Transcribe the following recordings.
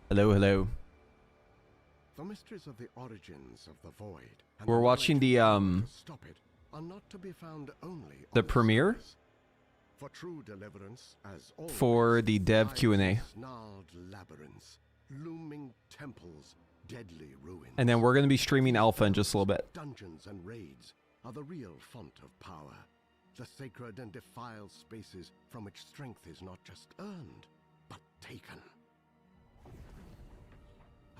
Hello, hello. The mysteries of the origins of the void. And We're watching the to stop it are not to be found only the on premiere surface. For true deliverance, as always, for the dev lies Q&A. snarled labyrinths, looming temples, deadly ruins. And then we're going to be streaming alpha in just a little bit. Dungeons and raids are the real font of power, the sacred and defiled spaces from which strength is not just earned, but taken.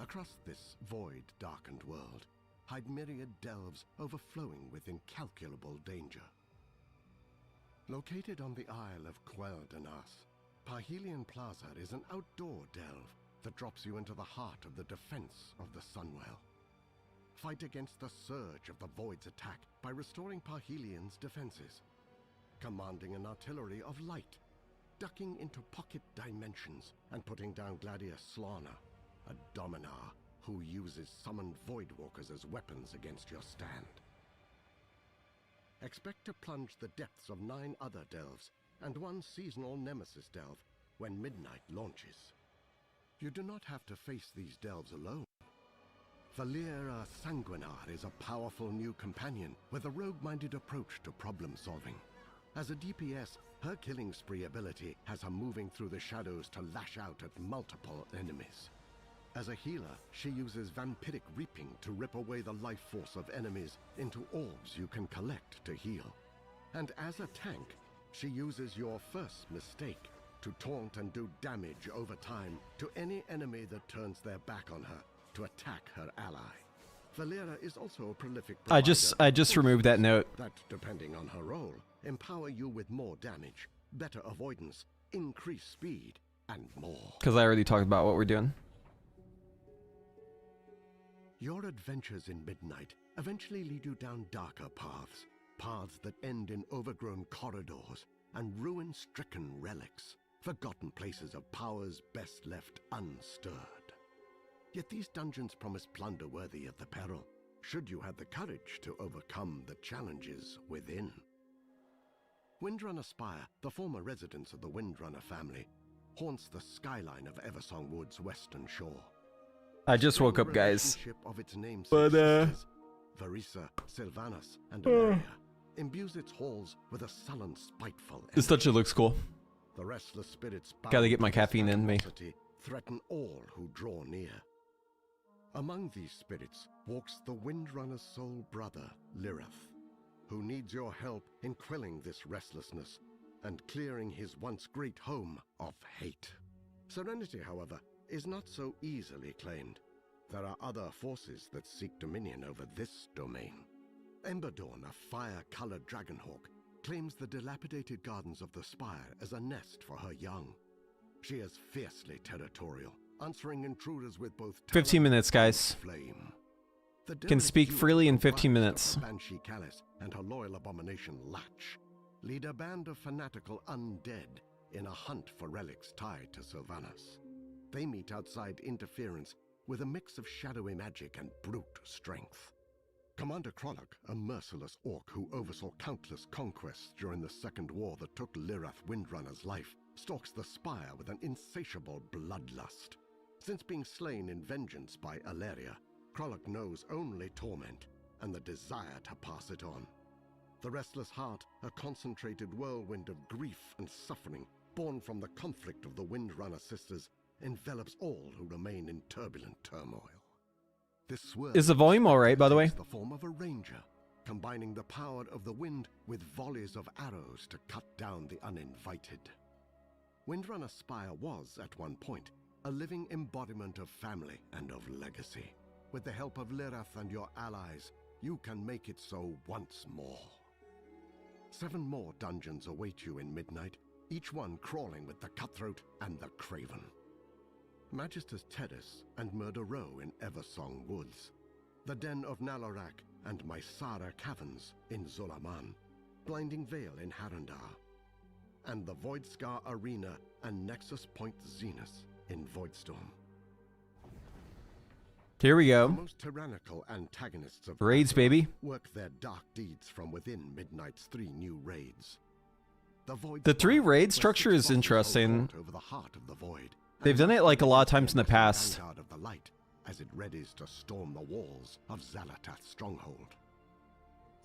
Across this void-darkened world hide myriad delves overflowing with incalculable danger. Located on the Isle of Quel'Danas, Parhelion Plaza is an outdoor delve that drops you into the heart of the defense of the Sunwell. Fight against the surge of the Void's attack by restoring Parhelion's defenses, commanding an artillery of light, ducking into pocket dimensions, and putting down Gladius Slana, a dominar who uses summoned Voidwalkers as weapons against your stand. Expect to plunge the depths of 9 other delves and 1 seasonal nemesis delve when midnight launches. You do not have to face these delves alone. Valeera Sanguinar is a powerful new companion with a rogue-minded approach to problem-solving. As a DPS, her killing spree ability has her moving through the shadows to lash out at multiple enemies. As a healer, she uses vampiric reaping to rip away the life force of enemies into orbs you can collect to heal. And as a tank, she uses your first mistake to taunt and do damage over time to any enemy that turns their back on her to attack her ally. Valeera is also a prolific I just removed that note. That, depending on her role, empower you with more damage, better avoidance, increased speed, and more. Because I already talked about what we're doing. Your adventures in Midnight eventually lead you down darker paths, paths that end in overgrown corridors and ruin-stricken relics, forgotten places of powers best left unstirred. Yet these dungeons promise plunder worthy of the peril, should you have the courage to overcome the challenges within. Windrunner Spire, the former residence of the Windrunner family, haunts the skyline of Eversong Wood's western shore. I just woke up, guys. Of its But, sisters, Varisa, Sylvanas, and Alaria, imbues its halls with a sullen, spiteful This touch looks cool. The restless spirits Gotta get my caffeine in me. Threaten all who draw near. Among these spirits walks the Windrunner's sole brother, Lirith, who needs your help in quelling this restlessness and clearing his once great home of hate. Serenity, however, is not so easily claimed. There are other forces that seek dominion over this domain. Emberdawn, a fire-colored dragonhawk, claims the dilapidated gardens of the Spire as a nest for her young. She is fiercely territorial, answering intruders with both 15 minutes, guys. Flame. Can speak freely in 15 minutes. Banshee Callis and her loyal abomination Latch lead a band of fanatical undead in a hunt for relics tied to Sylvanas. They meet outside interference with a mix of shadowy magic and brute strength. Commander Krolok, a merciless orc who oversaw countless conquests during the Second War that took Lirith Windrunner's life, stalks the Spire with an insatiable bloodlust. Since being slain in vengeance by Alaria, Krolok knows only torment and the desire to pass it on. The restless heart, a concentrated whirlwind of grief and suffering born from the conflict of the Windrunner sisters, envelops all who remain in turbulent turmoil. This swerve Is the volume alright, by the way? takes the form of a ranger, combining the power of the wind with volleys of arrows to cut down the uninvited. Windrunner Spire was, at one point, a living embodiment of family and of legacy. With the help of Lirith and your allies, you can make it so once more. 7 more dungeons await you in Midnight, each one crawling with the cutthroat and the craven. Magister's Terrace and Murder Row in Eversong Woods, the Den of Nalorak and Mysara Caverns in Zulaman, Blinding Vale in Harandar, and the Voidscar Arena and Nexus Point Zenith in Voidstorm. Here we The go. most tyrannical antagonists of Raids, Azeroth baby. work their dark deeds from within Midnight's 3 new raids. The Void The 3 Spire, raid where structure 6 is bosses hold interesting. court over the heart of the Void, They've done it like a lot of times in the past. Vanguard of the light, as it readies to storm the walls of Xalatath's stronghold.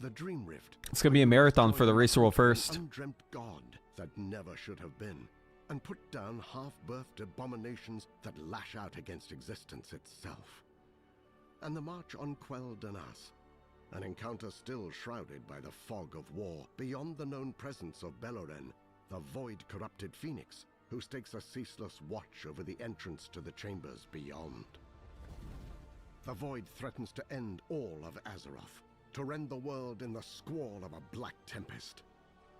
The Dream Rift. It's gonna be a marathon for the racer world first. Undreamt god that never should have been, and put down half-birthed abominations that lash out against existence itself. And the march on Quell Danas, an encounter still shrouded by the fog of war beyond the known presence of Beloren, the void-corrupted phoenix, who stakes a ceaseless watch over the entrance to the chambers beyond. The void threatens to end all of Azeroth, to rend the world in the squall of a black tempest.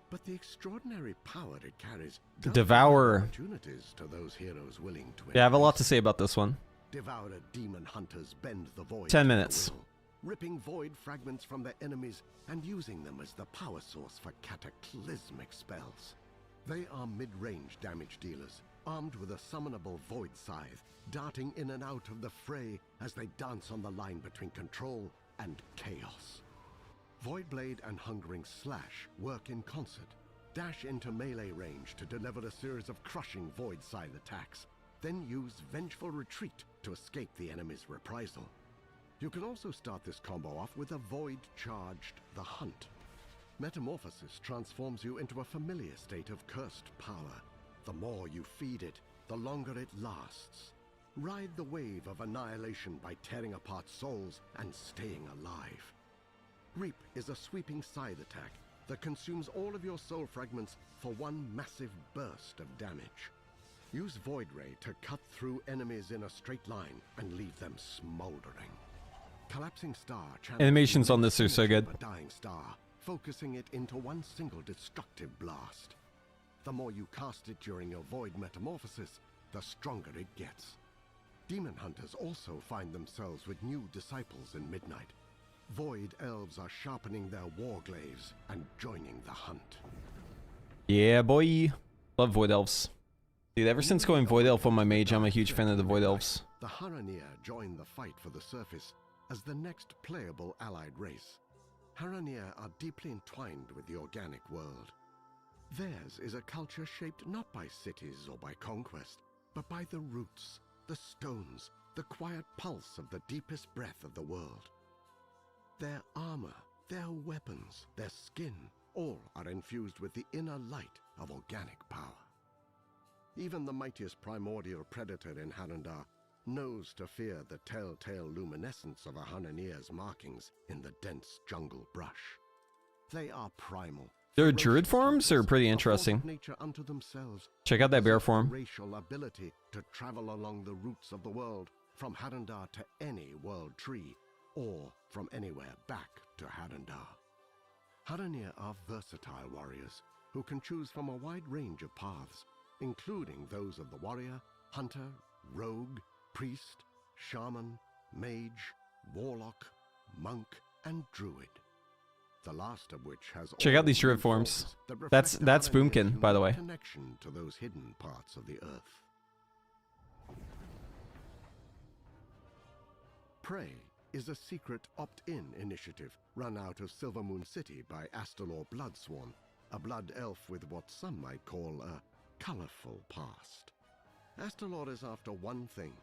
But the extraordinary power it carries does Devourer. provide opportunities to those heroes willing to Yeah, I have a lot embrace. to say about this one. Devourer demon hunters bend the void 10 to their minutes. will, ripping void fragments from their enemies and using them as the power source for cataclysmic spells. They are mid-range damage dealers, armed with a summonable void scythe, darting in and out of the fray as they dance on the line between control and chaos. Voidblade and Hungering Slash work in concert, dash into melee range to deliver a series of crushing void scythe attacks, then use Vengeful Retreat to escape the enemy's reprisal. You can also start this combo off with a void-charged The Hunt. Metamorphosis transforms you into a familiar state of cursed power. The more you feed it, the longer it lasts. Ride the wave of annihilation by tearing apart souls and staying alive. Reap is a sweeping scythe attack that consumes all of your soul fragments for one massive burst of damage. Use Void Ray to cut through enemies in a straight line and leave them smoldering. Collapsing Star Animations on this are so good. A dying star, focusing it into one single destructive blast. The more you cast it during your Void Metamorphosis, the stronger it gets. Demon Hunters also find themselves with new disciples in Midnight. Void Elves are sharpening their warglaives and joining the hunt. Yeah, boy. Love Void Elves. Dude, ever since going Void Elf on my mage, I'm a huge fan of the Void Elves. The Haraneer join the fight for the surface as the next playable allied race. Haraneer are deeply entwined with the organic world. Theirs is a culture shaped not by cities or by conquest, but by the roots, the stones, the quiet pulse of the deepest breath of the world. Their armor, their weapons, their skin, all are infused with the inner light of organic power. Even the mightiest primordial predator in Harandar knows to fear the telltale luminescence of a Haraneer's markings in the dense jungle brush. They are primal. Their druid forms are pretty interesting. Nature unto themselves. Check out that bear form. Racial ability to travel along the roots of the world, from Harandar to any world tree, or from anywhere back to Harandar. Haraneer are versatile warriors who can choose from a wide range of paths, including those of the warrior, hunter, rogue, priest, shaman, mage, warlock, monk, and druid. The last of which has Check out these druid forms. That's Boomkin, by the way. Connection to those hidden parts of the earth. Prey is a secret opt-in initiative run out of Silvermoon City by Astalor Bloodsworn, a blood elf with what some might call a colorful past. Astalor is after one thing: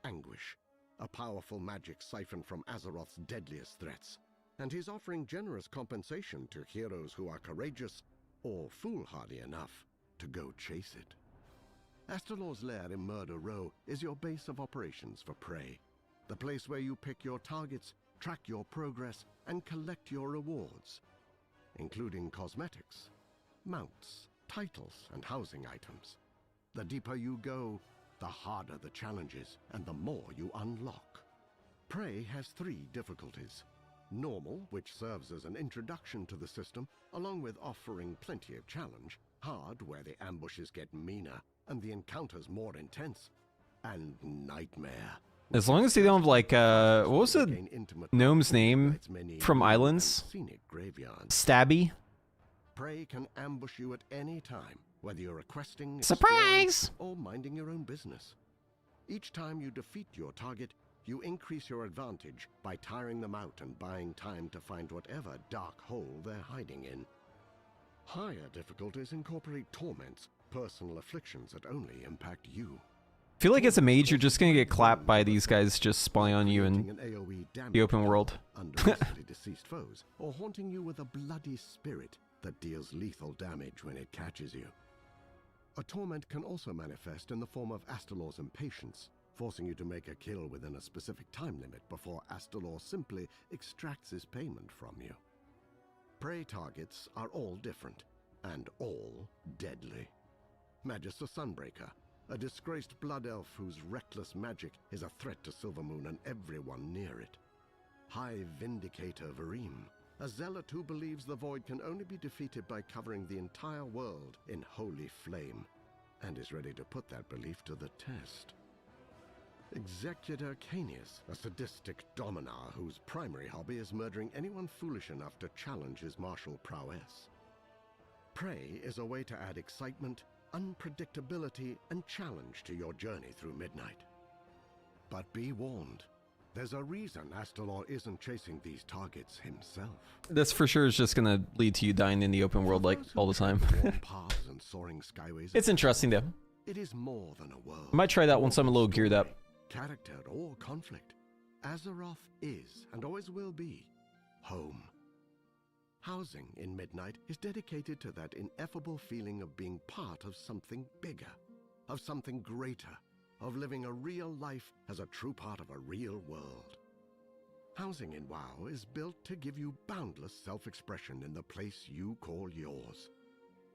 anguish, a powerful magic siphoned from Azeroth's deadliest threats, and he's offering generous compensation to heroes who are courageous or foolhardy enough to go chase it. Astalor's lair in Murder Row is your base of operations for Prey, the place where you pick your targets, track your progress, and collect your rewards, including cosmetics, mounts, titles, and housing items. The deeper you go, the harder the challenges, and the more you unlock. Prey has 3 difficulties. Normal, which serves as an introduction to the system, along with offering plenty of challenge. Hard, where the ambushes get meaner, and the encounters more intense. And Nightmare. As long as they don't have, like, what was the gnome's name from Islands? Scenic graveyards. Stabby? Prey can ambush you at any time, whether you're requesting, Surprise! or minding your own business. Each time you defeat your target, you increase your advantage by tiring them out and buying time to find whatever dark hole they're hiding in. Higher difficulties incorporate torments, personal afflictions that only impact you. feel like as a mage, you're just gonna get clapped by these guys just spawning on you in Creating an AoE damage the open world. under recently deceased foes, or haunting you with a bloody spirit that deals lethal damage when it catches you. A torment can also manifest in the form of Astalor's impatience, forcing you to make a kill within a specific time limit before Astalor simply extracts his payment from you. Prey targets are all different, and all deadly. Magus the Sunbreaker, a disgraced blood elf whose reckless magic is a threat to Silvermoon and everyone near it. High Vindicator Vareem, a zealot who believes the void can only be defeated by covering the entire world in holy flame, and is ready to put that belief to the test. Executor Canius, a sadistic dominar whose primary hobby is murdering anyone foolish enough to challenge his martial prowess. Prey is a way to add excitement, unpredictability, and challenge to your journey through midnight. But be warned, there's a reason Astalor isn't chasing these targets himself. This for sure is just gonna lead to you dying in the open world like all the time. Warm paths and soaring skyways, It's interesting though. it is more than a world. I might try that once I'm a little geared up. Character or conflict, Azeroth is, and always will be, home. Housing in Midnight is dedicated to that ineffable feeling of being part of something bigger, of something greater, of living a real life as a true part of a real world. Housing in WoW is built to give you boundless self-expression in the place you call yours.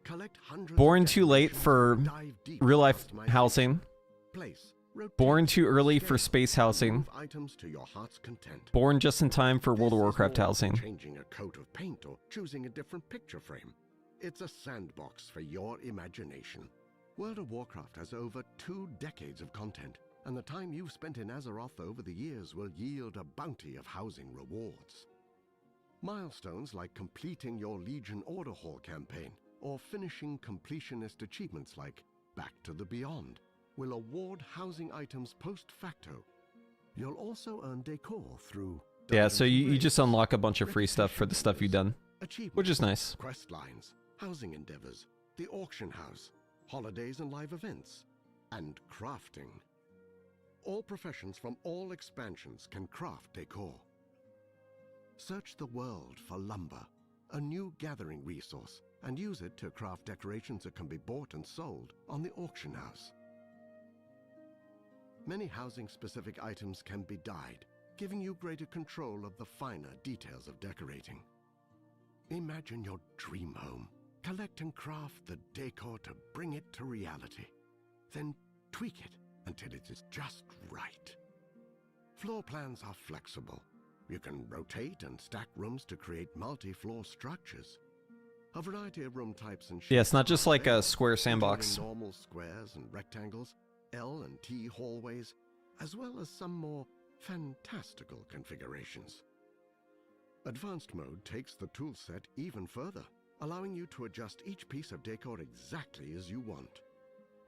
Collect hundreds Born of too late decorations for and dive deep real life customization. housing. Place, rotate, Born too early for scale, space housing. move items to your heart's content. Born just in time for World of This is Warcraft more housing. than changing a coat of paint or choosing a different picture frame. It's a sandbox for your imagination. World of Warcraft has over 2 decades of content, and the time you've spent in Azeroth over the years will yield a bounty of housing rewards. Milestones like completing your Legion Order Hall campaign or finishing completionist achievements like Back to the Beyond will award housing items post facto. You'll also earn decor through Yeah, so dungeons and you just raids, unlock a bunch of free stuff for the stuff you've done, achievements, which is nice. quest lines, housing endeavors, the auction house, holidays and live events, and crafting. All professions from all expansions can craft decor. Search the world for lumber, a new gathering resource, and use it to craft decorations that can be bought and sold on the auction house. Many housing-specific items can be dyed, giving you greater control of the finer details of decorating. Imagine your dream home. Collect and craft the decor to bring it to reality. Then tweak it until it is just right. Floor plans are flexible. You can rotate and stack rooms to create multi-floor structures. A variety of room types and shapes. Yeah, it's not just are like a available, square sandbox. including normal squares and rectangles, L and T hallways, as well as some more fantastical configurations. Advanced mode takes the toolset even further, allowing you to adjust each piece of decor exactly as you want.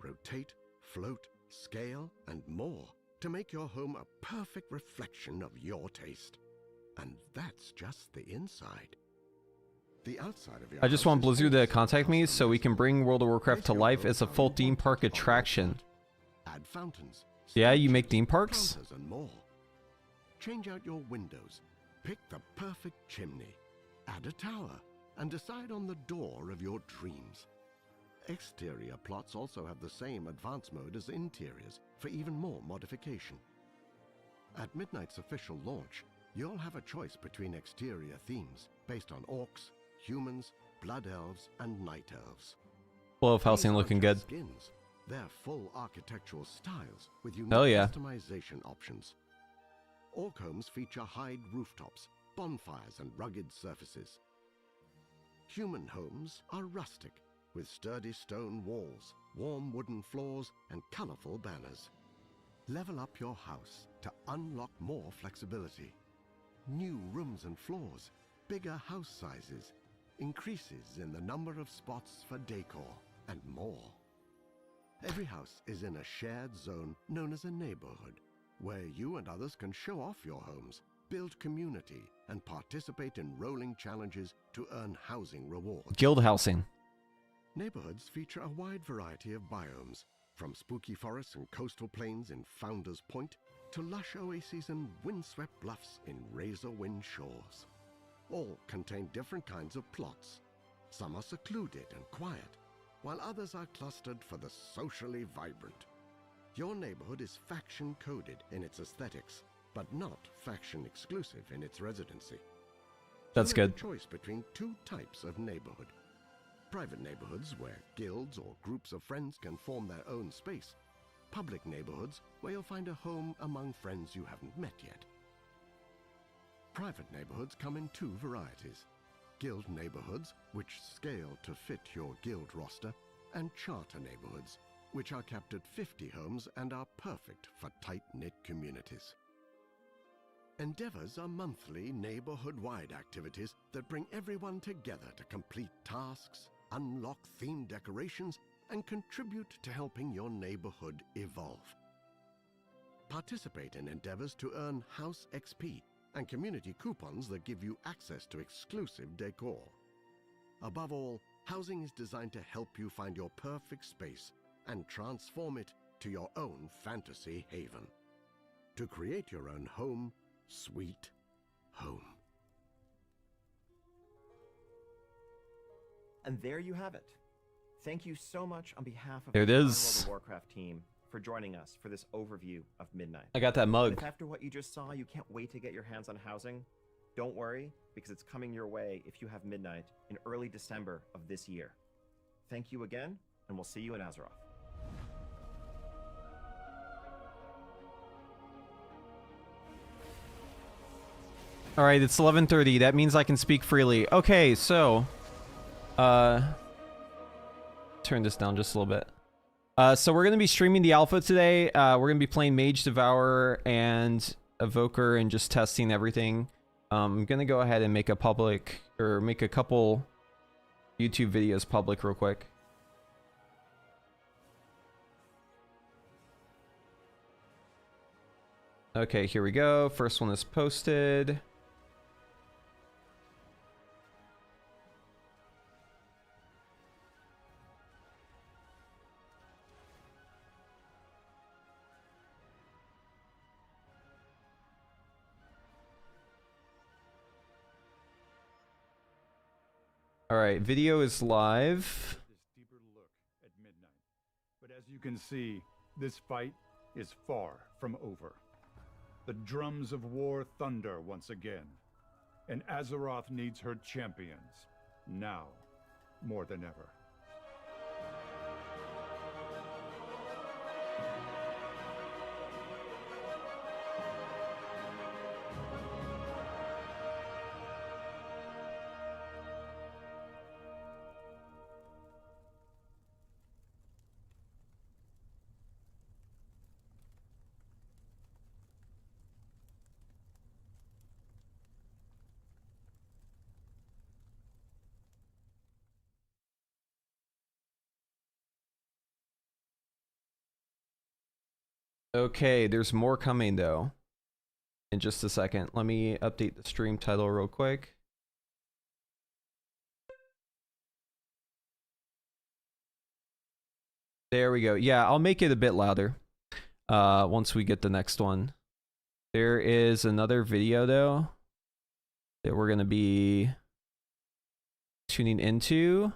Rotate, float, scale, and more to make your home a perfect reflection of your taste. And that's just the inside. The outside of your I just house want is Blizzard to also contact me so we can bring World of Warcraft to Create your life own as a full home theme park on your attraction. plot. Add fountains. Yeah, you statues, make theme parks? counters, and more. Change out your windows. Pick the perfect chimney. Add a tower. And decide on the door of your dreams. Exterior plots also have the same advanced mode as interiors for even more modification. At Midnight's official launch, you'll have a choice between exterior themes based on orcs, humans, blood elves, and night elves. Full of These housing aren't looking just good. skins. They're full architectural styles with unique Hell yeah. customization options. Orc homes feature hide rooftops, bonfires, and rugged surfaces. Human homes are rustic, with sturdy stone walls, warm wooden floors, and colorful banners. Level up your house to unlock more flexibility. New rooms and floors, bigger house sizes, increases in the number of spots for decor, and more. Every house is in a shared zone known as a neighborhood, where you and others can show off your homes, build community, and participate in rolling challenges to earn housing rewards. Guild housing. Neighborhoods feature a wide variety of biomes, From spooky forests and coastal plains in Founder's Point to lush oases and windswept bluffs in razor-wind shores. All contain different kinds of plots. Some are secluded and quiet, while others are clustered for the socially vibrant. Your neighborhood is faction-coded in its aesthetics, but not faction-exclusive in its residency. That's good. A choice between two types of neighborhood. Private neighborhoods where guilds or groups of friends can form their own space. Public neighborhoods where you'll find a home among friends you haven't met yet. Private neighborhoods come in two varieties. Guild neighborhoods, which scale to fit your guild roster, and charter neighborhoods, which are capped at 50 homes and are perfect for tight-knit communities. Endeavors are monthly neighborhood-wide activities that bring everyone together to complete tasks, unlock themed decorations, and contribute to helping your neighborhood evolve. Participate in endeavors to earn House XP and community coupons that give you access to exclusive decor. Above all, housing is designed to help you find your perfect space and transform it to your own fantasy haven. To create your own home, sweet home. And there you have it. Thank you so much on behalf of There it the World is. of Warcraft team for joining us for this overview of Midnight. I got that And mug. if after what you just saw, you can't wait to get your hands on housing, don't worry, because it's coming your way if you have Midnight in early December of this year. Thank you again, and we'll see you in Azeroth. All right, it's 11:30. That means I can speak freely. Okay, so turn this down just a little bit. So we're going to be streaming the alpha today. We're going to be playing Mage, Devourer, and Evoker and just testing everything. I'm going to go ahead and make a public, or make a couple YouTube videos public real quick. Okay, here we go. First one is posted. All right, video is live. This deeper look at midnight. But as you can see, this fight is far from over. The drums of war thunder once again, and Azeroth needs her champions, now more than ever. Okay, there's more coming though. In just a second. Let me update the stream title real quick. There we go. Yeah, I'll make it a bit louder once we get the next one. There is another video though that we're going to be tuning into.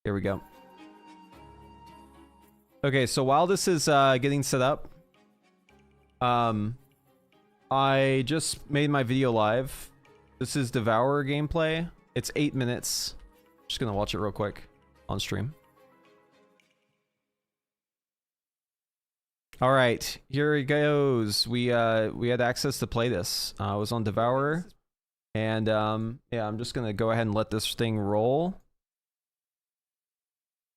Here we go. Okay, so while this is getting set up, I just made my video live. This is Devourer gameplay. It's 8 minutes. Just gonna watch it real quick on stream. All right, here it goes. We had access to play this. I was on Devourer, and yeah, I'm just gonna go ahead and let this thing roll.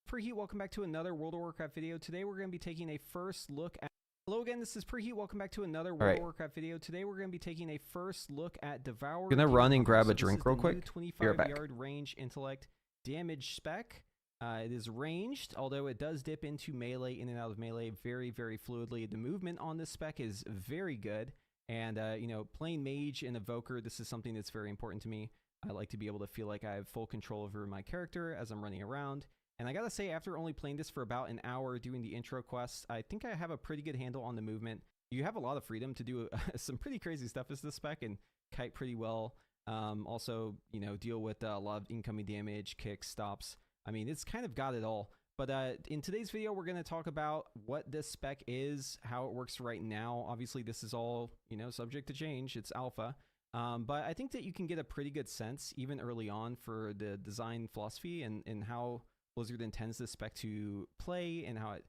Preheat, welcome back to another World of Warcraft video. Today we're going to be taking a first look at... Hello again, this is Preheat. Welcome back to another World of Warcraft video. Today we're going to be taking a first look at Devourer. I'm going to run and grab a drink real quick. 25-yard range intellect damage spec. It is ranged, although it does dip into melee, in and out of melee very, very fluidly. The movement on this spec is very good. And, you know, playing Mage and Evoker, this is something that's very important to me. I like to be able to feel like I have full control over my character as I'm running around. And I gotta say, after only playing this for about an hour doing the intro quest, I think I have a pretty good handle on the movement. You have a lot of freedom to do some pretty crazy stuff as this spec and kite pretty well. Also, you know, deal with a lot of incoming damage, kicks, stops. I mean, it's kind of got it all. But in today's video, we're going to talk about what this spec is, how it works right now. Obviously, this is all, you know, subject to change. It's alpha. But I think that you can get a pretty good sense, even early on, for the design philosophy and how Blizzard intends this spec to play and how it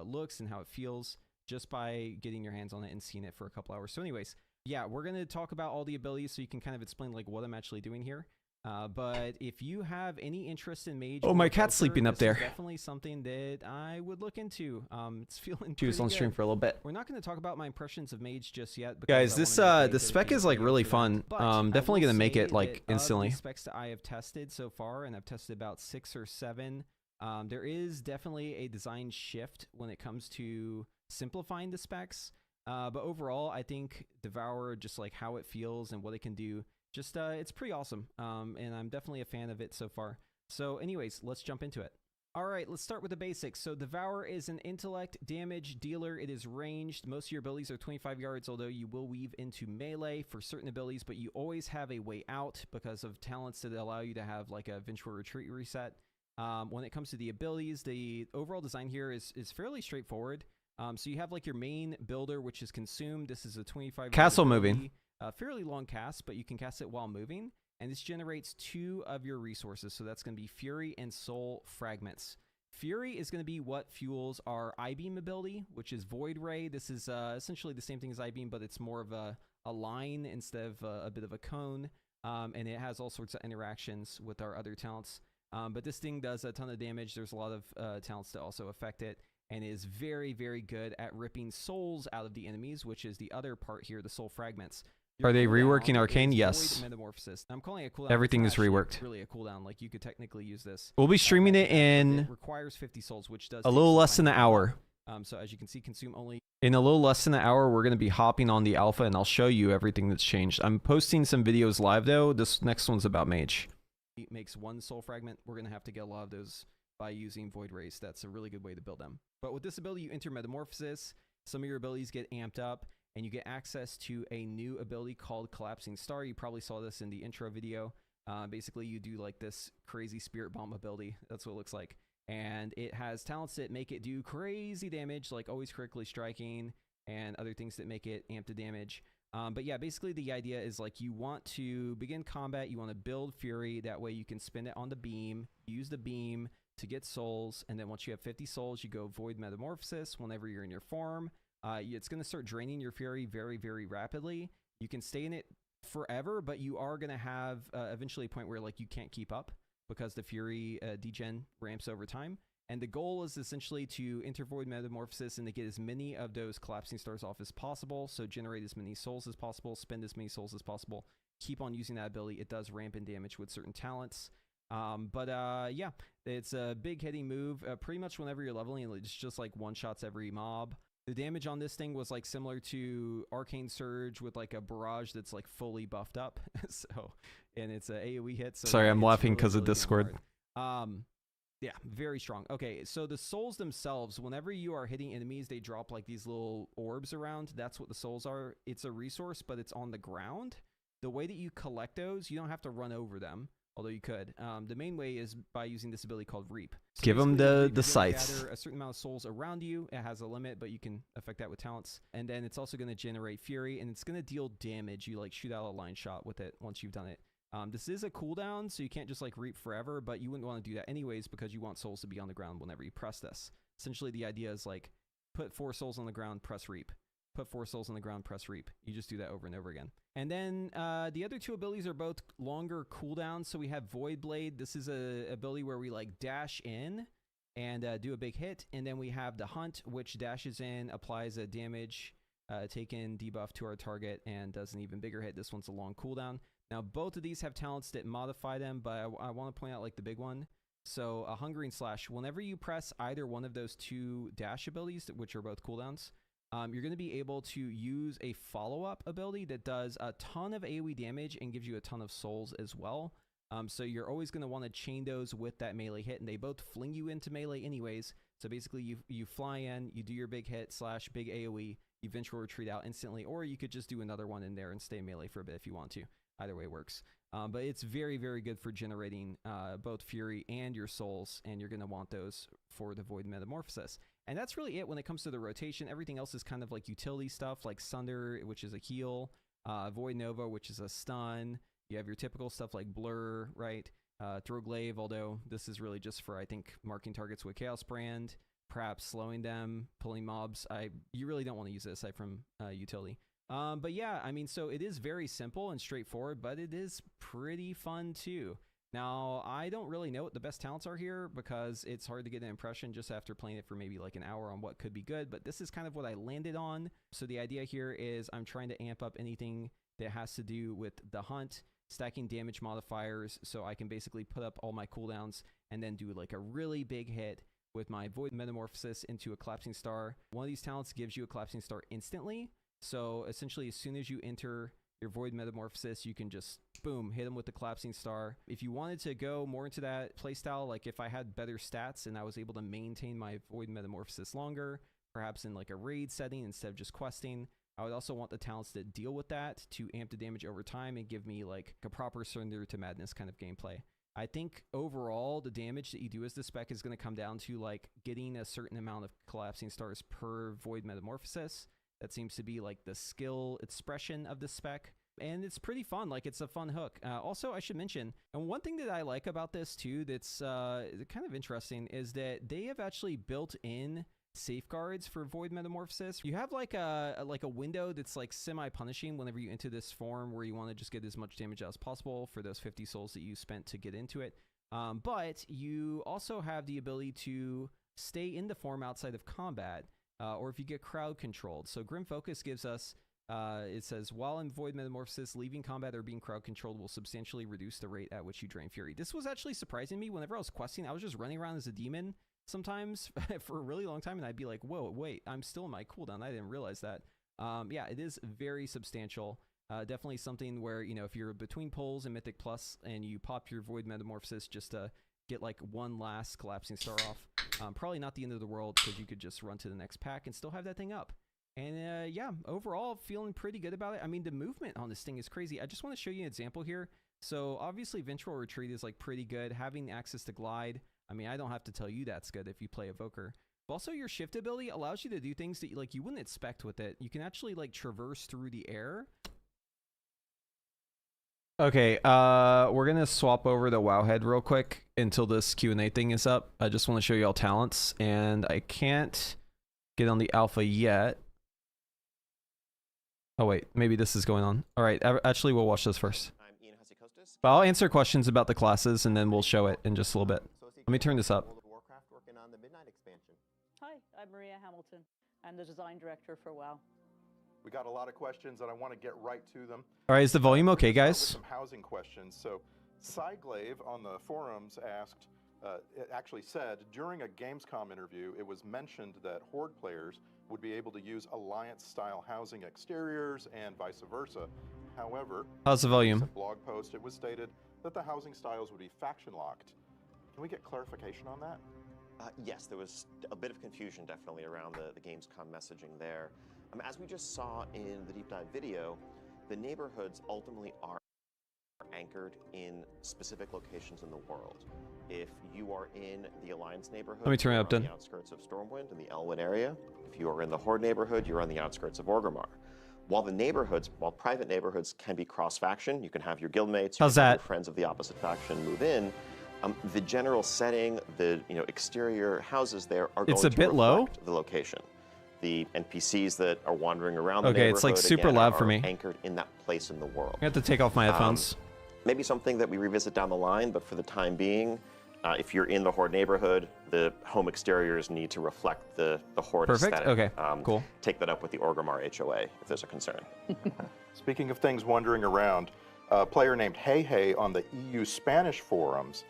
looks and how it feels just by getting your hands on it and seeing it for a couple hours. So anyways, yeah, we're going to talk about all the abilities so you can kind of explain like what I'm actually doing here. But if you have any interest in Mage, oh, my cat's sleeping up there. Definitely something that I would look into. It's feeling. She was on stream for a little bit. We're not going to talk about my impressions of Mage just yet, guys. This the spec is like really fun. Definitely gonna make it like instantly. Of the specs that I have tested so far, and I've tested about 6 or 7. There is definitely a design shift when it comes to simplifying the specs. But overall, I think Devourer, just like how it feels and what it can do, just it's pretty awesome. And I'm definitely a fan of it so far. So anyways, let's jump into it. All right, let's start with the basics. So Devourer is an intellect damage dealer. It is ranged. Most of your abilities are 25 yards, although you will weave into melee for certain abilities, but you always have a way out because of talents that allow you to have like a vengeful retreat reset. When it comes to the abilities, the overall design here is fairly straightforward. So you have like your main builder, which is consumed. This is a 25 castle moving. Fairly long cast, but you can cast it while moving. And this generates 2 of your resources. So that's going to be Fury and Soul Fragments. Fury is going to be what fuels our I-Beam ability, which is Void Ray. This is essentially the same thing as I-Beam, but it's more of a line instead of a bit of a cone. And it has all sorts of interactions with our other talents. But this thing does a ton of damage. There's a lot of talents that also affect it. And is very, very good at ripping souls out of the enemies, which is the other part here, the soul fragments. Are they reworking Arcane? Yes. Metamorphosis. I'm calling it a cooldown. Everything is reworked. Really a cooldown. Like you could technically use this. We'll be streaming it in it requires 50 souls, which does a little less than an hour. So as you can see, consume only. In a little less than an hour, we're going to be hopping on the alpha, and I'll show you everything that's changed. I'm posting some videos live though. This next one's about Mage. It makes 1 soul fragment. We're going to have to get a lot of those by using Void Rays. That's a really good way to build them. But with this ability, you enter Metamorphosis. Some of your abilities get amped up, and you get access to a new ability called Collapsing Star. You probably saw this in the intro video. Basically, you do like this crazy Spirit Bomb ability. That's what it looks like. And it has talents that make it do crazy damage, like always critically striking, and other things that make it amp to damage. But yeah, basically the idea is like you want to begin combat, you want to build Fury, that way you can spin it on the beam, use the beam to get souls, and then once you have 50 souls, you go Void Metamorphosis whenever you're in your form. It's going to start draining your Fury very, very rapidly. You can stay in it forever, but you are going to have eventually a point where like you can't keep up because the Fury degen ramps over time. And the goal is essentially to enter Void Metamorphosis and to get as many of those Collapsing Stars off as possible. So generate as many souls as possible, spend as many souls as possible, keep on using that ability. It does ramp in damage with certain talents. Yeah, it's a big hitting move. Pretty much whenever you're leveling, it's just like one-shots every mob. The damage on this thing was like similar to Arcane Surge with like a barrage that's like fully buffed up. And it's a AoE hit. So sorry, I'm laughing because of Discord. Yeah, very strong. Okay, so the souls themselves, whenever you are hitting enemies, they drop like these little orbs around. That's what the souls are. It's a resource, but it's on the ground. The way that you collect those, you don't have to run over them, although you could. The main way is by using this ability called Reap. So give them the sights. Gather a certain amount of souls around you. It has a limit, but you can affect that with talents. And then it's also going to generate Fury, and it's going to deal damage. You like shoot out a line shot with it once you've done it. This is a cooldown, so you can't just like Reap forever, but you wouldn't want to do that anyways because you want souls to be on the ground whenever you press this. Essentially, the idea is like put 4 souls on the ground, press Reap. Put 4 souls on the ground, press Reap. You just do that over and over again. And then the other 2 abilities are both longer cooldowns. So we have Void Blade. This is a ability where we like dash in and do a big hit. And then we have the Hunt, which dashes in, applies a damage taken debuff to our target, and does an even bigger hit. This one's a long cooldown. Now, both of these have talents that modify them, but I want to point out like the big one. So a Hungering Slash, whenever you press either one of those 2 dash abilities, which are both cooldowns, you're going to be able to use a follow-up ability that does a ton of AoE damage and gives you a ton of souls as well. So you're always going to want to chain those with that melee hit, and they both fling you into melee anyways. So basically you fly in, you do your big hit / big AoE, you ventral retreat out instantly, or you could just do another one in there and stay melee for a bit if you want to. Either way works. But it's very, very good for generating both Fury and your souls, and you're going to want those for the Void Metamorphosis. And that's really it when it comes to the rotation. Everything else is kind of like utility stuff, like Sunder, which is a heal, Void Nova, which is a stun. You have your typical stuff like Blur, right? Throw Glaive, although this is really just for, I think, marking targets with Chaos Brand, perhaps slowing them, pulling mobs. You really don't want to use it aside from utility. But yeah, I mean, so it is very simple and straightforward, but it is pretty fun too. Now, I don't really know what the best talents are here because it's hard to get an impression just after playing it for maybe like an hour on what could be good, but this is kind of what I landed on. So the idea here is I'm trying to amp up anything that has to do with the hunt, stacking damage modifiers, so I can basically put up all my cooldowns and then do like a really big hit with my Void Metamorphosis into a Collapsing Star. One of these talents gives you a Collapsing Star instantly, so essentially as soon as you enter your Void Metamorphosis, you can just, boom, hit them with the Collapsing Star. If you wanted to go more into that playstyle, like if I had better stats and I was able to maintain my Void Metamorphosis longer, perhaps in like a raid setting instead of just questing, I would also want the talents that deal with that to amp the damage over time and give me like a proper Surrender to Madness kind of gameplay. I think overall the damage that you do as the spec is going to come down to like getting a certain amount of Collapsing Stars per Void Metamorphosis. That seems to be like the skill expression of the spec. And it's pretty fun, like it's a fun hook. Also, I should mention, and one thing that I like about this too that's kind of interesting is that they have actually built in safeguards for Void Metamorphosis. You have like a window that's like semi-punishing whenever you enter this form where you want to just get as much damage as possible for those 50 souls that you spent to get into it. But you also have the ability to stay in the form outside of combat, or if you get crowd controlled. So Grim Focus gives us, it says, while in Void Metamorphosis, leaving combat or being crowd controlled will substantially reduce the rate at which you drain Fury. This was actually surprising me. Whenever I was questing, I was just running around as a demon sometimes for a really long time, and I'd be like, whoa, wait, I'm still in my cooldown. I didn't realize that. Yeah, it is very substantial. Definitely something where, you know, if you're between pulls and Mythic Plus and you pop your Void Metamorphosis just to get like one last Collapsing Star off, probably not the end of the world because you could just run to the next pack and still have that thing up. And yeah, overall feeling pretty good about it. I mean, the movement on this thing is crazy. I just want to show you an example here. So obviously Ventral Retreat is like pretty good. Having access to Glide, I mean, I don't have to tell you that's good if you play Evoker. But also your shift ability allows you to do things that you wouldn't expect with it. You can actually like traverse through the air. Okay, we're gonna swap over to Wowhead real quick until this Q&A thing is up. I just want to show you all talents, and I can't get on the alpha yet. Oh wait, maybe this is going on. All right, actually we'll watch this first. But I'll answer questions about the classes and then we'll show it in just a little bit. Let me turn this up. Hi, I'm Maria Hamilton. I'm the design director for WoW. We got a lot of questions and I want to get right to them. All right, is the volume okay, guys? Some housing questions. So, Cyglaive on the forums asked, it actually said, during a Gamescom interview, it was mentioned that Horde players would be able to use Alliance-style housing exteriors and vice versa. However, how's the volume? In a blog post, it was stated that the housing styles would be faction-locked. Can we get clarification on that? Yes, there was a bit of confusion definitely around the Gamescom messaging there. As we just saw in the deep dive video, the neighborhoods ultimately are anchored in specific locations in the world. If you are in the Alliance neighborhood, let me turn it up, on the outskirts of Stormwind in the Elwyn area. If you are in the Horde neighborhood, you're on the outskirts of Orgrimmar. While private neighborhoods can be cross-faction, you can have your guildmates, your friends of the opposite faction move in. The general setting, the exterior houses there are going to reflect the location. The NPCs that are wandering around the neighborhood, it's like super loud for me. Anchored in that place in the world. I have to take off my headphones. Maybe something that we revisit down the line, but for the time being, if you're in the Horde neighborhood, the home exteriors need to reflect the Horde aesthetic. Okay, cool. Take that up with the Orgrimmar HOA if there's a concern. Speaking of things wandering around, a player named Hey Hey on the EU Spanish forums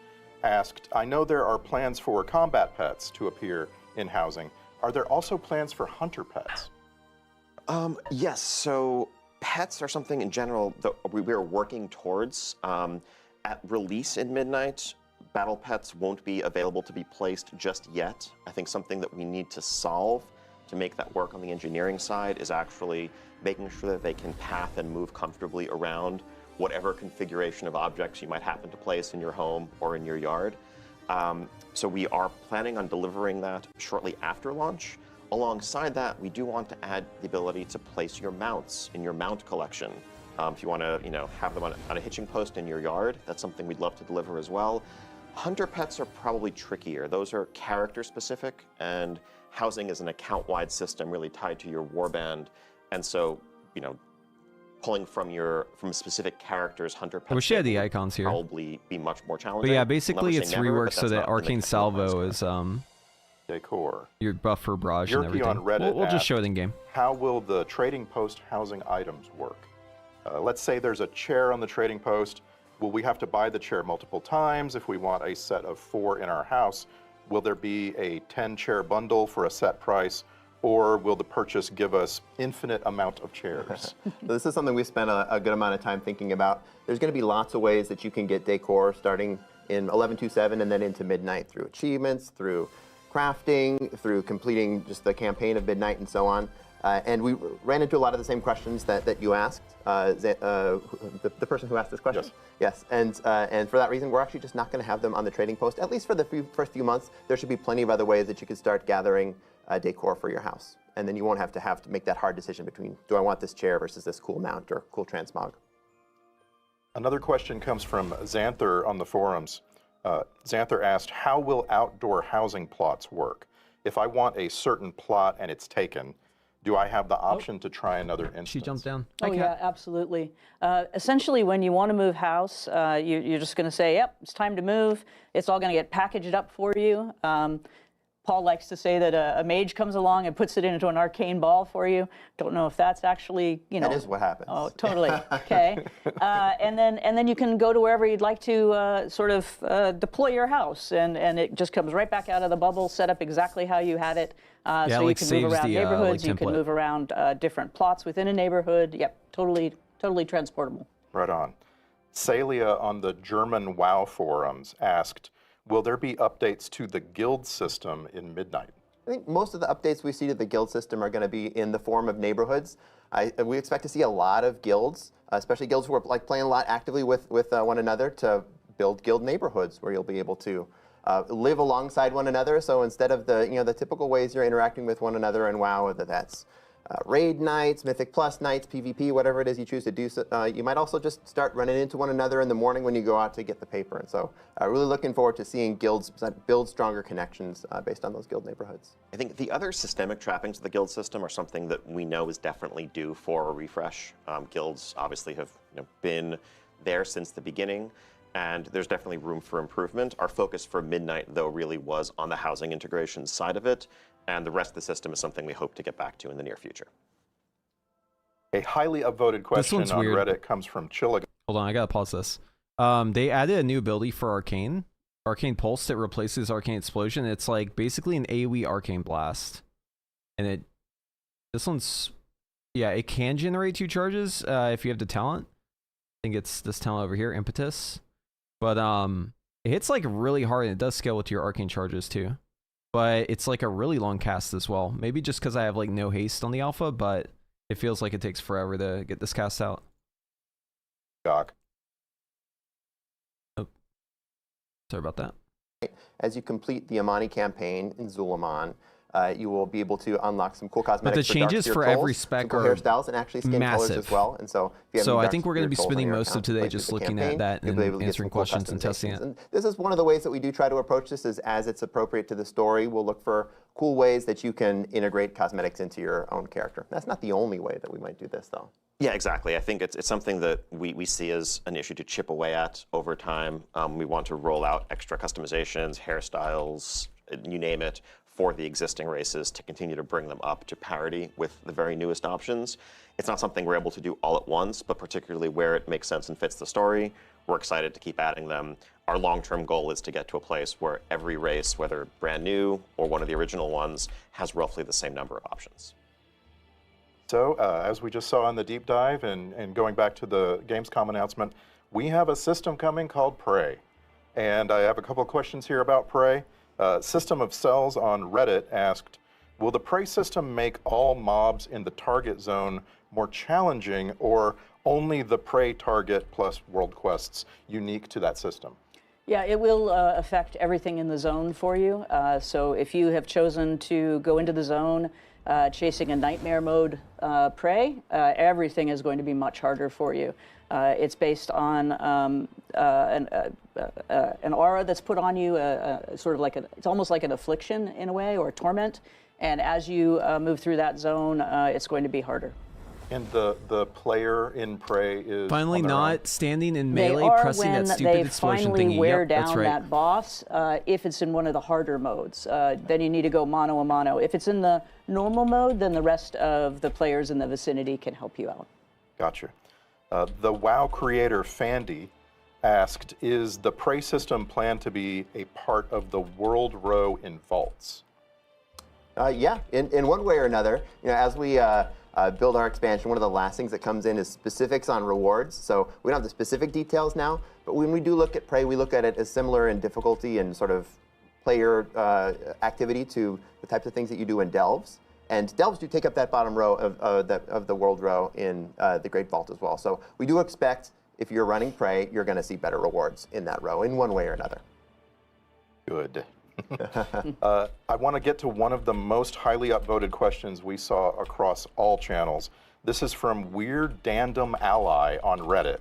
asked, I know there are plans for combat pets to appear in housing. Are there also plans for hunter pets? Yes, so pets are something in general that we are working towards. At release in Midnight, battle pets won't be available to be placed just yet. I think something that we need to solve to make that work on the engineering side is actually making sure that they can path and move comfortably around whatever configuration of objects you might happen to place in your home or in your yard. So we are planning on delivering that shortly after launch. Alongside that, we do want to add the ability to place your mounts in your mount collection. If you want to, have them on a hitching post in your yard, that's something we'd love to deliver as well. Hunter pets are probably trickier. Those are character specific, and housing is an account-wide system really tied to your warband. And so, pulling from a specific character's hunter pets. I wish you had the icons here. Probably be much more challenging. But yeah, basically it's reworked so that Arcane Salvo is Decor. your buff for barrage and everything. On Reddit We'll just show it in game. How will the trading post housing items work? Let's say there's a chair on the trading post. Will we have to buy the chair multiple times if we want a set of 4 in our house? Will there be a 10-chair bundle for a set price? Or will the purchase give us infinite amount of chairs? So this is something we spent a good amount of time thinking about. There's going to be lots of ways that you can get decor starting in 11.2.7 and then into Midnight through achievements, through crafting, through completing just the campaign of Midnight and so on. And we ran into a lot of the same questions that you asked, the person who asked this question. Yes. Yes, and for that reason, we're actually just not going to have them on the trading post. At least for the first few months, there should be plenty of other ways that you could start gathering decor for your house. And then you won't have to make that hard decision between, do I want this chair versus this cool mount or cool transmog? Another question comes from Xanther on the forums. Xanther asked, how will outdoor housing plots work? If I want a certain plot and it's taken, do I have the option to try another instance? She jumped down. Oh, yeah, absolutely. Essentially, when you want to move house, you're just going to say, yep, it's time to move. It's all going to get packaged up for you. Paul likes to say that a mage comes along and puts it into an arcane ball for you. Don't know if that's actually, That is what happens. Oh, totally. Okay. And then you can go to wherever you'd like to deploy your house, and it just comes right back out of the bubble, set up exactly how you had it. So you can move around neighborhoods, you can move around different plots within a neighborhood. Yep, totally transportable. Right on. Celia on the German WoW forums asked, will there be updates to the guild system in Midnight? I think most of the updates we see to the guild system are going to be in the form of neighborhoods. We expect to see a lot of guilds, especially guilds who are playing a lot actively with one another, to build guild neighborhoods where you'll be able to live alongside one another. So instead of the typical ways you're interacting with one another in WoW, whether that's raid nights, Mythic Plus nights, PvP, whatever it is you choose to do, you might also just start running into one another in the morning when you go out to get the paper. And so really looking forward to seeing guilds build stronger connections based on those guild neighborhoods. I think the other systemic trappings of the guild system are something that we know is definitely due for a refresh. Guilds obviously have been there since the beginning, and there's definitely room for improvement. Our focus for Midnight, though, really was on the housing integration side of it, and the rest of the system is something we hope to get back to in the near future. A highly upvoted question on Reddit comes from Chilligan. Hold on, I gotta pause this. They added a new ability for Arcane Pulse that replaces Arcane Explosion. It's like basically an AoE Arcane Blast. And this one's, yeah, it can generate 2 charges if you have the talent. I think it's this talent over here, Impetus. But it hits like really hard, and it does scale with your Arcane charges too. But it's like a really long cast as well. Maybe just because I have like no haste on the alpha, but it feels like it takes forever to get this cast out. Doc. Oh, sorry about that. As you complete the Amani campaign in Zulaman, you will be able to unlock some cool cosmetics. But the changes for every spec cool are hairstyles and actually skin colors as well. And so, I think we're going to be spending most of today just looking at that and answering questions and testing it. And this is one of the ways that we do try to approach this, is as it's appropriate to the story, we'll look for cool ways that you can integrate cosmetics into your own character. That's not the only way that we might do this, though. Yeah, exactly. I think it's something that we see as an issue to chip away at over time. We want to roll out extra customizations, hairstyles, you name it, for the existing races to continue to bring them up to parity with the very newest options. It's not something we're able to do all at once, but particularly where it makes sense and fits the story, we're excited to keep adding them. Our long-term goal is to get to a place where every race, whether brand new or one of the original ones, has roughly the same number of options. So, as we just saw in the deep dive and going back to the Gamescom announcement, we have a system coming called Prey. And I have a couple of questions here about Prey. System of Cells on Reddit asked, will the Prey system make all mobs in the target zone more challenging, or only the Prey target plus world quests unique to that system? Yeah, it will affect everything in the zone for you. So if you have chosen to go into the zone chasing a nightmare mode Prey, everything is going to be much harder for you. It's based on an aura that's put on you, sort of like it's almost like an affliction in a way, or a torment. And as you move through that zone, it's going to be harder. And the player in Prey is finally not standing in melee, pressing that stupid explosion thingy. They finally wear yep, down right. that boss. If it's in one of the harder modes, then you need to go mano a mano. If it's in the normal mode, then the rest of the players in the vicinity can help you out. Gotcha. The WoW creator Fandy asked, is the Prey system planned to be a part of the world row in vaults? Yeah, in one way or another. As we build our expansion, one of the last things that comes in is specifics on rewards. So we don't have the specific details now, but when we do look at Prey, we look at it as similar in difficulty and sort of player activity to the types of things that you do in Delves. And Delves do take up that bottom row of the world row in the Great Vault as well. So we do expect, if you're running Prey, you're going to see better rewards in that row in one way or another. Good. I want to get to one of the most highly upvoted questions we saw across all channels. This is from Weird Dandom Ally on Reddit.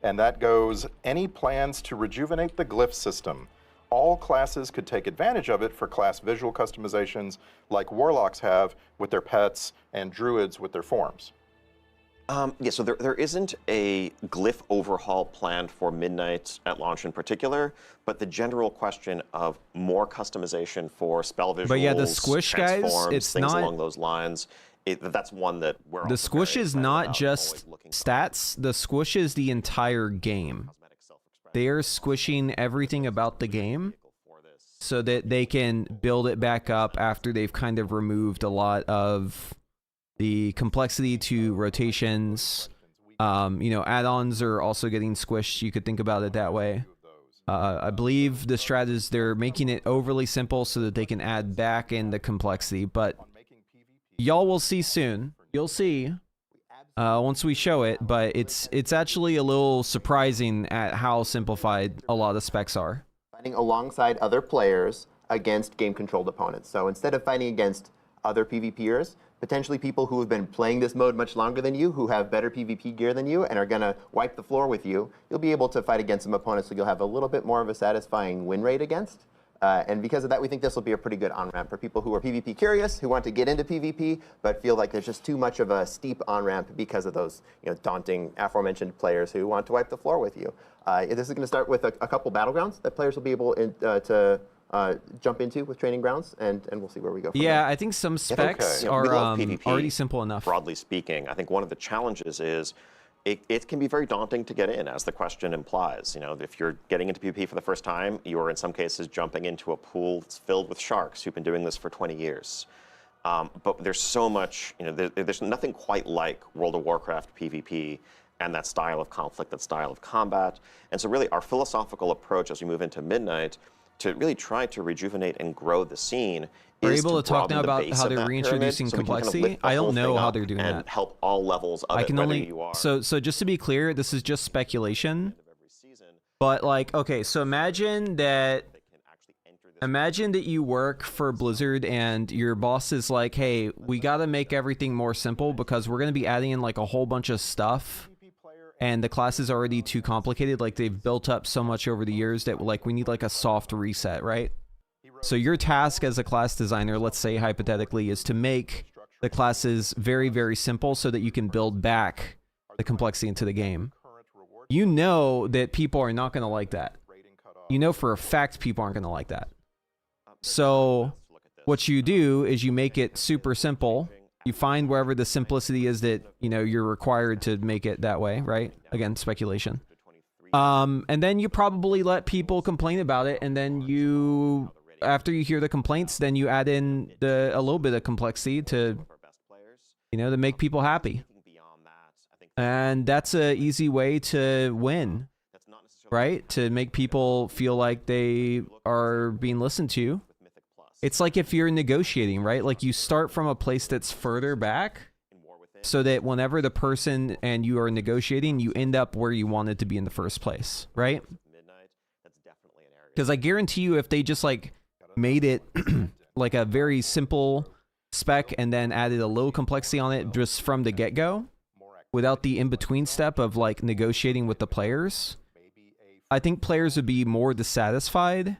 And that goes, any plans to rejuvenate the glyph system? All classes could take advantage of it for class visual customizations like warlocks have with their pets and druids with their forms. Yeah, so there isn't a glyph overhaul planned for Midnight at launch in particular, but the general question of more customization for spell visuals, but yeah, the squish guys, it's things not along those lines. That's one that we're the squish is not just stats. The squish is the entire game. They are squishing everything about the game so that they can build it back up after they've kind of removed a lot of the complexity to rotations. Add-ons are also getting squished. You could think about it that way. I believe the strat is they're making it overly simple so that they can add back in the complexity, but y'all will see soon. You'll see once we show it, but it's actually a little surprising at how simplified a lot of the specs are. Fighting alongside other players against game-controlled opponents. So instead of fighting against other PvPers, potentially people who have been playing this mode much longer than you, who have better PvP gear than you, and are going to wipe the floor with you, you'll be able to fight against some opponents, so you'll have a little bit more of a satisfying win rate against. And because of that, we think this will be a pretty good on-ramp for people who are PvP curious, who want to get into PvP, but feel like there's just too much of a steep on-ramp because of those daunting aforementioned players who want to wipe the floor with you. This is going to start with a couple battlegrounds that players will be able to jump into with training grounds, and we'll see where we go from there. I think some specs are already simple enough. Broadly speaking, I think one of the challenges is it can be very daunting to get in, as the question implies. If you're getting into PvP for the first time, you're in some cases jumping into a pool that's filled with sharks who've been doing this for 20 years. But there's so much, there's nothing quite like World of Warcraft PvP and that style of conflict, that style of combat. And so really our philosophical approach as we move into Midnight to really try to rejuvenate and grow the scene. Are you able to talk now about how they're reintroducing complexity? I don't know how they're doing that. Help all levels of it, whether you are. So just to be clear, this is just speculation. But okay, so imagine that you work for Blizzard and your boss is like, hey, we got to make everything more simple because we're going to be adding in a whole bunch of stuff. And the class is already too complicated. They've built up so much over the years that we need a soft reset, right? So your task as a class designer, let's say hypothetically, is to make the classes very, very simple so that you can build back the complexity into the game. You know that people are not going to like that. You know for a fact people aren't going to like that. So what you do is you make it super simple. You find wherever the simplicity is that, you're required to make it that way, right? Again, speculation. And then you probably let people complain about it, and then after you hear the complaints, then you add in a little bit of complexity to make people happy. And that's an easy way to win. right? To make people feel like they are being listened to. It's like if you're negotiating, right? Like you start from a place that's further back so that whenever the person and you are negotiating, you end up where you wanted to be in the first place, right? Because I guarantee you if they just like made it like a very simple spec and then added a little complexity on it just from the get-go without the in-between step of like negotiating with the players, I think players would be more dissatisfied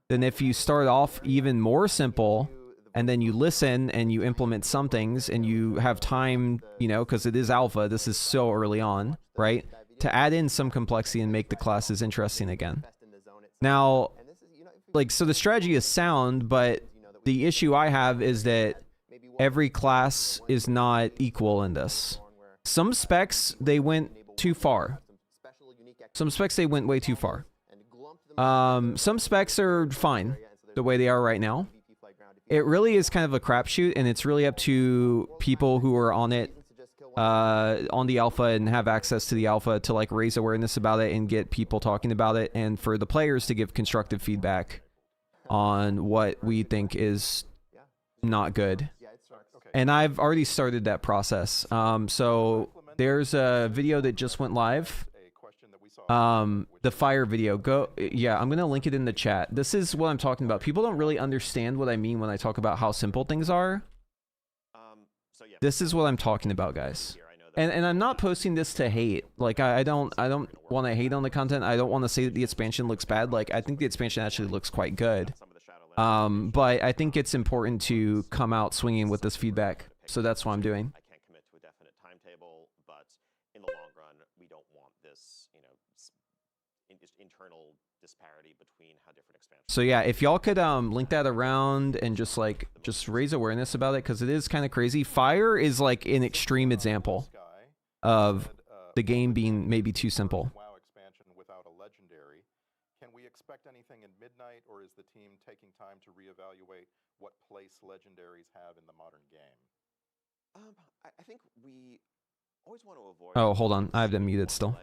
than if you start off even more simple and then you listen and you implement some things and you have time, you know, because it is alpha, this is so early on, right? To add in some complexity and make the classes interesting again. Now, like, so the strategy is sound, but the issue I have is that every class is not equal in this. Some specs, they went too far. Some specs, they went way too far. Some specs are fine the way they are right now. It really is kind of a crapshoot, and it's really up to people who are on it, on the alpha and have access to the alpha to like raise awareness about it and get people talking about it, and for the players to give constructive feedback on what we think is not good. And I've already started that process. So there's a video that just went live. The fire video, yeah, I'm going to link it in the chat. This is what I'm talking about. People don't really understand what I mean when I talk about how simple things are. This is what I'm talking about, guys. And I'm not posting this to hate. Like, I don't want to hate on the content. I don't want to say that the expansion looks bad. Like, I think the expansion actually looks quite good. But I think it's important to come out swinging with this feedback. So that's what I'm doing. I can't commit to a definite timetable, but in the long run, we don't want this, you know, internal disparity between how different expansions. So yeah, if y'all could link that around and just raise awareness about it, because it is kind of crazy. Fire is like an extreme example of the game being maybe too simple. WoW expansion without a legendary. Can we expect anything in Midnight, or is the team taking time to reevaluate what place legendaries have in the modern game? I think we always want to avoid. Oh, hold on, I have them muted still.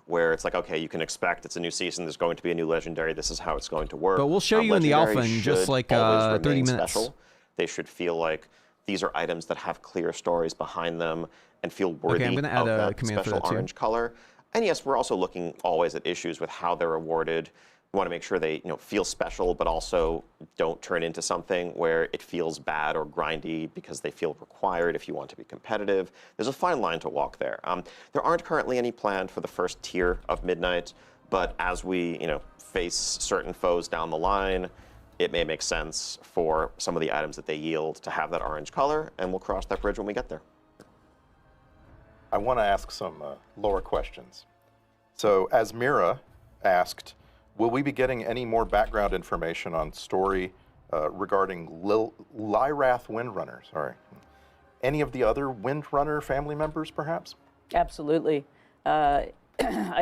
Where it's like, okay, you can expect it's a new season. There's going to be a new legendary. This is how it's going to work. But we'll show you in the alpha in just like 30 minutes. Special. They should feel like these are items that have clear stories behind them and feel worthy I'm gonna add of a that command for special that too. orange color. And yes, we're also looking always at issues with how they're awarded. We want to make sure they, feel special, but also don't turn into something where it feels bad or grindy because they feel required if you want to be competitive. There's a fine line to walk there. There aren't currently any planned for the first tier of Midnight, but as we, face certain foes down the line, it may make sense for some of the items that they yield to have that orange color, and we'll cross that bridge when we get there. I want to ask some lore questions. So, as Mira asked, will we be getting any more background information on story regarding Lyrath Windrunner? Sorry. Any of the other Windrunner family members, perhaps? Absolutely. I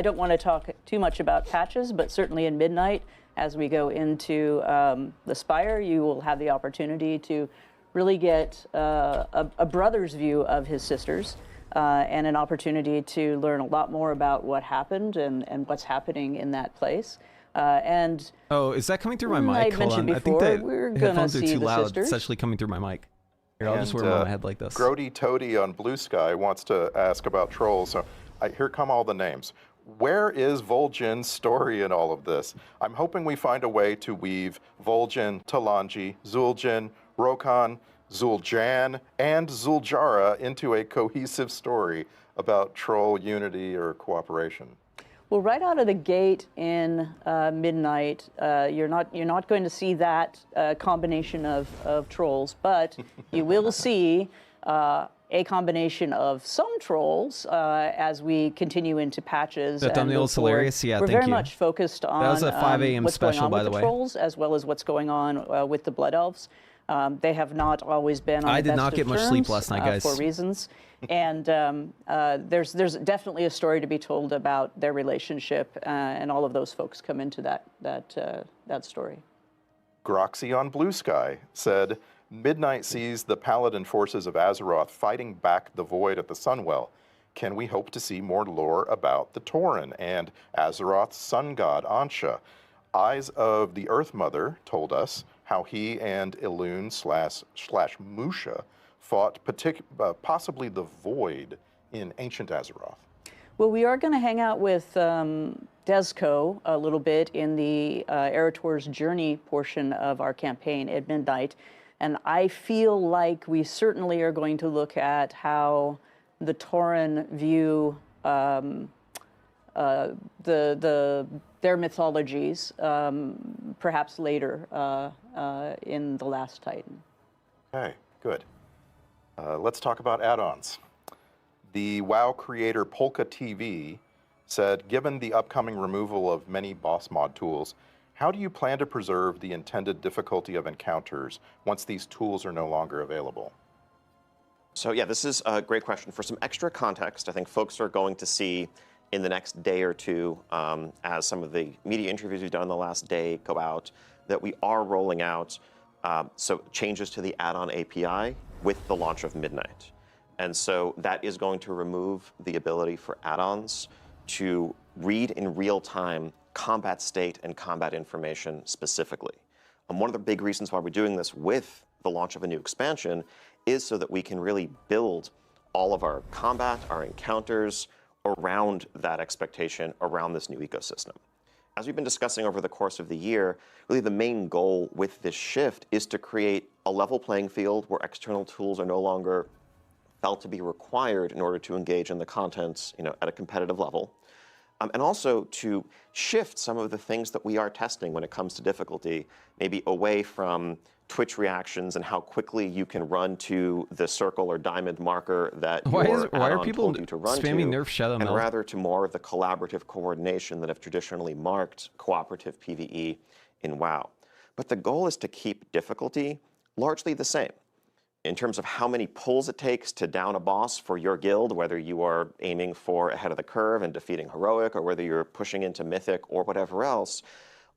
don't want to talk too much about patches, but certainly in Midnight, as we go into the Spire, you will have the opportunity to really get a brother's view of his sisters. And an opportunity to learn a lot more about what happened and what's happening in that place. Oh, is that coming through my mic? Hold on. I think that we're headphones are see too the loud. sisters. It's actually coming through my mic. Here, I'll just wear them on my head like this. Grody Toady on Blue Sky wants to ask about trolls. So here come all the names. Where is Vol'jin's story in all of this? I'm hoping we find a way to weave Vol'jin, Talanji, Zul'jin, Rokan, Zul'jan, and Zul'jara into a cohesive story about troll unity or cooperation. Well, right out of the gate in Midnight, you're not going to see that combination of trolls, but you will see a combination of some trolls as we continue into patches. That thumbnail is hilarious. Yeah, we're thank very you. much focused on That was a 5 a.m. what's special, going on by with the way. Trolls, as well as what's going on with the Blood Elves. They have not always been on I the did best not of get much terms, sleep last night, guys. for reasons. And there's definitely a story to be told about their relationship, and all of those folks come into that story. Groxy on Blue Sky said, Midnight sees the paladin forces of Azeroth fighting back the void at the Sunwell. can we hope to see more lore about the Tauren and Azeroth's sun god Ansha? Eyes of the Earth Mother told us how he and Elune slash Musha fought possibly the Void in ancient Azeroth. Well, we are going to hang out with Desco a little bit in the Eretor's Journey portion of our campaign at midnight. And I feel like we certainly are going to look at how the Tauren view their mythologies, perhaps later in The Last Titan. Okay, good. Let's talk about add-ons. The WoW creator Polka TV said, given the upcoming removal of many boss mod tools, how do you plan to preserve the intended difficulty of encounters once these tools are no longer available? So yeah, this is a great question. For some extra context, I think folks are going to see in the next day or two, as some of the media interviews we've done in the last day go out, that we are rolling out so changes to the add-on API with the launch of Midnight. And so that is going to remove the ability for add-ons to read in real time combat state and combat information specifically. And one of the big reasons why we're doing this with the launch of a new expansion is so that we can really build all of our combat, our encounters around that expectation, around this new ecosystem. As we've been discussing over the course of the year, really the main goal with this shift is to create a level playing field where external tools are no longer felt to be required in order to engage in the content, at a competitive level. And also to shift some of the things that we are testing when it comes to difficulty, maybe away from Twitch reactions and how quickly you can run to the circle or diamond marker that why are people told you to run spamming to, Nerf Shadow and Meld? rather to more of the collaborative coordination that have traditionally marked cooperative PvE in WoW. But the goal is to keep difficulty largely the same. In terms of how many pulls it takes to down a boss for your guild, whether you are aiming for ahead of the curve and defeating Heroic, or whether you're pushing into Mythic or whatever else,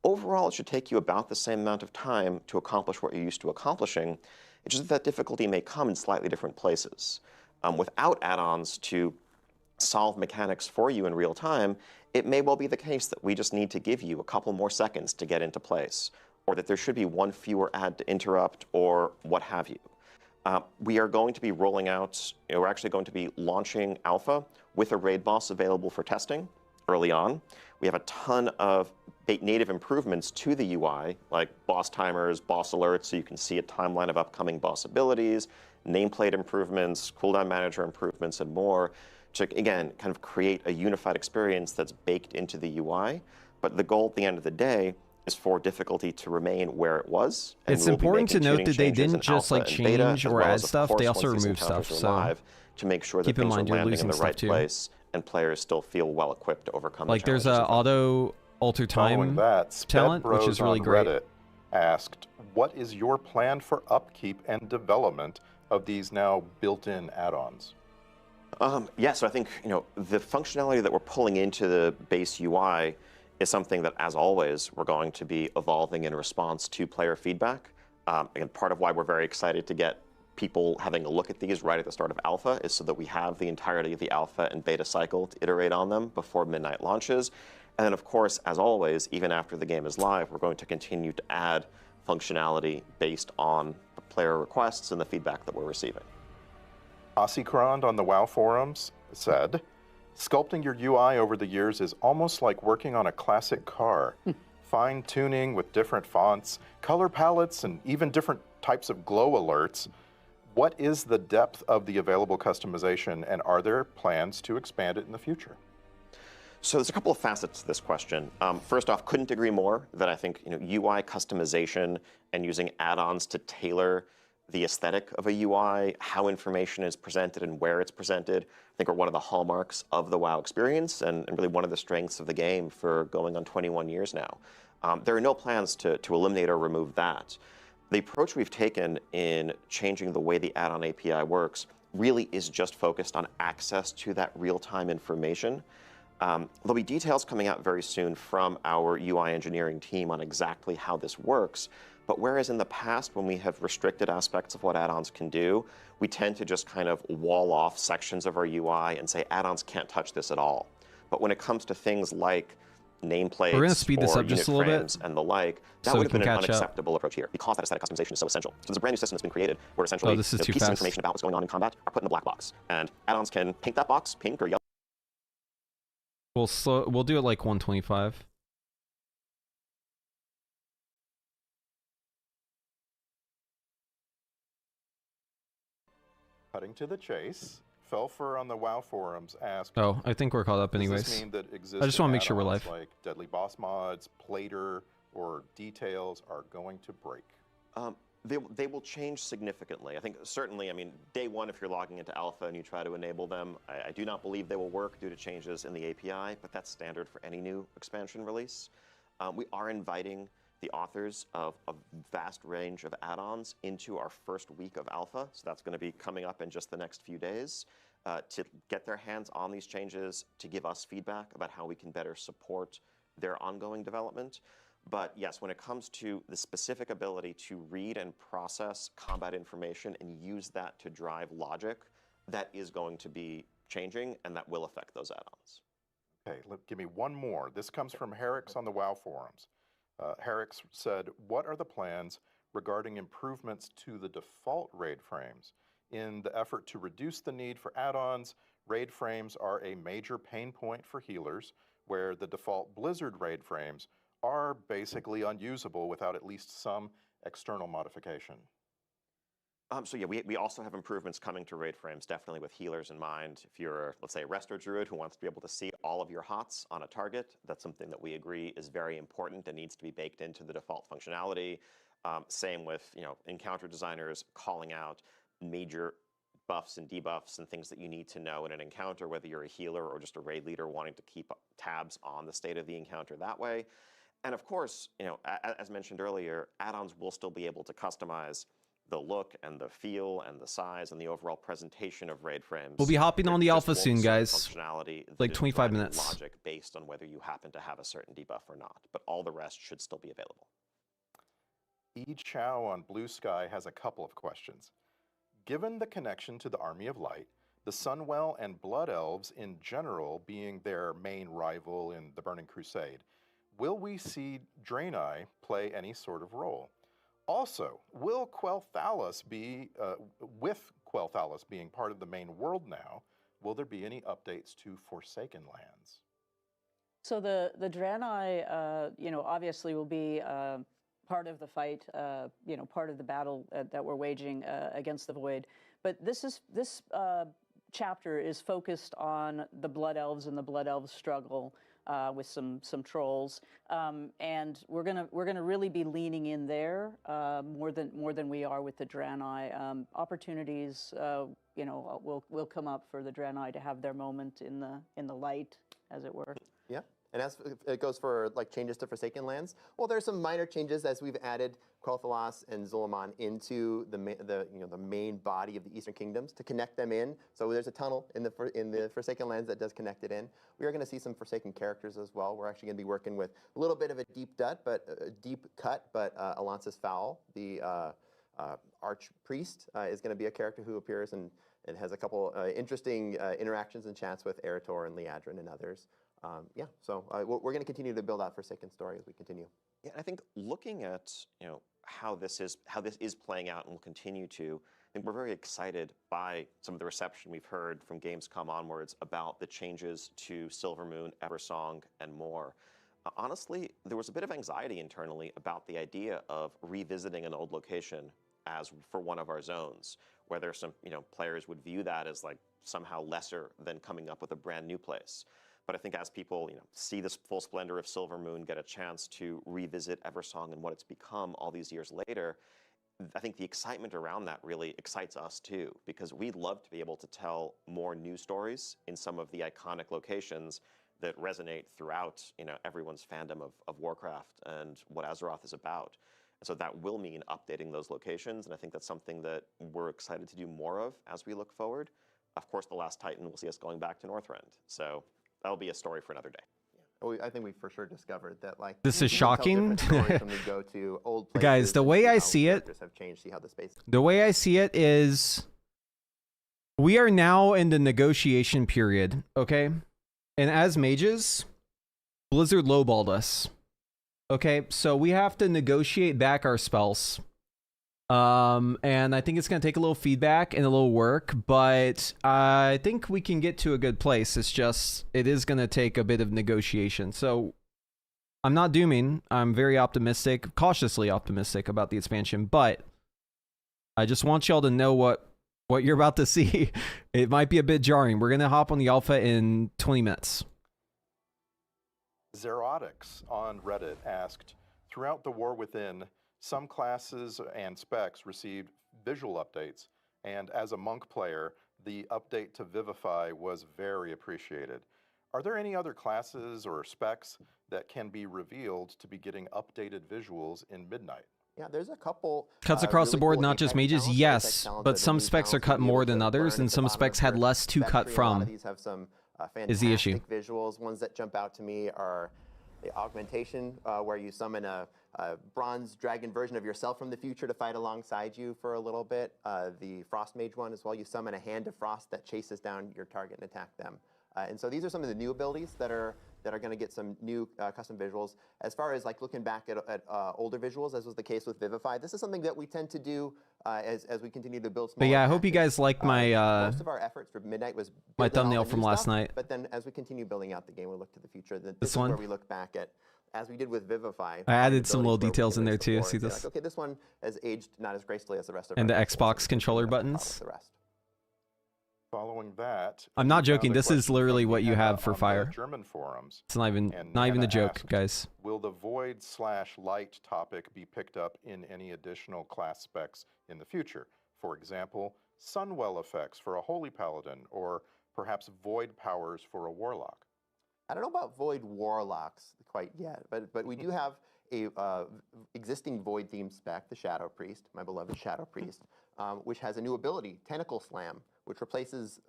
overall it should take you about the same amount of time to accomplish what you're used to accomplishing. It's just that difficulty may come in slightly different places. Without add-ons to solve mechanics for you in real time, it may well be the case that we just need to give you a couple more seconds to get into place, or that there should be one fewer ad to interrupt, or what have you. We are going to be rolling out, we're actually going to be launching Alpha with a raid boss available for testing early on. We have a ton of native improvements to the UI, like boss timers, boss alerts, so you can see a timeline of upcoming boss abilities, nameplate improvements, cooldown manager improvements, and more, to, again, kind of create a unified experience that's baked into the UI. But the goal at the end of the day is for difficulty to remain where it was. It's important to note that they didn't just like change or add stuff, they also removed stuff. So to make sure that things are landing in the right place and players still feel well equipped to overcome like there's a auto alter time talent, which is really great. Reddit asked, what is your plan for upkeep and development of these now built-in add-ons? Yeah, so I think the functionality that we're pulling into the base UI is something that, as always, we're going to be evolving in response to player feedback. Again, part of why we're very excited to get people having a look at these right at the start of Alpha is so that we have the entirety of the Alpha and Beta cycle to iterate on them before Midnight launches. And then, of course, as always, even after the game is live, we're going to continue to add functionality based on the player requests and the feedback that we're receiving. Ossicrond on the WoW forums said, sculpting your UI over the years is almost like working on a classic car. Fine-tuning with different fonts, color palettes, and even different types of glow alerts. What is the depth of the available customization, and are there plans to expand it in the future? So there's a couple of facets to this question. First off, couldn't agree more that I think UI customization and using add-ons to tailor the aesthetic of a UI, how information is presented and where it's presented, I think are one of the hallmarks of the WoW experience and really one of the strengths of the game for going on 21 years now. There are no plans to eliminate or remove that. The approach we've taken in changing the way the add-on API works really is just focused on access to that real-time information. There'll be details coming out very soon from our UI engineering team on exactly how this works, But whereas in the past, when we have restricted aspects of what add-ons can do, we tend to just kind of wall off sections of our UI and say add-ons can't touch this at all. But when it comes to things like nameplates we're gonna speed this or up just unit a little frames bit and the like, that so would we have been can an catch up. unacceptable approach here because that aesthetic customization is so essential. So there's a brand new system that's been created where essentially this is too pieces of fast. information about what's going on in combat are put in a black box. And add-ons can paint that box pink or yellow. We'll do it like 125. Cutting to the chase, Felfer on the WoW forums asked, Oh, I think we're caught up anyways. does this mean that existing I just want to make sure we're add-ons live. like Deadly Boss Mods, Plater, or Details are going to break? They will change significantly. I think certainly, I mean, day one, if you're logging into alpha and you try to enable them, I do not believe they will work due to changes in the API, but that's standard for any new expansion release. We are inviting the authors of a vast range of add-ons into our first week of alpha, so that's going to be coming up in just the next few days, to get their hands on these changes, to give us feedback about how we can better support their ongoing development. But yes, when it comes to the specific ability to read and process combat information and use that to drive logic, that is going to be changing, and that will affect those add-ons. Okay, give me one more. This comes from Herix on the WoW forums. Herix said, what are the plans regarding improvements to the default raid frames? In the effort to reduce the need for add-ons, raid frames are a major pain point for healers, where the default Blizzard raid frames are basically unusable without at least some external modification. So yeah, we also have improvements coming to raid frames, definitely with healers in mind. If you're, let's say, a Resto Druid who wants to be able to see all of your HOTS on a target, that's something that we agree is very important and needs to be baked into the default functionality. Same with, encounter designers calling out major buffs and debuffs and things that you need to know in an encounter, whether you're a healer or just a raid leader wanting to keep tabs on the state of the encounter that way. And of course, as mentioned earlier, add-ons will still be able to customize the look and the feel and the size and the overall presentation of raid frames. We'll be hopping on the alpha soon, guys. Functionality like 25 minutes. Logic based on whether you happen to have a certain debuff or not, but all the rest should still be available. E. Chow on Blue Sky has a couple of questions. Given the connection to the Army of Light, the Sunwell and Blood Elves in general being their main rival in the Burning Crusade, will we see Draenei play any sort of role? Also, will Quel'Thalas be, with Quel'Thalas being part of the main world now, will there be any updates to Forsaken Lands? So the Draenei, obviously will be part of the fight, part of the battle that we're waging against the Void. But this chapter is focused on the Blood Elves and the Blood Elves struggle with some trolls, and we're gonna really be leaning in there more than we are with the Draenei. Opportunities, will come up for the Draenei to have their moment in the light, as it were. Yeah. And as it goes for like changes to Forsaken Lands, well, there's some minor changes as we've added Quel'Thalas and Zul'Aman into the main body of the Eastern Kingdoms to connect them in. So there's a tunnel in the Forsaken Lands that does connect it in. We are going to see some Forsaken characters as well. We're actually going to be working with a little bit of a deep cut, but Alansis Fowl, the Archpriest, is going to be a character who appears and has a couple interesting interactions and chats with Eretor and Liadrin and others. So we're going to continue to build out Forsaken story as we continue. Yeah, I think looking at how this is playing out and will continue to, I think we're very excited by some of the reception we've heard from Gamescom onwards about the changes to Silvermoon, Eversong, and more. Honestly, there was a bit of anxiety internally about the idea of revisiting an old location as for one of our zones, whether some players would view that as like somehow lesser than coming up with a brand new place. But I think as people see this full splendor of Silvermoon, get a chance to revisit Eversong and what it's become all these years later, I think the excitement around that really excites us too, because we'd love to be able to tell more new stories in some of the iconic locations that resonate throughout everyone's fandom of Warcraft and what Azeroth is about. And so that will mean updating those locations, and I think that's something that we're excited to do more of as we look forward. Of course, The Last Titan will see us going back to Northrend, so that'll be a story for another day. I think we for sure discovered that, like, this is shocking. When we go to old guys, the way I see it, have changed, see how the space. The way I see it is, we are now in the negotiation period, okay? And as mages, Blizzard lowballed us. Okay, so we have to negotiate back our spells. And I think it's going to take a little feedback and a little work, but I think we can get to a good place. It's just, it is going to take a bit of negotiation. So I'm not dooming. I'm very optimistic, cautiously optimistic about the expansion, but I just want y'all to know what you're about to see. It might be a bit jarring. We're going to hop on the alpha in 20 minutes. Zerotics on Reddit asked, throughout the War Within, some classes and specs received visual updates, and as a monk player, the update to Vivify was very appreciated. Are there any other classes or specs that can be revealed to be getting updated visuals in Midnight? Yeah, there's a couple. Cuts across really the board, cool not just mages, yes, but some specs are cut more than others, and some specs had less to cut from. A lot of these have some is the issue. fantastic visuals. Ones that jump out to me are the augmentation, where you summon a bronze dragon version of yourself from the future to fight alongside you for a little bit. The Frost Mage one as well. You summon a Hand of Frost that chases down your target and attack them. And so these are some of the new abilities that are going to get some new custom visuals. As far as like looking back at older visuals, as was the case with Vivify, this is something that we tend to do as we continue to build. But yeah, I hope you guys like my most of our efforts for Midnight was my thumbnail from last night. But then as we continue building out the game, we look to the future. This one, is where we look back at, as we did with Vivify. I added some little details in there too. See this? Like, okay, this one has aged not as gracefully as the rest of. And the Xbox controller buttons. The rest. Following that, I'm not joking. This is literally what you have for Fire. German forums. It's not even a joke, asked, guys. Will the Void/Light topic be picked up in any additional class specs in the future? For example, Sunwell effects for a Holy Paladin, or perhaps Void powers for a Warlock. I don't know about Void Warlocks quite yet, but we do have a existing Void themed spec, the Shadow Priest, my beloved Shadow Priest, which has a new ability, Tentacle Slam, which replaces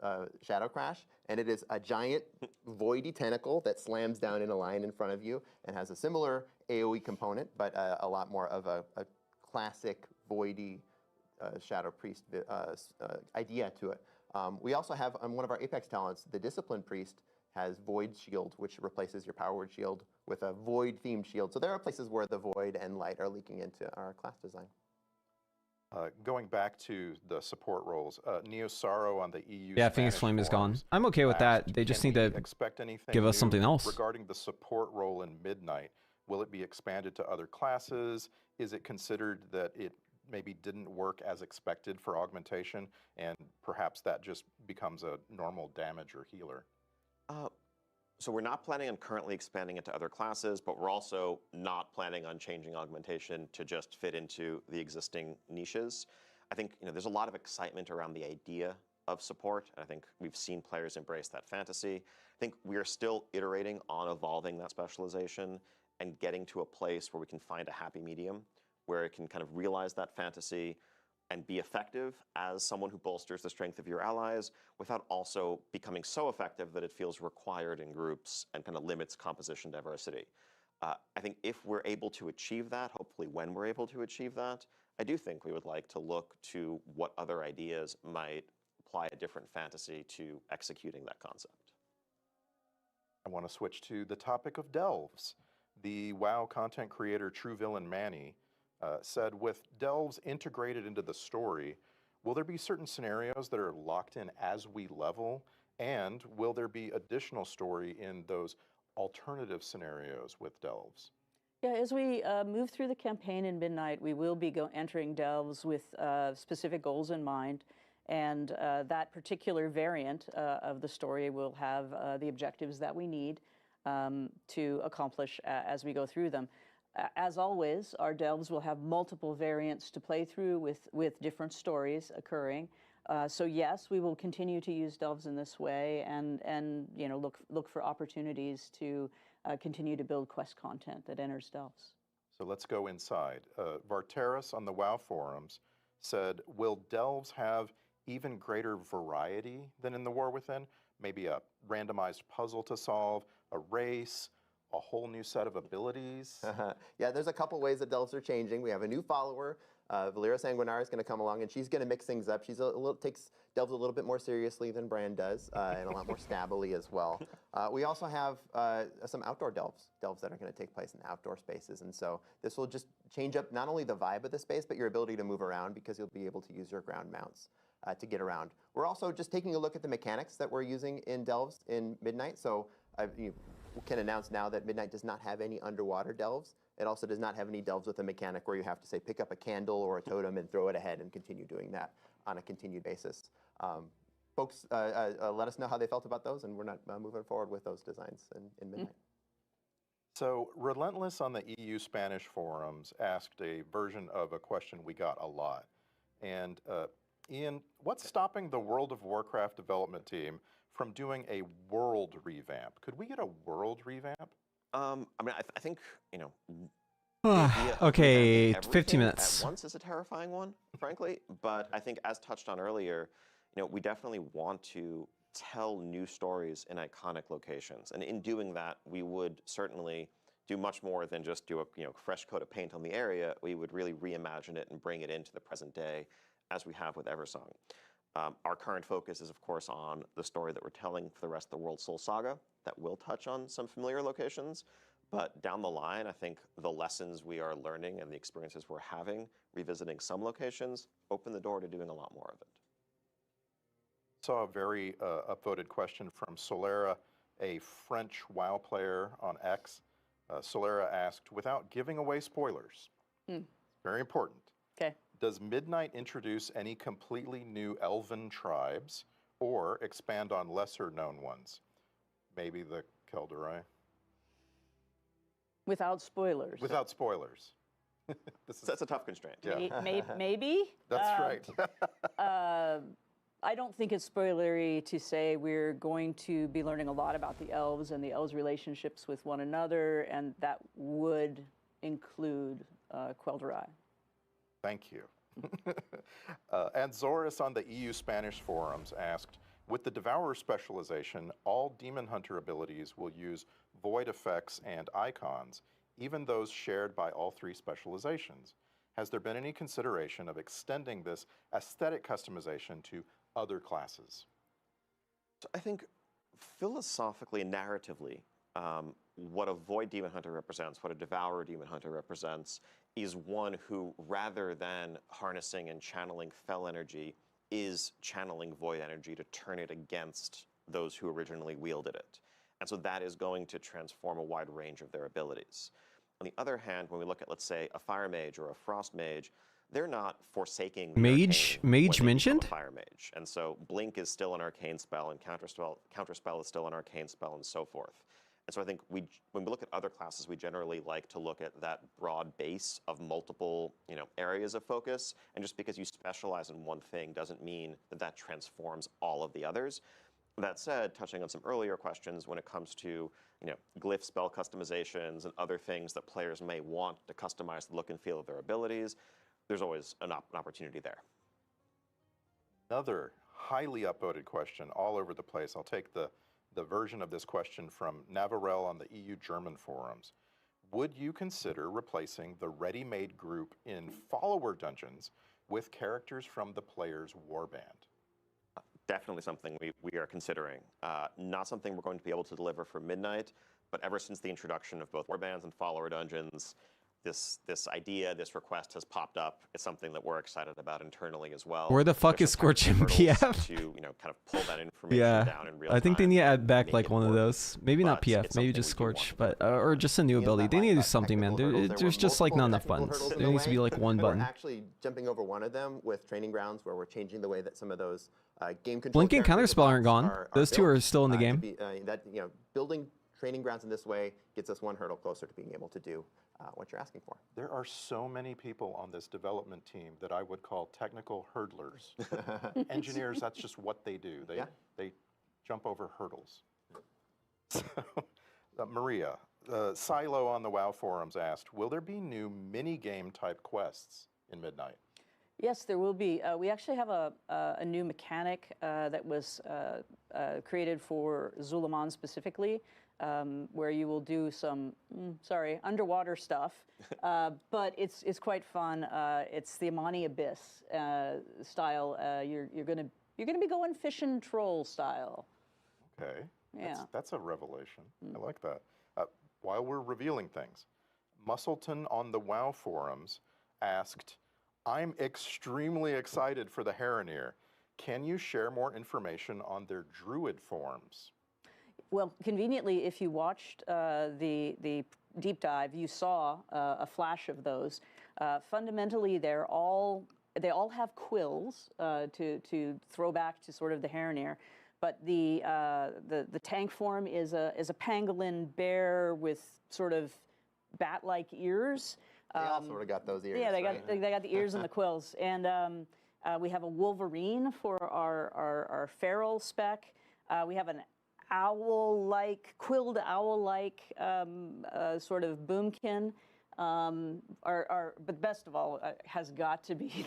Shadow Crash, and it is a giant voidy tentacle that slams down in a line in front of you and has a similar AoE component, but a lot more of a classic voidy Shadow Priest idea to it. We also have on one of our Apex talents, the Discipline Priest has Void Shield, which replaces your Power Word Shield with a Void-themed shield. So there are places where the Void and Light are leaking into our class design. Going back to the support roles, Neo Sorrow on the EU. Yeah, Phoenix Flame is gone. I'm okay with that. They just need to give us something else. Regarding the support role in Midnight, will it be expanded to other classes? Is it considered that it maybe didn't work as expected for augmentation, and perhaps that just becomes a normal damage or healer? So we're not planning on currently expanding it to other classes, but we're also not planning on changing augmentation to just fit into the existing niches. I think there's a lot of excitement around the idea of support, and I think we've seen players embrace that fantasy. I think we are still iterating on evolving that specialization and getting to a place where we can find a happy medium, where it can kind of realize that fantasy and be effective as someone who bolsters the strength of your allies without also becoming so effective that it feels required in groups and kind of limits composition diversity. I think if we're able to achieve that, hopefully when we're able to achieve that, I do think we would like to look to what other ideas might apply a different fantasy to executing that concept. I want to switch to the topic of delves. The WoW content creator True Villain Manny said, with delves integrated into the story, will there be certain scenarios that are locked in as we level? And will there be additional story in those alternative scenarios with delves? Yeah, as we move through the campaign in Midnight, we will be entering delves with specific goals in mind. And that particular variant of the story will have the objectives that we need to accomplish as we go through them. As always, our delves will have multiple variants to play through with different stories occurring. So yes, we will continue to use delves in this way, and look for opportunities to continue to build quest content that enters delves. So let's go inside. Varteris on the WoW forums said, will delves have even greater variety than in the War Within? Maybe a randomized puzzle to solve, a race, a whole new set of abilities? Yeah, there's a couple ways that delves are changing. We have a new follower. Valera Sanguinara is going to come along, and she's going to mix things up. She's takes delves a little bit more seriously than Bran does, and a lot more stabbily as well. We also have some outdoor delves that are going to take place in outdoor spaces, and so this will just change up not only the vibe of the space, but your ability to move around, because you'll be able to use your ground mounts to get around. We're also just taking a look at the mechanics that we're using in delves in Midnight. So you can announce now that Midnight does not have any underwater delves. It also does not have any delves with a mechanic where you have to, say, pick up a candle or a totem and throw it ahead and continue doing that on a continued basis. Folks, let us know how they felt about those, and we're not moving forward with those designs in Midnight. So Relentless on the EU Spanish forums asked a version of a question we got a lot. And Ian, what's stopping the World of Warcraft development team from doing a world revamp? Could we get a world revamp? I mean, I think, you know, okay, 15 minutes. At once is a terrifying one, frankly. But I think, as touched on earlier, you know, we definitely want to tell new stories in iconic locations. And in doing that, we would certainly do much more than just do a fresh coat of paint on the area. We would really reimagine it and bring it into the present day, as we have with Eversong. Our current focus is, of course, on the story that we're telling for the rest of the World Soul Saga. That will touch on some familiar locations. But down the line, I think the lessons we are learning and the experiences we're having, revisiting some locations, open the door to doing a lot more of it. Saw a very upvoted question from Solera, a French WoW player on X. Solera asked, without giving away spoilers, very important. Okay. Does Midnight introduce any completely new elven tribes or expand on lesser known ones? Maybe the Kelderai? Without spoilers. Without spoilers. That's a tough constraint. Yeah. Maybe. That's right. I don't think it's spoilery to say we're going to be learning a lot about the elves and the elves' relationships with one another, and that would include Quel'Darai. Thank you. And Zoris on the EU Spanish forums asked, with the Devourer specialization, all Demon Hunter abilities will use void effects and icons, even those shared by all three specializations. Has there been any consideration of extending this aesthetic customization to other classes? So I think philosophically and narratively, what a Void Demon Hunter represents, what a Devourer Demon Hunter represents, is one who, rather than harnessing and channeling fel energy, is channeling void energy to turn it against those who originally wielded it. And so that is going to transform a wide range of their abilities. On the other hand, when we look at, let's say, a Fire Mage or a Frost Mage, they're not forsaking the Mage mentioned? Fire Mage. And so Blink is still an arcane spell, and Counterspell is still an arcane spell, and so forth. And so I think when we look at other classes, we generally like to look at that broad base of multiple, areas of focus. And just because you specialize in one thing doesn't mean that that transforms all of the others. That said, touching on some earlier questions, when it comes to, glyph spell customizations and other things that players may want to customize the look and feel of their abilities, there's always an opportunity there. Another highly upvoted question all over the place. I'll take the version of this question from Navarel on the EU German forums. Would you consider replacing the ready-made group in follower dungeons with characters from the player's warband? Definitely something we are considering. Not something we're going to be able to deliver for Midnight, but ever since the introduction of both warbands and follower dungeons, this idea, this request has popped up. It's something that we're excited about internally as well. Where the fuck is Scorch in PF? To kind of pull that information down in real time. I think they need to add back like one of those. Maybe not PF, maybe just Scorch, but or just a new ability. They need to do something, man. There's just like not enough buttons. There needs to be like one button. We're actually jumping over one of them with Training Grounds, where we're changing the way that some of those game control. Blink and Counterspell aren't gone. Those two are still in the game. Building Training Grounds in this way gets us one hurdle closer to being able to do what you're asking for. There are so many people on this development team that I would call technical hurdlers. Engineers, that's just what they do. They jump over hurdles. So, Maria, Silo on the WoW forums asked, will there be new mini-game type quests in Midnight? Yes, there will be. We actually have a new mechanic that was created for Zulaman specifically, where you will do some, underwater stuff, but it's quite fun. It's the Amani Abyss style. You're gonna be going fishing troll style. Okay. Yeah. That's a revelation. I like that. While we're revealing things, Musselton on the WoW forums asked, I'm extremely excited for the Haraneer. Can you share more information on their druid forms? Well, conveniently, if you watched the deep dive, you saw a flash of those. Fundamentally, they all have quills to throw back to sort of the Haraneer, but the tank form is a pangolin bear with sort of bat-like ears. They all sort of got those ears. Yeah, they right? got the ears and the quills, and we have a wolverine for our feral spec. We have an owl-like, quilled owl-like sort of boomkin. But best of all has got to be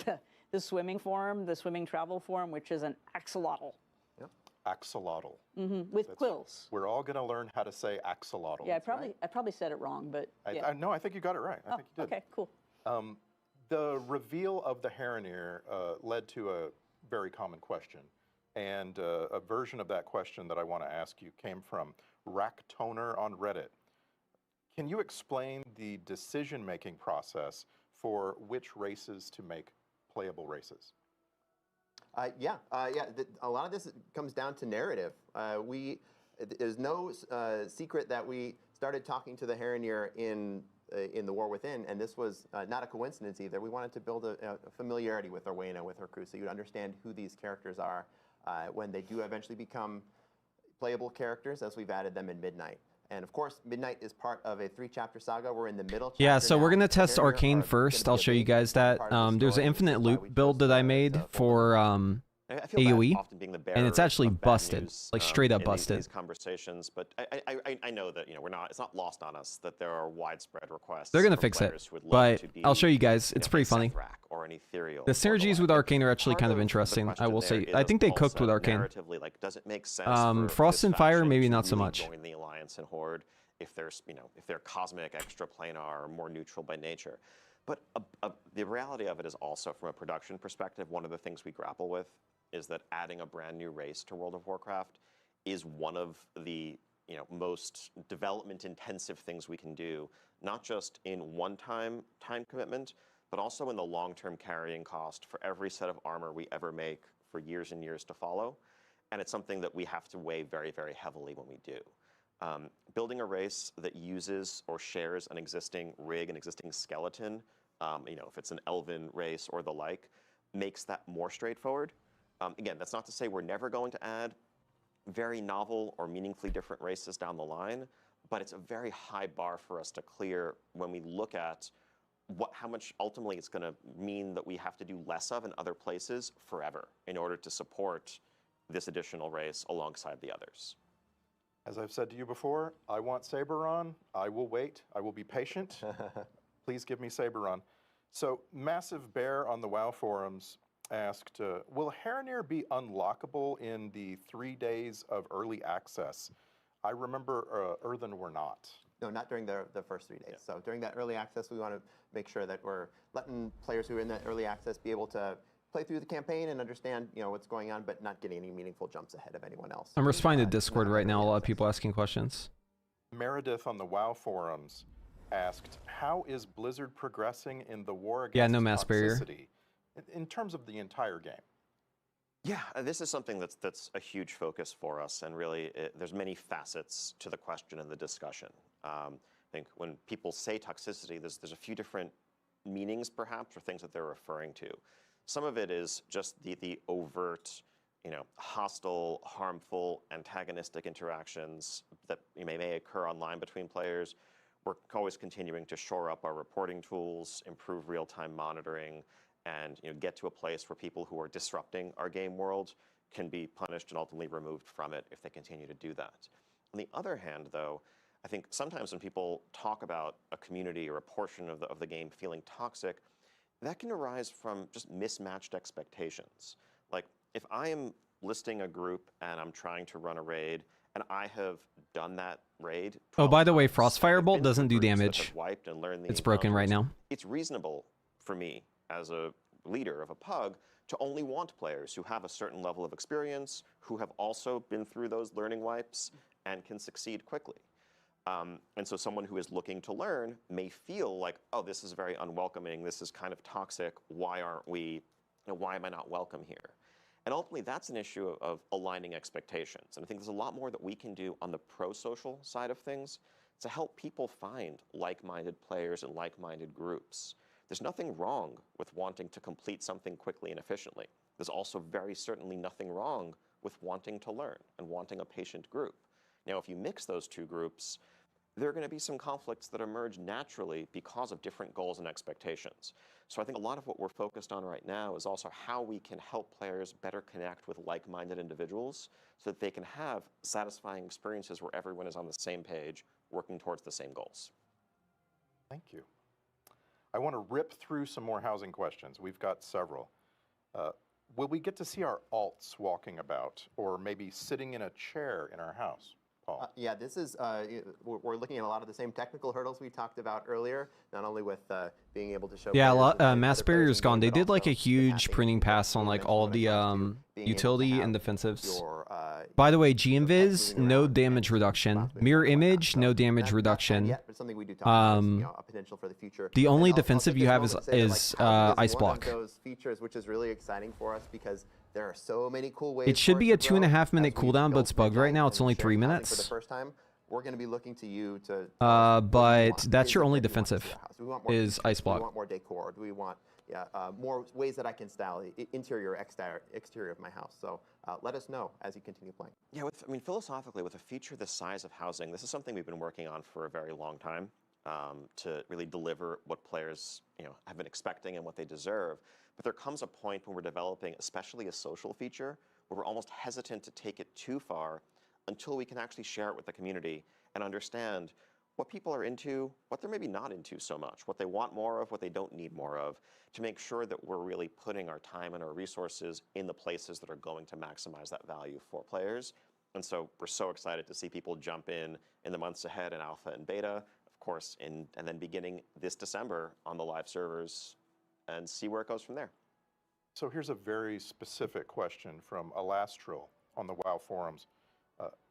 the swimming form, the swimming travel form, which is an axolotl. Yep. Axolotl. With quills. We're all going to learn how to say axolotl. Yeah, I probably said it wrong, but yeah. No, I think you got it right. I think you did. Okay, cool. The reveal of the Haraneer led to a very common question. And a version of that question that I want to ask you came from Racktoner on Reddit. Can you explain the decision-making process for which races to make playable races? Yeah. A lot of this comes down to narrative. There's no secret that we started talking to the Haraneer in the War Within, and this was not a coincidence either. We wanted to build a familiarity with Orwena, with her crew, so you'd understand who these characters are when they do eventually become playable characters, as we've added them in Midnight. And of course, Midnight is part of a 3-chapter saga. We're in the middle chapter. Yeah, so we're going to test Haraneer Arcane first. I'll show you guys that. There's an infinite loop build that I made for AoE, and it's actually busted, like straight up busted. These conversations, but I know that it's not lost on us that there are widespread requests. They're gonna fix it, but I'll show you guys. It's pretty funny. The synergies with Arcane are actually kind of interesting. I will say, I think they cooked with Arcane. Does it make sense? Frost and Fire, maybe not so much. Join the Alliance and Horde if there's if they're cosmic, extraplanar, or more neutral by nature. But the reality of it is also, from a production perspective, one of the things we grapple with is that adding a brand new race to World of Warcraft is one of the most development-intensive things we can do, not just in one-time time commitment, but also in the long-term carrying cost for every set of armor we ever make for years and years to follow. And it's something that we have to weigh very, very heavily when we do. Building a race that uses or shares an existing rig, an existing skeleton, if it's an elven race or the like, makes that more straightforward. Again, that's not to say we're never going to add very novel or meaningfully different races down the line, but it's a very high bar for us to clear when we look at how much ultimately it's going to mean that we have to do less of in other places forever in order to support this additional race alongside the others. As I've said to you before, I want Saberon. I will wait. I will be patient. Please give me Saberon. So, Massive Bear on the WoW forums asked, will Haraneer be unlockable in the 3 days of early access? I remember Earthen were not. No, not during the first 3 days. Yeah. So during that early access, we want to make sure that we're letting players who are in that early access be able to play through the campaign and understand what's going on, but not getting any meaningful jumps ahead of anyone else. I'm responding to Discord right now. A lot of people asking questions. Meredith on the WoW forums asked, how is Blizzard progressing in the war against mass barrier in terms of the entire game? Yeah, this is something that's a huge focus for us, and really there's many facets to the question and the discussion. I think when people say toxicity, there's a few different meanings perhaps, or things that they're referring to. Some of it is just the overt, hostile, harmful, antagonistic interactions that may occur online between players. We're always continuing to shore up our reporting tools, improve real-time monitoring, and get to a place where people who are disrupting our game world can be punished and ultimately removed from it if they continue to do that. On the other hand, though, I think sometimes when people talk about a community or a portion of the game feeling toxic, That can arise from just mismatched expectations. Like, if I am listing a group and I'm trying to run a raid, and I have done that raid. Oh, by the way, times, Frostfire I've Bolt been through doesn't do groups that damage. have wiped and learned the It's broken right encounters. now. It's reasonable for me as a leader of a pug to only want players who have a certain level of experience, who have also been through those learning wipes and can succeed quickly. And so someone who is looking to learn may feel like, oh, this is very unwelcoming, this is kind of toxic, why aren't we, why am I not welcome here? And ultimately, that's an issue of aligning expectations. And I think there's a lot more that we can do on the pro-social side of things to help people find like-minded players and like-minded groups. There's nothing wrong with wanting to complete something quickly and efficiently. There's also very certainly nothing wrong with wanting to learn and wanting a patient group. Now, if you mix those two groups, there are going to be some conflicts that emerge naturally because of different goals and expectations. So I think a lot of what we're focused on right now is also how we can help players better connect with like-minded individuals so that they can have satisfying experiences where everyone is on the same page, working towards the same goals. Thank you. I want to rip through some more housing questions. We've got several. Will we get to see our alts walking about or maybe sitting in a chair in our house? Paul. Yeah, this is, we're looking at a lot of the same technical hurdles we talked about earlier, not only with being able to show. Yeah, a lot, mass barrier's gone. They did like a huge printing pass on like all of the utility and defensives. By the way, G-Invis, no damage reduction. Mirror image, no damage reduction. But something we do talk about is, a potential for the future. The only defensive you have is ice block. One of those features which is really exciting for us because there are so many cool ways. It should be a 2.5 minute cooldown, but it's bugged right now. It's only 3 minutes. For the first time, we're going to be looking to you to. But that's your only defensive. Is ice block. Do we want more decor? Do we want more ways that I can style interior, exterior of my house? So let us know as you continue playing. Yeah, philosophically, with a feature the size of housing, this is something we've been working on for a very long time to really deliver what players have been expecting and what they deserve. But there comes a point when we're developing, especially a social feature, where we're almost hesitant to take it too far until we can actually share it with the community and understand what people are into, what they're maybe not into so much, what they want more of, what they don't need more of, to make sure that we're really putting our time and our resources in the places that are going to maximize that value for players. And so we're so excited to see people jump in the months ahead in alpha and beta, of course, and then beginning this December on the live servers, and see where it goes from there. So here's a very specific question from Alastral on the WoW forums.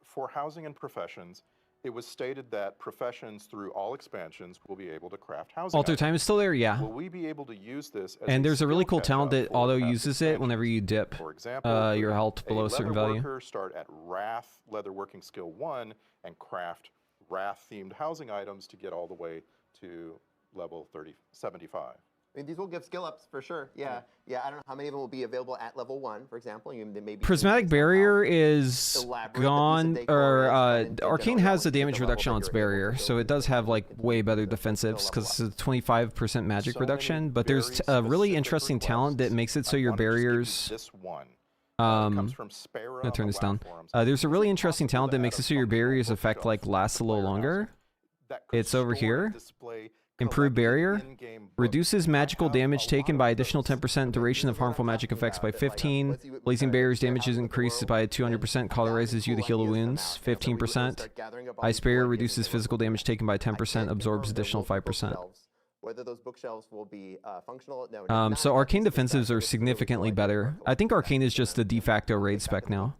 For housing and professions, it was stated that professions through all expansions will be able to craft housing. Alter time is still there, yeah. Will we be able to use this as and there's a really cool skill talent that catch-up for auto past uses it whenever you dip For example, your health below a certain value. Leatherworker start at Wrath Leatherworking Skill 1 and craft Wrath-themed housing items to get all the way to level 75. These will give skill ups for sure. Yeah. I don't know how many of them will be available at level 1, for example. They may be Prismatic Barrier is gone, or Arcane has a damage reduction on its barrier, so it does have like way better defensives because it's a 25% magic reduction. But there's a really interesting talent that makes it so your barriers. Comes from Spire. I'm gonna turn this down. There's a really interesting talent that makes it so your barriers effect like lasts a little longer. It's over here. Improved barrier reduces magical damage taken by additional 10%, duration of harmful magic effects by 15. Blazing barriers damage is increased by 200%, cauterizes you to heal the wounds 15%. Ice barrier reduces physical damage taken by 10%, absorbs additional 5%. Whether those bookshelves will be functional, so Arcane defensives are significantly better. I think Arcane is just the de facto raid spec now.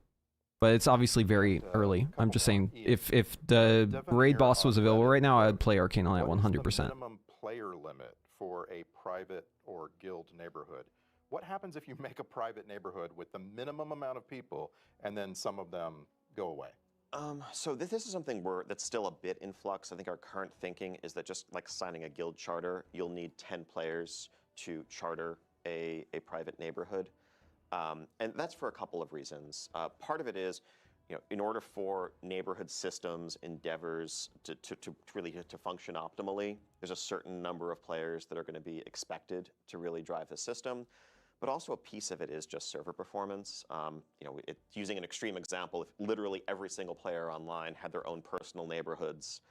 But it's obviously very early. I'm just saying, if the raid boss was available right now, I'd play Arcane on it 100%. What is the minimum player limit for a private or guild neighborhood? What happens if you make a private neighborhood with the minimum amount of people and then some of them go away? So this is something that's still a bit in flux. I think our current thinking is that just like signing a guild charter, you'll need 10 players to charter a private neighborhood. And that's for a couple of reasons. Part of it is, in order for neighborhood systems, endeavors to really function optimally, there's a certain number of players that are going to be expected to really drive the system. But also a piece of it is just server performance. Using an extreme example, if literally every single player online had their own personal neighborhoods,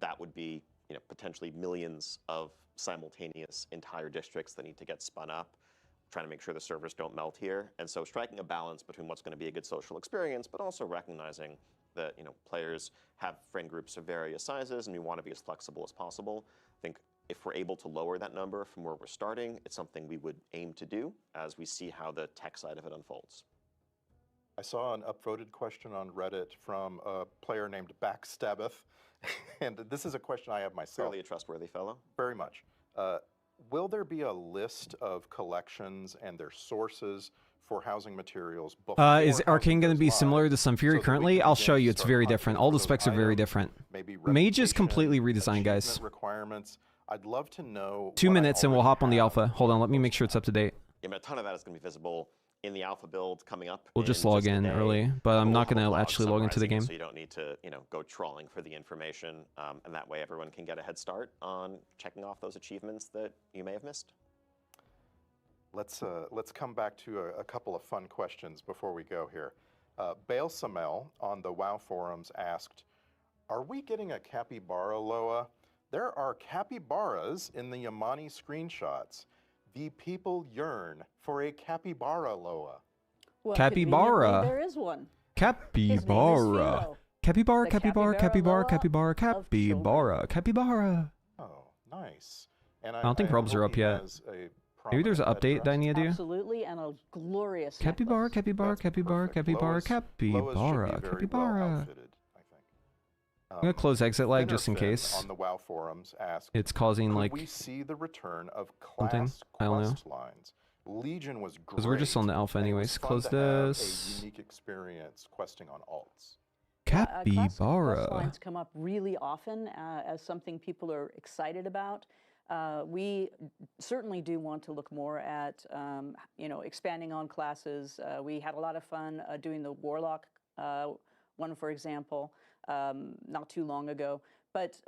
that would be potentially millions of simultaneous entire districts that need to get spun up, trying to make sure the servers don't melt here. And so striking a balance between what's going to be a good social experience, but also recognizing that players have friend groups of various sizes, and we want to be as flexible as possible. I think if we're able to lower that number from where we're starting, it's something we would aim to do as we see how the tech side of it unfolds. I saw an upvoted question on Reddit from a player named Backstabbeth, and this is a question I have myself. Clearly a trustworthy fellow. Very much. Will there be a list of collections and their sources for housing materials before is Arcane going to be similar to Sunfury currently? I'll show you. It's very different. All the specs are very different. Mage is completely redesigned, guys. Requirements. I'd love to know. 2 minutes and we'll hop on the alpha. Hold on, let me make sure it's up to date. Yeah, a ton of that is going to be visible in the alpha build coming up. We'll just log in early, but I'm not going to actually log into the game. So you don't need to, go trawling for the information, and that way everyone can get a head start on checking off those achievements that you may have missed. Let's come back to a couple of fun questions before we go here. Bale Samel on the WoW forums asked, "Are we getting a capybara Loa? There are capybaras in the Yamani screenshots. The people yearn for a capybara Loa." Well, Capybara. There is one. Capybara. Capybara, capybara, capybara, capybara, capybara, capybara. Oh, nice. And I don't think robes are up yet. Maybe there's an update that I need to do. Absolutely, and a glorious capybara, capybara, capybara, capybara, capybara, capybara. I'm gonna close exit lag just in case. On the WoW forums asked, it's causing like we see the return of something. I don't know. Lines. Legion was great. Because we're just on the alpha anyways. Close this. A unique experience questing on alts. Capybara. Quest lines come up really often as something people are excited about. We certainly do want to look more at, expanding on classes. We had a lot of fun doing the Warlock one, for example, not too long ago. But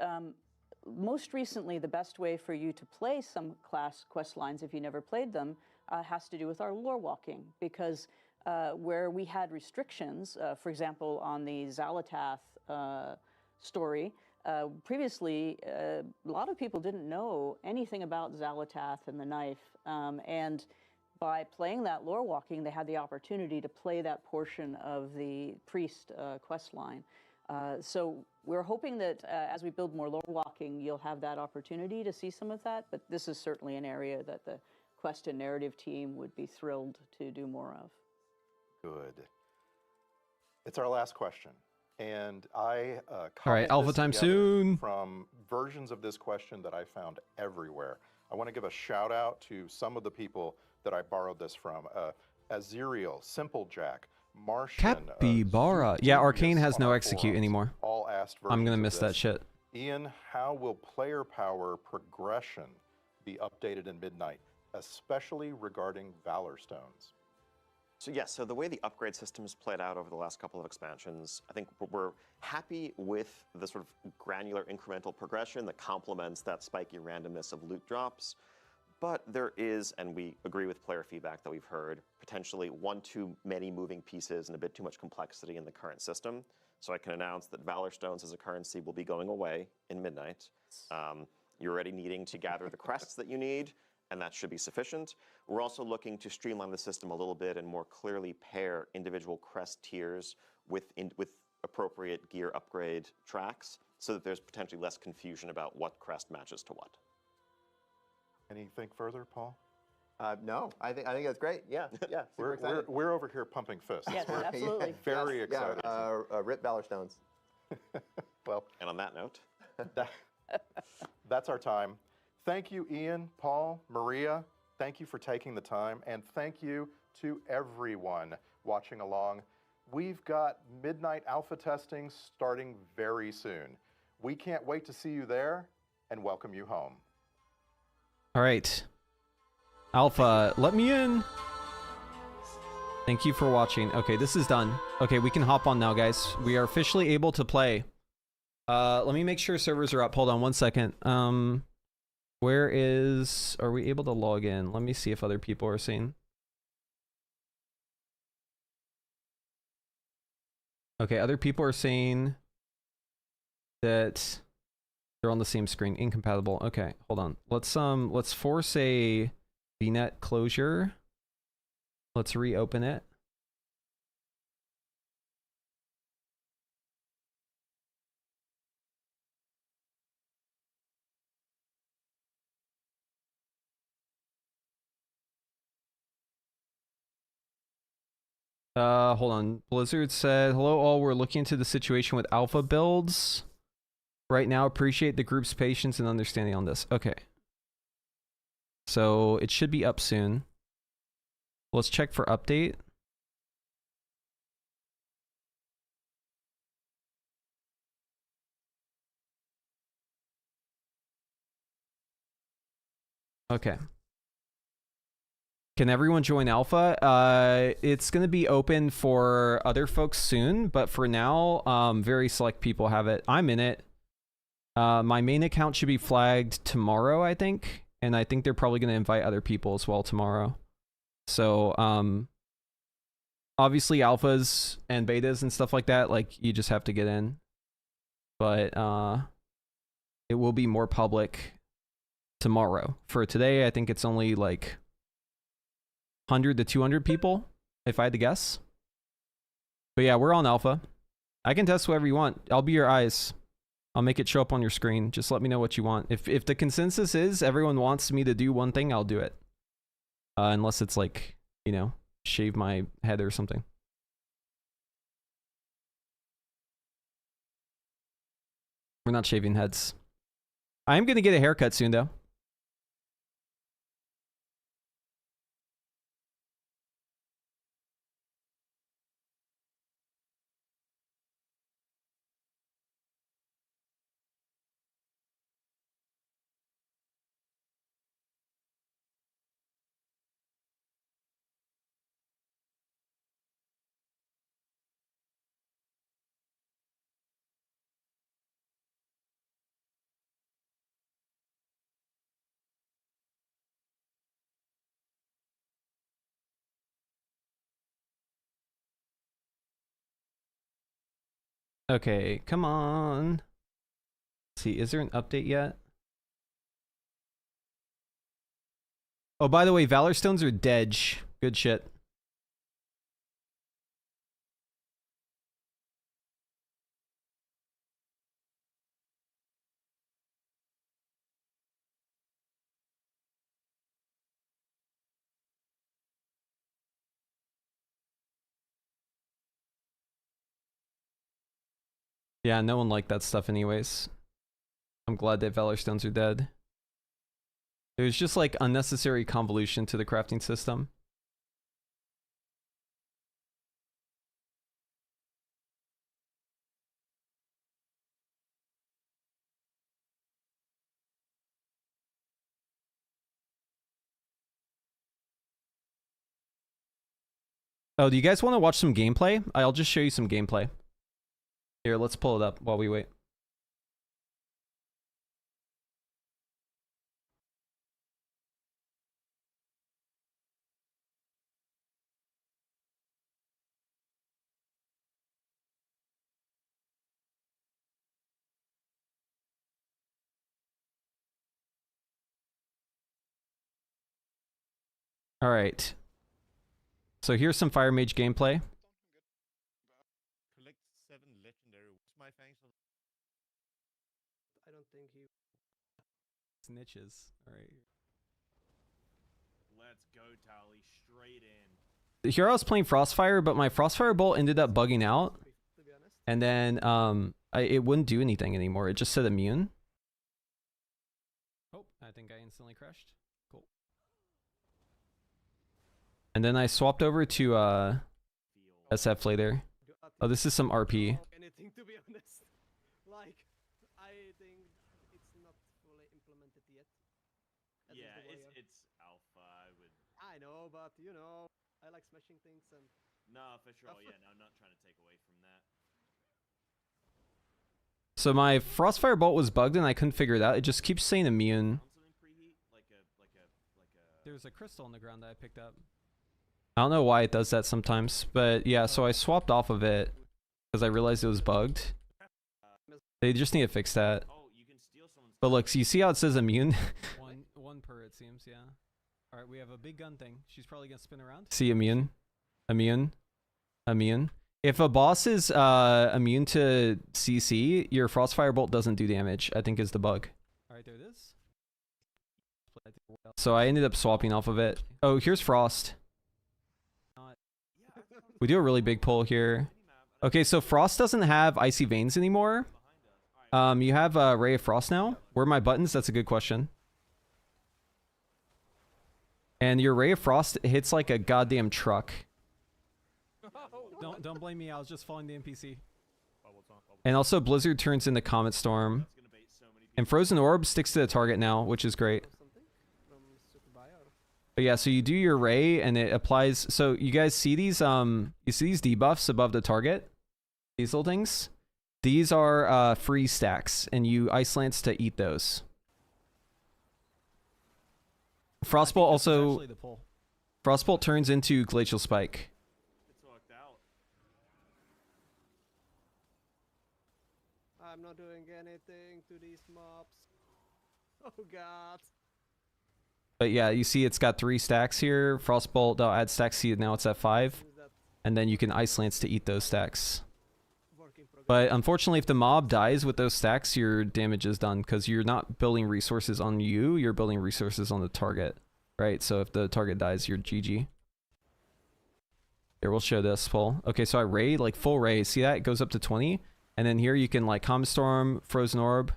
most recently, the best way for you to play some class quest lines, if you never played them, has to do with our lore walking. Because where we had restrictions, for example, on the Xalatath story, previously, a lot of people didn't know anything about Xalatath and the knife, and by playing that lore walking, they had the opportunity to play that portion of the priest quest line. So we're hoping that as we build more lore walking, you'll have that opportunity to see some of that, but this is certainly an area that the quest and narrative team would be thrilled to do more of. Good. It's our last question. And I all right, alpha time soon. From versions of this question that I found everywhere. I want to give a shout out to some of the people that I borrowed this from. Aziriel, Simplejack, Martian. Capybara. Yeah, Arcane has no execute anymore. All asked I'm going to miss that shit. Ian, how will player power progression be updated in Midnight, especially regarding Valor Stones? So yes, so the way the upgrade system has played out over the last couple of expansions, I think we're happy with the sort of granular incremental progression that complements that spiky randomness of loot drops. But there is, and we agree with player feedback that we've heard, potentially one too many moving pieces and a bit too much complexity in the current system. So I can announce that Valor Stones as a currency will be going away in Midnight. You're already needing to gather the crests that you need, and that should be sufficient. We're also looking to streamline the system a little bit and more clearly pair individual crest tiers with appropriate gear upgrade tracks so that there's potentially less confusion about what crest matches to what. Anything further, Paul? No, I think that's great. Yeah, yeah. We're over here pumping fists. Yes, we're absolutely. Very excited. Yeah, rip Valor Stones. Well, and on that note, that's our time. Thank you, Ian, Paul, Maria. Thank you for taking the time, and thank you to everyone watching along. We've got Midnight Alpha testing starting very soon. We can't wait to see you there and welcome you home. All right. Alpha, let me in. Thank you for watching. Okay, this is done. Okay, we can hop on now, guys. We are officially able to play. Let me make sure servers are up. Hold on one second. Are we able to log in? Let me see if other people are seen. Okay, other people are saying that They're on the same screen. Incompatible. Okay, hold on. Let's force a VNet closure. Let's reopen it. Hold on. Blizzard said, hello all, we're looking into the situation with alpha builds. Right now, appreciate the group's patience and understanding on this. Okay. So, it should be up soon. Let's check for update. Okay. Can everyone join alpha? It's going to be open for other folks soon, but for now, very select people have it. I'm in it. My main account should be flagged tomorrow, I think. And I think they're probably going to invite other people as well tomorrow. So, obviously alphas and betas and stuff like that, like, you just have to get in. But, it will be more public tomorrow. For today, I think it's only like 100 to 200 people, if I had to guess. But yeah, we're on alpha. I can test whatever you want. I'll be your eyes. I'll make it show up on your screen. Just let me know what you want. If the consensus is everyone wants me to do one thing, I'll do it. Unless it's like, you know, shave my head or something. We're not shaving heads. I am going to get a haircut soon, though. Okay, come on. Let's see, is there an update yet? Oh, by the way, Valor Stones are dead. Good shit. Yeah, no one liked that stuff anyways. I'm glad that Valor Stones are dead. There's just like unnecessary convolution to the crafting system. Oh, do you guys want to watch some gameplay? I'll just show you some gameplay. Here, let's pull it up while we wait. All right. So here's some Fire Mage gameplay. Collect 7 legendary. What's my thanks? I don't think he Snitches. All right. Let's go, Tally. Straight in. Here I was playing Frostfire, but my Frostfire bolt ended up bugging out. And then it wouldn't do anything anymore. It just said immune. Oh, I think I instantly crashed. Cool. And then I swapped over to SF later. Oh, this is some RP. Anything, to be honest. Like, I think it's not fully implemented yet. Yeah, it's alpha. I know, but you know, I like smashing things and. No, for sure. Yeah, no, I'm not trying to take away from that. So my Frostfire bolt was bugged and I couldn't figure it out. It just keeps saying immune. There's a crystal on the ground that I picked up. I don't know why it does that sometimes, but yeah, so I swapped off of it because I realized it was bugged. They just need to fix that. Oh, you can steal some But look, so you see how it says immune? one per, it seems, yeah. All right, we have a big gun thing. She's probably gonna spin around. See immune, immune, immune. If a boss is immune to CC, your Frostfire Bolt doesn't do damage, I think is the bug. All right, there it is. So I ended up swapping off of it. Oh, here's Frost. We do a really big pull here. Okay, so Frost doesn't have Icy Veins anymore. You have Ray of Frost now. Where are my buttons? That's a good question. And your Ray of Frost hits like a goddamn truck. Don't blame me. I was just following the NPC. And also Blizzard turns into Comet Storm. And Frozen Orb sticks to the target now, which is great. But yeah, so you do your Ray and it applies. So you guys see these you see these debuffs above the target? These little things? These are free stacks, and you Ice Lance to eat those. Frostbolt also... Frostbolt turns into Glacial Spike. I'm not doing anything to these mobs. Oh god. But yeah, you see it's got 3 stacks here. Frostbolt, they'll add stacks, see now it's at 5. And then you can Ice Lance to eat those stacks. But unfortunately, if the mob dies with those stacks, your damage is done, because you're not building resources on you, you're building resources on the target. Right? So if the target dies, you're GG. Here, we'll show this pull. Okay, so I Ray, like full Ray. See that? It goes up to 20. And then here you can like Comet Storm, Frozen Orb,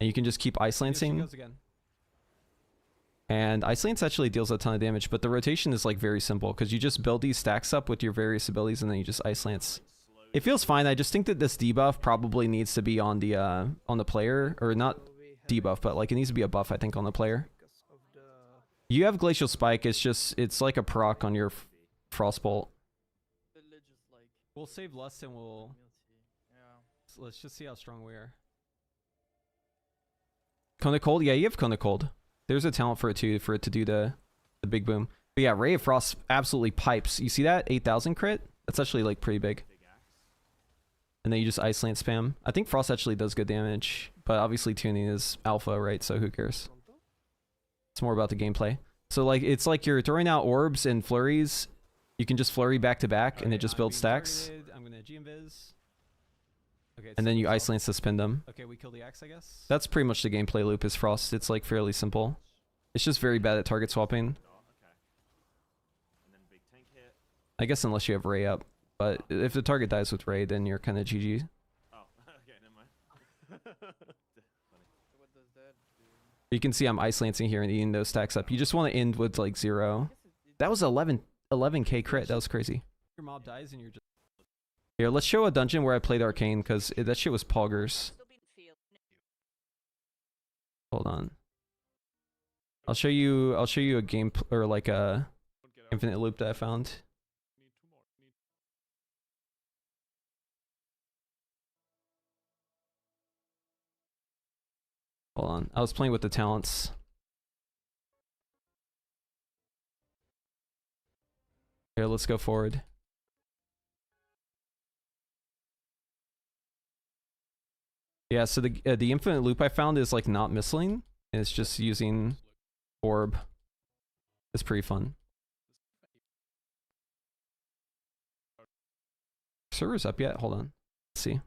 and you can just keep Ice Lancing. And Ice Lance actually deals a ton of damage, but the rotation is like very simple, because you just build these stacks up with your various abilities and then you just Ice Lance. It feels fine. I just think that this debuff probably needs to be on the player, or not debuff, but like it needs to be a buff, I think, on the player. You have Glacial Spike, it's like a proc on your Frostbolt. We'll save Lust and let's just see how strong we are. Cone of Cold? Yeah, you have Cone of Cold. There's a talent for it too, for it to do the big boom. But yeah, Ray of Frost absolutely pipes. You see that? 8,000 crit? That's actually like pretty big. And then you just Ice Lance spam. I think Frost actually does good damage, but obviously tuning is alpha, right? So who cares? It's more about the gameplay. So like, it's like you're throwing out orbs and flurries. You can just flurry back to back and it just builds stacks. I'm gonna G-invis. Okay, and then you Ice Lance to spin them. Okay, we kill the axe, I guess. That's pretty much the gameplay loop is Frost. It's like fairly simple. It's just very bad at target swapping. I guess unless you have Ray up. But if the target dies with Ray, then you're kind of GG. Oh, okay, never mind. You can see I'm Ice Lancing here and eating those stacks up. You just want to end with like 0. That was 11k crit. That was crazy. Your mob dies and you're just... Here, let's show a dungeon where I played Arcane, because that shit was poggers. Hold on. I'll show you a game, or like a infinite loop that I found. Hold on. I was playing with the talents. Here, let's go forward. Yeah, so the infinite loop I found is like not missling, and it's just using orb. It's pretty fun. Server's up yet? Hold on. Let's see.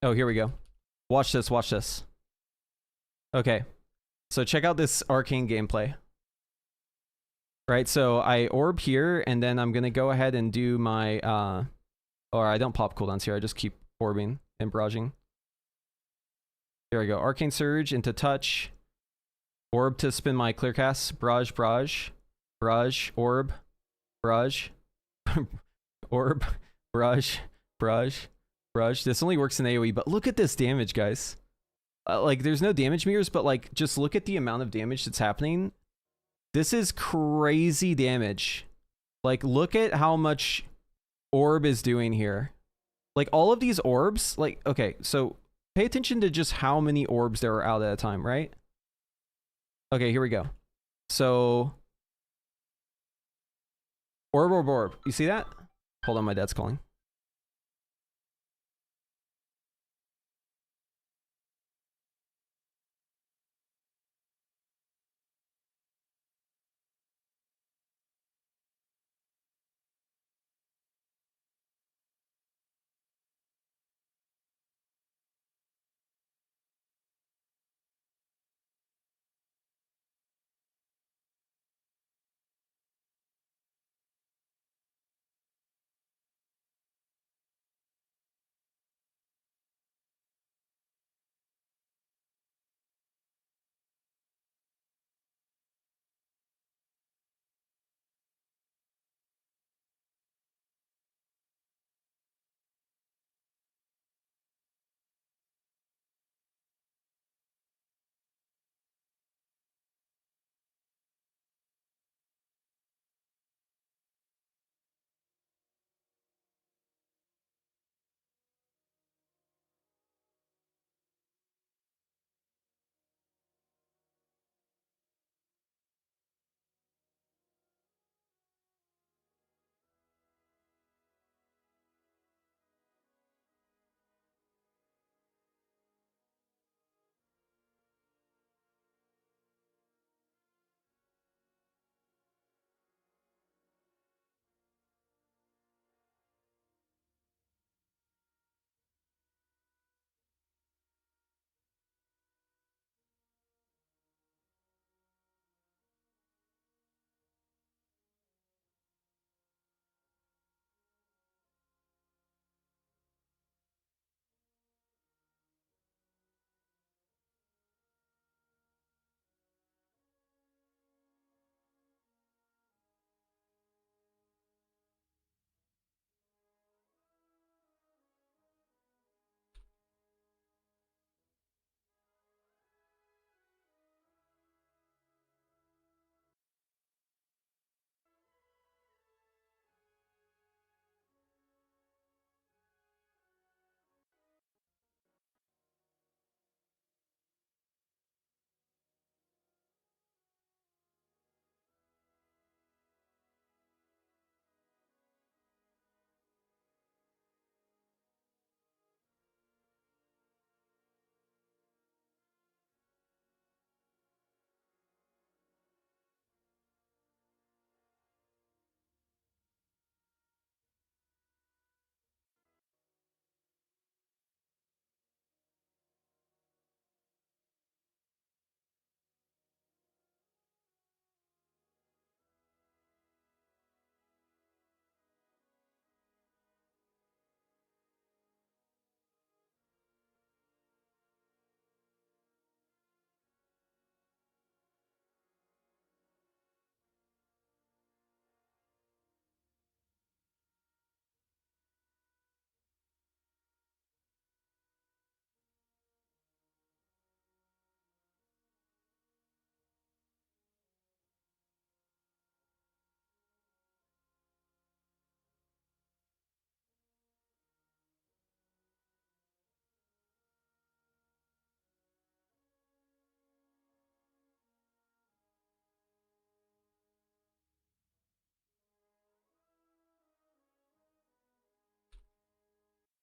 Oh, here we go. Watch this, watch this. Okay. So check out this Arcane gameplay. Right, so I orb here, and then I'm gonna go ahead and do my, or I don't pop cooldowns here, I just keep orbing and barraging. Here I go, Arcane Surge into touch, orb to spin my clear cast, barrage, orb, barrage, orb, barrage. This only works in AoE, but look at this damage, guys. Like, there's no damage meters, but like, just look at the amount of damage that's happening. This is crazy damage. Like, look at how much orb is doing here. Like, all of these orbs, like, okay, so pay attention to just how many orbs there are out at a time, right? Okay, here we go. So Orb, orb, orb. You see that? Hold on, my dad's calling.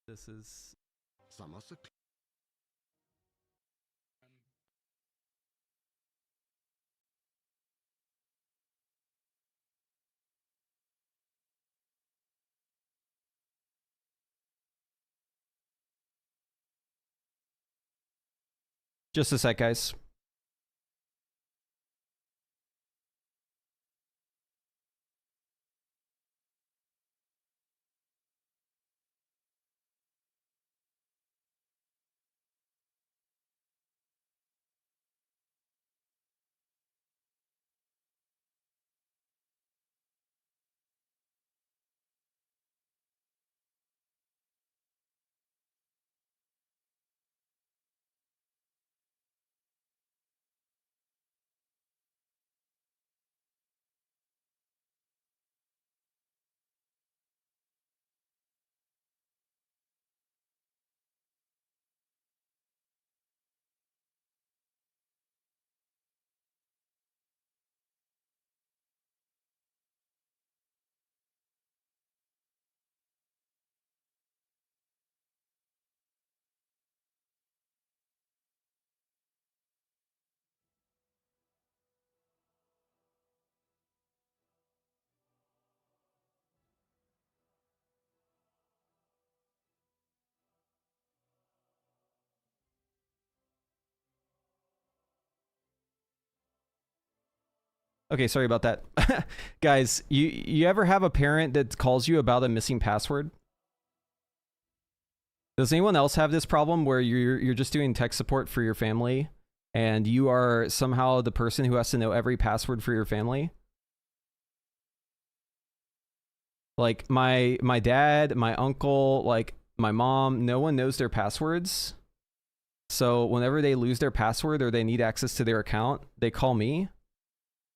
This is... Some are secluded. Just a sec, guys. Okay, sorry about that. Guys, you ever have a parent that calls you about a missing password? Does anyone else have this problem where you're just doing tech support for your family and you are somehow the person who has to know every password for your family? Like my dad, my uncle, like my mom, no one knows their passwords. So whenever they lose their password or they need access to their account, they call me.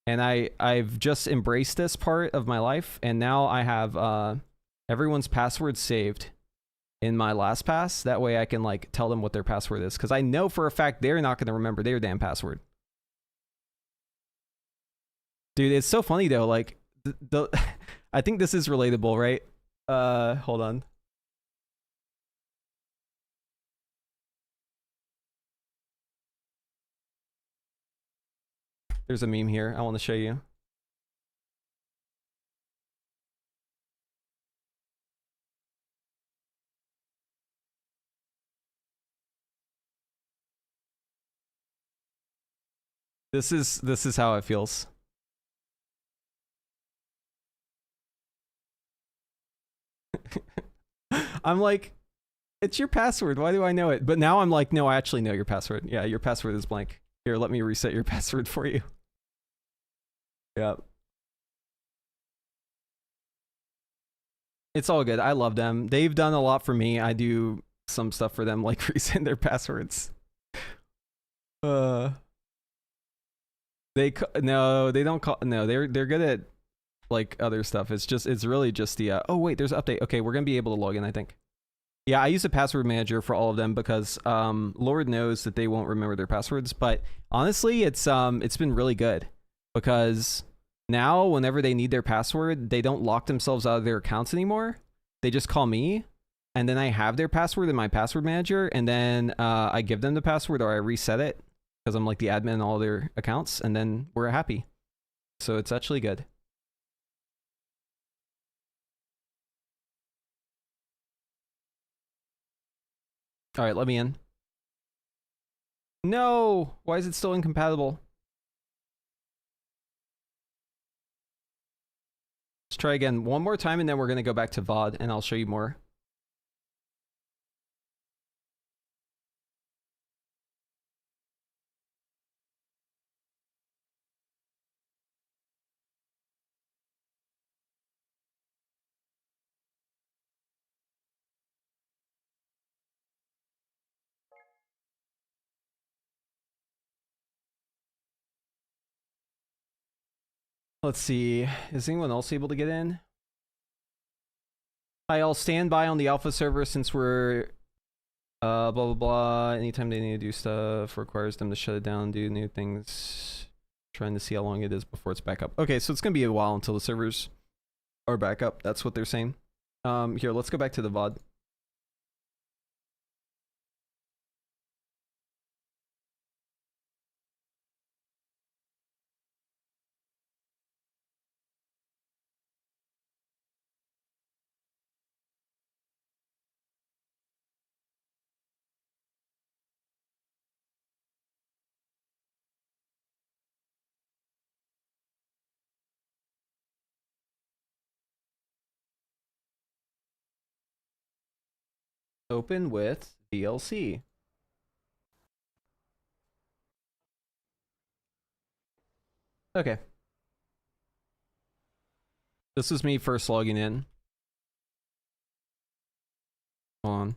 And I've just embraced this part of my life, and now I have everyone's password saved in my LastPass. That way I can like tell them what their password is, because I know for a fact they're not going to remember their damn password. Dude, it's so funny though. Like I think this is relatable, right? Hold on. There's a meme here I want to show you. This is how it feels. I'm like, it's your password. Why do I know it? But now I'm like, no, I actually know your password. Yeah, your password is blank. Here, let me reset your password for you. Yeah. It's all good. I love them. They've done a lot for me. I do some stuff for them, like reset their passwords. No, they don't call. No, they're good at like other stuff. It's really just the oh wait, there's an update. Okay, we're gonna be able to log in, I think. Yeah, I use a password manager for all of them because Lord knows that they won't remember their passwords. But honestly, it's been really good because now whenever they need their password, they don't lock themselves out of their accounts anymore. They just call me, and then I have their password in my password manager, and then I give them the password or I reset it because I'm like the admin in all their accounts, and then we're happy. So it's actually good. All right, let me in. No! Why is it still incompatible? Let's try again one more time, and then we're going to go back to VOD, and I'll show you more. Let's see. Is anyone else able to get in? I'll stand by on the alpha server since we're blah blah blah. Anytime they need to do stuff requires them to shut it down, do new things. Trying to see how long it is before it's back up. Okay, so it's gonna be a while until the servers are back up. That's what they're saying. Here, let's go back to the VOD. Open with VLC. Okay. This is me first logging in. Hold on.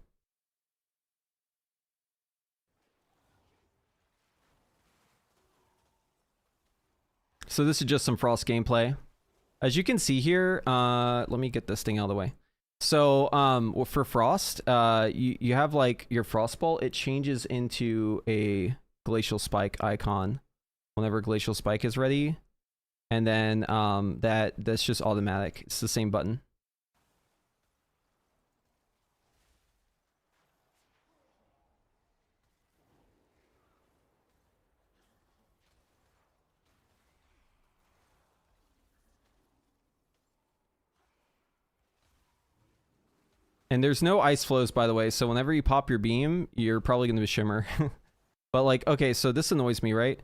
So this is just some Frost gameplay. As you can see here, let me get this thing out of the way. So, for Frost, you have like your Frostbolt, it changes into a Glacial Spike icon whenever Glacial Spike is ready. And then, that's just automatic. It's the same button. And there's no ice flows, by the way, so whenever you pop your beam, you're probably going to shimmer. But like, okay, so this annoys me, right?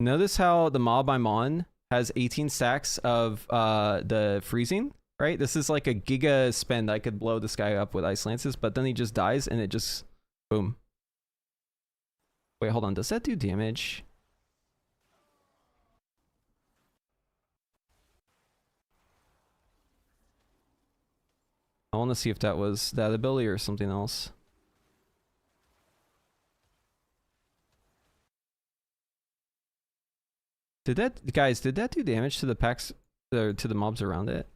Notice how the mob I'm on has 18 stacks of the freezing, right? This is like a giga spend. I could blow this guy up with Ice Lances, but then he just dies and it just, boom. Wait, hold on. Does that do damage? I want to see if that was that ability or something else. Did that, guys, did that do damage to the packs, to the mobs around it?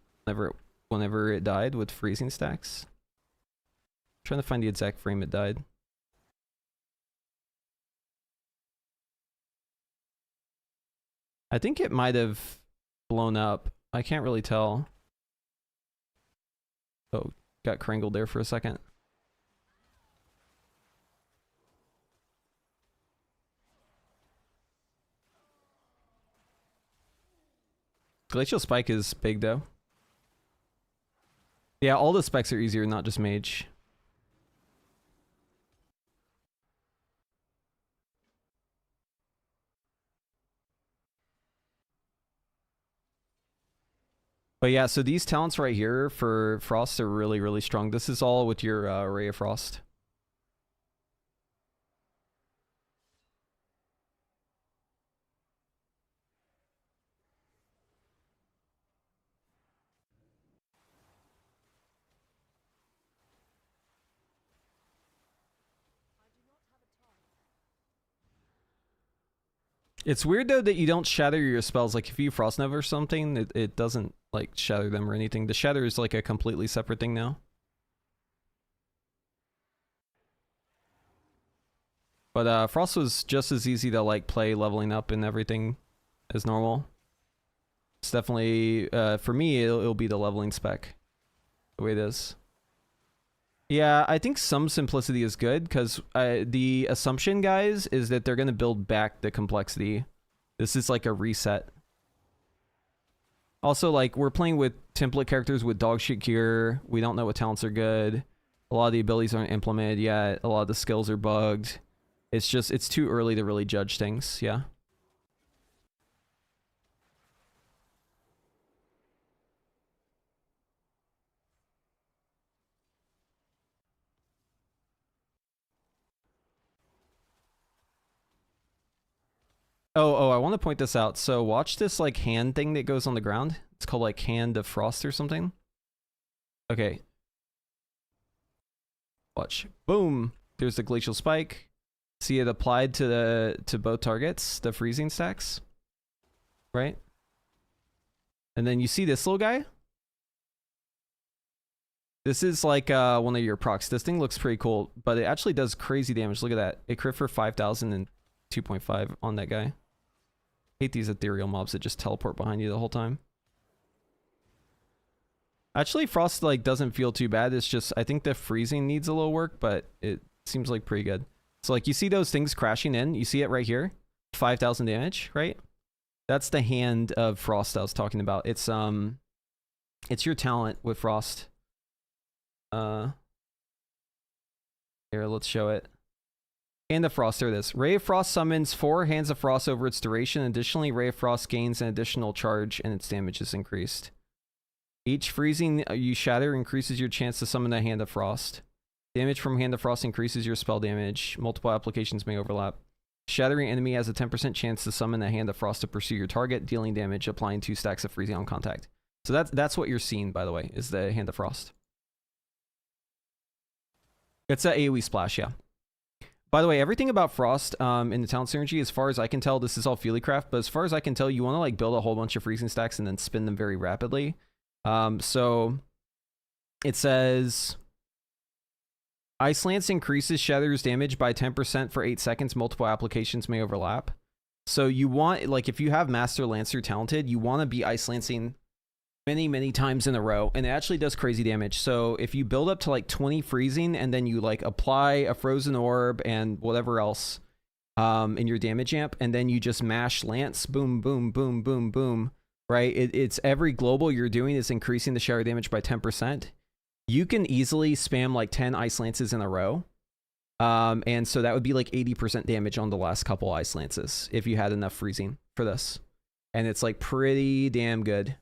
Whenever it died with freezing stacks? I'm trying to find the exact frame it died. I think it might have blown up. I can't really tell. Oh, got crangled there for a second. Glacial Spike is big though. Yeah, all the specs are easier, not just Mage. But yeah, so these talents right here for Frost are really, really strong. This is all with your Ray of Frost. It's weird though that you don't shatter your spells. Like if you Frost Nova or something, it doesn't like shatter them or anything. The shatter is like a completely separate thing now. But Frost was just as easy to like play leveling up and everything as normal. It's definitely, for me, it'll be the leveling spec. The way it is. Yeah, I think some simplicity is good because the assumption, guys, is that they're going to build back the complexity. This is like a reset. Also, like, we're playing with template characters with dogshit gear. We don't know what talents are good. A lot of the abilities aren't implemented yet. A lot of the skills are bugged. It's just, it's too early to really judge things, yeah. Oh, I want to point this out. So watch this like hand thing that goes on the ground. It's called like Hand of Frost or something. Okay. Watch. Boom. There's the Glacial Spike. See it applied to both targets, the freezing stacks. Right? And then you see this little guy? This is like one of your procs. This thing looks pretty cool, but it actually does crazy damage. Look at that. It crit for 5,000 and 2.5 on that guy. Hate these ethereal mobs that just teleport behind you the whole time. Actually, Frost like doesn't feel too bad. It's just I think the freezing needs a little work, but it seems like pretty good. So like you see those things crashing in. You see it right here, 5,000 damage, right? That's the Hand of Frost I was talking about. It's your talent with Frost. Here, let's show it. Hand of Frost, there it is. Ray of Frost summons 4 Hands of Frost over its duration. Additionally, Ray of Frost gains an additional charge and its damage is increased. Each freezing you shatter increases your chance to summon a Hand of Frost. Damage from Hand of Frost increases your spell damage. Multiple applications may overlap. Shattering enemy has a 10% chance to summon a Hand of Frost to pursue your target, dealing damage, applying 2 stacks of freezing on contact. So that's what you're seeing, by the way, is the Hand of Frost. It's an AoE splash, yeah. By the way, everything about Frost in the talent synergy, as far as I can tell, this is all Feelycraft, but as far as I can tell, you want to like build a whole bunch of freezing stacks and then spin them very rapidly. So it says Ice Lance increases Shatter's damage by 10% for 8 seconds. Multiple applications may overlap. So you want, like, if you have Master Lancer talented, you want to be Ice Lancing many times in a row, and it actually does crazy damage. So if you build up to like 20 freezing and then you like apply a frozen orb and whatever else in your damage amp, and then you just mash Lance, boom, boom, boom, boom, boom, right? It's every global you're doing is increasing the shatter damage by 10%. You can easily spam like 10 Ice Lances in a row. And so that would be like 80% damage on the last couple Ice Lances if you had enough freezing for this. and it's like pretty damn good.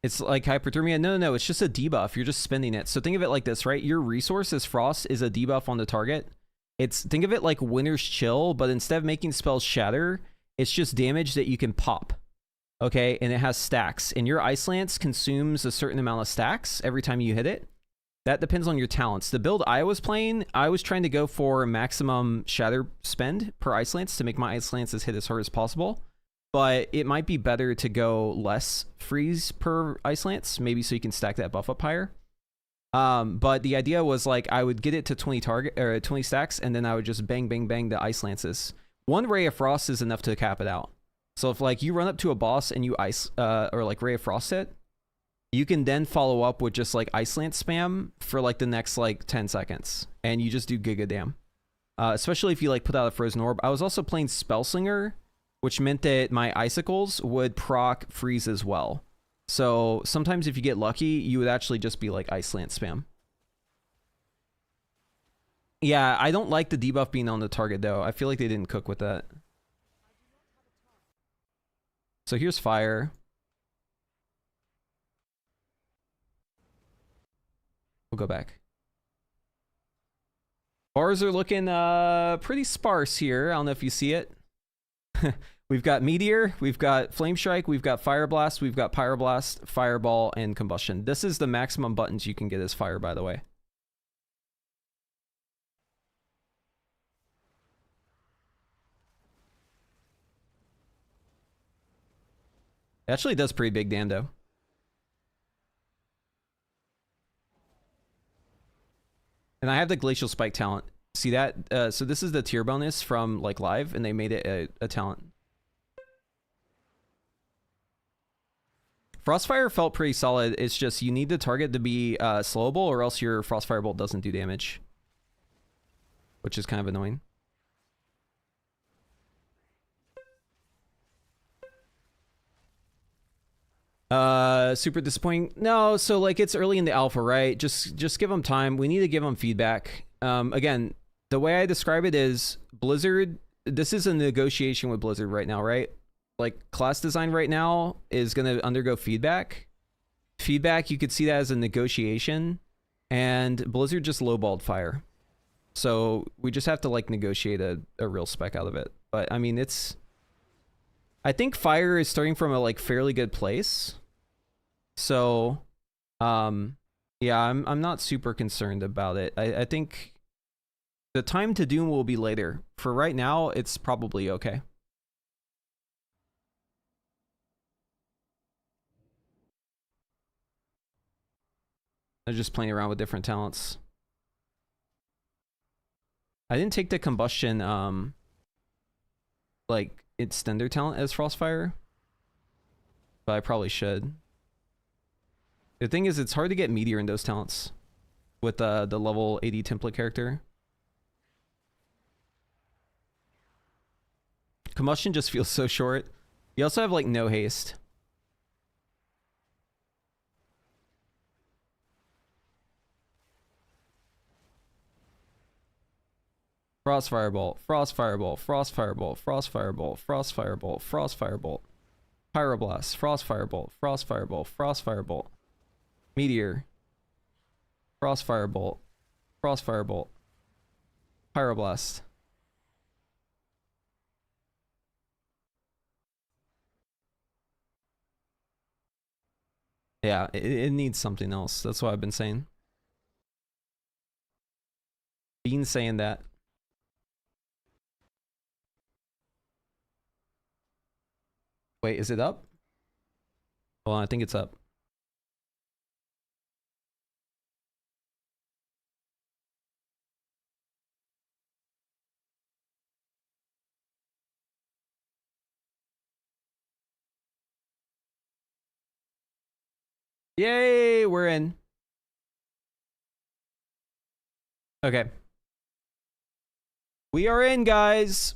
It's like hyperthermia. No, it's just a debuff. You're just spending it. So think of it like this, right? Your resource as Frost is a debuff on the target. Think of it like Winter's Chill, but instead of making spells shatter, it's just damage that you can pop. Okay, and it has stacks. And your Ice Lance consumes a certain amount of stacks every time you hit it. That depends on your talents. The build I was playing, I was trying to go for maximum shatter spend per Ice Lance to make my Ice Lances hit as hard as possible. But it might be better to go less freeze per Ice Lance, maybe so you can stack that buff up higher. But the idea was like I would get it to 20 stacks, and then I would just bang, bang, bang the Ice Lances. One Ray of Frost is enough to cap it out. So if like you run up to a boss and you or like Ray of Frost it, you can then follow up with just like Ice Lance spam for like the next like 10 seconds, and you just do giga dam. Especially if you like put out a Frozen Orb. I was also playing Spellslinger, which meant that my Icicles would proc freeze as well. So sometimes if you get lucky, you would actually just be like Ice Lance spam. Yeah, I don't like the debuff being on the target though. I feel like they didn't cook with that. So here's fire. We'll go back. Bars are looking pretty sparse here. I don't know if you see it. We've got Meteor, we've got Flame Strike, we've got Fire Blast, we've got Pyroblast, Fireball, and Combustion. This is the maximum buttons you can get as fire, by the way. It actually does pretty big damn, though. And I have the Glacial Spike talent. See that? So this is the tier bonus from like live, and they made it a talent. Frostfire felt pretty solid. It's just you need the target to be slowable, or else your Frostfire Bolt doesn't do damage, which is kind of annoying. Super disappointing. No, so like it's early in the alpha, right? Just give them time. We need to give them feedback. Again, the way I describe it is Blizzard. This is a negotiation with Blizzard right now, right? Like class design right now is going to undergo feedback. Feedback, you could see that as a negotiation, and Blizzard just lowballed fire. So we just have to like negotiate a real spec out of it. But I mean, I think fire is starting from a like fairly good place. So, yeah, I'm not super concerned about it. I think the time to doom will be later. For right now, it's probably okay. I'm just playing around with different talents. I didn't take the combustion, like, extender talent as Frostfire, but I probably should. The thing is, it's hard to get Meteor in those talents with the level 80 template character. Combustion just feels so short. You also have, like, no haste. Frost Firebolt, Frost Firebolt, Frost Firebolt, Frost Firebolt, Frost Firebolt, Frost Firebolt, Pyroblast, Frost Firebolt, Frost Firebolt, Frost Firebolt, Meteor, Frost Firebolt, Frost Firebolt, Pyroblast. Yeah, it needs something else. That's what I've been saying. Been saying that. Wait, is it up? Well, I think it's up. Yay, we're in. Okay. We are in, guys.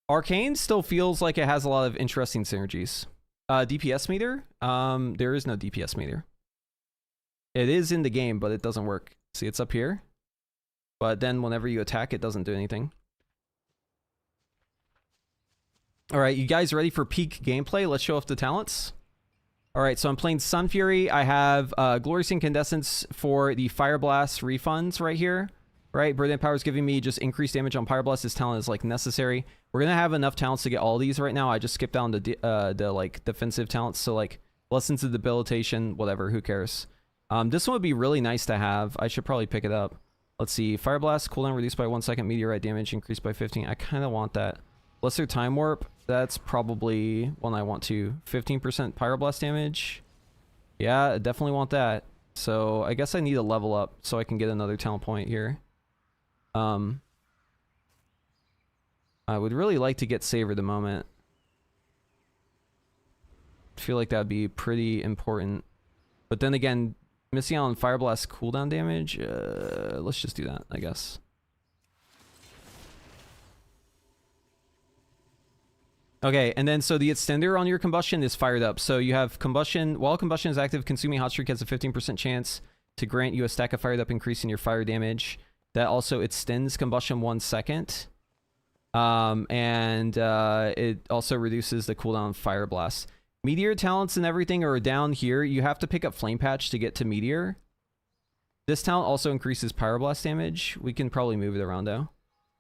Arcane still feels like it has a lot of interesting synergies. DPS meter? There is no DPS meter. It is in the game, but it doesn't work. See, it's up here. but then whenever you attack, it doesn't do anything. All right, you guys ready for peak gameplay? Let's show off the talents. All right, so I'm playing Sun Fury. I have Glorious Incandescence for the Fire Blast refunds right here. Right, Brilliant Power is giving me just increased damage on Pyro Blast. This talent is like necessary. We're gonna have enough talents to get all these right now. I just skipped down the like defensive talents, so like Lessons of Debilitation, whatever, who cares. This one would be really nice to have. I should probably pick it up. Let's see, Fire Blast, cooldown reduced by 1 second, meteorite damage increased by 15. I kind of want that. Lesser Time Warp, that's probably one I want to. 15% Pyro Blast damage. Yeah, I definitely want that. So I guess I need a level up so I can get another talent point here. I would really like to get Savor the moment. I feel like that would be pretty important. But then again, missing out on Fire Blast cooldown damage, let's just do that, I guess. Okay, and then so the extender on your combustion is fired up. So you have combustion, while combustion is active, consuming hot streak has a 15% chance to grant you a stack of fired up increase in your fire damage. That also extends combustion 1 second. It also reduces the cooldown of Fire Blast. Meteor talents and everything are down here. You have to pick up Flame Patch to get to Meteor. This talent also increases Pyro Blast damage. We can probably move it around though.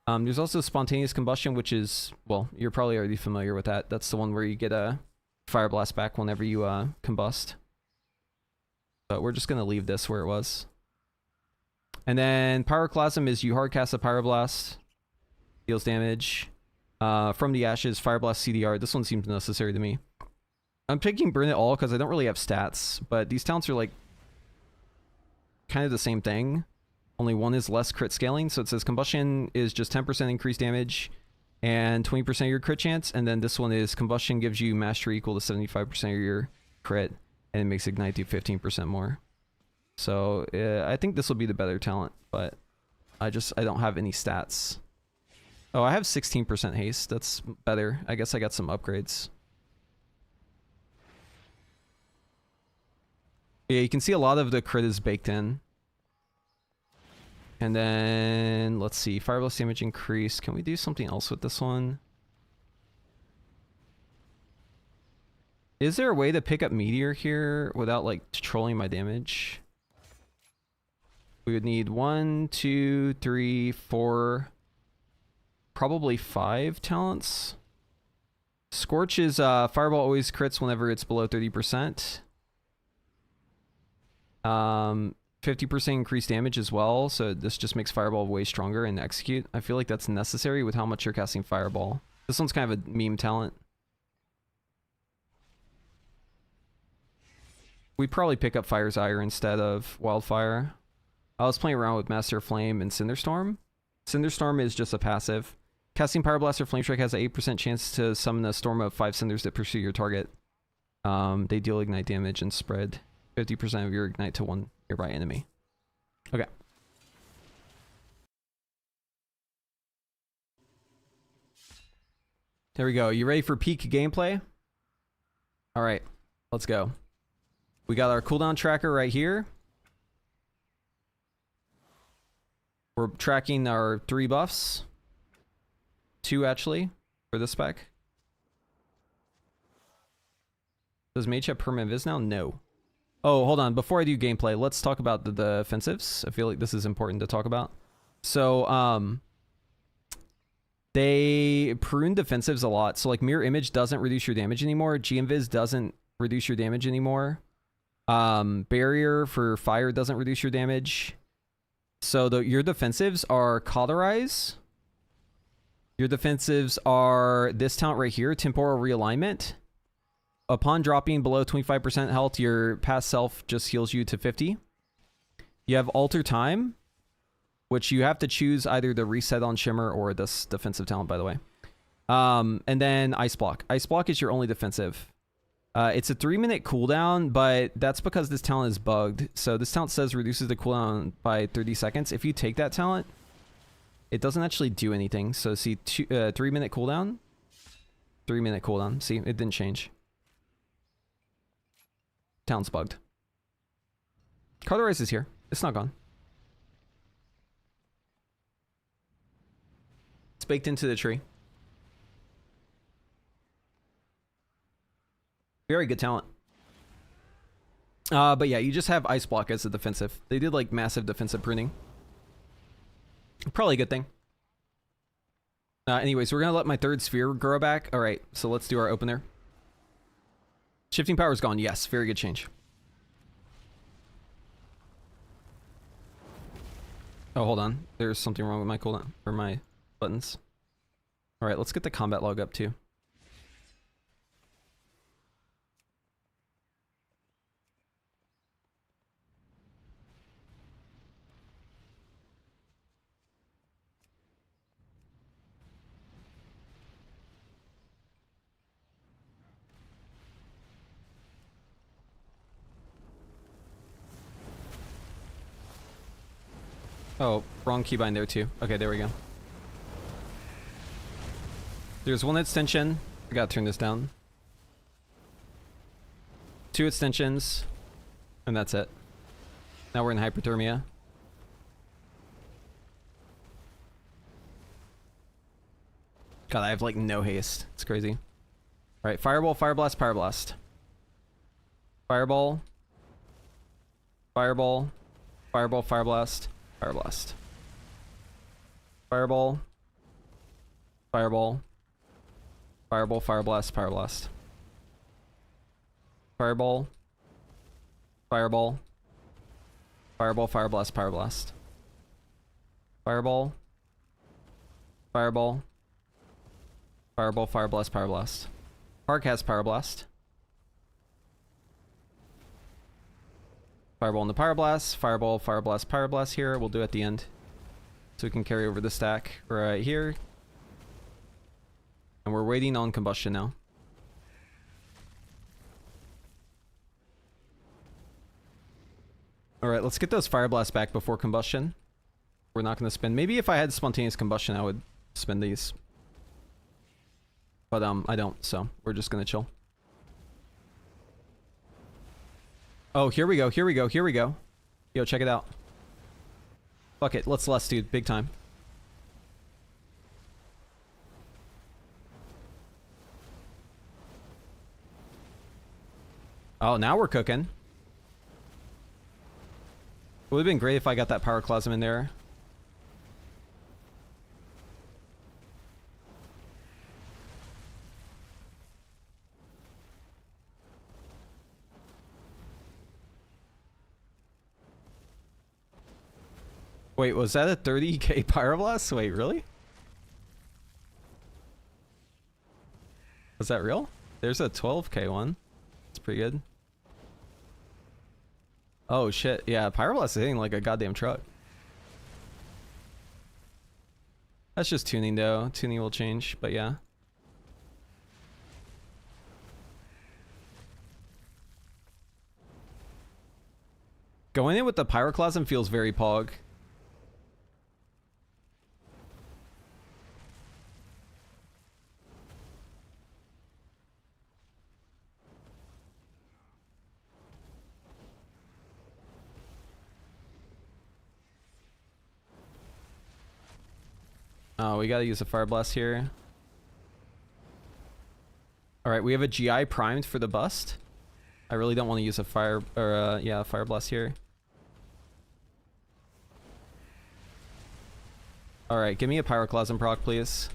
There's also Spontaneous Combustion, which is, well, you're probably already familiar with that. That's the one where you get a Fire Blast back whenever you combust. But we're just going to leave this where it was. And then Pyroclasm is you hardcast a Pyroblast. Deals damage. From the Ashes, Fire Blast CDR. This one seems necessary to me. I'm picking Burn It All because I don't really have stats. But these talents are like kind of the same thing. Only one is less crit scaling. So it says Combustion is just 10% increased damage and 20% of your crit chance. And then this one is Combustion gives you Mastery equal to 75% of your crit. And it makes Ignite do 15% more. So I think this will be the better talent, but I don't have any stats. Oh, I have 16% haste. That's better. I guess I got some upgrades. Yeah, you can see a lot of the crit is baked in. And then let's see, Fire Blast damage increase. Can we do something else with this one? Is there a way to pick up Meteor here without like trolling my damage? We would need 1, 2, 3, 4, probably 5 talents. Scorch is Fireball always crits whenever it's below 30%. 50% increased damage as well, so this just makes Fireball way stronger and execute. I feel like that's necessary with how much you're casting Fireball. This one's kind of a meme talent. We'd probably pick up Fire's Ire instead of Wildfire. I was playing around with Master Flame and Cinderstorm. Cinderstorm is just a passive. Casting Pyro Blast or Flame Strike has an 8% chance to summon a storm of 5 cinders that pursue your target. They deal ignite damage and spread 50% of your ignite to one nearby enemy. Okay. There we go. You ready for peak gameplay? All right, let's go. We got our cooldown tracker right here. We're tracking our 3 buffs. 2 actually, for this spec. Does Mage have permanent vis now? No. Oh, hold on. Before I do gameplay, let's talk about the defensives. I feel like this is important to talk about. So, they prune defensives a lot. So, like, Mirror Image doesn't reduce your damage anymore. G-Invis doesn't reduce your damage anymore. Barrier for fire doesn't reduce your damage. So your defensives are Cauterize. Your defensives are this talent right here, Temporal Realignment. Upon dropping below 25% health, your past self just heals you to 50. You have Alter Time, which you have to choose either the Reset on Shimmer or this defensive talent, by the way. And then Ice Block. Ice Block is your only defensive. It's a 3-minute cooldown, but that's because this talent is bugged. So this talent says reduces the cooldown by 30 seconds. If you take that talent, it doesn't actually do anything. So see, 3-minute cooldown. 3-minute cooldown. See, it didn't change. Talent's bugged. Cauterize is here. It's not gone. baked into the tree. Very good talent. But yeah, you just have Ice Block as a defensive. They did like massive defensive pruning. Probably a good thing. Anyways, we're gonna let my third sphere grow back. All right, so let's do our opener. Shifting power is gone. Yes, very good change. Oh, hold on. There's something wrong with my cooldown or my buttons. All right, let's get the combat log up too. Oh, wrong keybind there too. Okay, there we go. There's one extension. I gotta turn this down. 2 extensions. And that's it. Now we're in hyperthermia. God, I have like no haste. It's crazy. Alright, Fireball, Fire Blast, Fire Blast. Fireball. Fireball. Fireball, Fire Blast. Fire Blast. Fireball. Fireball. Fireball, Fire Blast, Fire Blast. Fireball. Fireball. Fireball, Fire Blast, Fire Blast. Fireball. Fireball. Fireball, Fire Blast, Fire Blast. Park has Power Blast. Fireball in the Power Blast. Fireball, Fire Blast, Power Blast here. We'll do at the end. So we can carry over the stack right here. And we're waiting on combustion now. Alright, let's get those Fire Blasts back before combustion. We're not going to spend... Maybe if I had spontaneous combustion, I would spend these. But I don't, so we're just going to chill. Oh, here we go, here we go, here we go. Yo, check it out. Fuck it, let's lust, dude, big time. Oh, now we're cooking. It would have been great if I got that Pyroclasm in there. Wait, was that a 30k Pyroblast? Wait, really? Was that real? There's a 12k one. That's pretty good. Oh shit, yeah, Pyroblast is hitting like a goddamn truck. That's just tuning though. Tuning will change, but yeah. Going in with the Pyroclasm feels very pog. Oh, we gotta use a Fire Blast here. Alright, we have a GI primed for the bust. I really don't want to use a Fire Blast here. Alright, give me a Pyroclasm proc, please.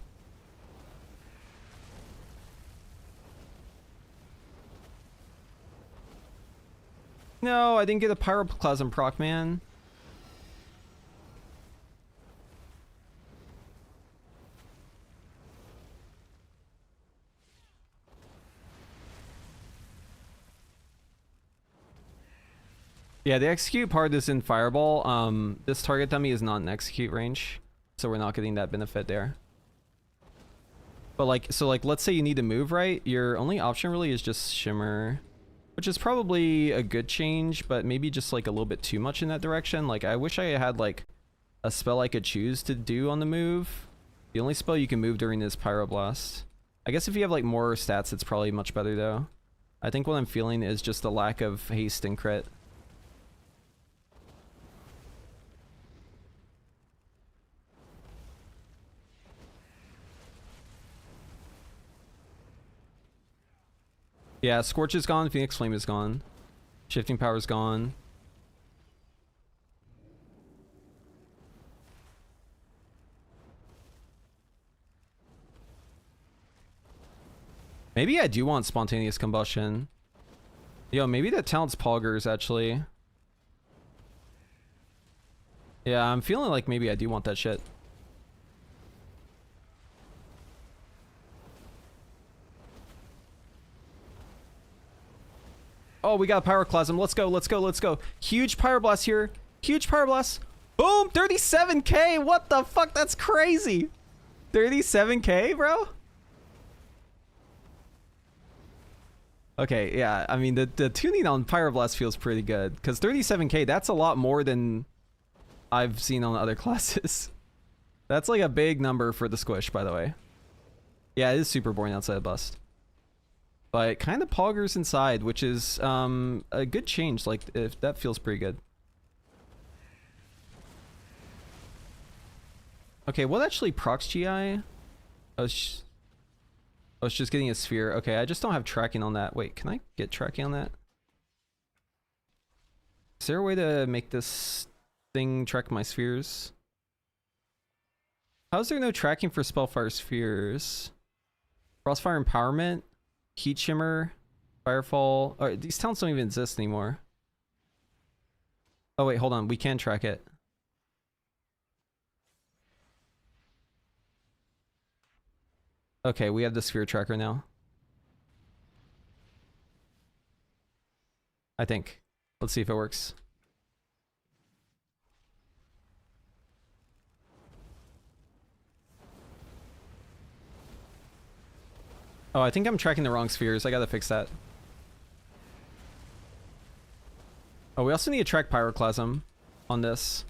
No, I didn't get a Pyroclasm proc, man. Yeah, the execute part is in Fireball. This target dummy is not in execute range, so we're not getting that benefit there. But like, let's say you need to move, right? Your only option really is just Shimmer, which is probably a good change, but maybe just like a little bit too much in that direction. Like, I wish I had like a spell I could choose to do on the move. The only spell you can move during is Pyroblast. I guess if you have like more stats, it's probably much better though. I think what I'm feeling is just a lack of haste and crit. Yeah, Scorch is gone. Phoenix Flame is gone. Shifting Power is gone. Maybe I do want Spontaneous Combustion. Yo, maybe that talent's Poggers, actually. Yeah, I'm feeling like maybe I do want that shit. Oh, we got a Pyroclasm. Let's go, let's go, let's go. Huge Pyroblast here. Huge Pyroblast. Boom! 37k! What the fuck? That's crazy! 37k, bro? Okay, yeah. I mean, the tuning on Pyroblast feels pretty good. Because 37k, that's a lot more than I've seen on other classes. That's like a big number for the squish, by the way. Yeah, it is super boring outside of Bust. But kind of poggers inside, which is a good change. Like, if that feels pretty good. Okay, what actually procs GI? I was just getting a sphere. Okay, I just don't have tracking on that. Wait, can I get tracking on that? Is there a way to make this thing track my spheres? How is there no tracking for Spellfire spheres? Frostfire Empowerment? Heat Shimmer? Firefall? Oh, these talents don't even exist anymore. Oh wait, hold on. We can track it. Okay, we have the sphere tracker now. I think. Let's see if it works. Oh, I think I'm tracking the wrong spheres. I gotta fix that. Oh, we also need to track Pyroclasm on this.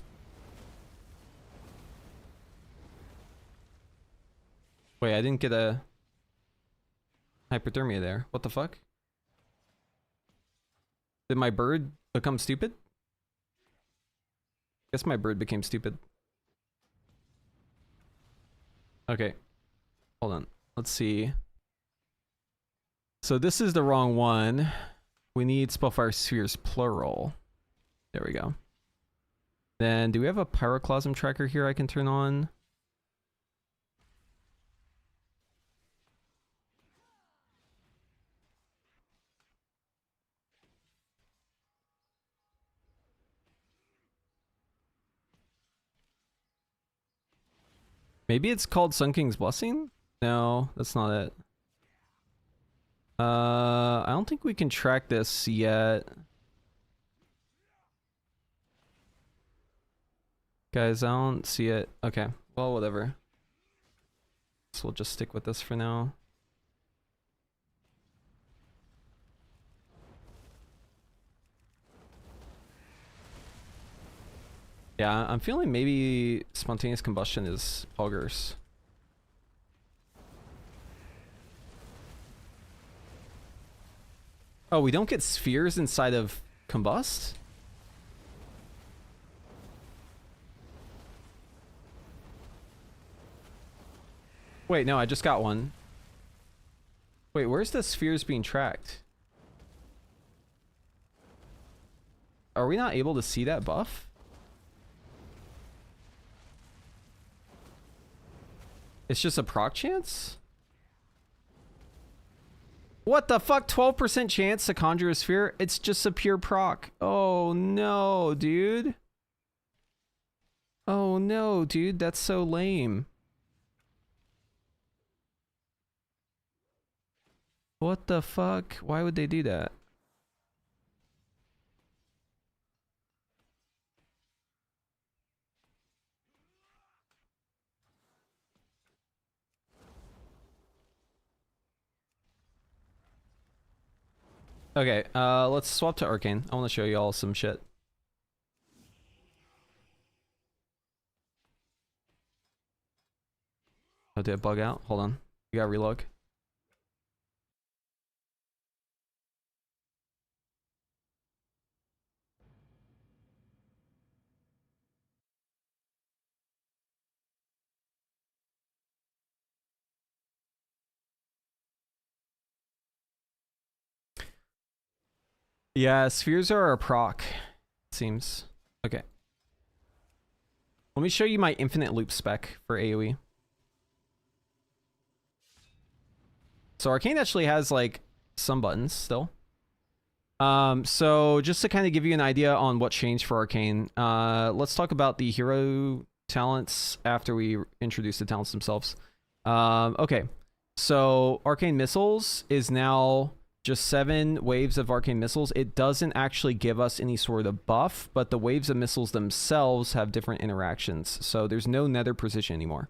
Wait, I didn't get a hypothermia there. What the fuck? Did my bird become stupid? Guess my bird became stupid. Okay. Hold on. Let's see. So this is the wrong one. We need Spellfire Spheres plural. There we go. Then do we have a Pyroclasm tracker here I can turn on? Maybe it's called Sun King's Blessing? No, that's not it. I don't think we can track this yet. Guys, I don't see it. Okay, well, whatever. So we'll just stick with this for now. Yeah, I'm feeling maybe Spontaneous Combustion is poggers. Oh, we don't get spheres inside of Combust? Wait, no, I just got one. Wait, where's the spheres being tracked? Are we not able to see that buff? It's just a proc chance? What the fuck? 12% chance to conjure a sphere? It's just a pure proc. Oh no, dude. Oh no, dude. That's so lame. What the fuck? Why would they do that? Okay, let's swap to Arcane. I want to show you all some shit. Oh, did it bug out? Hold on. We gotta relog. Yeah, spheres are a proc, it seems. Okay. Let me show you my infinite loop spec for AoE. So Arcane actually has like some buttons still. So just to kind of give you an idea on what changed for Arcane, let's talk about the hero talents after we introduce the talents themselves. Okay, so Arcane Missiles is now just 7 waves of Arcane Missiles. It doesn't actually give us any sort of buff, but the waves of missiles themselves have different interactions. So there's no Nether Precision anymore.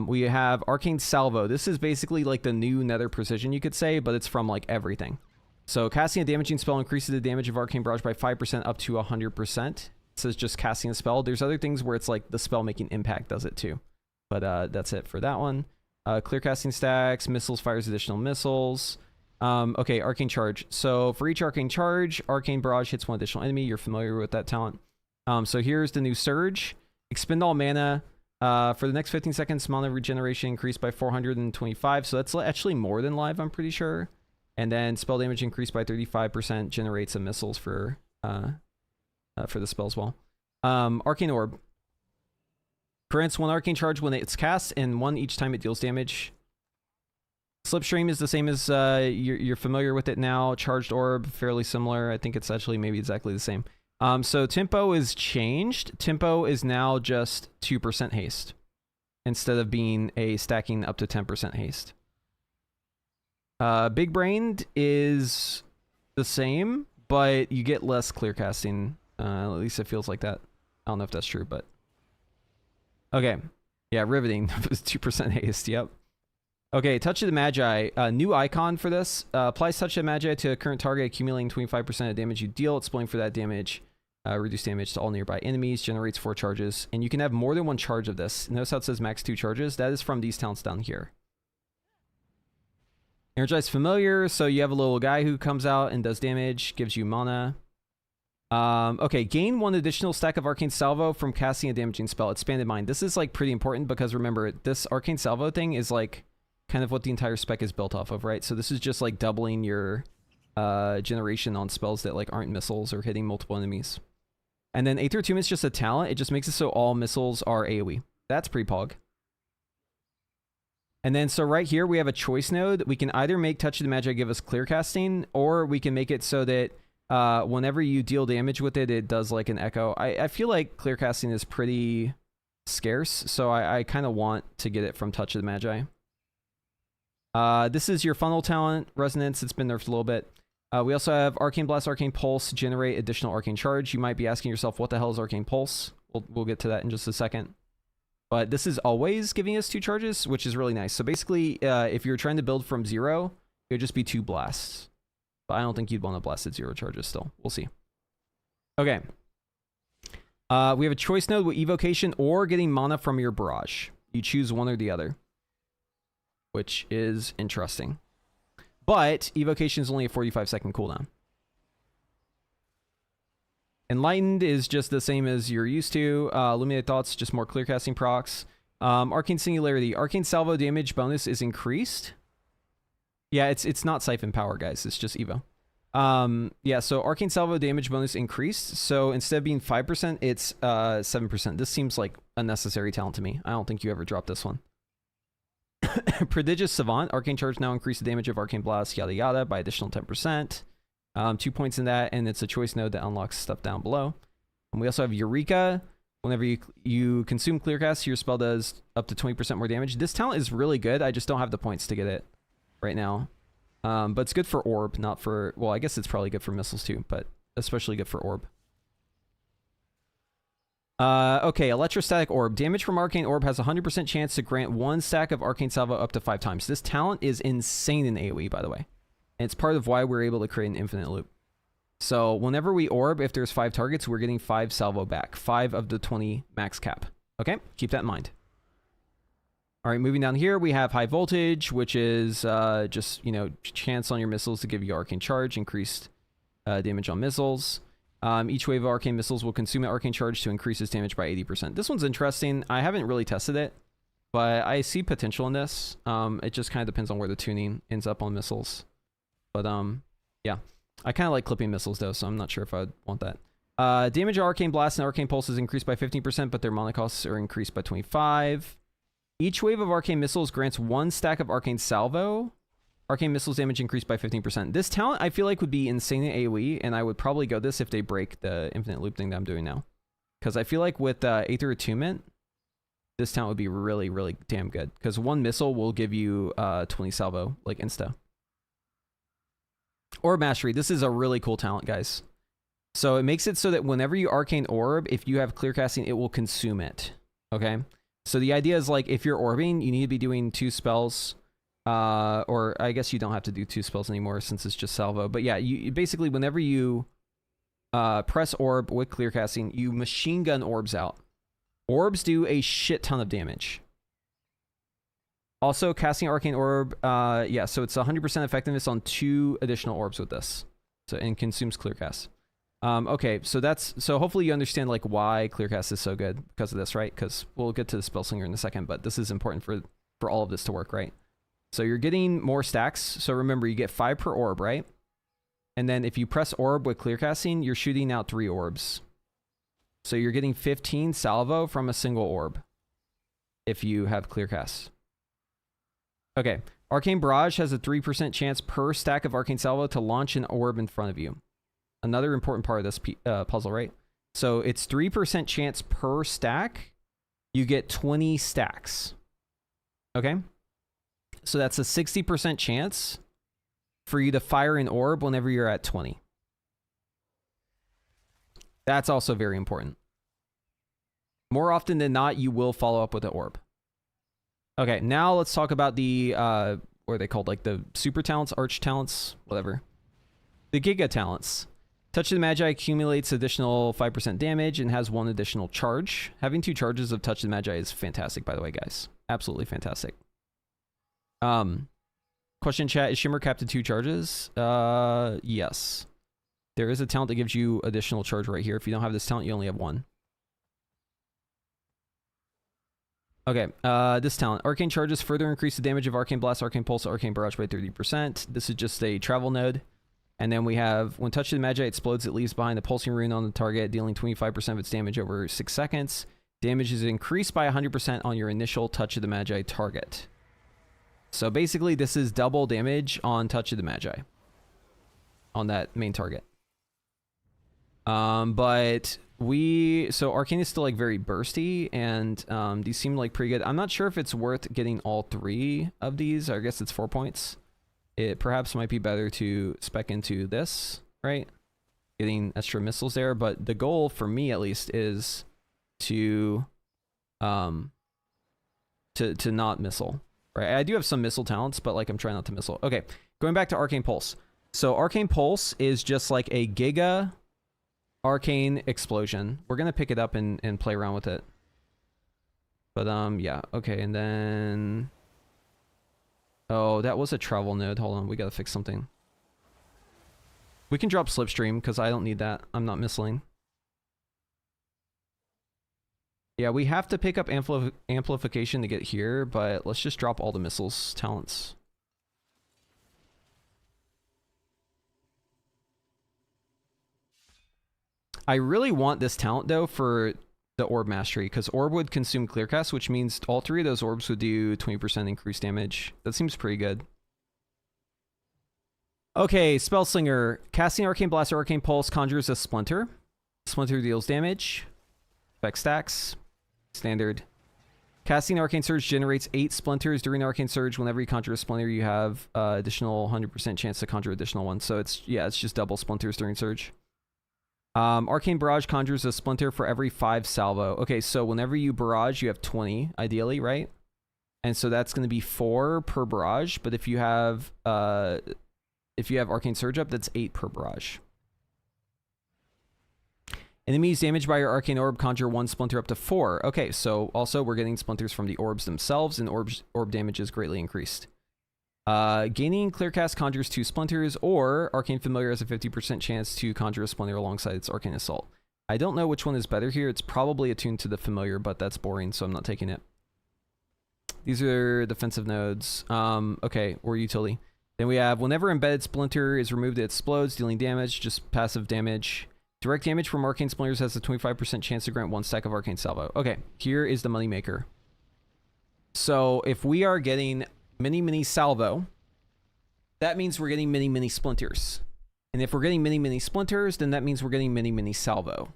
We have Arcane Salvo. This is basically like the new Nether Precision, you could say, but it's from like everything. So casting a damaging spell increases the damage of Arcane Barrage by 5% up to 100%. It says just casting a spell. There's other things where it's like the spell making impact does it too. But that's it for that one. Clear casting stacks, missiles fires additional missiles. Okay, Arcane Charge. So for each Arcane Charge, Arcane Barrage hits one additional enemy. You're familiar with that talent. So here's the new Surge. Expend all mana. For the next 15 seconds, mana regeneration increased by 425. So that's actually more than live, I'm pretty sure. And then spell damage increased by 35%. Generates some missiles for the spell as well. Arcane Orb. Grants 1 Arcane Charge when it's cast, and 1 each time it deals damage. Slipstream is the same as you're familiar with it now. Charged Orb, fairly similar. I think it's actually maybe exactly the same. So Tempo is changed. Tempo is now just 2% haste instead of being a stacking up to 10% haste. Big Brained is the same, but you get less clear casting. At least it feels like that. I don't know if that's true, but okay. Yeah, Riveting was 2% haste. Yep. Okay, Touch of the Magi. New icon for this. Applies Touch of the Magi to a current target, accumulating 25% of damage you deal. Exploring for that damage. Reduce damage to all nearby enemies. Generates 4 charges. And you can have more than 1 charge of this. Notice how it says max 2 charges? That is from these talents down here. Energize Familiar. So you have a little guy who comes out and does damage. Gives you mana. Okay, gain 1 additional stack of Arcane Salvo from casting a damaging spell. Expanded Mind. This is like pretty important because remember, this Arcane Salvo thing is like kind of what the entire spec is built off of, right? So this is just like doubling your generation on spells that like aren't missiles or hitting multiple enemies. And then Aether Tomb is just a talent. It just makes it so all missiles are AoE. That's pretty pog. And then so right here we have a choice node. We can either make Touch of the Magi give us clear casting, or we can make it so that whenever you deal damage with it, it does like an echo. I feel like clear casting is pretty scarce, so I kind of want to get it from Touch of the Magi. This is your funnel talent, Resonance. It's been nerfed a little bit. We also have Arcane Blast, Arcane Pulse, generate additional Arcane Charge. You might be asking yourself, what the hell is Arcane Pulse? We'll get to that in just a second. But this is always giving us 2 charges, which is really nice. So basically, if you're trying to build from 0, it would just be 2 blasts. But I don't think you'd want to blast at 0 charges still. We'll see. Okay. We have a choice node with Evocation or getting mana from your Barrage. You choose one or the other, which is interesting. But Evocation is only a 45-second cooldown. Enlightened is just the same as you're used to. Illuminated Thoughts, just more clear casting procs. Arcane Singularity. Arcane Salvo damage bonus is increased. Yeah, it's not Siphon Power, guys. It's just Evo. Yeah, so Arcane Salvo damage bonus increased. So instead of being 5%, it's 7%. This seems like a necessary talent to me. I don't think you ever dropped this one. Prodigious Savant. Arcane Charge now increase the damage of Arcane Blast, yada yada, by additional 10%. 2 points in that, and it's a choice node that unlocks stuff down below. And we also have Eureka. Whenever you consume Clearcast, your spell does up to 20% more damage. This talent is really good. I just don't have the points to get it right now. But it's good for Orb, not for... Well, I guess it's probably good for missiles too, but especially good for Orb. Okay, Electrostatic Orb. Damage from Arcane Orb has a 100% chance to grant 1 stack of Arcane Salvo up to 5 times. This talent is insane in AoE, by the way. And it's part of why we're able to create an infinite loop. So whenever we Orb, if there's 5 targets, we're getting 5 Salvo back. 5 of the 20 max cap. Okay, keep that in mind. All right, moving down here, we have High Voltage, which is just, you know, chance on your missiles to give you Arcane Charge, increased damage on missiles. Each wave of Arcane Missiles will consume an Arcane Charge to increase its damage by 80%. This one's interesting. I haven't really tested it, but I see potential in this. It just kind of depends on where the tuning ends up on missiles. But, yeah. I kind of like clipping missiles though, so I'm not sure if I would want that. Damage of Arcane Blast and Arcane Pulse is increased by 15%, but their mana costs are increased by 25. Each wave of Arcane Missiles grants 1 stack of Arcane Salvo. Arcane Missiles damage increased by 15%. This talent I feel like would be insane in AoE, and I would probably go this if they break the infinite loop thing that I'm doing now. Because I feel like with Aether Attunement, this talent would be really, really damn good. Because 1 missile will give you 20 salvo, like insta. Orb Mastery. This is a really cool talent, guys. So it makes it so that whenever you Arcane Orb, if you have clear casting, it will consume it. Okay? So the idea is like if you're orbing, you need to be doing 2 spells. Or I guess you don't have to do 2 spells anymore since it's just salvo. But yeah, you basically whenever you press orb with clear casting, you machine gun orbs out. Orbs do a shit ton of damage. Also, casting Arcane Orb, yeah, so it's 100% effectiveness on 2 additional orbs with this. So, and consumes clear cast. Okay, so hopefully you understand like why clear cast is so good because of this, right? Because we'll get to the spell slinger in a second, but this is important for all of this to work, right? So you're getting more stacks. So remember, you get 5 per orb, right? And then if you press orb with clear casting, you're shooting out 3 orbs. So you're getting 15 salvo from a single orb if you have clear cast. Okay, Arcane Barrage has a 3% chance per stack of Arcane Salvo to launch an orb in front of you. Another important part of this puzzle, right? So it's 3% chance per stack. You get 20 stacks. Okay? So that's a 60% chance for you to fire an orb whenever you're at 20. That's also very important. More often than not, you will follow up with an orb. Okay, now let's talk about the, what are they called? Like the super talents, arch talents, whatever. The Giga talents. Touch of the Magi accumulates additional 5% damage and has 1 additional charge. Having 2 charges of Touch of the Magi is fantastic, by the way, guys. Absolutely fantastic. Question chat, is Shimmer capped to 2 charges? Yes. There is a talent that gives you additional charge right here. If you don't have this talent, you only have 1. Okay, this talent. Arcane charges further increase the damage of Arcane Blast, Arcane Pulse, Arcane Barrage by 30%. This is just a travel node. And then we have, when Touch of the Magi explodes, it leaves behind a pulsing rune on the target, dealing 25% of its damage over 6 seconds. Damage is increased by 100% on your initial Touch of the Magi target. So basically, this is double damage on Touch of the Magi. On that main target. So Arcane is still like very bursty, and these seem like pretty good. I'm not sure if it's worth getting all 3 of these. I guess it's 4 points. It perhaps might be better to spec into this, right? Getting extra missiles there, but the goal for me at least is to not missile, right? I do have some missile talents, but like I'm trying not to missile. Okay, going back to Arcane Pulse. So Arcane Pulse is just like a Giga Arcane Explosion. We're gonna pick it up and play around with it. But yeah, okay, and then oh, that was a travel node. Hold on, we gotta fix something. We can drop Slipstream because I don't need that. I'm not missiling. Yeah, we have to pick up amplification to get here, but let's just drop all the missiles talents. I really want this talent though for the Orb Mastery, because Orb would consume Clearcast, which means all 3 of those orbs would do 20% increased damage. That seems pretty good. Okay, Spell Slinger. Casting Arcane Blast or Arcane Pulse conjures a Splinter. Splinter deals damage. Effect stacks. Standard. Casting Arcane Surge generates 8 Splinters during Arcane Surge. Whenever you conjure a Splinter, you have additional 100% chance to conjure additional ones. So it's just double Splinters during Surge. Arcane Barrage conjures a Splinter for every 5 salvo. Okay, so whenever you barrage, you have 20, ideally, right? And so that's going to be 4 per barrage. But if you have Arcane Surge up, that's 8 per barrage. Enemies damaged by your Arcane Orb conjure 1 Splinter up to 4. Okay, so also we're getting Splinters from the orbs themselves, and orb damage is greatly increased. Gaining Clearcast conjures 2 Splinters, or Arcane Familiar has a 50% chance to conjure a Splinter alongside its Arcane Assault. I don't know which one is better here. It's probably attuned to the Familiar, but that's boring, so I'm not taking it. These are defensive nodes. Okay, or utility. Then we have whenever embedded splinter is removed, it explodes, dealing damage, just passive damage. Direct damage from arcane splinters has a 25% chance to grant 1 stack of arcane salvo. Okay, here is the moneymaker. So if we are getting mini salvo, that means we're getting mini splinters. And if we're getting mini splinters, then that means we're getting mini salvo.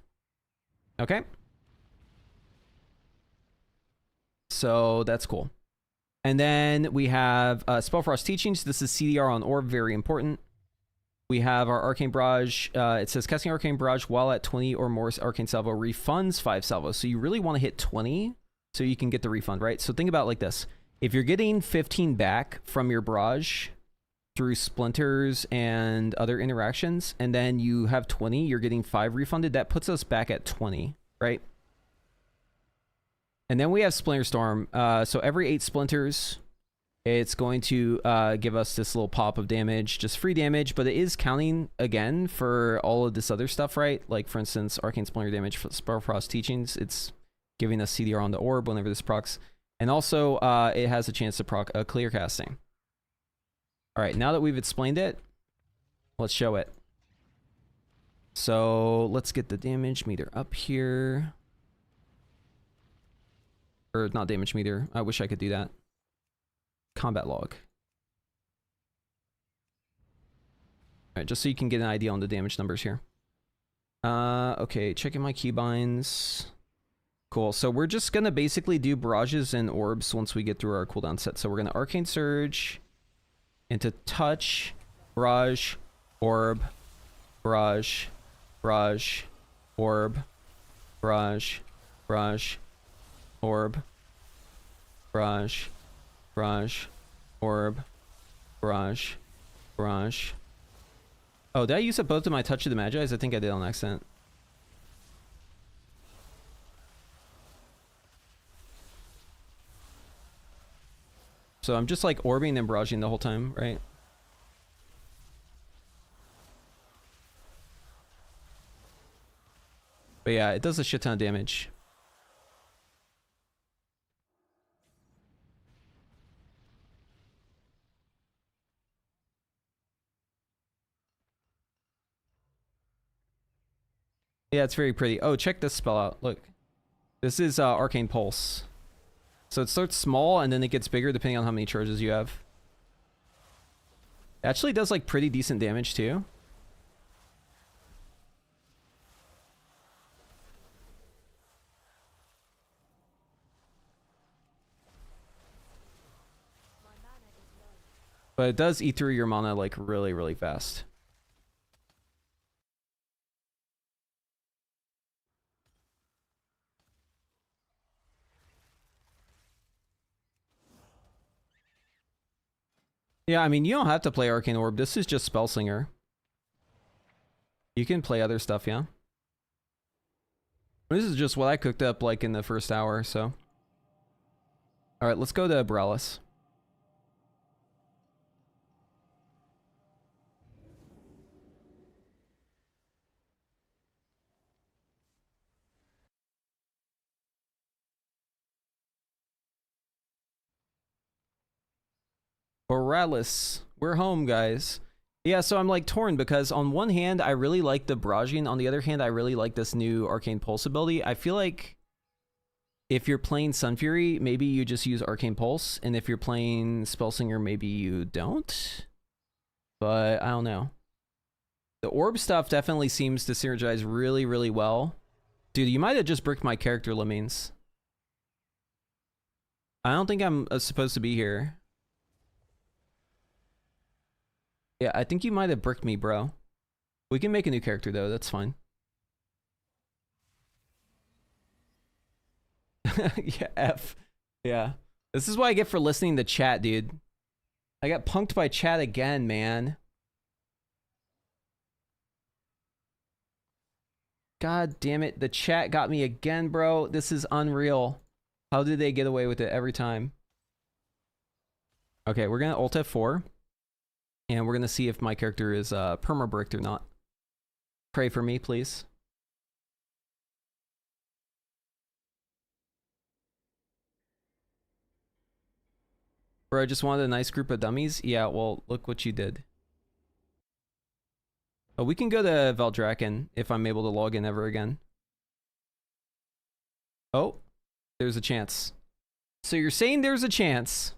Okay? So that's cool. And then we have Spellfrost Teachings. This is CDR on Orb, very important. We have our Arcane Barrage. It says casting Arcane Barrage while at 20 or more Arcane Salvo refunds 5 salvo. So you really want to hit 20 so you can get the refund, right? So think about it like this. If you're getting 15 back from your Barrage through Splinters and other interactions, and then you have 20, you're getting 5 refunded, that puts us back at 20, right? And then we have Splinter Storm. So every 8 Splinters, it's going to give us this little pop of damage, just free damage, but it is counting again for all of this other stuff, right? Like, for instance, Arcane Splinter damage for Spellfrost Teachings. It's giving us CDR on the orb whenever this procs. And also, it has a chance to proc clear casting. All right, now that we've explained it, let's show it. So let's get the damage meter up here. Or not damage meter. I wish I could do that. Combat log. All right, just so you can get an idea on the damage numbers here. Okay, checking my keybinds. Cool, so we're just gonna basically do barrages and orbs once we get through our cooldown set. So we're gonna Arcane Surge into Touch, Barrage, Orb, Barrage, Barrage, Orb, Barrage, Barrage, Orb, Barrage, Barrage, Orb, Barrage, Barrage. Oh, did I use up both of my Touch of the Magi? I think I did on accident. So I'm just like orbing and barraging the whole time, right? But yeah, it does a shit ton of damage. Yeah, it's very pretty. Oh, check this spell out. Look. This is Arcane Pulse. So it starts small and then it gets bigger depending on how many charges you have. It actually does like pretty decent damage too. But it does eat through your mana like really, really fast. Yeah, I mean, you don't have to play Arcane Orb. This is just Spellslinger. You can play other stuff, yeah. This is just what I cooked up like in the first hour, so. Alright, let's go to Borealis. Borealis. We're home, guys. Yeah, so I'm like torn because on one hand, I really like the barraging. On the other hand, I really like this new Arcane Pulse ability. I feel like if you're playing Sunfury, maybe you just use Arcane Pulse. And if you're playing Spellslinger, maybe you don't. But I don't know. The orb stuff definitely seems to synergize really, really well. Dude, you might have just bricked my character, Lemines. I don't think I'm supposed to be here. Yeah, I think you might have bricked me, bro. We can make a new character, though. That's fine. Yeah, F. Yeah. This is what I get for listening to chat, dude. I got punked by chat again, man. God damn it. The chat got me again, bro. This is unreal. How did they get away with it every time? Okay, we're going to ult F4. And we're going to see if my character is perma-bricked or not. Pray for me, please. Where I just wanted a nice group of dummies? Yeah, well, look what you did. Oh, we can go to Valdrakken if I'm able to log in ever again. Oh, there's a chance. So you're saying there's a chance.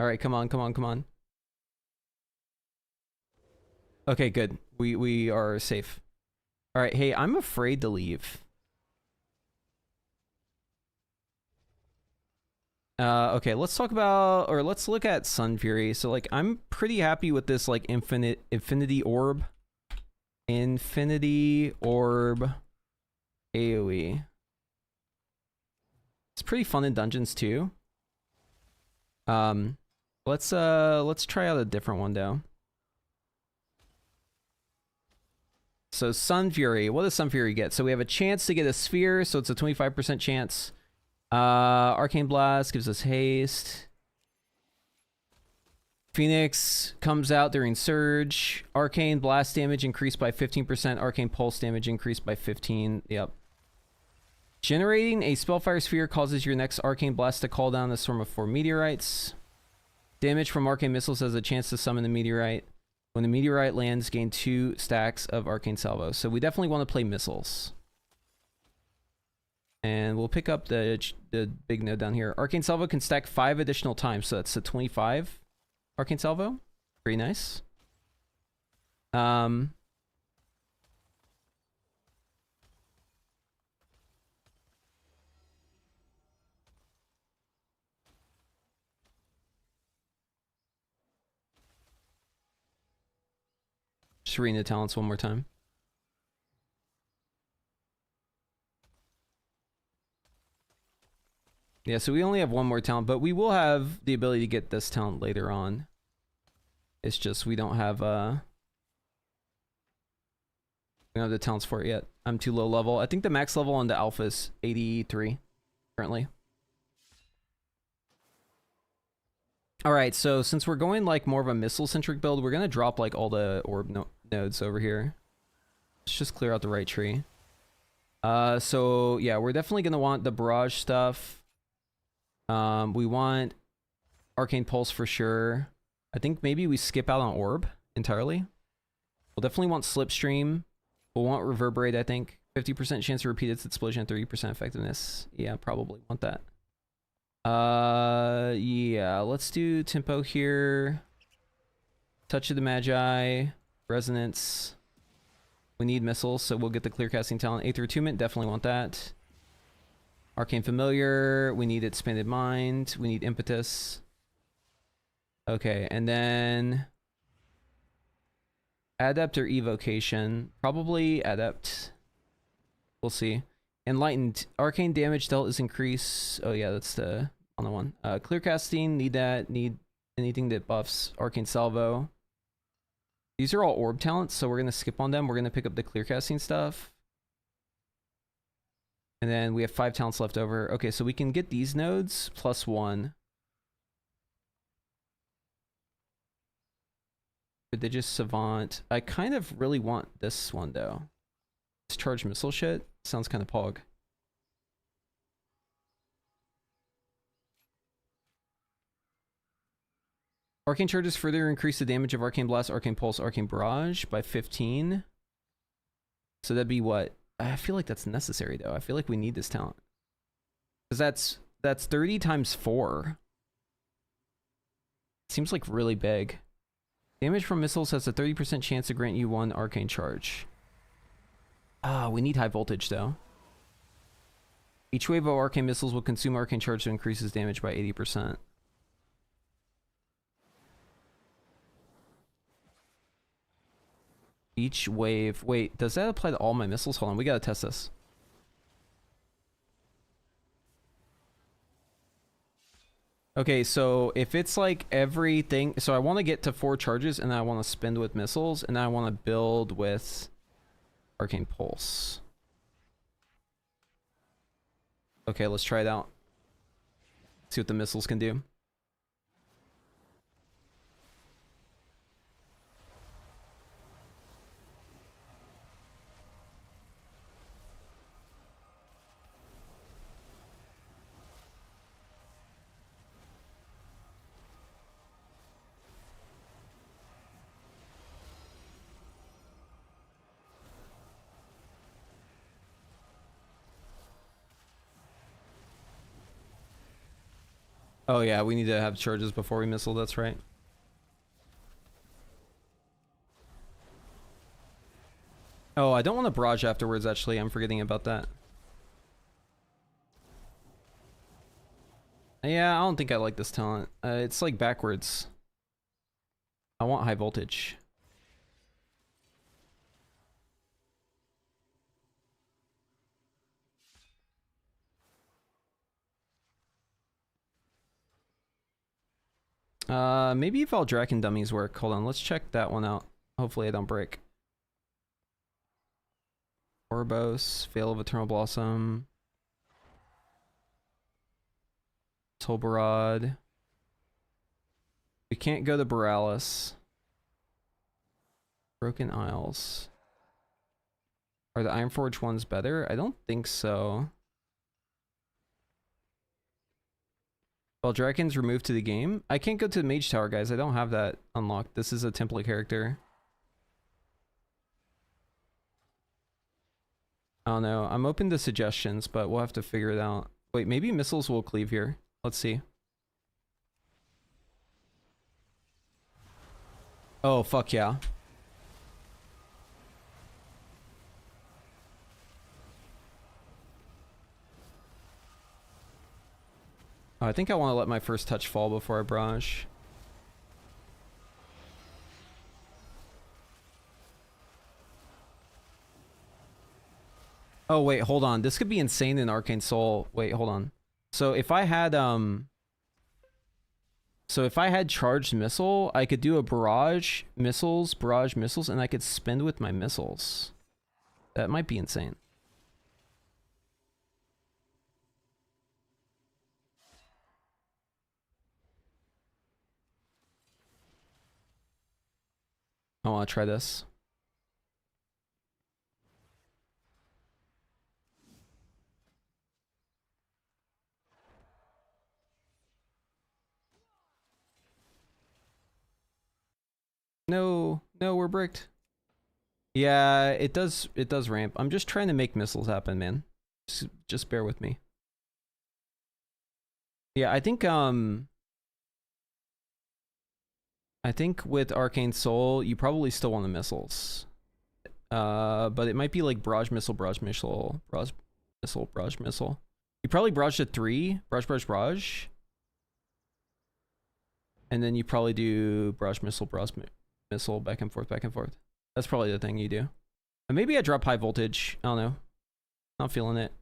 All right, come on, come on, come on. Okay, good. We are safe. All right, hey, I'm afraid to leave. Okay, let's talk about, or let's look at Sun Fury. So, like, I'm pretty happy with this, like, Infinity Orb. Infinity Orb AoE. It's pretty fun in dungeons, too. Let's try out a different one, though. So, Sun Fury. What does Sun Fury get? So, we have a chance to get a sphere, so it's a 25% chance. Arcane Blast gives us haste. Phoenix comes out during Surge. Arcane Blast damage increased by 15%. Arcane Pulse damage increased by 15. Yep. Generating a Spellfire Sphere causes your next Arcane Blast to call down a swarm of 4 meteorites. Damage from Arcane Missiles has a chance to summon a meteorite. When the meteorite lands, gain 2 stacks of Arcane Salvo. So we definitely want to play missiles. And we'll pick up the big node down here. Arcane Salvo can stack 5 additional times, so that's a 25 Arcane Salvo. Pretty nice. Just reading the talents one more time. Yeah, so we only have one more talent, but we will have the ability to get this talent later on. It's just we don't have the talents for it yet. I'm too low level. I think the max level on the alpha is 83 currently. Alright, so since we're going like more of a missile-centric build, we're gonna drop like all the orb nodes over here. Let's just clear out the right tree. So yeah, we're definitely gonna want the barrage stuff. We want Arcane Pulse for sure. I think maybe we skip out on Orb entirely. We'll definitely want Slipstream. We'll want Reverberate, I think. 50% chance to repeat its explosion, 30% effectiveness. Yeah, probably want that. Yeah, let's do Tempo here. Touch of the Magi. Resonance. We need missiles, so we'll get the clear casting talent. Aether Attunement, definitely want that. Arcane Familiar, we need Expanded Mind, we need Impetus. Okay, and then Adept or Evocation. Probably Adept. We'll see. Enlightened. Arcane damage dealt is increased. Oh yeah, that's the on the one. Clear casting, need that. Need anything that buffs Arcane Salvo. These are all orb talents, so we're gonna skip on them. We're gonna pick up the clear casting stuff. And then we have 5 talents left over. Okay, so we can get these nodes plus 1. Prodigious Savant. I kind of really want this one though. Discharge missile shit sounds kind of pog. Arcane charges further increase the damage of Arcane Blast, Arcane Pulse, Arcane Barrage by 15. So that'd be what? I feel like that's necessary though. I feel like we need this talent. Because that's 30 times 4. Seems like really big. Damage from missiles has a 30% chance to grant you 1 arcane charge. Ah, we need high voltage though. Each wave of arcane missiles will consume arcane charge to increase its damage by 80%. Each wave. Wait, does that apply to all my missiles? Hold on, we gotta test this. Okay, so if it's like everything, so I want to get to 4 charges and I want to spend with missiles and I want to build with Arcane Pulse. Okay, let's try it out. See what the missiles can do. Oh yeah, we need to have charges before we missile, that's right. Oh, I don't want to barrage afterwards, actually. I'm forgetting about that. Yeah, I don't think I like this talent. It's like backwards. I want high voltage. Maybe if all Draken dummies work. Hold on, let's check that one out. Hopefully I don't break. Orbos, Veil of Eternal Blossom. Tolbarad. We can't go to Borealis. Broken Isles. Are the Ironforge ones better? I don't think so. Well, Draken's removed to the game. I can't go to the Mage Tower, guys. I don't have that unlocked. This is a template character. I don't know. I'm open to suggestions, but we'll have to figure it out. Wait, maybe missiles will cleave here. Let's see. Oh, fuck yeah. Oh, I think I want to let my first touch fall before I barrage. Oh, wait, hold on. This could be insane in Arcane Soul. Wait, hold on. So if I had, charged missile, I could do a barrage missiles, and I could spend with my missiles. That might be insane. I want to try this. No, we're bricked. Yeah, it does ramp. I'm just trying to make missiles happen, man. Just bear with me. Yeah, I think with Arcane Soul, you probably still want the missiles. But it might be like barrage missile. You probably barrage at 3, barrage. And then you probably do barrage missile, back and forth. That's probably the thing you do. And maybe I drop high voltage. I don't know. Not feeling it.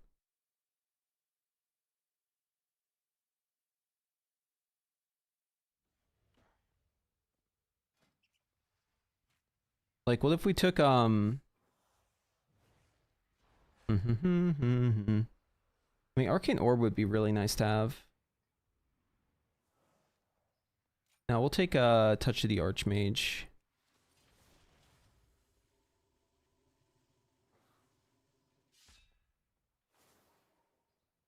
Like, what if we took, I mean, Arcane Orb would be really nice to have. Now, we'll take a Touch of the Archmage.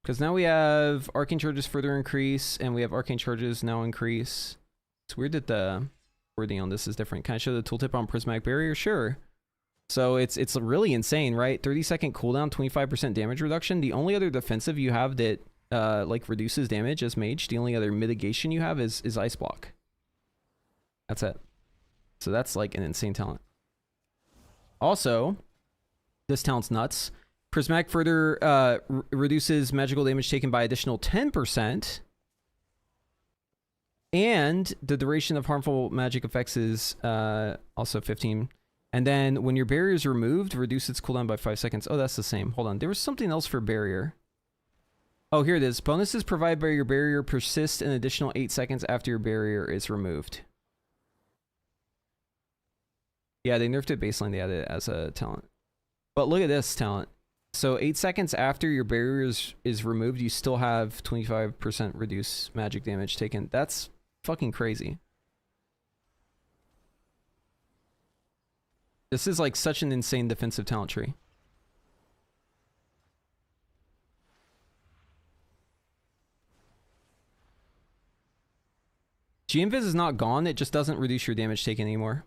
Because now we have Arcane Charges further increase, and we have Arcane Charges now increase. It's weird that the wording on this is different. Can I show the tooltip on Prismatic Barrier? Sure. So it's really insane, right? 30-second cooldown, 25% damage reduction. The only other defensive you have that like reduces damage as Mage, the only other mitigation you have is Ice Block. That's it. So that's like an insane talent. Also, this talent's nuts. Prismatic further reduces magical damage taken by additional 10%. And the duration of harmful magic effects is also 15. And then when your barrier is removed, reduce its cooldown by 5 seconds. Oh, that's the same. Hold on. There was something else for barrier. Oh, here it is. Bonuses provided by your barrier persist an additional 8 seconds after your barrier is removed. Yeah, they nerfed it baseline. They added it as a talent. But look at this talent. So 8 seconds after your barrier is removed, you still have 25% reduced magic damage taken. That's fucking crazy. This is like such an insane defensive talent tree. G-Invis is not gone, it just doesn't reduce your damage taken anymore.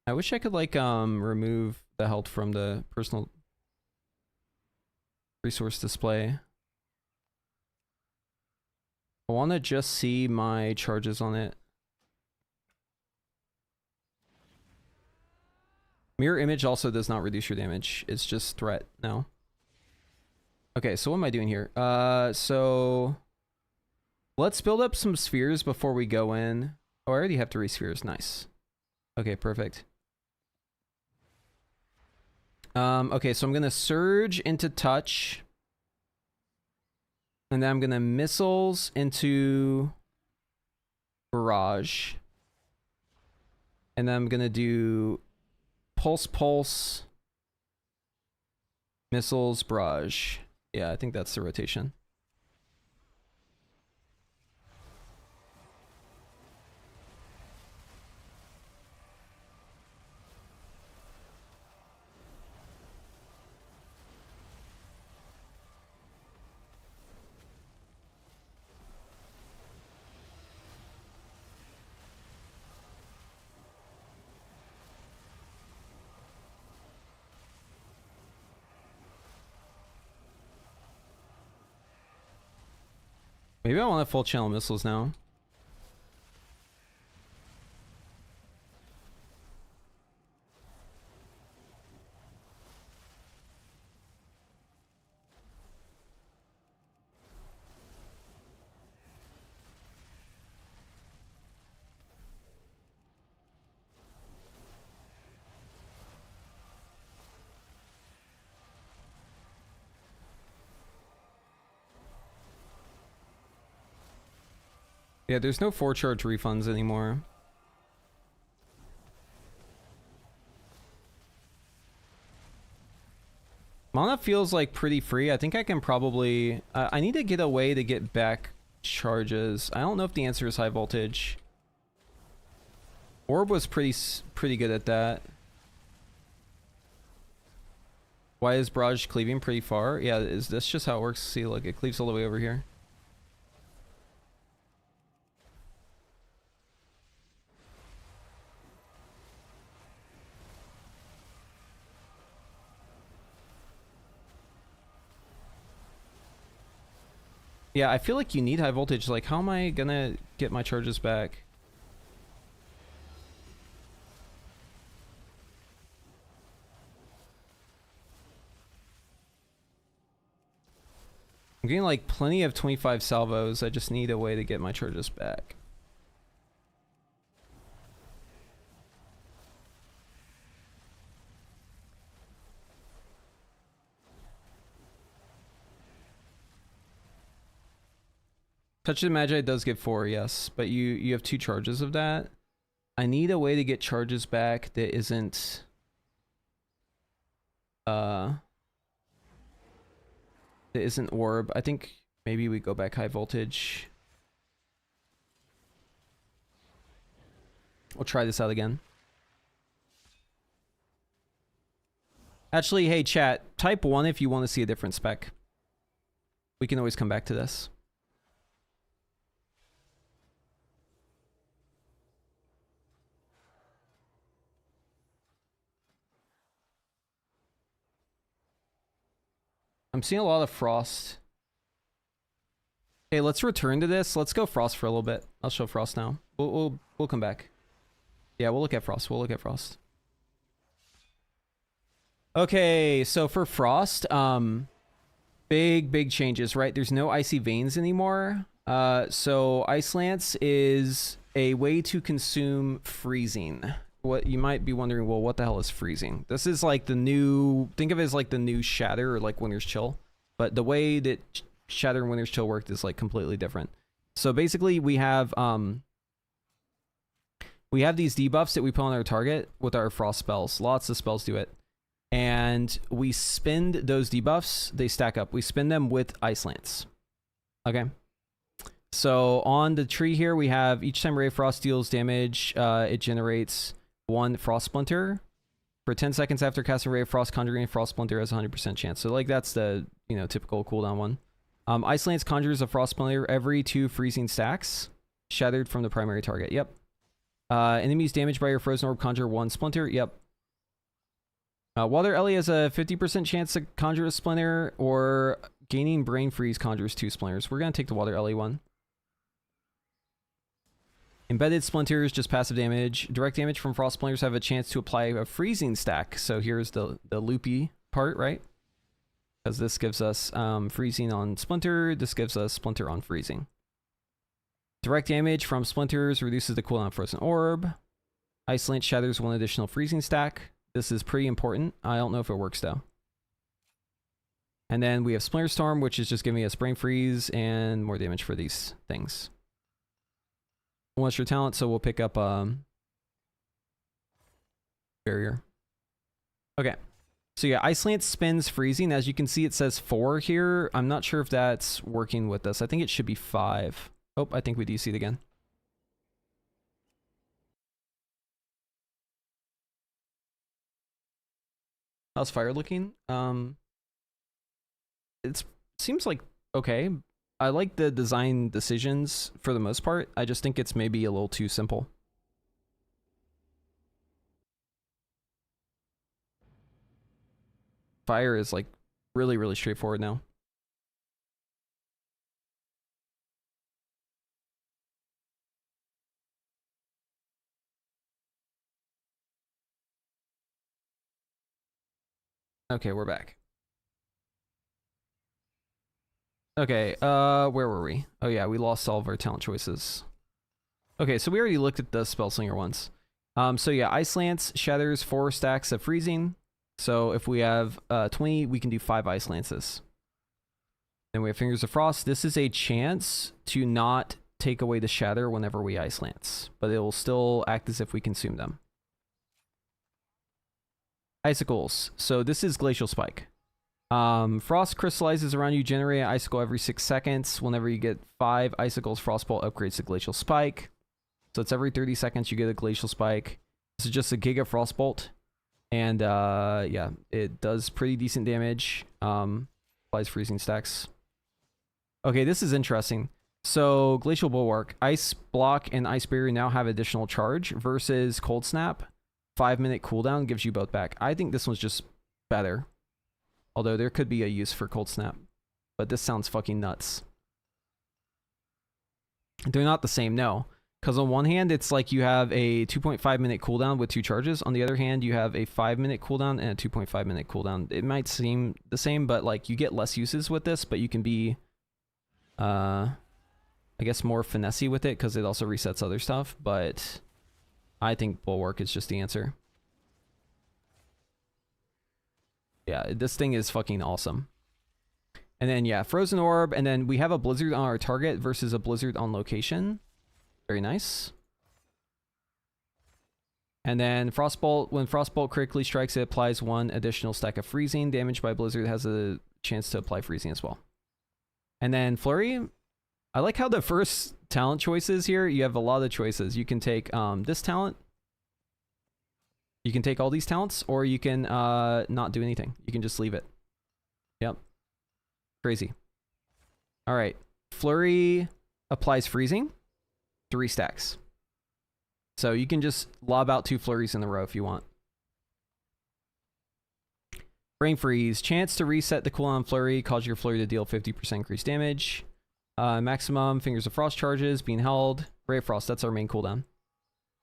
I wish I could like remove the health from the personal resource display. I want to just see my charges on it. Mirror image also does not reduce your damage. It's just threat now. Okay, so what am I doing here? So let's build up some spheres before we go in. Oh, I already have 3 spheres. Nice. Okay, perfect. Okay, so I'm gonna surge into touch. And then I'm gonna missiles into barrage. And then I'm gonna do pulse, missiles, barrage. Yeah, I think that's the rotation. Maybe I want to full channel missiles now. Yeah, there's no 4-charge refunds anymore. Mana feels like pretty free. I think I can probably... I need to get a way to get back charges. I don't know if the answer is high voltage. Orb was pretty good at that. Why is barrage cleaving pretty far? Yeah, is this just how it works? See, look, it cleaves all the way over here. Yeah, I feel like you need high voltage. Like, how am I gonna get my charges back? I'm getting like plenty of 25 salvos. I just need a way to get my charges back. Touch of the Magi does give 4, yes, but you have 2 charges of that. I need a way to get charges back that isn't orb. I think maybe we go back high voltage. We'll try this out again. Actually, hey chat, type 1 if you want to see a different spec. We can always come back to this. I'm seeing a lot of frost. Okay, let's return to this. Let's go frost for a little bit. I'll show frost now. We'll come back. Yeah, we'll look at frost. We'll look at frost. Okay, so for frost, big changes, right? There's no icy veins anymore. So Ice Lance is a way to consume freezing. What you might be wondering, well, what the hell is freezing? This is like the new, think of it as like the new Shatter or like Winter's Chill, but the way that Shatter and Winter's Chill worked is like completely different. So basically we have these debuffs that we put on our target with our frost spells. Lots of spells do it. And we spin those debuffs, they stack up. We spin them with Ice Lance. Okay. So on the tree here, we have each time Ray of Frost deals damage, it generates 1 Frost Splinter. For 10 seconds after casting Ray of Frost, conjuring a Frost Splinter has a 100% chance. So like that's the, you know, typical cooldown one. Ice Lance conjures a Frost Splinter every 2 freezing stacks, shattered from the primary target. Yep. Enemies damaged by your frozen orb conjure 1 splinter. Yep. Water Ellie has a 50% chance to conjure a splinter, or gaining brain freeze conjures 2 splinters. We're going to take the Water Ellie one. Embedded splinters, just passive damage. Direct damage from frost splinters have a chance to apply a freezing stack. So here's the loopy part, right? Because this gives us freezing on splinter. This gives us splinter on freezing. Direct damage from splinters reduces the cooldown of frozen orb. Ice Lance shatters 1 additional freezing stack. This is pretty important. I don't know if it works though. And then we have Splinter Storm, which is just giving us brain freeze and more damage for these things. One extra talent, so we'll pick up barrier. Okay. So yeah, Ice Lance spins freezing. As you can see, it says 4 here. I'm not sure if that's working with us. I think it should be 5. Oh, I think we DC it again. How's fire looking? It seems like okay. I like the design decisions for the most part. I just think it's maybe a little too simple. Fire is like really, really straightforward now. Okay, we're back. Okay, where were we? Oh yeah, we lost all of our talent choices. Okay, so we already looked at the Spellslinger ones. So yeah, Ice Lance shatters 4 stacks of freezing. So if we have 20, we can do 5 Ice Lances. Then we have Fingers of Frost. This is a chance to not take away the shatter whenever we Ice Lance, but it will still act as if we consume them. Icicles. So this is Glacial Spike. Frost crystallizes around you, generate an icicle every 6 seconds. Whenever you get 5 icicles, Frostbolt upgrades to Glacial Spike. So it's every 30 seconds you get a Glacial Spike. This is just a Giga Frostbolt. And yeah, it does pretty decent damage. Applies freezing stacks. Okay, this is interesting. So Glacial Bulwark, Ice Block and Ice Barrier now have additional charge versus Cold Snap. 5-minute cooldown gives you both back. I think this one's just better. Although there could be a use for Cold Snap. But this sounds fucking nuts. They're not the same, no. Because on one hand, it's like you have a 2.5 minute cooldown with 2 charges. On the other hand, you have a 5-minute cooldown and a 2.5 minute cooldown. It might seem the same, but like you get less uses with this, but you can be, I guess, more finessey with it because it also resets other stuff. But I think Bulwark is just the answer. Yeah, this thing is fucking awesome. And then, yeah, Frozen Orb. And then we have a Blizzard on our target versus a Blizzard on location. Very nice. And then Frostbolt. When Frostbolt critically strikes, it applies 1 additional stack of freezing. Damage by Blizzard has a chance to apply freezing as well. And then Flurry. I like how the first talent choices here, you have a lot of choices. You can take this talent. You can take all these talents, or you can not do anything. You can just leave it. Yep. Crazy. All right. Flurry applies freezing. 3 stacks. So you can just lob out 2 flurries in a row if you want. Brain Freeze. Chance to reset the cooldown flurry. Cause your flurry to deal 50% increased damage. Maximum Fingers of Frost charges being held. Ray of Frost. That's our main cooldown.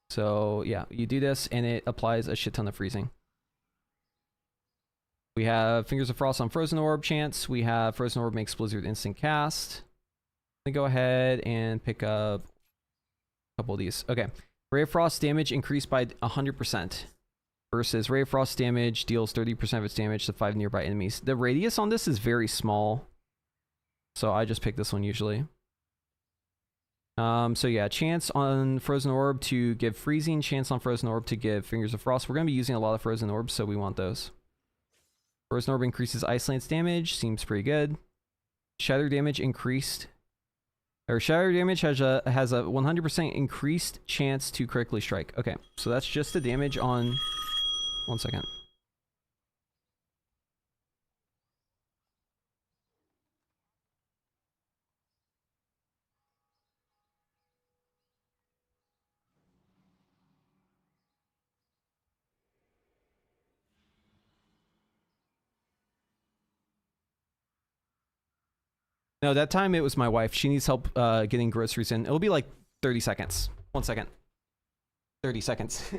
So yeah, you do this and it applies a shit ton of freezing. We have Fingers of Frost on Frozen Orb chance. We have Frozen Orb makes Blizzard instant cast. Let me go ahead and pick up a couple of these. Okay. Ray of Frost damage increased by 100% versus Ray of Frost damage deals 30% of its damage to 5 nearby enemies. The radius on this is very small. So I just pick this one usually. So yeah, chance on Frozen Orb to give freezing, chance on Frozen Orb to give Fingers of Frost. We're going to be using a lot of Frozen Orbs, so we want those. Frozen Orb increases Ice Lance damage, seems pretty good. Shatter damage increased. Or Shatter damage has a 100% increased chance to critically strike. Okay, so that's just the damage on... 1 second. No, that time it was my wife. She needs help getting groceries in. It'll be like 30 seconds. 1 second. 30 seconds.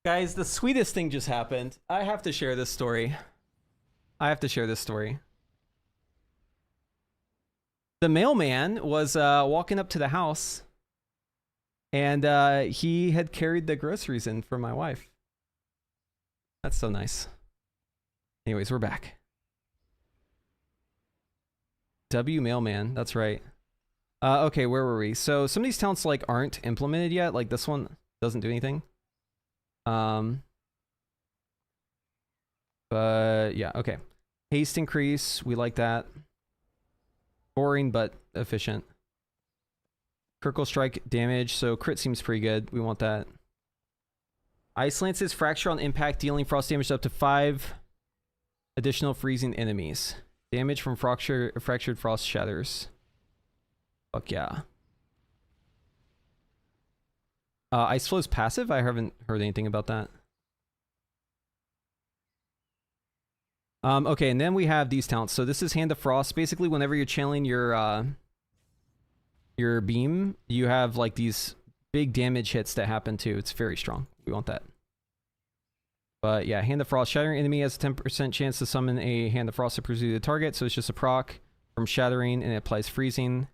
Guys, the sweetest thing just happened. I have to share this story. The mailman was walking up to the house, and he had carried the groceries in for my wife. That's so nice. Anyways, we're back. W mailman, that's right. Okay, where were we? So some of these talents like aren't implemented yet. Like this one doesn't do anything. But yeah, okay. Haste increase, we like that. Boring but efficient. Critical strike damage, so crit seems pretty good. We want that. Ice Lance's fracture on impact, dealing frost damage up to 5 additional freezing enemies. Damage from fractured frost shatters. Fuck yeah. Ice Flow's passive? I haven't heard anything about that. Okay, and then we have these talents. So this is Hand of Frost. Basically, whenever you're channeling your beam, you have like these big damage hits that happen too. It's very strong. We want that. But yeah, Hand of Frost. Shattering enemy has a 10% chance to summon a Hand of Frost to pursue the target. So it's just a proc from Shattering, and it applies freezing.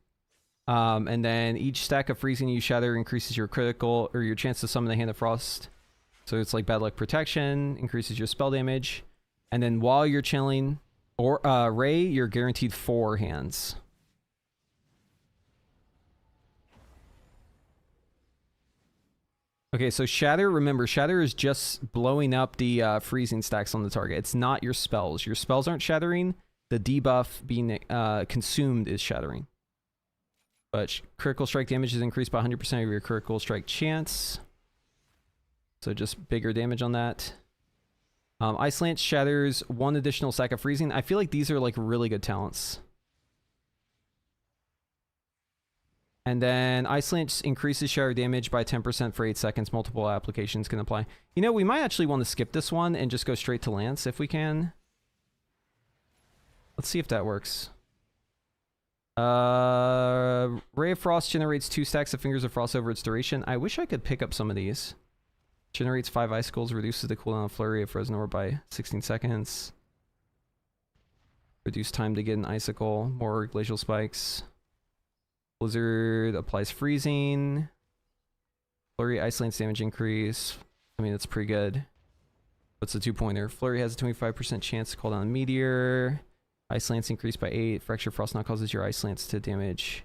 And then each stack of freezing you shatter increases your critical or your chance to summon the Hand of Frost. So it's like bad luck protection, increases your spell damage. And then while you're channeling or Ray, you're guaranteed 4 hands. Okay, so Shatter, remember, Shatter is just blowing up the freezing stacks on the target. It's not your spells. Your spells aren't shattering. The debuff being consumed is shattering. But critical strike damage is increased by 100% of your critical strike chance. So just bigger damage on that. Ice Lance shatters 1 additional stack of freezing. I feel like these are like really good talents. And then Ice Lance increases shatter damage by 10% for 8 seconds. Multiple applications can apply. You know, we might actually want to skip this one and just go straight to Lance if we can. Let's see if that works. Ray of Frost generates 2 stacks of Fingers of Frost over its duration. I wish I could pick up some of these. Generates 5 icicles, reduces the cooldown of Flurry of Frozen Orb by 16 seconds. Reduce time to get an icicle, more glacial spikes. Blizzard applies freezing. Flurry Ice Lance damage increase. I mean, that's pretty good. What's the 2-pointer? Flurry has a 25% chance to call down a meteor. Ice Lance increased by 8. Fracture Frost now causes your Ice Lance to damage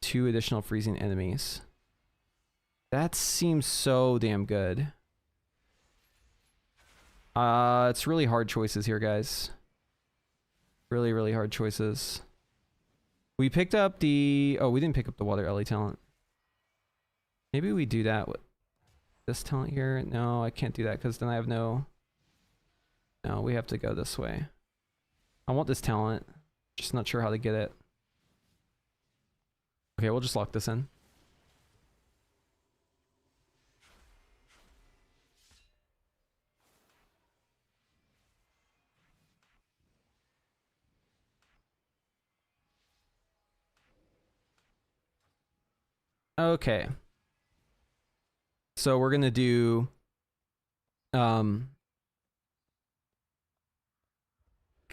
2 additional freezing enemies. That seems so damn good. It's really hard choices here, guys. Really, really hard choices. We picked up the... Oh, we didn't pick up the Water Ellie talent. Maybe we do that with this talent here. No, I can't do that because then I have no... No, we have to go this way. I want this talent. Just not sure how to get it. Okay, we'll just lock this in. Okay. So we're gonna do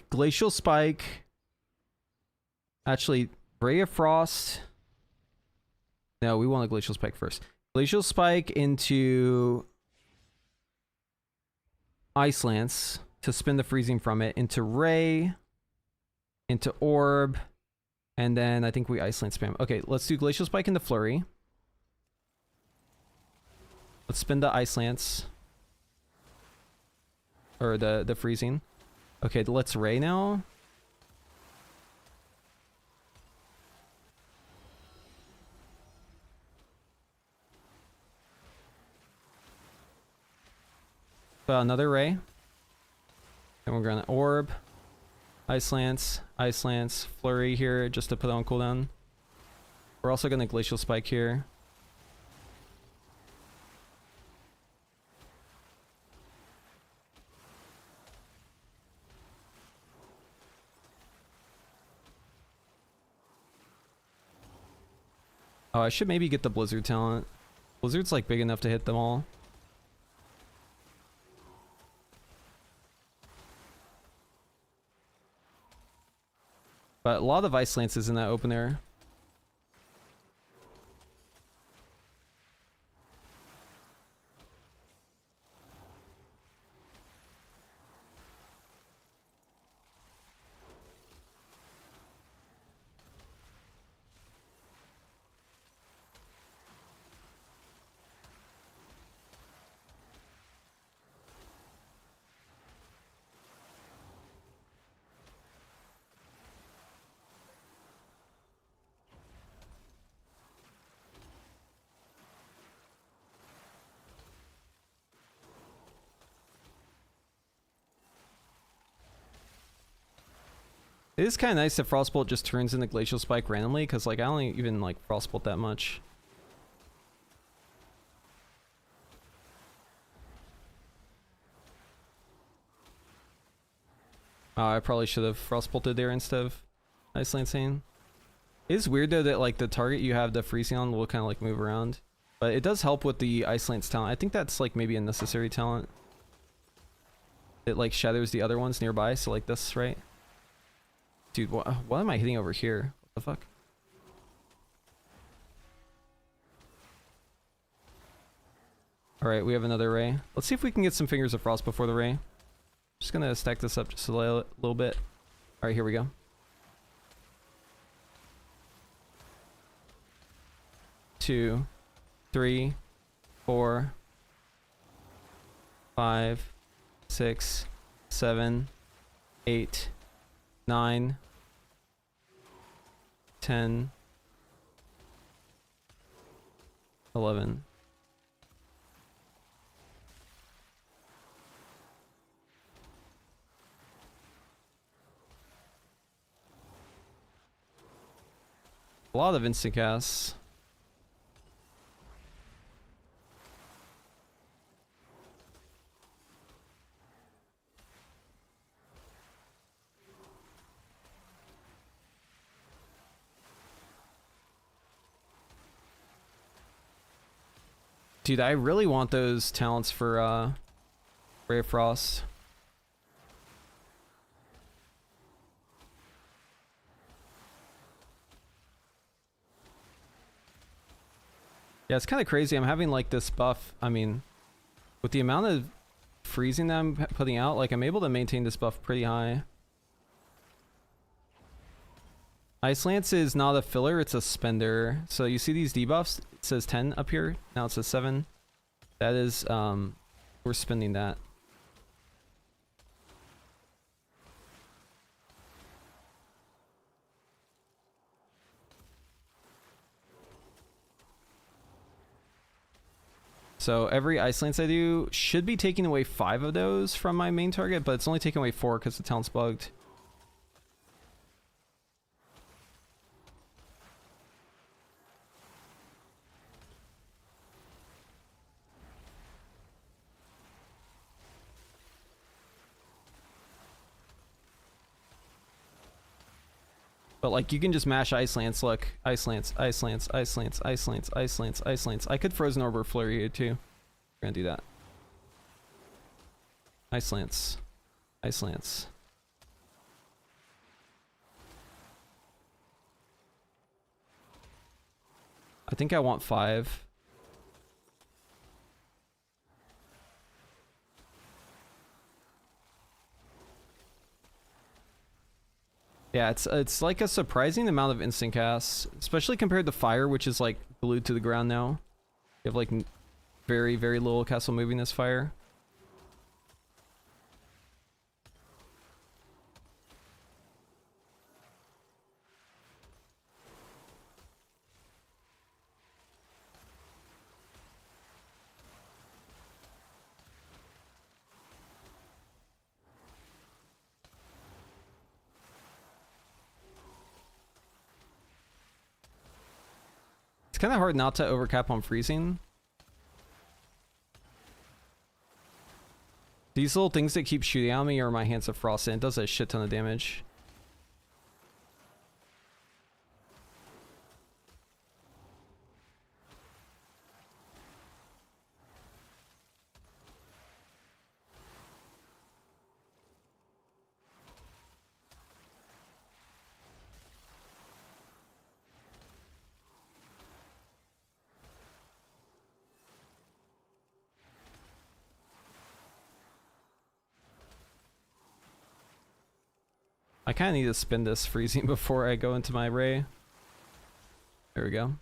Glacial Spike. Actually, Ray of Frost. No, we want a Glacial Spike first. Glacial Spike into Ice Lance to spin the freezing from it, into Ray, into Orb, and then I think we Ice Lance spam. Okay, let's do Glacial Spike into Flurry. Let's spin the Ice Lance. Or the freezing. Okay, let's Ray now. Another Ray. Then we're gonna Orb. Ice Lance, Flurry here just to put on cooldown. We're also gonna Glacial Spike here. Oh, I should maybe get the Blizzard talent. Blizzard's like big enough to hit them all. But a lot of Ice Lances in that open air. It is kind of nice that Frostbolt just turns into Glacial Spike randomly, because like I don't even like Frostbolt that much. Oh, I probably should have Frostbolted there instead of Ice Lancing. It is weird though that like the target you have the freezing on will kind of like move around. But it does help with the Ice Lance talent. I think that's like maybe a necessary talent. It like shadows the other ones nearby, so like this, right? Dude, what am I hitting over here? What the fuck? Alright, we have another Ray. Let's see if we can get some Fingers of Frost before the Ray. Just gonna stack this up just a little bit. Alright, here we go. 2, 3, 4, 5, 6, 7, 8, 9, 10, 11. A lot of instant casts. Dude, I really want those talents for Ray of Frost. Yeah, it's kind of crazy. I'm having like this buff. I mean, with the amount of freezing that I'm putting out, like I'm able to maintain this buff pretty high. Ice Lance is not a filler, it's a spender. So you see these debuffs? It says 10 up here. Now it says 7. That is, we're spending that. So every Ice Lance I do should be taking away 5 of those from my main target, but it's only taking away 4 because the talent's bugged. But like you can just mash Ice Lance, look. Ice Lance, Ice Lance, Ice Lance, Ice Lance, Ice Lance, Ice Lance. I could Frozen Orb or Flurry here too. We're gonna do that. Ice Lance. Ice Lance. I think I want 5. Yeah, it's like a surprising amount of instant casts, especially compared to fire, which is like glued to the ground now. You have like very, very little castle moviness fire. It's kind of hard not to overcap on freezing. These little things that keep shooting at me are my Hands of Frost, and it does a shit ton of damage. I kind of need to spin this freezing before I go into my ray. There we go.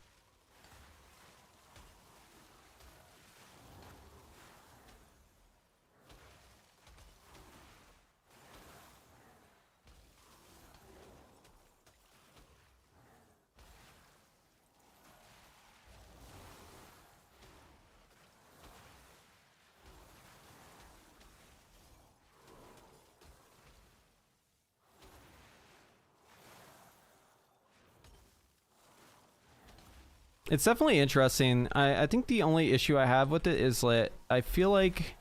It's definitely interesting. I think the only issue I have with it is that I feel like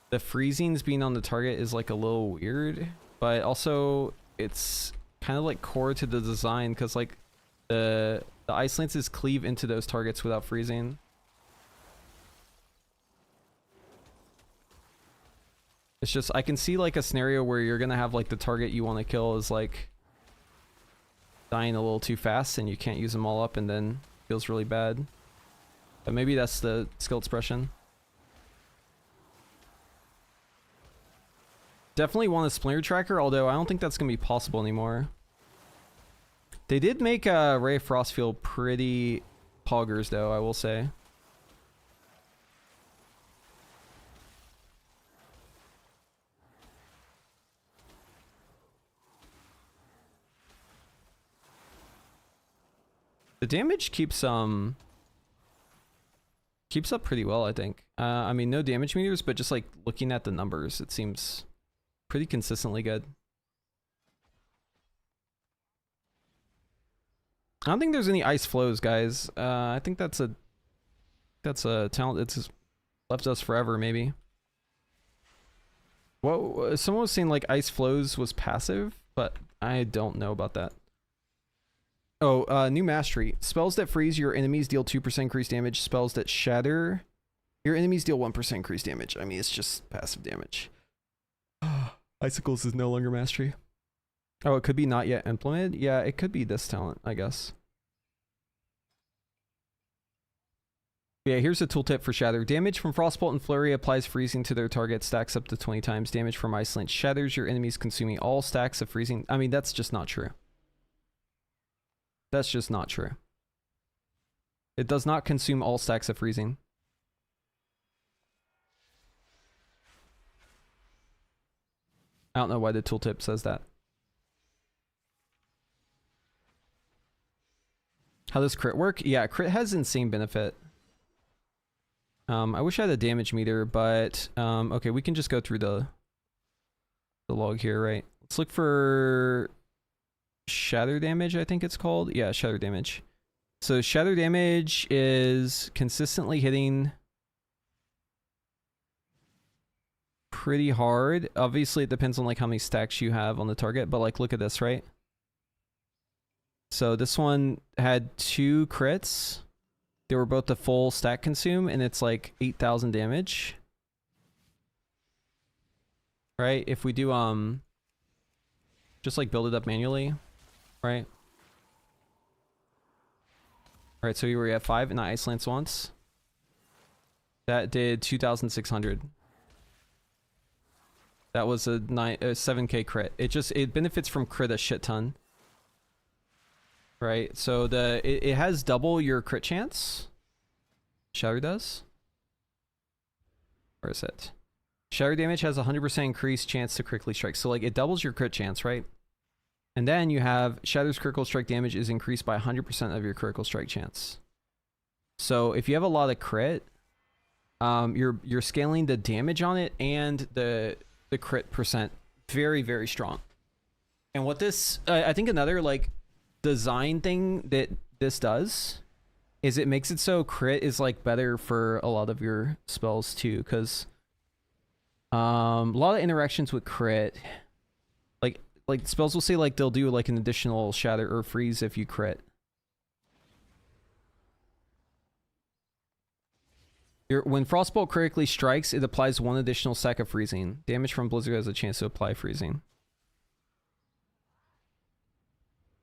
the freezings being on the target is like a little weird, but also it's kind of like core to the design because like the ice lances cleave into those targets without freezing. It's just I can see like a scenario where you're gonna have like the target you want to kill is like dying a little too fast and you can't use them all up and then feels really bad. But maybe that's the skill expression. Definitely want a Splinter Tracker, although I don't think that's gonna be possible anymore. They did make Ray of Frost feel pretty poggers though, I will say. The damage keeps up pretty well, I think. I mean, no damage meters, but just like looking at the numbers, it seems pretty consistently good. I don't think there's any ice flows, guys. I think that's a talent that's left us forever, maybe. Well, someone was saying like ice flows was passive, but I don't know about that. Oh, new mastery. Spells that freeze your enemies deal 2% increased damage. Spells that shatter your enemies deal 1% increased damage. I mean, it's just passive damage. Icicles is no longer mastery. Oh, it could be not yet implemented? Yeah, it could be this talent, I guess. Yeah, here's a tooltip for Shatter. Damage from Frostbolt and Flurry applies freezing to their target, stacks up to 20 times. Damage from Ice Lance shatters your enemies, consuming all stacks of freezing. I mean, that's just not true. That's just not true. It does not consume all stacks of freezing. I don't know why the tooltip says that. How does crit work? Yeah, crit has insane benefit. I wish I had a damage meter, but okay, we can just go through the log here, right? Let's look for shatter damage, I think it's called. Yeah, shatter damage. So shatter damage is consistently hitting pretty hard. Obviously, it depends on like how many stacks you have on the target, but like look at this, right? So this one had 2 crits. They were both the full stack consume, and it's like 8,000 damage. Right? If we do just like build it up manually, right? Alright, so we were at 5 and I Ice Lance once. That did 2,600. That was a 7k crit. It benefits from crit a shit ton. Right, so it has double your crit chance. Shatter does. Where is it? Shatter damage has 100% increased chance to critically strike. So like it doubles your crit chance, right? And then you have Shatter's critical strike damage is increased by 100% of your critical strike chance. So if you have a lot of crit, you're scaling the damage on it and the crit percent very, very strong. And what this, I think another like design thing that this does is it makes it so crit is like better for a lot of your spells too, because a lot of interactions with crit, like spells will say like they'll do like an additional shatter or freeze if you crit. When Frostbolt critically strikes, it applies 1 additional stack of freezing. Damage from Blizzard has a chance to apply freezing.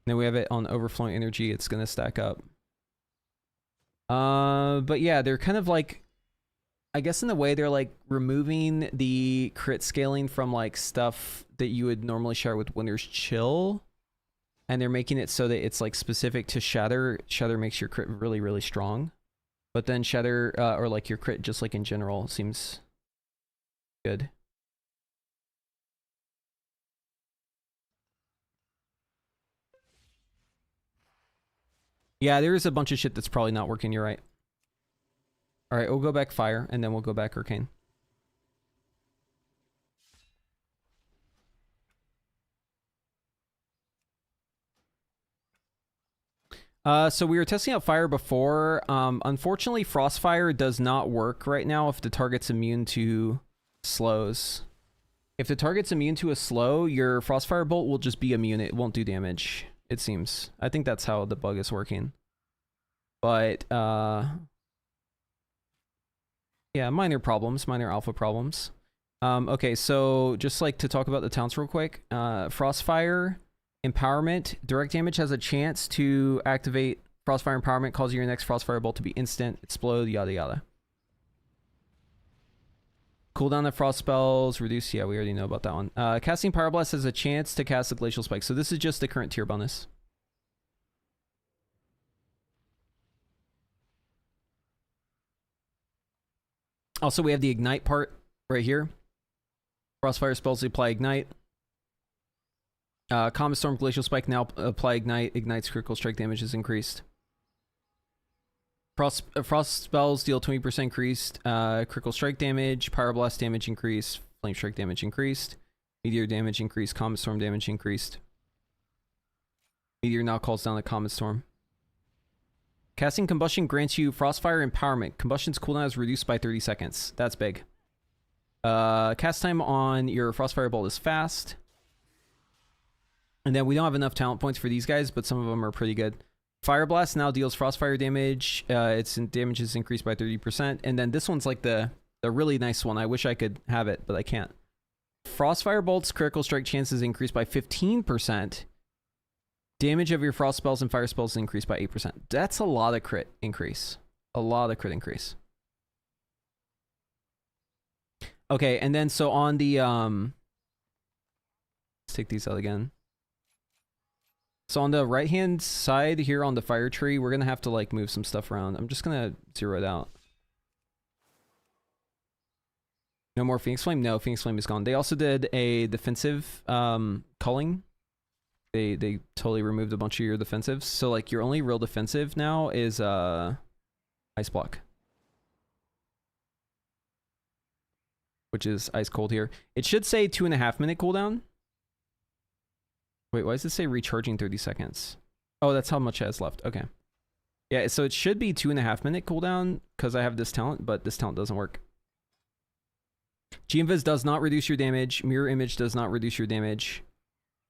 Then we have it on overflowing energy. It's going to stack up. But yeah, they're kind of like, I guess in a way they're like removing the crit scaling from like stuff that you would normally share with Winter's Chill. And they're making it so that it's like specific to Shatter. Shatter makes your crit really, really strong. But then Shatter, or like your crit just like in general seems good. Yeah, there is a bunch of shit that's probably not working, you're right. Alright, we'll go back Fire, and then we'll go back Arcane. So we were testing out Fire before. Unfortunately, Frostfire does not work right now if the target's immune to slows. If the target's immune to a slow, your Frostfire Bolt will just be immune. It won't do damage, it seems. I think that's how the bug is working. But, yeah, minor problems, minor alpha problems. Okay, so just like to talk about the talents real quick. Frostfire Empowerment. Direct damage has a chance to activate Frostfire Empowerment, causing your next Frostfire Bolt to be instant, explode, yada yada. Cooldown of frost spells, reduce, yeah, we already know about that one. Casting Pyroblast has a chance to cast a Glacial Spike, so this is just the current tier bonus. Also, we have the Ignite part right here. Frostfire spells apply Ignite. Comet Storm, Glacial Spike now apply Ignite. Ignite's critical strike damage is increased. Frost spells deal 20% increased critical strike damage. Pyroblast damage increased. Flame strike damage increased. Meteor damage increased. Comet Storm damage increased. Meteor now calls down a Comet Storm. Casting Combustion grants you Frostfire Empowerment. Combustion's cooldown is reduced by 30 seconds. That's big. Cast time on your Frostfire Bolt is fast. And then we don't have enough talent points for these guys, but some of them are pretty good. Fire Blast now deals Frostfire damage. Its damage is increased by 30%. And then this one's like the really nice one. I wish I could have it, but I can't. Frostfire Bolt's critical strike chances increased by 15%. Damage of your frost spells and fire spells increased by 8%. That's a lot of crit increase. A lot of crit increase. Okay, and then so on the let's take these out again. So on the right-hand side here on the fire tree, we're going to have to like move some stuff around. I'm just going to zero it out. No more Phoenix Flame? No, Phoenix Flame is gone. They also did a defensive culling. They totally removed a bunch of your defensives. So like your only real defensive now is Ice Block. Which is ice cold here. It should say 2.5 minute cooldown. Wait, why does it say recharging 30 seconds? Oh, that's how much it has left. Okay. Yeah, so it should be 2.5 minute cooldown because I have this talent, but this talent doesn't work. G-Invis does not reduce your damage. Mirror Image does not reduce your damage.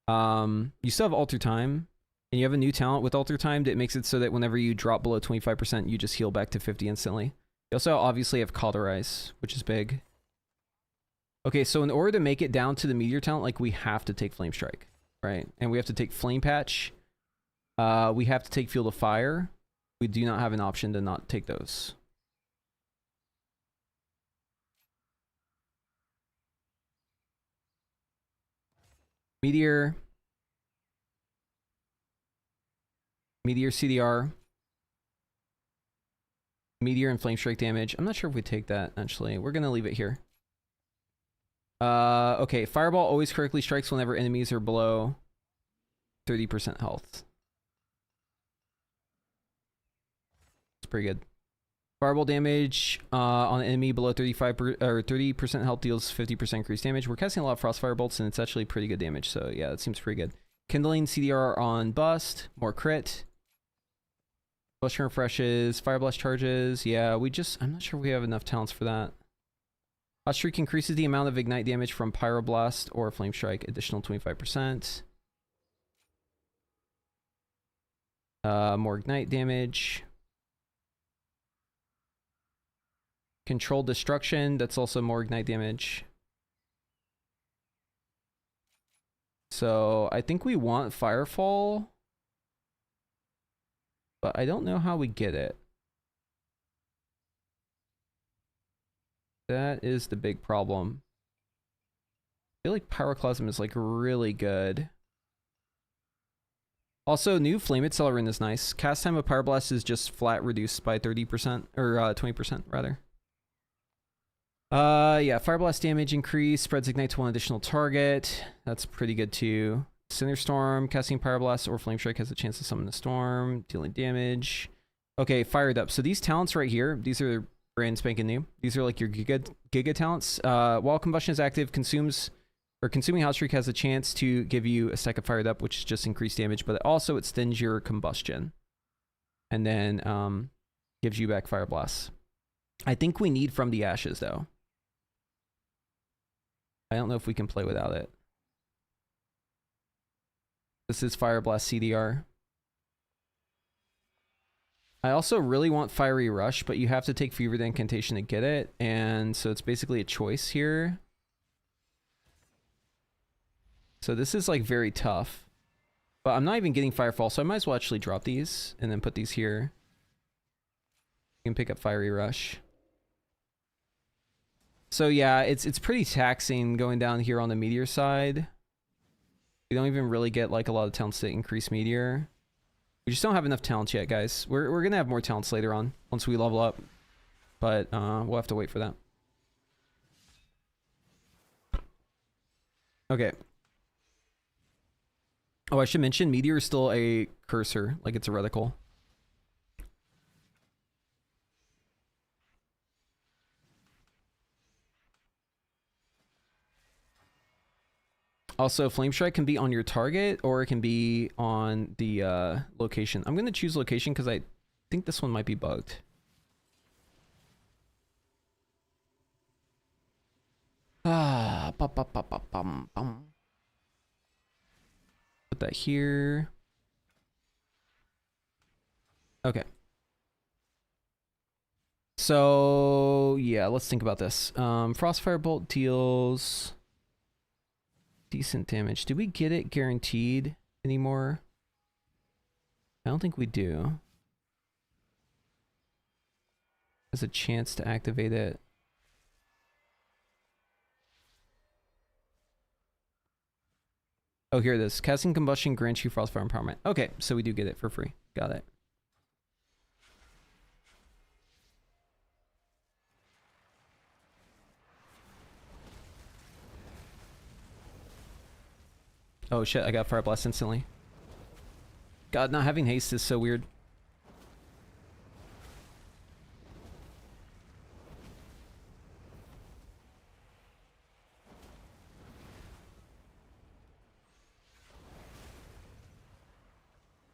You still have Alter Time, and you have a new talent with Alter Time that makes it so that whenever you drop below 25%, you just heal back to 50 instantly. You also obviously have Cauterize, which is big. Okay, so in order to make it down to the Meteor talent, like we have to take Flame Strike. Right, and we have to take Flame Patch. We have to take Field of Fire. We do not have an option to not take those. Meteor. Meteor CDR. Meteor and flame strike damage. I'm not sure if we take that, actually. We're gonna leave it here. Okay, Fireball always correctly strikes whenever enemies are below 30% health. It's pretty good. Fireball damage on an enemy below 30% health deals 50% increased damage. We're casting a lot of Frostfire bolts, and it's actually pretty good damage, so yeah, that seems pretty good. Kindling CDR on Bust, more crit. Blushing refreshes, Fire Blast charges. Yeah, I'm not sure we have enough talents for that. Hot Streak increases the amount of ignite damage from Pyroblast or Flame Strike, additional 25%. More ignite damage. Controlled Destruction, that's also more ignite damage. So I think we want Firefall, but I don't know how we get it. That is the big problem. I feel like Pyroclasm is like really good. Also, new Flame Accelerant is nice. Cast time of Pyroblast is just flat reduced by 30%, or 20% rather. Yeah, Fire Blast damage increase, spreads ignite to one additional target. That's pretty good too. Cinder Storm, casting Pyroblast or Flame Strike has a chance to summon the storm, dealing damage. Okay, fired up. So these talents right here, these are brand spanking new. These are like your Giga talents. While combustion is active, consuming Hot Streak has a chance to give you a stack of fired up, which is just increased damage, but it also extends your combustion. And then gives you back Fire Blast. I think we need From the Ashes though. I don't know if we can play without it. This is Fire Blast CDR. I also really want Fiery Rush, but you have to take Fevered Incantation to get it, and so it's basically a choice here. So this is like very tough. But I'm not even getting Firefall, so I might as well actually drop these and then put these here. You can pick up Fiery Rush. So yeah, it's pretty taxing going down here on the Meteor side. We don't even really get like a lot of talents to increase Meteor. We just don't have enough talents yet, guys. We're gonna have more talents later on once we level up, but we'll have to wait for that. Okay. Oh, I should mention Meteor is still a cursor, like it's a reticle. Also, Flame Strike can be on your target, or it can be on the location. I'm going to choose location because I think this one might be bugged. Put that here. Okay. So, yeah, let's think about this. Frostfire Bolt deals decent damage. Do we get it guaranteed anymore? I don't think we do. There's a chance to activate it. Oh, here it is. Casting Combustion grants you Frostfire Empowerment. Okay, so we do get it for free. Got it. Oh shit, I got Fire Blast instantly. God, not having haste is so weird.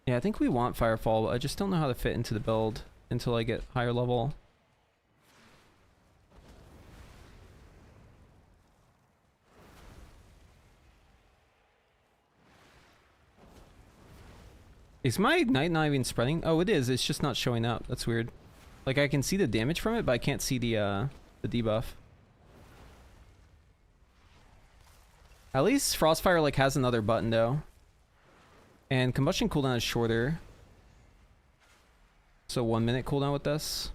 Yeah, I think we want Firefall, but I just don't know how to fit into the build until I get higher level. Is my Ignite not even spreading? Oh, it is. It's just not showing up. That's weird. Like, I can see the damage from it, but I can't see the debuff. At least Frostfire, like, has another button, though. And Combustion cooldown is shorter. So 1 minute cooldown with this.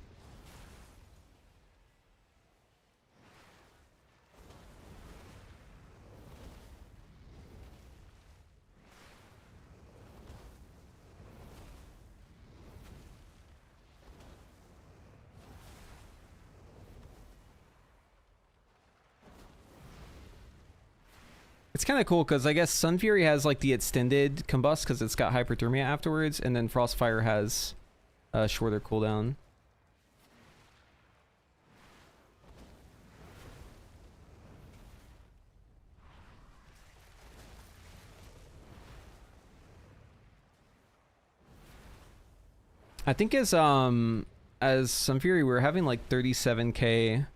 kind of cool because I guess Sun Fury has like the extended combust because it's got hyperthermia afterwards, and then Frostfire has a shorter cooldown. I think as Sun Fury, we're having like 37k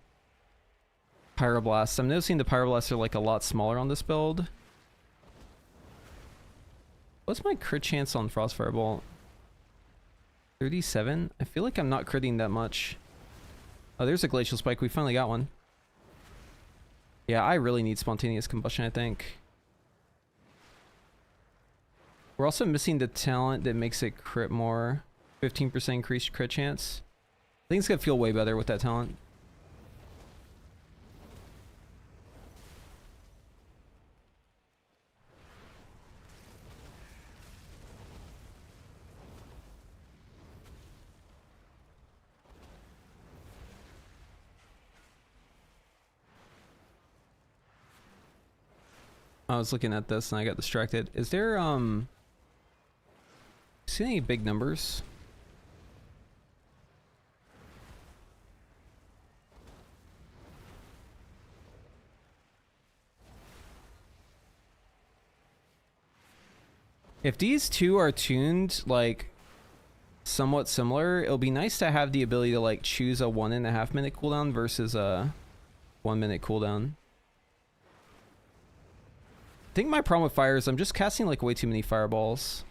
Pyroblasts. I'm noticing the Pyroblasts are like a lot smaller on this build. What's my crit chance on Frostfire Bolt? 37? I feel like I'm not critting that much. Oh, there's a Glacial Spike. We finally got one. Yeah, I really need Spontaneous Combustion, I think. We're also missing the talent that makes it crit more. 15% increased crit chance. I think it's gonna feel way better with that talent. I was looking at this and I got distracted. Is there see any big numbers? If these two are tuned like somewhat similar, it'll be nice to have the ability to like choose a 1.5 minute cooldown versus a 1 minute cooldown. I think my problem with fire is I'm just casting like way too many fireballs.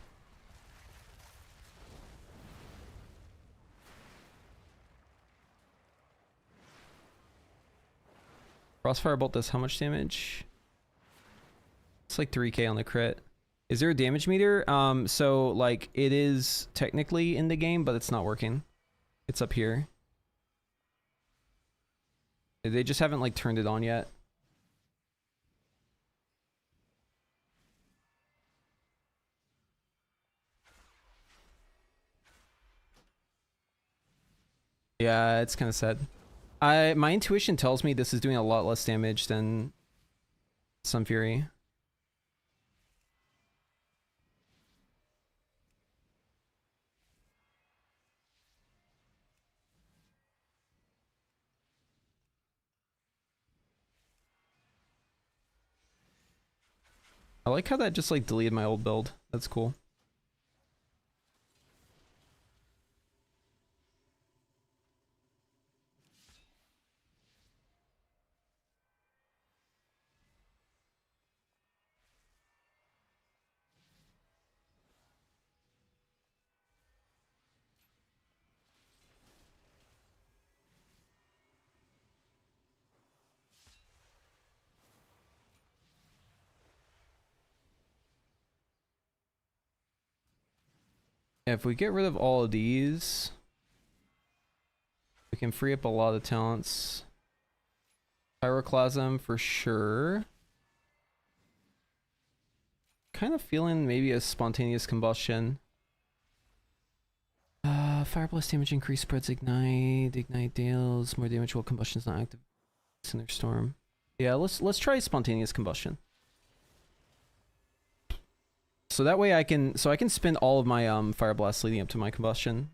Crossfire Bolt does how much damage? It's like 3k on the crit. Is there a damage meter? So like it is technically in the game, but it's not working. It's up here. They just haven't like turned it on yet. Yeah, it's kind of sad. My intuition tells me this is doing a lot less damage than Sun Fury. I like how that just like deleted my old build. That's cool. Yeah, if we get rid of all of these, we can free up a lot of talents. Pyroclasm for sure. Kind of feeling maybe a Spontaneous Combustion. Fire Blast damage increase, spreads ignite. Ignite deals more damage while combustion is not active. Cinder Storm. Yeah, let's try Spontaneous Combustion. So that way I can spend all of my Fire Blasts leading up to my combustion.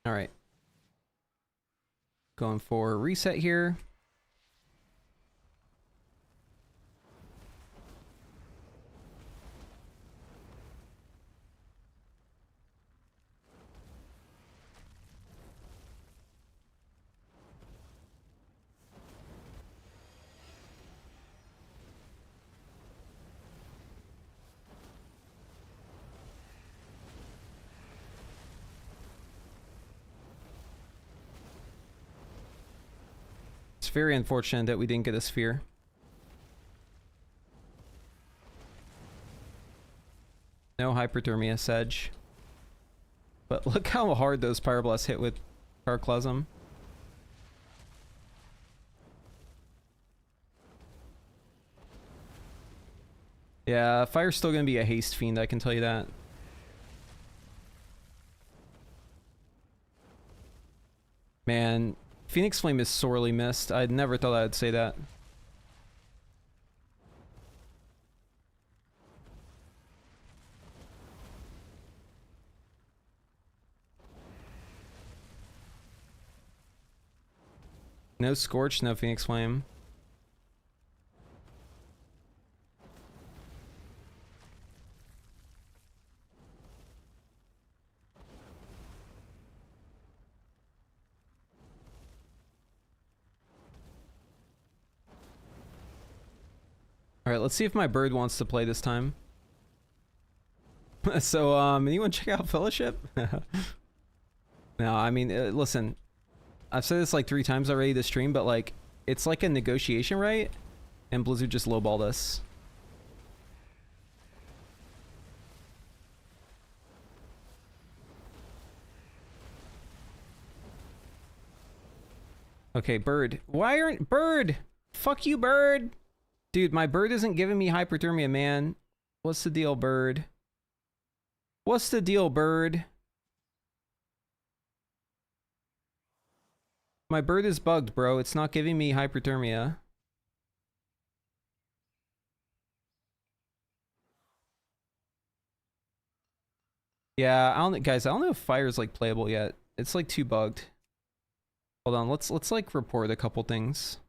All right. Going for reset here. Very unfortunate that we didn't get a sphere. No hyperthermia sedge. But look how hard those Pyroblasts hit with Pyroclasm. Yeah, fire's still gonna be a haste fiend, I can tell you that. Man, Phoenix Flame is sorely missed. I never thought I'd say that. No Scorch, no Phoenix Flame. All right, let's see if my bird wants to play this time. So, anyone check out Fellowship? No, I mean, listen, I've said this like 3 times already this stream, but like, it's like a negotiation, right? And Blizzard just lowballed us. Okay, bird. Why aren't bird? Fuck you, bird. Dude, my bird isn't giving me hyperthermia, man. What's the deal, bird? What's the deal, bird? My bird is bugged, bro. It's not giving me hyperthermia. Yeah, guys, I don't know if fire's like playable yet. It's like too bugged. Hold on, let's like report a couple things.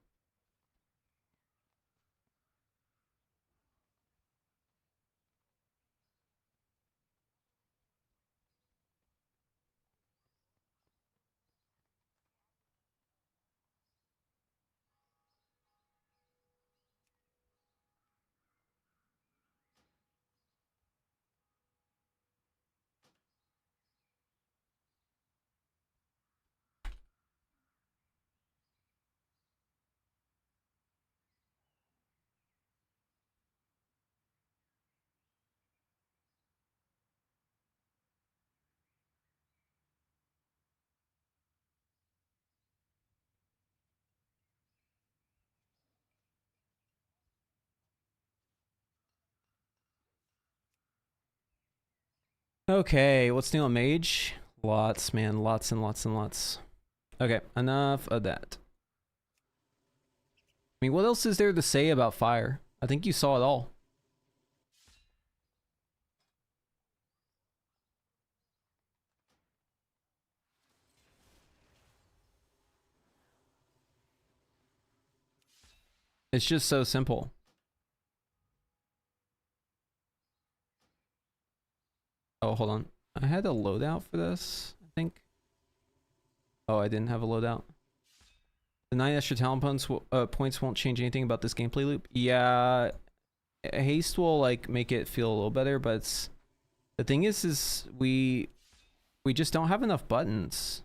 Okay, what's new on Mage? Lots, man. Lots and lots and lots. Okay, enough of that. I mean, what else is there to say about fire? I think you saw it all. It's just so simple. Oh, hold on. I had a loadout for this, I think. Oh, I didn't have a loadout. The 9 extra talent points won't change anything about this gameplay loop. Yeah, haste will like make it feel a little better, but it's, the thing is we just don't have enough buttons.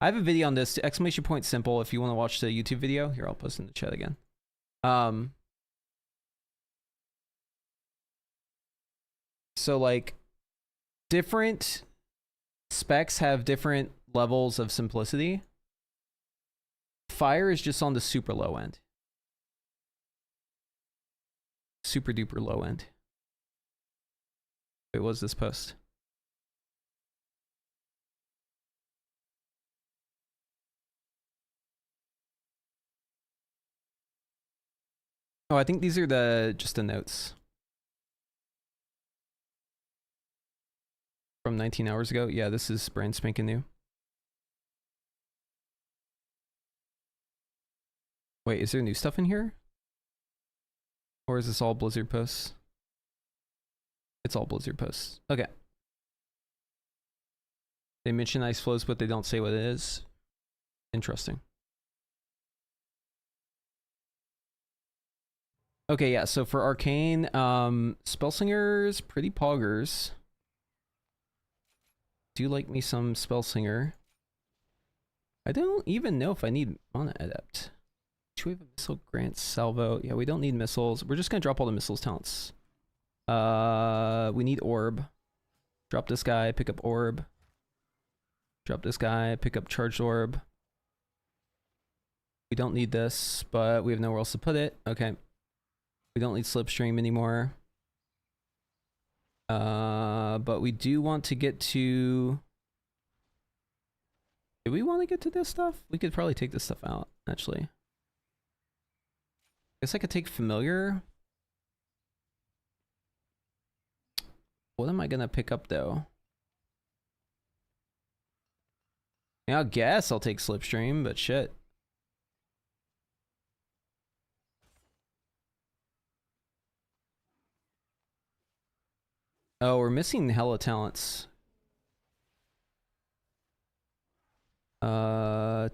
I have a video on this, exclamation point simple, if you want to watch the YouTube video. Here, I'll post it in the chat again. So like, different specs have different levels of simplicity. Fire is just on the super low end. Super duper low end. Wait, what was this post? Oh, I think these are just the notes. From 19 hours ago. Yeah, this is brand spanking new. Wait, is there new stuff in here? Or is this all Blizzard posts? It's all Blizzard posts. Okay. They mention ice flows, but they don't say what it is. Interesting. Okay, yeah, so for Arcane, Spellslinger's pretty poggers. Do like me some Spellslinger. I don't even know if I need Mana Adept. Do we have a missile grant salvo? Yeah, we don't need missiles. We're just gonna drop all the missiles talents. We need orb. Drop this guy, pick up orb. Drop this guy, pick up charged orb. We don't need this, but we have nowhere else to put it. Okay. We don't need slipstream anymore. But we do want to get to Do we want to get to this stuff? We could probably take this stuff out, actually. Guess I could take familiar. What am I gonna pick up though? Yeah, I guess I'll take Slipstream, but shit. Oh, we're missing hella talents.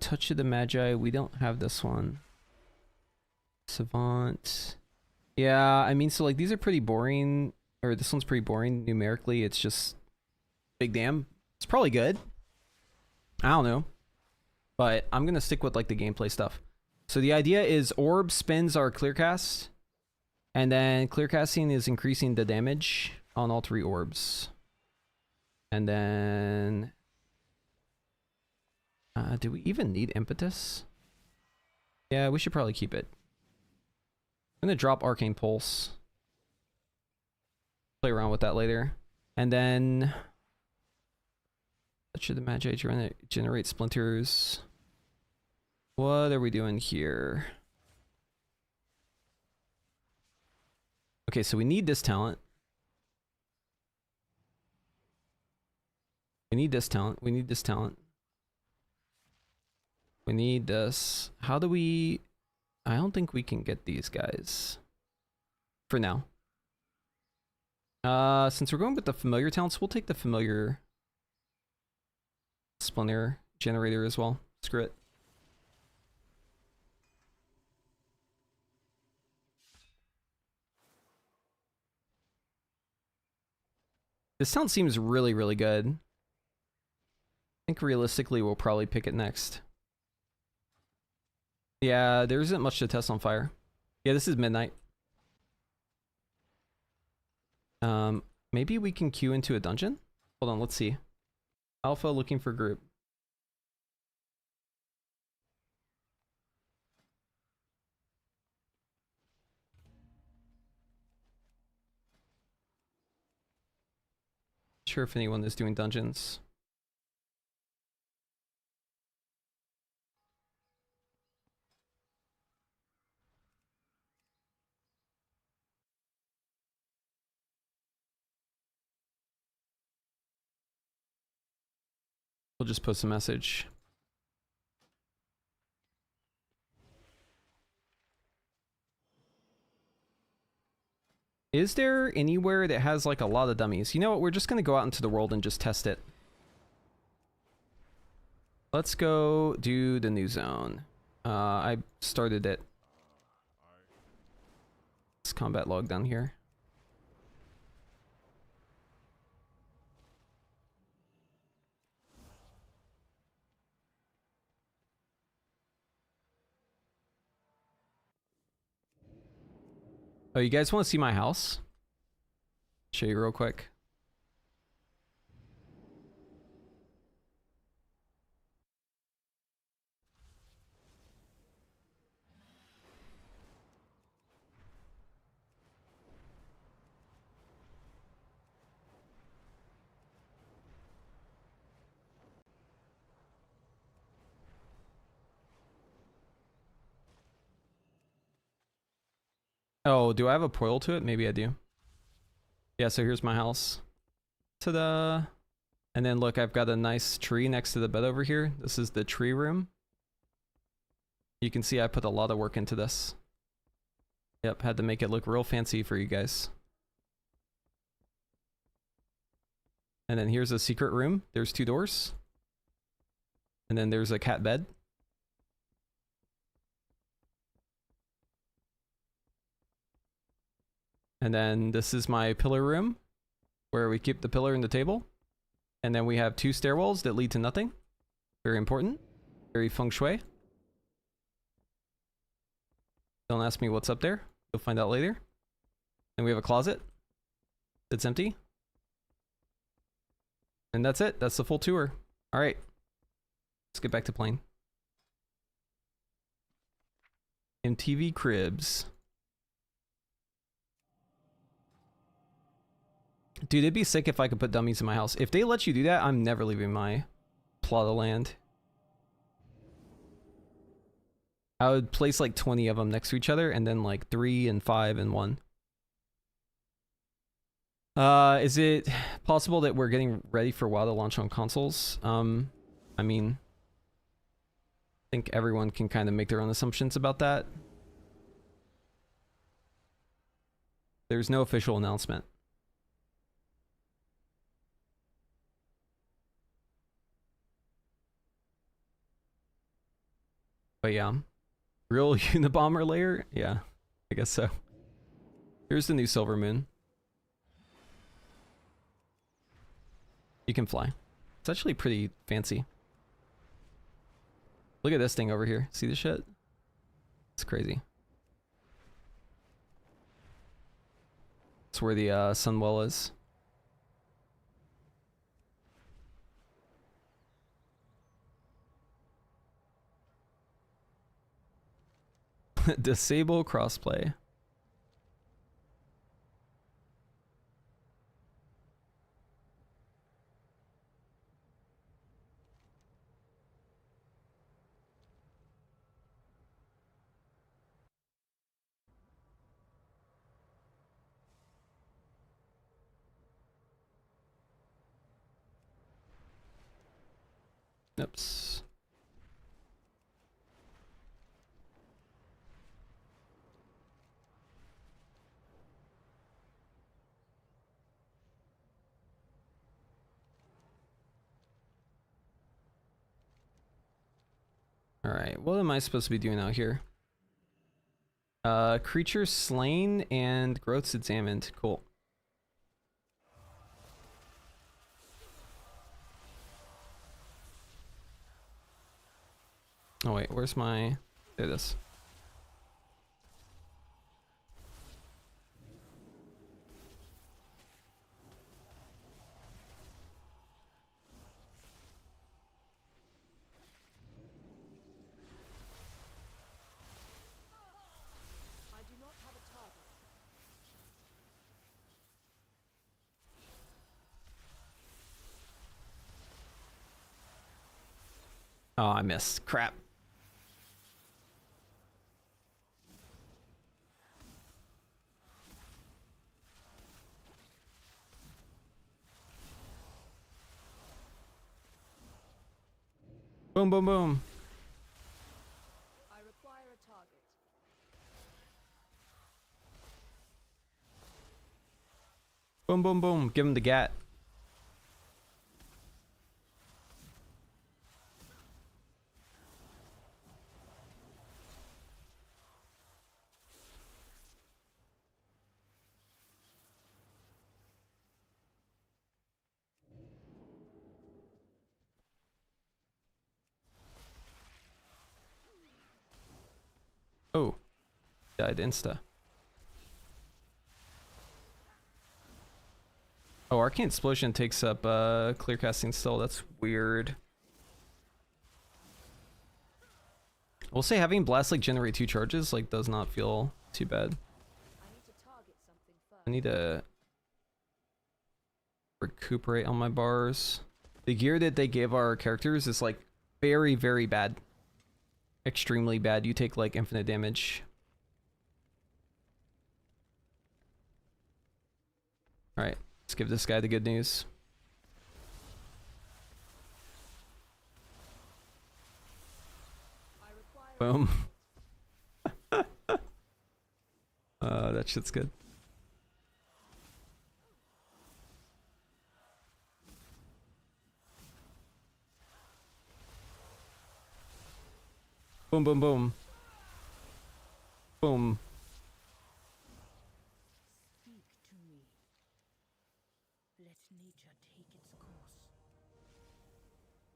Touch of the Magi, we don't have this one. Savant. Yeah, I mean, so like these are pretty boring, or this one's pretty boring numerically. It's just big damn. It's probably good. I don't know. But I'm gonna stick with like the gameplay stuff. So the idea is orb spins our clear cast, and then clear casting is increasing the damage on all 3 orbs. And then do we even need impetus? Yeah, we should probably keep it. I'm gonna drop Arcane Pulse. Play around with that later. And then should the Magi generate splinters? What are we doing here? Okay, so we need this talent. We need this talent. We need this talent. We need this. How do we... I don't think we can get these guys. For now. Since we're going with the familiar talents, we'll take the familiar splinter generator as well. Screw it. This talent seems really, really good. I think realistically we'll probably pick it next. Yeah, there isn't much to test on fire. Yeah, this is midnight. Maybe we can queue into a dungeon? Hold on, let's see. Alpha looking for group. Not sure if anyone is doing dungeons. We'll just post a message. Is there anywhere that has like a lot of dummies? You know what? We're just going to go out into the world and just test it. Let's go do the new zone. I started it. This combat log down here. Oh, you guys want to see my house? Show you real quick. Oh, do I have a portal to it? Maybe I do. Yeah, so here's my house. Ta-da! And then look, I've got a nice tree next to the bed over here. This is the tree room. You can see I put a lot of work into this. Yep, had to make it look real fancy for you guys. And then here's a secret room. There's 2 doors. And then there's a cat bed. And then this is my pillar room, where we keep the pillar and the table. And then we have 2 stairwells that lead to nothing. Very important. Very feng shui. Don't ask me what's up there. You'll find out later. And we have a closet that's empty. And that's it. That's the full tour. All right. Let's get back to playing. MTV Cribs. Dude, it'd be sick if I could put dummies in my house. If they let you do that, I'm never leaving my plot of land. I would place like 20 of them next to each other, and then like 3 and 5 and 1. Is it possible that we're getting ready for WoW to launch on consoles? I mean, I think everyone can kind of make their own assumptions about that. There's no official announcement. But yeah, real Unabomber layer? Yeah, I guess so. Here's the new Silver Moon. You can fly. It's actually pretty fancy. Look at this thing over here. See the shit? It's crazy. It's where the Sunwell is. Disable crossplay. Oops. Alright, what am I supposed to be doing out here? Creatures slain and growths examined. Cool. Oh wait, where's my... There it is. Oh, I missed. Crap. Boom, boom, boom. I require a target. Boom, boom, boom. Give him the gat. Oh, died insta. Oh, Arcane Explosion takes up clear casting still. That's weird. We'll say having Blast like generate 2 charges like does not feel too bad. I need to recuperate on my bars. The gear that they give our characters is like very, very bad. Extremely bad. You take like infinite damage. Alright, let's give this guy the good news. Boom. That shit's good. Boom, boom, boom. Boom. Speak to me. Let nature take its course.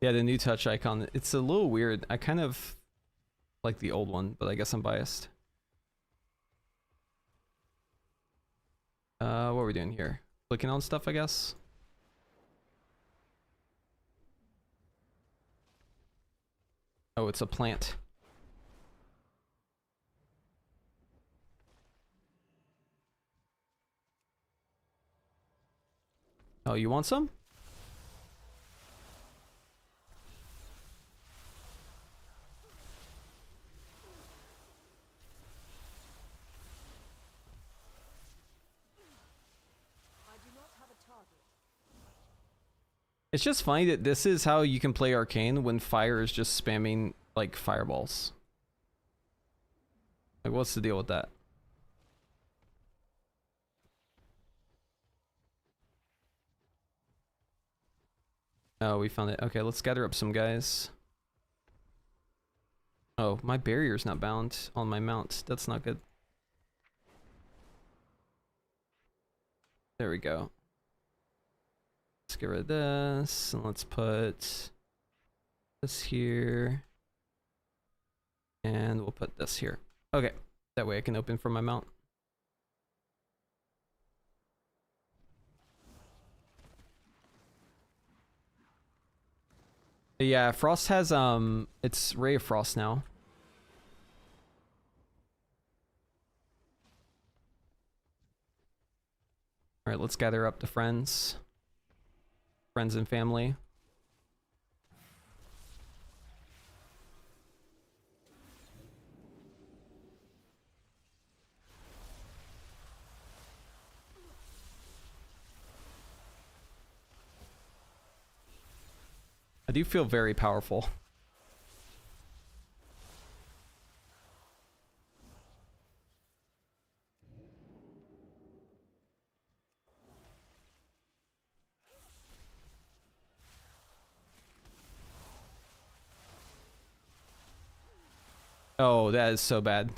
Yeah, the new touch icon. It's a little weird. I kind of like the old one, but I guess I'm biased. What are we doing here? Clicking on stuff, I guess. Oh, it's a plant. Oh, you want some? It's just funny that this is how you can play Arcane when Fire is just spamming, like, fireballs. Like, what's the deal with that? Oh, we found it. Okay, let's gather up some guys. Oh, my barrier's not bound on my mount. That's not good. There we go. Let's get rid of this, and let's put this here. And we'll put this here. Okay, that way I can open from my mount. Yeah, Frost has, it's Ray of Frost now. Alright, let's gather up the friends. Friends and family. I do feel very powerful. Oh, that is so bad.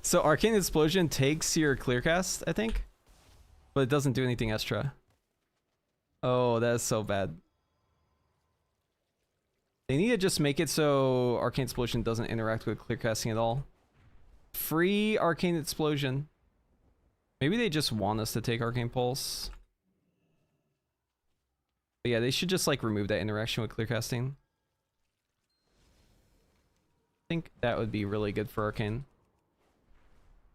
So Arcane Explosion takes your clear cast, I think, but it doesn't do anything extra. Oh, that is so bad. They need to just make it so Arcane Explosion doesn't interact with clear casting at all. Free Arcane Explosion. Maybe they just want us to take Arcane Pulse. But yeah, they should just like remove that interaction with clear casting. I think that would be really good for Arcane.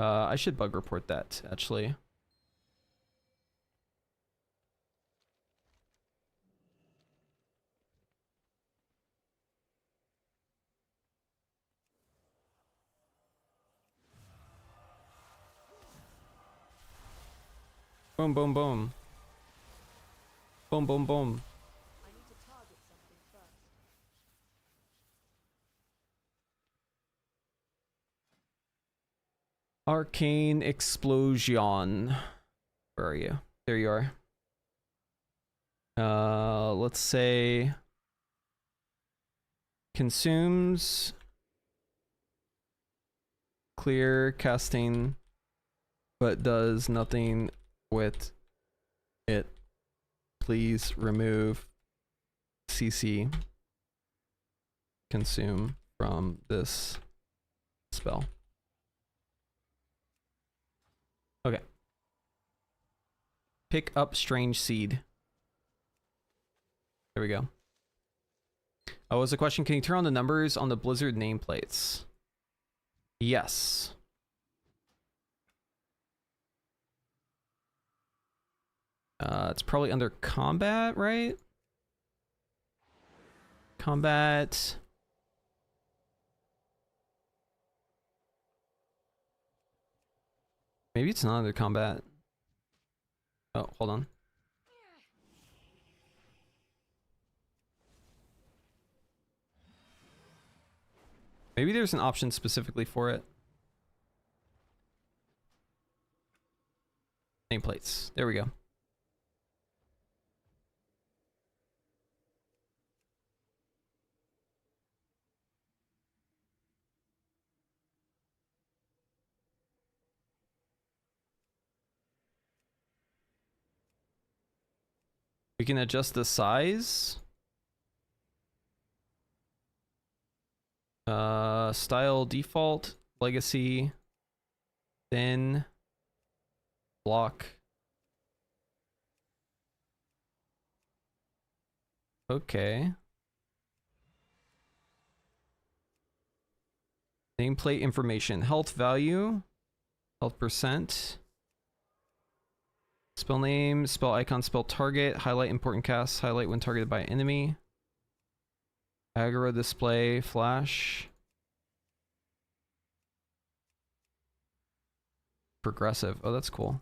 I should bug report that, actually. Boom, boom, boom. Boom, boom, boom. I need to target something first. Arcane Explosion. Where are you? There you are. Let's say consumes clear casting, but does nothing with it. Please remove CC consume from this spell. Okay. Pick up strange seed. There we go. Oh, was the question, can you turn on the numbers on the Blizzard nameplates? Yes. It's probably under combat, right? Combat. Maybe it's not under combat. Oh, hold on. Maybe there's an option specifically for it. Nameplates. There we go. We can adjust the size. Style default, legacy, thin, block. Okay. Nameplate information, health value, health percent. Spell name, spell icon, spell target, highlight important casts, highlight when targeted by enemy. Aggro display, flash. Progressive. Oh, that's cool.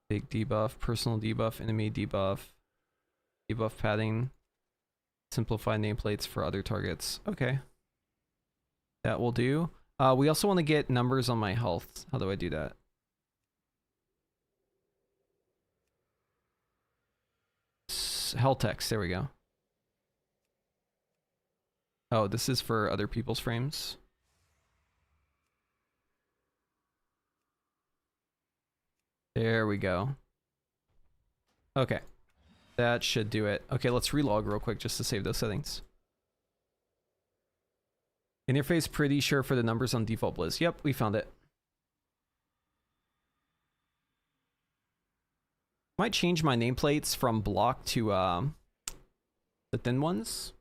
Big debuff, personal debuff, enemy debuff, debuff padding, simplify nameplates for other targets. Okay. That will do. We also want to get numbers on my health. How do I do that? Health text, there we go. Oh, this is for other people's frames. There we go. Okay. That should do it. Okay, let's relog real quick just to save those settings. Interface pretty sure for the numbers on default Blizz. Yep, we found it. Might change my nameplates from block to the thin ones.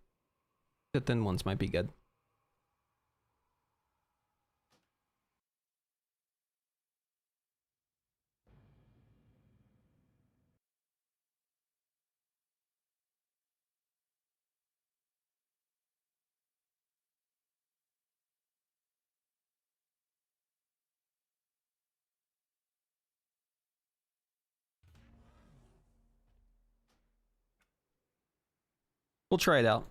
The thin ones might be good. We'll try it out.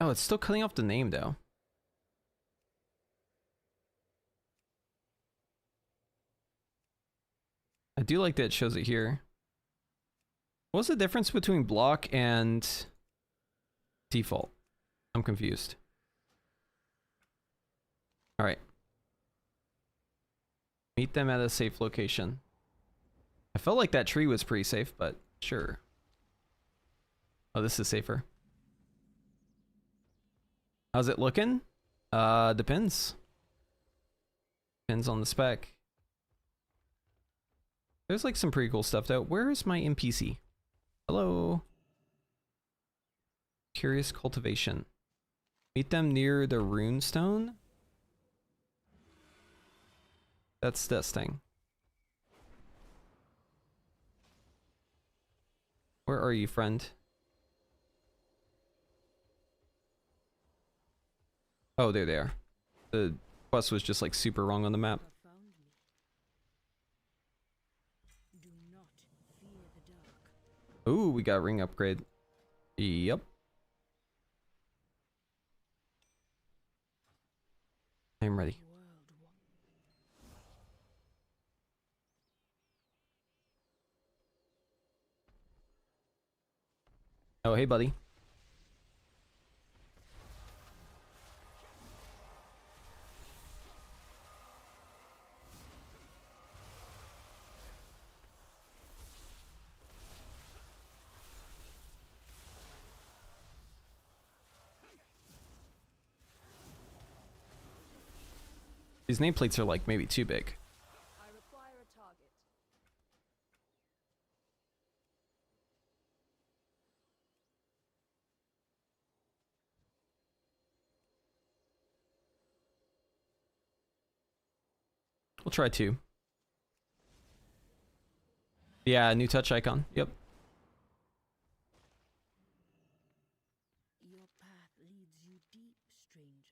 Oh, it's still cutting off the name though. I do like that it shows it here. What's the difference between block and default? I'm confused. All right. Meet them at a safe location. I felt like that tree was pretty safe, but sure. Oh, this is safer. How's it looking? Depends. Depends on the spec. There's like some pretty cool stuff though. Where is my NPC? Hello? Curious cultivation. Meet them near the runestone? That's this thing. Where are you, friend? Oh, there they are. The quest was just like super wrong on the map. Ooh, we got ring upgrade. Yep. I'm ready. Oh, hey, buddy. These nameplates are like maybe too big. I require a target. We'll try 2. Yeah, new touch icon. Yep. Your path leads you deep, stranger.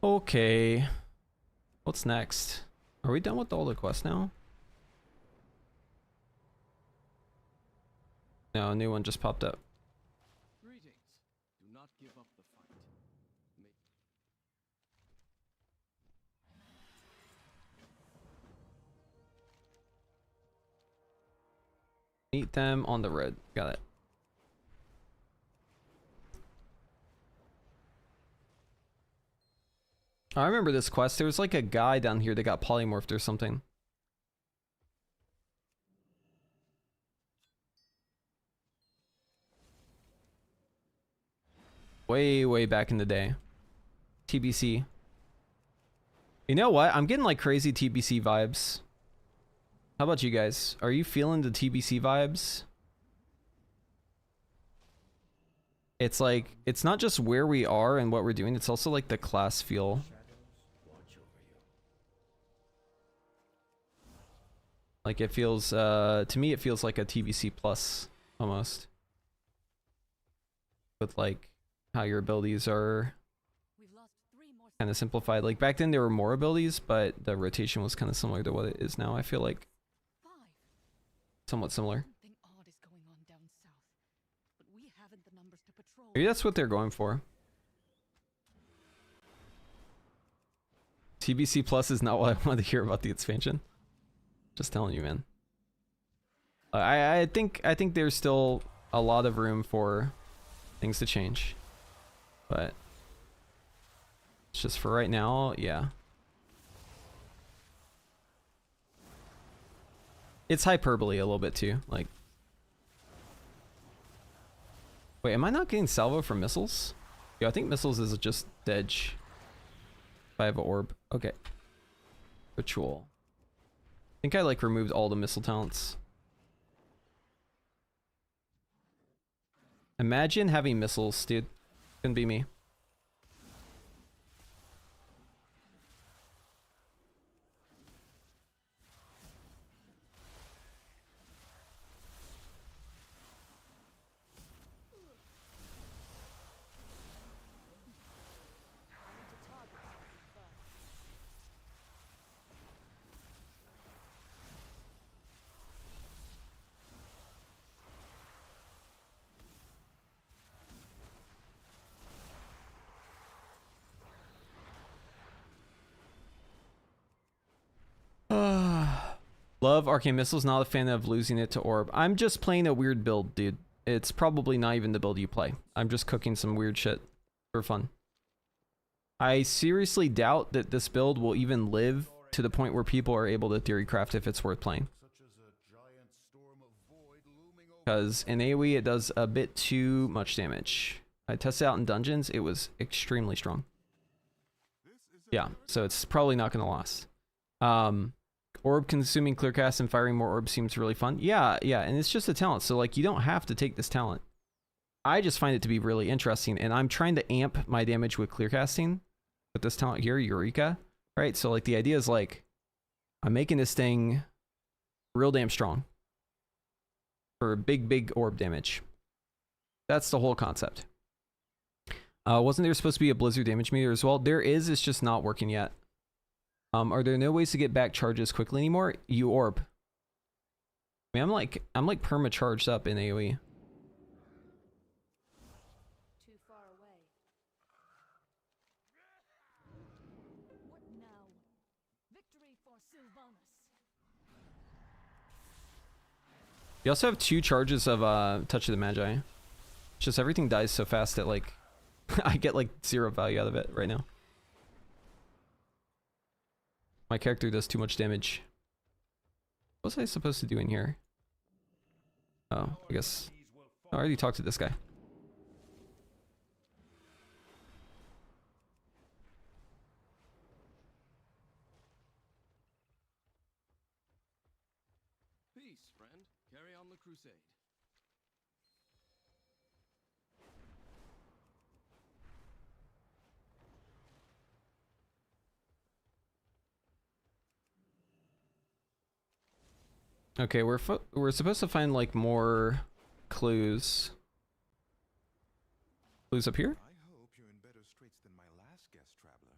Okay. What's next? Are we done with all the quests now? No, a new one just popped up. Greetings. Do not give up the fight. Meet them on the road. Got it. I remember this quest. There was like a guy down here that got polymorphed or something. Way, way back in the day. TBC. You know what? I'm getting like crazy TBC vibes. How about you guys? Are you feeling the TBC vibes? it's like, it's not just where we are and what we're doing, it's also like the class feel. Like it feels, to me it feels like a TVC plus, almost. With like, how your abilities are kind of simplified. Like back then there were more abilities, but the rotation was kind of similar to what it is now, I feel like. Somewhat similar. Maybe that's what they're going for. TBC Plus is not what I wanted to hear about the expansion. Just telling you, man. I think there's still a lot of room for things to change, but it's just for right now, yeah. It's hyperbole a little bit too, like. Wait, am I not getting salvo from missiles? Yeah, I think missiles is just edge. If I have an orb. Okay. Ritual. I think I like removed all the missile talents. Imagine having missiles, dude. Couldn't be me. Love arcane missiles, not a fan of losing it to orb. I'm just playing a weird build, dude. It's probably not even the build you play. I'm just cooking some weird shit for fun. I seriously doubt that this build will even live to the point where people are able to theory craft if it's worth playing. Because in AoE it does a bit too much damage. I tested out in dungeons, it was extremely strong. Yeah, so it's probably not going to last. Orb consuming clearcast and firing more orbs seems really fun. Yeah, and it's just a talent, so like you don't have to take this talent. I just find it to be really interesting, and I'm trying to amp my damage with clearcasting with this talent here, Eureka. Right, so like the idea is like I'm making this thing real damn strong for big orb damage. That's the whole concept. Wasn't there supposed to be a blizzard damage meter as well? There is, it's just not working yet. Are there no ways to get back charges quickly anymore? You orb. I mean, I'm like perma charged up in AoE. Too far away. What now? Victory for Sylvanas. You also have 2 charges of Touch of the Magi. It's just everything dies so fast that like I get like 0 value out of it right now. My character does too much damage. What was I supposed to do in here? Oh, I guess. Oh, I already talked to this guy. Peace, friend. Carry on the crusade. Okay, we're supposed to find like more clues. Clues up here? I hope you're in better straits than my last guest traveler.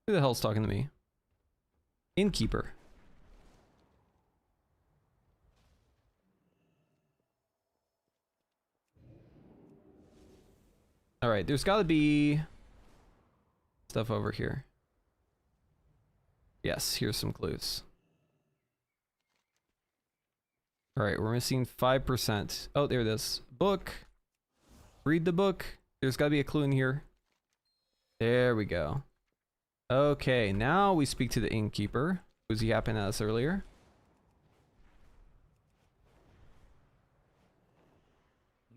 Who the hell's talking to me? Innkeeper. All right, there's got to be stuff over here. Yes, here's some clues. All right, we're missing 5%. Oh, there it is. Book. Read the book. There's got to be a clue in here. There we go. Okay, now we speak to the innkeeper. Was he yapping at us earlier?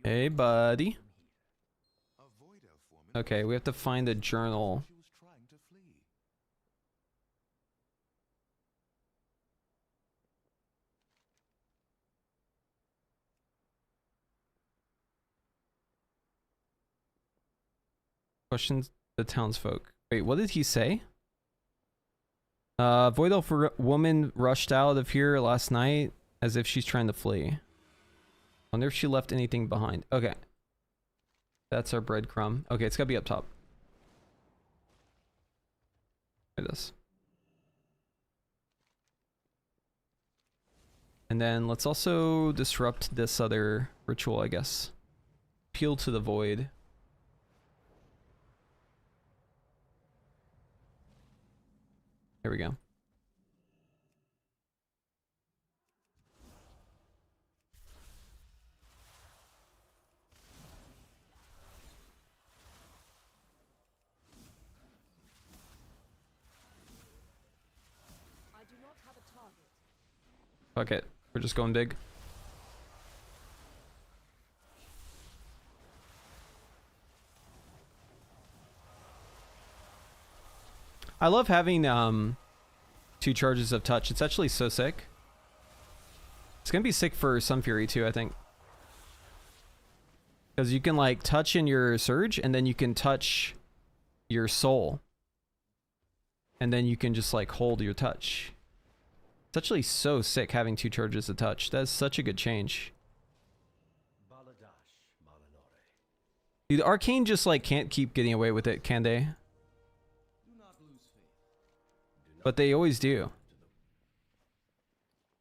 Hey, buddy. Okay, we have to find a journal. Questions the townsfolk. Wait, what did he say? Void Elf woman rushed out of here last night as if she's trying to flee. Wonder if she left anything behind. Okay. That's our breadcrumb. Okay, it's gotta be up top. There it is. And then let's also disrupt this other ritual, I guess. Appeal to the void. There we go. I do not have a target. Fuck it. We're just going big. I love having 2 charges of touch. It's actually so sick. It's gonna be sick for Sun Fury too, I think. Because you can like touch in your surge and then you can touch your soul. And then you can just like hold your touch. It's actually so sick having 2 charges of touch. That's such a good change. Dude, Arcane just like can't keep getting away with it, can they? But they always do.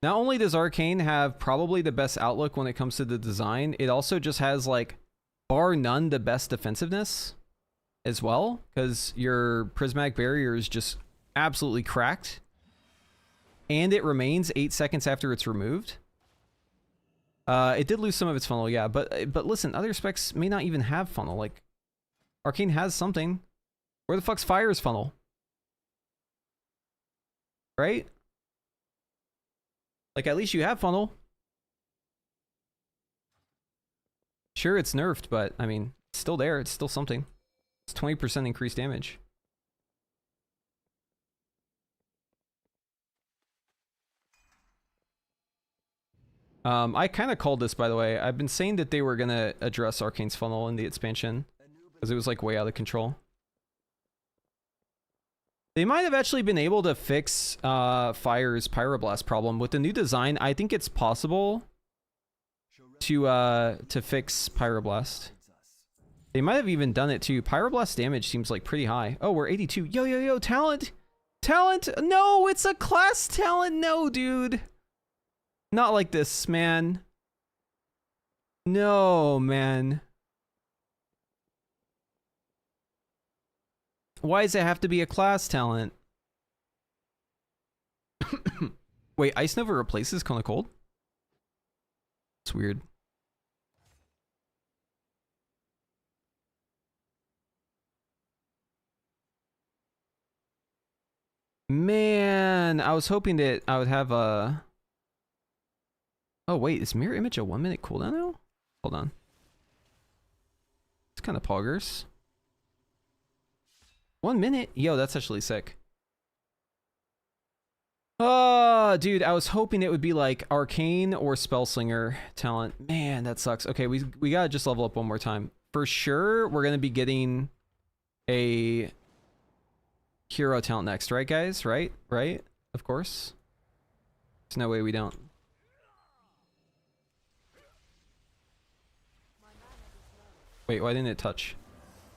Not only does Arcane have probably the best outlook when it comes to the design, it also just has like, bar none, the best defensiveness as well. Because your prismatic barrier is just absolutely cracked. And it remains 8 seconds after it's removed. It did lose some of its funnel, yeah. But listen, other specs may not even have funnel. Like, Arcane has something. Where the fuck's Fire's funnel? Right? Like, at least you have funnel. Sure, it's nerfed, but, I mean, it's still there. It's still something. It's 20% increased damage. I kind of called this, by the way. I've been saying that they were going to address Arcane's funnel in the expansion. Because it was, like, way out of control. They might have actually been able to fix Fire's Pyroblast problem. With the new design, I think it's possible to fix Pyroblast. They might have even done it too. Pyroblast damage seems like pretty high. Oh, we're 82. Yo, yo, yo, talent! Talent! No, it's a class talent! No, dude! Not like this, man. No, man. Why does it have to be a class talent? Wait, Ice Nova replaces Cone of Cold? It's weird. Man, I was hoping that I would have a... Oh wait, is Mirror Image a 1 minute cooldown now? Hold on. It's kind of poggers. 1 minute? Yo, that's actually sick. Oh, dude, I was hoping it would be like Arcane or Spellslinger talent. Man, that sucks. Okay, we gotta just level up one more time. For sure, we're gonna be getting a hero talent next, right, guys? Right? Right? Of course. There's no way we don't. Wait, why didn't it touch?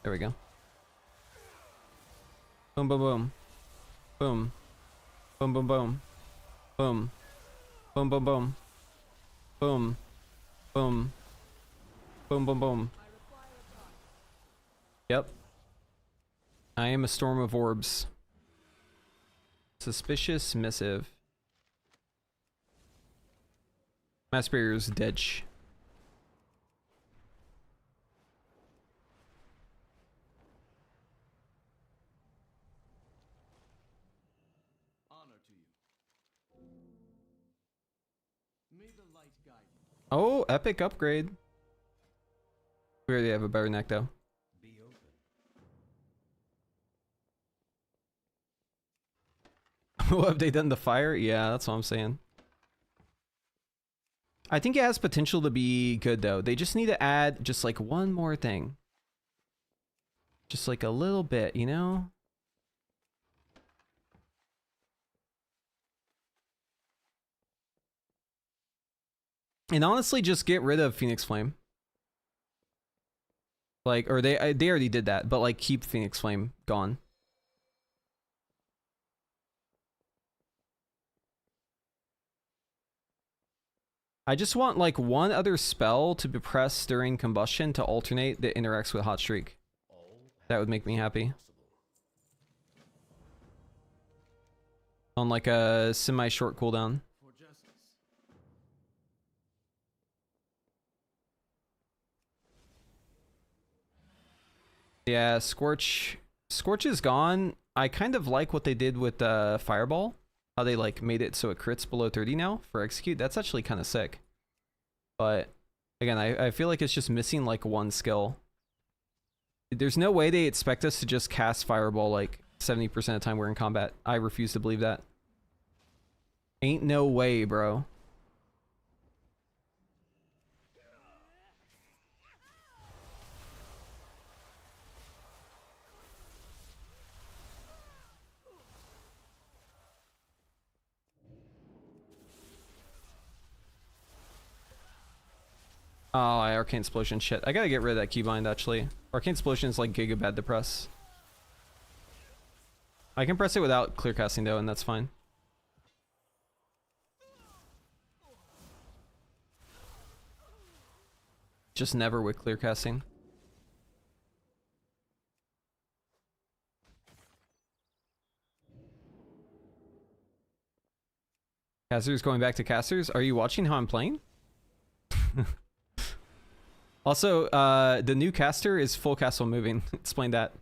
There we go. Boom, boom, boom. Boom. Boom, boom, boom. Boom. Boom, boom, boom. Boom. Boom. Boom, boom, boom. Yep. I am a storm of orbs. Suspicious missive. Mass barrier's dead. Oh, epic upgrade. We already have a better neck though. What have they done to Fire? Yeah, that's what I'm saying. I think it has potential to be good though. They just need to add just like one more thing. Just like a little bit, you know? And honestly, just get rid of Phoenix Flame. Like, or they already did that, but like keep Phoenix Flame gone. I just want like one other spell to be pressed during combustion to alternate that interacts with Hot Streak. That would make me happy. On like a semi-short cooldown. Yeah, Scorch is gone. I kind of like what they did with Fireball. How they like made it so it crits below 30 now for execute. That's actually kind of sick. But again, I feel like it's just missing like one skill. There's no way they expect us to just cast Fireball like 70% of the time we're in combat. I refuse to believe that. Ain't no way, bro. Oh, Arcane Explosion. Shit. I gotta get rid of that keybind, actually. Arcane Explosion is like giga bad to press. I can press it without clear casting, though, and that's fine. Just never with clear casting. Casters going back to casters? Are you watching how I'm playing? Also, the new caster is full castle moving. Explain that.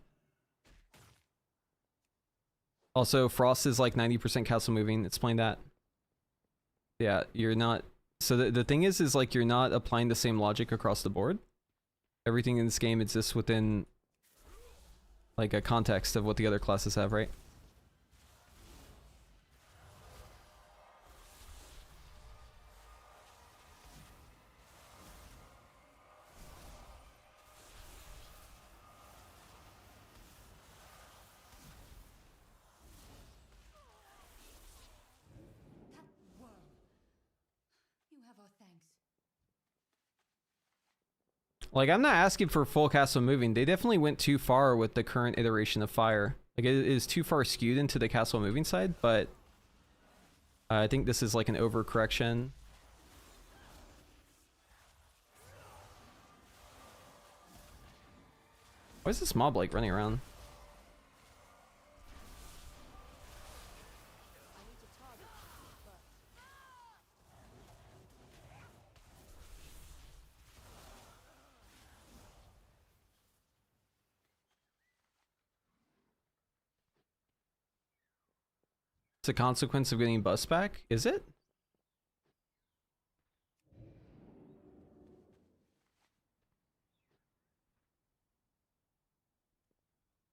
Also, Frost is like 90% castle moving. Explain that. Yeah, you're not... So the thing is like you're not applying the same logic across the board. Everything in this game exists within like a context of what the other classes have, right? Like, I'm not asking for full castle moving. They definitely went too far with the current iteration of Fire. Like, it is too far skewed into the castle moving side, but I think this is like an overcorrection. Why is this mob like running around? It's a consequence of getting bus back, is it?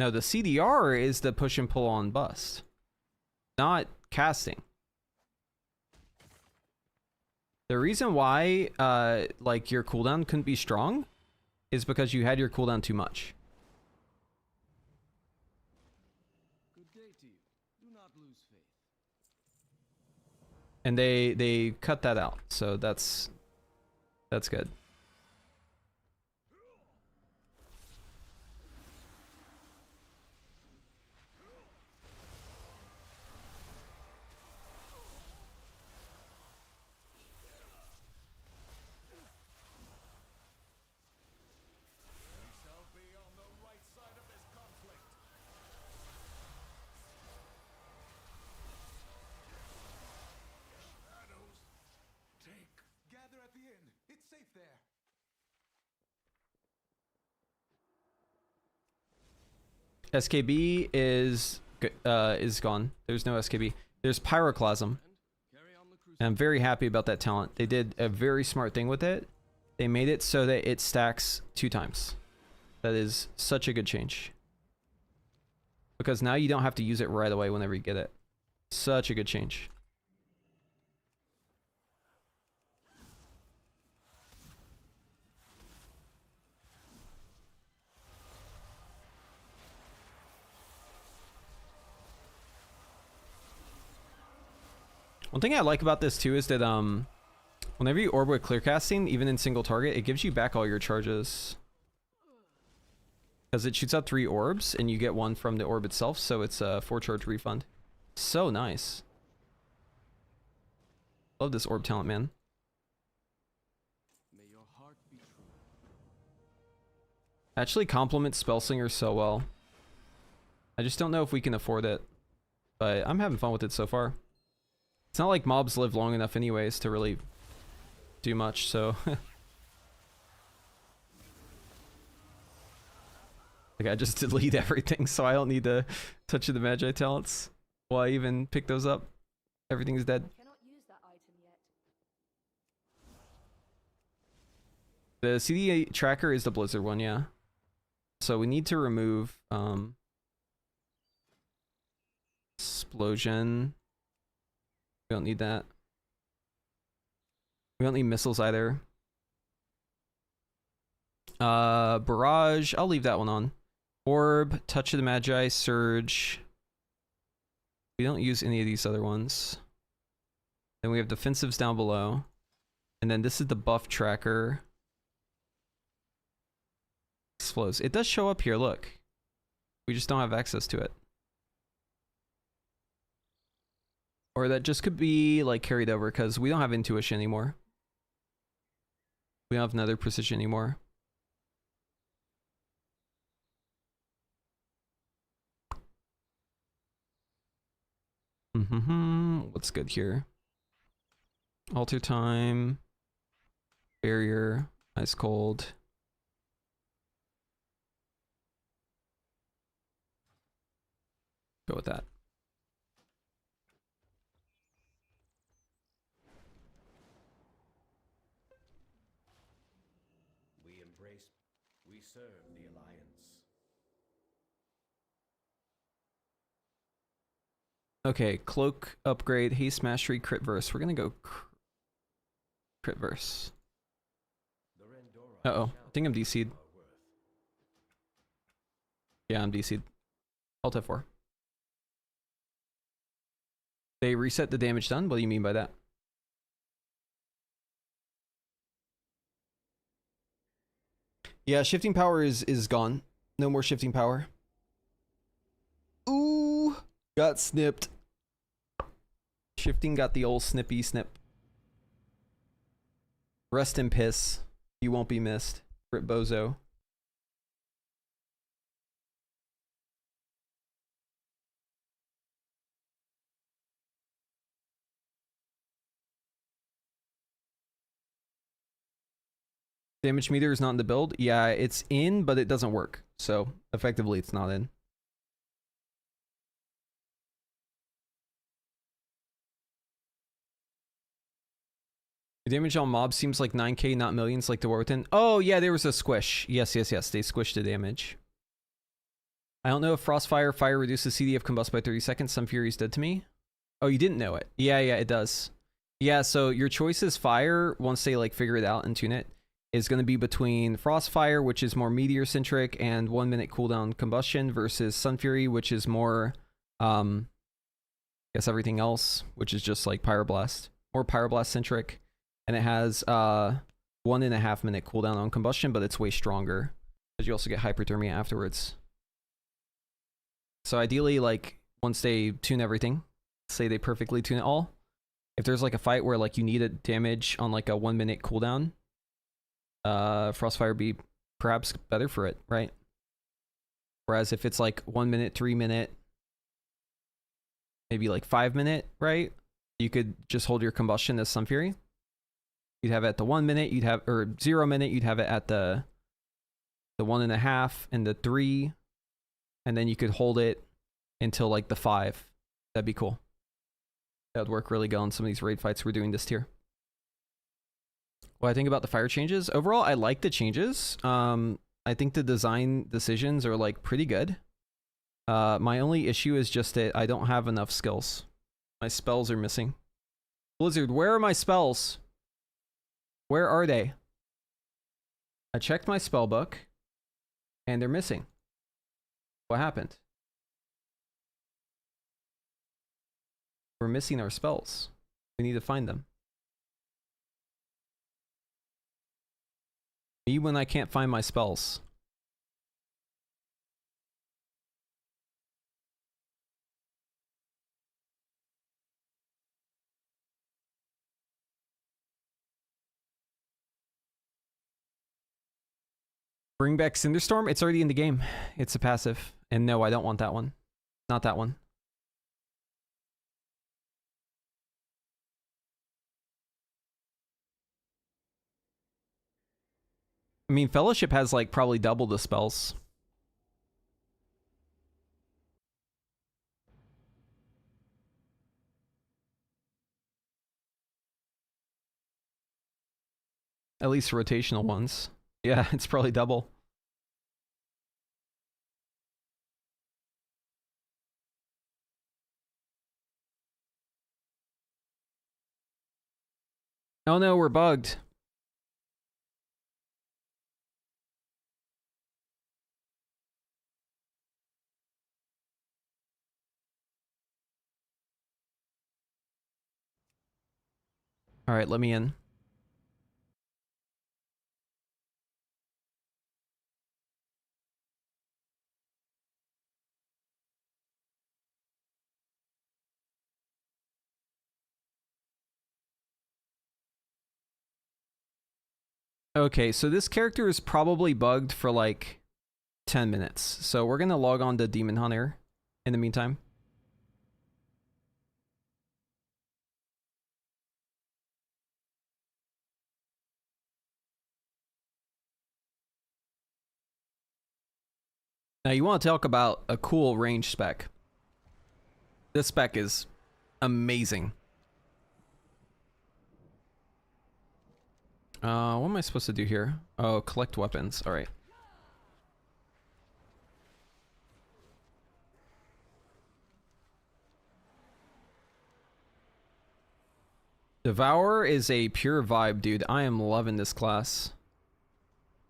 No, the CDR is the push and pull on bust, not casting. The reason why like your cooldown couldn't be strong is because you had your cooldown too much. And they cut that out, so that's good. SKB is gone. There's no SKB. There's Pyroclasm. And I'm very happy about that talent. They did a very smart thing with it. They made it so that it stacks 2 times. That is such a good change. Because now you don't have to use it right away whenever you get it. Such a good change. One thing I like about this too is that whenever you orb with clear casting, even in single target, it gives you back all your charges. Because it shoots out 3 orbs and you get 1 from the orb itself, so it's a 4 charge refund. So nice. Love this orb talent, man. May your heart be true. Actually complements Spellslinger so well. I just don't know if we can afford it. But I'm having fun with it so far. It's not like mobs live long enough anyways to really do much, so... Like, I just delete everything, so I don't need to touch the Magi talents. Will I even pick those up? Everything's dead. Cannot use that item yet. The CD8 tracker is the Blizzard one, yeah. So we need to remove Explosion. We don't need that. We don't need missiles either. Barrage, I'll leave that one on. Orb, Touch of the Magi, Surge. We don't use any of these other ones. Then we have defensives down below. And then this is the buff tracker. Explodes. It does show up here, look. We just don't have access to it. Or that just could be like carried over because we don't have intuition anymore. We don't have another precision anymore. What's good here? Alter time. Barrier. Ice cold. Go with that. We serve the Alliance. Okay, cloak upgrade, haste mastery, crit verse. We're gonna go crit verse. Uh-oh, I think I'm DC'd. Yeah, I'm DC'd. Alt F4. They reset the damage done? What do you mean by that? Yeah, shifting power is gone. No more shifting power. Ooh, got snipped. Shifting got the old snippy snip. Rest in piss. You won't be missed. Rip Bozo. Damage meter is not in the build. Yeah, it's in, but it doesn't work. So, effectively, it's not in. The damage on mobs seems like 9k, not millions, like the war within. Oh, yeah, there was a squish. Yes, yes, yes. They squished the damage. I don't know if Frostfire fire reduces CDF combust by 30 seconds. Some Fury is dead to me. Oh, you didn't know it. Yeah, yeah, it does. Yeah, so your choice is fire once they like figure it out and tune it. Is going to be between Frostfire, which is more meteor-centric and 1 minute cooldown combustion, versus Sun Fury, which is more, I guess everything else, which is just like Pyroblast. More Pyroblast-centric. And it has 1.5 minute cooldown on combustion, but it's way stronger. Because you also get hyperthermia afterwards. So ideally, like, once they tune everything, say they perfectly tune it all, if there's like a fight where like you need a damage on like a 1 minute cooldown, Frostfire be perhaps better for it, right? Whereas if it's like 1 minute, 3 minute, maybe like 5 minute, right? You could just hold your combustion as Sun Fury. You'd have it at the 1 minute, you'd have, or 0 minute, you'd have it at the 1.5 and the 3, and then you could hold it until like the 5. That'd be cool. That would work really good on some of these raid fights we're doing this tier. What I think about the fire changes, overall, I like the changes. I think the design decisions are like pretty good. My only issue is just that I don't have enough skills. My spells are missing. Blizzard, where are my spells? Where are they? I checked my spell book, and they're missing. What happened? We're missing our spells. We need to find them. Me when I can't find my spells. Bring back Cinderstorm? It's already in the game. It's a passive. And no, I don't want that one. Not that one. I mean, Fellowship has like probably double the spells. At least rotational ones. Yeah, it's probably double. Oh no, we're bugged. All right, let me in. Okay, so this character is probably bugged for like 10 minutes. So we're gonna log on to Demon Hunter in the meantime. Now you want to talk about a cool range spec. This spec is amazing. What am I supposed to do here? Oh, collect weapons. All right. Devourer is a pure vibe, dude. I am loving this class.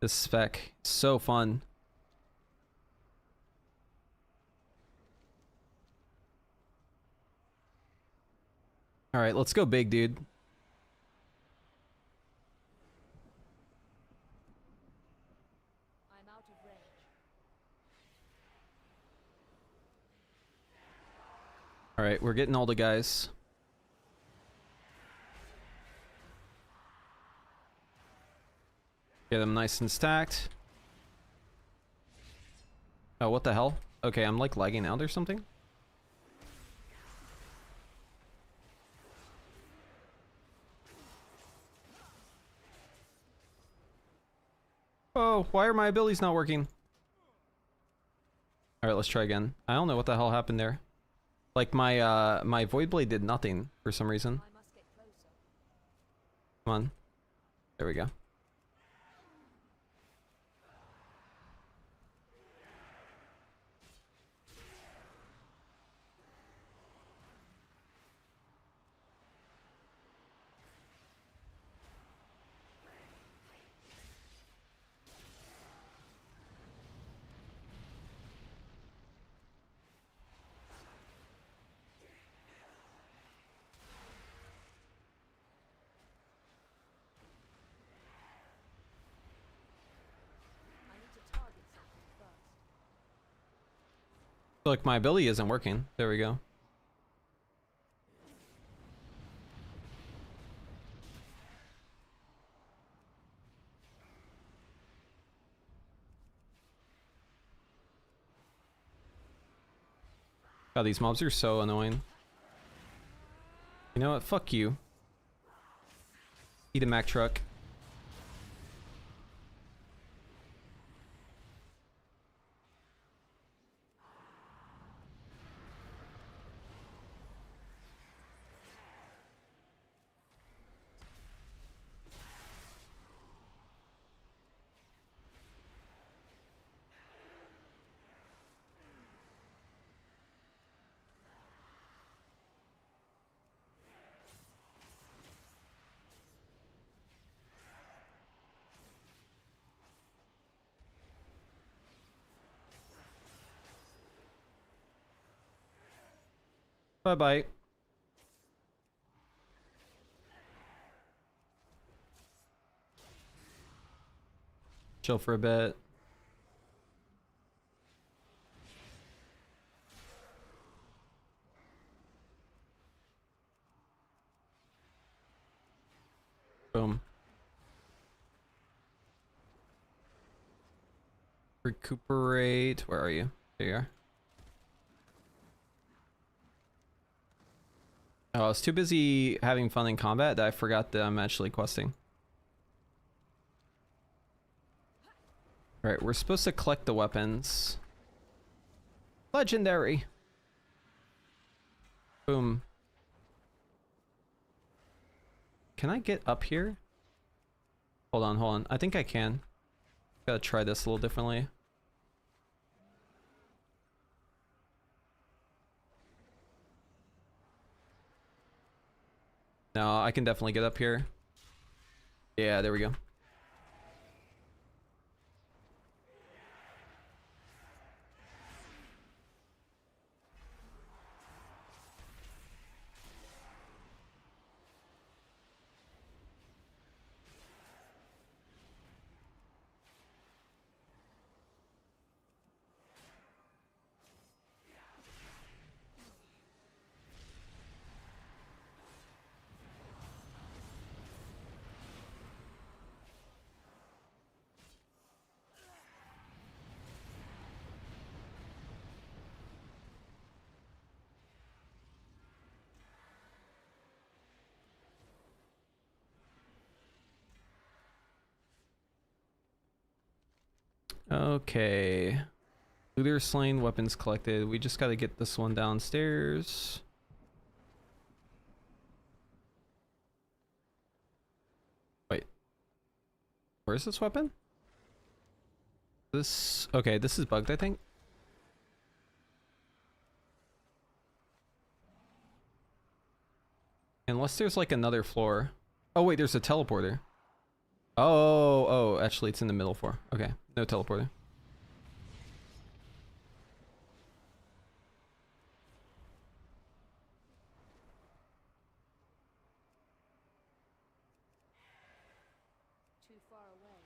This spec. So fun. All right, let's go big, dude. I'm out of range. All right, we're getting all the guys. Get them nice and stacked. Oh, what the hell? Okay, I'm like lagging out or something. Oh, why are my abilities not working? Alright, let's try again. I don't know what the hell happened there. Like my my Void Blade did nothing for some reason. Come on. There we go. Look, my ability isn't working. There we go. God, these mobs are so annoying. You know what? Fuck you. Eat a Mack truck. Bye-bye. Chill for a bit. Boom. Recuperate. Where are you? There you are. Oh, I was too busy having fun in combat that I forgot that I'm actually questing. Alright, we're supposed to collect the weapons. Legendary. Boom. Can I get up here? Hold on, hold on. I think I can. Gotta try this a little differently. No, I can definitely get up here. Yeah, there we go. Okay. Looter slain, weapons collected. We just gotta get this one downstairs. Wait. Where's this weapon? This... Okay, this is bugged, I think. Unless there's like another floor. Oh wait, there's a teleporter. Oh, actually it's in the middle floor. Okay, no teleporter. Too far away.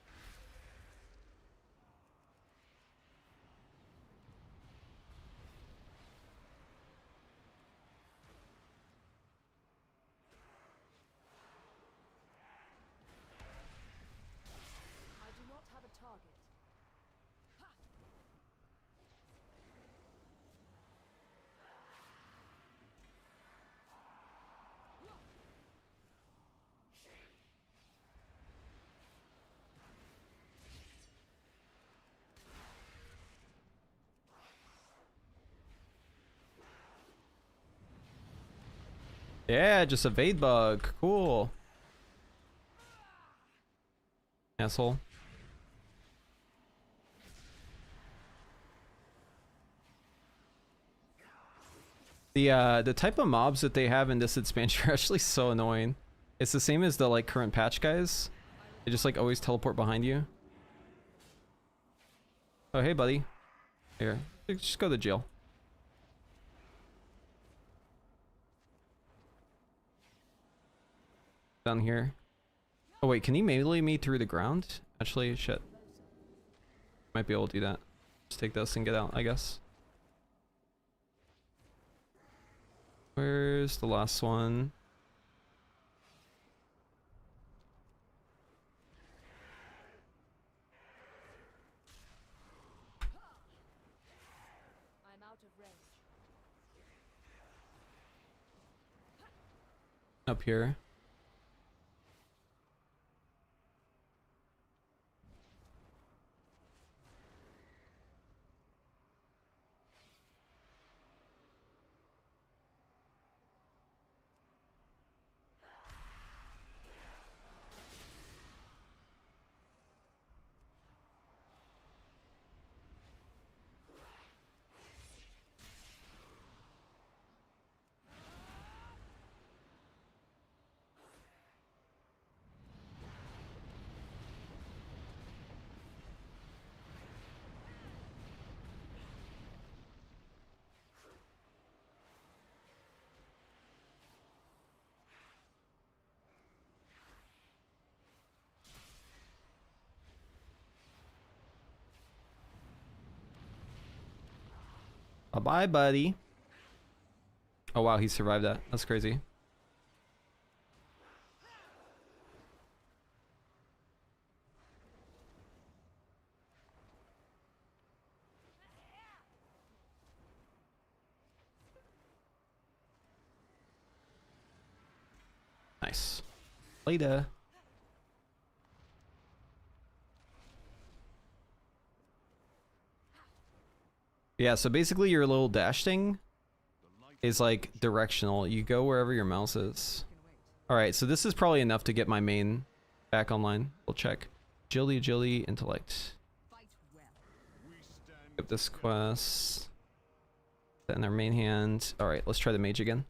I do not have a target. Yeah, just evade bug. Cool. Asshole. The type of mobs that they have in this expansion are actually so annoying. It's the same as the like current patch guys. They just like always teleport behind you. Oh hey buddy. Here. Just go to jail. Down here. Oh wait, can he melee me through the ground? Actually, shit. Might be able to do that. Just take this and get out, I guess. Where's the last one? I'm out of range. Up here. Bye-bye, buddy. Oh, wow, he survived that. That's crazy. Nice. Later. Yeah, so basically your little dash thing is like directional. You go wherever your mouse is. Alright, so this is probably enough to get my main back online. We'll check. Agility, agility, intellect. Get this quest. Set in our main hand. Alright, let's try the mage again.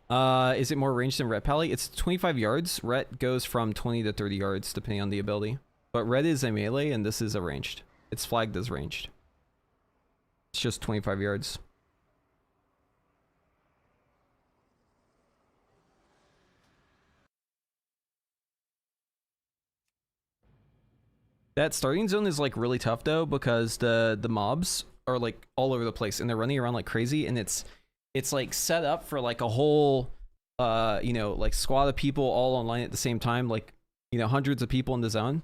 Is it more ranged than Ret Pally? It's 25 yards. Ret goes from 20 to 30 yards depending on the ability. But Ret is a melee and this is a ranged. It's flagged as ranged. It's just 25 yards. That starting zone is like really tough though because the mobs are like all over the place and they're running around like crazy and it's like set up for like a whole you know, like squad of people all online at the same time, like, you know, hundreds of people in the zone.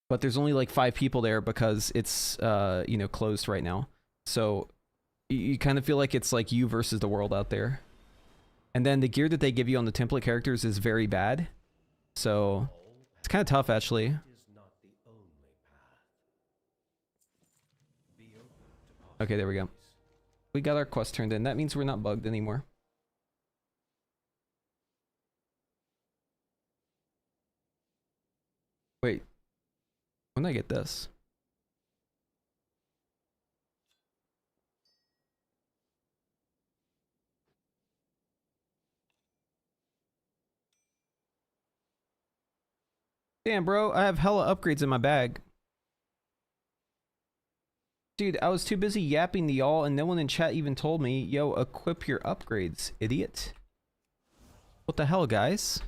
But there's only like 5 people there because it's you know, closed right now. So you kind of feel like it's like you versus the world out there. And then the gear that they give you on the template characters is very bad. So it's kind of tough actually. Okay, there we go. We got our quest turned in. That means we're not bugged anymore. Wait. When did I get this? Damn, bro. I have hella upgrades in my bag. Dude, I was too busy yapping to y'all and no one in chat even told me, yo, equip your upgrades, idiot. What the hell, guys?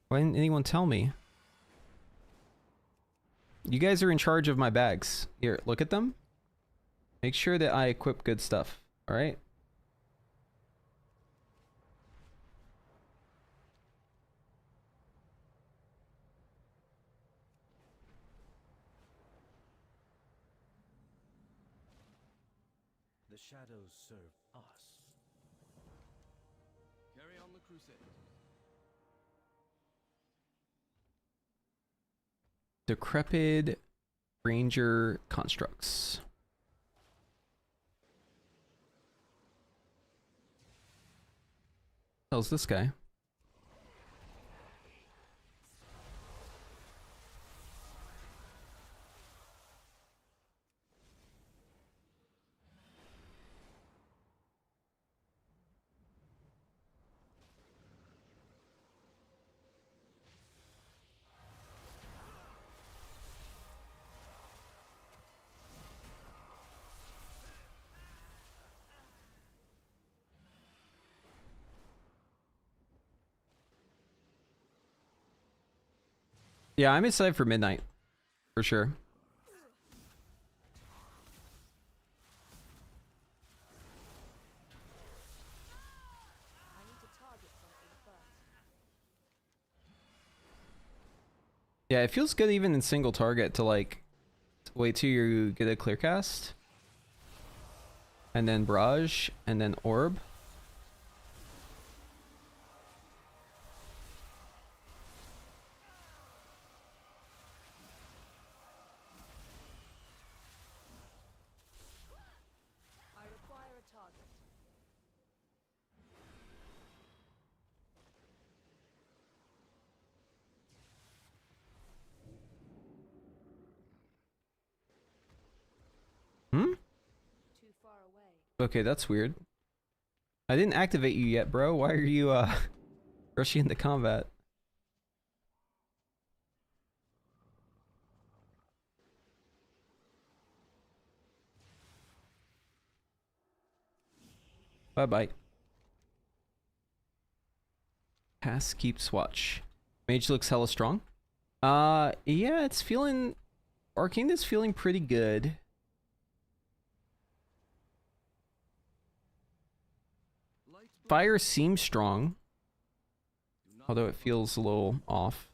Why didn't anyone tell me? You guys are in charge of my bags. Here, look at them. Make sure that I equip good stuff, alright? The shadows serve us. Carry on the crusade. Decrepit Ranger constructs. How's this guy? Yeah, I'm excited for midnight, for sure. Yeah, it feels good even in single target to like wait till you get a clear cast, and then barrage, and then orb. Okay, that's weird. I didn't activate you yet, bro. Why are you rushing into combat? Bye-bye. Pass keeps watch. Mage looks hella strong. Yeah, it's feeling Arcane is feeling pretty good. Fire seems strong, although it feels a little off.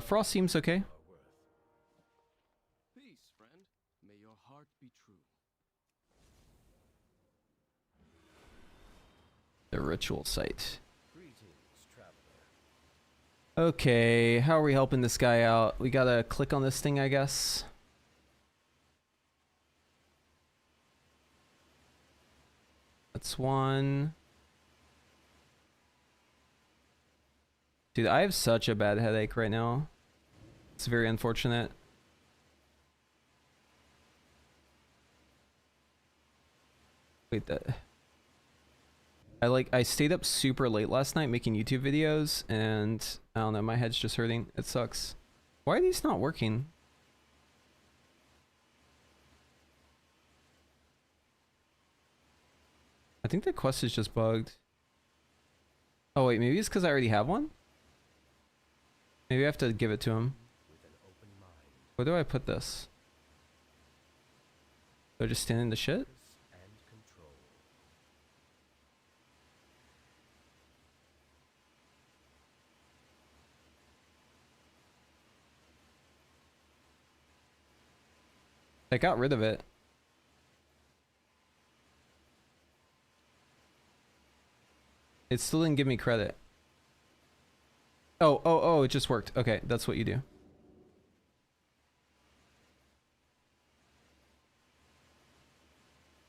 Frost seems okay. Peace, friend. May your heart be true. The ritual site. Okay, how are we helping this guy out? We gotta click on this thing, I guess. That's one. Dude, I have such a bad headache right now. It's very unfortunate. Wait, that... I stayed up super late last night making YouTube videos, and I don't know, my head's just hurting. It sucks. Why are these not working? I think the quest is just bugged. Oh wait, maybe it's because I already have one? Maybe I have to give it to him. Where do I put this? Do I just stand in the shit? I got rid of it. It still didn't give me credit. Oh, it just worked. Okay, that's what you do.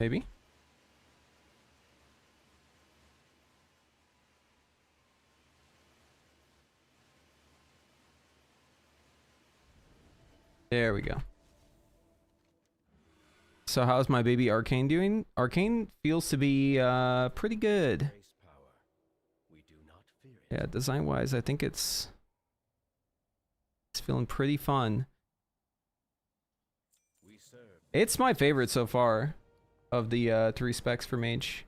Maybe? There we go. So how's my baby Arcane doing? Arcane feels to be pretty good. Yeah, design-wise, I think it's feeling pretty fun. It's my favorite so far of the 3 specs for Mage.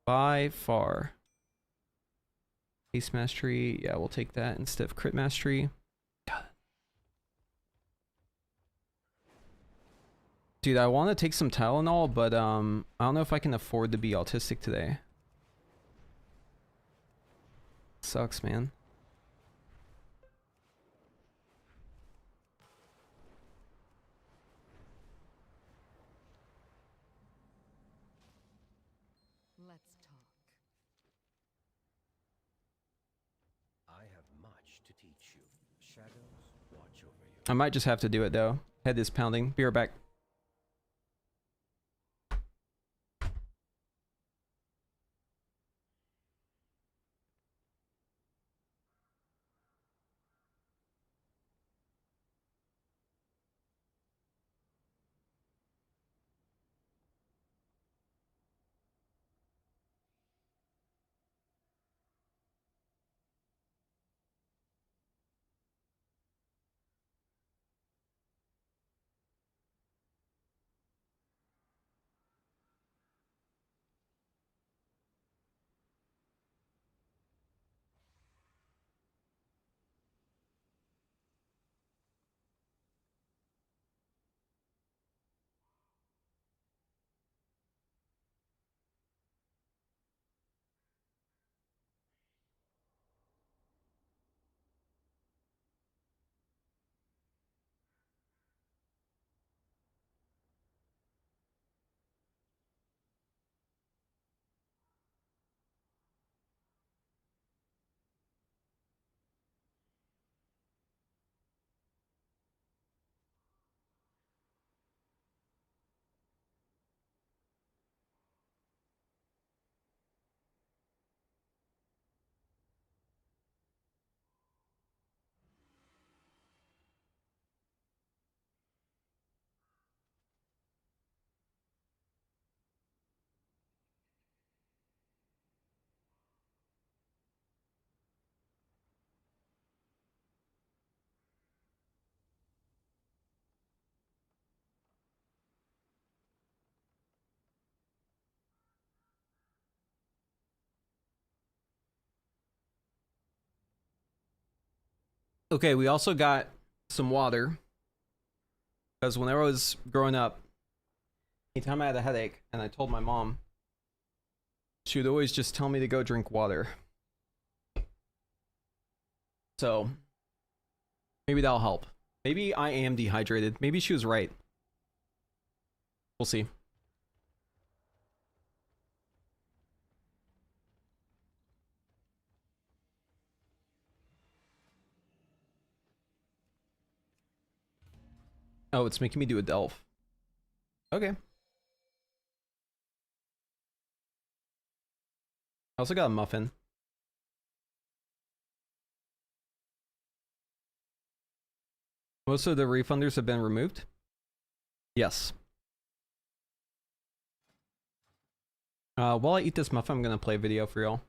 By far. Ace Mastery, yeah, we'll take that instead of Crit Mastery. Dude, I want to take some Tylenol, but I don't know if I can afford to be autistic today. Sucks, man. Let's talk. I have much to teach you. Shadows watch over you. I might just have to do it though. Head is pounding. Be right back. Okay, we also got some water. Because whenever I was growing up, anytime I had a headache and I told my mom, she would always just tell me to go drink water. So maybe that'll help. Maybe I am dehydrated. Maybe she was right. We'll see. Oh, it's making me do a delve. Okay. I also got a muffin. Most of the refunders have been removed? Yes. While I eat this muffin, I'm gonna play a video for y'all.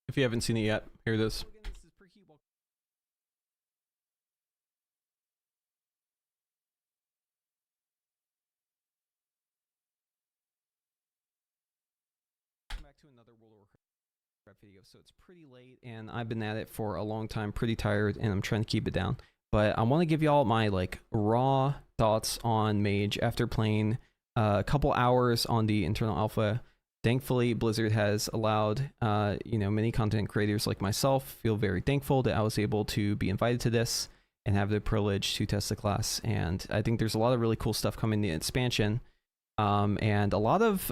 If you haven't seen it yet, here it is. Back to another World of Warcraft video. So it's pretty late and I've been at it for a long time, pretty tired, and I'm trying to keep it down. But I want to give y'all my like raw thoughts on Mage after playing a couple hours on the internal alpha. Thankfully, Blizzard has allowed, you know, many content creators like myself feel very thankful that I was able to be invited to this and have the privilege to test the class. And I think there's a lot of really cool stuff coming in the expansion, and a lot of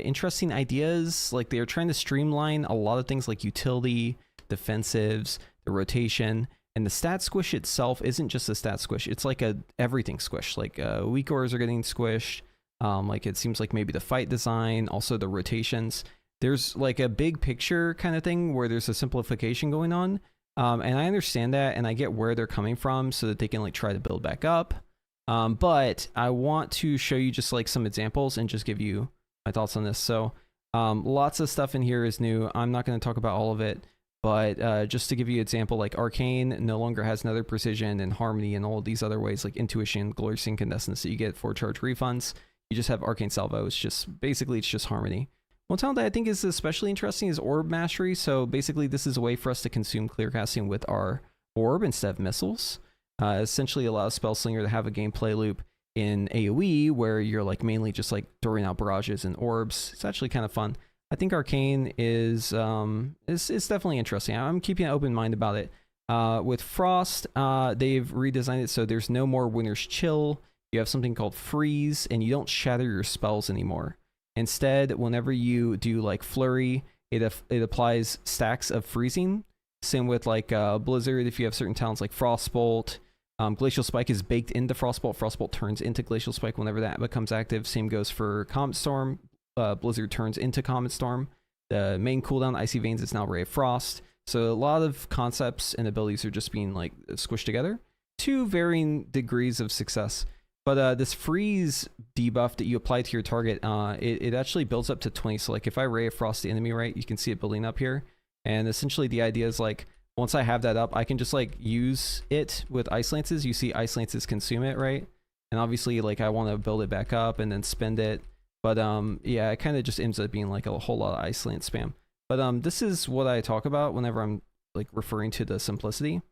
interesting ideas. Like they're trying to streamline a lot of things like utility, defensives, the rotation, and the stat squish itself isn't just a stat squish. It's like a everything squish. Like weak ores are getting squished. Like it seems like maybe the fight design, also the rotations. There's like a big picture kind of thing where there's a simplification going on. And I understand that and I get where they're coming from so that they can like try to build back up. But I want to show you just like some examples and just give you my thoughts on this. So lots of stuff in here is new. I'm not going to talk about all of it, but just to give you an example, like Arcane no longer has another precision and harmony and all of these other ways like intuition, glory, incandescence that you get for charge refunds. You just have Arcane Salvo. It's just basically it's just harmony. One talent that I think is especially interesting is Orb Mastery. So basically this is a way for us to consume clear casting with our orb instead of missiles. Essentially allows Spellslinger to have a gameplay loop in AoE where you're like mainly just like throwing out barrages and orbs. It's actually kind of fun. I think Arcane is definitely interesting. I'm keeping an open mind about it. With Frost, they've redesigned it so there's no more Winter's Chill. You have something called Freeze, and you don't shatter your spells anymore. Instead, whenever you do like Flurry, it applies stacks of freezing. Same with like Blizzard, if you have certain talents like Frostbolt. Glacial Spike is baked into Frostbolt. Frostbolt turns into Glacial Spike whenever that becomes active. Same goes for Comet Storm. Blizzard turns into Comet Storm. The main cooldown, Icy Veins, is now Ray of Frost. So a lot of concepts and abilities are just being like squished together to varying degrees of success. But this freeze debuff that you apply to your target, it actually builds up to 20. So like if I Ray of Frost the enemy, right, you can see it building up here. And essentially the idea is like, once I have that up, I can just like use it with Ice Lances. You see Ice Lances consume it, right? And obviously like I want to build it back up and then spend it. But yeah, it kind of just ends up being like a whole lot of Ice Lance spam. But this is what I talk about whenever I'm like referring to the simplicity.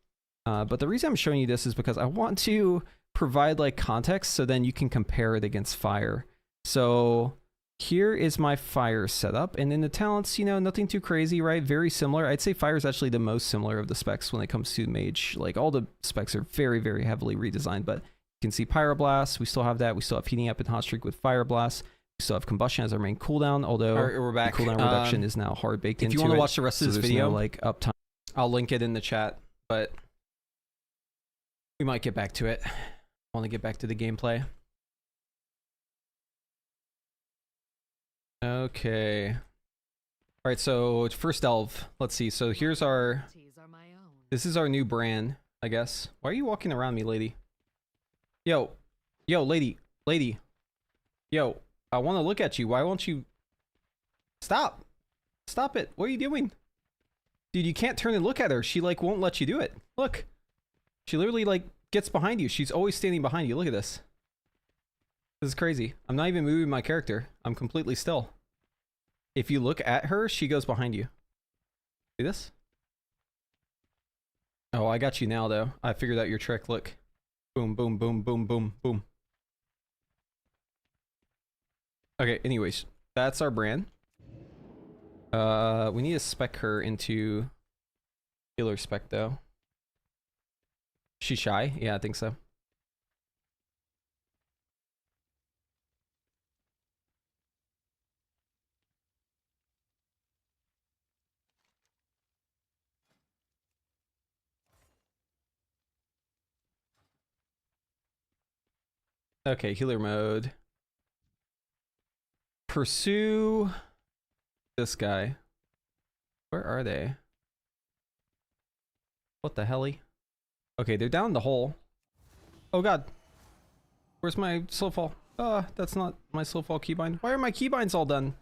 But the reason I'm showing you this is because I want to provide like context so then you can compare it against fire. So here is my fire setup, and in the talents, you know, nothing too crazy, right? Very similar. I'd say fire is actually the most similar of the specs when it comes to Mage. Like all the specs are very, very heavily redesigned, but you can see Pyroblast, we still have that. We still have Heating Up and Hot Streak with Fireblast. We still have Combustion as our main cooldown, although we're back. The cooldown reduction is now hard baked into it. If you want to watch the rest of this video, no, like uptime, I'll link it in the chat, but we might get back to it. I want to get back to the gameplay. Okay. All right, so first delve. Let's see. So here's our... This is our new brand, I guess. Why are you walking around me, lady? Yo. Yo, lady. Lady. Yo, I want to look at you. Why won't you... Stop. Stop it. What are you doing? Dude, you can't turn and look at her. She, like, won't let you do it. Look. She literally like gets behind you. She's always standing behind you. Look at this. This is crazy. I'm not even moving my character. I'm completely still. If you look at her, she goes behind you. See this? Oh, I got you now though. I figured out your trick. Look. Boom, boom, boom, boom, boom, boom. Okay, anyways. That's our brand. We need to spec her into healer spec though. She's shy? Yeah, I think so. Okay, healer mode. Pursue this guy. Where are they? What the helly? Okay, they're down the hole. Oh god. Where's my slow fall? That's not my slow fall keybind. Why are my keybinds all done?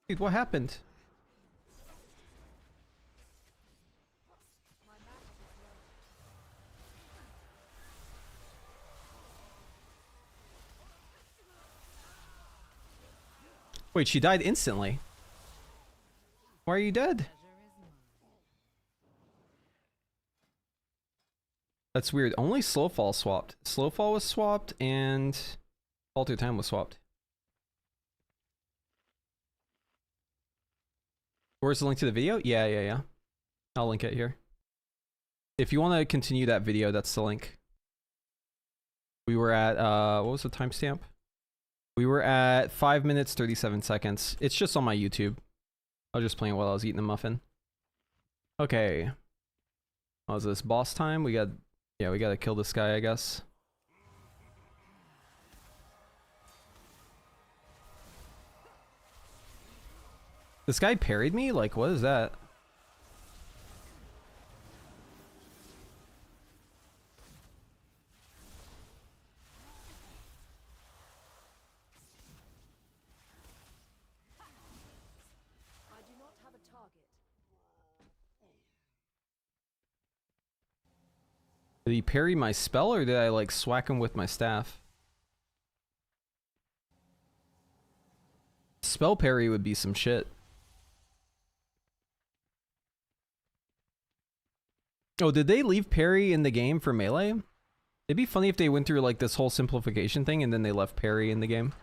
Dude, what happened? Wait, she died instantly. Why are you dead? That's weird. Only slow fall swapped. Slow fall was swapped and alter time was swapped. Where's the link to the video? Yeah. I'll link it here. If you want to continue that video, that's the link. We were at, what was the timestamp? We were at 5 minutes, 37 seconds. It's just on my YouTube. I was just playing while I was eating a muffin. Okay. What was this? Boss time? We gotta kill this guy, I guess. This guy parried me? Like, what is that? Did he parry my spell or did I like swack him with my staff? Spell parry would be some shit. Oh, did they leave parry in the game for melee? It'd be funny if they went through like this whole simplification thing and then they left parry in the game.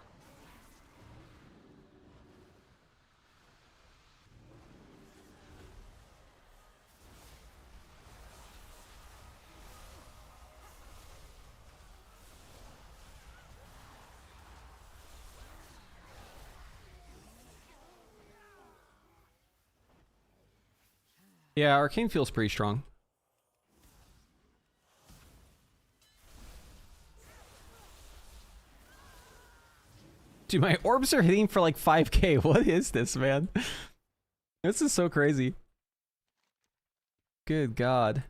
Yeah, Arcane feels pretty strong. Dude, my orbs are hitting for like 5k. What is this, man? This is so crazy. Good God.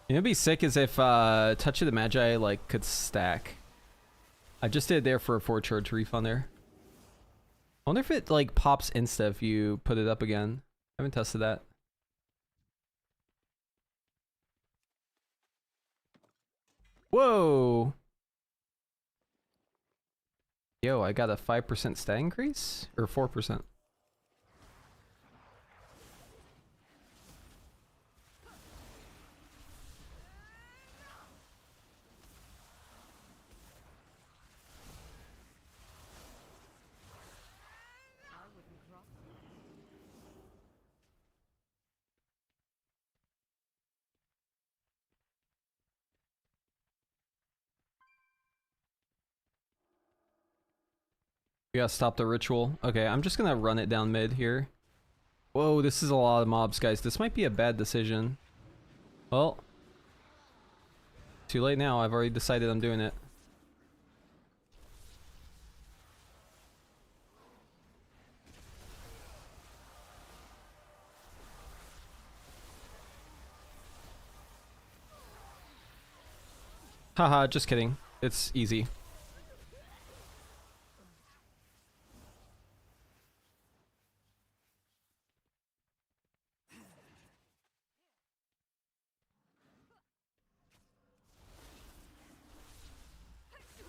You know, it'd be sick as if Touch of the Magi like could stack. I just did it there for a 4 charge refund there. I wonder if it like pops insta if you put it up again. I haven't tested that. Whoa! Yo, I got a 5% stat increase? Or 4%? We gotta stop the ritual. Okay, I'm just gonna run it down mid here. Whoa, this is a lot of mobs, guys. This might be a bad decision. Well, too late now. I've already decided I'm doing it. Haha, just kidding. It's easy.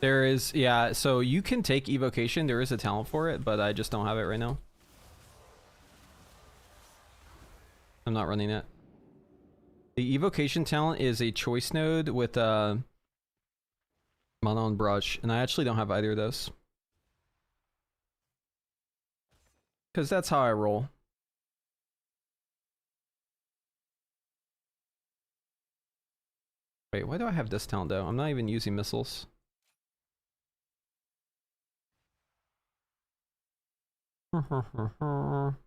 There is, yeah, so you can take evocation. There is a talent for it, but I just don't have it right now. I'm not running it. The evocation talent is a choice node with mana and brush, and I actually don't have either of those. Because that's how I roll. Wait, why do I have this talent though? I'm not even using missiles.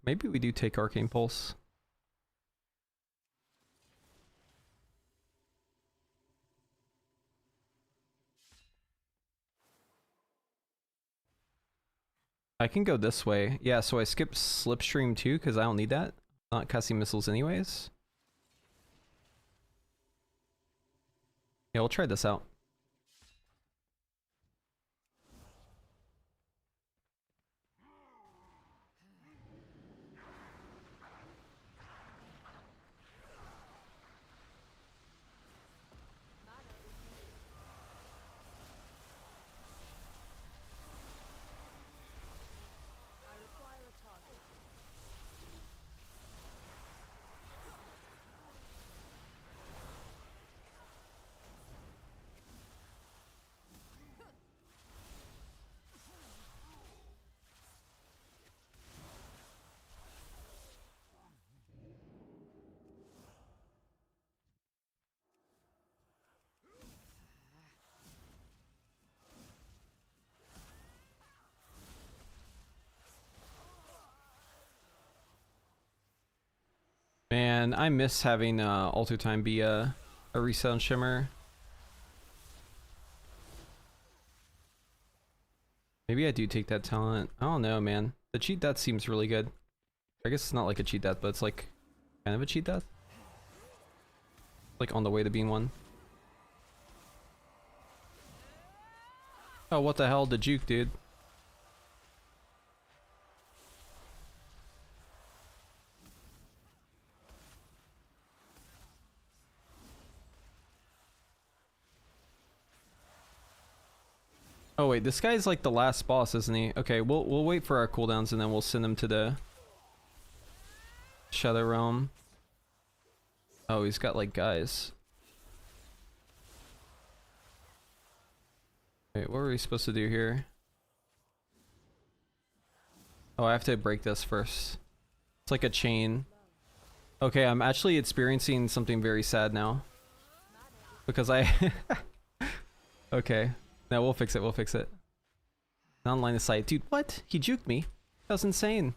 Maybe we do take Arcane Pulse. I can go this way. Yeah, so I skip Slipstream too, because I don't need that. I'm not casting missiles anyways. Yeah, we'll try this out. Man, I miss having Alter Time be a reset on Shimmer. Maybe I do take that talent. I don't know, man. The cheat death seems really good. I guess it's not like a cheat death, but it's like kind of a cheat death. Like on the way to being one. Oh, what the hell? The juke, dude. Oh wait, this guy's like the last boss, isn't he? Okay, we'll wait for our cooldowns and then we'll send him to the Shadow Realm. Oh, he's got like guys. Wait, what were we supposed to do here? Oh, I have to break this first. It's like a chain. Okay, I'm actually experiencing something very sad now. Because I... Okay. No, we'll fix it, we'll fix it. Non-line of sight. Dude, what? He juked me. That was insane.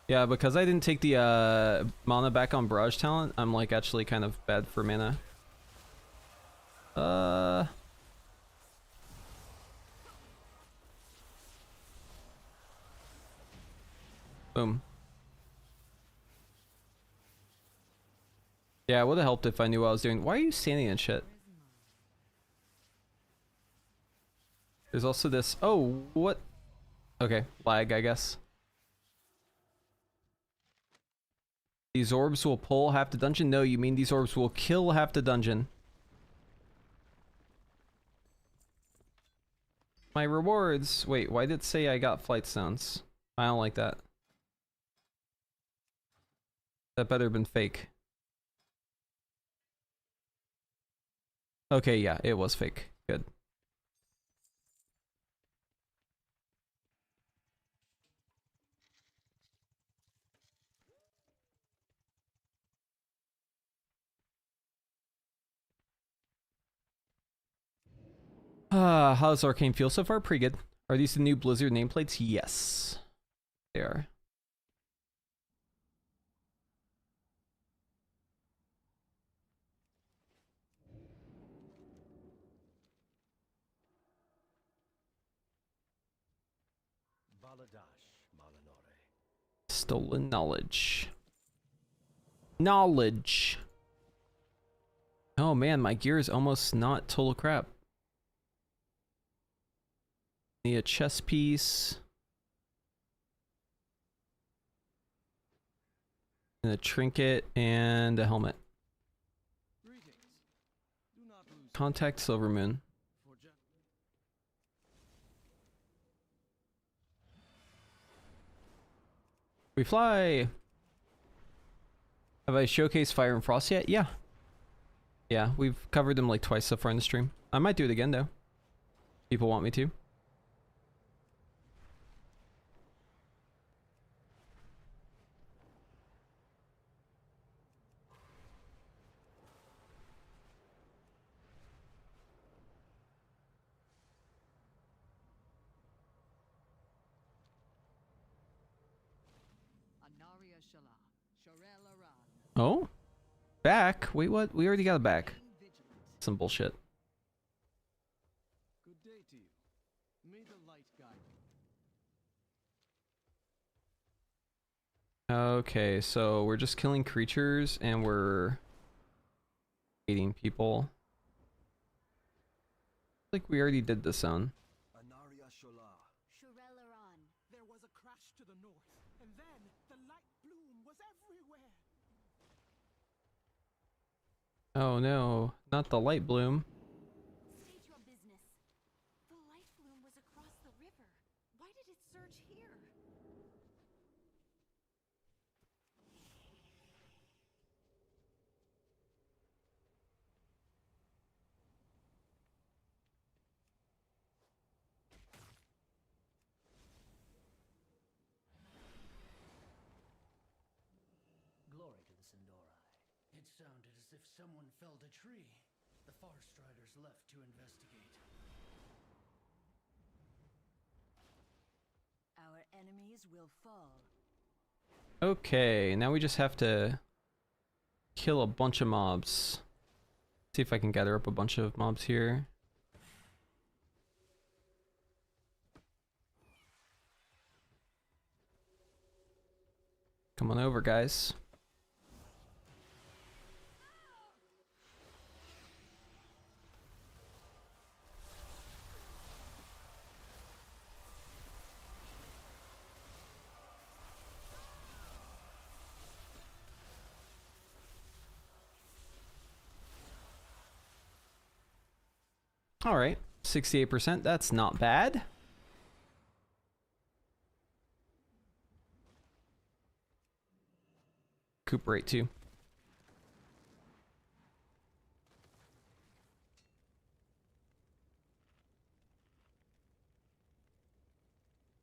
Yeah, because I didn't take the mana back on Barrage talent, I'm like actually kind of bad for mana. Boom. Yeah, it would have helped if I knew what I was doing. Why are you standing in shit? There's also this... Oh, what? Okay, lag, I guess. These orbs will pull half the dungeon? No, you mean these orbs will kill half the dungeon. My rewards... Wait, why did it say I got flight stones? I don't like that. That better have been fake. Okay, yeah, it was fake. Good. How does Arcane feel so far? Pretty good. Are these the new Blizzard nameplates? Yes, they are. Stolen knowledge. Knowledge. Oh man, my gear is almost not total crap. Need a chest piece. And a trinket and a helmet. Contact Silvermoon. We fly! Have I showcased Fire and Frost yet? Yeah. Yeah, we've covered them like twice so far in the stream. I might do it again though. People want me to. Oh? Back? Wait, what? We already got it back. Some bullshit. Good day to you. May the light guide you. Okay, so we're just killing creatures and we're eating people. Like we already did this zone. There was a crash to the north, and then the light bloom was everywhere. Oh no, not the light bloom. State your business. The light bloom was across the river. Why did it surge here? Glory to the Sindori. It sounded as if someone felled a tree. The Forest Riders left to investigate. Our enemies will fall. Okay, now we just have to kill a bunch of mobs. See if I can gather up a bunch of mobs here. Come on over, guys. All right, 68%, that's not bad. Recuperate too.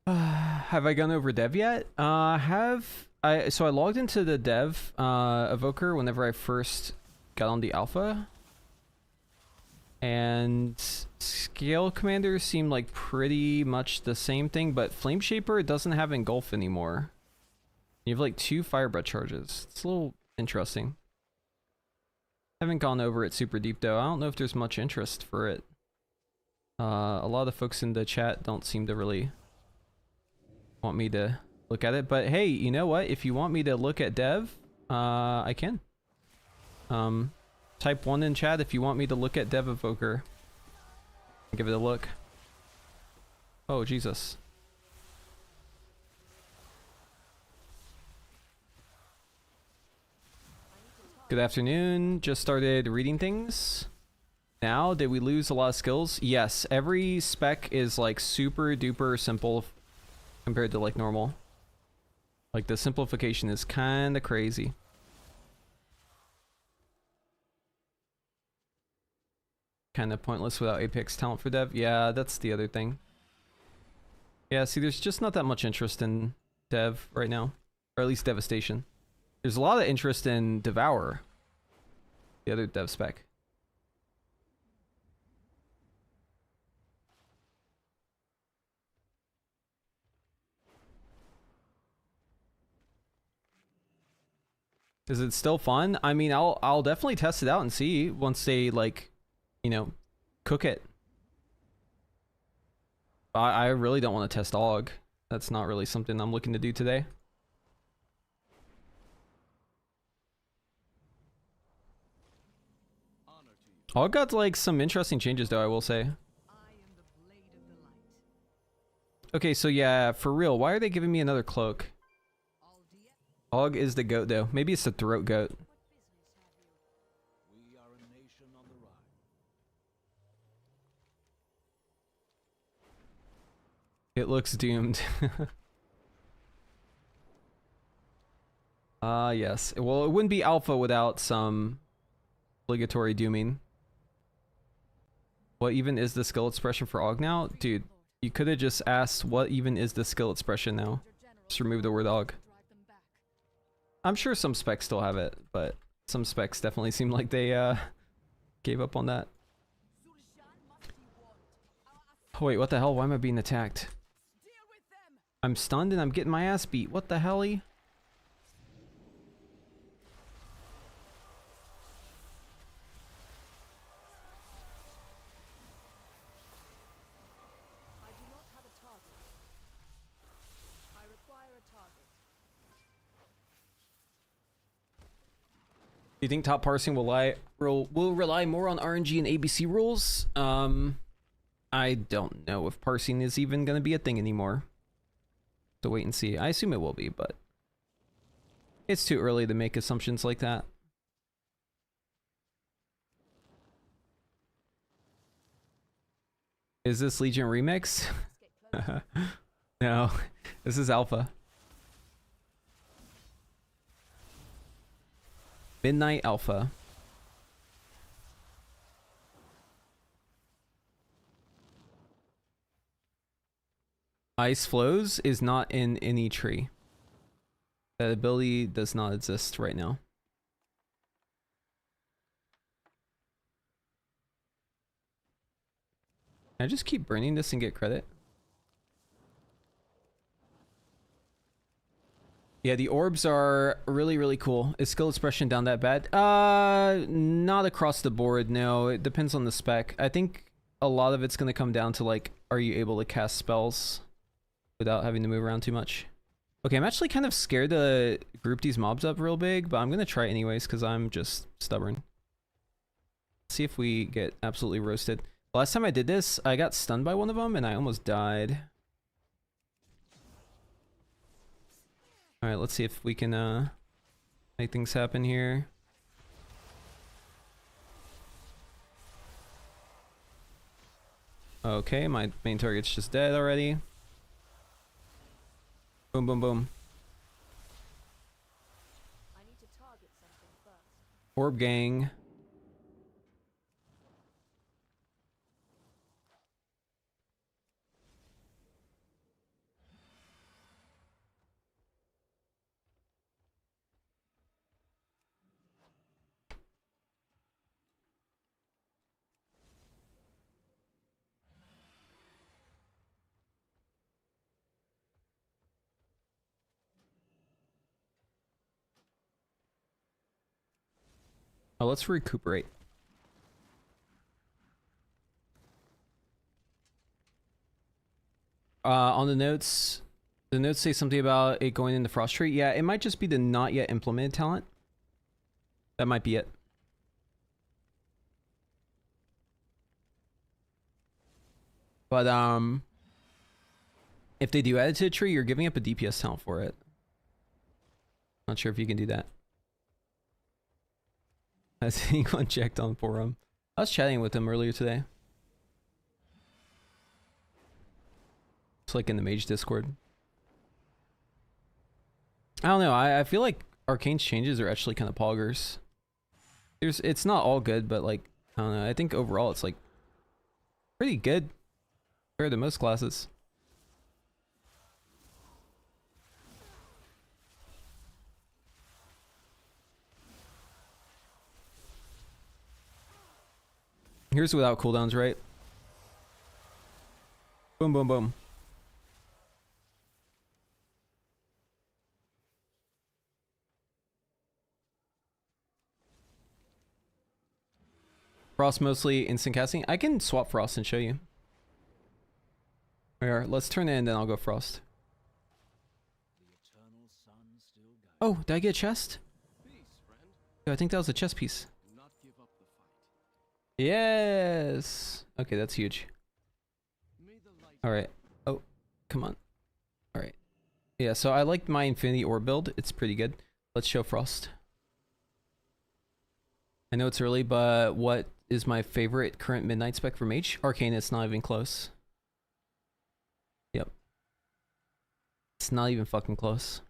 Have I gone over dev yet? So I logged into the dev Evoker whenever I first got on the alpha. And scale commanders seem like pretty much the same thing, but flame shaper doesn't have engulf anymore. You have like 2 fire breath charges. It's a little interesting. Haven't gone over it super deep though. I don't know if there's much interest for it. A lot of the folks in the chat don't seem to really want me to look at it, but hey, you know what? If you want me to look at dev, I can. Type 1 in chat if you want me to look at Dev Evoker. Give it a look. Oh, Jesus. Good afternoon. Just started reading things. Now, did we lose a lot of skills? Yes, every spec is like super duper simple compared to like normal. Like the simplification is kind of crazy. Kind of pointless without Apex talent for dev. Yeah, that's the other thing. Yeah, see, there's just not that much interest in dev right now. Or at least Devastation. There's a lot of interest in Devourer. The other dev spec. Is it still fun? I mean, I'll definitely test it out and see once they like, you know, cook it. I really don't want to test AUG. That's not really something I'm looking to do today. Honor All got like some interesting changes though, I will say. Okay, so yeah, for real, why are they giving me another cloak? Og is the goat though. Maybe it's the throat goat. We are a nation on the rise. It looks doomed. Yes. Well, it wouldn't be alpha without some obligatory dooming. What even is the skill expression for Og now? Dude, you could have just asked what even is the skill expression now. Just remove the word Og. I'm sure some specs still have it, but some specs definitely seem like they gave up on that. Oh, wait, what the hell? Why am I being attacked? I'm stunned and I'm getting my ass beat. What the hell-y? Do you think top parsing will rely more on RNG and ABC rules? I don't know if parsing is even going to be a thing anymore. So wait and see. I assume it will be, but it's too early to make assumptions like that. Is this Legion Remix? No, this is Alpha. Midnight Alpha. Ice Flows is not in any tree. That ability does not exist right now. Can I just keep burning this and get credit? Yeah, the orbs are really, really cool. Is skill expression down that bad? Not across the board, no. It depends on the spec. I think a lot of it's going to come down to, like, are you able to cast spells without having to move around too much? Okay, I'm actually kind of scared to group these mobs up real big, but I'm going to try anyways because I'm just stubborn. Let's see if we get absolutely roasted. Last time I did this, I got stunned by one of them and I almost died. Alright, let's see if we can make things happen here. Okay, my main target's just dead already. Boom, boom, boom. I need to target something first. Orb gang. Oh, let's recuperate. On the notes say something about it going into Frost Tree. Yeah, it might just be the not yet implemented talent. That might be it. But if they do add it to a tree, you're giving up a DPS talent for it. Not sure if you can do that. Has anyone checked on forum? I was chatting with him earlier today. It's like in the Mage Discord. I don't know. I feel like Arcane's changes are actually kind of poggers. It's not all good, but like, I don't know. I think overall it's like pretty good compared to most classes. Here's without cooldowns, right? Boom, boom, boom. Frost mostly instant casting. I can swap Frost and show you. Here, let's turn it in, then I'll go Frost. Oh, did I get a chest? Yeah, I think that was a chest piece. Yes. Okay, that's huge. All right. Oh, come on. All right. Yeah, so I like my Infinity Orb build. It's pretty good. Let's show Frost. I know it's early, but what is my favorite current Midnight spec for Mage? Arcane, it's not even close. Yep. It's not even fucking close.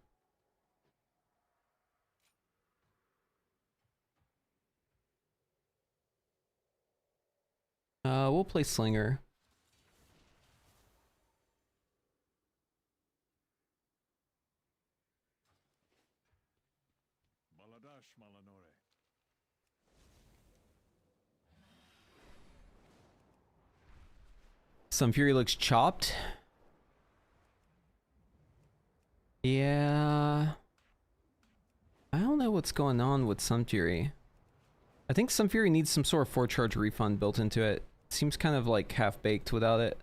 We'll play Slinger. Some Fury looks chopped. Yeah. I don't know what's going on with Sun Fury. I think Sun Fury needs some sort of 4-charge refund built into it. Seems kind of like half-baked without it.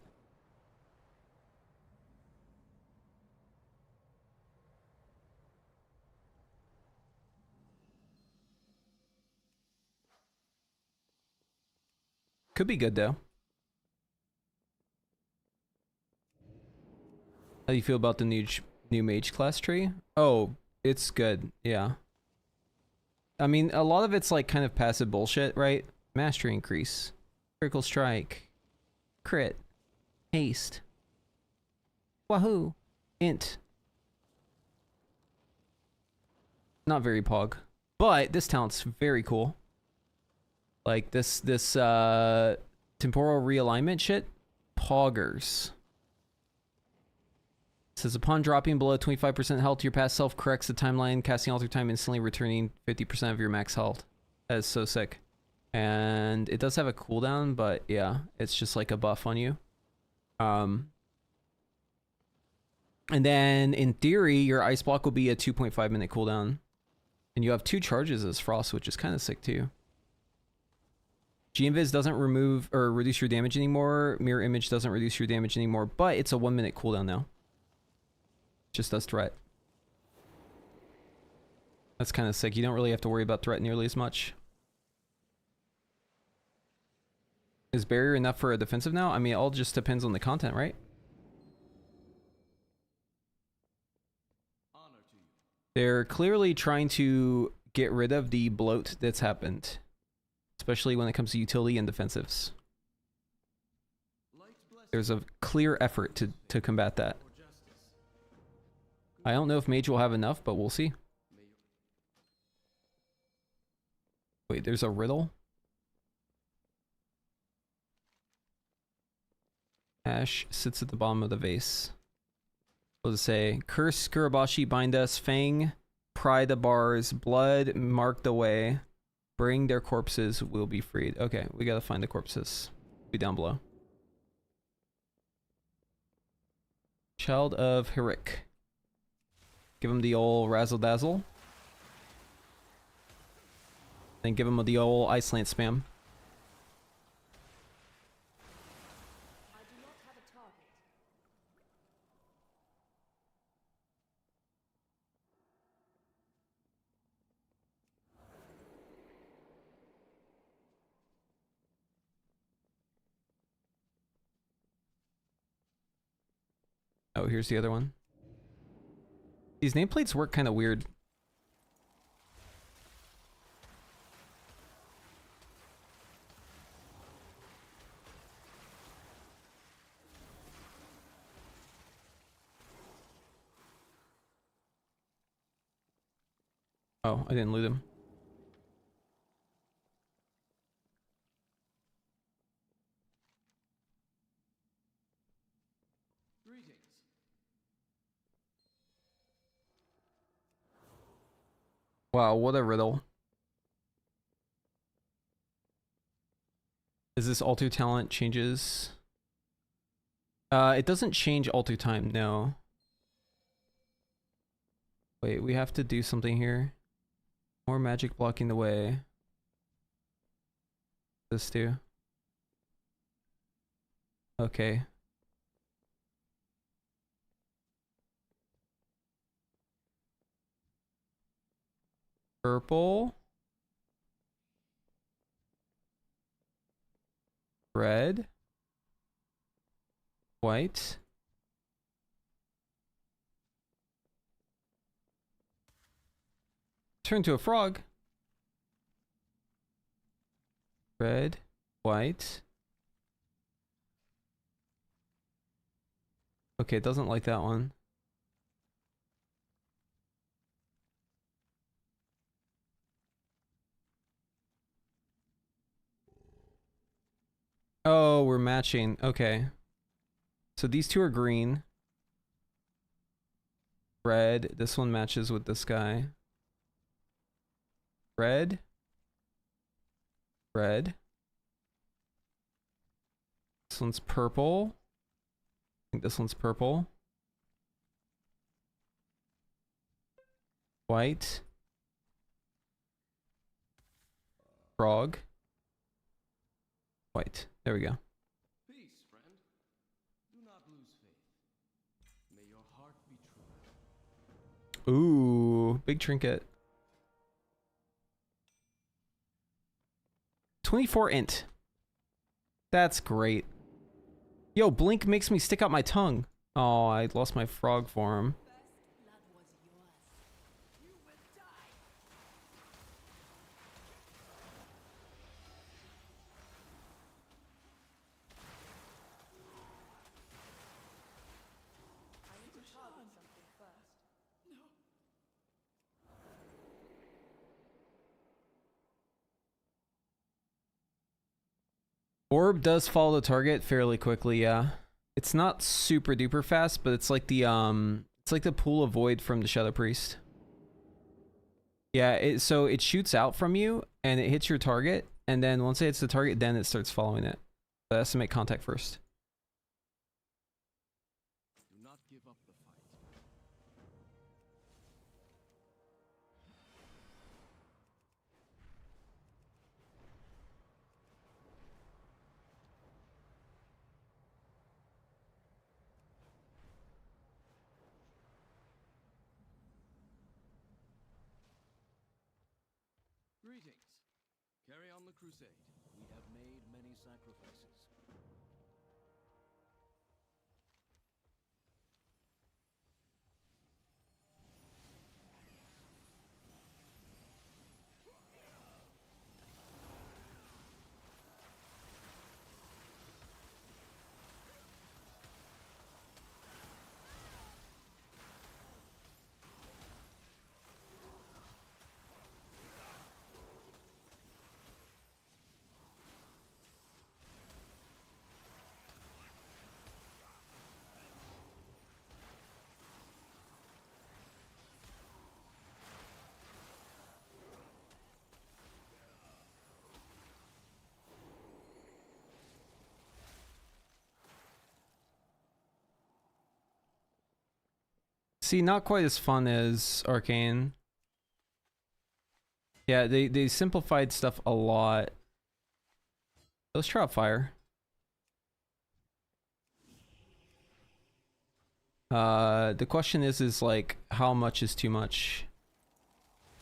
Could be good though. How do you feel about the new Mage class tree? Oh, it's good. Yeah. I mean, a lot of it's like kind of passive bullshit, right? Mastery increase, critical strike, crit, haste, wahoo, int. Not very pog, but this talent's very cool. Like this temporal realignment shit, poggers. It says upon dropping below 25% health, your past self corrects the timeline, casting alter time instantly, returning 50% of your max health. That is so sick. And it does have a cooldown, but yeah, it's just like a buff on you. And then in theory, your ice block will be a 2.5 minute cooldown. And you have 2 charges as Frost, which is kind of sick too. G-Invis doesn't remove or reduce your damage anymore. Mirror Image doesn't reduce your damage anymore, but it's a 1 minute cooldown now. Just does threat. That's kind of sick. You don't really have to worry about threat nearly as much. Is barrier enough for a defensive now? I mean, it all just depends on the content, right? They're clearly trying to get rid of the bloat that's happened, especially when it comes to utility and defensives. There's a clear effort to combat that. I don't know if Mage will have enough, but we'll see. Wait, there's a riddle? Ash sits at the bottom of the vase. What does it say? Curse Skurabashi bind us, Fang pry the bars, blood mark the way, bring their corpses, will be freed. Okay, we gotta find the corpses. Be down below. Child of Hirik. Give him the old razzle dazzle. Then give him the old Iceland spam. I do not have a target. Oh, here's the other one. These nameplates work kind of weird. Oh, I didn't loot him. Wow, what a riddle. Is this alter talent changes? It doesn't change alter time, no. Wait, we have to do something here. More magic blocking the way. This too. Okay. Purple. Red. White. Turn to a frog. Red. White. Okay, it doesn't like that one. Oh, we're matching. Okay. So these two are green. Red. This one matches with this guy. Red. Red. This one's purple. I think this one's purple. White. Frog. White. There we go. Peace, friend. Do not lose faith. May your heart be true. Ooh, big trinket. 24 int. That's great. Yo, Blink makes me stick out my tongue. Oh, I lost my frog form. Orb does follow the target fairly quickly, yeah. It's not super duper fast, but it's like the pool of void from the Shadow Priest. Yeah, so it shoots out from you and it hits your target, and then once it hits the target, then it starts following it. But it has to make contact first. Do not give up the fight. Greetings. Carry on the crusade. We have made many sacrifices. See, not quite as fun as Arcane. Yeah, they simplified stuff a lot. Let's try out fire. The question is like, how much is too much?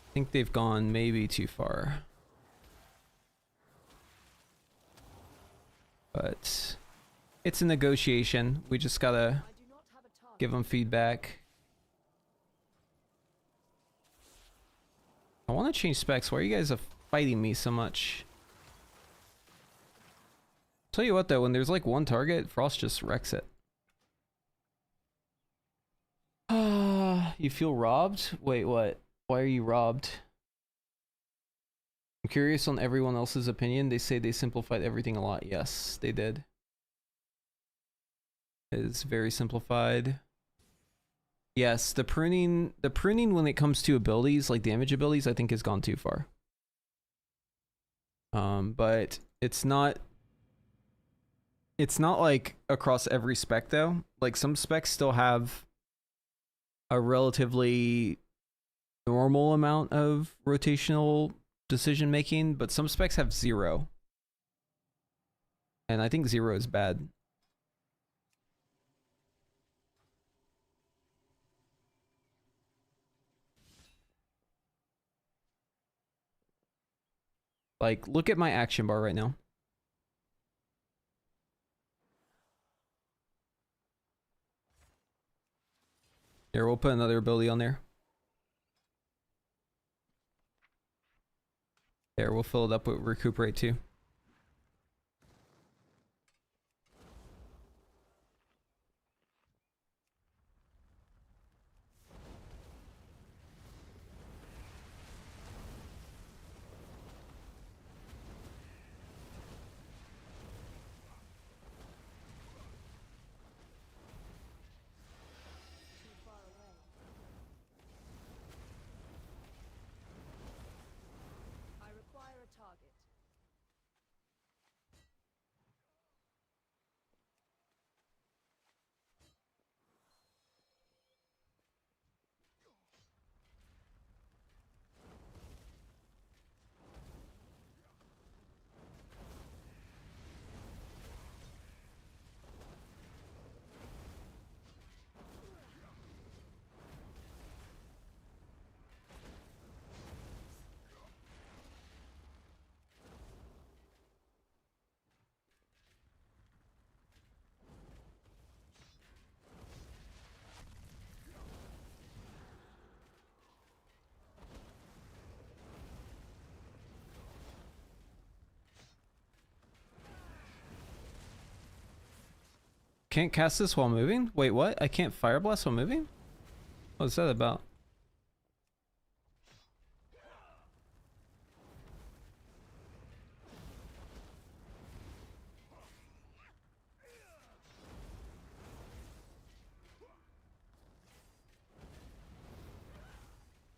I think they've gone maybe too far. But it's a negotiation. We just gotta give them feedback. I want to change specs. Why are you guys fighting me so much? Tell you what though, when there's like one target, Frost just wrecks it. You feel robbed? Wait, what? Why are you robbed? I'm curious on everyone else's opinion. They say they simplified everything a lot. Yes, they did. It is very simplified. Yes, the pruning when it comes to abilities, like damage abilities, I think has gone too far. But it's not like across every spec though. Like some specs still have a relatively normal amount of rotational decision making, but some specs have 0. And I think 0 is bad. Like, look at my action bar right now. Here, we'll put another ability on there. There, we'll fill it up with recuperate too. Can't cast this while moving? Wait, what? I can't fire blast while moving? What's that about?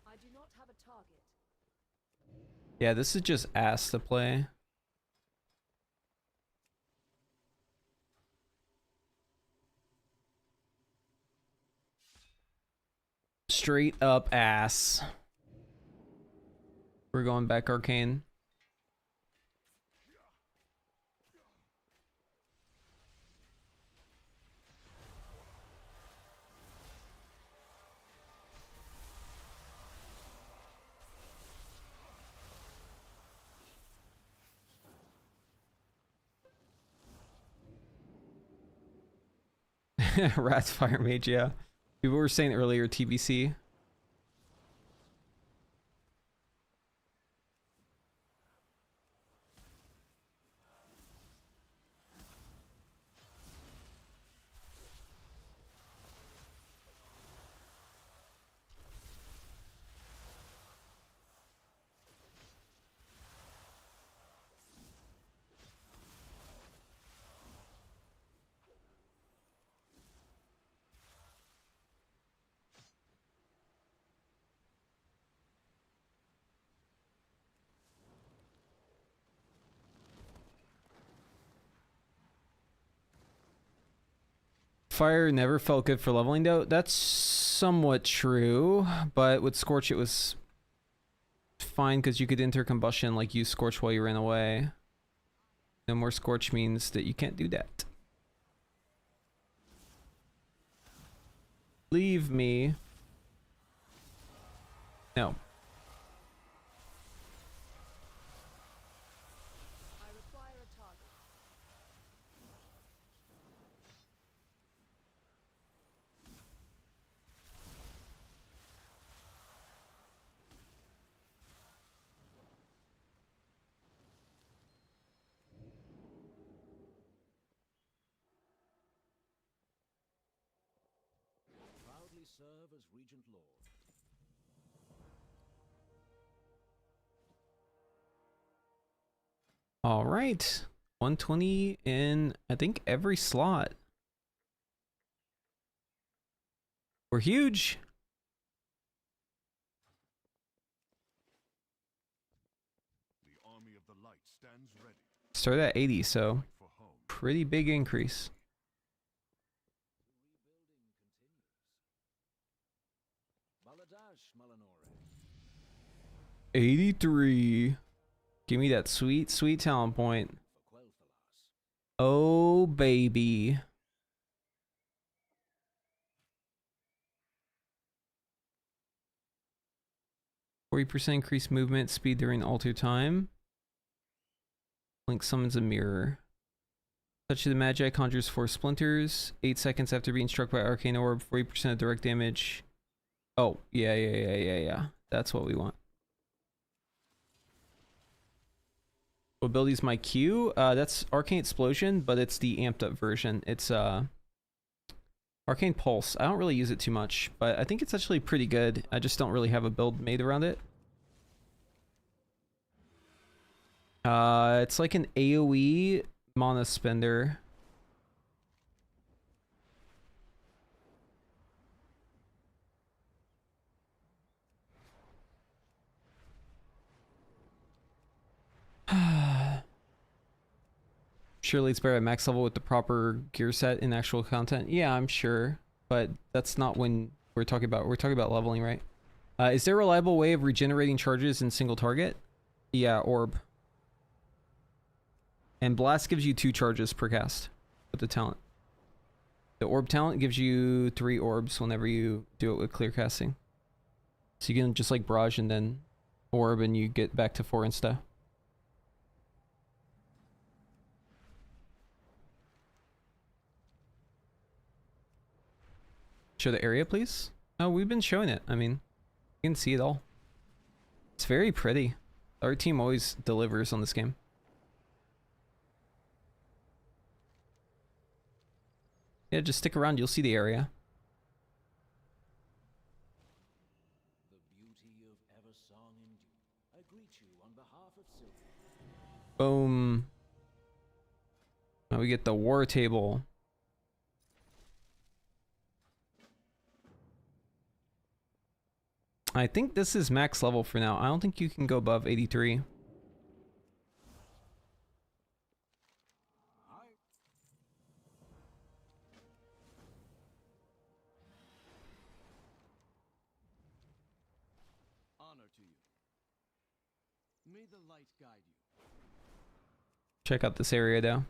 I do not have a target. Yeah, this is just ass to play. Straight up ass. We're going back arcane. Rats Fire Mage, yeah. People were saying earlier TBC. Fire never felt good for leveling though. That's somewhat true, but with Scorch it was fine because you could enter combustion, like use Scorch while you ran away. No more Scorch means that you can't do that. Leave me. No. Serve as Regent Lord. All right. 120 in, I think, every slot. We're huge. The army of the light stands ready. Started at 80, so pretty big increase. 83. Give me that sweet, sweet talent point. Oh, baby. %40 increased movement speed during alter time. Link summons a mirror. Touch of the Magi conjures 4 splinters. 8 seconds after being struck by arcane orb. 40% of direct damage. Oh, yeah. That's what we want. What ability's my Q? That's Arcane Explosion, but it's the amped up version. It's Arcane Pulse. I don't really use it too much, but I think it's actually pretty good. I just don't really have a build made around it. It's like an AoE mana spender. Surely it's better at max level with the proper gear set in actual content. Yeah, I'm sure, but that's not when we're talking about. We're talking about leveling, right? Is there a reliable way of regenerating charges in single target? Yeah, orb. And blast gives you 2 charges per cast with the talent. The orb talent gives you 3 orbs whenever you do it with clear casting. So you can just like barrage and then orb and you get back to 4 insta. Show the area, please. Oh, we've been showing it. I mean, you can see it all. It's very pretty. Our team always delivers on this game. Yeah, just stick around. You'll see the area. Boom. Now we get the war table. I think this is max level for now. I don't think you can go above 83. Honor to you. May the light guide you. Check out this area though.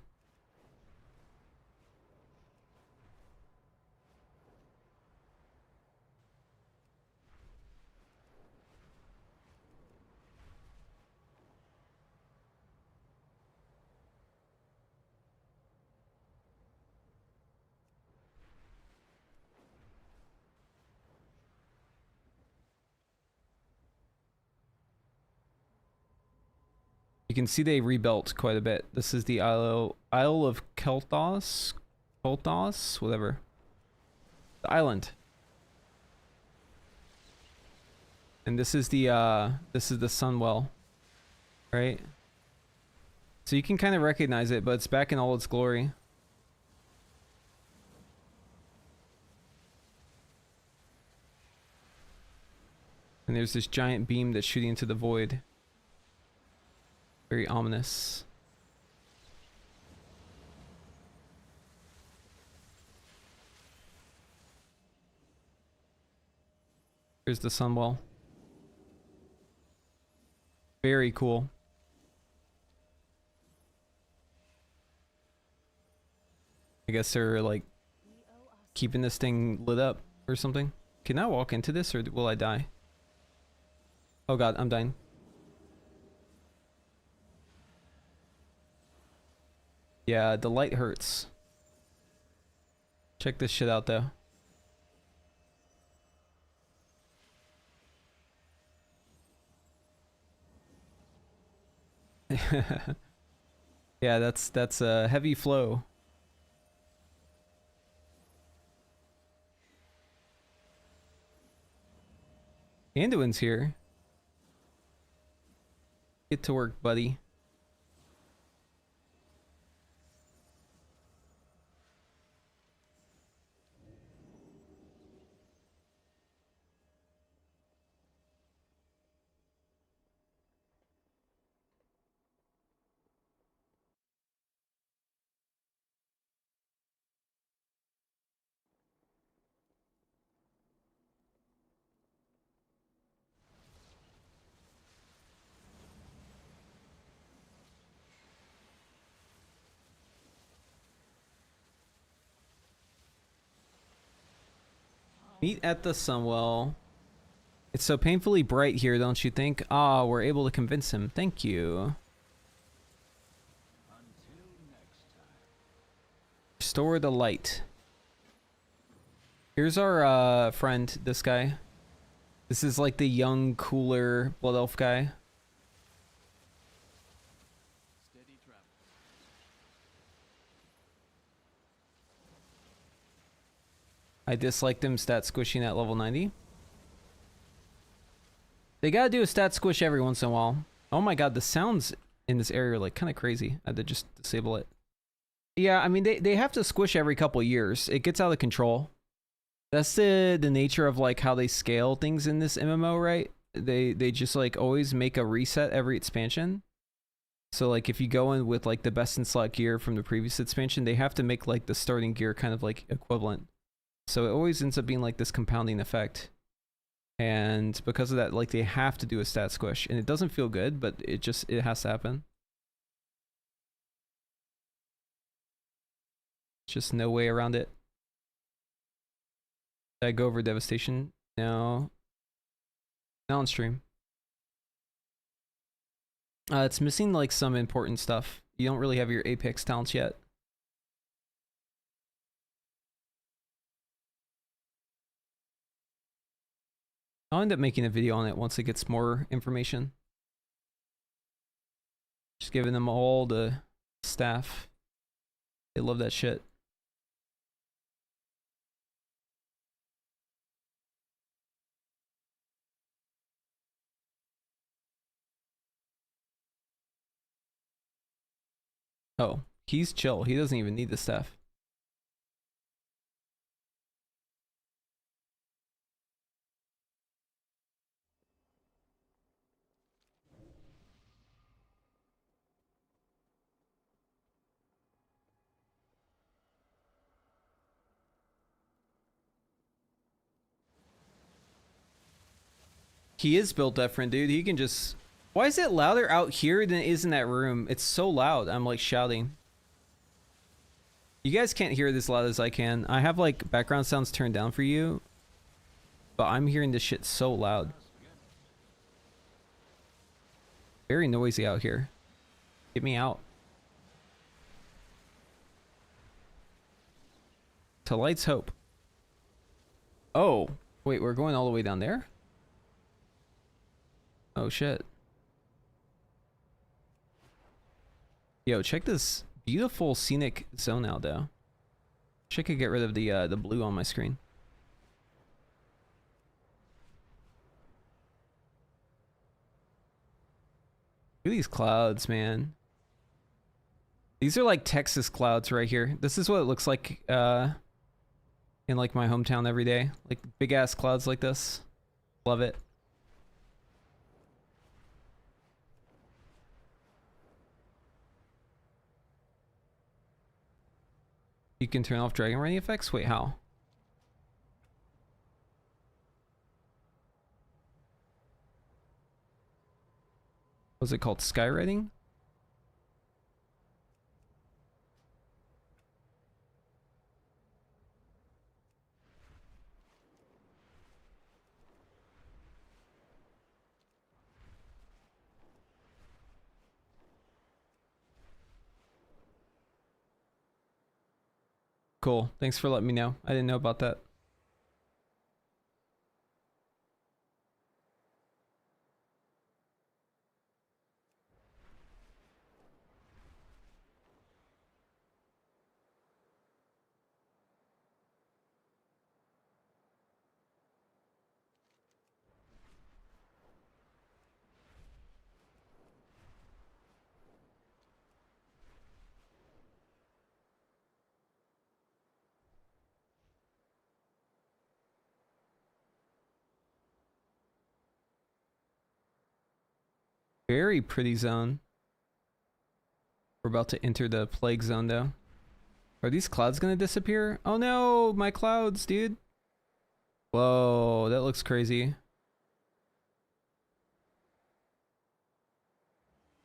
You can see they rebuilt quite a bit. This is the Isle of Kelthos, whatever. The island. And this is the Sunwell, right? So you can kind of recognize it, but it's back in all its glory. And there's this giant beam that's shooting into the void. Very ominous. Here's the Sunwell. Very cool. I guess they're like keeping this thing lit up or something. Can I walk into this or will I die? Oh god, I'm dying. Yeah, the light hurts. Check this shit out though. Yeah, that's a heavy flow. Anduin's here. Get to work, buddy. Meet at the Sunwell. It's so painfully bright here, don't you think? Ah, we're able to convince him. Thank you. Restore the light. Here's our friend, this guy. This is like the young, cooler Blood Elf guy. Steady travel. I disliked him stat squishing at level 90. They gotta do a stat squish every once in a while. Oh my god, the sounds in this area are like kind of crazy. I had to just disable it. Yeah, I mean, they have to squish every couple years. It gets out of control. That's the nature of like how they scale things in this MMO, right? They just like always make a reset every expansion. So like if you go in with like the best in slot gear from the previous expansion, they have to make like the starting gear kind of like equivalent. So it always ends up being like this compounding effect. And because of that, like they have to do a stat squish, and it doesn't feel good, but it has to happen. Just no way around it. Did I go over Devastation? No. Not on stream. It's missing like some important stuff. You don't really have your Apex talents yet. I'll end up making a video on it once it gets more information. Just giving them all the staff. They love that shit. Oh, he's chill. He doesn't even need the staff. He is built different, dude. He can just... Why is it louder out here than it is in that room? It's so loud. I'm like shouting. You guys can't hear it as loud as I can. I have like background sounds turned down for you, but I'm hearing this shit so loud. Very noisy out here. Get me out. To Light's Hope. Oh, wait, we're going all the way down there? Oh shit. Yo, check this beautiful scenic zone out though. Wish I could get rid of the blue on my screen. Look at these clouds, man. These are like Texas clouds right here. This is what it looks like in like my hometown every day. Like big ass clouds like this. Love it. You can turn off dragon riding effects? Wait, how? Was it called skywriting? Cool. Thanks for letting me know. I didn't know about that. Very pretty zone. We're about to enter the plague zone though. Are these clouds gonna disappear? Oh no, my clouds, dude. Whoa, that looks crazy.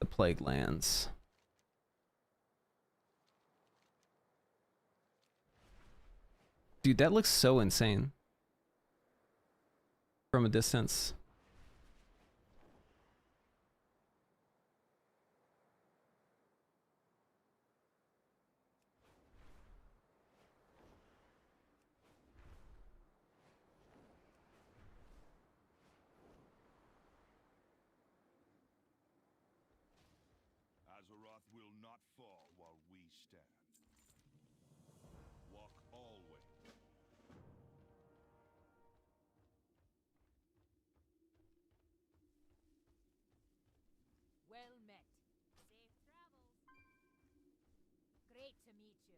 The plague lands. Dude, that looks so insane. From a distance. will not fall while we stand. Walk always. Well met. Safe travels. Great to meet you.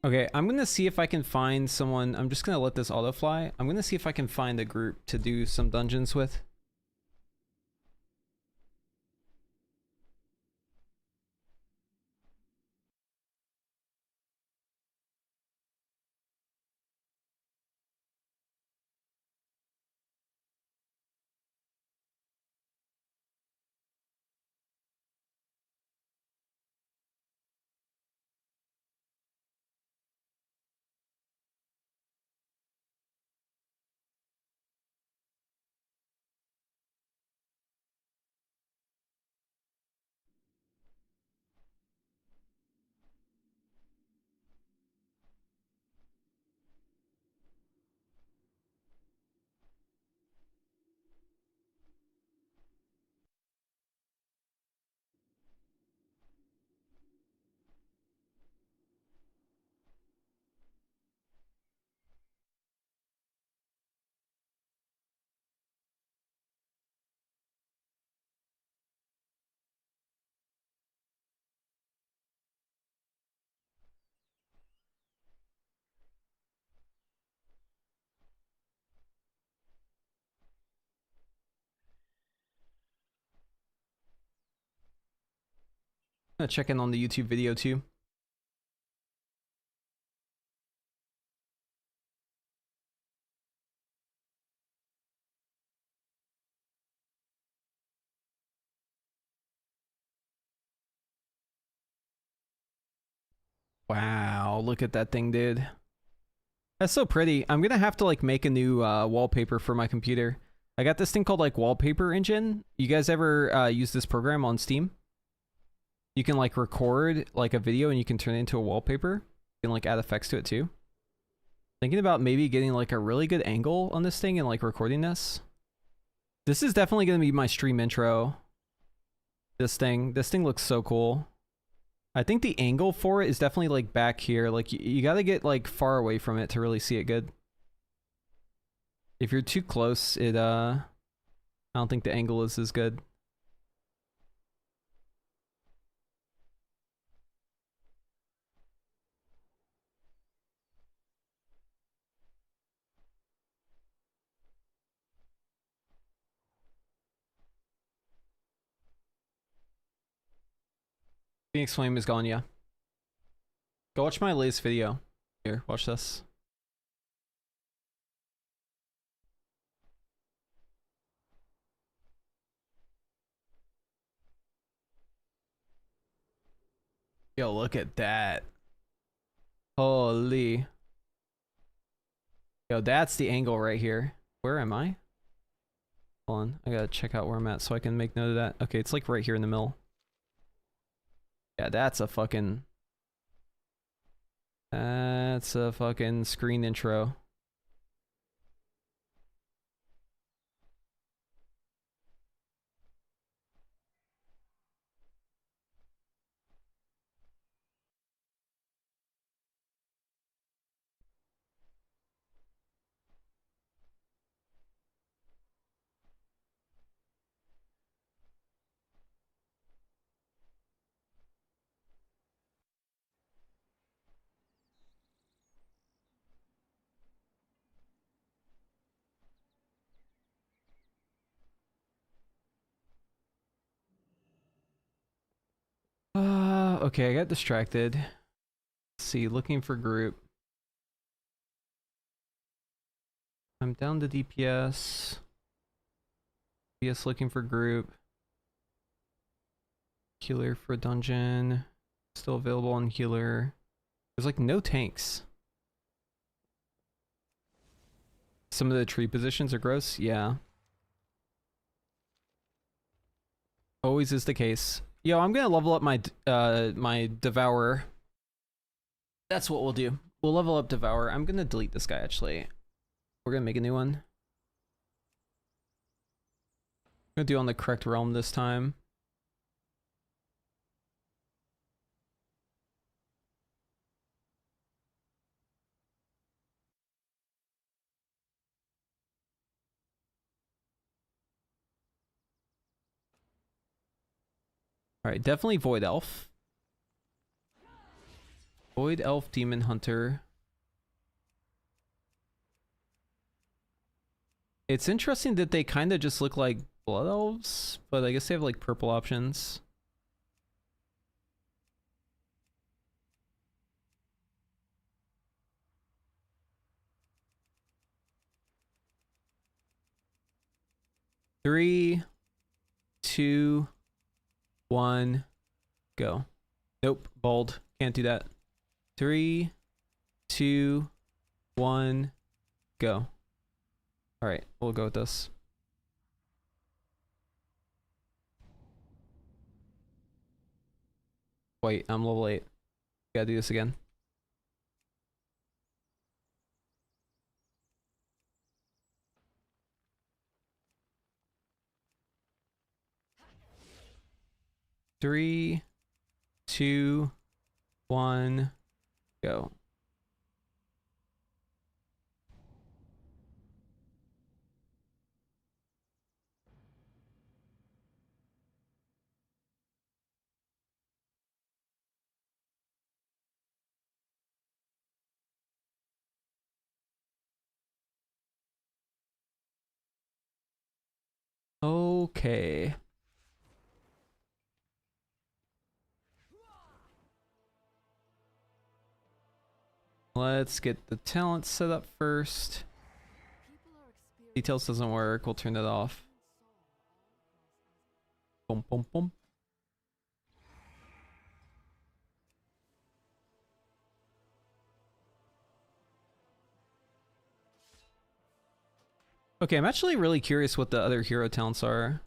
Okay, I'm gonna see if I can find someone. I'm just gonna let this auto fly. I'm gonna see if I can find a group to do some dungeons with. I'm gonna check in on the YouTube video too. Wow, look at that thing, dude. That's so pretty. I'm gonna have to like make a new wallpaper for my computer. I got this thing called like Wallpaper Engine. You guys ever use this program on Steam? You can like record like a video and you can turn it into a wallpaper. You can like add effects to it too. Thinking about maybe getting like a really good angle on this thing and like recording this. This is definitely gonna be my stream intro. This thing looks so cool. I think the angle for it is definitely like back here. Like you gotta get like far away from it to really see it good. If you're too close, it I don't think the angle is as good. Phoenix Flame is gone, yeah. Go watch my latest video. Here, watch this. Yo, look at that. Holy. Yo, that's the angle right here. Where am I? Hold on, I gotta check out where I'm at so I can make note of that. Okay, it's like right here in the middle. Yeah, that's a fucking screen intro. Okay, I got distracted. Let's see, looking for group. I'm down to DPS. DPS looking for group. Healer for dungeon. Still available on healer. There's like no tanks. Some of the tree positions are gross, yeah. Always is the case. Yo, I'm gonna level up my my Devourer. That's what we'll do. We'll level up Devourer. I'm gonna delete this guy actually. We're gonna make a new one. I'm gonna do on the correct realm this time. Alright, definitely Void Elf. Void Elf, Demon Hunter. It's interesting that they kind of just look like Blood Elves, but I guess they have like purple options. Three, 2, 1, go. Nope, bold. Can't do that. 3, 2, 1, go. Alright, we'll go with this. Wait, I'm level 8. Gotta do this again. Three, 2, 1, go. Okay. Let's get the talent set up first. Details doesn't work. We'll turn that off. Boom, boom, boom. Okay, I'm actually really curious what the other hero talents are.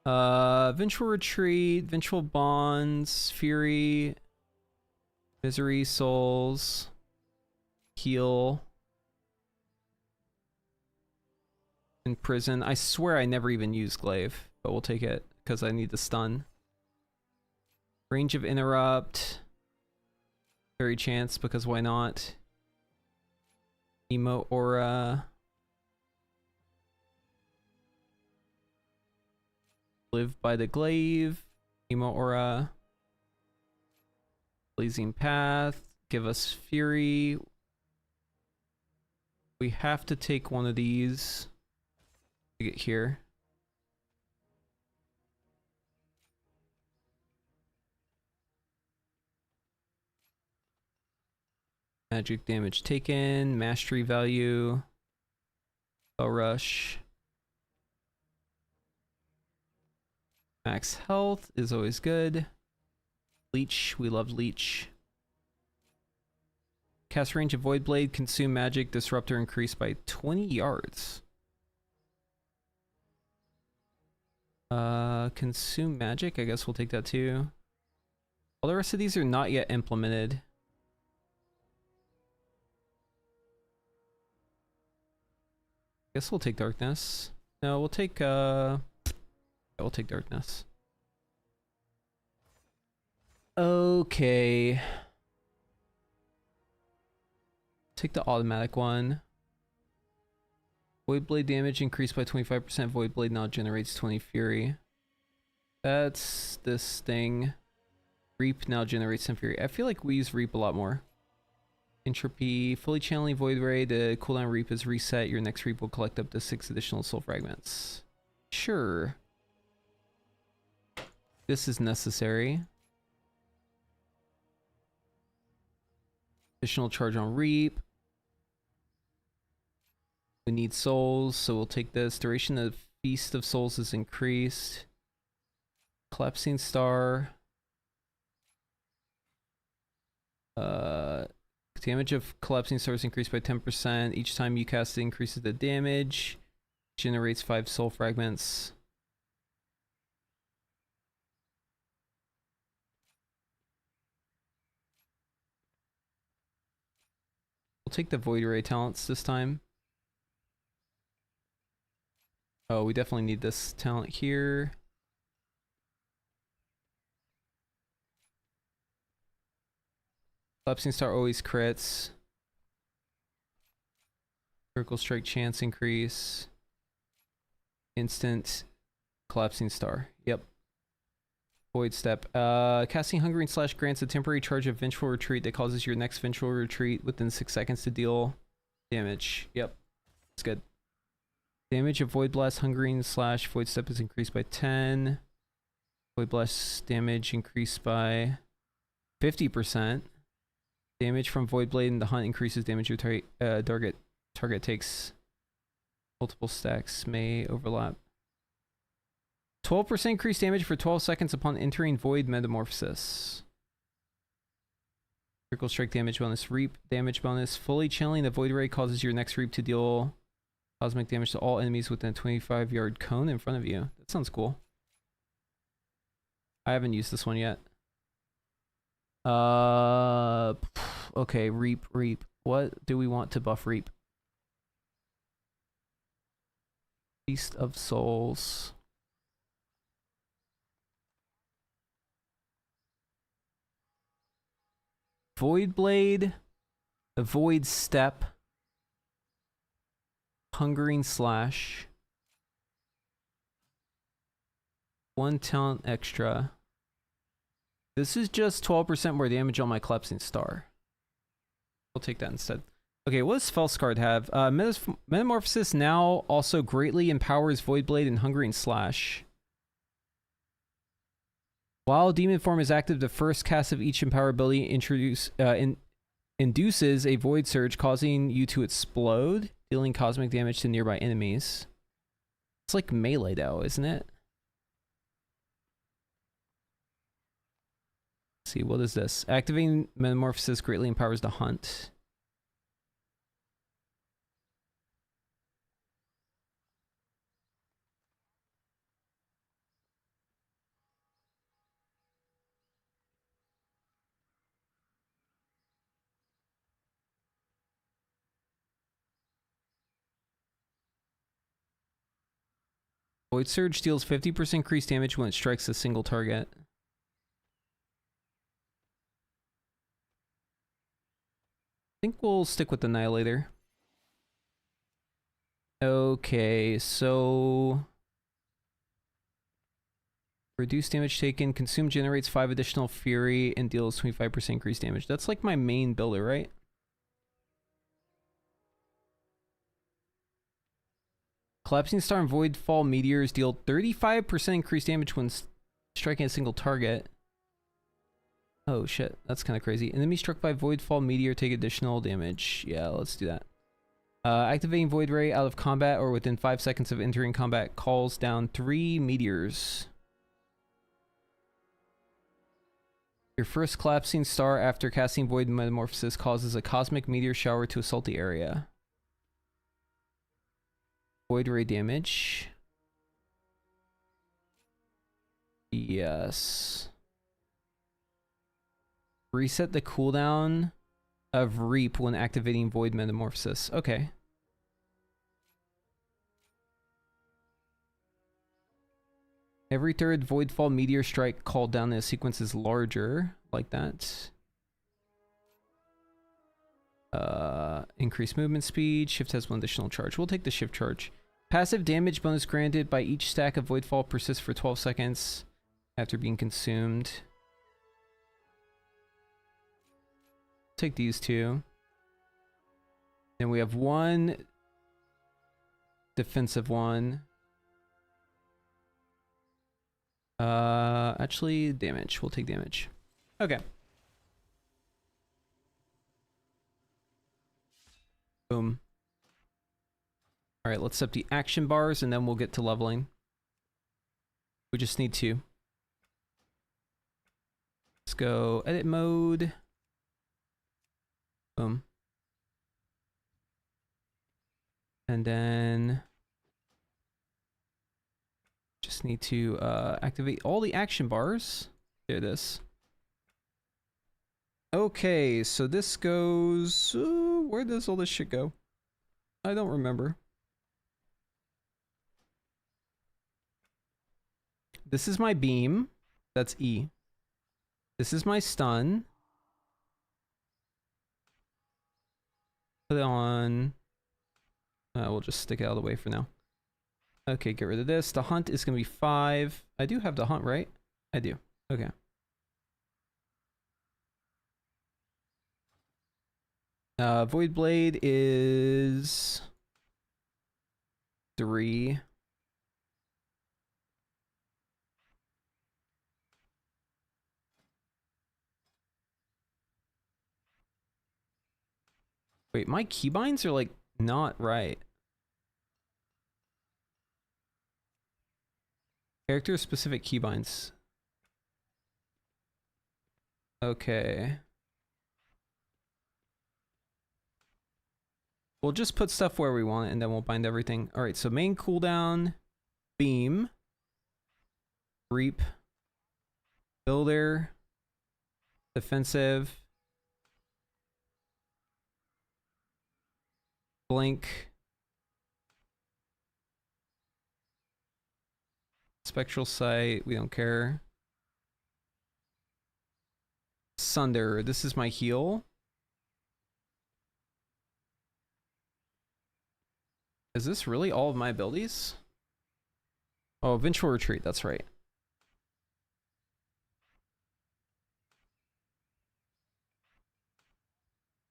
Vengeful Retreat, Vengeful Bonds, Fury, Misery, Souls, Heal, Imprison. I swear I never even used Glaive, but we'll take it because I need the stun. Range of Interrupt. Fairy Chance because why not? Emote Aura. Live by the Glaive. Emote Aura. Blazing Path. Give us Fury. We have to take one of these to get here. Magic damage taken, mastery value, bow rush. Max health is always good. Leech, we love Leech. Cast range of Void Blade, consume magic, disruptor increased by 20 yards. Consume magic, I guess we'll take that too. All the rest of these are not yet implemented. Guess we'll take darkness. No, we'll take yeah, we'll take darkness. Okay. Take the automatic one. Void Blade damage increased by 25%. Void Blade now generates 20 fury. That's this thing. Reap now generates some fury. I feel like we use Reap a lot more. Entropy, fully channeling Void Ray. The cooldown Reap is reset. Your next Reap will collect up to 6 additional soul fragments. Sure. This is necessary. Additional charge on Reap. We need souls, so we'll take this. Duration of Feast of Souls is increased. Collapsing Star. Damage of Collapsing Star is increased by 10%. Each time you cast it increases the damage. Generates 5 soul fragments. We'll take the Void Ray talents this time. Oh, we definitely need this talent here. Collapsing Star always crits. Critical Strike chance increase. Instant Collapsing Star. Yep. Void Step. Casting Hungering Slash grants a temporary charge of Vengeful Retreat that causes your next Vengeful Retreat within 6 seconds to deal damage. Yep. That's good. Damage of Void Blast Hungering Slash Void Step is increased by 10. Void Blast damage increased by 50%. Damage from Void Blade in the Hunt increases damage your target takes. Multiple stacks may overlap. 12% increased damage for 12 seconds upon entering Void Metamorphosis. Critical Strike damage bonus. Reap damage bonus. Fully channeling the Void Ray causes your next Reap to deal cosmic damage to all enemies within a 25-yard cone in front of you. That sounds cool. I haven't used this one yet. Okay, Reap. What do we want to buff Reap? Feast of Souls. Void Blade, a Void Step, Hungering Slash, 1 talent extra. This is just 12% more damage on my Collapsing Star. We'll take that instead. Okay, what does Felskard have? Metamorphosis now also greatly empowers Void Blade and Hungering Slash. While Demon Form is active, the first cast of each Empower ability induces a Void Surge, causing you to explode, dealing cosmic damage to nearby enemies. It's like melee though, isn't it? Let's see, what is this? Activating Metamorphosis greatly empowers the Hunt. Void Surge deals 50% increased damage when it strikes a single target. I think we'll stick with Annihilator. Okay, so... Reduce damage taken. Consume generates 5 additional Fury and deals 25% increased damage. That's like my main builder, right? Collapsing Star and Voidfall Meteors deal 35% increased damage when striking a single target. Oh shit, that's kind of crazy. Enemy struck by Voidfall Meteor take additional damage. Yeah, let's do that. Activating Void Ray out of combat or within 5 seconds of entering combat calls down 3 meteors. Your first Collapsing Star after casting Void Metamorphosis causes a cosmic meteor shower to assault the area. Void Ray damage. Yes. Reset the cooldown of Reap when activating Void Metamorphosis. Okay. Every third Voidfall Meteor Strike called down in a sequence is larger. Like that. Increased movement speed. Shift has 1 additional charge. We'll take the shift charge. Passive damage bonus granted by each stack of Voidfall persists for 12 seconds after being consumed. Take these two. Then we have 1 defensive one. Actually, damage. We'll take damage. Okay. Boom. Alright, let's set the action bars and then we'll get to leveling. We just need 2. Let's go edit mode. Boom. And then just need to activate all the action bars. There it is. Okay, so this goes... where does all this shit go? I don't remember. This is my beam. That's E. This is my stun. Put it on... we'll just stick it out of the way for now. Okay, get rid of this. The hunt is going to be 5. I do have the hunt, right? I do. Okay. Void Blade is 3. Wait, my keybinds are like not right. Character specific keybinds. Okay. We'll just put stuff where we want it and then we'll bind everything. All right, so main cooldown, beam, reap, builder, defensive, blink, spectral sight, we don't care. Sunder, this is my heal. Is this really all of my abilities? Oh, Vengeful Retreat, that's right.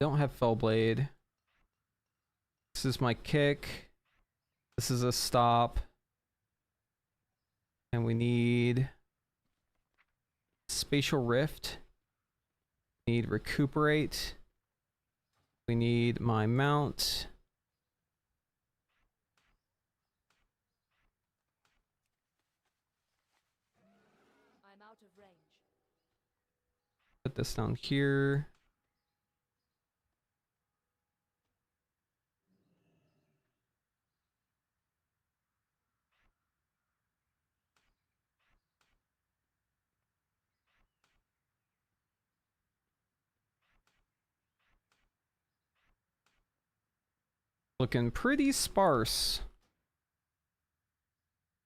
Don't have Fellblade. This is my kick. This is a stop. And we need Spatial Rift. We need Recuperate. We need my mount. I'm out of range. Put this down here. Looking pretty sparse.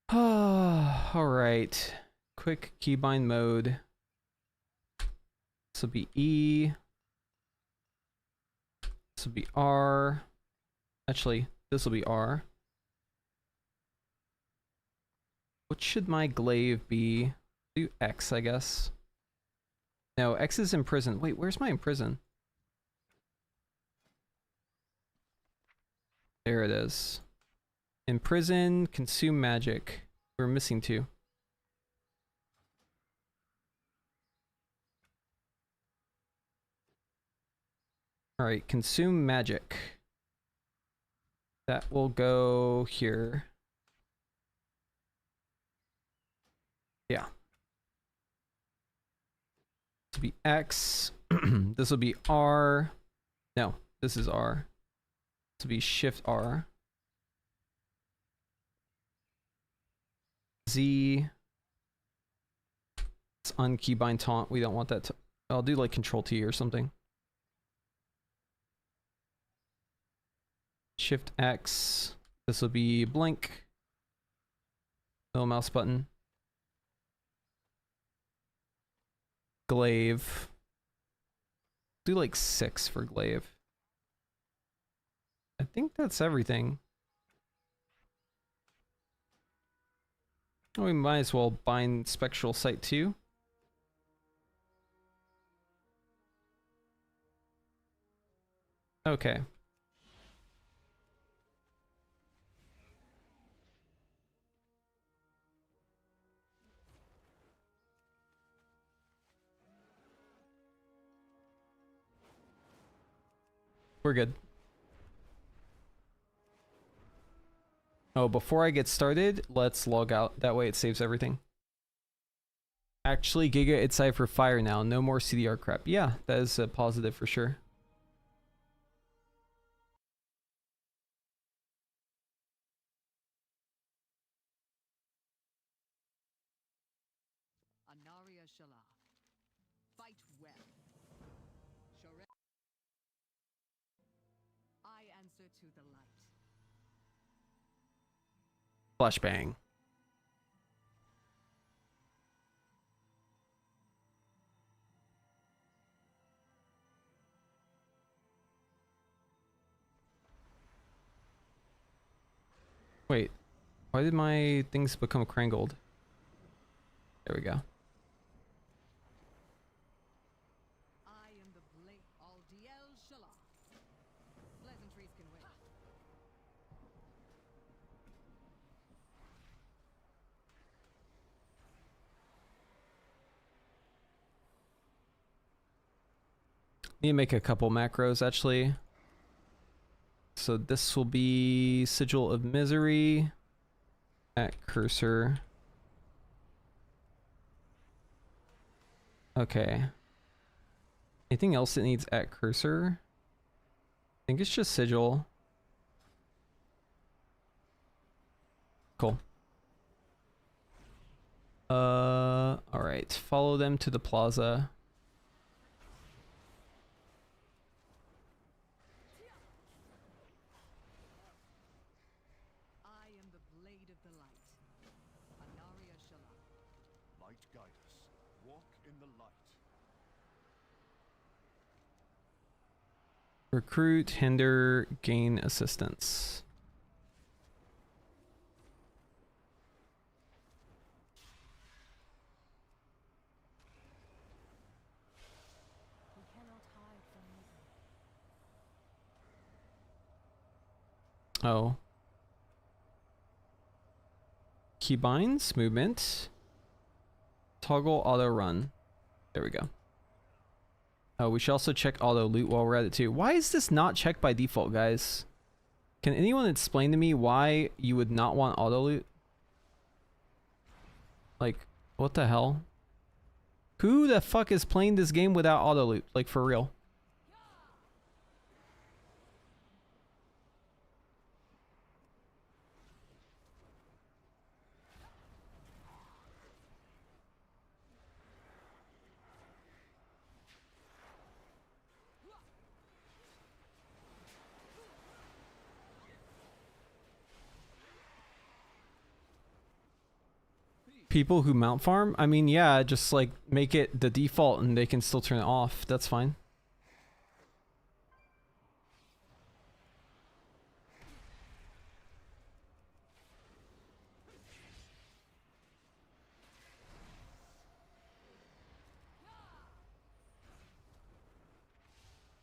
All right. Quick keybind mode. This will be E. This will be R. Actually, this will be R. What should my glaive be? Do X, I guess. No, X is imprison. Wait, where's my imprison? There it is. Imprison, consume magic. We're missing 2. Alright, consume magic. That will go here. Yeah. This will be X. This will be R. No, this is R. This will be Shift R. Z. It's unkeybind taunt. We don't want that to. I'll do like Control T or something. Shift X. This will be blink. Middle mouse button. Glaive. Do like 6 for glaive. I think that's everything. Oh, we might as well bind Spectral Sight too. Okay. We're good. Oh, before I get started, let's log out. That way it saves everything. Actually, Giga, it's Cypher Fire now. No more CDR crap. Yeah, that is a positive for sure. Anaria Shala. Fight well. I answer to the light. Flashbang. Wait, why did my things become crangled? There we go. Need to make a couple macros actually. So this will be Sigil of Misery at cursor. Okay. Anything else that needs at cursor? I think it's just Sigil. Cool. Alright. Follow them to the plaza. I am the blade of the light. Haraneer Shala. Light guide us. Walk in the light. Recruit, hinder, gain assistance. We cannot hide from evil. Oh. Keybinds, movement. Toggle auto run. There we go. Oh, we should also check auto loot while we're at it too. Why is this not checked by default, guys? Can anyone explain to me why you would not want auto loot? Like, what the hell? Who the fuck is playing this game without auto loot? Like, for real? People who mount farm? I mean, yeah, just like make it the default and they can still turn it off. That's fine.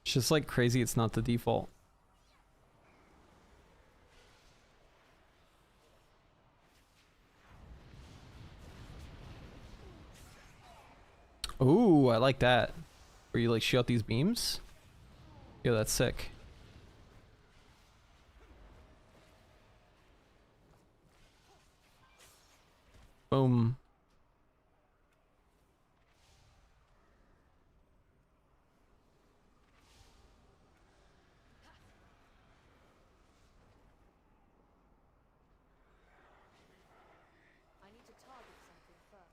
It's just like crazy it's not the default. Ooh, I like that. Where you like shoot out these beams? Yeah, that's sick. Boom. I need to target something first.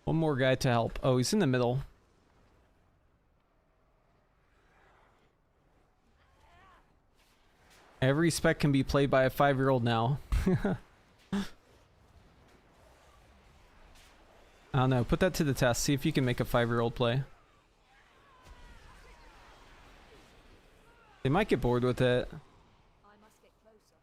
One more guy to help. Oh, he's in the middle. Every spec can be played by a 5-year-old now. I don't know. Put that to the test. See if you can make a 5-year-old play. They might get bored with it. I must get closer.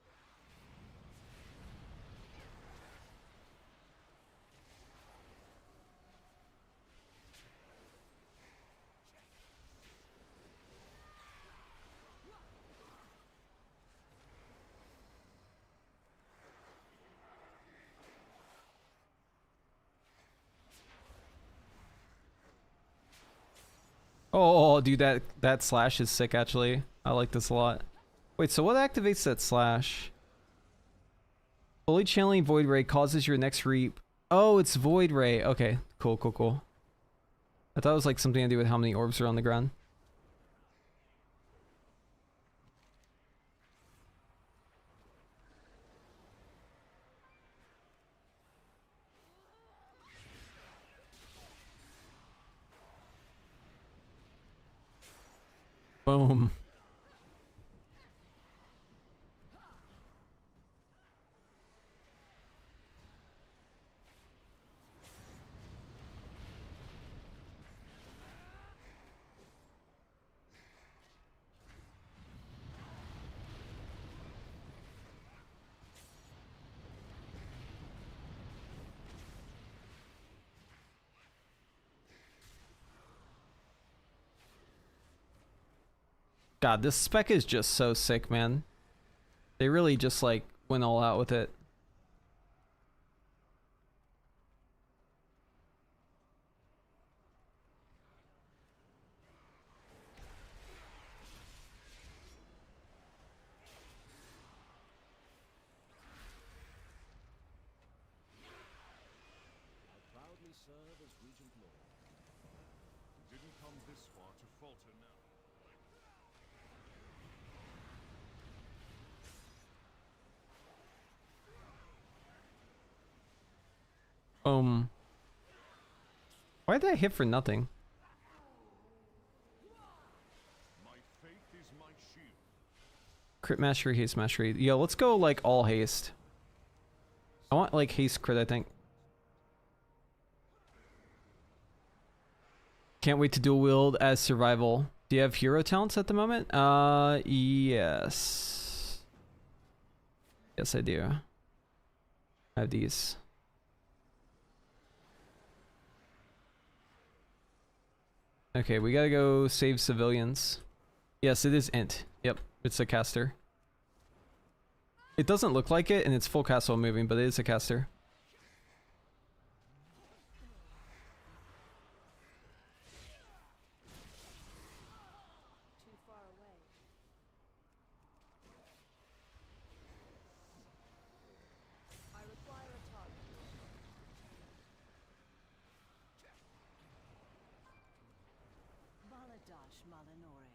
Oh, dude, that slash is sick, actually. I like this a lot. Wait, so what activates that slash? Fully channeling Void Ray causes your next reap. Oh, it's Void Ray. Okay, cool, cool, cool. I thought it was like something to do with how many orbs are on the ground. Boom. God, this spec is just so sick, man. They really just like went all out with it. Why did I hit for nothing? Crit mastery, haste mastery. Yo, let's go like all haste. I want like haste crit, I think. Can't wait to dual wield as survival. Do you have hero talents at the moment? Yes. Yes, I do. I have these. Okay, we gotta go save civilians. Yes, it is int. Yep, it's a caster. It doesn't look like it, and it's full cast while moving, but it is a caster. Too far away. I require a target. Baladash Malinore.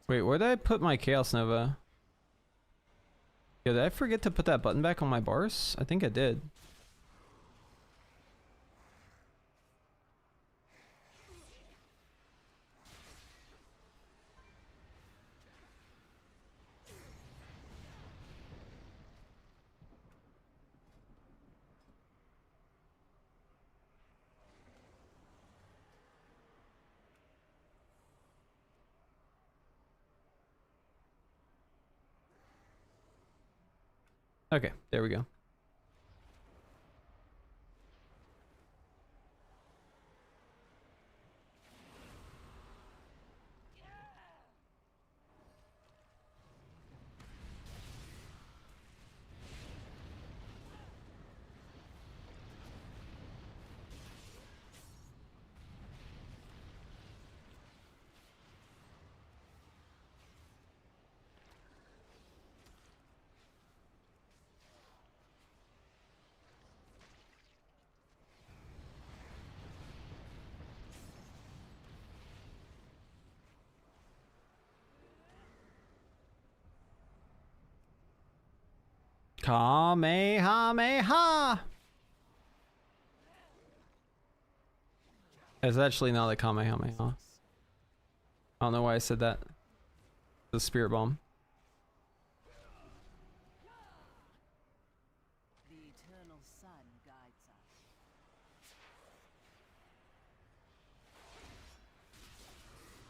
Wait, where did I put my Chaos Nova? Yeah, did I forget to put that button back on my bars? I think I did. Okay, there we go. Kamehameha! It's actually not a Kamehameha. I don't know why I said that. The Spirit Bomb. The eternal sun guides us.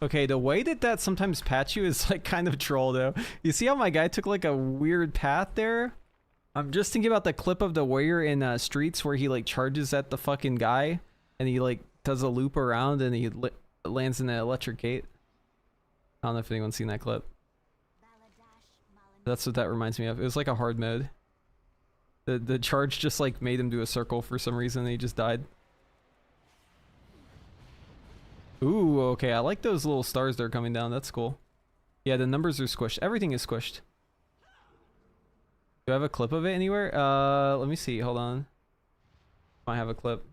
Okay, the way that sometimes patch you is like kind of troll though. You see how my guy took like a weird path there? I'm just thinking about the clip of the warrior in Streets where he like charges at the fucking guy and he like does a loop around and he lands in the electric gate. I don't know if anyone's seen that clip. That's what that reminds me of. It was like a hard mode. The charge just like made him do a circle for some reason and he just died. Ooh, okay, I like those little stars that are coming down. That's cool. Yeah, the numbers are squished. Everything is squished. Do I have a clip of it anywhere? Let me see. Hold on. Might have a clip.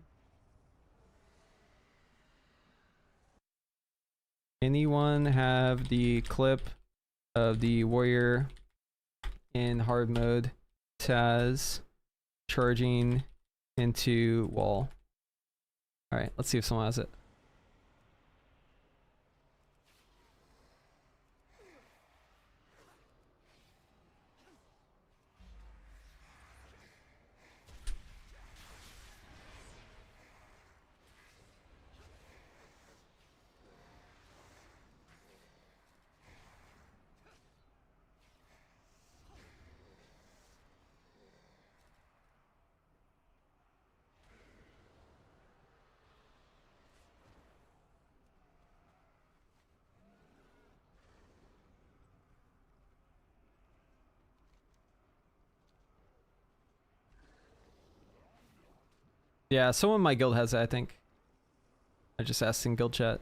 Anyone have the clip of the warrior in hard mode Taz charging into wall? Alright, let's see if someone has it. Yeah, someone in my guild has it, I think. I just asked in guild chat.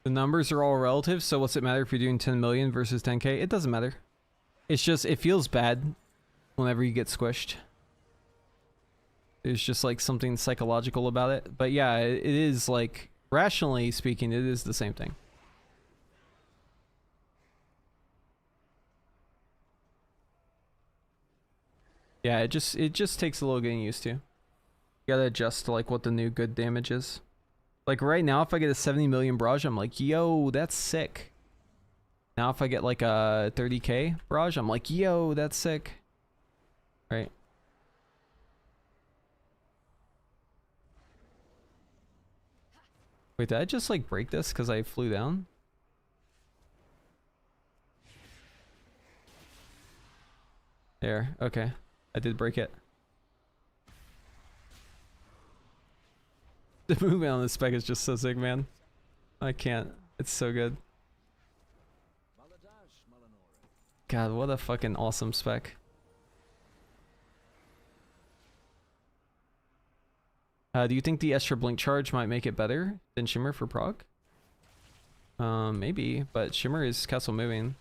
The numbers are all relative, so what's it matter if you're doing 10 million versus 10k? It doesn't matter. It's just, it feels bad whenever you get squished. There's just like something psychological about it. But yeah, it is like, rationally speaking, it is the same thing. Yeah, it just takes a little getting used to. You gotta adjust to like what the new good damage is. Like right now, if I get a 70 million barrage, I'm like, yo, that's sick. Now if I get like a 30k barrage, I'm like, yo, that's sick. Right. Wait, did I just like break this because I flew down? There, okay. I did break it. The movement on this spec is just so sick, man. I can't. It's so good. God, what a fucking awesome spec. Do you think the extra blink charge might make it better than Shimmer for proc? Maybe, but Shimmer is castle moving.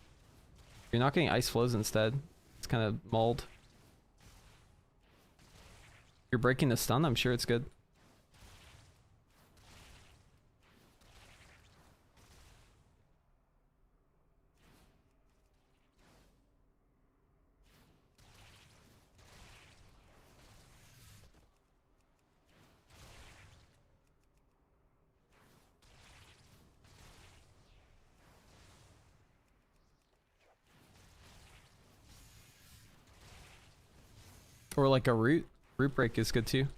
You're not getting ice flows instead. It's kind of mauled. You're breaking the stun, I'm sure it's good. Or like a root. Root break is good too.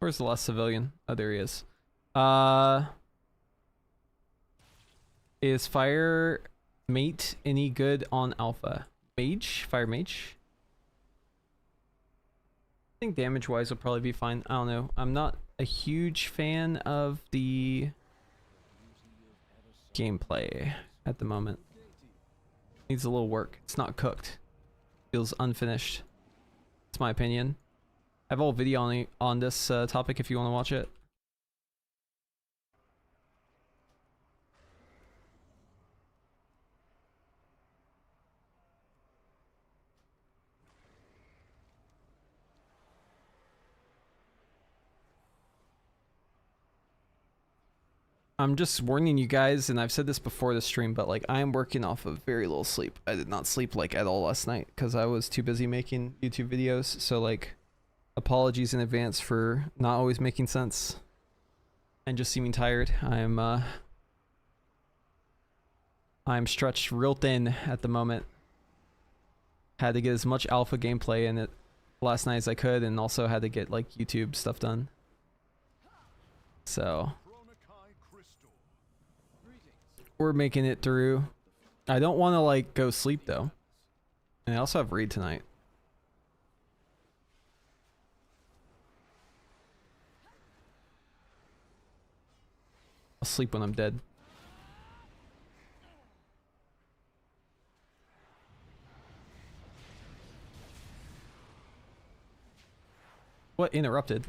Where's the last civilian? Oh, there he is. Is fire mate any good on alpha? Mage? Fire mage? I think damage wise will probably be fine. I don't know. I'm not a huge fan of the gameplay at the moment. Needs a little work. It's not cooked. Feels unfinished. That's my opinion. I have a whole video on this topic if you want to watch it. I'm just warning you guys, and I've said this before the stream, but like I am working off of very little sleep. I did not sleep like at all last night because I was too busy making YouTube videos. So like apologies in advance for not always making sense and just seeming tired. I'm stretched real thin at the moment. Had to get as much alpha gameplay in it last night as I could, and also had to get like YouTube stuff done. So we're making it through. I don't want to like go sleep though. And I also have raid tonight. I'll sleep when I'm dead. What interrupted?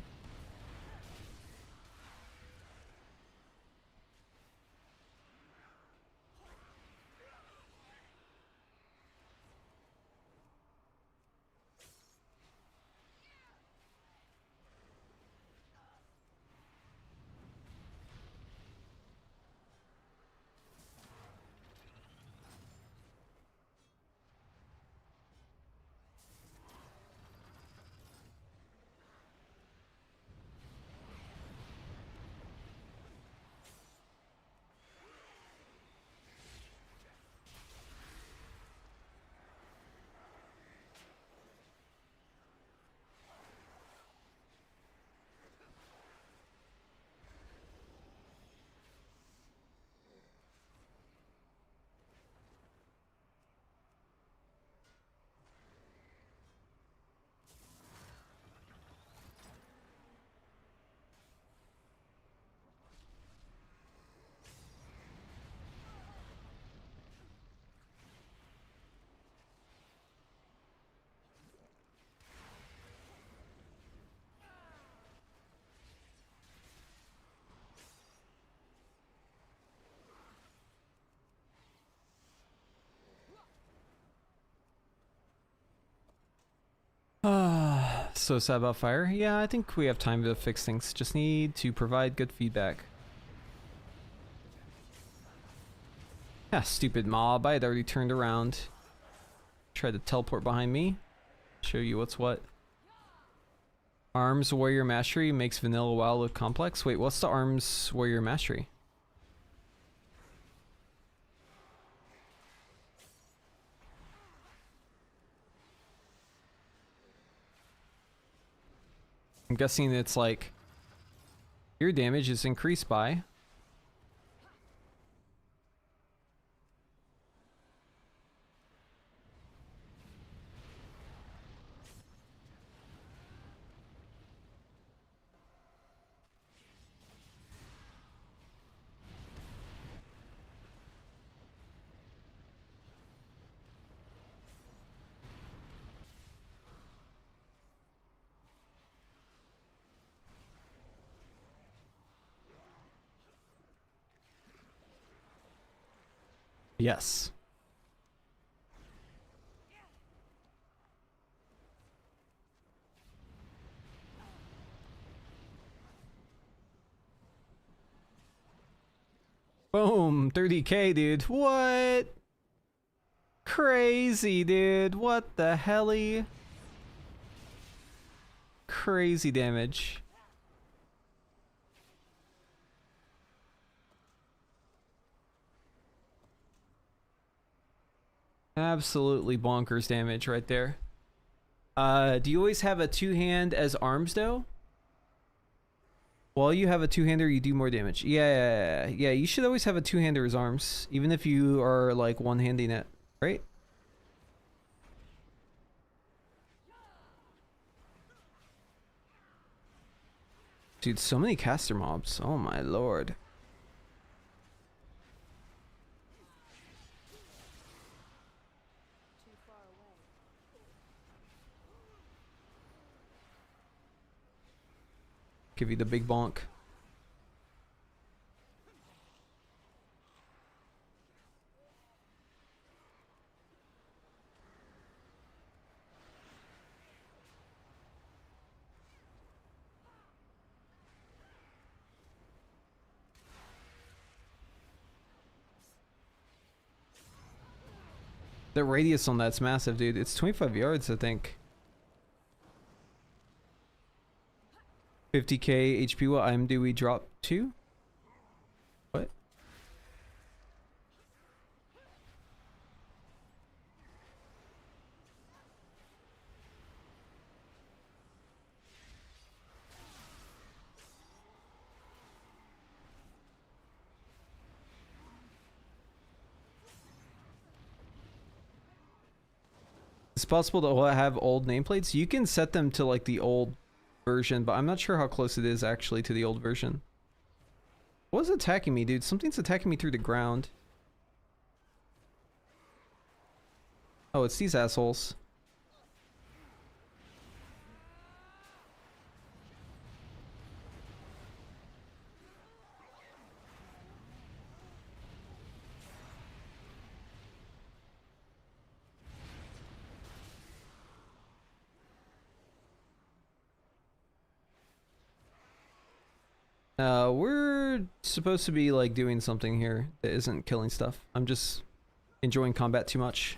So sad about fire. Yeah, I think we have time to fix things. Just need to provide good feedback. Ah, stupid mob. I had already turned around. Tried to teleport behind me. Show you what's what. Arms Warrior Mastery makes Vanilla WoW look complex. Wait, what's the Arms Warrior Mastery? I'm guessing it's like your damage is increased by. Yes. Boom, 30k, dude. What? Crazy, dude. What the helly? Crazy damage. Absolutely bonkers damage right there. Do you always have a two-hand as arms though? While you have a two-hander, you do more damage. Yeah, you should always have a two-hander as arms, even if you are like one-handing it, right? Dude, so many caster mobs. Oh my lord. Give you the big bonk. The radius on that's massive, dude. It's 25 yards, I think. 50k HP. What item do we drop to? What? It's possible to have old nameplates. You can set them to like the old version, but I'm not sure how close it is actually to the old version. What's attacking me, dude? Something's attacking me through the ground. Oh, it's these assholes. We're supposed to be like doing something here that isn't killing stuff. I'm just enjoying combat too much.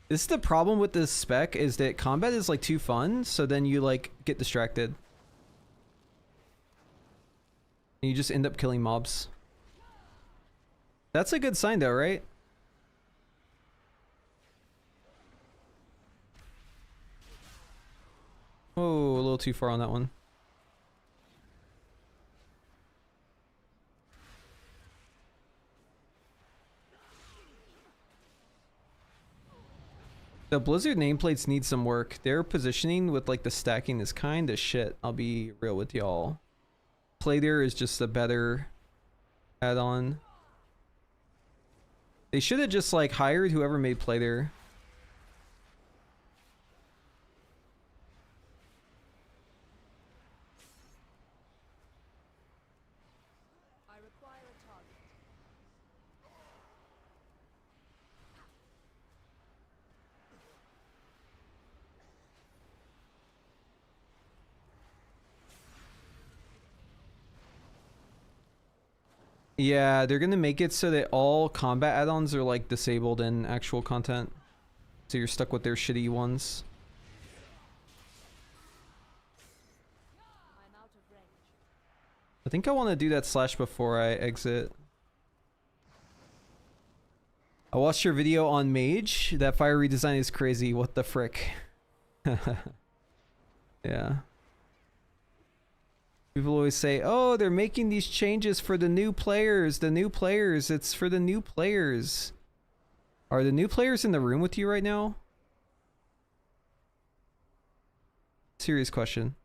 This is the problem with this spec, is that combat is like too fun, so then you like get distracted. And you just end up killing mobs. That's a good sign though, right? Oh, a little too far on that one. The Blizzard nameplates need some work. Their positioning with like the stacking is kind of shit. I'll be real with y'all. Play there is just a better add-on. They should have just like hired whoever made Play there. Yeah, they're gonna make it so that all combat add-ons are like disabled in actual content. So you're stuck with their shitty ones. I think I want to do that slash before I exit. I watched your video on Mage. That fire redesign is crazy. What the frick? Yeah. People always say, oh, they're making these changes for the new players. The new players. It's for the new players. Are the new players in the room with you right now? Serious question.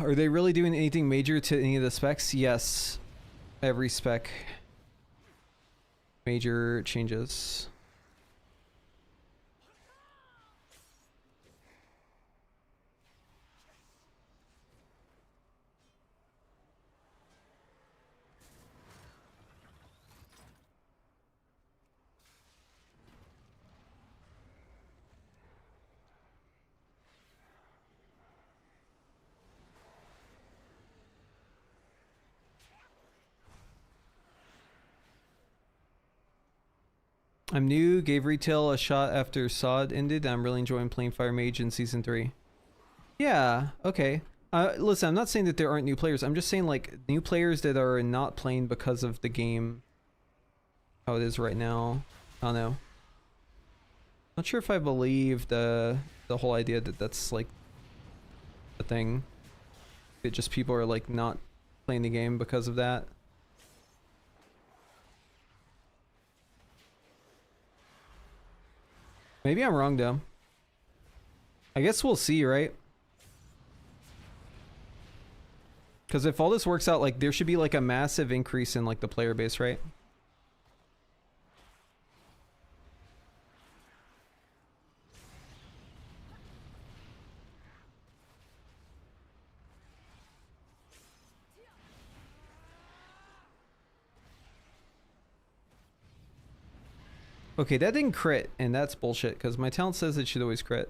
Are they really doing anything major to any of the specs? Yes. Every spec. Major changes. I'm new, gave retail a shot after SOD ended. I'm really enjoying playing Fire Mage in Season 3. Yeah, okay. Listen, I'm not saying that there aren't new players. I'm just saying, like, new players that are not playing because of the game. How it is right now. I don't know. Not sure if I believe the whole idea that that's, like, the thing. That just people are, like, not playing the game because of that. Maybe I'm wrong though. I guess we'll see, right? Because if all this works out, like there should be like a massive increase in like the player base, right? Okay, that didn't crit, and that's bullshit, because my talent says it should always crit.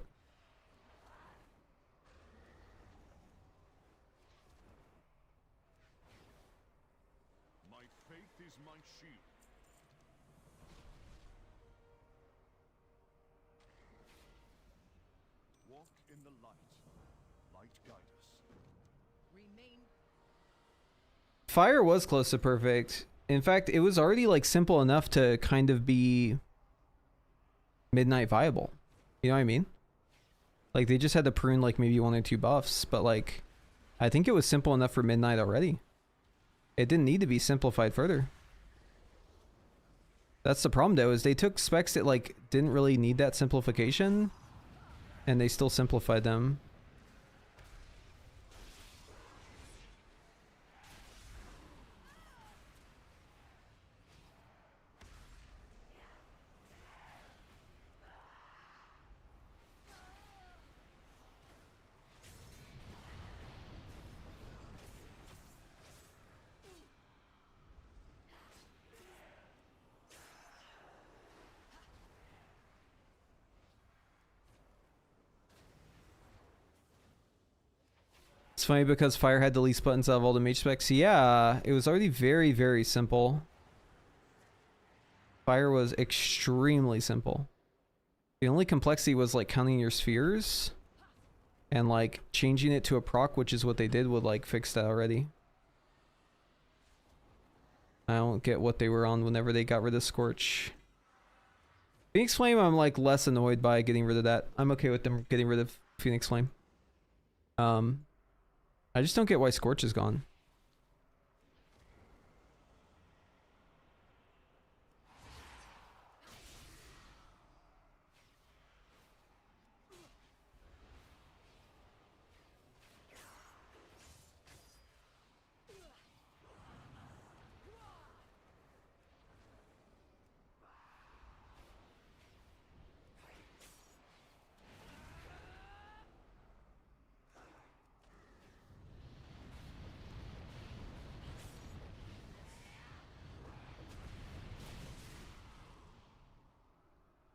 My faith is my shield. Walk in the light. Light guide us. Remain. Fire was close to perfect. In fact, it was already like simple enough to kind of be midnight viable. You know what I mean? Like they just had to prune like maybe 1 or 2 buffs, but like I think it was simple enough for midnight already. It didn't need to be simplified further. That's the problem though, is they took specs that like didn't really need that simplification and they still simplified them. It's funny because Fire had the least buttons out of all the mage specs. Yeah, it was already very, very simple. Fire was extremely simple. The only complexity was like counting your spheres. And like changing it to a proc, which is what they did, would like fix that already. I don't get what they were on whenever they got rid of Scorch. Phoenix Flame, I'm like less annoyed by getting rid of that. I'm okay with them getting rid of Phoenix Flame. I just don't get why Scorch is gone.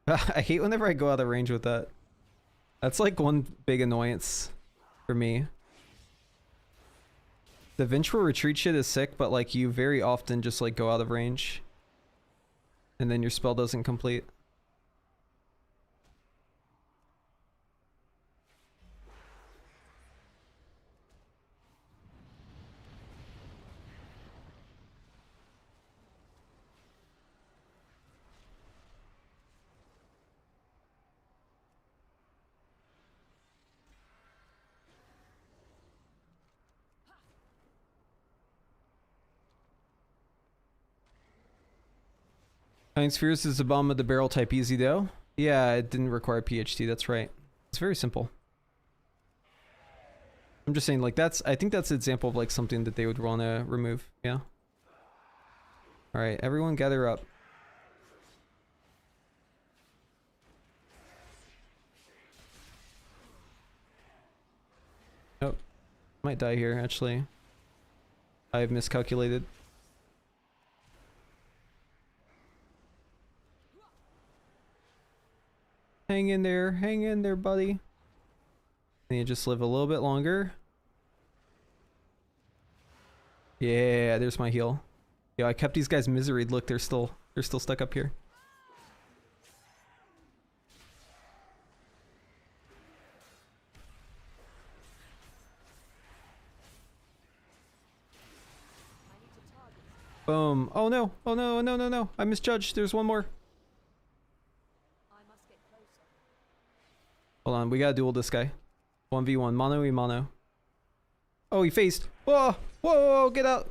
I hate whenever I go out of range with that. That's like one big annoyance for me. The vengeful retreat shit is sick, but like you very often just like go out of range and then your spell doesn't complete. Iron Spheres is the bomb of the barrel type easy though. Yeah, it didn't require PhD, that's right. It's very simple. I'm just saying like I think that's an example of like something that they would want to remove, yeah. Alright, everyone gather up. Oh, might die here actually. I've miscalculated. Hang in there, buddy. And you just live a little bit longer. Yeah, there's my heal. Yo, I kept these guys miseried. Look, they're still stuck up here. Boom. Oh no. Oh no, no, no, no. I misjudged. There's one more. Hold on, we gotta duel this guy. 1v1, mono e mono. Oh, he phased. Whoa, whoa, whoa, get out.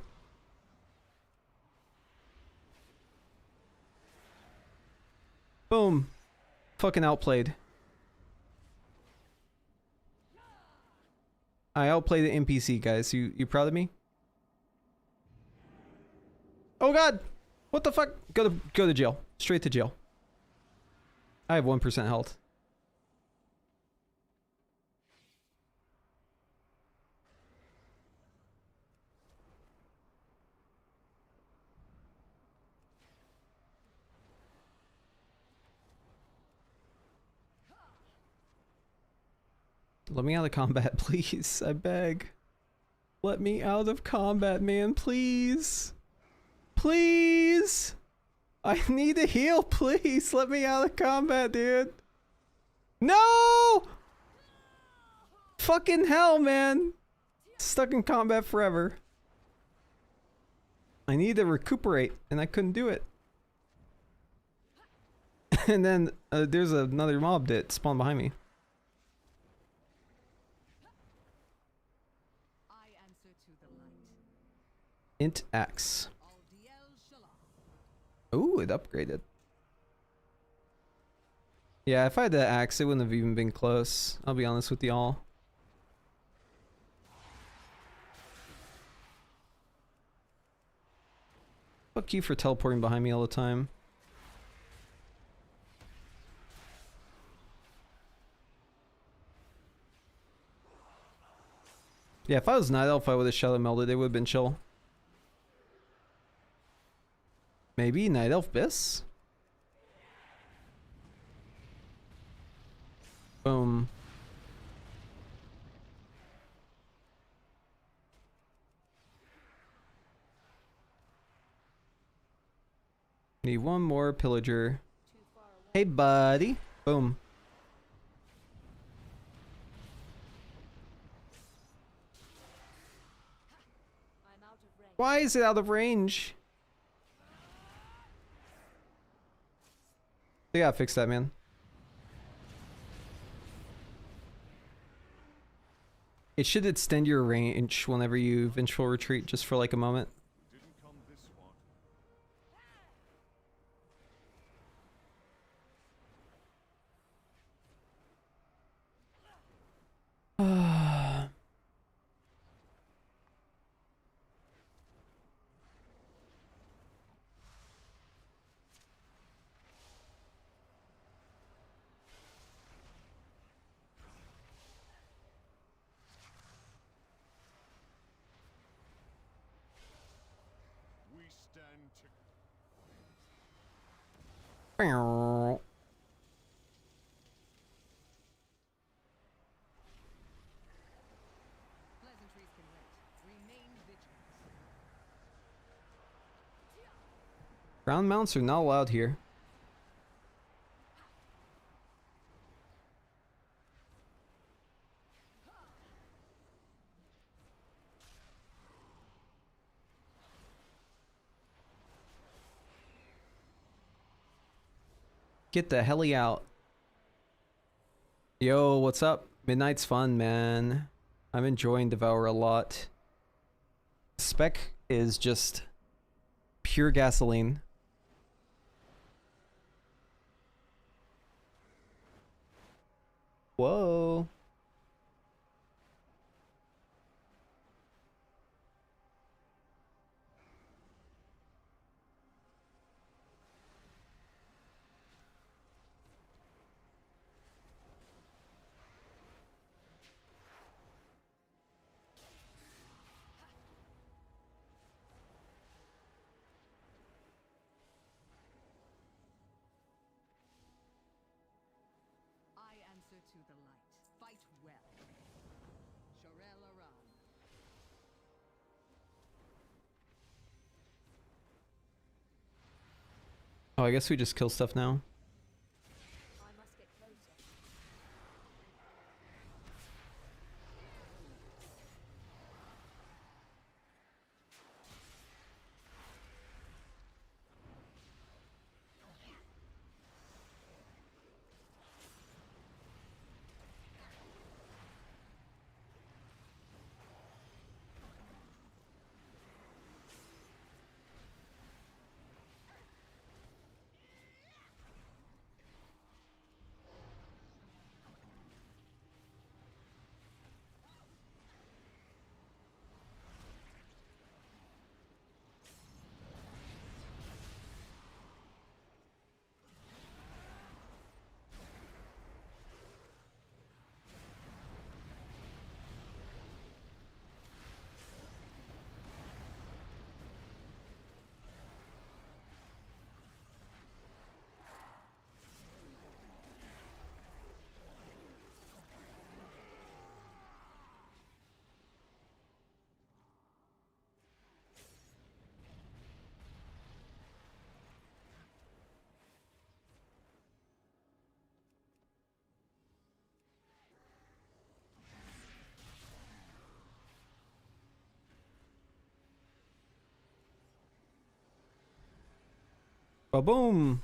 Boom. Fucking outplayed. I outplayed the NPC, guys. You proud of me? Oh god! What the fuck? Go to jail. Straight to jail. I have 1% health. Let me out of combat, please. I beg. Let me out of combat, man, please. Please! I need a heal, please. Let me out of combat, dude. No! Fucking hell, man. Stuck in combat forever. I need to recuperate, and I couldn't do it. And then there's another mob that spawned behind me. Int Axe. Ooh, it upgraded. Yeah, if I had that axe, it wouldn't have even been close. I'll be honest with y'all. Fuck you for teleporting behind me all the time. Yeah, if I was Night Elf, I would have Shadow Melded. It would have been chill. Maybe Night Elf Biss? Boom. Need one more pillager. Hey buddy. Boom. Why is it out of range? They gotta fix that, man. It should extend your range whenever you vengeful retreat just for like a moment. Ground mounts are not allowed here. Get the heli out. Yo, what's up? Midnight's fun, man. I'm enjoying Devourer a lot. Spec is just pure gasoline. Whoa. To the light. Fight well. Aran. Oh, I guess we just kill stuff now. I must get closer. Ba-boom!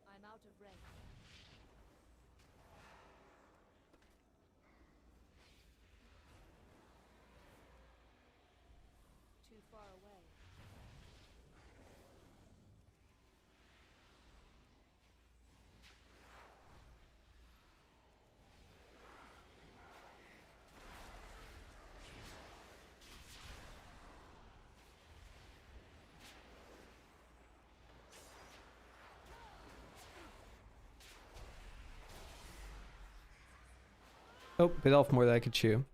I'm out of range. Too far away. Oh, bit off more than I could chew.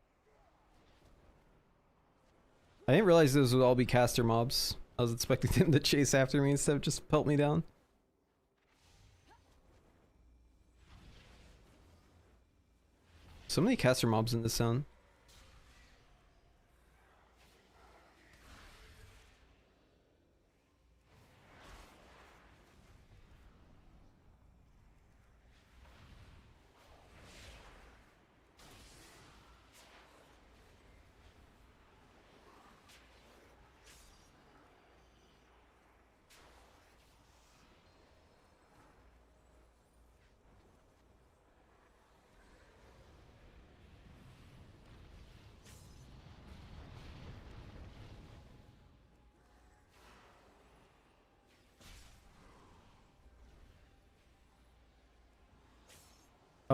I didn't realize those would all be caster mobs. I was expecting them to chase after me instead of just pelt me down. So many caster mobs in this zone.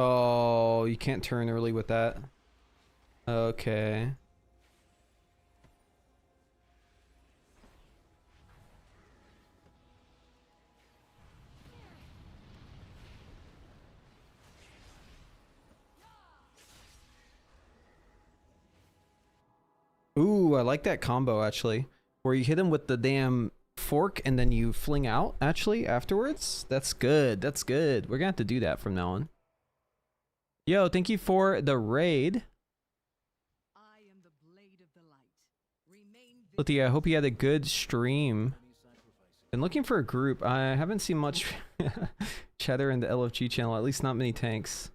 Oh, you can't turn early with that. Okay. Ooh, I like that combo actually. Where you hit him with the damn fork and then you fling out actually afterwards. That's good. That's good. We're gonna have to do that from now on. Yo, thank you for the raid. Lithia, I hope you had a good stream. Been looking for a group. I haven't seen much chatter in the LFG channel, at least not many tanks.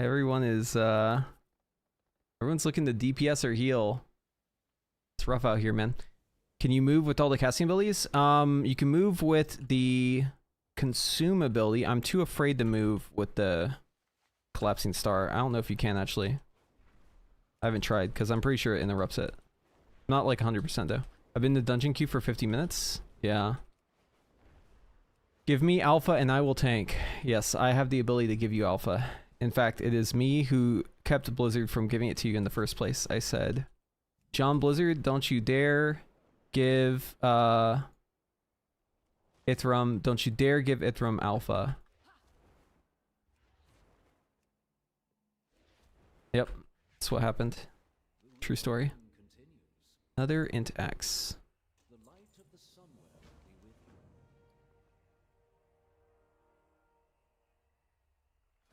Everyone is everyone's looking to DPS or heal. It's rough out here, man. Can you move with all the casting abilities? You can move with the consume ability. I'm too afraid to move with the collapsing star. I don't know if you can actually. I haven't tried because I'm pretty sure it interrupts it. Not like 100% though. I've been in the dungeon queue for 50 minutes. Yeah. Give me alpha and I will tank. Yes, I have the ability to give you alpha. In fact, it is me who kept Blizzard from giving it to you in the first place. I said, John Blizzard, don't you dare give Ithram, don't you dare give Ithram alpha. Yep, that's what happened. True story. Another int X.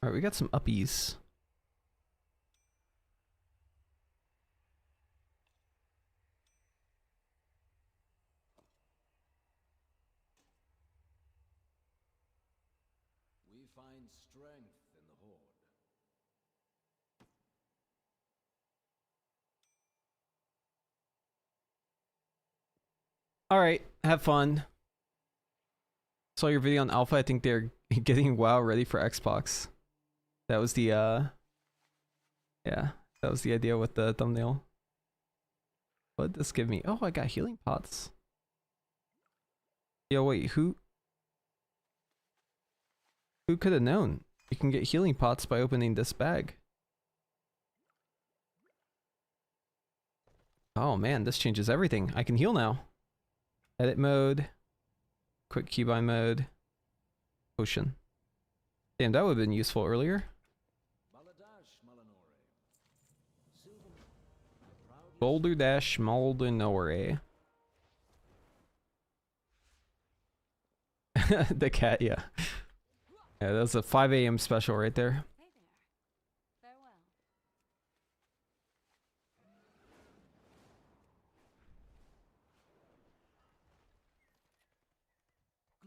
Alright, we got some uppies. We find strength in the Horde. Alright, have fun. Saw your video on alpha. I think they're getting WoW ready for Xbox. That was the yeah, that was the idea with the thumbnail. What did this give me? Oh, I got healing pots. Yo, wait, who could have known? You can get healing pots by opening this bag. Oh man, this changes everything. I can heal now. Edit mode, quick keybind mode, potion. Damn, that would have been useful earlier. Boulder Dash Maldonore. The cat, yeah. Yeah, that was a 5 AM special right there.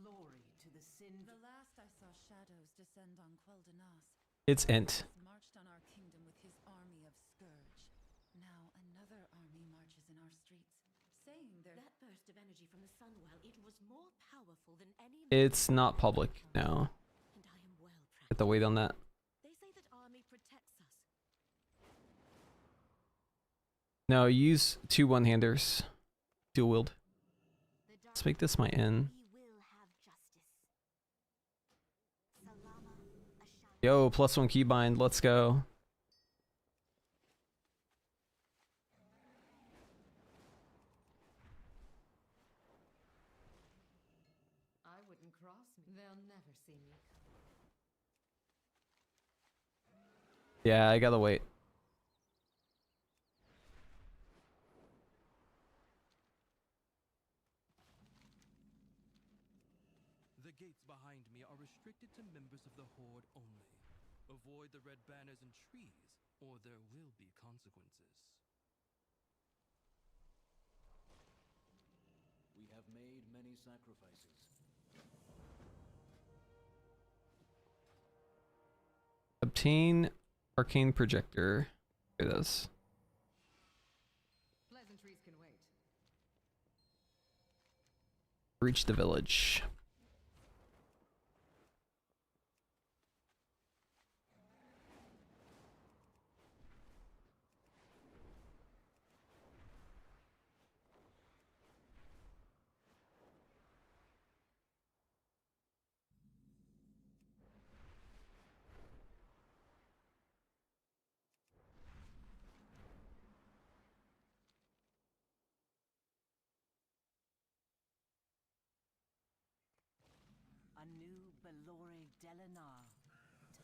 Glory to the sin. The last I saw shadows descend on Quel'Danas. It's int. Marched on our kingdom with his army of scourge. Now another army marches in our streets, saying that burst of energy from the Sunwell, it was more powerful than any. It's not public now. And I am well practiced. Have to wait on that. They say that army protects us. No, use 2 one-handers. Dual wield. Let's make this my N. Yo, +1 keybind, let's go. I wouldn't cross me. They'll never see me. Yeah, I gotta wait. The gates behind me are restricted to members of the Horde only. Avoid avoid the red banners and trees, or there will be consequences. We have made many sacrifices. Obtain arcane projector. Here it is. Pleasantries can wait. Reach the village. New Devourer Delanar.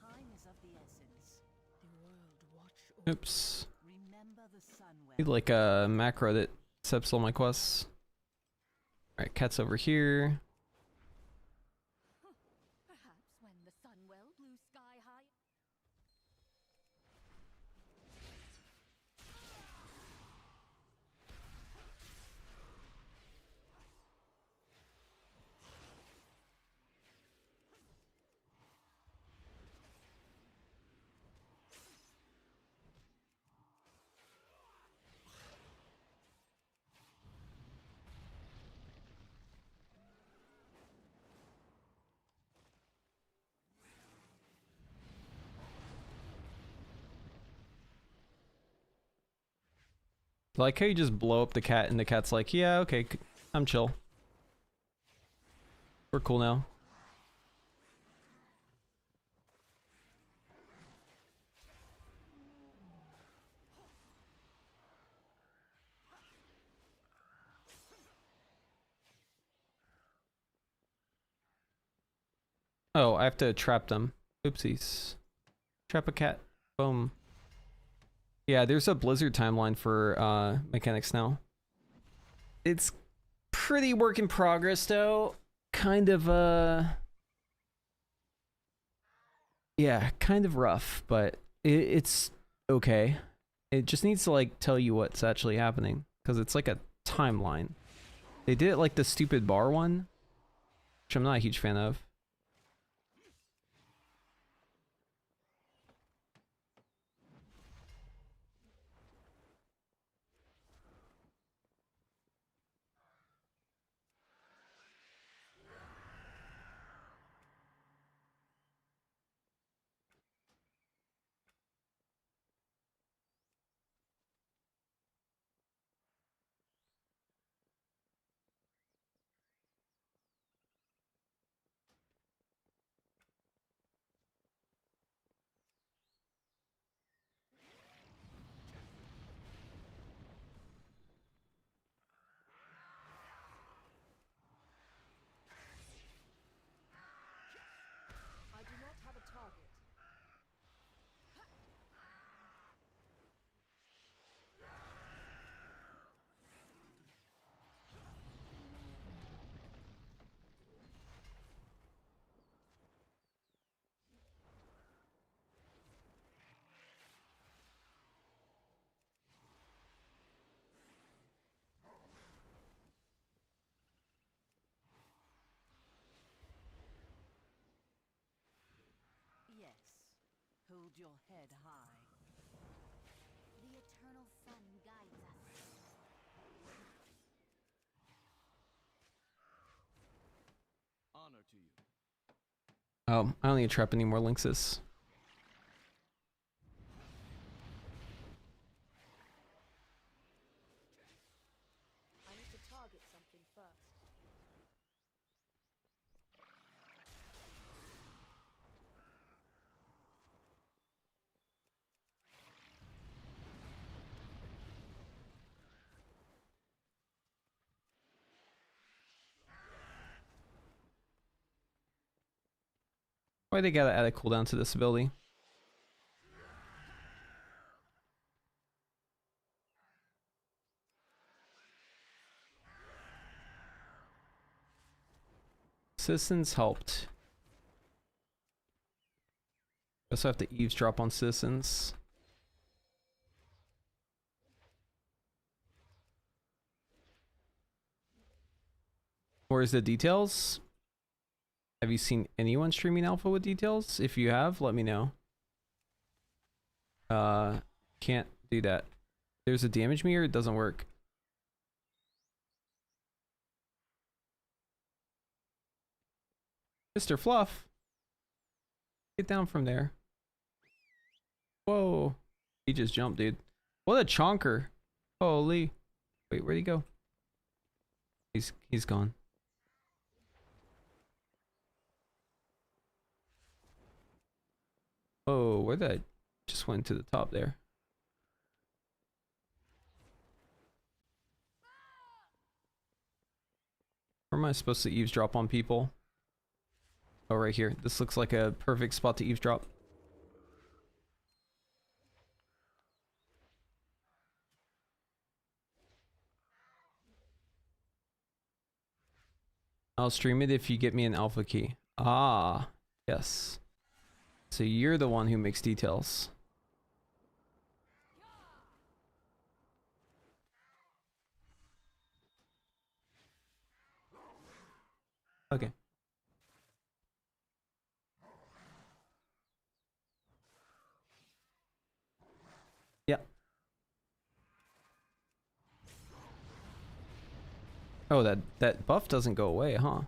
Time is of the essence. The world watch over. Oops. Remember the sun well. Need like a macro that accepts all my quests. Alright, cat's over here. Perhaps when the sun well blew sky high. Like how you just blow up the cat and the cat's like, yeah, okay, I'm chill. We're cool now. Oh, I have to trap them. Oopsies. Trap a cat. Boom. Yeah, there's a Blizzard timeline for mechanics now. It's pretty work in progress though. Kind of yeah, kind of rough, but it's okay. It just needs to like tell you what's actually happening because it's like a timeline. They did it like the stupid bar one, which I'm not a huge fan of. I do not have a target. Yes. Hold your head high. The eternal sun guides us. Honor to you. Oh, I don't need to trap any more lynxes. I need to target something first. Why they gotta add a cooldown to this ability? Citizens helped. also have to eavesdrop on citizens. Where's the details? Have you seen anyone streaming alpha with details? If you have, let me know. Can't do that. There's a damage meter, it doesn't work. Mr. Fluff. Get down from there. Whoa. He just jumped, dude. What a chonker. Holy. Wait, where'd he go? He's gone. Oh, where did I just went to the top there? Where am I supposed to eavesdrop on people? Oh, right here. This looks like a perfect spot to eavesdrop. I'll stream it if you get me an alpha key. Ah, yes. So you're the one who makes details. Okay. Yeah. Oh, that buff doesn't go away, huh?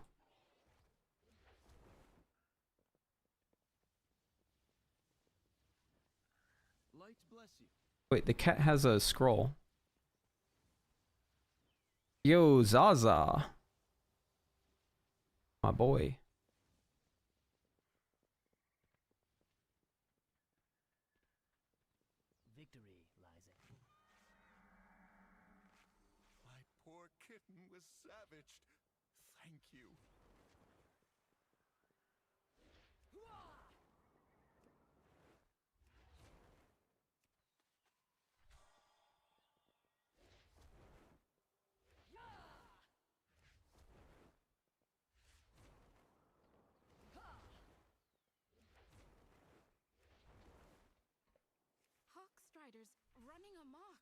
Wait, the cat has a scroll. Yo, Zaza. My boy. Victory lies at... My poor kitten was savaged. Thank you. Hawkstriders running amok.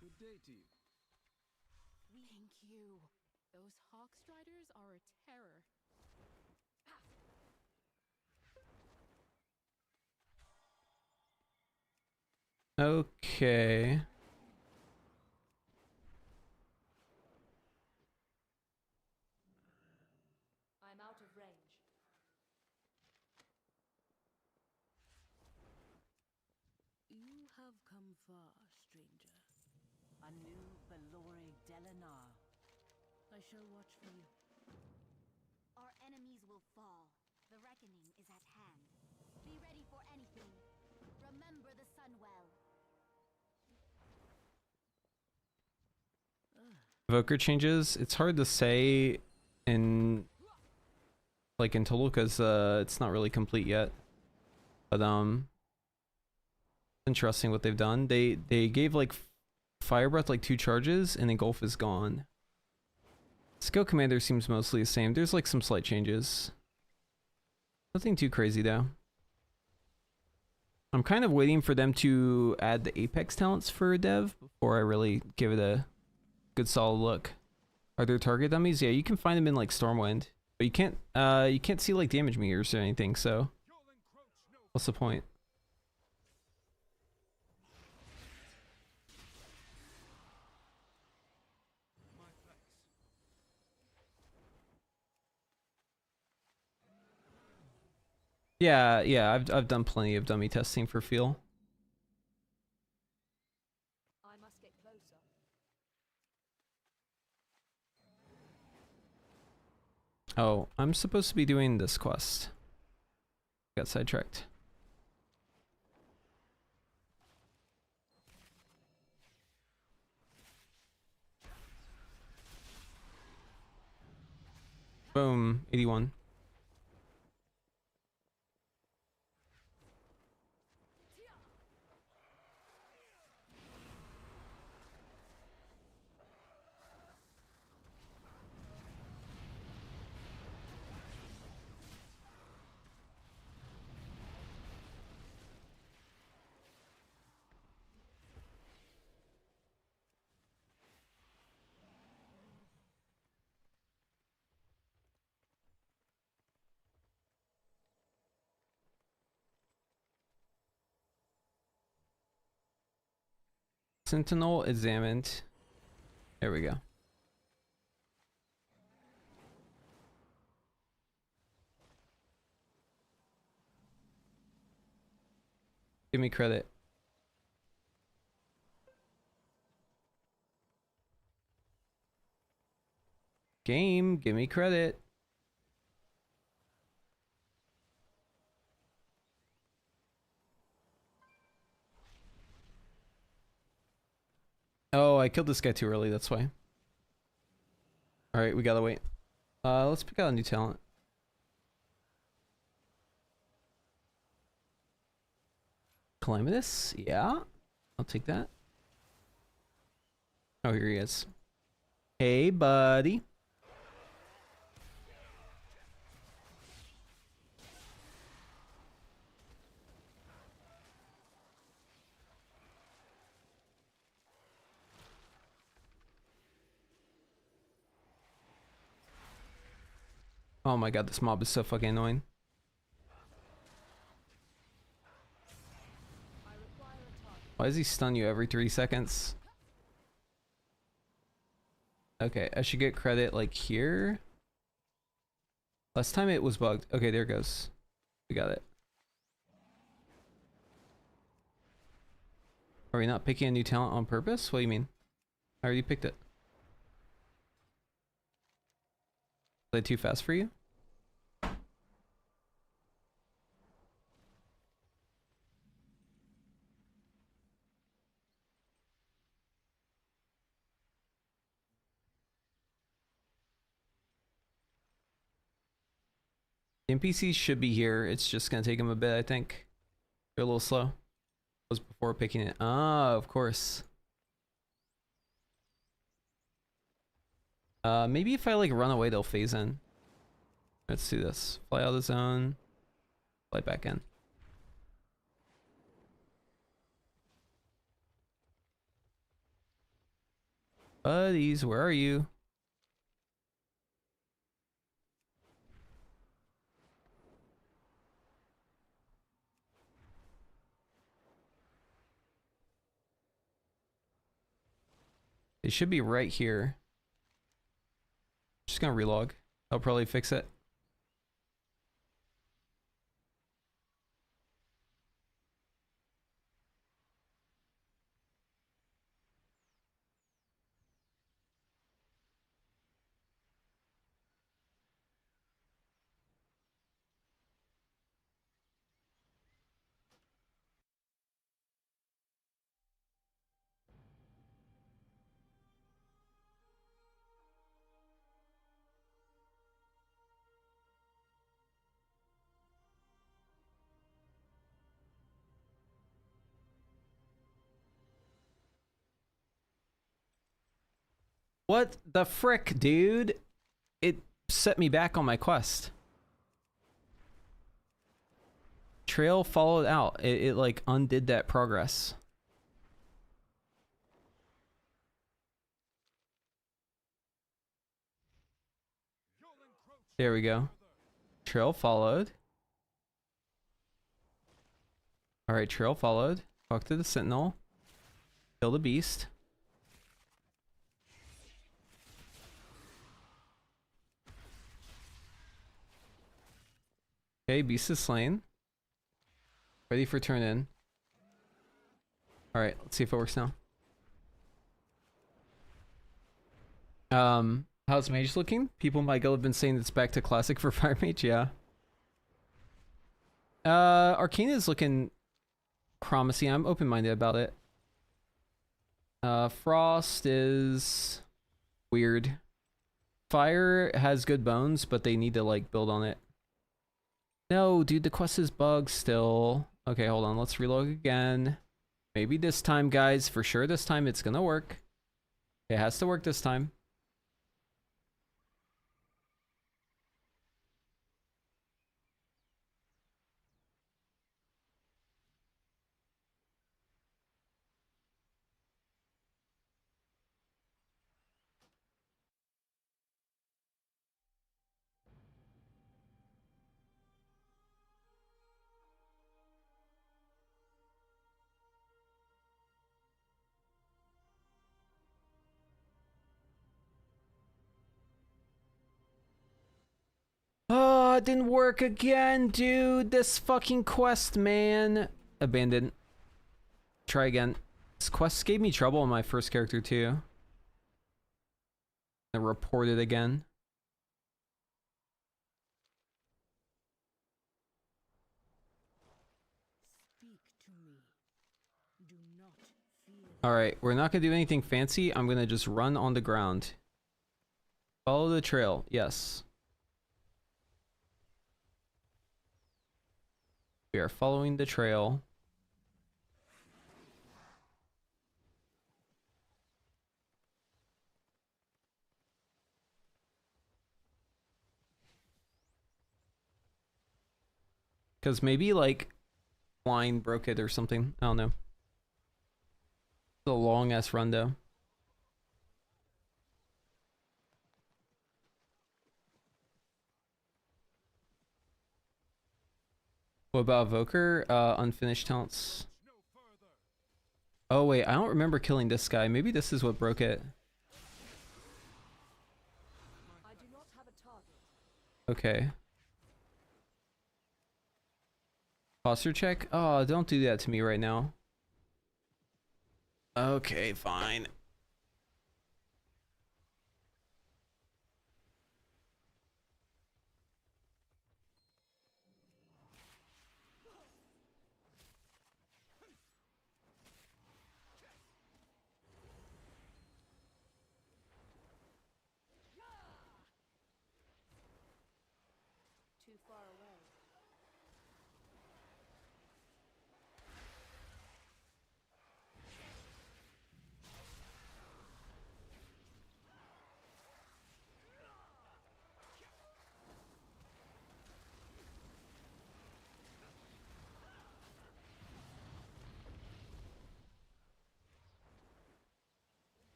Good day to you. Thank you. Those Hawkstriders are a terror. Okay. I'm out of range. You have come far, stranger. A new Devourer Delenar. I shall watch for you. Our enemies will fall. The reckoning is at hand. Be ready for anything. Remember the Sunwell. Evoker changes. It's hard to say in Toluca's it's not really complete yet. But interesting what they've done. They gave like Fire Breath like 2 charges and Engulf is gone. Skill Commander seems mostly the same. There's like some slight changes. Nothing too crazy though. I'm kind of waiting for them to add the Apex talents for Dev before I really give it a good solid look. Are there target dummies? Yeah, you can find them in like Stormwind, but you can't see like damage meters or anything, so what's the point? Yeah, I've done plenty of dummy testing for feel. I must get closer. Oh, I'm supposed to be doing this quest. Got sidetracked. Boom, 81. Sentinel examined. There we go. Give me credit. Game, give me credit. Oh, I killed this guy too early, that's why. Alright, we gotta wait. Let's pick out a new talent. Calamitous? Yeah. I'll take that. Oh, here he is. Hey, buddy. Oh my god, this mob is so fucking annoying. Why does he stun you every 3 seconds? Okay, I should get credit like here. Last time it was bugged. Okay, there it goes. We got it. Are we not picking a new talent on purpose? What do you mean? I already picked it. Is that too fast for you? NPCs should be here. It's just gonna take them a bit, I think. They're a little slow. Was before picking it. Ah, of course. Maybe if I like run away, they'll phase in. Let's do this. Fly out of the zone. Fly back in. Buddies, where are you? They should be right here. Just gonna relog. I'll probably fix it. What the frick, dude? It set me back on my quest. Trail followed out. It like undid that progress. There we go. Trail followed. Alright, trail followed. Talk to the sentinel. Kill the beast. Okay, beast is slain. Ready for turn in. Alright, let's see if it works now. How's Mage looking? People in my guild have been saying it's back to classic for Fire Mage, yeah. Arcana is looking promising. I'm open-minded about it. Frost is weird. Fire has good bones, but they need to like build on it. No, dude, the quest is bugged still. Okay, hold on. Let's relog again. Maybe this time, guys. For sure this time it's gonna work. It has to work this time. it didn't work again, dude. This fucking quest, man. Abandoned. Try again. This quest gave me trouble on my first character too. I reported again. Alright, we're not gonna do anything fancy. I'm gonna just run on the ground. Follow the trail, yes. We are following the trail. Because maybe like line broke it or something. I don't know. It's a long ass run though. What about Evoker? Unfinished talents. Oh wait, I don't remember killing this guy. Maybe this is what broke it. I do not have a target. Okay. Posture check? Oh, don't do that to me right now. Okay, fine. Too far away.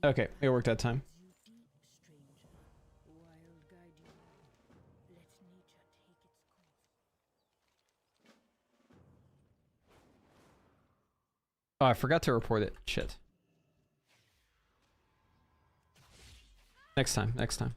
Okay, it worked that time. Oh, I forgot to report it. Shit. Next time, next time.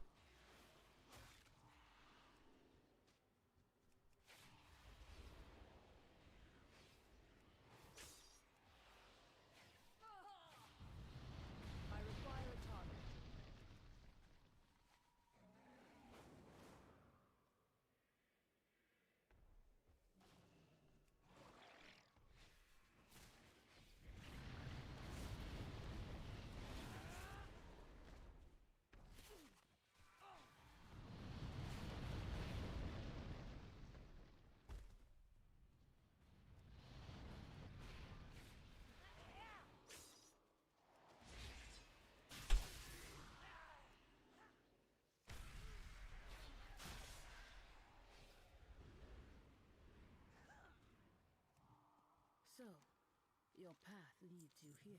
So, your path leads you here.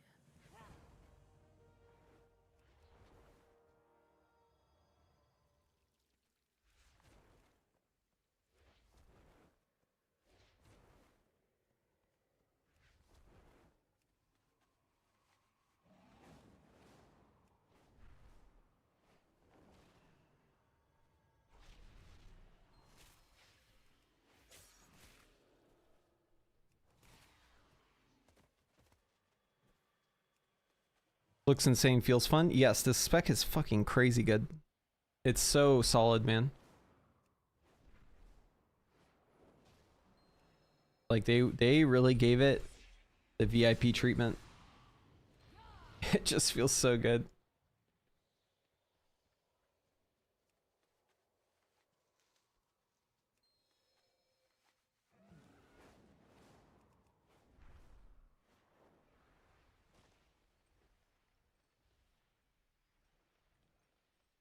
Looks insane, feels fun. Yes, this spec is fucking crazy good. It's so solid, man. Like they really gave it the VIP treatment. It just feels so good.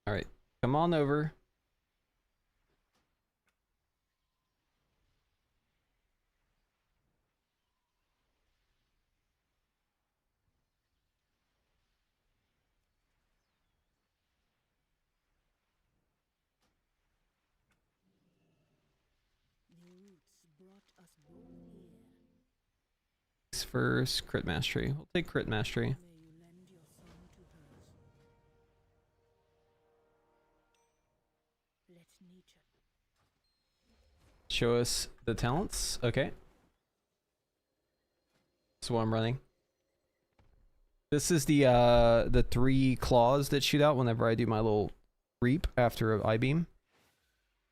All right, come on over. first? Crit mastery. We'll take crit mastery. Show us the talents. Okay. That's what I'm running. This is the 3 claws that shoot out whenever I do my little reap after an I-beam.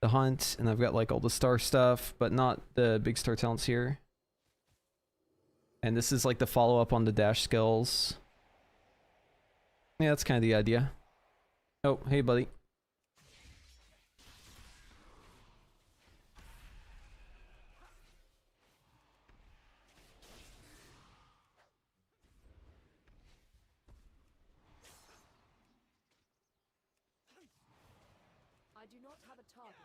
The hunt, and I've got like all the star stuff, but not the big star talents here. And this is like the follow-up on the dash skills. Yeah, that's kind of the idea. Oh, hey buddy. I do not have a target.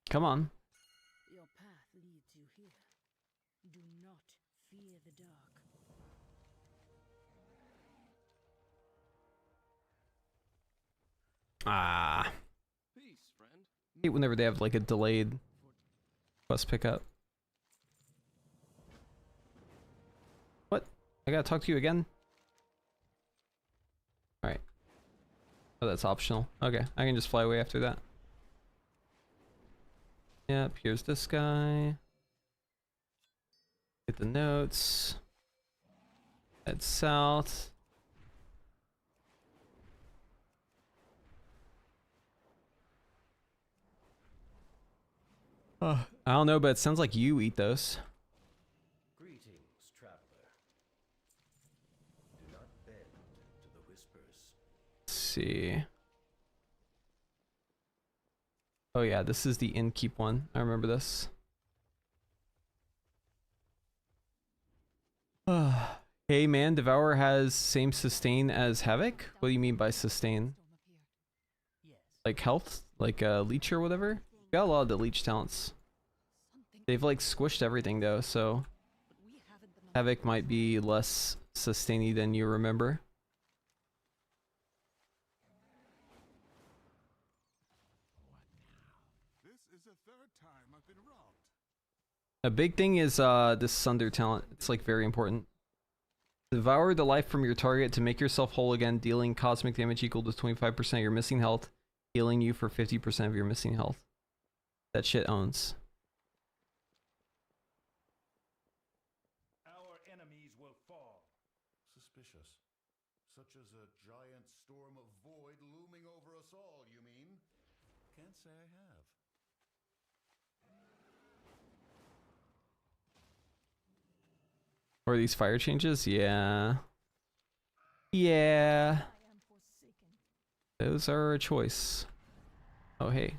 Come on. Your path leads you here. Do not fear the dark. Ah. I hate whenever they have like a delayed quest pickup. What? I gotta talk to you again? Alright. Oh, that's optional. Okay, I can just fly away after that. Yep, here's this guy. Get the notes. Head south. I don't know, but it sounds like you eat those. Greetings, traveler. Do not bend to the whispers. Let's see. Oh yeah, this is the Innkeep one. I remember this. Hey man, Devourer has same sustain as Havoc? What do you mean by sustain? Like health? Like leech or whatever? Got a lot of the leech talents. They've like squished everything though, so Havoc might be less sustainy than you remember. A big thing is this Sunder talent. It's like very important. Devour the life from your target to make yourself whole again, dealing cosmic damage equal to 25% of your missing health, healing you for 50% of your missing health. That shit owns. Our enemies will fall. Suspicious. Such as a giant storm of void looming over us all, you mean? Can't say I have. Or these fire changes? Yeah. Yeah. Those are a choice. Oh, hey.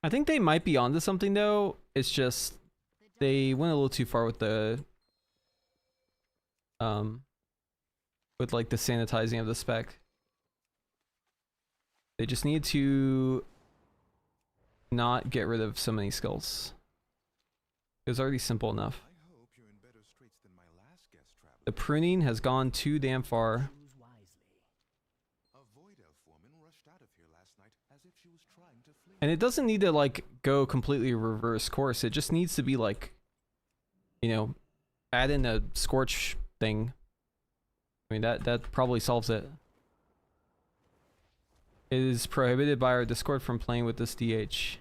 I think they might be onto something though. It's just they went a little too far with the with like the sanitizing of the spec. They just need to not get rid of so many skills. It was already simple enough. The pruning has gone too damn far. And it doesn't need to like go completely reverse course. It just needs to be like, you know, add in a scorch thing. I mean, that probably solves it. It is prohibited by our Discord from playing with this DH.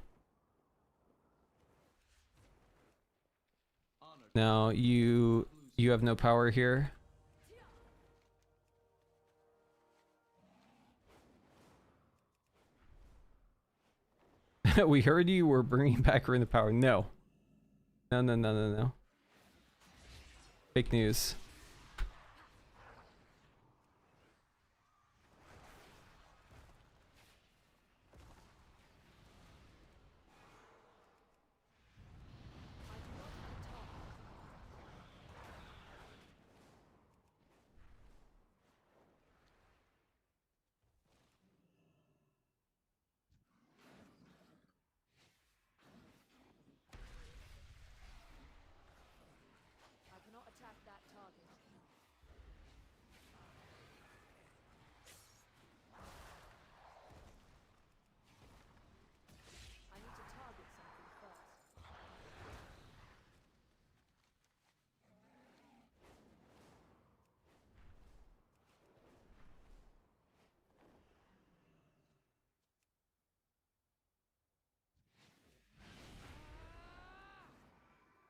Now, you have no power here. We heard you were bringing back Ring of Power. No. No, no, no, no, no. Fake news.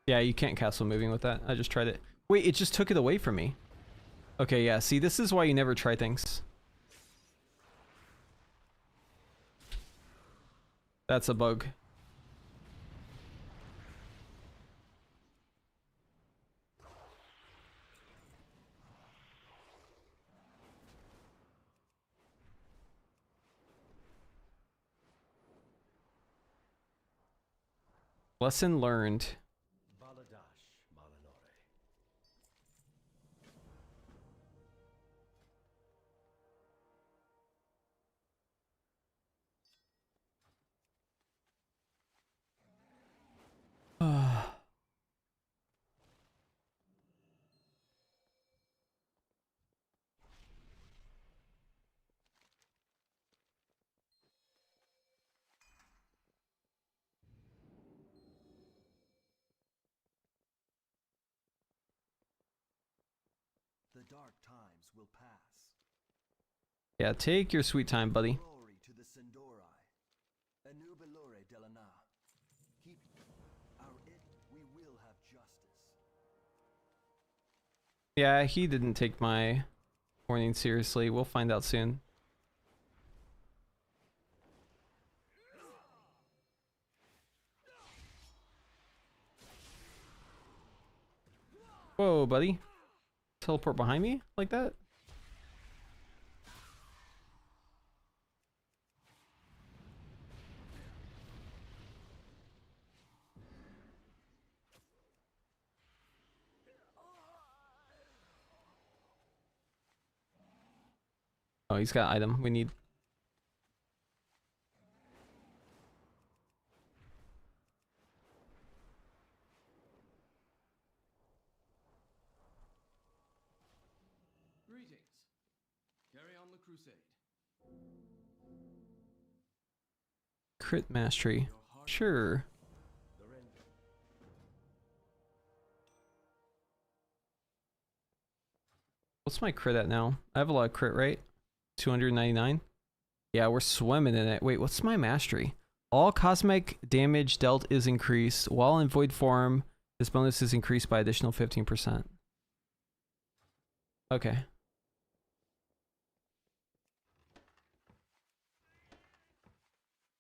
Yeah, you can't cast while moving with that. I just tried it. Wait, it just took it away from me. Okay, yeah, see, this is why you never try things. That's a bug. Lesson learned. The dark times will pass. Yeah, take your sweet time, buddy. Glory to the Sindori. A new Devourer Keep our it, we will have justice. Yeah, he didn't take my warning seriously. We'll find out soon. Whoa, buddy. Teleport behind me like that? Oh, he's got item we need. Greetings. Carry on the crusade. Crit mastery. Sure. What's my crit at now? I have a lot of crit, right? 299? Yeah, we're swimming in it. Wait, what's my mastery? All cosmic damage dealt is increased. While in void form, this bonus is increased by additional 15%. Okay.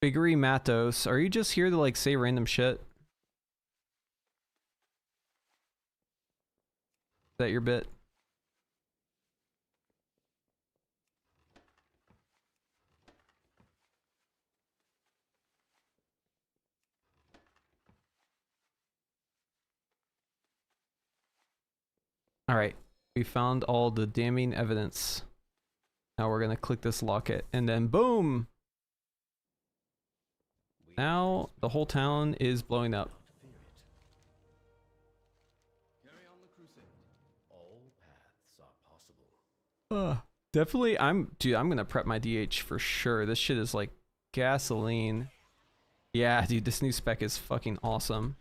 Biggery Matos, are you just here to like say random shit? Is that your bit? Alright, we found all the damning evidence. Now we're gonna click this locket and then boom! Now the whole town is blowing up. Carry on the crusade. All paths are possible. Definitely, dude, I'm gonna prep my DH for sure. This shit is like gasoline. Yeah, dude, this new spec is fucking awesome.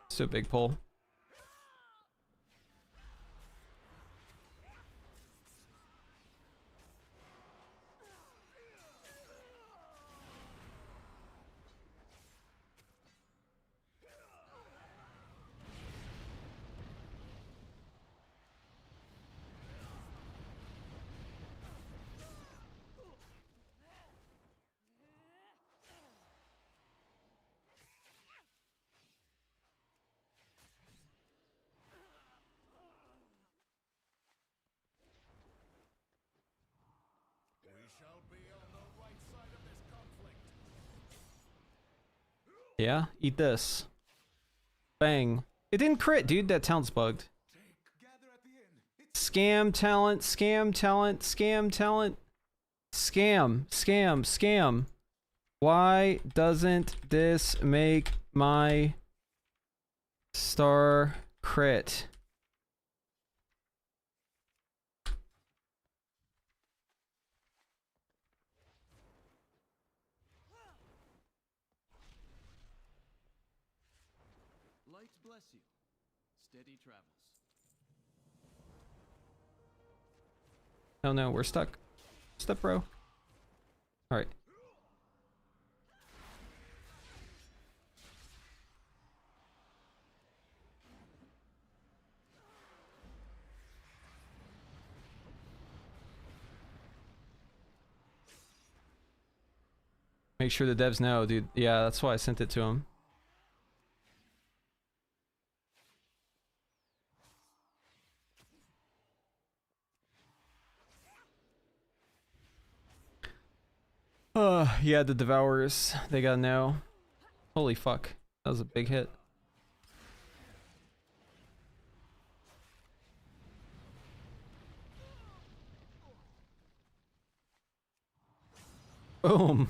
So big pull. Yeah, eat this. Bang. It didn't crit, dude. That talent's bugged. Scam talent, scam talent, scam talent. Scam, scam, scam. Why doesn't this make my star crit? Light bless you. Steady travels. Oh no, we're stuck. Step, bro. Alright. Make sure the devs know, dude. Yeah, that's why I sent it to him. Yeah, the Devourers. They gotta know. Holy fuck. That was a big hit. Boom.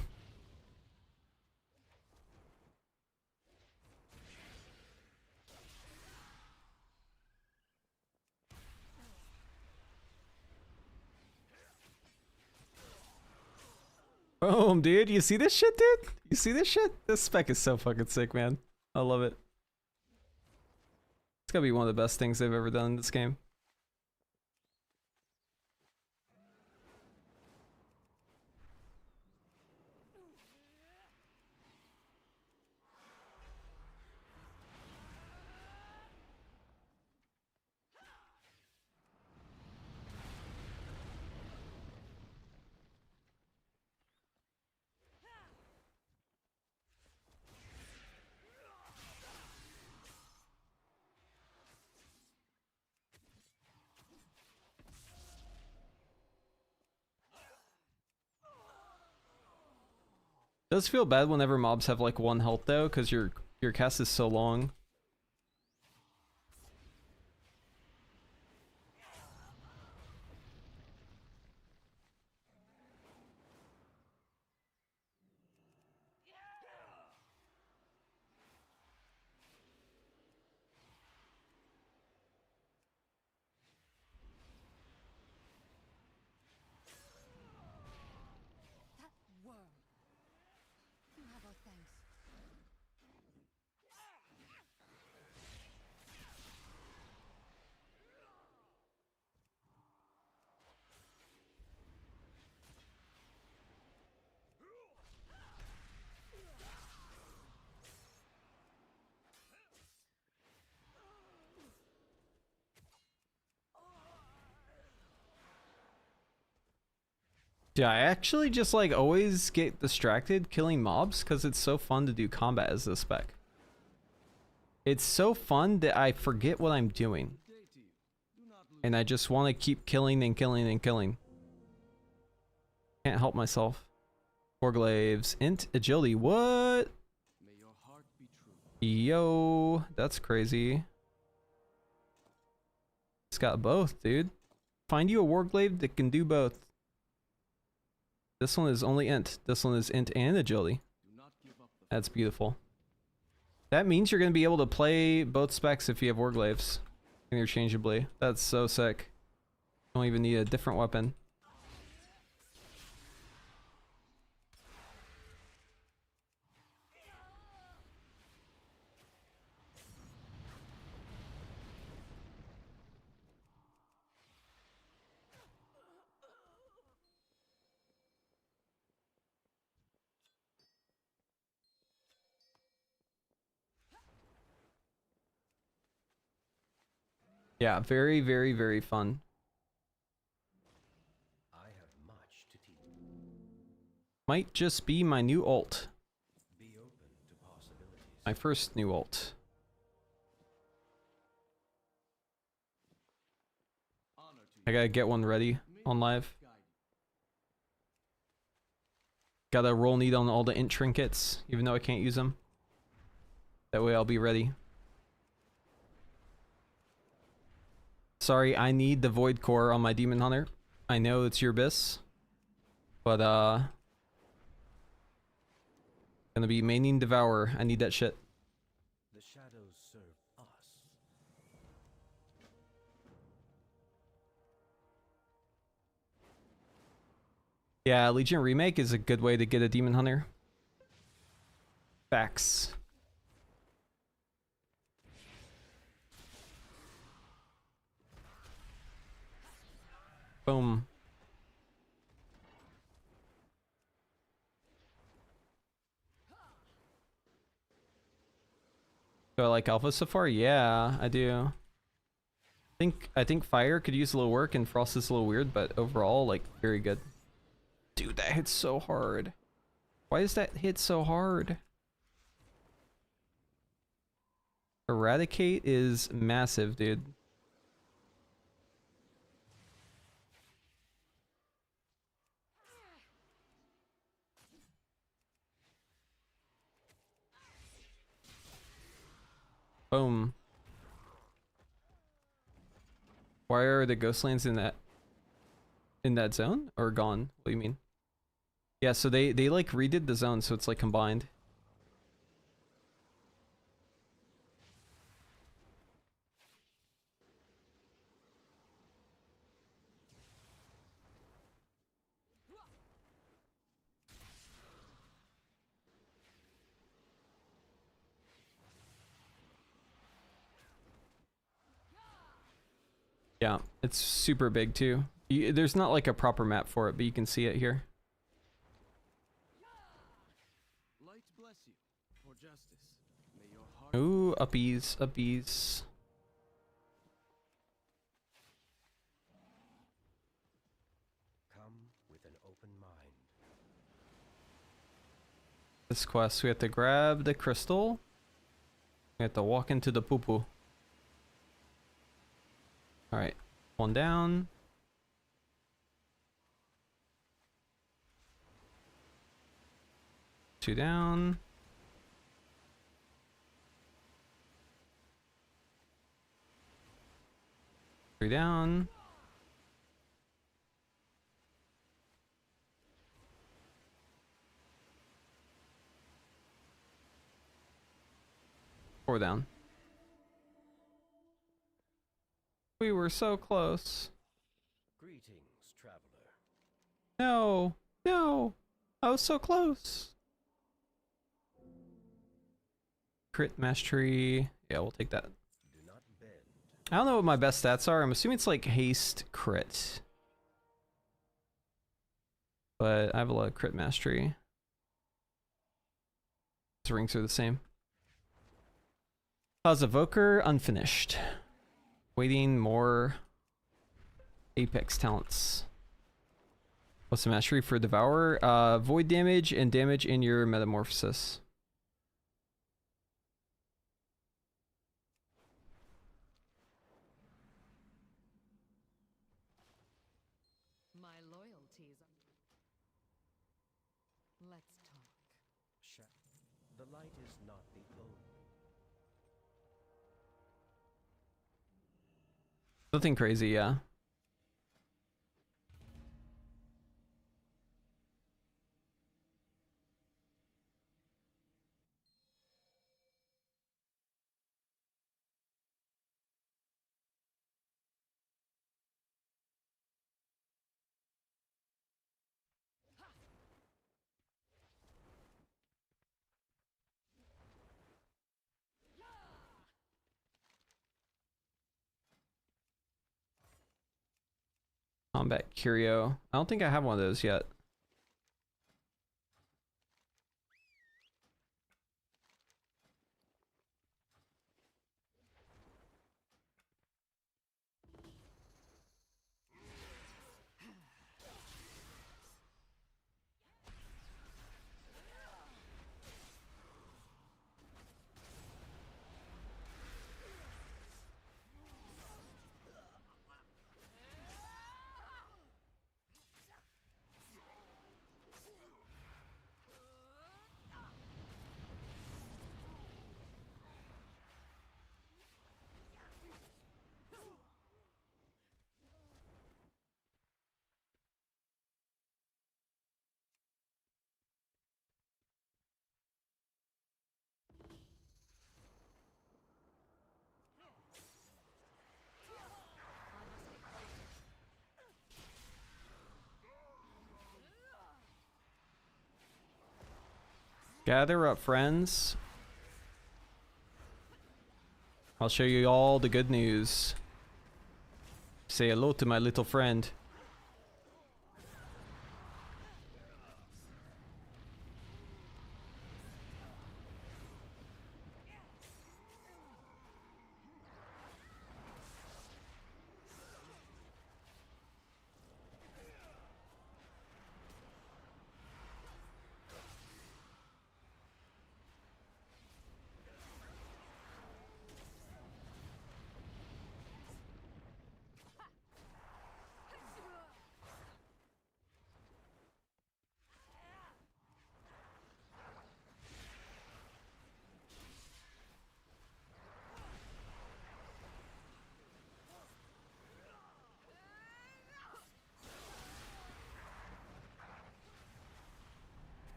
Boom, dude. You see this shit, dude? You see this shit? This spec is so fucking sick, man. I love it. It's gotta be one of the best things they've ever done in this game. It does feel bad whenever mobs have like 1 health though, because your cast is so long. Yeah, I actually just like always get distracted killing mobs because it's so fun to do combat as a spec. It's so fun that I forget what I'm doing. And I just want to keep killing and killing and killing. Can't help myself. Warglaves, int, agility, what? Yo, that's crazy. It's got both, dude. Find you a Warglaive that can do both. This one is only int. This one is int and agility. That's beautiful. That means you're going to be able to play both specs if you have Warglaives interchangeably. That's so sick. You don't even need a different weapon. Yeah, very, very, very fun. I have much to teach. Might just be my new ult. Be open to possibilities. My first new ult. I gotta get one ready on live. Gotta roll need on all the int trinkets, even though I can't use them. That way I'll be ready. Sorry, I need the Void Core on my Demon Hunter. I know it's your bis, but Gonna be maining Devourer. I need that shit. The shadows serve us. Yeah, Legion Remake is a good way to get a Demon Hunter. Facts. Boom. Do I like Alpha so far? Yeah, I do. I think Fire could use a little work and Frost is a little weird, but overall, like, very good. Dude, that hits so hard. Why does that hit so hard? Eradicate is massive, dude. Boom. Why are the Ghostlands in that zone? Or gone? What do you mean? Yeah, so they like redid the zone, so it's like combined. Yeah, it's super big too. There's not like a proper map for it, but you can see it here. Light bless you, for justice. May your heart. Ooh, uppies, uppies. Come with an open mind. This quest, we have to grab the crystal. We have to walk into the poo-poo. Alright, one down. Two down. Three down. Four down. We were so close. Greetings, traveler. No, no, I was so close. Crit mastery. Yeah, we'll take that. Do not bend. I don't know what my best stats are. I'm assuming it's like haste crit. But I have a lot of crit mastery. These rings are the same. How's Evoker? Unfinished. Waiting more Apex talents. What's the mastery for Devourer? Void damage and damage in your metamorphosis. My loyalties. Let's talk. The light is not the only. Nothing crazy, yeah. Combat Curio. I don't think I have one of those yet. Gather up, friends. I'll show you all the good news. Say hello to my little friend.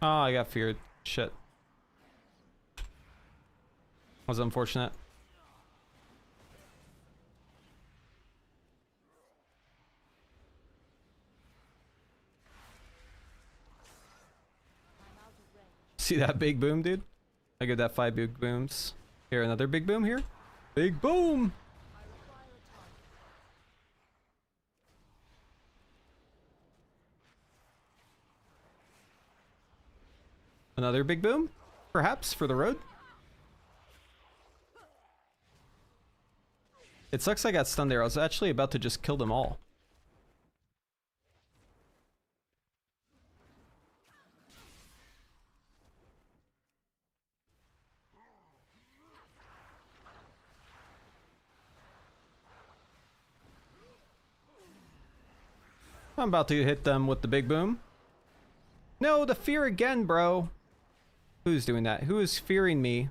Oh, I got feared. Shit. Was unfortunate. See that big boom, dude? I get that 5 big booms. Here, another big boom here. Big boom! Another big boom? Perhaps, for the road? It sucks I got stunned there. I was actually about to just kill them all. I'm about to hit them with the big boom. No, the fear again, bro. Who's doing that? Who is fearing me?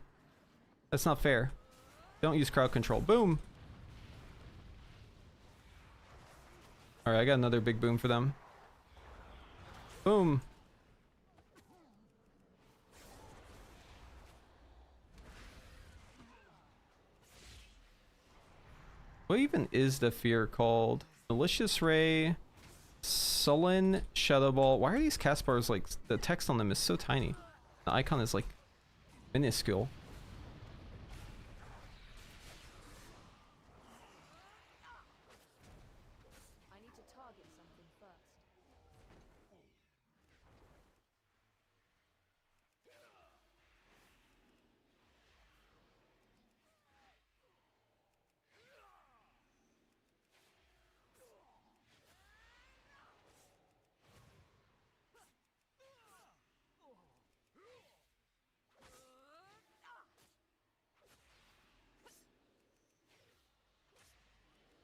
That's not fair. Don't use crowd control. Boom. Alright, I got another big boom for them. Boom. What even is the fear called? Malicious Ray, Sullen, Shadow Ball. Why are these cast bars like, the text on them is so tiny? The icon is like minuscule. I need to target something first.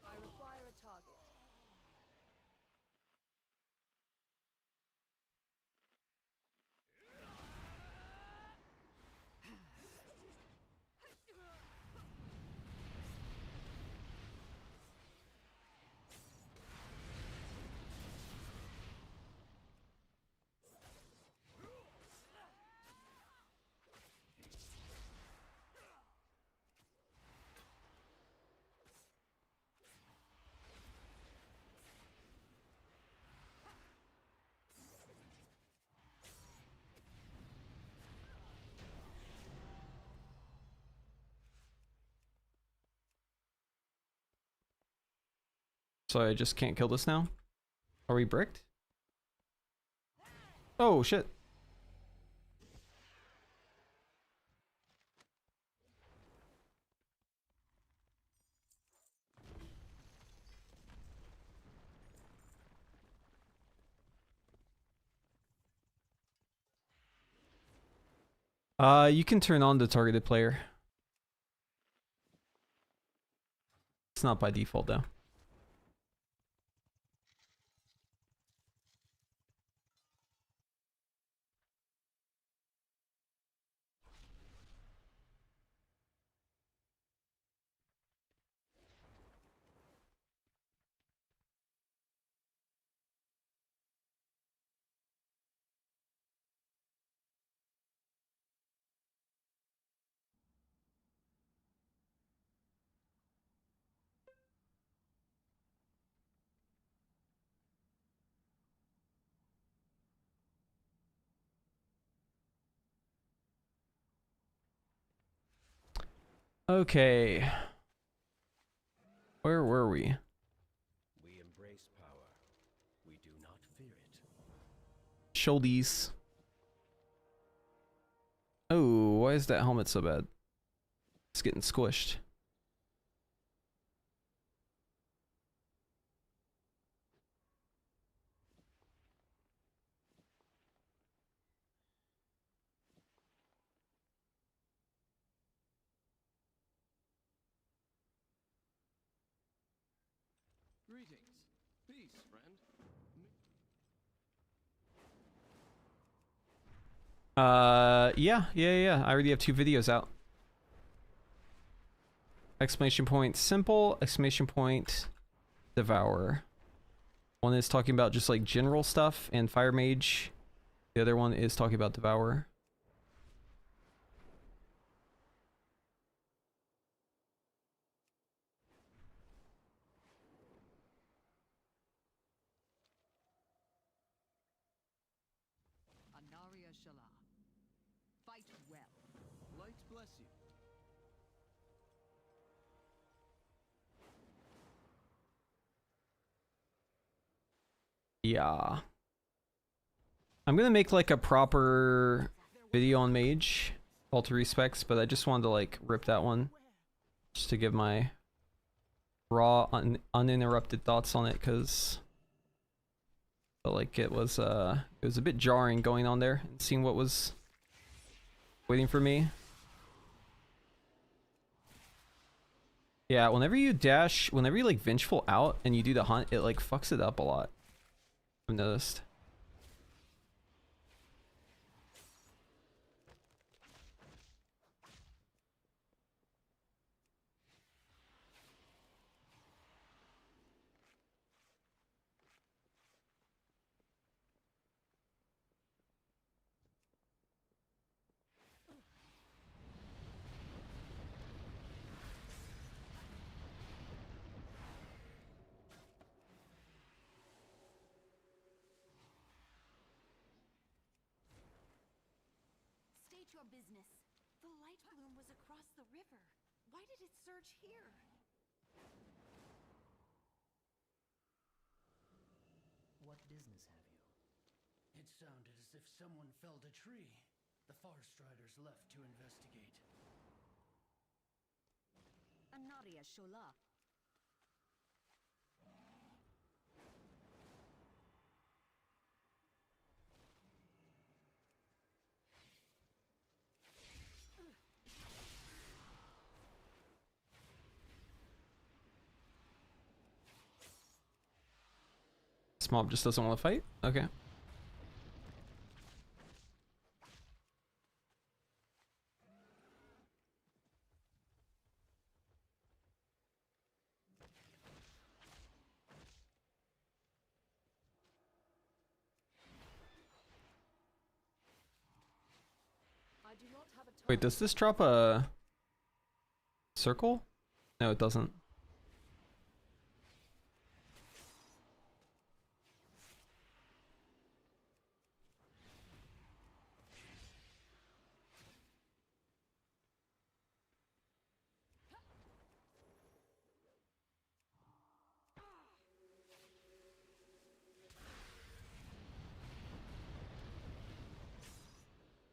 I require a target. So I just can't kill this now? Are we bricked? Oh, shit. You can turn on the targeted player. It's not by default though. Okay. Where were we? We embrace power. We do not fear it. Shoulders. Oh, why is that helmet so bad? It's getting squished. Greetings. Peace, friend. Yeah. I already have 2 videos out. Exclamation point simple, exclamation point Devourer. One is talking about just like general stuff and Fire Mage. The other one is talking about Devourer. Haraneer Shala. Fight well. Light bless you. Yeah. I'm gonna make like a proper video on Mage, all due respects, but I just wanted to like rip that one just to give my raw, uninterrupted thoughts on it, because I felt like it was a bit jarring going on there and seeing what was waiting for me. Yeah, whenever you like vengeful out and you do the hunt, it like fucks it up a lot. I've noticed. State your business. The light bloom was across the river. Why did it surge here? What business have you? It sounded as if someone felled a tree. The Farstriders left to investigate. Haraneer Shala. This mob just doesn't want to fight? Okay. Wait, does this drop a circle? No, it doesn't.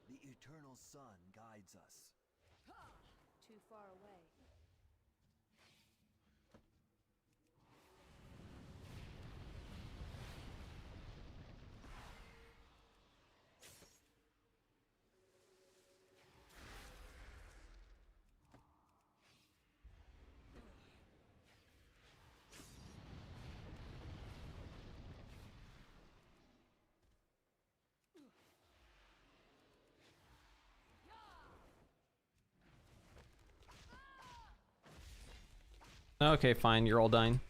The eternal sun guides us. Too far away. Okay, fine, you're all dying.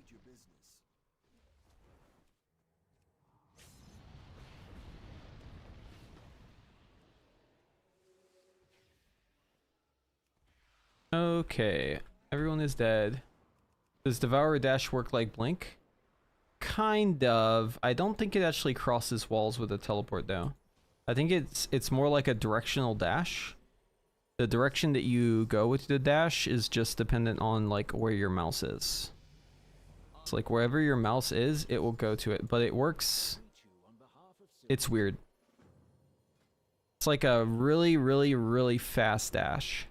Mind your business. Okay, everyone is dead. Does Devourer dash work like Blink? Kind of. I don't think it actually crosses walls with a teleport though. I think it's more like a directional dash. The direction that you go with the dash is just dependent on like where your mouse is. It's like wherever your mouse is, it will go to it, but it works. It's weird. It's like a really, really, really fast dash.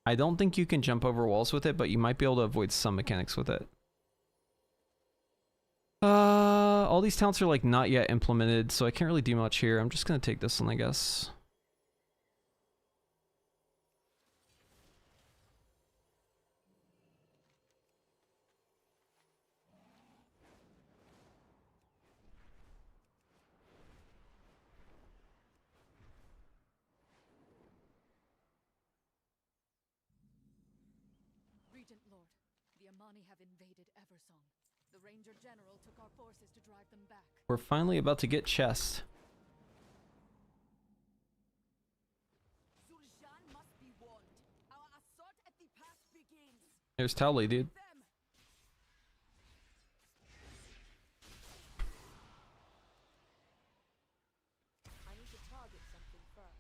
I don't think you can jump over walls with it, but you might be able to avoid some mechanics with it. All these talents are like not yet implemented, so I can't really do much here. I'm just gonna take this one, I guess. Regent Lord, the Amani have invaded Eversong. The Ranger General took our forces to drive them back. We're finally about to get chest. Zul'Shan must be warned. Our assault at the pass begins. There's Towley, dude. I need to target something first.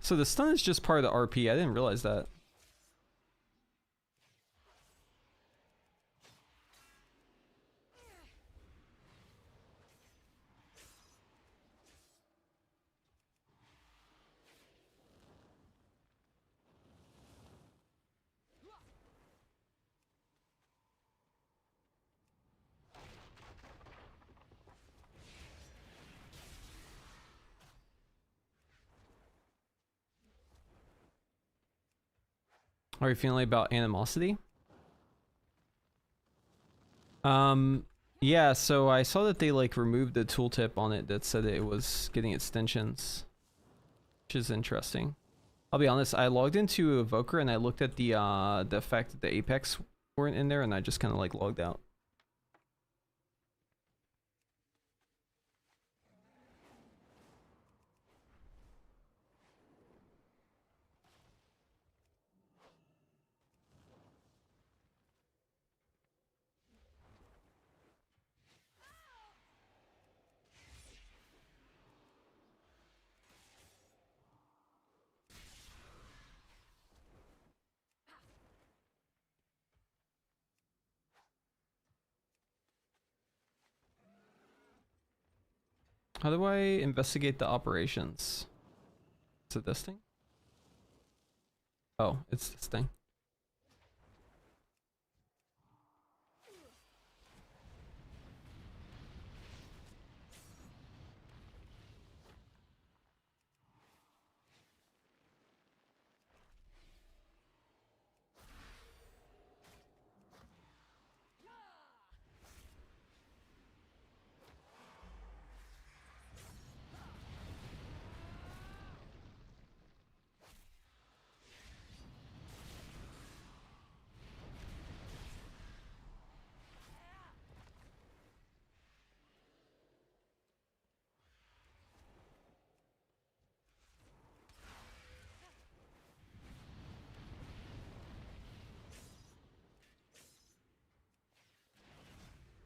So the stun is just part of the RP. I didn't realize that. How are you feeling about animosity? Yeah, so I saw that they like removed the tooltip on it that said that it was getting extensions, which is interesting. I'll be honest, I logged into Evoker and I looked at the fact that the Apex weren't in there, and I just kind of like logged out. How do I investigate the operations? Is it this thing? Oh, it's this thing.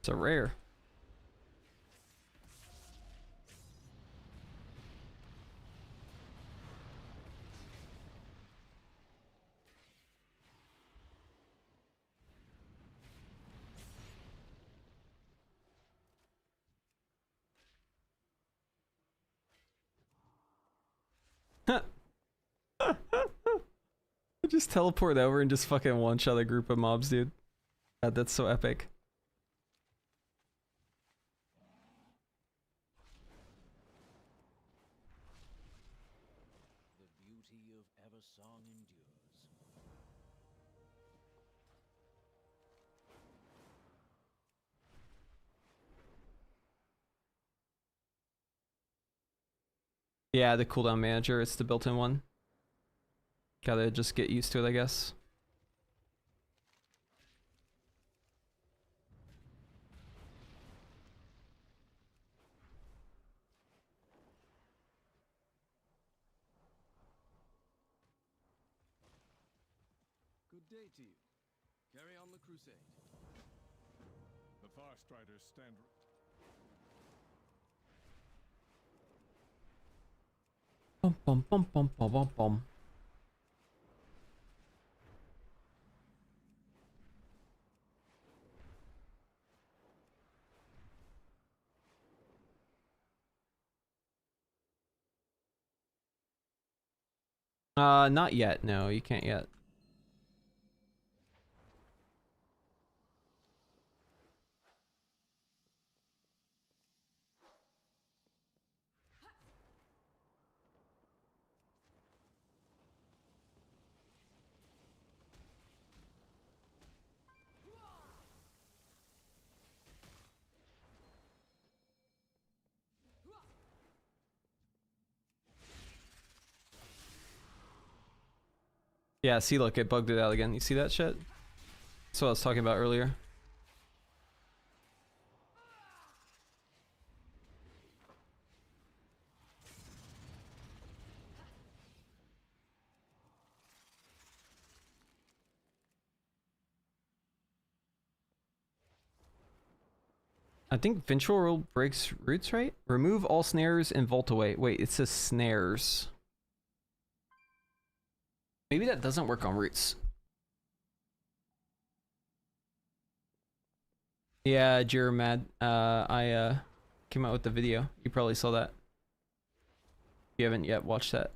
It's a rare. Just teleport over and just fucking one-shot a group of mobs, dude. God, that's so epic. The beauty of Eversong endures. Yeah, the cooldown manager, it's the built-in one. Gotta just get used to it, I guess. Good day to you. Carry on the crusade. The Farstriders stand... Bum bum bum bum bum bum bum. Not yet. No, you can't yet. Yeah, see, look, it bugged it out again. You see that shit? That's what I was talking about earlier. I think Ventral breaks roots, right? Remove all snares and vault away. Wait, it says snares. Maybe that doesn't work on roots. Yeah, Jeremad. I came out with the video. You probably saw that. If you haven't yet watched that.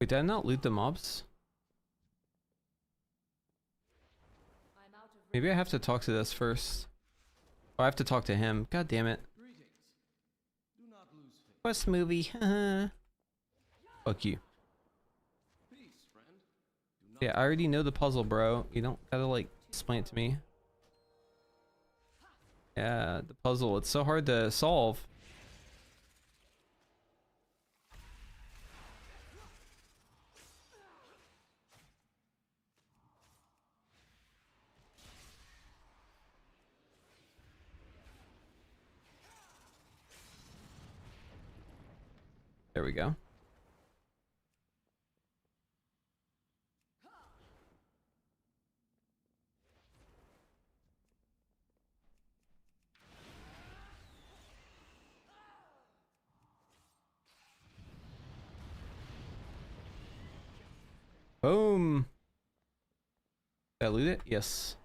Wait, did I not loot the mobs? Maybe I have to talk to this first. Oh, I have to talk to him. God damn it. Quest movie. Fuck you. Yeah, I already know the puzzle, bro. You don't gotta, like, explain it to me. Yeah, the puzzle. It's so hard to solve. There we go. Boom. Did I loot it? Yes.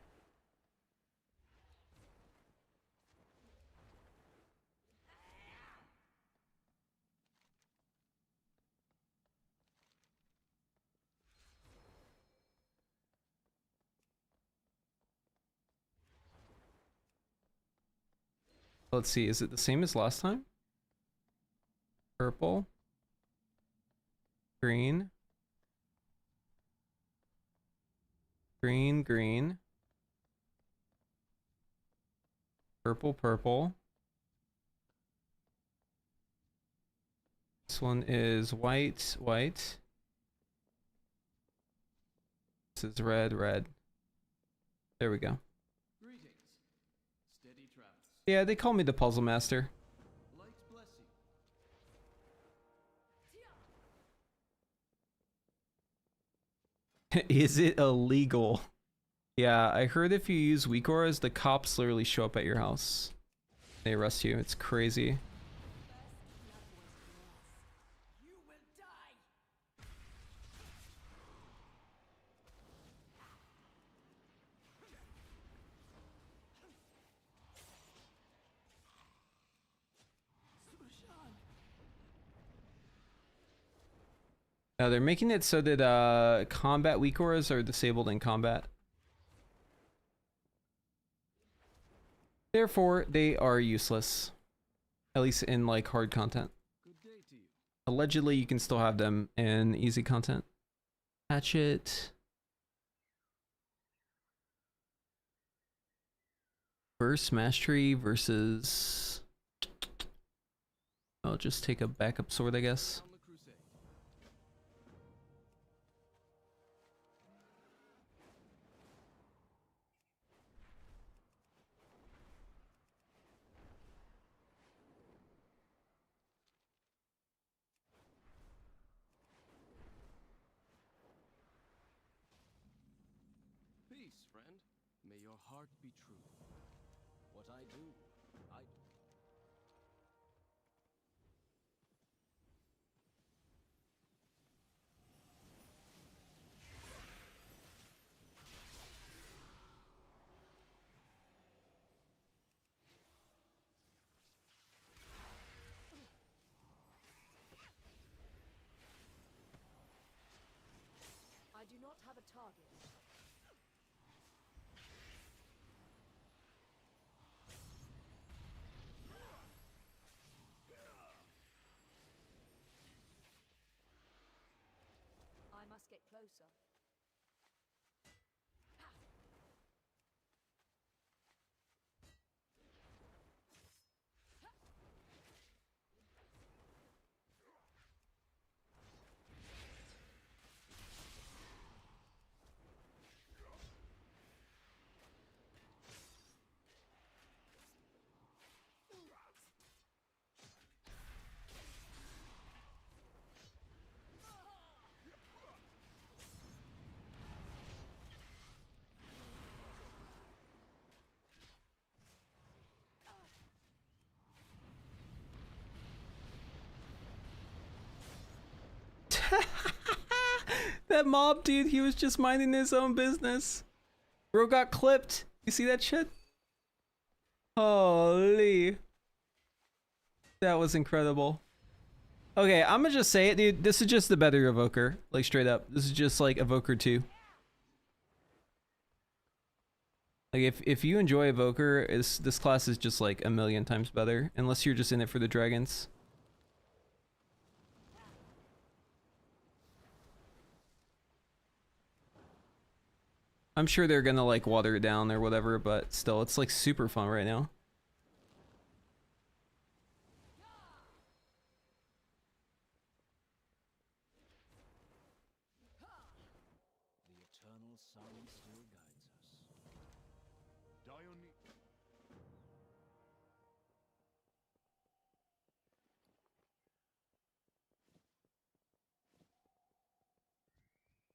Let's see, is it the same as last time? Purple. Green. Green, green. Purple, purple. This one is white, white. This is red, red. There we go. Yeah, they call me the puzzle master. Is it illegal? Yeah, I heard if you use weak auras, the cops literally show up at your house. They arrest you. It's crazy. They're making it so that combat weak auras are disabled in combat. Therefore, they are useless. At least in like hard content. Allegedly, you can still have them in easy content. Hatchet. Burst Mastery versus... I'll just take a backup sword, I guess. Peace, friend. May your heart be true. What I do, I do. I do not have a target. I must get closer. That mob dude, he was just minding his own business. Bro got clipped. You see that shit? Holy. That was incredible. Okay, I'm gonna just say it, dude. This is just the better Evoker. Like, straight up. This is just like Evoker 2. Like, if you enjoy Evoker, this class is just like a million times better. Unless you're just in it for the dragons. I'm sure they're gonna like water it down or whatever, but still, it's like super fun right now. The eternal sun still guides us.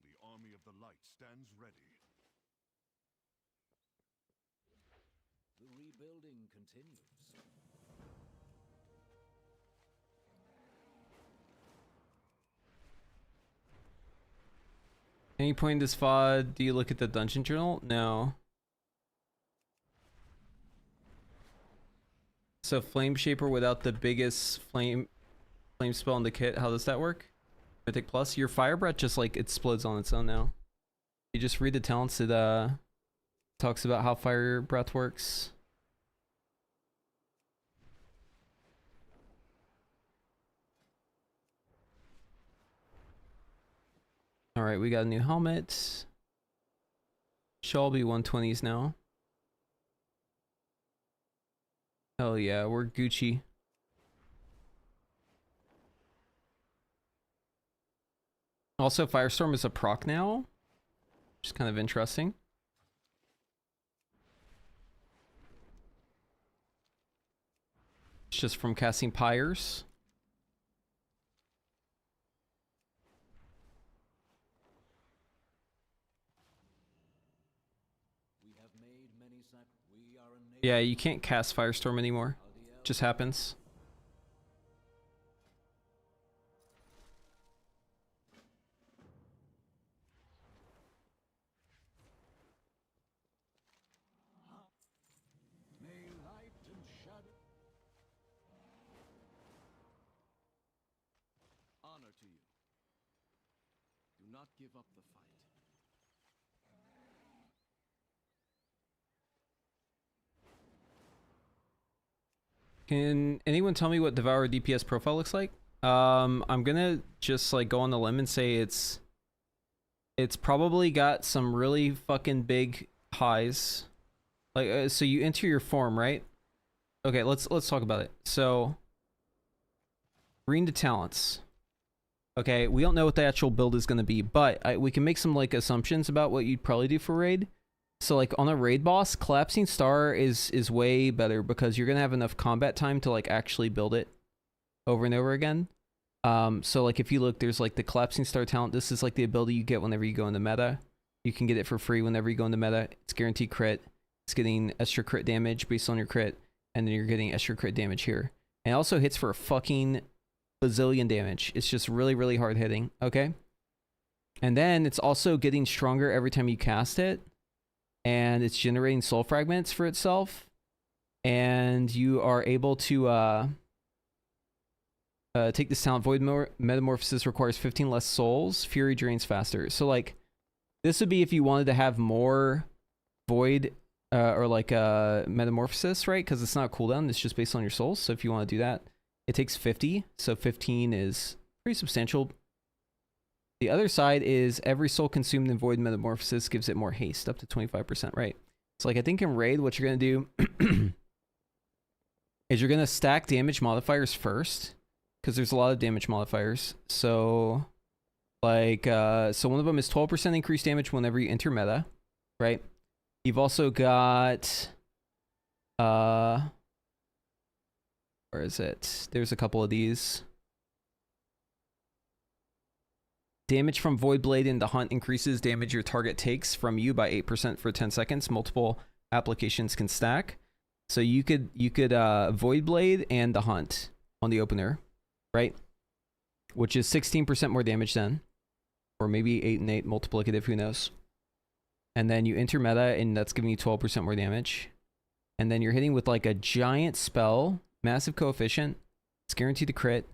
The army of the light stands ready. The rebuilding continues. Any point in this VOD, do you look at the dungeon journal? No. So Flame Shaper without the biggest flame spell in the kit, how does that work? Mythic Plus? Your Fire Breath just like explodes on its own now. You just read the talents, it talks about how Fire Breath works. Alright, we got a new helmet. Should all be 120s now. Hell yeah, we're Gucci. Also, Firestorm is a proc now, which is kind of interesting. It's just from casting pyres. Yeah, you can't cast Firestorm anymore. Just happens. May light and shadow. Honor to you. not give up the fight. Can anyone tell me what Devourer DPS profile looks like? I'm gonna just like go on the limb and say it's probably got some really fucking big highs. Like so you enter your form, right? Okay, let's talk about it. So green to talents. Okay, we don't know what the actual build is gonna be, but we can make some like assumptions about what you'd probably do for raid. So like on a raid boss, Collapsing Star is way better because you're gonna have enough combat time to like actually build it over and over again. So like if you look, there's like the Collapsing Star talent. This is like the ability you get whenever you go into meta. You can get it for free whenever you go into meta. It's guaranteed crit. It's getting extra crit damage based on your crit, and then you're getting extra crit damage here. And it also hits for a fucking bazillion damage. It's just really, really hard hitting, okay? And then it's also getting stronger every time you cast it, and it's generating soul fragments for itself, and you are able to take this talent. Void Metamorphosis requires 15 less souls. Fury drains faster. So like this would be if you wanted to have more Void or like Metamorphosis, right? Because it's not a cooldown, it's just based on your souls. So if you want to do that, it takes 50, so 15 is pretty substantial. The other side is every soul consumed in Void Metamorphosis gives it more haste, up to 25%, right? So like I think in raid, what you're going to do is you're going to stack damage modifiers first, because there's a lot of damage modifiers. So like, so one of them is 12% increased damage whenever you enter meta, right? You've also got, where is it? There's a couple of these. Damage from Void Blade in the Hunt increases damage your target takes from you by 8% for 10 seconds. Multiple applications can stack. So you could Void Blade and the Hunt on the opener, right? Which is 16% more damage then. Or maybe 8 and 8 multiplicative, who knows. And then you enter meta and that's giving you 12% more damage. And then you're hitting with like a giant spell, massive coefficient, it's guaranteed to crit,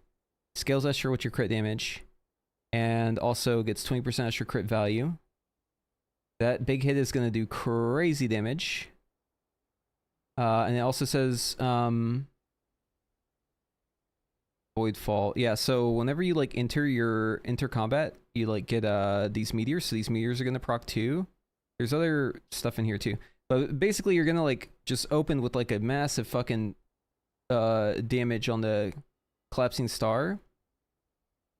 scales extra with your crit damage, and also gets 20% extra crit value. That big hit is going to do crazy damage. And it also says Void Fall. Yeah, so whenever you like enter combat, you like get these meteors. So these meteors are going to proc too. There's other stuff in here too. But basically you're going to like just open with like a massive fucking damage on the Collapsing Star.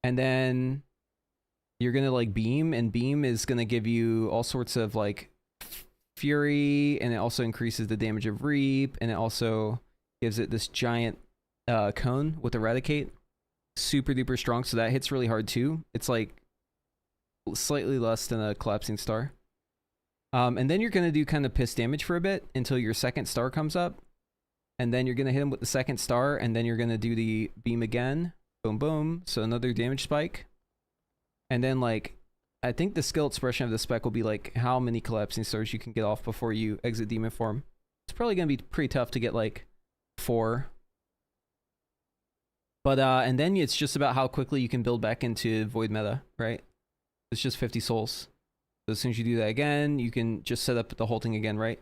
And then you're going to like beam, and beam is going to give you all sorts of like fury, and it also increases the damage of reap, and it also gives it this giant cone with eradicate. Super duper strong, so that hits really hard too. It's like slightly less than a Collapsing Star. And then you're going to do kind of piss damage for a bit until your second star comes up. And then you're going to hit him with the second star, and then you're going to do the beam again. Boom, boom. So another damage spike. And then, like, I think the skill expression of the spec will be, like, how many Collapsing Stars you can get off before you exit demon form. It's probably going to be pretty tough to get, like, 4. But, and then it's just about how quickly you can build back into Void meta, right? It's just 50 souls. So as soon as you do that again, you can just set up the whole thing again, right?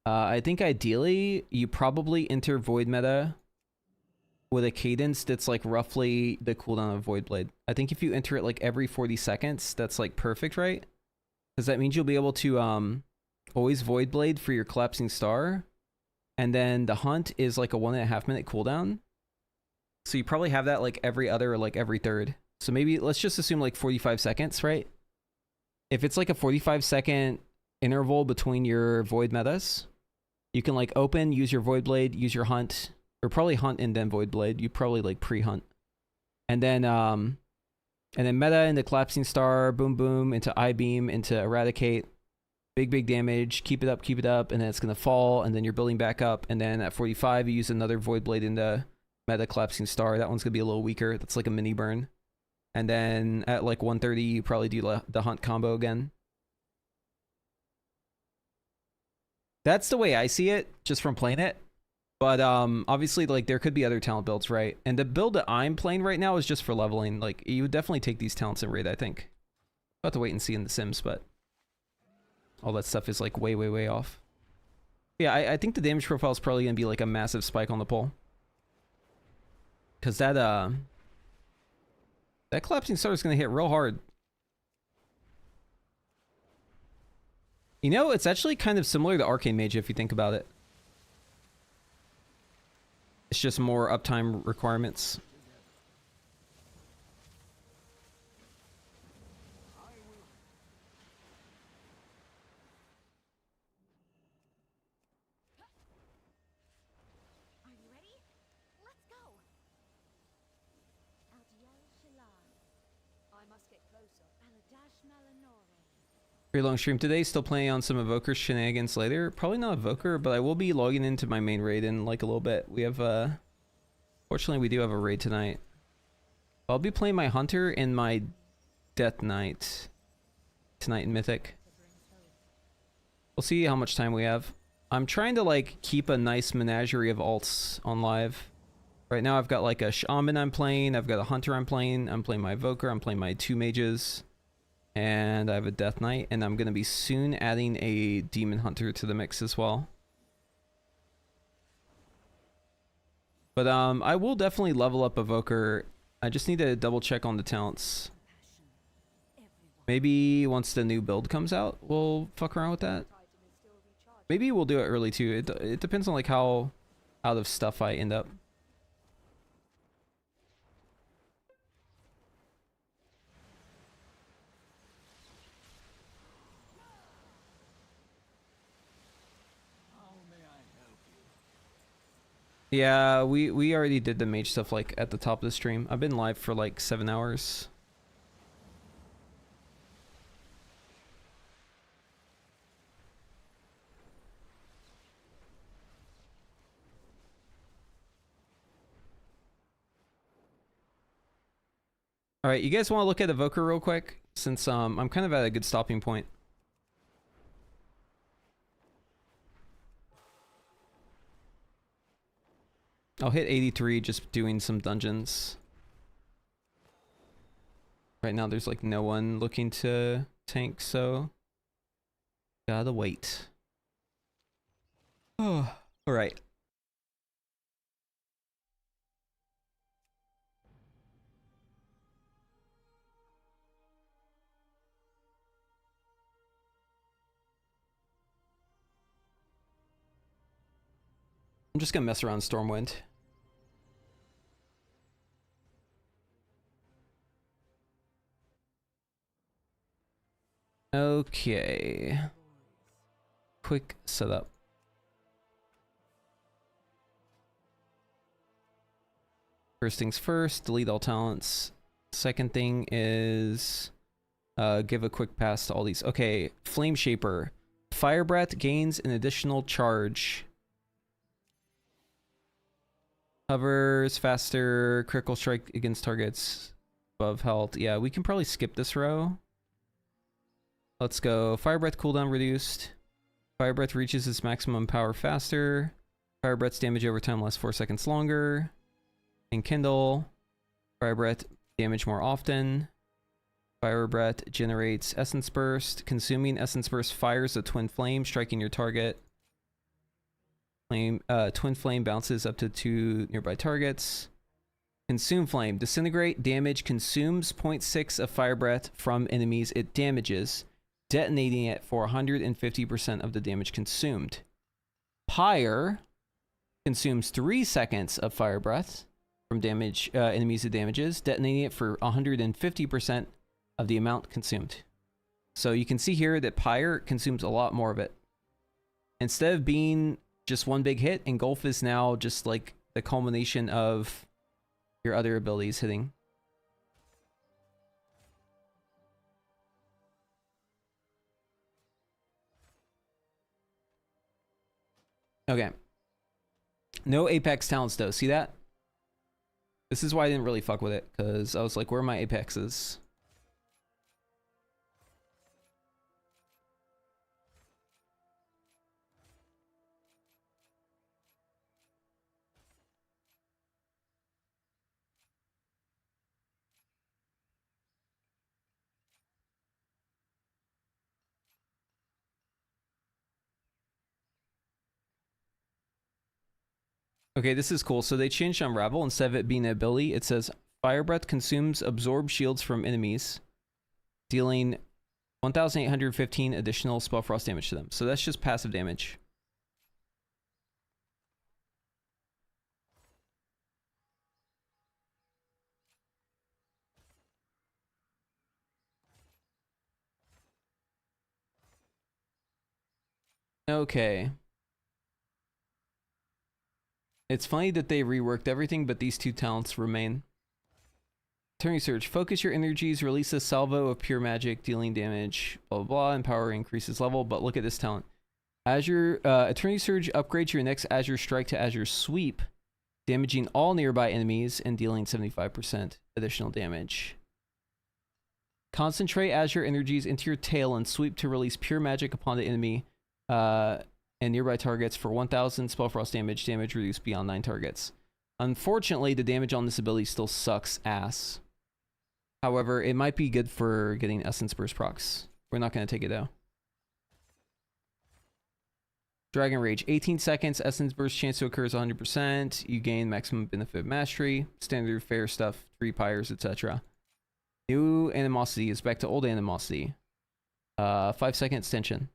I think ideally, you probably enter Void meta with a cadence that's like roughly the cooldown of Void Blade. I think if you enter it like every 40 seconds, that's like perfect, right? Because that means you'll be able to always Void Blade for your Collapsing Star. And then the Hunt is like a 1.5 minute cooldown. So you probably have that like every other or like every third. So maybe let's just assume like 45 seconds, right? If it's like a 45-second interval between your Void metas, you can like open, use your Void Blade, use your Hunt, or probably Hunt and then Void Blade. You probably like pre-Hunt. And then meta into Collapsing Star, boom boom, into I-Beam, into Eradicate. Big damage, keep it up, and then it's gonna fall, and then you're building back up, and then at 45 you use another Void Blade into meta Collapsing Star. That one's gonna be a little weaker. That's like a mini burn. And then at like 130, you probably do the Hunt combo again. That's the way I see it, just from playing it. But obviously, like, there could be other talent builds, right? And the build that I'm playing right now is just for leveling. Like, you would definitely take these talents in raid, I think. I'll have to wait and see in The Sims, but all that stuff is like way, way, way off. Yeah, I think the damage profile is probably going to be like a massive spike on the pole. Because that collapsing star is going to hit real hard. You know, it's actually kind of similar to Arcane Mage if you think about it. It's just more uptime requirements. Pretty long stream today, still playing on some Evoker shenanigans later. Probably not Evoker, but I will be logging into my main raid in like a little bit. We have fortunately we do have a raid tonight. I'll be playing my Hunter and my Death Knight tonight in Mythic. We'll see how much time we have. I'm trying to like keep a nice menagerie of alts on live. Right now I've got like a Shaman I'm playing, I've got a Hunter I'm playing my Evoker, I'm playing my 2 mages. And I have a Death Knight, and I'm going to be soon adding a Demon Hunter to the mix as well. But I will definitely level up Evoker. I just need to double check on the talents. Maybe once the new build comes out, we'll fuck around with that. Maybe we'll do it early too. It depends on like how out of stuff I end up. Yeah, we already did the mage stuff like at the top of the stream. I've been live for like 7 hours. All right, you guys want to look at Evoker real quick since I'm kind of at a good stopping point. I'll hit 83 just doing some dungeons. Right now there's like no one looking to tank, so gotta wait. Oh, all right. I'm just gonna mess around Stormwind. Okay. Quick setup. First things first, delete all talents. Second thing is give a quick pass to all these. Okay, Flame Shaper. Fire Breath gains an additional charge. Hovers faster, critical strike against targets above health. Yeah, we can probably skip this row. Let's go. Fire Breath cooldown reduced. Fire Breath reaches its maximum power faster. Fire Breath's damage over time lasts 4 seconds longer. Enkindle. Fire Breath damage more often. Fire Breath generates Essence Burst. Consuming Essence Burst fires a Twin Flame, striking your target. Twin Flame bounces up to 2 nearby targets. Consume Flame. Disintegrate damage consumes 0.6 of Fire Breath from enemies it damages, detonating it for 150% of the damage consumed. Pyre consumes 3 seconds of Fire Breath from damage enemies it damages, detonating it for 150% of the amount consumed. So you can see here that Pyre consumes a lot more of it. Instead of being just one big hit, Engulf is now just like the culmination of your other abilities hitting. Okay. No Apex talents though. See that? This is why I didn't really fuck with it, because I was like, where are my Apexes? Okay, this is cool. So they changed Unravel. Instead of it being an ability, it says Fire Breath consumes absorb shields from enemies, dealing 1,815 additional spell frost damage to them. So that's just passive damage. Okay. It's funny that they reworked everything, but these two talents remain. Turning Surge. Focus your energies, release a salvo of pure magic, dealing damage, blah, blah, blah, and power increases level. But look at this talent. Azure, Eternity Surge upgrades your next Azure Strike to Azure Sweep, damaging all nearby enemies and dealing 75% additional damage. Concentrate Azure energies into your tail and sweep to release pure magic upon the enemy and nearby targets for 1,000 spellfrost damage. Damage reduced beyond 9 targets. Unfortunately, the damage on this ability still sucks ass. However, it might be good for getting Essence Burst procs. We're not going to take it though. Dragon Rage. 18 seconds. Essence Burst chance to occur is 100%. You gain maximum benefit of mastery. Standard fair stuff. 3 pyres, etc. New Animosity is back to old Animosity. 5-second extension.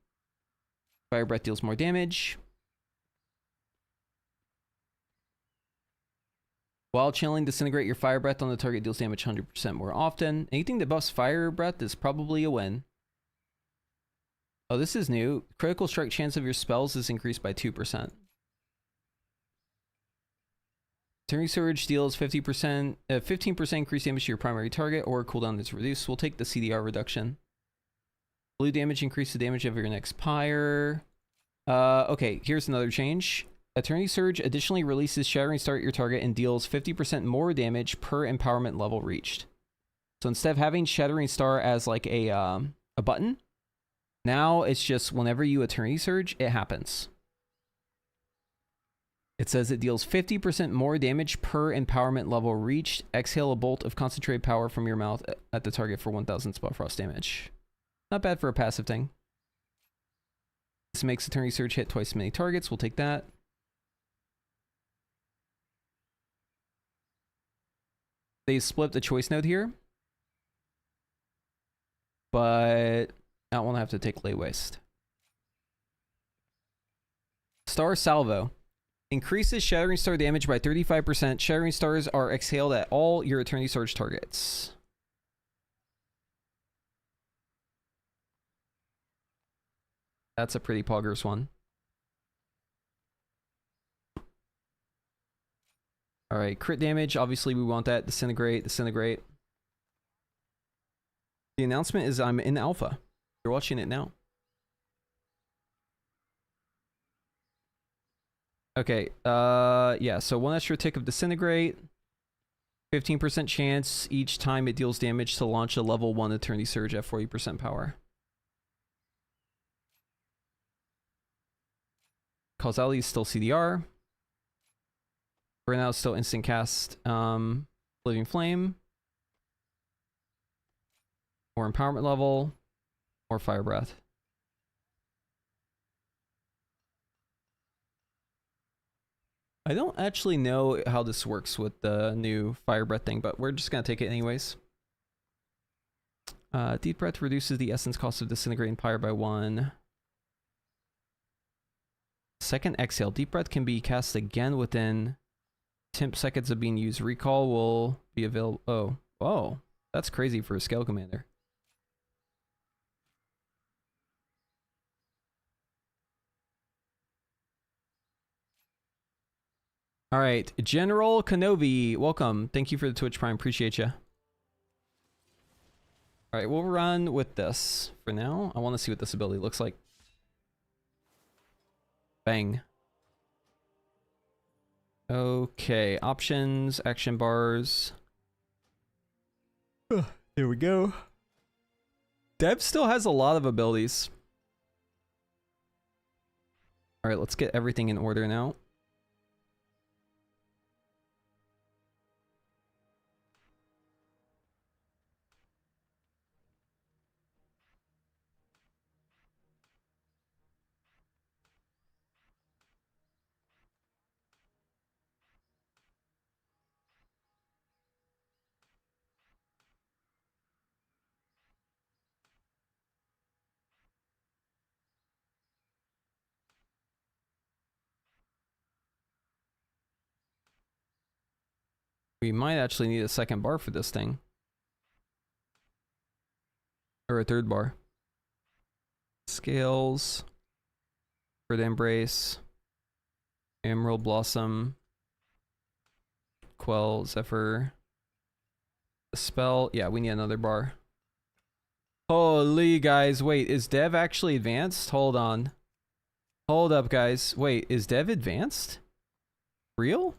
Fire Breath deals more damage. While channeling Disintegrate, your Fire Breath on the target deals damage 100% more often. Anything that buffs Fire Breath is probably a win. Oh, this is new. Critical strike chance of your spells is increased by 2%. Turning Surge deals 15% increased damage to your primary target, or cooldown is reduced. We'll take the CDR reduction. Blue damage increase the damage of your next pyre. Okay, here's another change. Eternity Surge additionally releases Shattering Star at your target and deals 50% more damage per empowerment level reached. So instead of having Shattering Star as like a button, now it's just whenever you Eternity Surge, it happens. It says it deals 50% more damage per empowerment level reached. Exhale a bolt of concentrated power from your mouth at the target for 1,000 spellfrost damage. Not bad for a passive thing. This makes Eternity Surge hit twice as many targets. We'll take that. They split the choice node here. But that one I have to take Lay Waste. Star Salvo. Increases Shattering Star damage by 35%. Shattering Stars are exhaled at all your Eternity Surge targets. That's a pretty poggers one. Alright, crit damage. Obviously, we want that. Disintegrate, disintegrate. The announcement is I'm in alpha. You're watching it now. Okay, yeah, so 1 extra tick of disintegrate. 15% chance each time it deals damage to launch a level 1 Eternity Surge at 40% power. Causality is still CDR. For now, it's still instant cast. Living Flame. More empowerment level. More Fire Breath. I don't actually know how this works with the new Fire Breath thing, but we're just going to take it anyways. Deep Breath reduces the essence cost of Disintegrating Pyre by 1. Second exhale. Deep Breath can be cast again within 10 seconds of being used. Recall will be available. Oh, that's crazy for a Scale Commander. All right, General Kenobi, welcome. Thank you for the Twitch Prime. Appreciate you. All right, we'll run with this for now. I want to see what this ability looks like. Bang. Okay, options, action bars. There we go. Dev still has a lot of abilities. All right, let's get everything in order now. We might actually need a second bar for this thing. Or a third bar. Scales. Bird Embrace. Emerald Blossom. Quell, Zephyr. The spell. Yeah, we need another bar. Holy guys, wait, is Dev actually advanced? Hold on. Hold up, guys. Wait, is Dev advanced? Real?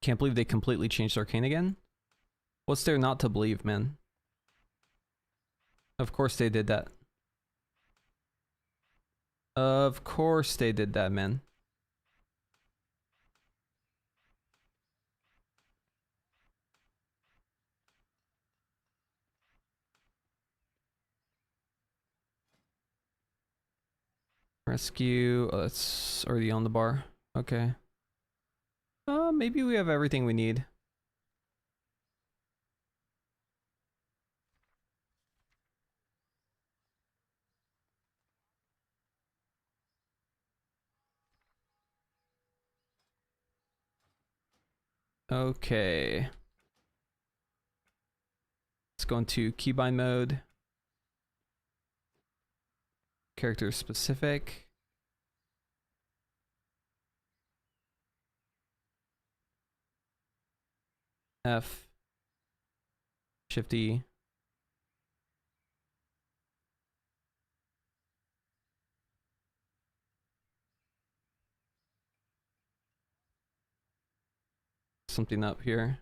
Can't believe they completely changed Arcane again. What's there not to believe, man? Of course they did that. Of course they did that, man. Rescue. Oh, that's already on the bar. Okay. Maybe we have everything we need. Okay. Let's go into keybind mode. Character specific. F. Shift E. Something up here.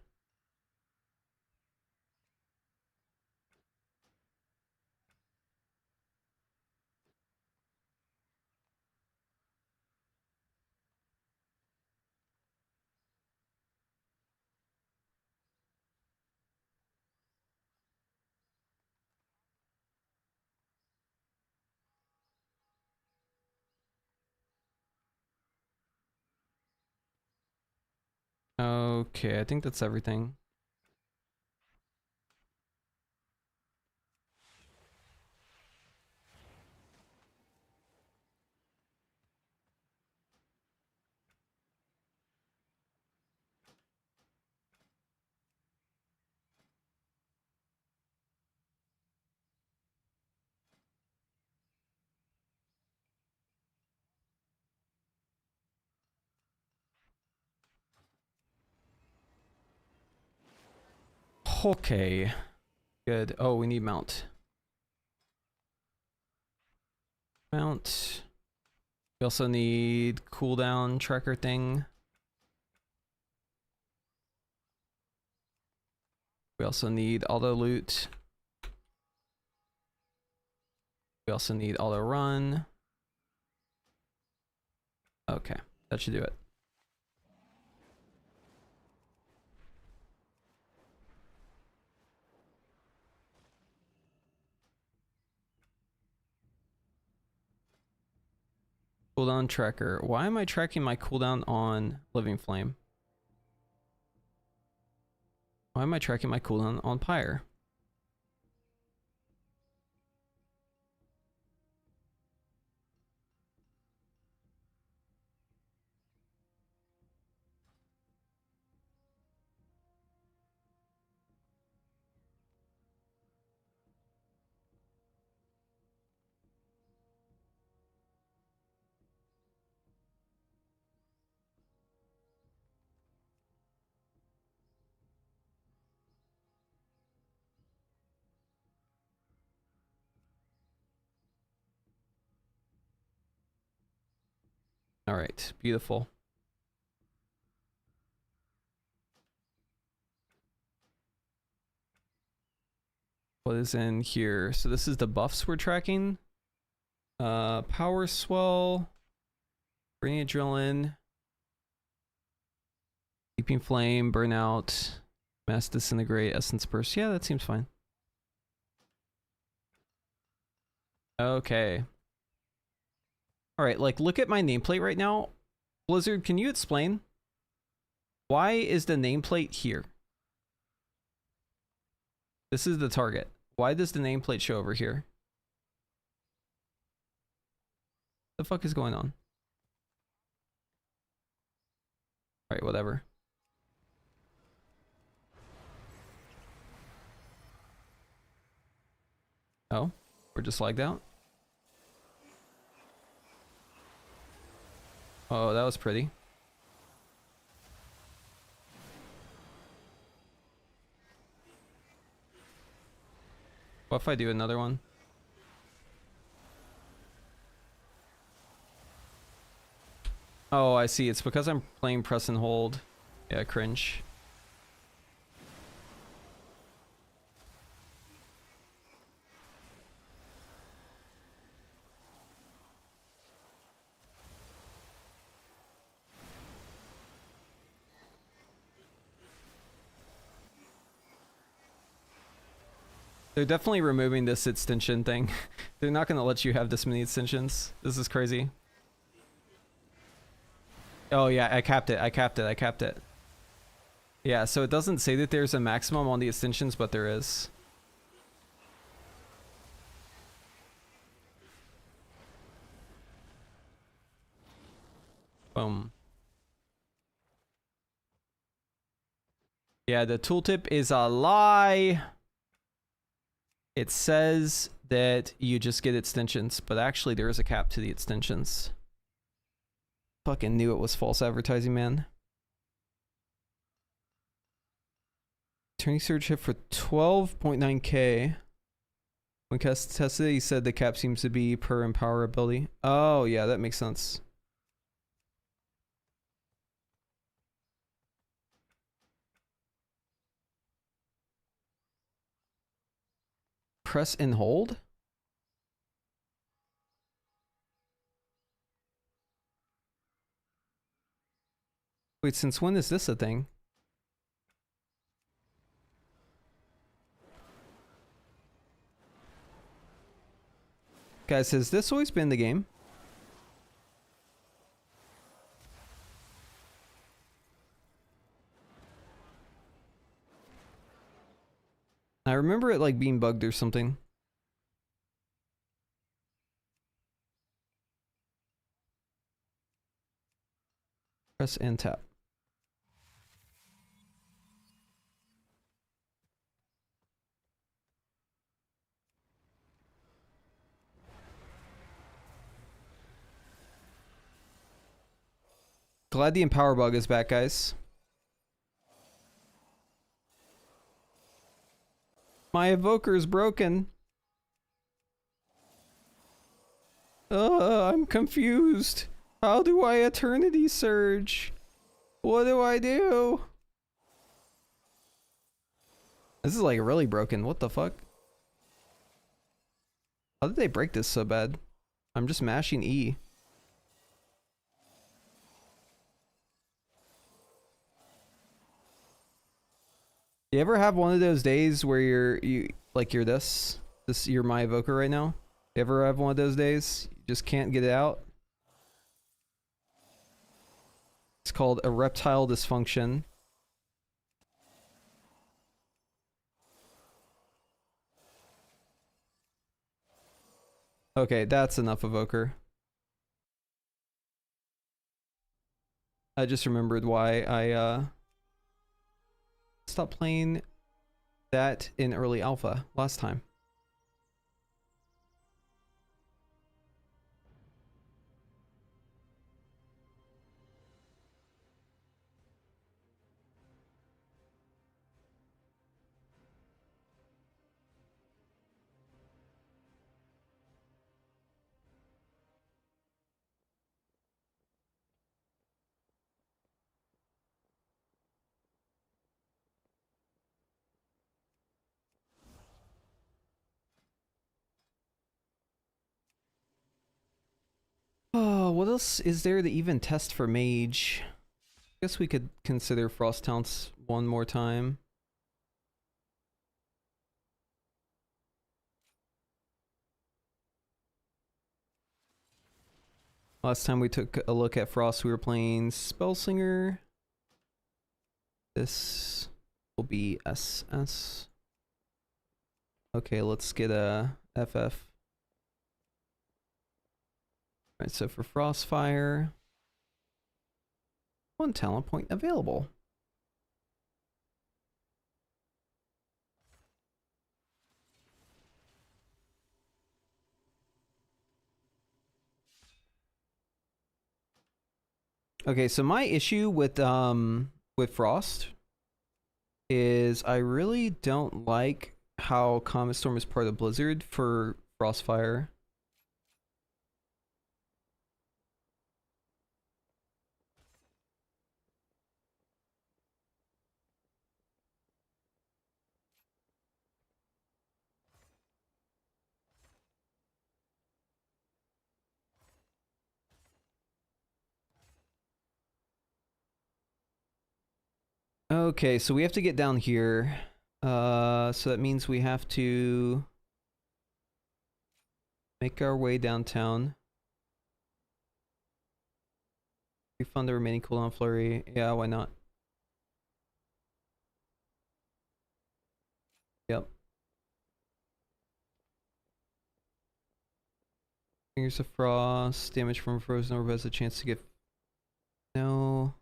Okay, I think that's everything. Okay. Good. Oh, we need mount. Mount. We also need cooldown tracker thing. We also need auto loot. We also need auto run. Okay, that should do it. Cooldown tracker. Why am I tracking my cooldown on Living Flame? Why am I tracking my cooldown on Pyre? All right, beautiful. What is in here? So this is the buffs we're tracking. Power swell, Brain Adrenaline, Leaping Flame, Burnout, Mass Disintegrate, Essence Burst. Yeah, that seems fine. Okay. Alright, like, look at my nameplate right now. Blizzard, can you explain? Why is the nameplate here? This is the target. Why does the nameplate show over here? The fuck is going on? Alright, whatever. Oh, we're just lagged out? Oh, that was pretty. What if I do another one? Oh, I see. It's because I'm playing press and hold. Yeah, cringe. They're definitely removing this extension thing. They're not going to let you have this many extensions. This is crazy. Oh yeah, I capped it. I capped it. I capped it. Yeah, so it doesn't say that there's a maximum on the extensions, but there is. Boom. Yeah, the tooltip is a lie. It says that you just get extensions, but actually there is a cap to the extensions. Fucking knew it was false advertising, man. Turning surge hit for 12.9k. When tested, he said the cap seems to be per empower ability. Oh, yeah, that makes sense. Press and hold? Wait, since when is this a thing? Guys, has this always been the game? I remember it like being bugged or something. Press and tap. Glad the empower bug is back, guys. My evoker is broken. I'm confused. How do I eternity surge? What do I do? This is like really broken. What the fuck? How did they break this so bad? I'm just mashing E. You ever have one of those days where you're my evoker right now? You ever have one of those days? You just can't get it out? It's called erectile dysfunction. Okay, that's enough evoker. I just remembered why I stopped playing that in early alpha last time. Oh, what else is there to even test for Mage? Guess we could consider Frost Talents one more time. Last time we took a look at Frost, we were playing Spellslinger. This will be SS. Okay, let's get a FF. Alright, so for Frostfire, 1 talent point available. Okay, so my issue with Frost is I really don't like how Comet Storm is part of Blizzard for Frostfire. Okay, so we have to get down here. So that means we have to make our way downtown. Refund the remaining cooldown flurry. Yeah, why not? Yep. Fingers of Frost. Damage from a frozen orb has a chance to get... No.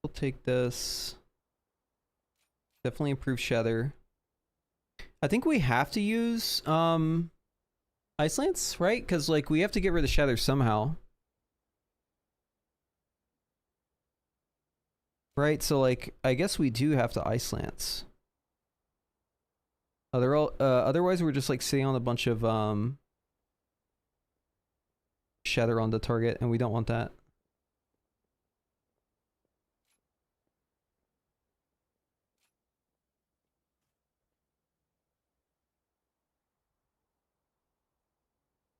We'll take this. Definitely improve Shatter. I think we have to use Ice Lance, right? Because like we have to get rid of Shatter somehow. Right, so like I guess we do have to Ice Lance. Otherwise we're just like sitting on a bunch of Shatter on the target, and we don't want that.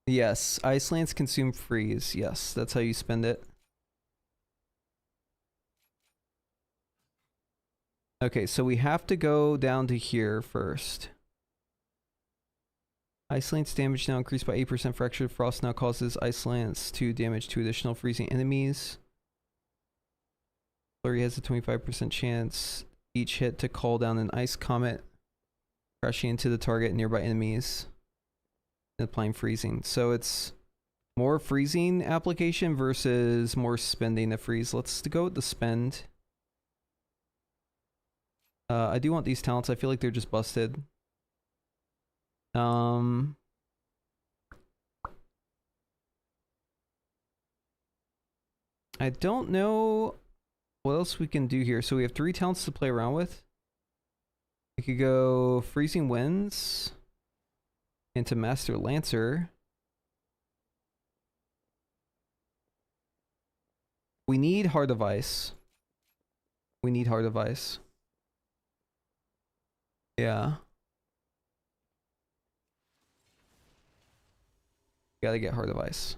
Yes, Ice Lance consume freeze. Yes, that's how you spend it. Okay, so we have to go down to here first. Ice Lance damage now increased by 8%. Fractured Frost now causes Ice Lance to damage 2 additional freezing enemies. Flurry has a 25% chance each hit to call down an Ice Comet, crashing into the target and nearby enemies. Applying freezing, so it's more freezing application versus more spending to freeze. Let's go with the spend. I do want these talents. I feel like they're just busted. I don't know what else we can do here. So we have 3 talents to play around with. We could go Freezing Winds into Master Lancer. We need Heart of Ice. We need Heart of Ice. Yeah. Gotta get Heart of Ice.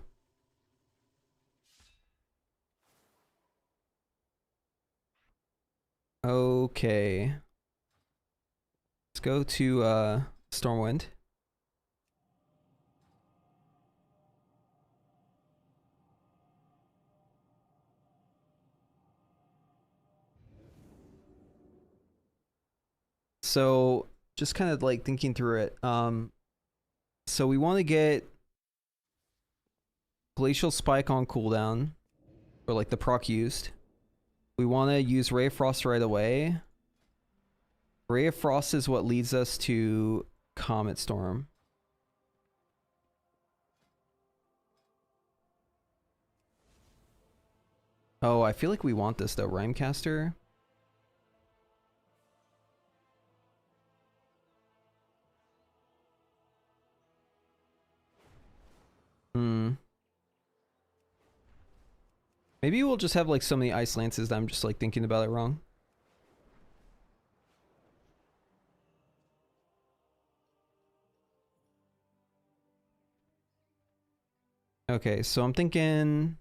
Okay. Let's go to Stormwind. So just kind of like thinking through it. So we want to get Glacial Spike on cooldown, or like the proc used. We want to use Ray of Frost right away. Ray of Frost is what leads us to Comet Storm. Oh, I feel like we want this though, Rhymecaster. Maybe we'll just have like so many Ice Lances that I'm just like thinking about it wrong. Okay, so I'm thinking...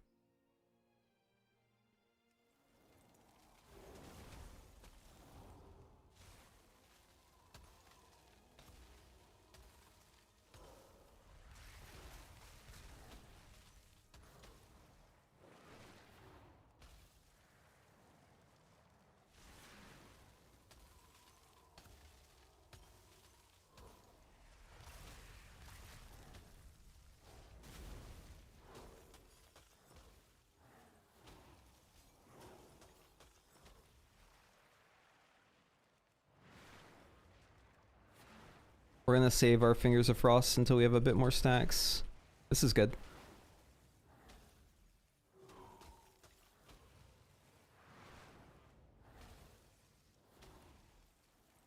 We're gonna save our Fingers of Frost until we have a bit more stacks. This is good.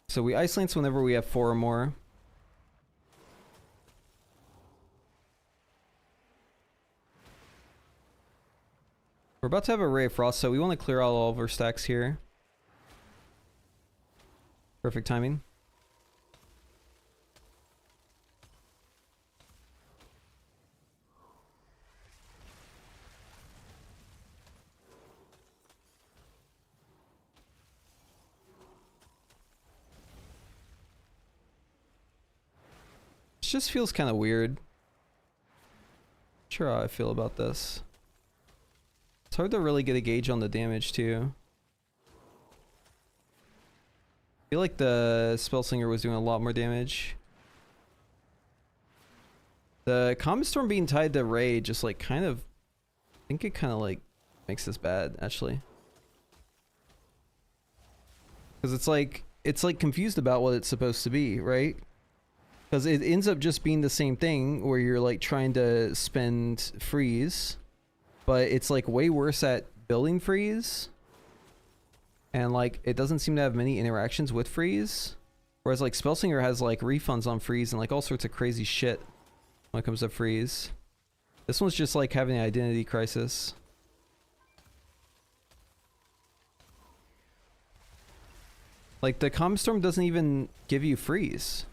So we Ice Lance whenever we have 4 or more. We're about to have a Ray of Frost, so we want to clear out all of our stacks here. Perfect timing. This just feels kind of weird. Not sure how I feel about this. It's hard to really get a gauge on the damage too. I feel like the Spellslinger was doing a lot more damage. The Comet Storm being tied to Ray just like kind of, I think it kind of like makes this bad actually. Because it's like confused about what it's supposed to be, right? Because it ends up just being the same thing where you're like trying to spend freeze, but it's like way worse at building freeze. And like it doesn't seem to have many interactions with freeze. Whereas like Spellslinger has like refunds on freeze and like all sorts of crazy shit when it comes to freeze. This one's just like having an identity crisis. Like the Comet Storm doesn't even give you freeze.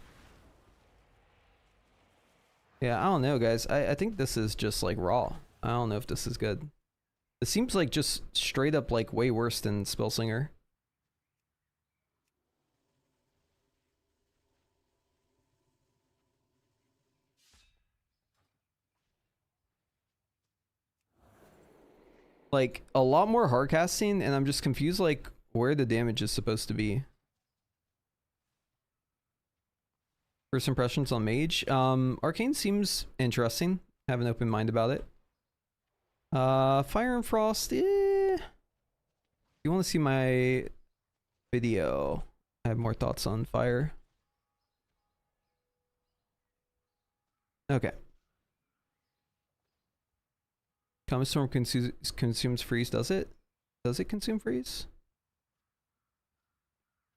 Yeah, I don't know, guys. I think this is just like raw. I don't know if this is good. It seems like just straight up like way worse than Spellslinger. Like a lot more hard casting, and I'm just confused like where the damage is supposed to be. First impressions on Mage. Arcane seems interesting. Have an open mind about it. Fire and Frost, you want to see my video? I have more thoughts on Fire. Okay. Comet Storm consumes freeze, does it? Does it consume freeze?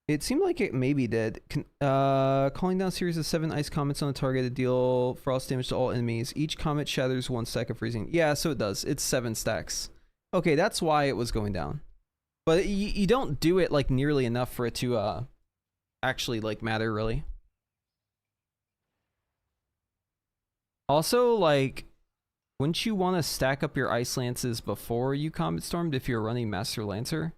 It seemed like it maybe did. Calling down a series of 7 ice comets on a target to deal frost damage to all enemies. Each comet shatters 1 stack of freezing. Yeah, so it does. It's 7 stacks. Okay, that's why it was going down. But you don't do it like nearly enough for it to actually like matter really. Also, like, wouldn't you want to stack up your Ice Lances before you Comet Stormed if you're running Master Lancer?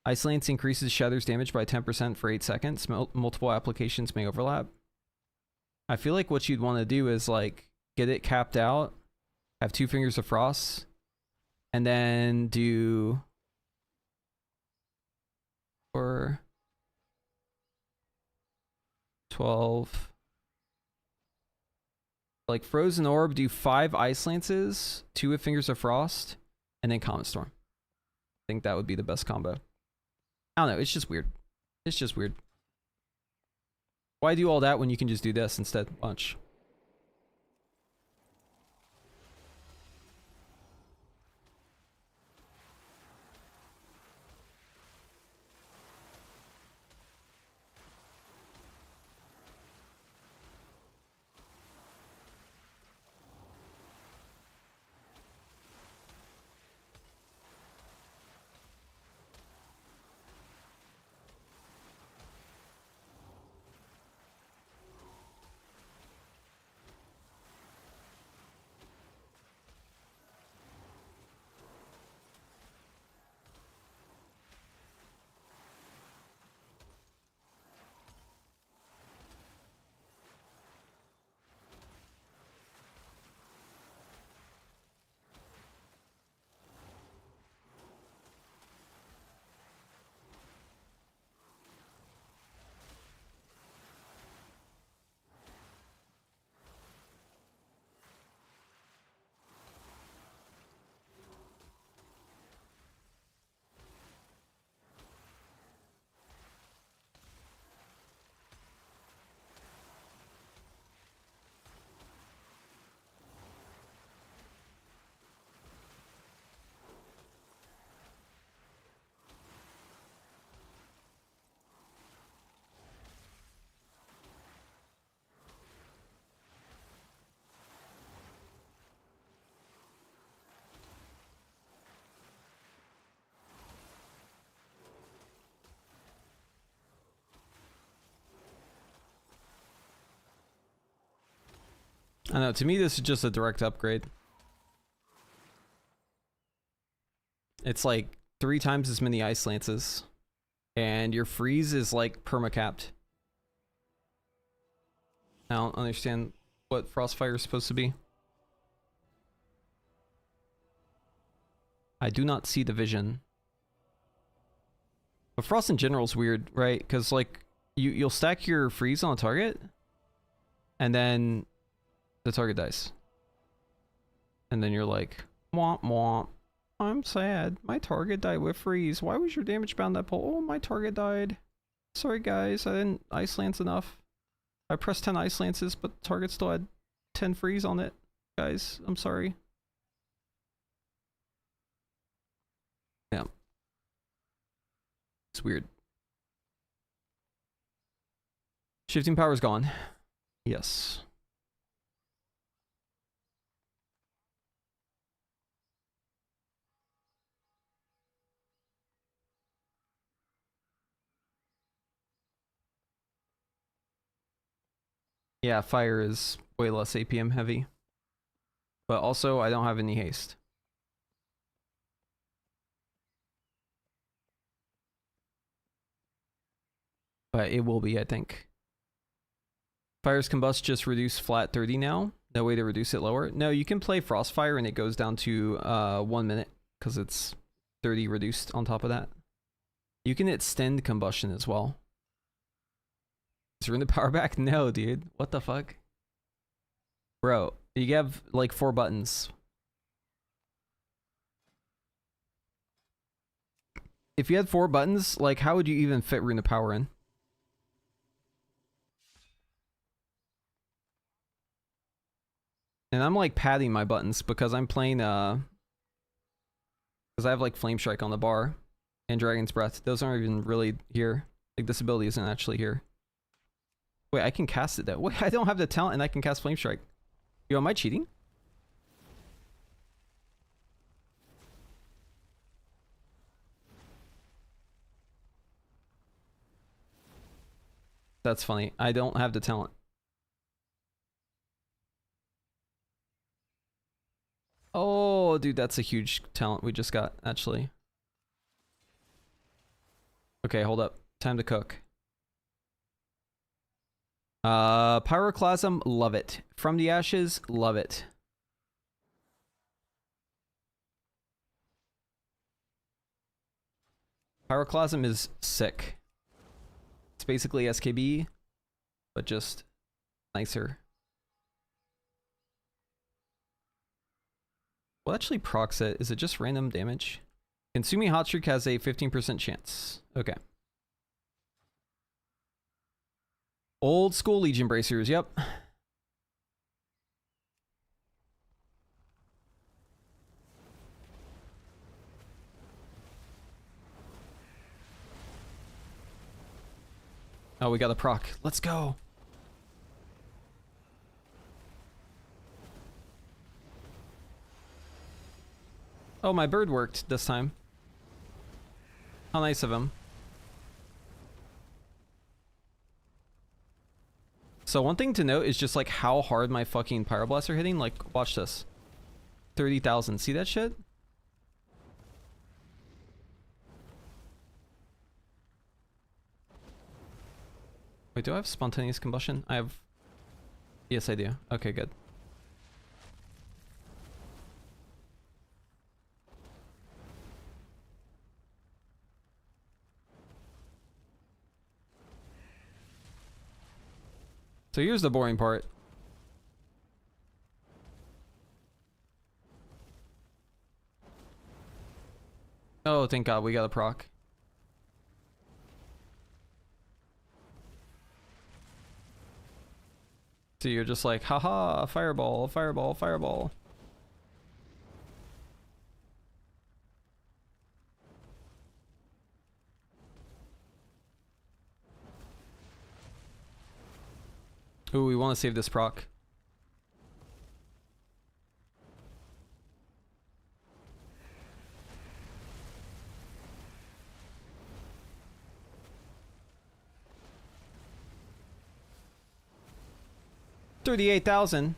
Ice Lance increases Shatter's damage by 10% for 8 seconds. Multiple applications may overlap. I feel like what you'd want to do is like get it capped out, have 2 Fingers of Frost, and then do 4, 12, like Frozen Orb, do 5 Ice Lances, 2 with Fingers of Frost, and then Comet Storm. I think that would be the best combo. I don't know, it's just weird. It's just weird. Why do all that when you can just do this instead? Bunch. I know, to me this is just a direct upgrade. It's like 3 times as many ice lances. And your freeze is like perma-capped. I don't understand what Frostfire is supposed to be. I do not see the vision. But Frost in general is weird, right? Because like you'll stack your freeze on a target, and then the target dies. And then you're like, womp womp. I'm sad. My target died with freeze. Why was your damage bound that pull? Oh, my target died. Sorry guys, I didn't ice lance enough. I pressed 10 ice lances, but the target still had 10 freeze on it. Guys, I'm sorry. Yeah. It's weird. Shifting power is gone. Yes. Yeah, fire is way less APM heavy. But also, I don't have any haste. But it will be, I think. Fire's combust just reduce flat 30 now. No way to reduce it lower. No, you can play Frostfire and it goes down to 1 minute because it's 30 reduced on top of that. You can extend combustion as well. Is Rune the power back? No, dude. What the fuck? Bro, you have like 4 buttons. If you had 4 buttons, like how would you even fit Rune the power in? And I'm like padding my buttons because I'm playing because I have like Flame Strike on the bar and Dragon's Breath. Those aren't even really here. Like this ability isn't actually here. Wait, I can cast it though. Wait, I don't have the talent and I can cast Flame Strike. Yo, am I cheating? That's funny. I don't have the talent. Oh, dude, that's a huge talent we just got, actually. Okay, hold up. Time to cook. Pyroclasm, love it. From the Ashes, love it. Pyroclasm is sick. It's basically SKB, but just nicer. What actually procs it? Is it just random damage? Consuming Hot Streak has a 15% chance. Okay. Old school Legion Bracers, yep. Oh, we got a proc. Let's go. Oh, my bird worked this time. How nice of him. So one thing to note is just like how hard my fucking Pyroblasts are hitting. Like, watch this. 30,000. See that shit? Wait, do I have spontaneous combustion? I have... Yes, I do. Okay, good. So here's the boring part. Oh, thank God, we got a proc. So you're just like, haha, fireball, fireball, fireball. Ooh, we want to save this proc. $38,000.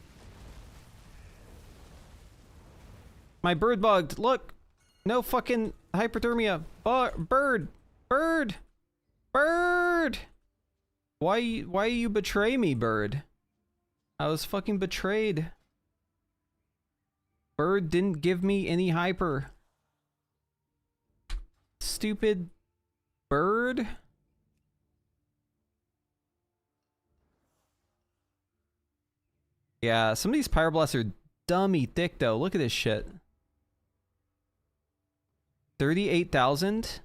My bird bugged. Look. No fucking hypothermia. Bird. Bird. Bird. Why you betray me, bird? I was fucking betrayed. Bird didn't give me any hyper. Stupid bird. Yeah, some of these pyroblasts are dummy thick though. Look at this shit. 38,000.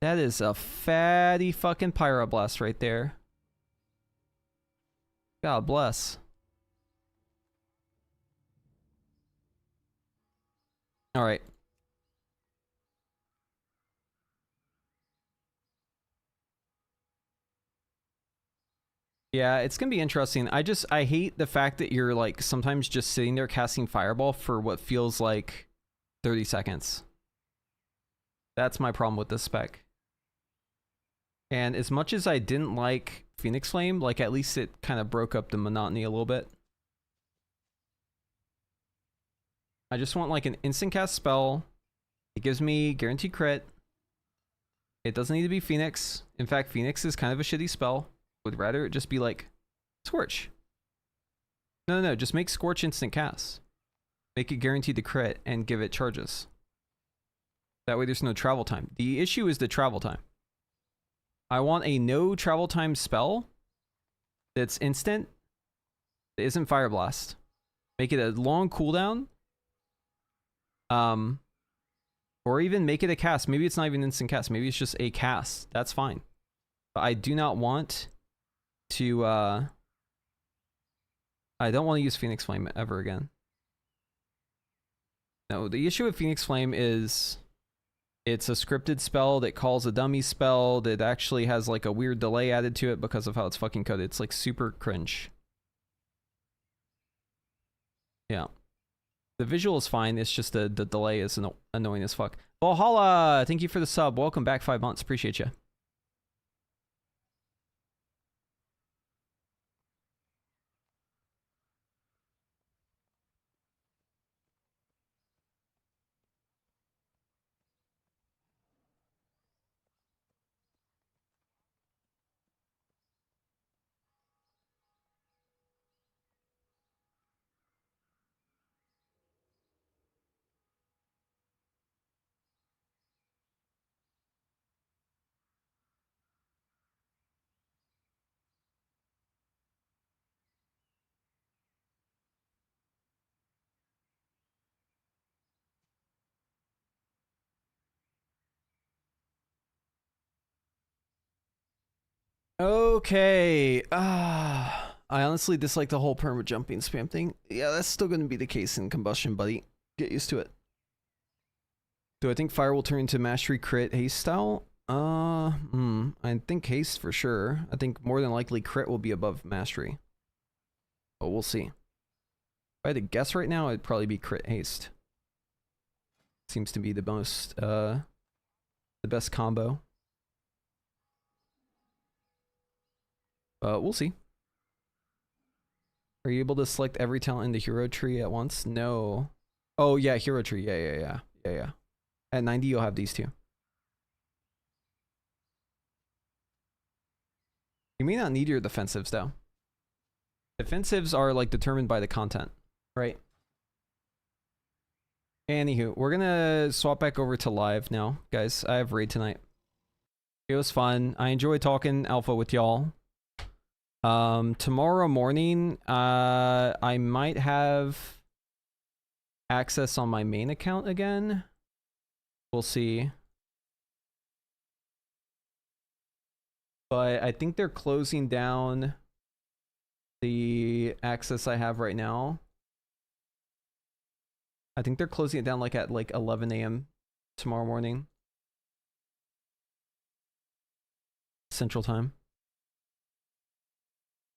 That is a fatty fucking pyroblast right there. God bless. All right. Yeah, it's gonna be interesting. I hate the fact that you're like sometimes just sitting there casting fireball for what feels like 30 seconds. That's my problem with this spec. And as much as I didn't like Phoenix Flame, like at least it kind of broke up the monotony a little bit. I just want like an instant cast spell. It gives me guaranteed crit. It doesn't need to be Phoenix. In fact, Phoenix is kind of a shitty spell. Would rather it just be like Scorch. No, just make Scorch instant cast. Make it guaranteed to crit and give it charges. That way there's no travel time. The issue is the travel time. I want a no travel time spell that's instant, that isn't Fire Blast. Make it a long cooldown. Or even make it a cast. Maybe it's not even instant cast. Maybe it's just a cast. That's fine. But I do not want to I don't want to use Phoenix Flame ever again. No, the issue with Phoenix Flame is it's a scripted spell that calls a dummy spell that actually has like a weird delay added to it because of how it's fucking coded. It's like super cringe. Yeah. The visual is fine, it's just the delay is annoying as fuck. Valhalla, thank you for the sub. Welcome back, 5 months. Appreciate you. Okay. I honestly dislike the whole perma jumping spam thing. Yeah, that's still going to be the case in Combustion, buddy. Get used to it. Do I think Fire will turn into Mastery Crit Haste style? I think Haste for sure. I think more than likely Crit will be above Mastery. But we'll see. If I had to guess right now, it'd probably be Crit Haste. Seems to be the most, the best combo. We'll see. Are you able to select every talent in the hero tree at once? No. Oh, yeah, hero tree. Yeah. At 90, you'll have these two. You may not need your defensives, though. Defensives are, like, determined by the content, right? Anywho, we're gonna swap back over to live now, guys. I have raid tonight. It was fun. I enjoyed talking alpha with y'all. Tomorrow morning, I might have access on my main account again. We'll see. But I think they're closing down the access I have right now. I think they're closing it down like at like 11 a.m. tomorrow morning. Central Time.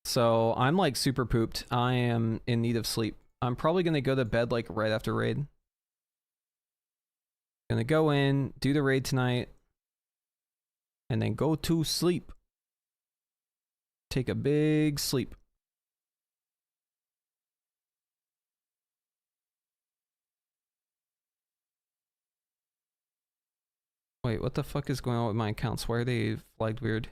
So I'm like super pooped. I am in need of sleep. I'm probably going to go to bed like right after raid. Gonna go in, do the raid tonight, and then go to sleep. Take a big sleep. Wait, what the fuck is going on with my accounts? Why are they flagged weird?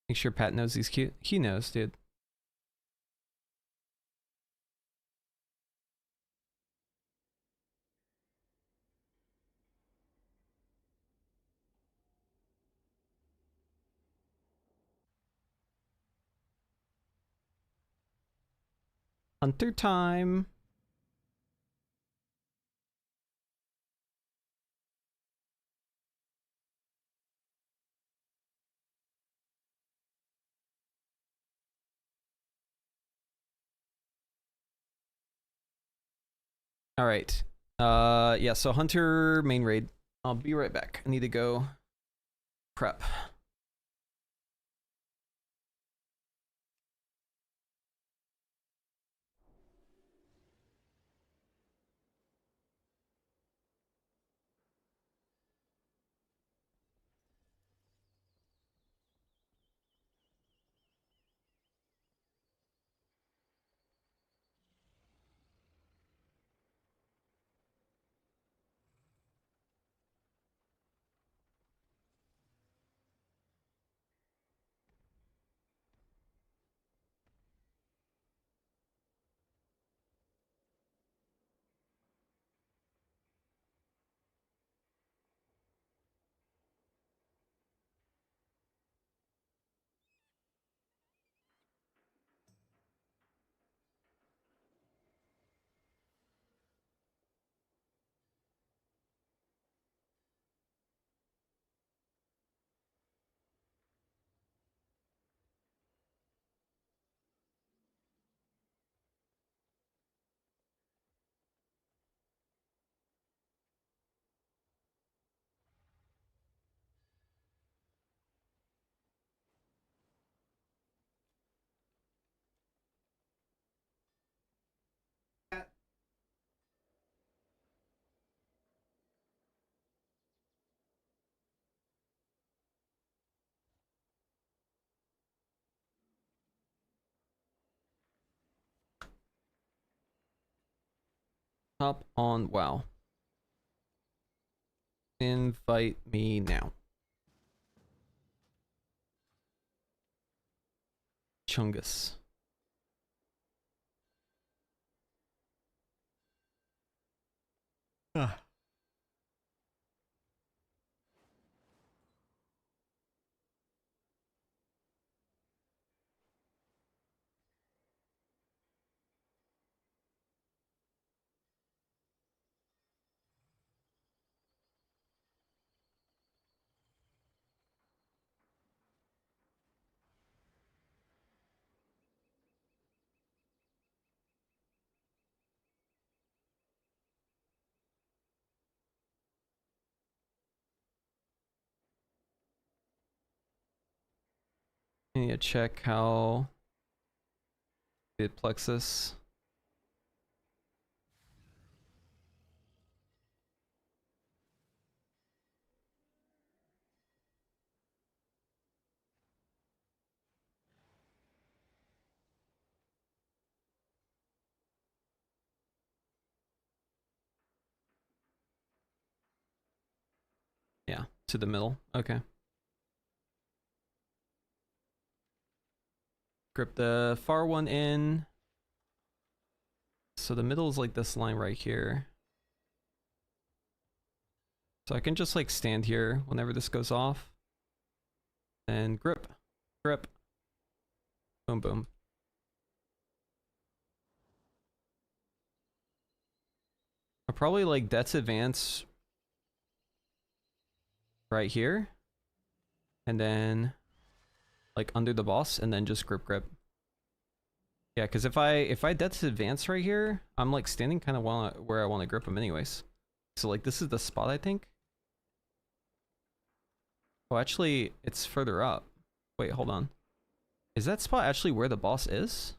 Make sure Pat knows he's cute. He knows, dude. Hunter time. All right. Yeah, so Hunter main raid. I'll be right back. I need to go prep. Hop on WoW. Invite me now. Chungus. Ah. I need to check how did Plexus. Yeah, to the middle. Okay. Grip the far one in. So the middle is like this line right here. So I can just like stand here whenever this goes off. And grip. Grip. Boom, boom. I'll probably like Death's Advance right here. And then like under the boss and then just grip. Yeah, because if I Death's Advance right here, I'm like standing kind of where I want to grip him anyways. So like this is the spot, I think. Oh, actually, it's further up. Wait, hold on. Is that spot actually where the boss is?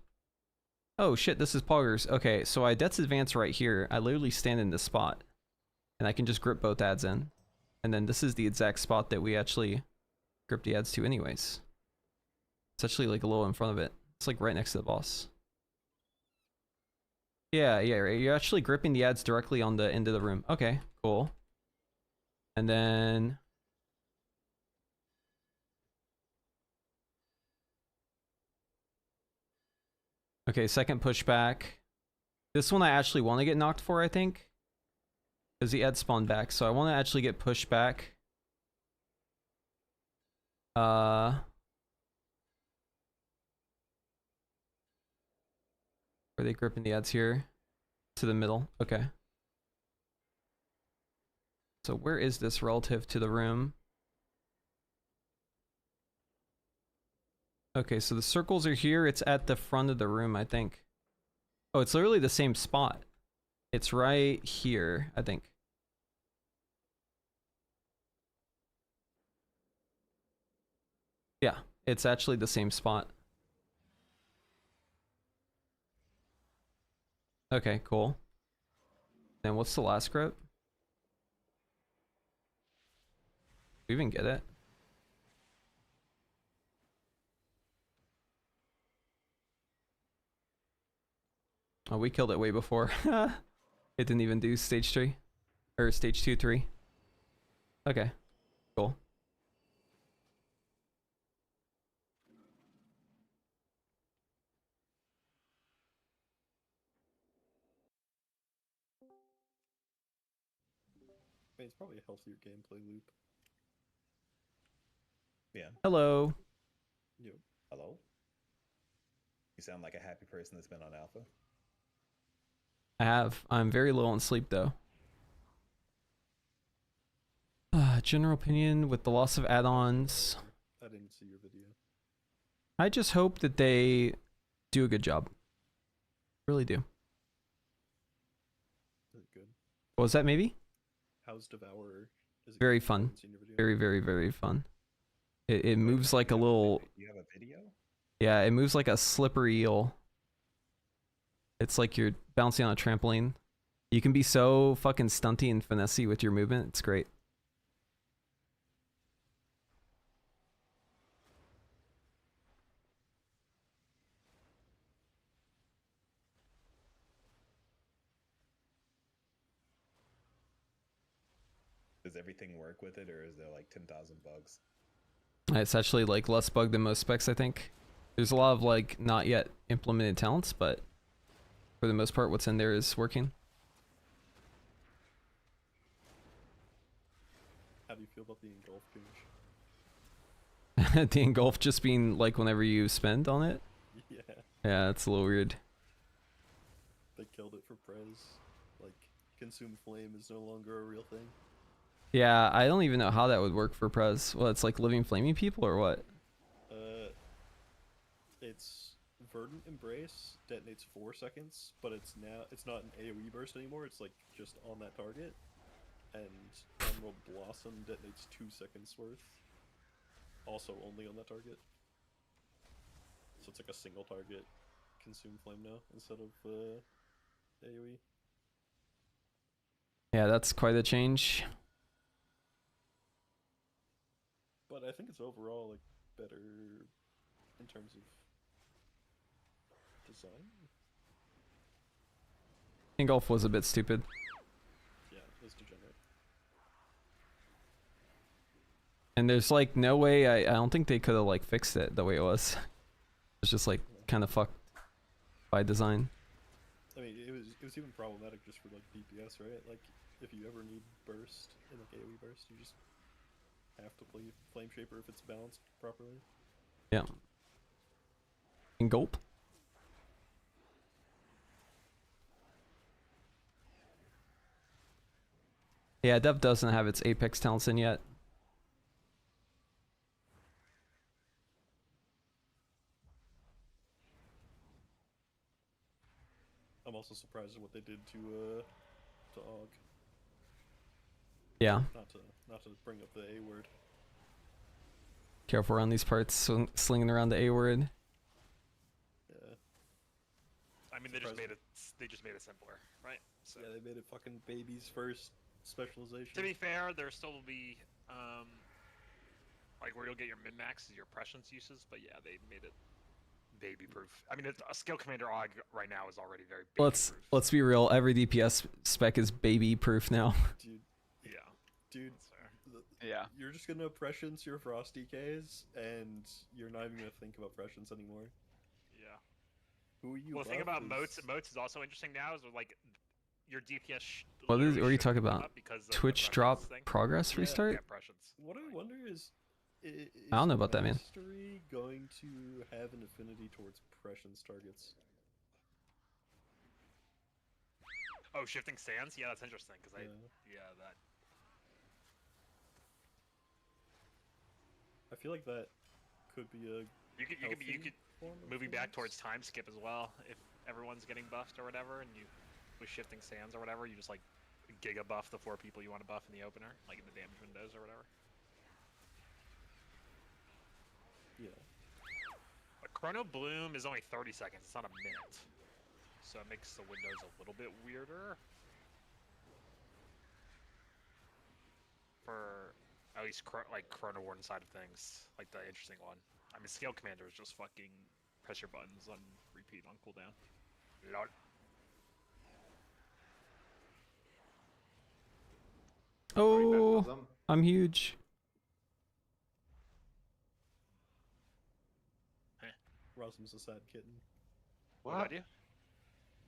Oh shit, this is Poggers. Okay, so I Death's Advance right here. I literally stand in this spot. And I can just grip both ads in. And And then this is the exact spot that we actually grip the ads to anyways. It's actually like a little in front of it. It's like right next to the boss. Yeah, right. You're actually gripping the ads directly on the end of the room. Okay, cool. And then... Okay, second pushback. This one I actually want to get knocked for, I think. Because the ad spawned back, so I want to actually get pushed back. Are they gripping the ads here? To the middle. Okay. So where is this relative to the room? Okay, so the circles are here. It's at the front of the room, I think. Oh, it's literally the same spot. It's right here, I think. Yeah, it's actually the same spot. Okay, cool. Then what's the last grip? Do we even get it? Oh, we killed it way before. It didn't even do stage 3. Or stage 2, 3. Okay, cool. I mean, it's probably a healthier gameplay loop. Yeah. Hello. Yo. Hello. You sound like a happy person that's been on alpha. I have. I'm very low on sleep though. General opinion with the loss of add-ons. I didn't see your video. I just hope that they do a good job. Really do. Is it good? What was that maybe? How's Devourer? Is it Very good? I fun. haven't seen your video. Very, very, very fun. It moves like a little... You have a video? Yeah, it moves like a slippery eel. It's like you're bouncing on a trampoline. You can be so fucking stunty and finessey with your movement. It's great. Does everything work with it, or is there like 10,000 bugs? It's actually like less bug than most specs, I think. There's a lot of like not yet implemented talents, but for the most part what's in there is working. How do you feel about the engulf change? The engulf just being like whenever you spend on it? Yeah. Yeah, it's a little weird. They killed it for Prez. Like, consume flame is no longer a real thing. Yeah, I don't even know how that would work for Prez. Well, it's like living flaming people or what? It's Verdant Embrace detonates 4 seconds, but it's not an AoE burst anymore. It's like just on that target. And Emerald Blossom detonates 2 seconds worth. Also only on that target. So it's like a single target consume flame now instead of AoE. Yeah, that's quite a change. But I think it's overall like better in terms of design. Engulf was a bit stupid. Yeah, it was degenerate. And there's like no way, I don't think they could have like fixed it the way it was. It's just like kind of fucked by design. I mean, it was even problematic just for like DPS, right? Like, if you ever need burst in like AoE burst, you just have to play Flame Shaper if it's balanced properly. Yeah. Engulf. Yeah, Dev doesn't have its Apex talents in yet. I'm also surprised at what they did to Og. Yeah. Not to bring up the A word. Careful around these parts, slinging around the A word. Yeah. I mean, they just made it. They just made it simpler, right? So. Yeah, they made it fucking babies first, specialization. To be fair, there still will be like where you'll get your min-max is your prescience uses, but yeah, they made it baby-proof. I mean, a skill commander AUG right now is already very baby-proof. Let's be real. Every DPS spec is baby-proof now. Dude. Yeah. Dude. Yeah. You're just gonna prescience your frost DKs, and you're not even gonna think about prescience anymore. Yeah. Who are you? Well, the thing about moats is also interesting now is like your DPS. What are you talking about? Twitch drop progress restart? Yeah, what I wonder is I don't know about that, man. Mastery going to have an affinity towards prescience targets? Oh, shifting sands? Yeah, that's interesting because that. I feel like that could be a. You could moving back towards time skip as well if everyone's getting buffed or whatever, and you with shifting sands or whatever, you just like giga buff the 4 people you want to buff in the opener, like in the damage windows or whatever. Yeah. But Chrono Bloom is only 30 seconds, it's not a minute. So it makes the windows a little bit weirder. For at least like Chrono Warden side of things, like the interesting one. I mean, Scale Commander is just fucking press your buttons on repeat on cooldown. Lol. Oh, I'm huge. Rosm's a sad kitten. What? You?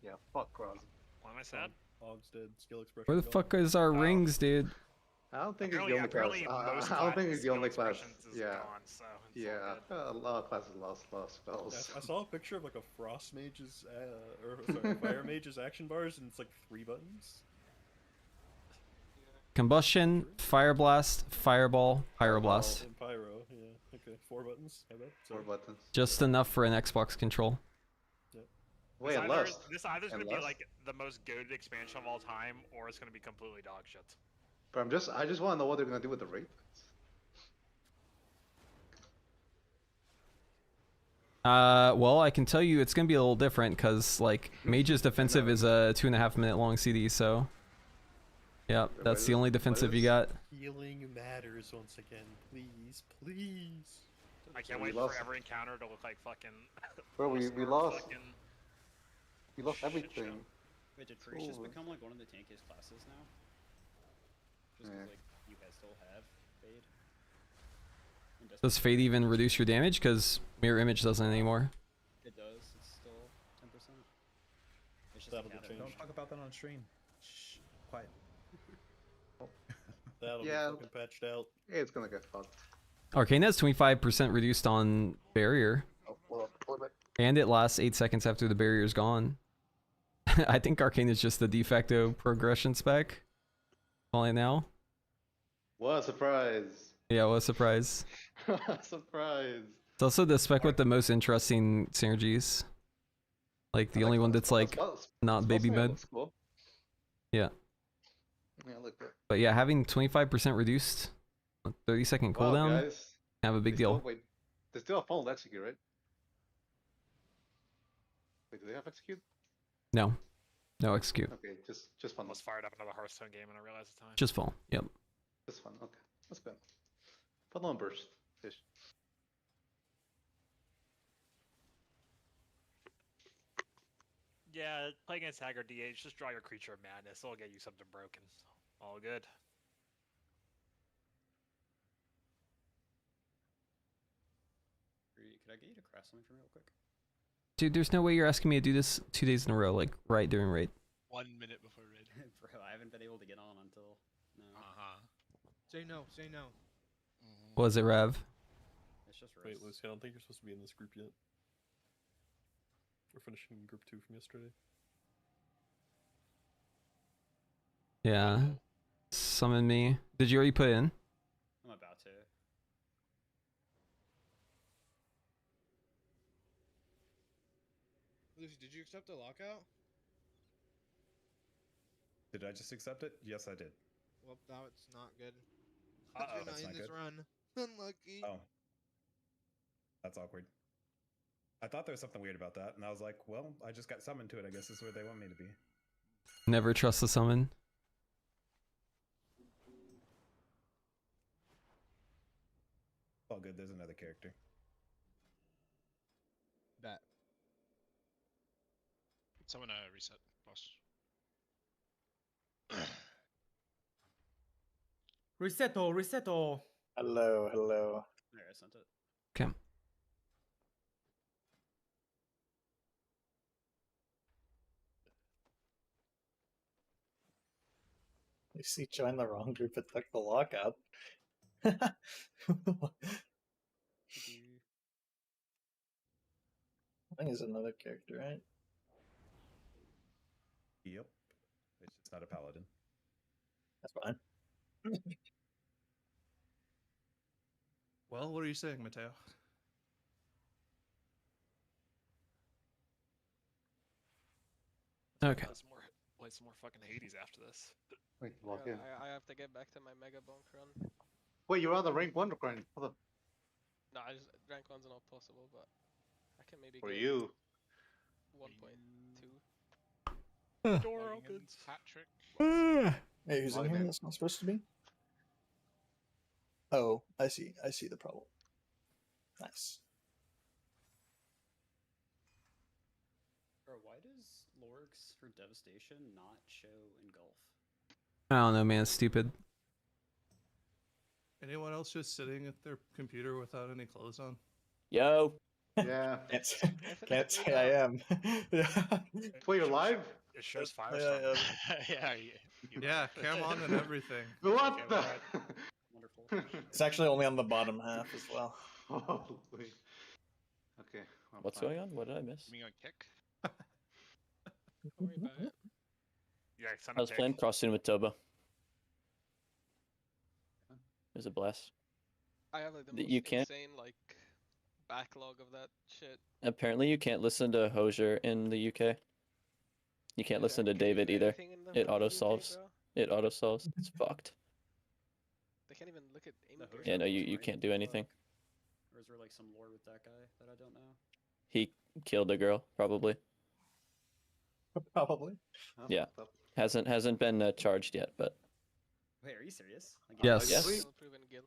Yeah, fuck Ros. Why am I sad? Og's dead. Skill expression. Where the fuck is our rings, dude? I don't think it's the only class. I don't think it's the only class. Yeah. Yeah. A lot of classes lost spells. I saw a picture of like a frost mage's, fire mage's action bars, and it's like 3 buttons. Combustion, Fire Blast, Fireball, Pyroblast. And Pyro, yeah. Okay, 4 buttons. I bet. 4 buttons. Just enough for an Xbox control. Yep. Wait, this either's gonna be like the most goated expansion of all time, or it's gonna be completely dog shit. But I just want to know what they're gonna do with the raid. Well, I can tell you it's gonna be a little different because like Mage's defensive is a 2.5 minute long CD, so yeah, that's the only defensive you got. Healing matters once again, please, please. I can't wait for every encounter to look like fucking. Bro, we lost. We lost everything. Wait, did Ferocious become like one of the tankiest classes now? Just because like you guys still have Fade. Does Fade even reduce your damage? Because Mirror Image doesn't anymore. It does. It's still 10%. It's just That'll change. Don't talk about that on stream. Shh. Quiet. That'll be fucking patched out. Yeah, it's gonna get fucked. Arcane has 25% reduced on barrier. And it lasts 8 seconds after the barrier's gone. I think Arcane is just the de facto progression spec. Calling it now. What a surprise. Yeah, what a surprise. Surprise. It's also the spec with the most interesting synergies. Like the only one that's like not baby mode. Cool. Yeah. Yeah, look good. But yeah, having 25% reduced, 30-second cooldown, guys, have a big deal. Wait, they still have funnel execute, right? Wait, do they have execute? No. No execute. Okay, just fun. Almost fired up another Hearthstone game and I realized the time. Just fall. Yep. Just fun. Okay, that's good. Funnel and burst. Fish. Yeah, play against Hag or DH, just draw your Creature of Madness. It'll get you something broken. All good. Could I get you to craft something for me real quick? Dude, there's no way you're asking me to do this 2 days in a row, like right during raid. 1 minute before raid. Bro, I haven't been able to get on until now. Say no, say no. Was it Rev? It's just Wait, Lucy, I don't think you're supposed to be in this group yet. We're finishing group 2 from yesterday. Yeah. Summon me. Did you already put in? I'm about to. Lucy, did you accept the lockout? Did I just accept it? Yes, I did. Well, now it's not good. Uh-oh, You're not that's in not this good. run. Unlucky. Oh. That's awkward. I thought there was something weird about that, and I was like, well, I just got summoned to it. I guess this is where they want me to be. Never trust the summon. All good. There's another character. Bet. Someone reset, boss. Resetto, resetto. Hello, hello. There, I sent it. Okay. You see, join the wrong group and took the lockout. I think it's another character, right? Yep. It's just not a paladin. That's fine. Well, what are you saying, Mateo? Okay. Play some more fucking Hades after this. Wait, log in. I have to get back to my Mega Bonk run. Wait, you're on the rank 1 grind. Hold up. No, rank 1's not possible, but I can maybe For get you. 1.2. Door opens. Patrick. Hey, who's in here that's not supposed to be? Oh, I see the problem. Nice. Bro, why does Lorix for Devastation not show Engulf? I don't know, man. It's stupid. Anyone else just sitting at their computer without any clothes on? Yo. Yeah. Can't say I am. Wait, you're live? It shows fire. Yeah, yeah, cam on and everything. What the? Wonderful. It's actually only on the bottom half as well. Holy. Okay. I'm What's fine. going on? What did I miss? Me on kick. Don't worry about it. Yeah, I was playing cross-tune with Toba. It was a blast. I have like the You most can't- insane like backlog of that shit. Apparently, you can't listen to Hosier in the UK. You can't listen to David either. It auto solves. It auto solves. It's fucked. They can't even look at aim. Yeah, no, you can't do anything. Or is there like some lore with that guy that I don't know? He killed a girl, probably. Probably. Yeah, hasn't been charged yet, but Wait, are you serious? Like, Yes. Yes.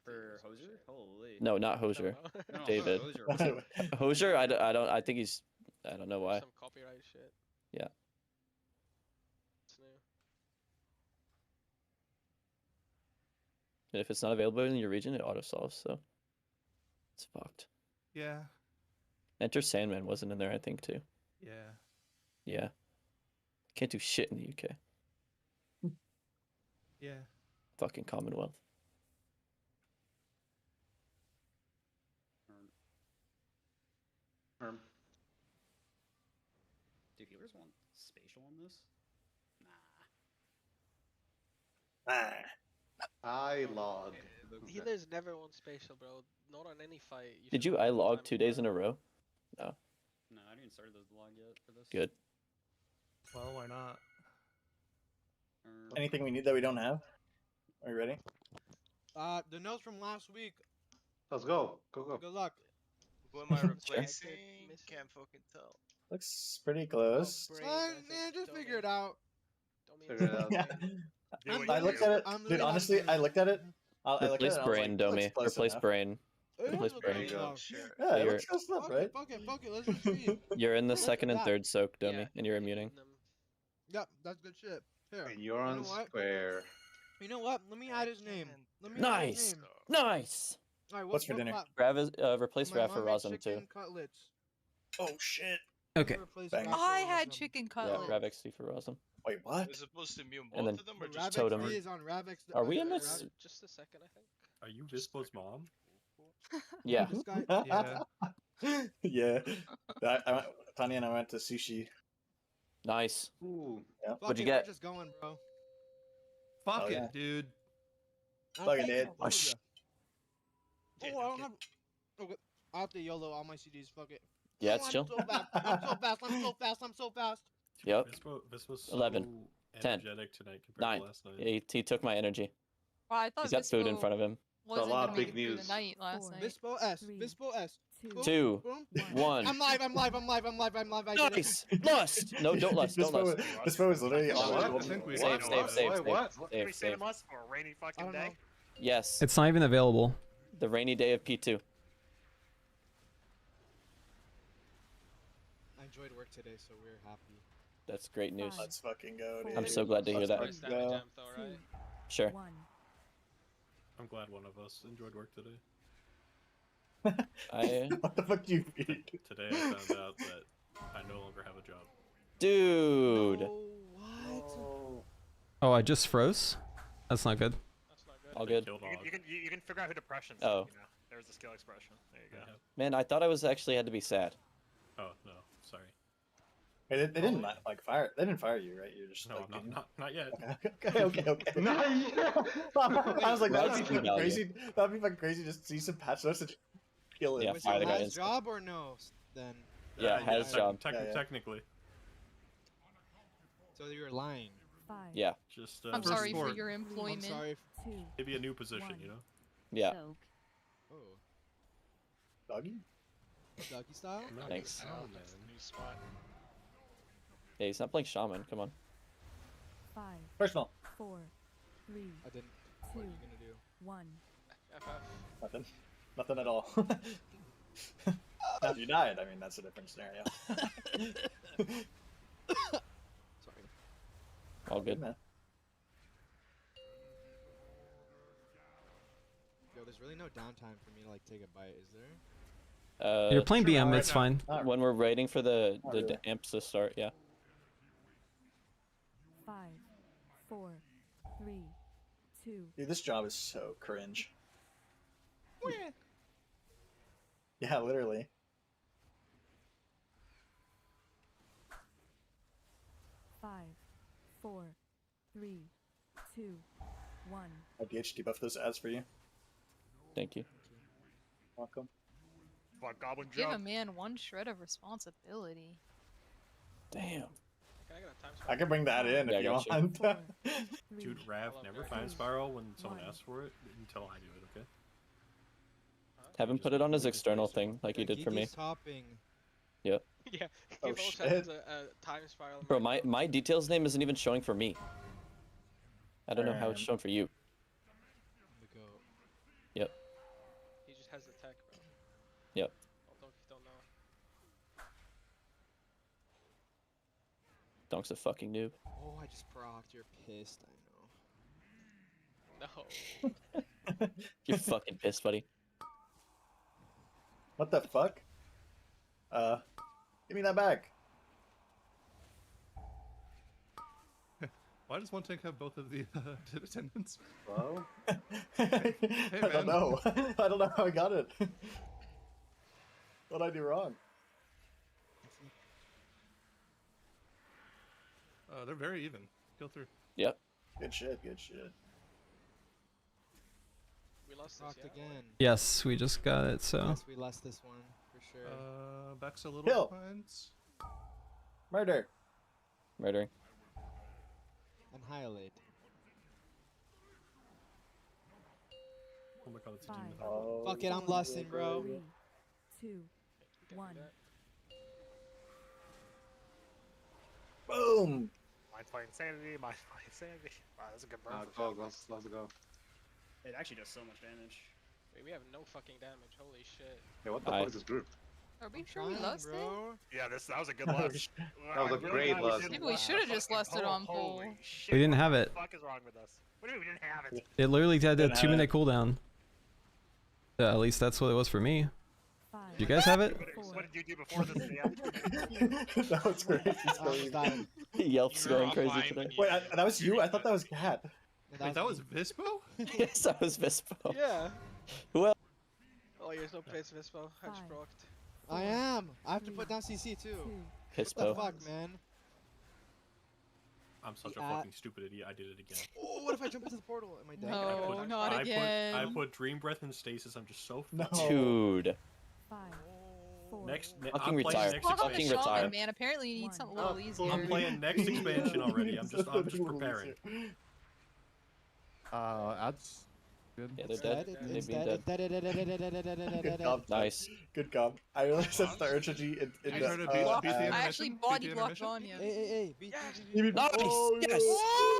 For Hosier? Holy. no, not Hosier. No, David. Hosier. Hosier, I don't. I think he's. I don't know why. Some copyright shit. Yeah. It's new. And if it's not available in your region, it auto solves. So it's fucked. Yeah, Enter Sandman wasn't in there, I think, too. yeah. Yeah. Can't do shit in the UK. Yeah. Fucking Commonwealth. Do healers want spatial on this? I log. Healers never want spatial, bro. Not on any fight. Did you log 2 days in a row? No. No, I didn't start the log yet for this. Good. Well, why not? Anything we need that we don't have? Are you ready? The notes from last week. Let's go. Go. Good luck. Who am I replacing? Can't fucking tell. Looks pretty close. Man, just figure it out. Figure it out. Yeah. Do I looked at it, dude. Honestly, I looked at it. I looked at Replace it and I was brain, like, Domi. looks close Replace enough. brain. It Replace is brain. okay, though. Yeah, it You're- looks close enough, right? Fuck it, let's just see. You're in the Let's second do and that. third soak, Domi, and you're immuning. Yep, that's good shit. Here. And you're on you know what? square. You know what? Let me add his name. Let me Nice! Add his name. Nice! Alright, What's for dinner? Rav is, replace My Rav for mom made Rosum, too. chicken cutlets. Oh shit. Okay. Bang. I had chicken Yeah, cutlets. Rav XD for Rosum. Wait, what? Is it supposed to immune And both then of them or Rav just Totem. XD is on Ravix. Are we in this? Just a second, I think. Are you Vispo's mom? Yeah. This guy. Yeah. Yeah. Tanya and I went to sushi. Nice. Ooh. Yeah. Fuck What'd you it, we're get? just going, bro. Fuck Oh, it, yeah. dude. Fucking did. Oh, I don't have. Okay. I have to YOLO all my CDs. Fuck it. Yeah, Oh, it's I'm chill. so fast. I'm so fast. I'm so fast. I'm so fast. Yep. Vispo's so 11, 10, energetic tonight compared 9. to last night. Yeah, he took my energy. Well, I thought He's got food in front of him. wasn't a lot gonna of make big it through news. the night last night. Vispo S. Vispo S. Boom, 2, boom. 1. I'm live. I'm live. I'm live. I'm live. I'm live. I did it. Nice! Lust! No, don't lust. Don't lust. Vispo was literally What? on I the think we Save, What? save, What? save, What? save, What are we save, saving save. us for a rainy I fucking don't day? know. Yes. It's not even available. The rainy day of P2. enjoyed work today, so we're happy. That's great news. Let's fucking go, dude. I'm so glad to hear that. Let's go. Sure. I'm glad one of us enjoyed work today. What the fuck do you mean? Today I found out that I no longer have a job. Dude. Oh, I just froze? That's not good. All good. You can figure out who depression's. Oh. You know, there's the skill expression. There you go. Man, I thought I was actually had to be sad. Oh no, sorry. Hey, they didn't like fire. They didn't fire you, right? You're just No, like, not yet. Okay. Not yet. I was like, that would be fucking crazy. That'd be fucking crazy. Just see some patch notes and kill it. Yeah, Was fire it the guy his instantly. job or no? Then. Yeah, has job. Technically. So you were lying. Yeah. Just. I'm sorry for sport. your employment. I'm sorry. Maybe a new position, you know. Yeah. Oh. Doggy? Doggy style? Thanks. Oh, that's a new spot. Yeah, he's not playing shaman. Come on. 5, Personal. 4, 3, I didn't. What are you gonna do? 1. Nothing. Nothing at all. Now if you died, I mean, that's a different scenario. Sorry. All good. Man. Yo, there's really no downtime for me to like take a bite, is there? You're playing BM, it's fine. When we're waiting for the really. amps to start, yeah. 5, 4, 3, 2. Dude, this job is so cringe. Yeah, literally. Five, 4, 3, 2, 1. I DH debuff those ads for you. Thank you. Welcome. Fuck, Goblin Give a jump. man one shred of responsibility. Damn. I can bring that in Yeah, if you I got want. Dude, Rav never finds spiral when someone asks for it until I do it. Okay. Have him put it on his external thing like he did for me. Topping. Yep. Yeah. Oh, Give all shit. seconds a time spiral. Bro, my details name isn't even showing for me. I don't know how it's showing for you. Yep. He just has the tech, bro. Yep. Don't know. Donk's a fucking noob. Oh, I just procced. You're pissed. I know. No. You're fucking pissed, buddy. What the fuck? Give me that back. Why does one tank have both of the attendants? Bro? Hey, I don't know. I don't know how I got it. What'd I do wrong? They're very even. Go through. Yep. Good shit, good shit. We lost this, Procced yeah? again. Yes, we just got it, so. Yes, we lost this one for sure. Back's a little Kill. behind. Murder. Murdering. Annihilate. Oh my god, it's a 5, demon. Oh, Fuck it, I'm lusting, bro. 3, 2, 1. Boom. Mind Flight Insanity, Mind Flight Insanity. Wow, that's a good burn. Let's go. It actually does so much damage. Wait, we have no fucking damage. Holy shit. Hey, what the fuck is this group? Are we sure we lost it? Yeah, that was a good lust. That was a great lust. Maybe we should have just lusted on full. Holy shit, We didn't have it. What the fuck is wrong with us? What do you mean we didn't have it? It literally had a Didn't have 2-minute cooldown. At least that's what it was for me. 5, Do you guys have it? What did you do before this? Yeah. That was crazy. Yelp's You were going crazy offline today. when you- Wait, that was you? I thought that was Cat. Wait, that was Vispo? Yes, that was Vispo. Yeah. Who else? Oh, you're so pissed, Vispo. I just 5, procced. I am. I have to put down CC too. 2. What the Pispo. fuck, man? I'm such a Yeah. fucking stupid idiot. I did it again. Oh, what if I jump into the portal? Am I dead? No, not again. I put Dream Breath in stasis. I'm just so No. Dude. 5, 4. Fucking Fucking I'm retire. playing next Fuck the Fucking expansion. retire. shaman, man. Apparently you need something a little easier. I'm playing next expansion already. I'm just preparing. Ads. Good. Yeah, they're dead. It's They've been dead. Good job. Nice. Good job. I realized that's the urgency in I heard a beat the I intermission. actually Beat body the blocked intermission. Vanya. Hey. Nice! Oh, Yes!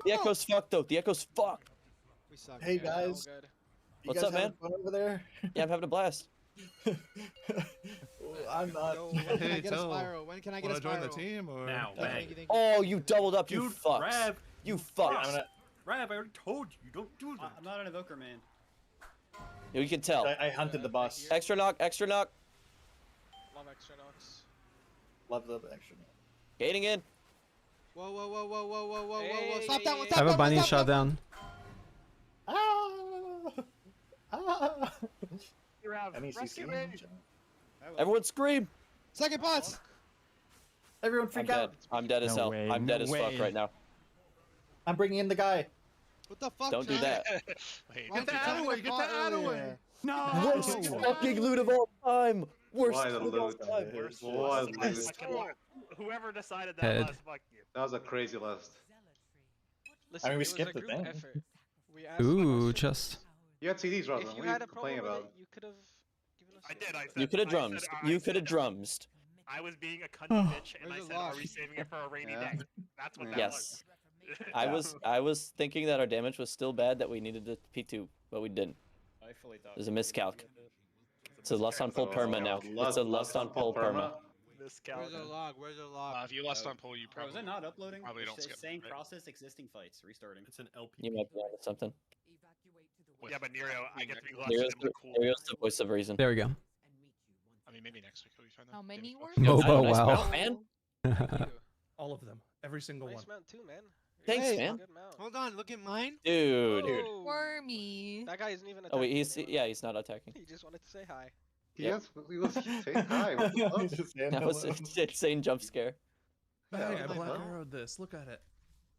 The echo's fucked though. The echo's fucked. We suck. Hey Yeah, guys, all good. you What's guys up, man? having fun over there? Yeah, I'm having a blast. I'm not. When can I Hey, get a Toe, spiral? When can I get a wanna join spiral? the team or? Now, Thank bang. you, thank you. Oh, you doubled up, you Dude, fucks. Rav, You fucks. fucks. Rav, I already told you, you don't do that. I'm not an evoker, man. You can tell. I hunted the boss. Extra knock, extra knock. Love extra knocks. Love the extra. Gating in. Whoa, whoa, whoa, whoa, whoa, whoa, whoa, whoa, whoa! Hey, Stop that one! I Stop have a that one! binding Stop shot that one! down. Ah! Any Rescue CC? me. Everyone scream. Second boss. Everyone I'm freak dead. out. I'm dead as hell. I'm dead as fuck right now. I'm bringing in the guy. What the fuck? Don't do that. Wait, Get the Adaway! Get the Adaway! No! Worst fucking loot of all time. Worst Why the loot of all loot? time. Why the loot? Whoever decided that Head. was, fuck you. That was a crazy list. Listen, I mean, we it was skipped a the group thing. effort. We asked Ooh, questions. chest. You had CDs, Roslyn. If you What are had you a problem complaining with about? it, you could have given us. I did. I said. You could have I said- drummed. I You could said have drummed. I was being a cunty bitch, and I Where's the said, "Are lock? we saving it for a rainy Yeah. day?" That's what that Yes. was. I was thinking that our damage was still bad, that we needed to P2, but we didn't. I fully thought. It was a miscalc. It's a lust on full perma now. It's a lust on full perma. Where's the log? Where's the log? If you lost on pull, you Bro, probably is it not uploading? probably don't It's skip. saying right? process existing fights, restarting. It's an LP. You might be onto something. Yeah, but Nero, I get to be Here's lusted in the cool. the voice of reason. There we go. I mean, maybe next week we find out. How many were? MOBA, Nice wow. mount, man. All of them. Every single Nice one. mount too, man. Thanks, Hey, man. Good mount. Hold on, look at mine. Dude. Oh, Wormy. that guy isn't even attacking. Oh wait, he's anyone. yeah, he's not attacking. He just wanted to say hi. Yep. Yes, he was saying hi. What the fuck? Just saying That was hello. an insane jump scare. Hey, Yeah, I what black the hell? arrowed this. Look at it.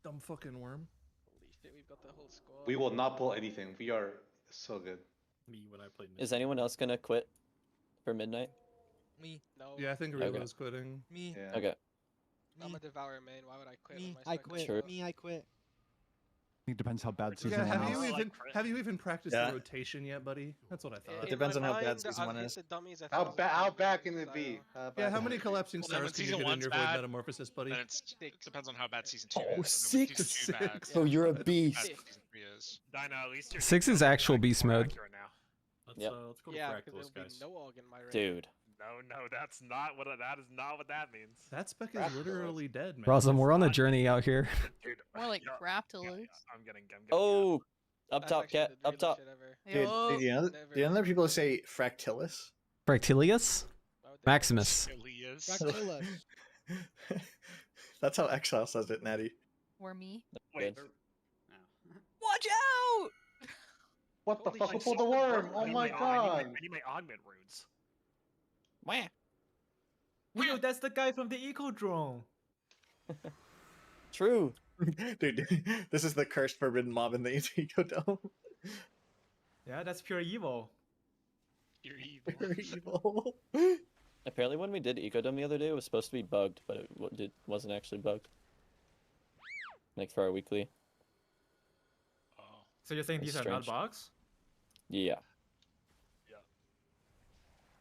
Dumb fucking worm. Holy shit, we've got the whole squad. We will not pull anything. We are so good. Me when I played. Is anyone else gonna quit for midnight? Me. No. Yeah, I think Okay. Rilla's quitting. Me. Yeah. Okay. I'm a Devourer main. Why would I quit? Me. when my I spec quit. is True. so- Me. I quit. It depends how bad season Yeah, one have you is. even practiced Yeah. the rotation yet, buddy? That's what I thought. It depends in on my how bad mind, season I've one hit is. the dummies How 1,000 how times, bad can it be? Yeah, how many collapsing Well, then stars when can you season get in one's your void bad, metamorphosis, buddy? Then it depends on how bad season 2 is. Oh, and then when 6. season 2 bad, Oh, you're a bad beast. season 3 is. Dino, at least you're 6 is actual beast mode. accurate now. Let's go to Yeah, because Fractalist, there'll guys. be no org in my range. Dude. No, that's not what that is not what that means. That spec is literally dead, man. Roslyn, we're on a journey out here. Dude, More like Raptalus. I'm getting Oh, up That's top, actually cat, the up realest top. shit ever. Dude, do you know that people say Fractilus? Fractilius? Why would they- Maximus. Elias. Fractilla. That's how Exile says it, Natty. Wormy. Wait, Watch out! What the Holy fuck? Who shit, pulled the worm? Oh I need my I god. need my augment runes. Wah. Yo, that's the guy from the Eco Drone. True. Dude, this is the cursed forbidden mob in the Eco Dome. Yeah, that's pure evil. You're evil. Very evil. Apparently when we did Ecodome the other day, it was supposed to be bugged, but it wasn't actually bugged. Like for our weekly. Oh. So you're saying That's these are not strange. bugs? Yeah.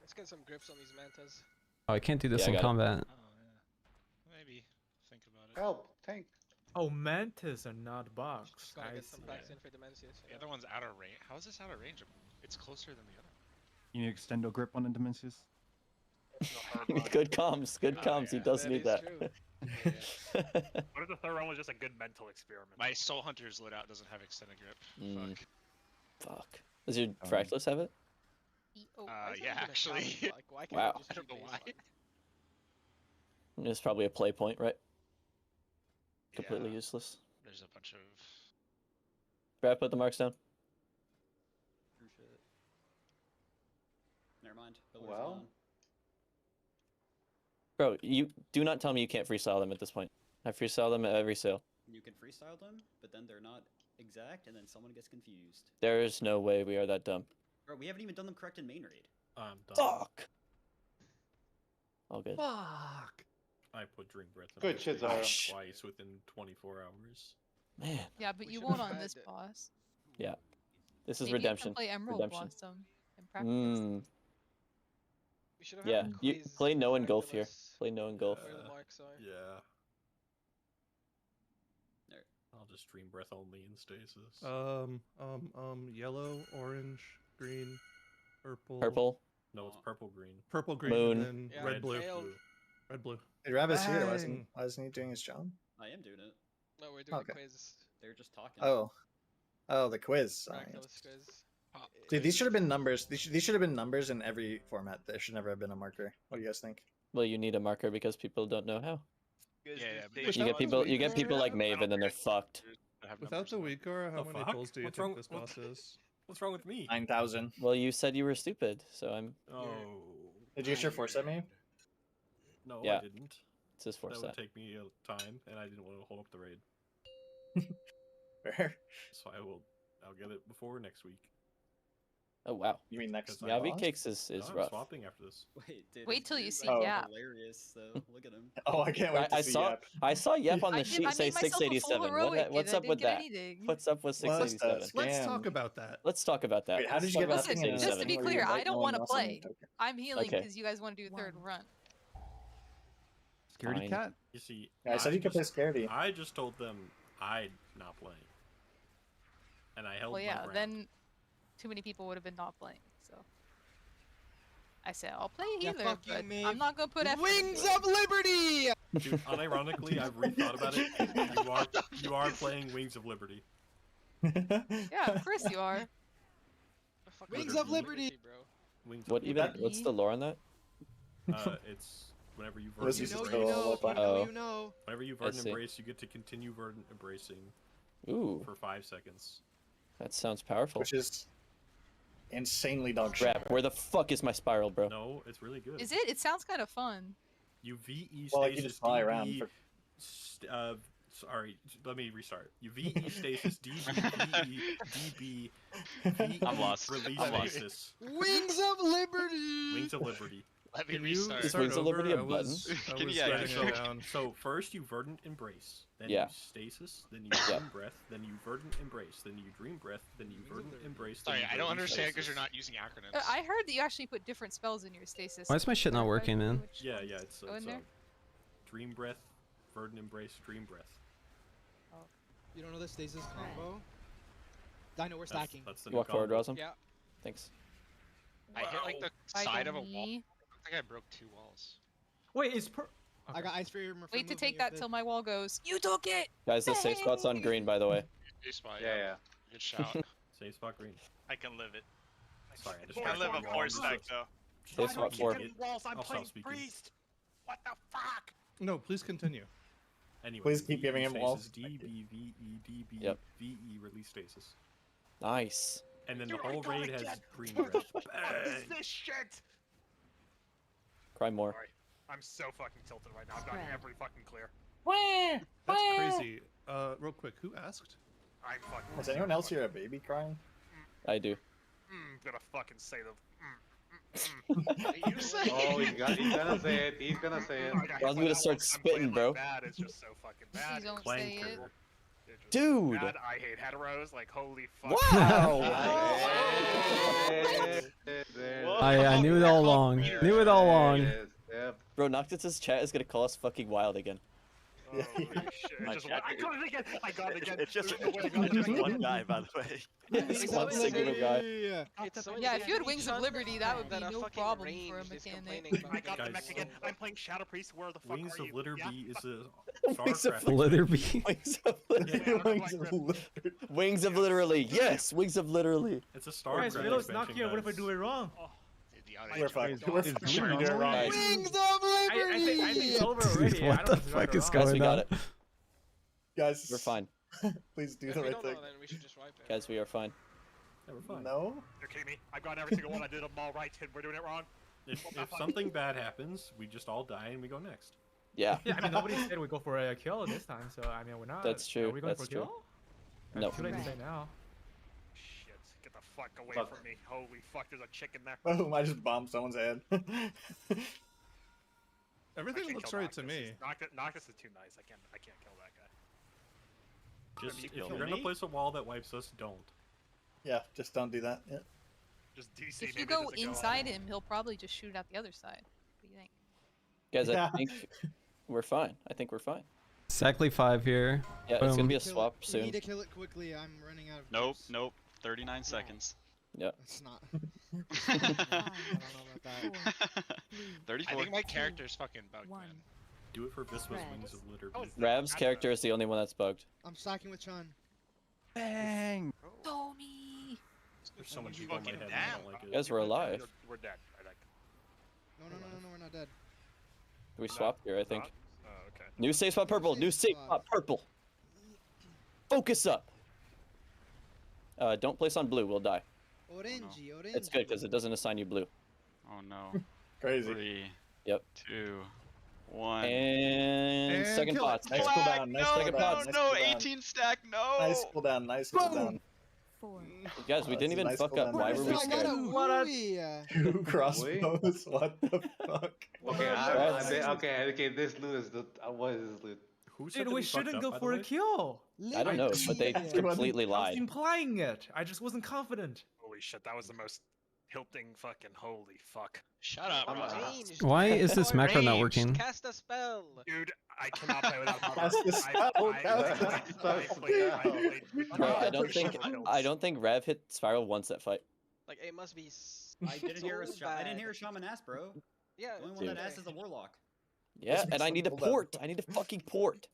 Let's get some grips on these mantas. Oh, I can't do this Yeah, I in got it. combat. Oh yeah. Maybe think about it. Help, tank. Oh, mantis are not bugs. Just gotta I get some see. packs in for Dimensius. The other one's out of range. How is this out of range? It's closer than the other. You need extendo grip on the Dimensius? Good comms, good comms. He does need that. What if the third one was just a good mental experiment? My Soul Hunter's lit out doesn't have extended grip. Mm. Fuck. Does your Fractalus have it? Yeah, actually. Like, why can't Wow. we just I don't know why. It's probably a play point, right? Completely useless. There's a bunch of. Brad, put the marks down. True shit. Never mind. Pillar's Well. gone. Bro, you do not tell me you can't freestyle them at this point. I freestyle them at every sale. You can freestyle them, but then they're not exact, and then someone gets confused. There is no way we are that dumb. Bro, we haven't even done them correct in main raid. I'm done. Fuck! All good. Fuck! I put Dream Breath in Good my shit, face Zara. twice within 24 hours. Man. Yeah, but We you should've won't on had this it. boss. Yeah. This is Maybe redemption. You can play Emerald Redemption. Blossom and practice. Mm. We should have Yeah, had a you quiz play no for engulf here. Fractalus, Play no engulf. where the marks are. Yeah. There. I'll just Dream Breath only in stasis. Yellow, orange, green, purple. Purple. No, it's purple green. Purple, green, Moon. and then Yeah, red, blue. failed. Red, blue. Hey, Rabbit's here. Bang. Why isn't he doing his job? I am doing it. No, we're doing Okay. the quiz. They're just talking. Oh, the quiz. Rakdos quiz. Dude, these should have been numbers. These should have been numbers in every format. There should never have been a marker. What do you guys think? Well, you need a marker because people don't know how. Yeah, You get people like Maeve, and then they're fucked. Without the weak aura, how The many fuck? pulls do you What's think wrong- this what- boss is? What's wrong with me? 9,000. Well, you said you were stupid, so I'm. Oh. Did you get your force at me? No, Yeah. I didn't. It's his force That would set. take me time, and I didn't want to hold up the raid. Fair. So I'll get it before next week. Oh wow. You mean next? Yeah, V cakes is I'm rough. swapping after this. Wait, dude. Wait his till you dude's, see like, Yap. Hilarious, though. Look at him. Oh, I can't wait to see Yap. I saw Yep on I the did- sheet I say made myself a full 687. heroic and What's I up didn't with get that? anything. What's up with 687? Let's talk about that. Let's talk about that. Wait, how did Let's you talk get about nothing in a- 687. Just to be Or you clear, I invite don't no want one to else on play. the token? I'm healing Okay. because you guys want to do third run. Scaredy Fine. cat. You see, Yeah, I said you could play Scaredy. I just told them I'd not play, and I held Well, my yeah, ground. then too many people would have been not playing. So I said I'll play Yeah, healer, fuck you, but Maeve. I'm not gonna put effort Wings into it. of Liberty! Dude, unironically, I've rethought about it. You are playing Wings of Liberty. Yeah, of course you are. Wings of Liberty! bro. Wings What of even? Liberty. What's the lore on that? It's whenever you This verdant is You just know, go you all know, up on- you know, Oh. you know. Whenever you I verdant see. embrace, you get to continue verdant embracing Ooh, for 5 seconds. that sounds powerful. Which is insanely dog shit. Crap, where the fuck is my spiral, bro? No, it's really good. Is it? It sounds kind of fun. You VE Well, like you stasis just fly DB, around for- sorry, let me restart. You VE stasis DB I'm lost. Release I'm lost. stasis. Wings of Liberty! Wings of Liberty. Let me Can you restart. Is start Wings of over? Liberty a I was, button? I Can was you- yeah, writing yeah, it sure. down. So first you verdant embrace, then Yeah. you stasis, then you Yeah. dream breath, then you verdant embrace, then you dream breath, then you verdant embrace. then Sorry, you I don't release understand because stasis. you're not using acronyms. I heard that you actually put different spells in your stasis. Why is my shit not working, man? Which Yeah, ones yeah, it's go in there? dream breath, verdant embrace, dream breath. You don't know the stasis combo? Dino, we're That's- stacking. That's the You walk new forward, combo. Rosam. Yeah. Thanks. I hit like the I side don't of a wall. need- I think I broke 2 walls. Wait, it's per. I got ice for your Wait to take that till my wall goes. You took it! Guys, the safe spot's on green, by the way. Safe spot, Yeah. Good shout. Safe spot green. I can live it. Sorry, I just I live a 4 stack though. Safe spot 4. Walls, I'm I'll playing stop speaking. priest. What the fuck? No, please continue. Anyway, Please keep giving him stasis, walls. DB, VE, DB, Yep. VE, release stasis. Nice. And then Dude, the I whole gotta raid has get- green breath. What is this shit? Cry more. Sorry. I'm so fucking tilted right now. I've got every fucking clear. That's crazy. Real quick, who asked? I'm fucking. Has anyone else here a baby crying? I do. Gonna fucking say the. You say? Oh, he's gonna say it. He's gonna say it. I was gonna start spitting, bro. Bad. It's just so fucking bad. Please don't say it. It's just Dude. Bad. I hate heteros. Like holy fuck. Wow. I knew it all along. Knew it all along. Yep. Bro, Noctis's chat is gonna call us fucking wild again. Holy shit. My Just, chat I got it again. I got it again. It's just There's one guy, by the way. It's one singular guy. It's so Yeah, if you had insane Wings that of Liberty, that would be that a no fucking problem for a range is mechanic. complaining about I got the Guys. mech again. I'm playing Shadow Priest. Where the fuck Wings are of you? Litterby Yeah? is a Wings of StarCraft. Litterby. Wings of literally. Wings of Liberty. Wings of literally. Yes, wings of literally. It's a Guys, StarCraft Riddle's not expansion, here. What if I guys. do it wrong? We're fucked. We're fucked. Is We're doing it wrong. Guys, Wings of I Liberty! think it's over already. Dude, I what don't the know if it's right fuck or is wrong. guys, we going got on? it. Guys, We're fine. Please do If the we right don't thing. know, then we should just wipe it. Guys, we are fine. Yeah, we're fine. No? You're kidding me? I've got every single one. I did them all right. And we're doing it wrong. If something bad happens, we just all die and we go next. Yeah. Yeah, I mean, nobody said we go for a kill this time, so I mean, we're not. That's true, Are we going that's for a true. kill? No. Too late to say now. Shit. Get the fuck away Fuck. from me. Holy fuck. There's a chicken there. Boom, I just bombed someone's head. Everything Actually, looks kill right to Noctis. me. Noctis is too nice. I can't kill that guy. Just you if kill you're gonna me? place a wall that wipes us, don't. Yeah, just don't do that. Yeah. Just DC. If maybe you go doesn't inside him, he'll probably just shoot out the other side. What do you think? Guys, Yeah. I think we're fine. I think we're fine. Exactly 5 here. Yeah, it's gonna Boom. be a Kill it. swap We soon. need to kill it quickly. I'm running out of Nope, juice. nope. 39 seconds. Yeah. It's not. I don't know about I think my character's fucking bugged, man. Do it for Vispa's Wings of Litter. Rav's character is the only one that's bugged. I'm stacking with Sean. Bang! Tommy! There's so many people in my head and I don't like it. You guys were alive. We're dead, I think. No, we're not dead. We swapped here, I think. Oh, okay. New safe spot purple. New safe spot purple. Focus up. Don't place on blue. We'll die. Orangey. It's good because it doesn't assign you blue. Oh no. Crazy. 3, Yep. 2, 1. And second kill pots. it. Nice cooldown. Nice second cooldown. pots. Nice No, cooldown. 18 stack, no! Nice cooldown. Nice cooldown. Guys, we didn't even nice fuck up. cooldown. Why were we I got scared? a 2 crossbows. What the fuck? Okay. This loot is the. What is this loot? Who said Dude, that we fucked shouldn't up, go by the for a way? kill. I don't know, but they completely I was lied. implying it. I just wasn't confident. Holy shit, that was the most tilting fucking holy fuck. Shut up, bro. Why is this macro not working? Cast a spell. Dude, I cannot play without Cast the spell, Bro, I don't think Rav hit Spiral once that fight. Like it must be. I didn't hear a shaman ask, bro. Yeah. The only one that asked is a warlock. Yeah, and I need a port. I need a fucking port.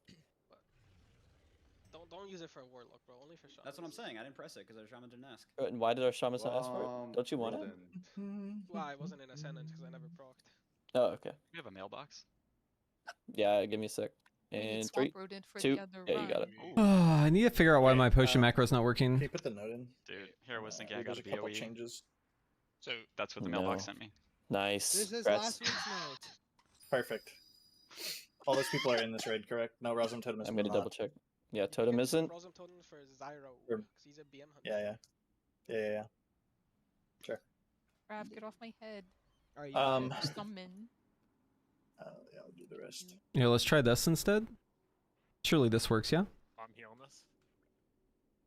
Don't use it for a warlock, bro. Only for shaman. That's what I'm saying. I didn't press it because our shaman didn't ask. And why did our shamans not ask for it? Don't you want it? Well, I wasn't in Ascendant because I never procced. Oh, okay. We have a mailbox. Yeah, give me a sec. We need And swamp 3, rodent for 2. the other Yeah, you got it. I need to figure out why my potion macro is not Can working. you put the note in? Dude, here I was thinking I got There's a a couple BOE. changes. So That's what the mailbox No. sent me. Nice. This is Congrats. last week's note. Perfect. All those people are in this raid, correct? No, Rosum Totem is I'm gonna not. double check. Yeah, Totem isn't. Frozen Totem for Zyro. Sure. 'Cause he's a BM hunter. Yeah. Sure. Rav, get off my head. Alright, Summon. Yeah, I'll do the rest. Yeah, let's try this instead. Surely this works, yeah? I'm healing this.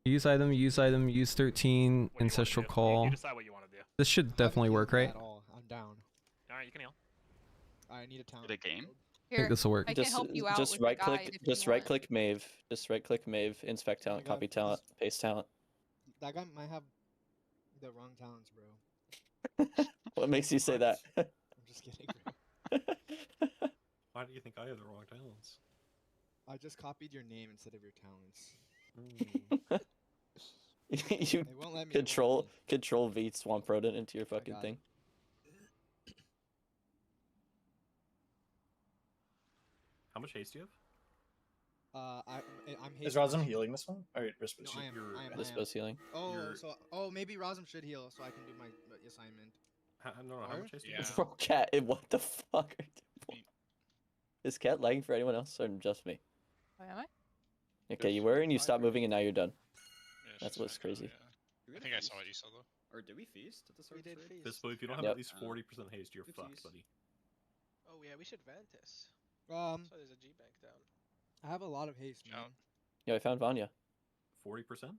Use item, use 13, What do you wanna ancestral do? call. You decide what you want to do. This should definitely work, right? At all. I'm down. Alright, you can heal. I need a town. The game? I think this will work. I can help you out Just with the right guide click. if you Just right want. click Mave. Just right click Mave. Inspect talent. God, Copy talent. Paste talent. That guy might have the wrong talents, bro. What makes you say that? I'm just kidding, bro. Why do you think I have the wrong talents? I just copied your name instead of your talents. You They won't let me. they won't control V swamp rodent into your fucking got thing. How much haste do you have? I'm Is hasting. Rosum healing this one? Or Rispus? No, I am. This was healing. Oh, maybe Rosum should heal so I can do my assignment. No, how much haste do you have? Bro, cat, what the fuck? Is cat lagging for anyone else or just me? Oh, am I? Okay, you were and you stopped moving and now you're done. Yeah, That's she's what's fine now, crazy. yeah. I think I saw what you saw though. Or did we feast at the We sword did trade? feast. Vispa, if you don't have Yep. at least 40% haste, you're fucked, Oopsies. buddy. Oh yeah, we should Vantis. Um, So there's a G bank down. I have a lot of haste, man. Yeah, I found Vanya. 40%?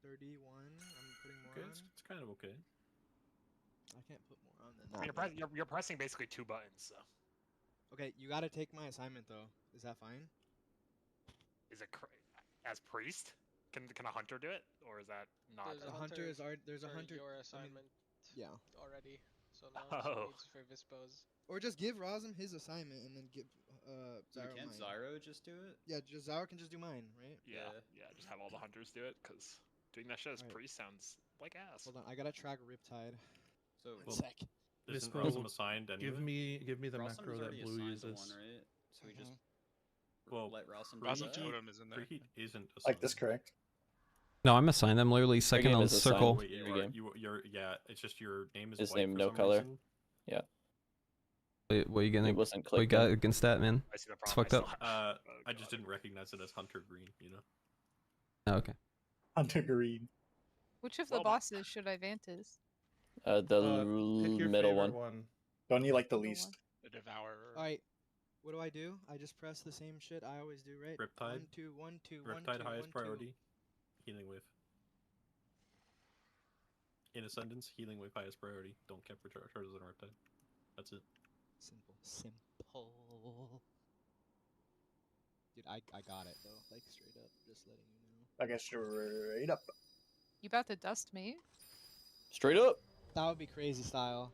31. I'm putting more Okay, on. it's kind of okay. I can't put more on than that. You're pressing basically 2 buttons, so. Okay, you gotta take my assignment though. Is that fine? Is it as priest? Can a hunter do it, or is that not? There's a hunter is there's a for hunter. Your I mean, assignment. yeah. Already. So now Oh. it's for Vispos. Or just give Rosum his assignment and then give So Zyro can't mine. Zyro just do it? Yeah, just Zyro can just do mine, right? Yeah, just have all the hunters do it, because doing that shit as Alright. priest sounds like ass. Hold on, I gotta track Riptide. So One sec. Isn't Vispa, Rosum assigned anyway? Give me the Ralston macro was that already blue assigned uses. to one, right? So we just Well, let Ralston do Rosum that? Totem is in there. Preheat isn't assigned. Like this, correct? No, I'm assigned. I'm literally second game on is assigned. circle. Wait, Every game. yeah, it's just your name is His white name, for no some color. reason. Yeah. Wait, what are you gonna? It wasn't What you clicked. got in. against that, man? I see the It's problem. fucked up. I just didn't recognize it as Hunter Green, you know? Oh, okay. Hunter Green. Which of the bosses should I Vantis? The Pick your middle favorite one. Don't you like the Middle least? The Devourer. Alright. What do I do? I just press the same shit I always do, right? Riptide. 1, 2, 1, 2, 1, 2, Riptide highest 1, 2. priority. Healing Wave. In Ascendance, Healing Wave highest priority. Don't cap for charges on Riptide. That's it. Simple. Dude, I got it though. Like straight up, just letting you know. I guess straight up. You about to dust me? Straight up. That would be crazy style.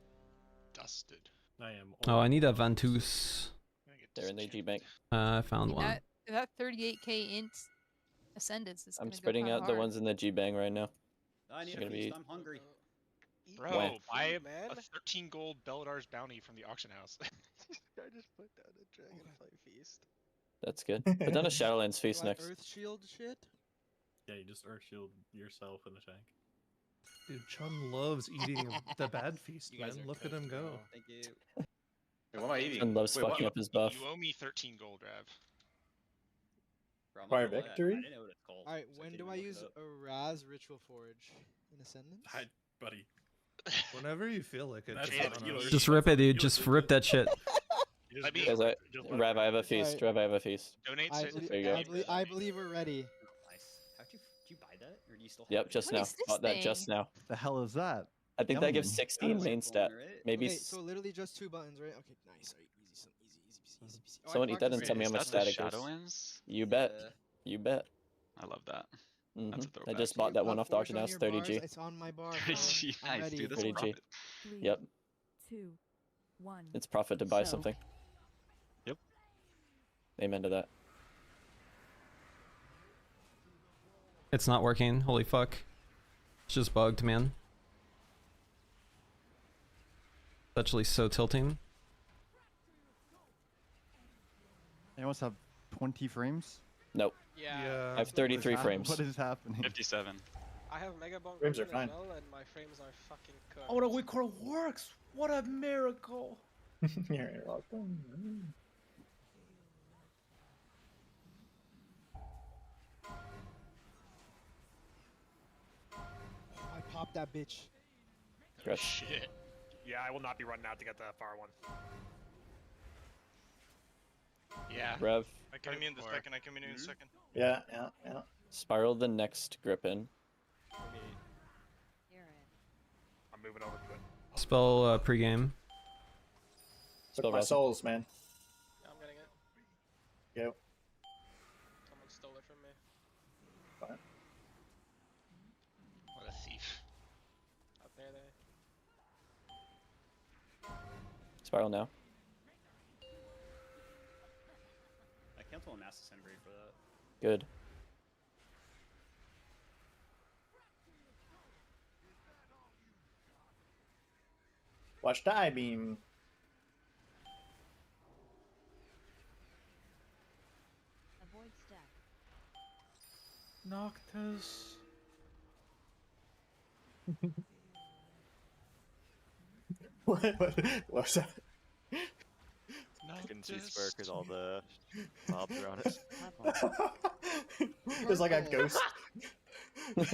Dusted. I am. Oh, I need a Ventus. They're in the G bank. I found one. That 38k int ascendance is I'm gonna spreading go out the hard. ones in the G bang right now. I need Gonna a be- feast. I'm hungry. Bro, When? buy a 13 gold Belladar's bounty from the auction house. I just put down a dragonfly feast. That's good. Put down a Shadowlands feast Do I next. Earth shield shit. Yeah, you just Earth Shield yourself in the tank. Dude, Chun loves eating the bad feast, You guys man. are Look at him cooked, go. bro. Thank you. Wait, what am I eating? And loves Wait, fucking what? up his buff. You owe me 13 gold, Rav. Bro, I'm not Fire gonna lie, victory? I didn't know what it's called. Alright, so I when can't do even I look it use up. a Raz Ritual Forge? In Ascendance? Hi, buddy. Whenever you feel like it. That's just fine, honest. you know, Just rip it, dude. Just rip that shit. I mean, Guys, Rav, I have a Alright. feast. Rav, I have a feast. donate I, to belie- There you go. I believe we're ready. Nice. How'd you buy that? Or do you still have Yep, it? just What now. is this Bought that just thing? now. The hell is that? I think that Yum gives yum. 16 That's main your stat. phone, right? Maybe. Okay, so literally just 2 buttons, right? Okay, nice. Alright, easy, easy peasy. Oh, I Someone eat that and practiced tell me it. how much Is that the static is. Shadowlands? You bet. Yeah. You bet. I love that. Mhm. That's a I throwback. just So bought you that one got off the Forge auction on house, your 30G. bars? It's on my bar. bro. 30G, I'm nice, ready. dude. That's 30G. profit. 3, Yep. 2, 1. It's profit to buy So- something. Yep. Amen to that. It's not working. Holy fuck. It's just bugged, man. It's actually so tilting. They must have 20 frames. Nope. Yeah. I have 33 frames. What is happening? 57. I have Mega Bonk Frames are as fine. well, and my frames are fucking cooked. Oh, the Windrunner works! What a miracle! You're welcome. I popped that bitch. Gross. Shit. Yeah, I will not be running out to get the far one. Yeah. Rev, I come in the second. I come in a second. Yeah. spiral the next grip in. I'm moving over to it. Spell pregame. Took my Rosin. souls, man. Yeah, I'm getting it. Go. Someone stole it from me. Fine. What a thief. Out there, Spiral now. I cancel a mass disintegrate for that. Good. Watch the eye beam. Avoid stack. Noctis. What was that? I can see Spark with all the mobs around it. There's like a ghost. Am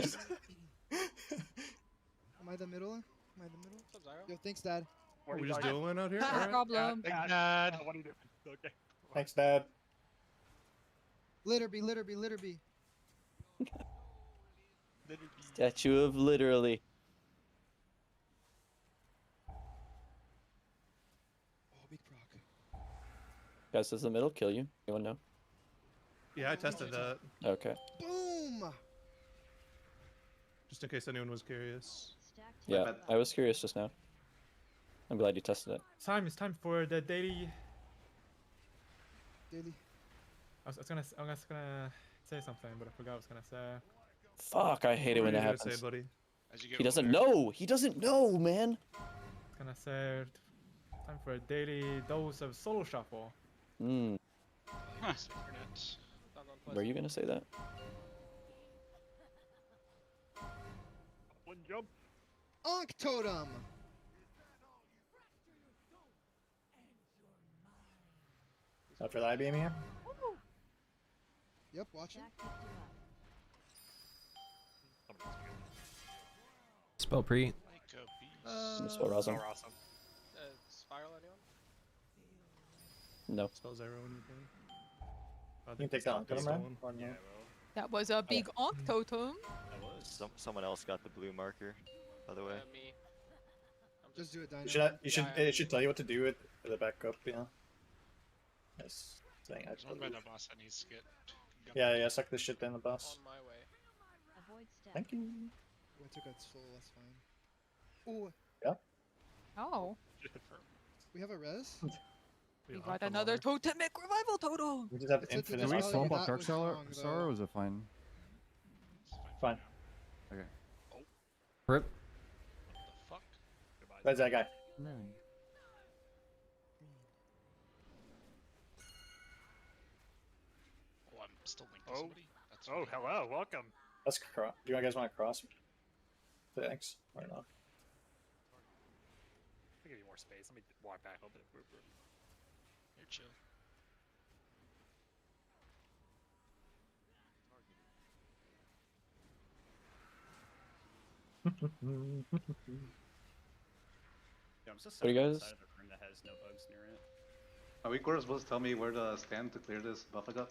I the middle? Am I the middle? Yo, thanks, Dad. Are we just dueling out here? No Alright. problem. Dad. What are you doing? Okay. Thanks, Dad. Litterby. Statue of literally. Oh, big proc. Guys, does the middle kill you? Anyone know? Yeah, I tested that. Okay. Boom! Just in case anyone was curious. Yeah, I was curious just now. I'm glad you tested it. It's time for the daily. Daily. I was gonna say something, but I forgot what I was gonna say. Fuck, I hate it when What that are you gonna happens. say, buddy? He doesn't know! He doesn't know, man! I was gonna say time for a daily dose of solo shuffle. Hmm. Huh. Were you gonna say that? One jump. Ankh Totem! After the eye beam here. Yep, watching. Spell pre. Spell Rosin. Spiral, anyone? No. Spell zero when you can. I You can think take that's that one, the man. one. Or no? That was a big Ankh totem. Someone else got the blue marker, by the way. Me. Just do it, Dino. It should tell you what to do with the backup, yeah. Yes. Thing, I One by believe. the boss that needs to get. Yeah, suck this shit in the boss. On my way. Avoid stack. Thank you. Oh, I took out soul, that's fine. Oh, Yeah. Oh. We have a res? We got another totemic revival totem. We just have That's it, infinite. Do we That's soul all block that Dark was Sorrow, wrong, though. or is it fine? Fine. Okay. Rip. Fuck. Goodbye. Where's that guy? No. Oh, I'm still linked to somebody. That's hello, welcome. Let's cross. Do you guys want to cross? Thanks. Or not? I'll give you more space. Let me walk back. Open it. You're chill. Yeah, I'm so What do you guys- outside of a room that has no bugs near it. Are we supposed to tell me where to stand to clear this buff up?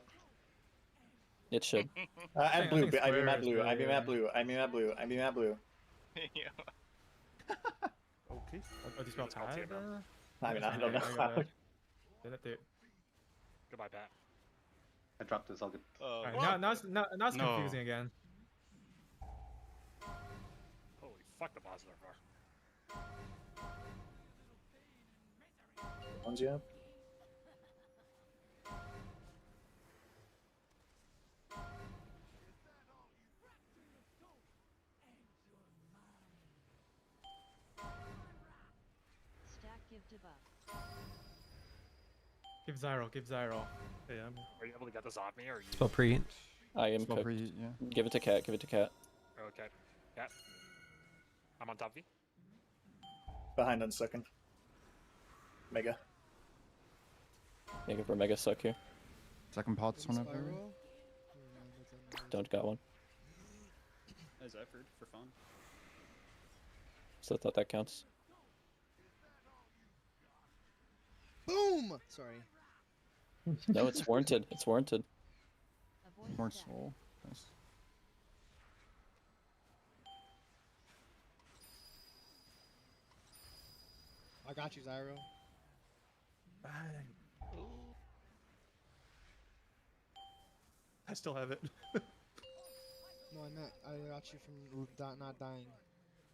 It should. And blue. I mean Matt squares, blue. I mean yeah. Matt blue. I mean Matt blue. I mean Matt blue. Okay. What do you spell I'll take time? I mean I don't know. Goodbye, Pat. I dropped this. I'll get. Alright, now it's No. confusing again. Holy fuck, the boss are far. Ones you have? Stack give debuff. Give Zyro, give Zyro. Hey, I'm Are you able to get this off me, or are you? Spell preheat. I am Spell cooked. preheat, yeah. Give it to Cat. Give it to Cat. Okay. Yeah. I'm on top of you. Behind on second. Mega. Make it for Mega suck here. Second pots whenever. Spiral? Don't got one. As effort for fun. So I thought that counts. Boom! Sorry. No, it's warranted. It's warranted. Avoid More stack. soul. Nice. I got you, Zyro. I still have it. No, I meant I got you from not dying.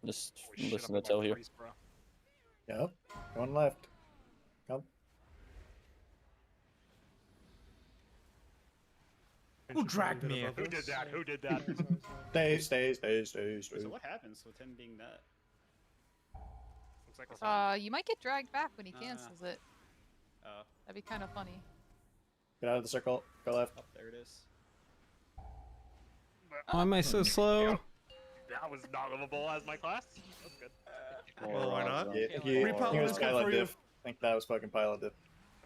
Just Holy shit, listen I'm to Tell here. freeze, bro. Yep. One left. Come. Who dragged me in? Who did that? Who did that? Stay. So what happens with him being that? Looks like we're fine. You might get dragged back when he cancels it. Oh, That'd be kind of funny. Get out of the circle. Go left. up there it is. Why am I so slow? That was not livable as my class. That's good. Well, why not? Yeah, he was good pilot for you. diff. I think that was fucking pilot diff.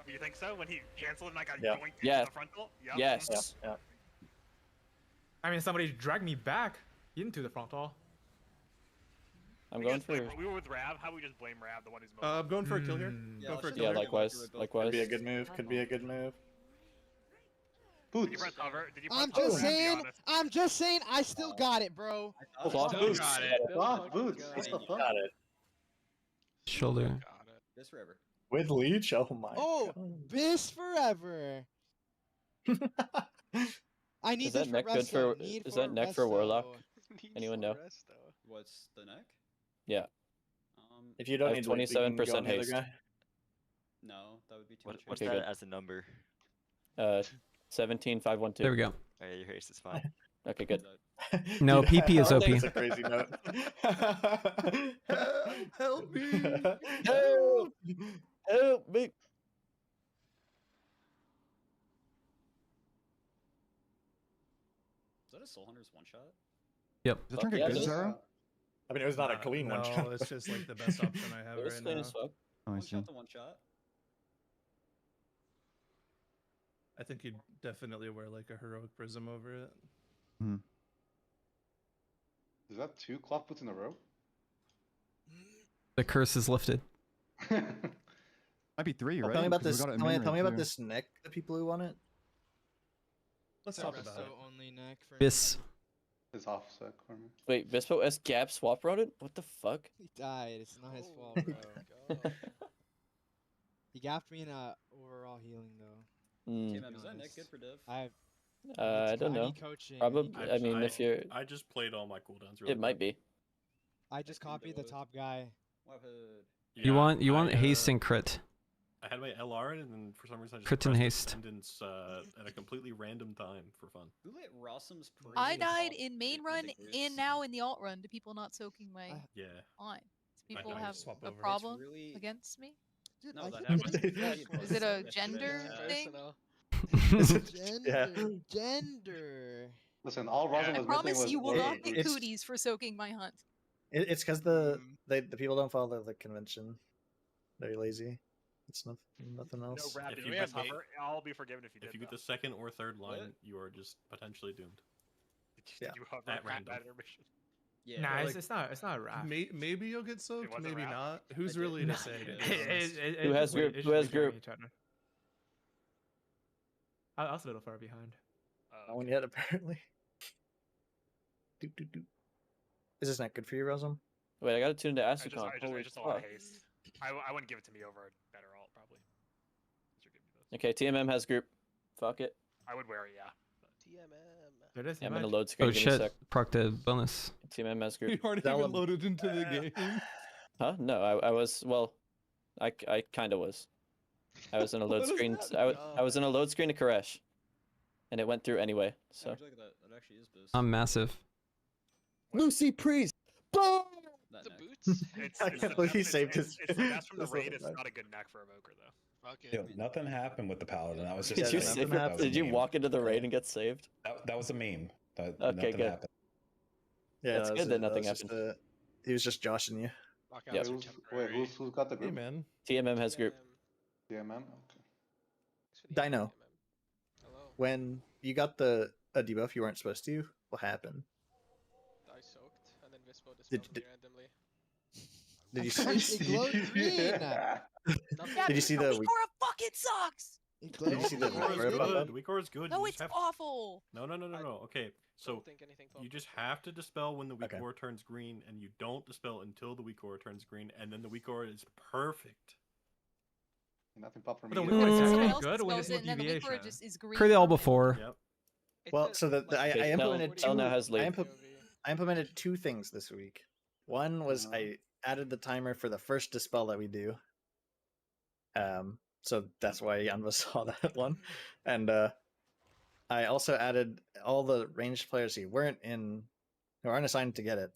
You think so? When he canceled and I got Yeah. yoinked Yeah. into the frontal? Yep. Yes. Yeah. I mean, somebody dragged me back into the frontal. I'm We going just blame- for. We were with Rav. How we just blame Rav, the one who's most. I'm going for a kill here. Mm. Going for a kill Yeah, here. likewise. Could Likewise. be a good move. Could be a good move. Did you press hover? Did you press I'm hover? just To be saying. honest? I'm just saying. I still got it, bro. Cloth Still boots. got it. Fuck, boots. What the fuck? Got it. Shoulder. Got it. This forever. With leech? Oh my Oh, god. this forever. I need Is that this for neck good resto. for? Need Is that neck for resto. Warlock? Anyone know? What's the neck? Yeah. If you I don't have need leech, we can go 27% on the other haste. guy. No, that would be too What, much. what's Okay, that good. as a number? 17512. There we go. Oh, yeah, your haste is fine. Okay, good. No, Dude, PP is OP. That's a crazy note. Help me! Help! Help me! Is that a Soul Hunter's one shot? Yep. Is that trinket Yeah, good, it is. Zara? I mean, it was not a clean one. No, it's just like the best option I have It was right clean now. as fuck. Oh, I One see. shot to one shot. I think you'd definitely wear like a heroic prism over it. Is that 2 cloth boots in a row? The curse is lifted. Might be 3, right? Tell me about 'Cause we this. got it in Tell me, main tell me raid, about too. this neck. The people who want it. Let's It's a talk about resto it. only neck for Bis. His half sec for me. Wait, Bispo S gap swap around it? What the fuck? He died. It's not his fault, bro. He gapped me in overall healing though. Mm. Team is that neck good for Div? I don't know. need coaching. Probably. need I mean, if you're, I just played all my cooldowns. Really it might be. I just copied the top guy. Webhood. You want haste and crit. had my LR, and then for some reason I just Crit and pressed haste. Attendance at a completely random time for fun. Who let Rossum's parade I died off in main with run the and grits? now in the alt run to people not soaking my Yeah. line. Do people I have swap a over. It's problem really- against me? Dude, No, I that can happened. Is it a gender thing? Gender. Listen, all Rosin I was missing promise was you will was not get Roots. cooties for soaking my hunt. It's because the people don't follow the convention. They're lazy. It's nothing No else. rap. If If you you get hover, I'll be forgiven if you did. If you get the second or third line, you are just potentially doomed. Did you hover At random. at intermission? Yeah. Nah, Like, it's not a wrap. Maybe you'll get soaked, wasn't maybe rap. not. Who's really to say? To be honest? Who has group? Who has group? I was a little far behind. No one yet, apparently. Is this not good for you, Rosum? Wait, I gotta tune into I Asukon. Holy just a lot of fuck. haste. I wouldn't give it to me over a better alt probably. Okay, TMM has group. Fuck it. I would wear it, yeah. TMM. Yeah, I'm gonna load screen. Oh Give me a shit! sec. Proc the bonus. TMM has group. You aren't even loaded into the game. Huh? No, I was. Well, I kind of was. I was in a load What does screen. that I was in a load screen to Koresh, and it went through anyway. So. Look at that. That actually is boost. I'm massive. Lucy Priest. Boom! That The neck. boots? I can't believe he saved his. It's the best from the his raid. little It's knife. not a good neck for Evoker though. Fuck it. Yo, nothing happened with the paladin. I was just. Did you saying save that it? was a Did you meme. walk into the raid and get saved? That was a meme. Okay, nothing good. happened. Yeah, It's good that nothing happened. He was just joshing you. Yeah. Who's got the Hey group? man. TMM has group. DMM. Okay. Dino. When you got a debuff you weren't supposed to, what happened? I soaked, and then Vispo Did- dispelled me randomly. Did you It glowed green. Did you see the week? Windrunner fucking sucks! It Did you see the Weakor is week pop up? good. Weakor is good. No, You it's just have awful. No. Okay, so think anything you popped just have to dispel when the Okay. Weakor turns green, and you don't dispel until the Weakor turns green, and then the Weakor is perfect. Nothing popped from But the me. Weakor is Someone actually else good when dispels there's it, no and then the Weaker deviation. just is green. Heard it all permanently. before. Yep. Well, so I Okay, implemented Tel now has lead. I implemented two things this week. One was I added the timer for the first dispel that we do. So that's why Yanva saw that one, and I also added all the ranged players who aren't assigned to get it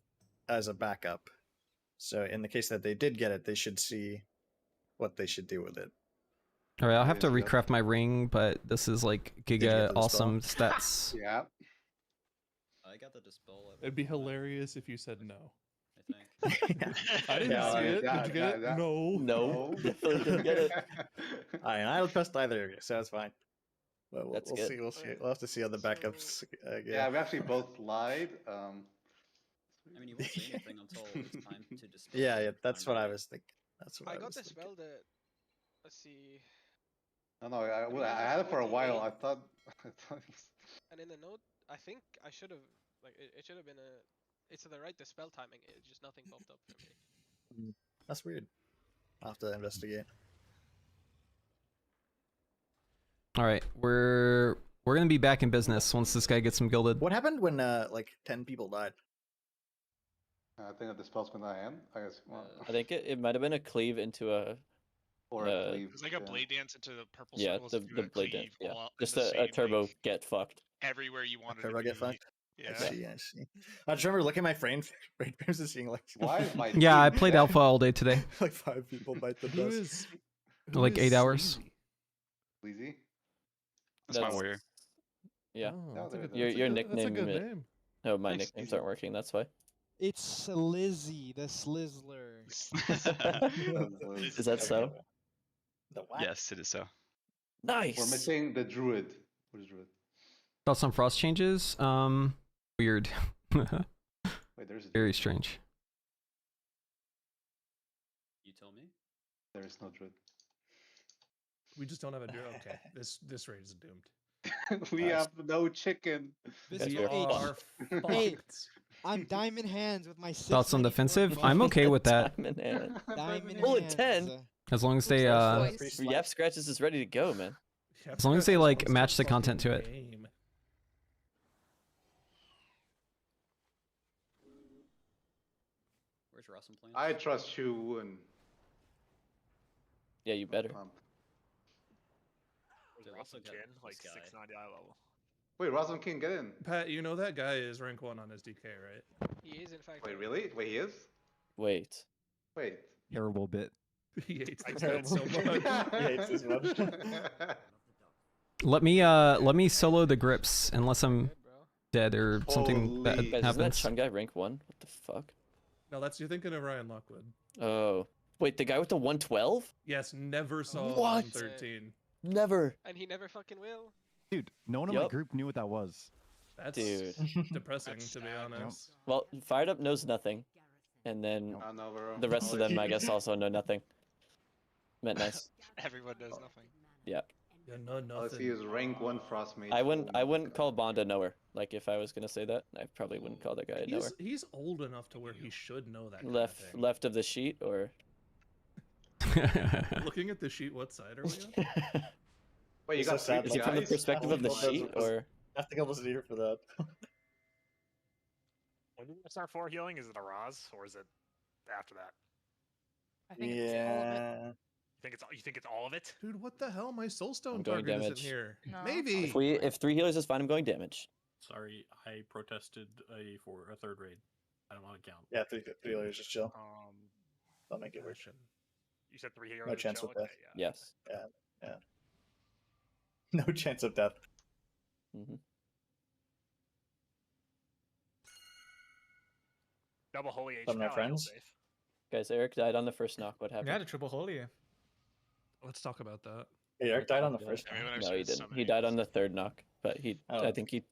as a backup. So in the case that they did get it, they should see what they should do with it. All right, I'll have to recraft my ring, but this is like you get giga the awesome stats. Yeah. I got the dispel. It'd be hilarious if you said no. I think. I didn't Yeah, see it. yeah, Did you get yeah. it? No. No, definitely didn't get it. I don't trust either of you, so it's fine. But That's we'll good. see. We'll see. We'll have to see how the backups. Yeah, we actually both lied. I mean, you won't say anything until it's time to dispel. Yeah, that's what I was thinking. That's what I I got was thinking. dispelled at. Let's see. No, I had it for a while. I thought it was... And in the note, I think I should have it should have been it's the right dispel timing. It's just nothing popped up for me. That's weird. I'll have to investigate. All right, we're gonna be back in business once this guy gets some gilded. What happened when like 10 people died? I think the dispel's gonna end. I guess. Well, I think it might have been a cleave into a. or a cleave. It was like a blade dance into the purple Yeah, circles. the if you had blade cleave dance. Yeah, all in just the a same, turbo like, get fucked. everywhere you wanted Turbo to get be. fucked? Yeah. I see. I just remember looking at my frames and seeing like Why is my Yeah, I team played dead? alpha all day today, like 5 people bite the Who dust. is? like 8 hours. Sleazy? That's my warrior. Yeah, Oh, that's a good- your That's a nickname. good name. No, my Thanks, nicknames Stevie. aren't working. That's why. It's Lizzie, the Slizzler. Is that so? The what? Yes, it is so. Nice. We're missing the druid. Where's druid? Thoughts on frost changes? Weird. Wait, there's a Very druid. strange. You tell me. There is no druid. We just don't have a duo. Okay, this raid is doomed. We have no chicken. This We is are Hey, fucked. I'm diamond hands with my 6. Thoughts on defensive? I'm okay with that. Diamond hand. Diamond Bullet hands. 10. As long as they Yap Scratches is ready to go, man. as long as they like match the content to it. Game. Where's Rossum playing? I trust you and Yeah, you better. also got Kin, like this guy. 690 eye level. Wait, Rosalind King, get in. Pat, you know that guy is rank 1 on his DK, right? He is in fact. Wait, really? Wait, he is? Wait. Wait. Terrible bit. He hates I this said bit so much. He hates this much. Let me solo the grips unless I'm dead or something bad Guys, isn't that happens. Chun guy rank 1? What the fuck? No, that's you're thinking of Ryan Lockwood. Oh. Wait, the guy with the 112? Yes, never saw What? 113. Never. And he never fucking will. Dude, no one in my group knew what that was. That's Dude. depressing, to be honest. Well, Fired Up knows nothing. And then the rest of them, I guess, also know nothing. Meant nice. Everyone knows nothing. Yeah. Yeah, no, Let's see, is rank 1 Frost Mage. I wouldn't call Bond a knower. Like, if I was gonna say that, I probably wouldn't call that guy a knower. He's old enough to where he should know that. Left of the sheet, or Looking at the sheet, what side are we on? Wait, you got so sad, is it from the perspective of the sheet, or? I have to go listen to you for that. When do you start 4 healing? Is it a Raz, or is it after that? I think it's all of it. You think it's all of it? Dude, what the hell? My soulstone I'm going target isn't damage. here. No. Maybe. If 3 healers is fine, I'm going damage. Sorry, I protested for a third raid. I don't want to count. Yeah, three healers, just chill. I'll make it work. You said 3 healers. No chance chill? of death. Okay, yeah. Yes. Yeah. No chance of death. Mm-hmm. Double holy H. Some of my friends. Guys, Eric died on the first knock. What happened? Yeah, the triple holy. Let's talk about that. Hey, Eric died on the first. No, he didn't. He died on the third knock, but I think he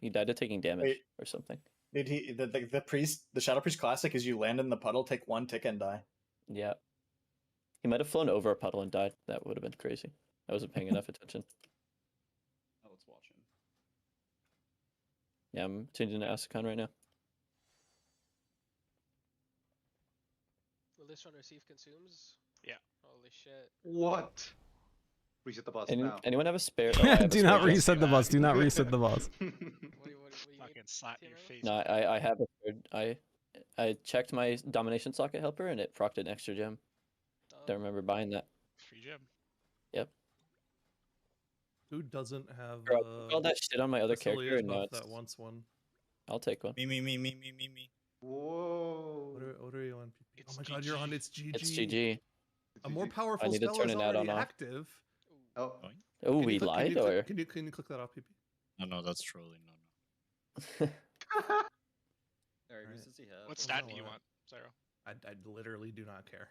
died of taking damage or something. Did he? The priest, the Shadow Priest classic is you land in the puddle, take 1 tick, and die. Yeah. He might have flown over a puddle and died. That would have been crazy. I wasn't paying enough attention. Oh, let's watch him. Yeah, I'm changing to Asacon right now. Will this one receive consumes? Yeah. Holy shit. What? Reset the boss now. Anyone have a spare? Oh, I have a Do spare not chest. reset the boss. Do not reset the boss. Fucking slap your face. No, I have a third. I checked my domination socket helper and it procced an extra gem. Don't remember buying that. Free gem. Yep. Who doesn't have all that shit on my other character and now buff it's that wants one? I'll take one. Me. Whoa. What are you on? Oh my god, you're on. It's GG. It's GG. A more powerful I need to spell turn is it out already on off. active. Oh. Oh, we lied, or Can you click that off, PP? No, that's trolling. Alright, who does he have? What stat do you want, Zero? I literally do not care.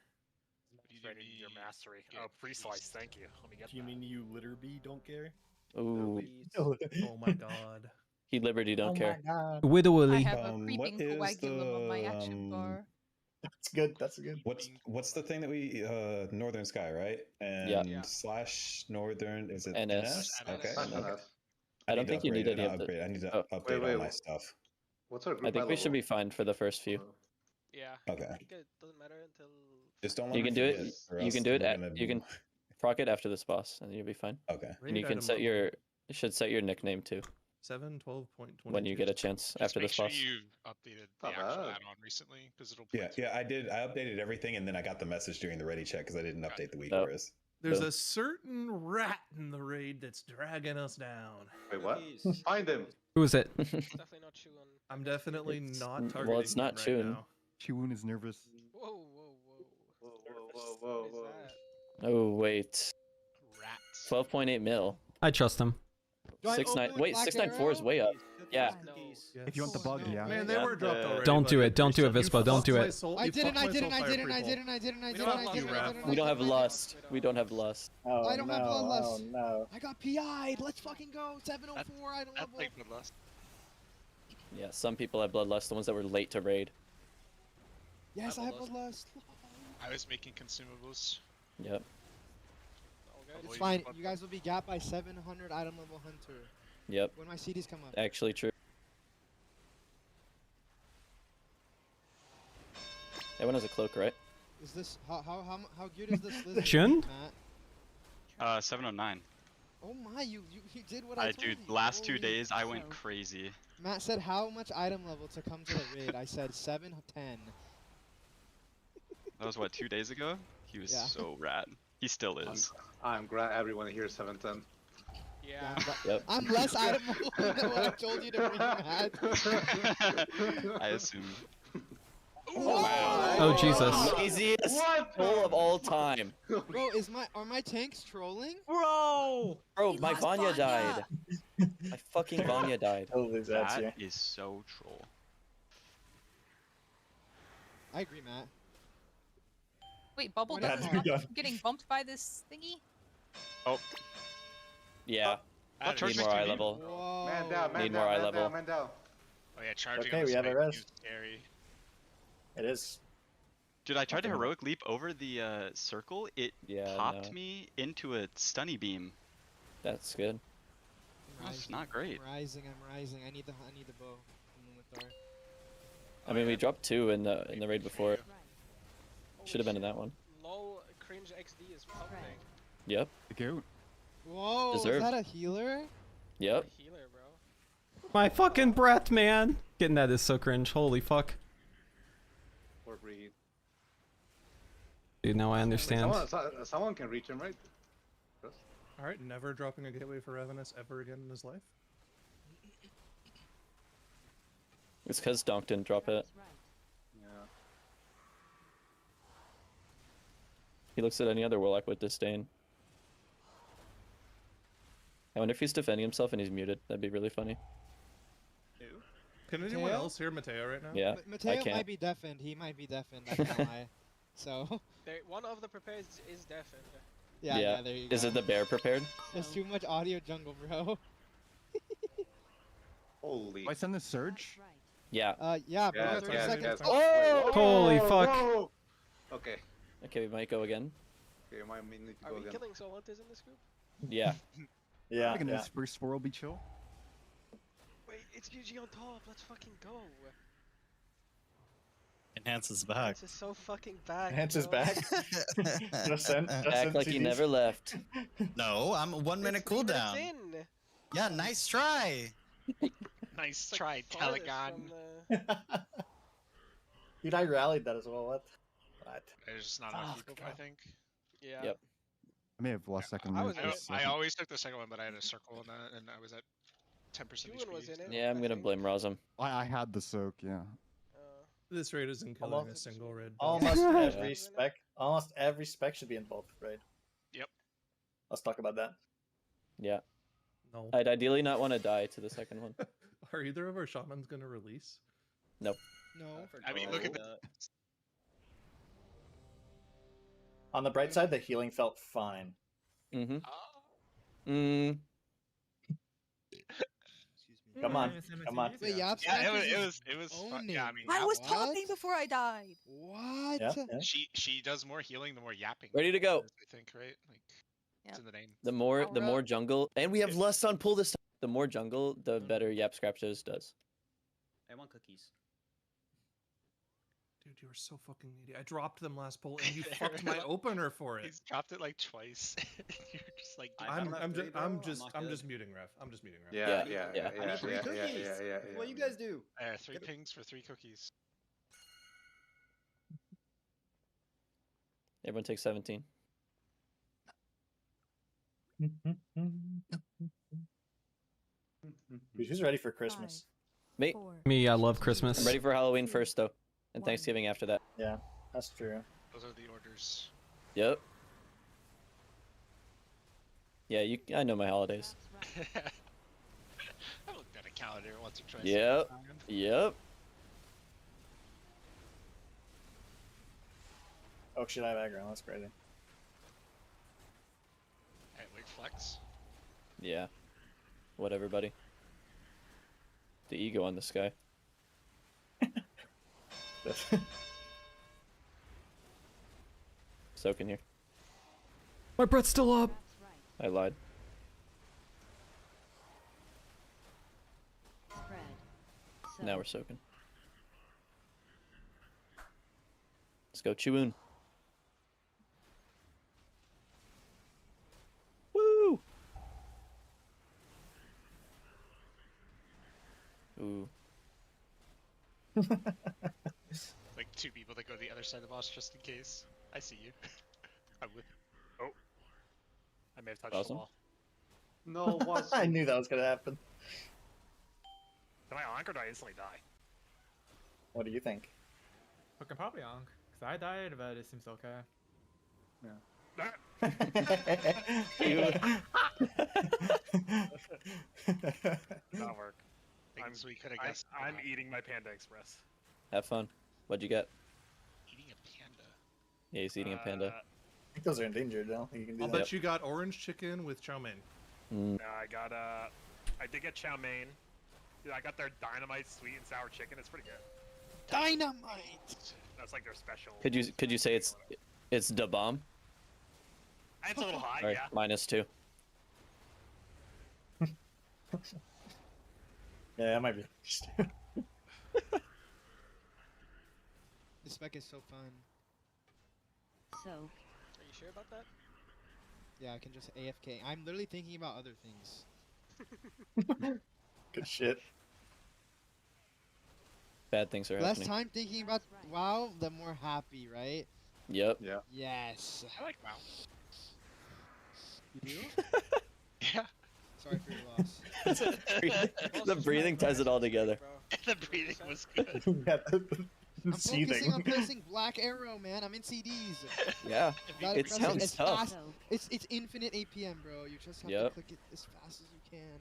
Your mastery. Oh, pre-slice. Thank you. Let me get Do you mean you Litterby don't care? Ooh. Oh my god. He Liberty don't care. I Widowily. have a creeping coagulum on my action bar. That's good. That's good. What's the thing that we Northern Sky, right? And Yeah. slash Northern is it NS? Okay. I don't think you need any of upgrade. the. I need to update all my stuff. What's our group I think by we should level? be fine for the first few. Yeah. Okay. I think it doesn't matter until. Just don't let You me can do forget, it. or You else can do it. we're gonna- You can proc it after this boss, and you'll be fine. Okay. And you Raid can item set level. your. You should set your nickname too 7:12.22. when you get a chance after Make this sure boss. you've updated the Not actual bad. add-on recently, because it'll. Yeah, I did. I updated everything, and then I got the message during the ready check because I didn't update the week Oh. orders. There's So- a certain rat in the raid that's dragging us down. Wait, what? Find him. Who is it? Definitely not chew on. I'm definitely It's- not well, targeting it's not him Chun. right now. Chiwoon is nervous. Whoa. Whoa. What is that? Oh wait. Rats. 12.8 mil. I trust him. Do I 6.9. open Wait, Black 6.94 is Arrow? way up. Yeah. No. If you want the bug, yeah. Man, they Yeah. were dropped already. Don't do buddy. it. Don't do it, You Vispo. Don't fucked do my it. soul- I you didn't, fucked I my didn't, soul I fire didn't, I pre-pull. didn't, I didn't, I We didn't, don't I have didn't, you, I Raph. didn't. We don't have lust. We don't have lust. Oh, I don't have no, bloodlust. Oh no. I got PI'd. Let's fucking go. 704. I don't That's level. like bloodlust. Yeah, some people have bloodlust. The ones that were late to raid. Yes, I have bloodlust. I was making consumables. Yep. It's fine. You guys will be gapped by 700 item level hunter. Yep. When my CDs come up. Actually true. Everyone has a cloak, right? Is this how good is this lizard? Chun? Matt? 709. Oh my, you did what I told Dude, you. last 2 Holy days I cow. went crazy. Matt said how much item level to come to the raid. I said 710. That was what, 2 days ago? He was Yeah. so rad. He still is. I'm glad everyone here is 710. Yeah. Yep. I'm less animal than what I told you to bring, Matt. I assume. Oh, Jesus. Laziest troll of all time. Bro, are my tanks trolling? Bro, my Vanya died. My fucking Vanya died. That is so troll. I agree, Matt. Wait, Bubble Why doesn't not? stop getting bumped by this thingy? Oh. Yeah. Need more eye level. Whoa. Man down, man Need down, more eye man level. down, man down. Oh yeah, charging Okay, on the we have a smite res. is scary. It is. Dude, I tried to heroic leap over the circle. It popped me into a stunny beam. That's good. That's not great. I'm rising. I need the bow. Mumathar. I mean, we dropped 2 in the raid before. Should have been in that one. Lol, cringe XD is pumping. Yep. Whoa, Deserved. is that a healer? Yep. Healer, bro. My fucking breath, man. Getting that is so cringe. Holy fuck. Or breathe. Dude, now I understand. Someone can reach him, right? Alright, never dropping a gateway for Ravenous ever again in his life. It's because Donk didn't drop it. Yeah. He looks at any other Warlock with disdain. I wonder if he's defending himself and he's muted. That'd be really funny. Can anyone else hear Mateo right now? Yeah, Mateo I can't. might be deafened. He might be deafened. I can't lie. So. One of the prepares is deafened. Yeah, there you go. Is it the bear prepared? There's too much audio jungle, bro. Holy. Do I send the surge? Yeah. Yeah, bro. Yes, 30 yes, seconds. yes. Oh! Holy fuck. Whoa. Okay. Okay, we might go again. Okay, we might need to Are go we again. killing Solantes in this group? Yeah. Yeah. I think this first 4 will be chill. Wait, it's GG on top. Let's fucking go. Enhance is back. This is so fucking back. Enhance is bro. back. Act like he never left. No, I'm 1 minute cooldown. In. Yeah, nice try. Nice It's try, like farthest Telegon. from the- Dude, I rallied that as well. What? There's just not enough people, I think. Yeah. Yep. I may have lost second. I was move in for a it. I second. always took the second one, but I had a circle in that, and I was at 10% Ewan HP. was in it. Yeah, I'm I gonna think. blame Razum. I had the soak, yeah. This raid isn't killing a single raid. Almost every spec should be in both, right? Yep. Let's talk about that. Yeah. No. I'd ideally not want to die to the second one. Are either of our shamans gonna release? Nope. No. I mean, look at the. On the bright side, the healing felt fine. Mm-hmm. Come on, come on. Wait, Yeah, it was fun. Yeah, I mean, I was What? talking before I died. What? Yeah, yeah. she does more healing the more yapping. Ready to go. I think, right? Like, it's in the name. The more Power up. jungle, and we have lust on pull this time. The more jungle, the better Yap Scratches does. I want cookies. Dude, you were so fucking needy. I dropped them last pull, and you fucked my opener for it. He's dropped it like twice. You're just like. I'm just muting Ref. I'm just muting Ref. Yeah. I need 3 cookies. What you guys do? 3 pings for 3 cookies. Everyone takes 17. Dude, who's ready for Christmas? Me. Me, I love Christmas. I'm ready for Halloween first though, and Thanksgiving after that. Yeah, that's true. Those are the orders. Yep. Yeah, I know my holidays. I looked at a calendar once or twice. Yep. Yep. Oh shit, I have aggro. That's crazy. Hey, weird flex. Yeah. Whatever, buddy. The ego on this guy. Soak in here. My breath's still up. I lied. Now we're soaking. Let's go, Chiwoon. Woo! Ooh. Like 2 people that go to the other side of the boss just in case. I see you. I'm with. Oh. I may have touched Awesome. the wall. No, what's I knew that was gonna happen. Did I onk or do I instantly die? What do you think? We can probably onk, because I died, but it seems okay. Did not work. Things we could have guessed. I'm eating my Panda Express. Have fun. What'd you get? Eating a panda. Yeah, he's eating a panda. I think those are endangered now. You can do I'll that. bet you got orange chicken with chow mein. I got I did get chow mein. Dude, I got their dynamite sweet and sour chicken. It's pretty good. Dynamite. That's like their special. Could you say it's da bomb? It's a little hot, Or yeah. -2. Yeah, that might be. This spec is so fun. So. Are you sure about that? Yeah, I can just AFK. I'm literally thinking about other things. Good shit. Bad things are Less happening. time thinking about WoW, the more happy, right? Yep. Yeah. Yes. I like WoW. You do? Yeah. Sorry for your loss. The breathing ties it all together. The breathing was good. Yeah, I'm focusing on pressing Black Arrow, man. I'm in CDs. Yeah, Gotta it press sounds as tough. fast- It's infinite APM, bro. You just have to Yep. click it as fast as you can.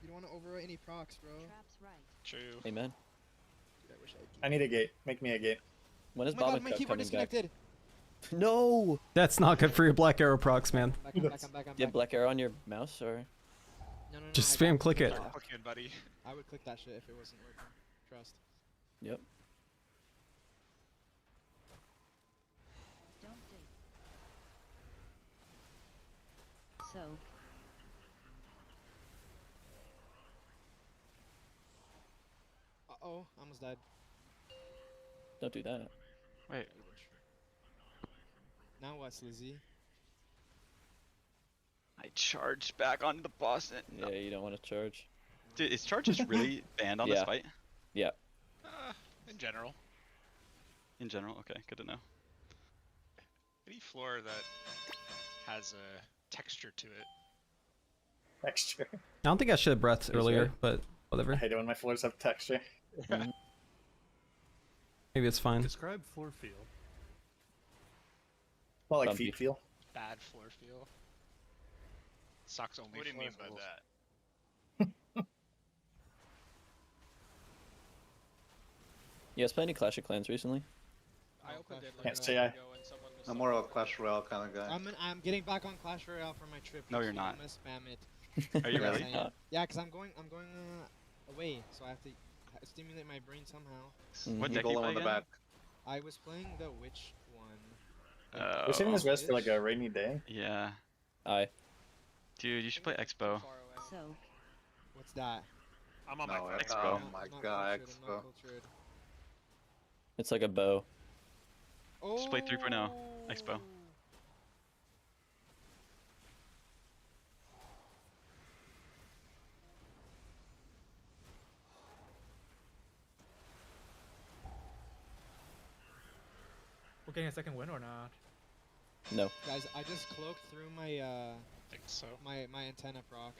You don't want to overwrite any procs, bro. True. Amen. Dude, I wish I I need a gate. Make me a gate. When is Oh my god, Bob my and keyboard coming back? disconnected. No. That's not good for your Black Arrow procs, man. I'm back, I'm back, I'm back, I'm You have back. Black Arrow on your mouse or? No, Just I got spam click it. off. Fucking buddy. I would click that shit if it wasn't working. Trust. Yep. Don't date. So. Uh-oh, I almost died. Don't do that. Wait. Now what, Slizzy? I charged back onto the boss. Yeah, you don't want to charge. Dude, is charge just really banned on this fight? Yeah. In general. In general? Okay, good to know. Any floor that has a texture to it. Texture. I don't think I should have breathed earlier, right. but whatever. I hate it when my floors have texture. Maybe it's fine. Describe floor feel. Well, like Bumpy. feet feel. Bad floor feel. Sucks only. What do you mean by rules. that? You guys play any Clash of Clans recently? I opened it like Can't a say week I. ago and someone was I'm more of a Clash Royale kind of guy. I'm getting back on Clash Royale for my trip. No, you're so not. I'm gonna spam it. Are you Yes, really? I am. Yeah, cause I'm going away, so I have to stimulate my brain somehow. What You deck go you play on the again? back. I was playing the witch one. We're saving this Oh. rest for like a rainy day. Yeah. Aye. Dude, you should play Expo. So. What's that? I'm on No, my that's- Expo. oh my Not god, cultured, I'm not Expo. cultured. It's like a bow. Just play 3.0 Expo. We're getting a second win or not? No. Guys, I just cloaked through my think so. my antenna proc.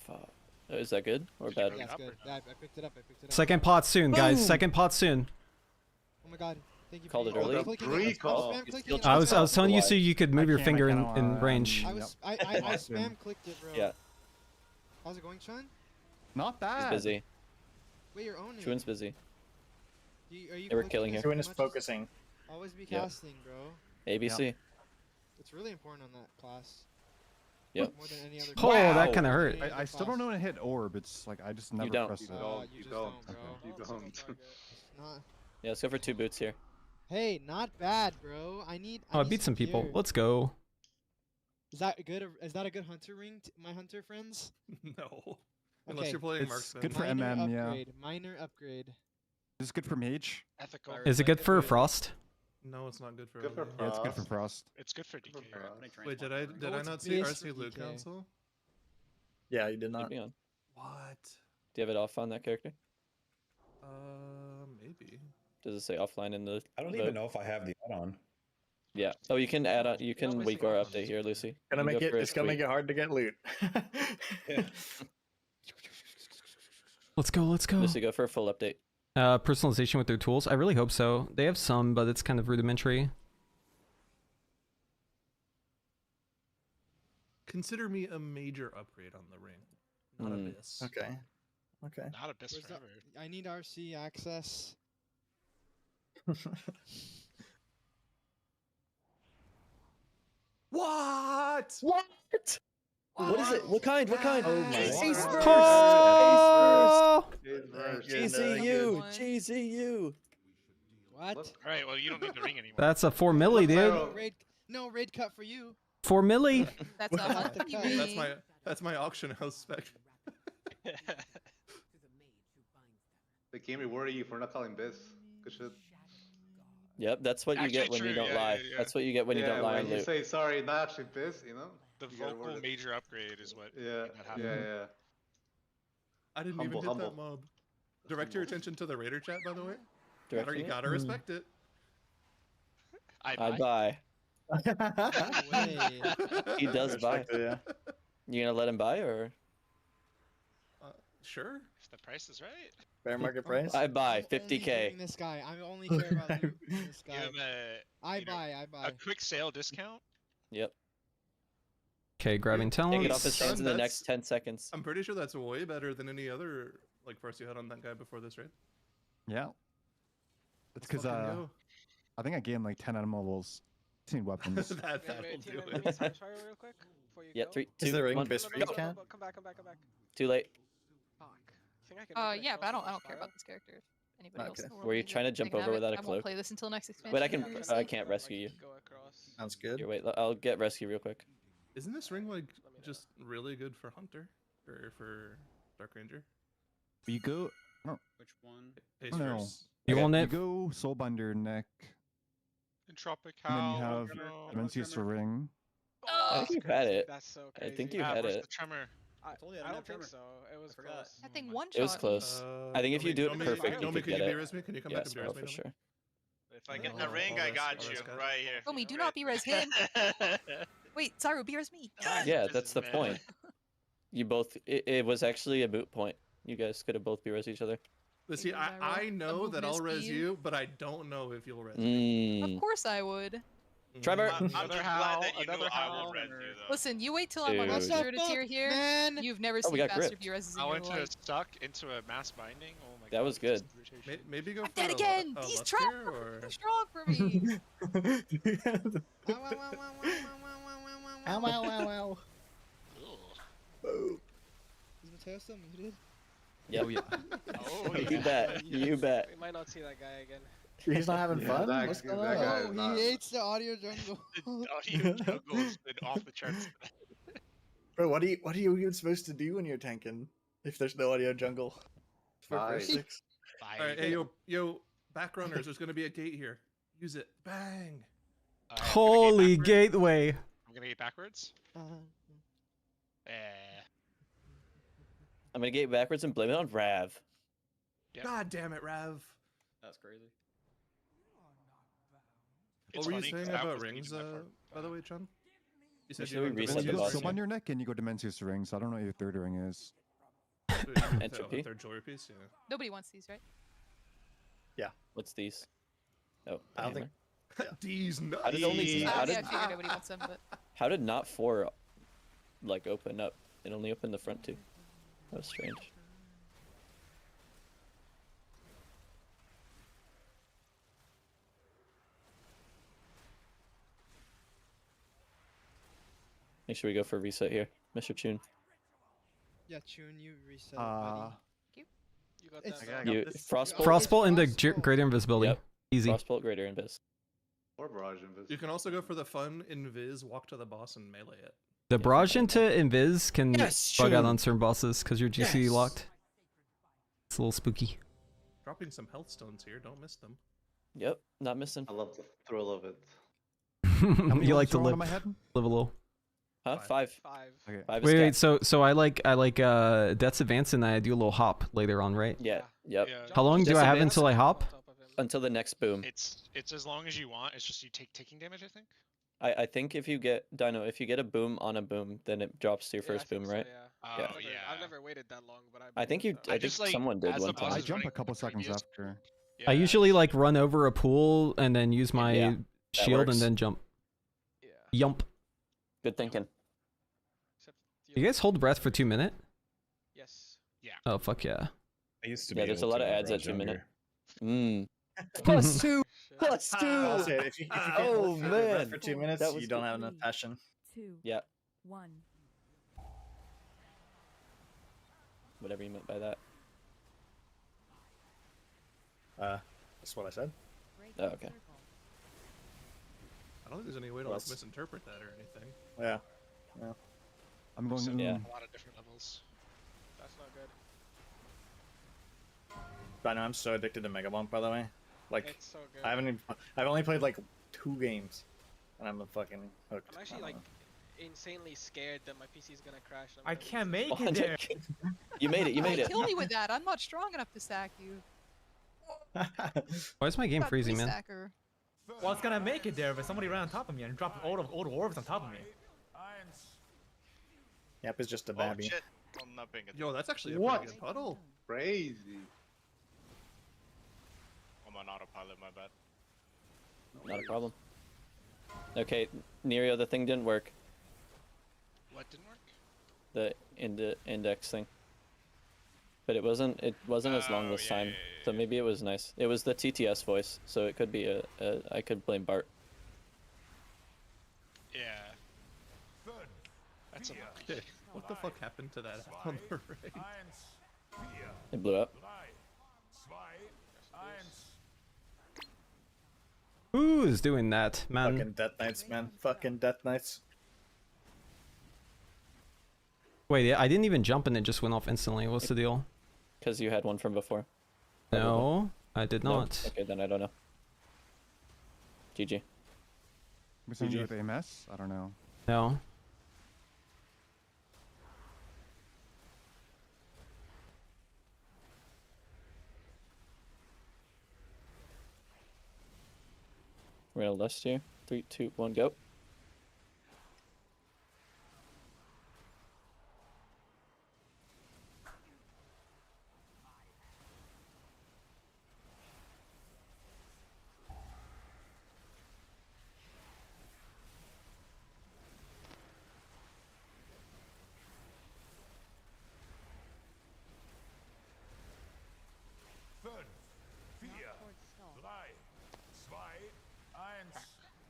Fuck. Is that good or Did you bad? really Yeah, it's up good. or Yeah, I picked it up. I picked it up. Second pot soon, guys. Boom! Second pot soon. Oh my god. Thank you. Called for it early? clicking Pre-call. it. I was spam You clicking still it. I was telling you so you could move your finger in kinda range. I was I spam clicked it, bro. Yeah. How's it going, Sean? Not He's bad. busy. Wait, you're owning. Chuan's busy. Are you They were clicking killing as here. Twin is much as- focusing. Always be Yep. casting, bro. ABC. It's really important on that class. Yep. More than any other. Oh, that Wow. kind of hurt. Any other I still don't class. know how to hit orb. It's like I just never don't. press You it. don't. you You just don't. don't, bro. You don't. Not. Yeah, let's go for 2 boots here. Hey, not bad, bro. I need. Oh, I need beat some people. gear. Let's go. Is that good? Is that a good hunter ring, my hunter friends? No. Unless Okay. you're playing It's marksman. good for Minor MM, yeah. upgrade. Minor upgrade. Is it good for mage? Ethical. Is it good for Frost? No, it's not good for Good for everyone. Yeah, it's good for Frost. frost. It's good for DK. Wait, did I Oh, it's not see base RC for loot DK. council? Yeah, you did Leave not. me on. What? Do you have it off on that character? Maybe. Does it say offline in the I don't vote? even know if I have the on. Yeah. Oh, you can add on. You can weak our update here, Lucy. Gonna You make go it. for a It's gonna make tweak. it hard to get loot. Let's go. Let's go. Lucy, go for a full update. Personalization with their tools. I really hope so. They have some, but it's kind of rudimentary. Consider me a major upgrade on the ring, not Abyss. Okay. Okay. Not Abyss Where's forever. I need RC access. What? What? What is it? What kind? What kind? Oh my Ace God. first! Oh! GCU! GCU! What? Alright, well, you don't need the ring anymore. That's a 4 milli, dude. No raid cut for you. 4 milli. That's a monthly. That's my auction house spec. They came rewarding you for not calling Biz. Good shit. Yep, that's what you get when you don't lie. That's what you get when you don't lie on when you loot. say sorry, not actually Biz, you know? The You get vocal rewarded. major upgrade is what Yeah, that happened. yeah. I didn't Humble, even hit that humble. mob. Direct your attention to the Raider chat, by the way. Directing You it? gotta respect it. I buy. He does buy. Respect it, yeah. You gonna let him buy or? Sure. If the price is right. Fair market price. I buy Only 50K. doing This guy, I only care about loot. This guy. Give him I buy. a quick sale discount. Yep. Okay, grabbing Take it off talents. his hands in the next 10 seconds. I'm pretty sure that's way better than any other like first you had on that guy before this raid. Yeah. It's Let's because fucking go. I think I gained like 10 animals, 10 weapons. That'll Wait, do Tina, it. let me time trial real quick before you Yeah, go. 3, Is 2, the ring 1. biscuit No, can? come back. Too late. Fuck. I think I can make Yeah, that but I call don't for care trial. about this character. If anybody else in the world Were you needs it, trying to they jump can have over it. without a I cloak? won't play this until next expansion. Wait, I can. You're I safe. can't rescue you. Go across. Sounds good. Here, wait. I'll get rescue real quick. Isn't this ring like just really good for Hunter or for Dark Ranger? You go. No. Which one? Pace No. first. You want You it? go Soulbinder neck, Entropic and then you Howl. have Dimensius ring. I think you had it. That's so I crazy. think you had where's it. the tremor? I told you I I didn't don't have think so. tremor. It was I forgot. close. That thing one shot. It was close. I think if you do it perfect, you Nomi, could can get you it. be-res me? Can you come back Yes, and be-res bro, me? for Nomi? sure. If I get Oh, the ring, oh, I that's- got oh, you that's good. right here. Homie, do not be-res him. Wait, Saru, be-res me. Yeah, that's the point. You both. It was actually a moot point. You guys could have both be res each other. But see, I know that I'll res you, but I don't know if you'll res me. Of course I would. Trevor. I'm just glad that you knew I would res you though. Listen, you wait till I'm on Dude. What's What the tier here. Man. You've never Oh, we seen got faster gripped. B-reses in I your went to life. stuck into a mass binding. Oh my god. That was good. Maybe go I'm for dead a again! a These left traps tier, are or too strong for me! Ow, ow, ow, ow. Is Mateo still muted? Yep. Oh yeah. Oh You bet. You bet. We might not see that guy again. He's not having fun. that- What's going that on? guy- Oh, not- he hates the audio jungle. Audio juggle's been off the charts. Bro, what are you even supposed to do when you're tanking if there's no audio jungle? For Bye. first 6? all right, hey yo, back runners. There's gonna be a gate here. Use it. Bang. Holy gateway. I'm gonna get backwards. I'm gonna get backwards and blame it on Rav. Yep. God damn it, Rav. That's crazy. What were you funny 'cause saying that about was gonna rings, be my part. by the way, Chun? You Should you we have reset You the Dimensius go boss ring? here? Soulbinder neck, and you go Dimensius ring. So I don't know what your third ring is. Entropy. Third jewelry piece, yeah. Nobody wants these, right? What's these? Oh, I don't hammer. D's nuts. How did only how Yeah, I did figured nobody wants them, but... how did not 4 like open up? It only opened the front 2. That was strange. Make sure we go for a reset here, Mr. Chun. Yeah, Chun, you reset. buddy. You got It's- that. You frostbolt. Frostbolt into Frostbolt. greater invisibility. Yep. Easy. Frostbolt greater invis. Or barrage invis. You can also go for the fun invis, walk to the boss and melee it. The barrage into invis can Yes, bug out Shun. on certain bosses because you're GC Yes. locked. It's a little spooky. Dropping some health stones here, don't miss them. Yep, not missing. I love the thrill of it. You like to on live my head? live a little. Huh? 5. 5. Okay. 5 is Wait, cap. so I like Death's Advance and I do a little hop later on, right? Yeah. Yep. Yeah. How long do Death's I have Advance? until I hop? On top of him. until the next boom. It's as long as you want. It's just you take ticking damage, I think. I think if you get Dino, if you get a boom on a boom, then it drops to your first boom, right? Yeah. I've never waited that long, but I think you. I I just, think like, someone did as one the boss time. I is jump a running couple the seconds previous- after. I usually like run over a pool and then use my Yeah, that shield works. and then jump. Yump. Good thinking. You guys hold breath for 2 minutes? Yes. Yeah. Oh fuck yeah. I used to Yeah, be there's a able lot to of whenever ads I at was 2 minutes. younger. Plus two. Plus two. I'll say it, if you can't Oh hold your breath man. for 2 minutes, That was you don't good. have enough passion. 2, Yeah. 1. Whatever you meant by that. That's what I said. Oh, okay. I don't think there's any way to Well, like, misinterpret that or anything. Yeah. Yeah. I'm going. Yeah. A lot of different levels. That's not good. I know I'm so addicted to Mega Bump, by the way. Like, It's so good. I've only played like 2 games, and I'm fucking hooked. I'm actually like insanely scared that my PC is gonna crash. I can't make it there. You made it. You made it. Kill me with that. I'm not strong enough to sack you. Why is my game Got freezing, three man? sacker. Well, it's gonna make it there, but somebody ran on top of me and dropped all the orbs on top of me. Yep, it's just a Oh babby. shit! I'm not paying attention. Yo, that's actually a What? pretty good puddle. Crazy. I'm on autopilot. My bad. Not a problem. Okay, Nerio, the thing didn't work. What didn't work? The index thing. But it wasn't as long this time. So maybe it was nice. It was the TTS voice, so it could be I could blame Bart. Yeah. That's unlucky. Shit, what the fuck happened to that on the right? It blew up. Who is doing that, man? Fucking Death Knights, man. Fucking Death Knights. Wait, I didn't even jump and it just went off instantly. What's the deal? Because you had one from before. No, I did No? not. Okay, then I don't know. GG. We're sending with AMS? I don't know. No. We're gonna list here. 3, 2, 1, go.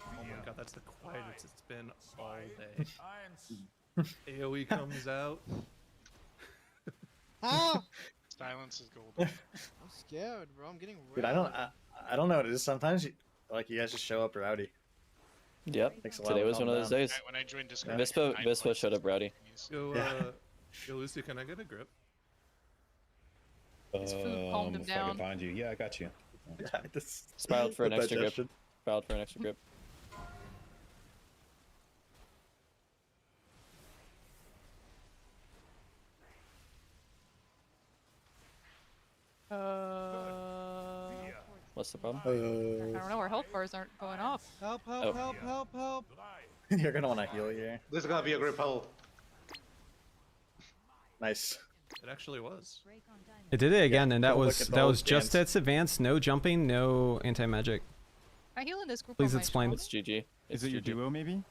Oh my god, that's the quietest it's been all day. AoE comes out. Ah! Silence is golden. I'm scared, bro. I'm getting Dude, I don't know what it is. Sometimes you guys just show up rowdy. Yep. Takes a while Today to was calm one of those down. days. When I joined Discord, Vispo showed up rowdy. Yo, Yeah. Yo, Lucy, can I get a grip? His food calmed him If I can down. find you, yeah, I got you. Spiraled for an With extra grip. digestion. Spiraled for an extra grip. What's the problem? I don't know. Our health bars aren't going off. Help! Help! Oh. Help! Help! Help! You're gonna want to heal here. This is gonna be a grip hole. Nice. It actually was. It did it again, and that Don't look was at the that old was just dance. its advance. No jumping, no anti-magic. I heal in this group. Please on my explain. shoulder. It's GG. Is it your duo, maybe?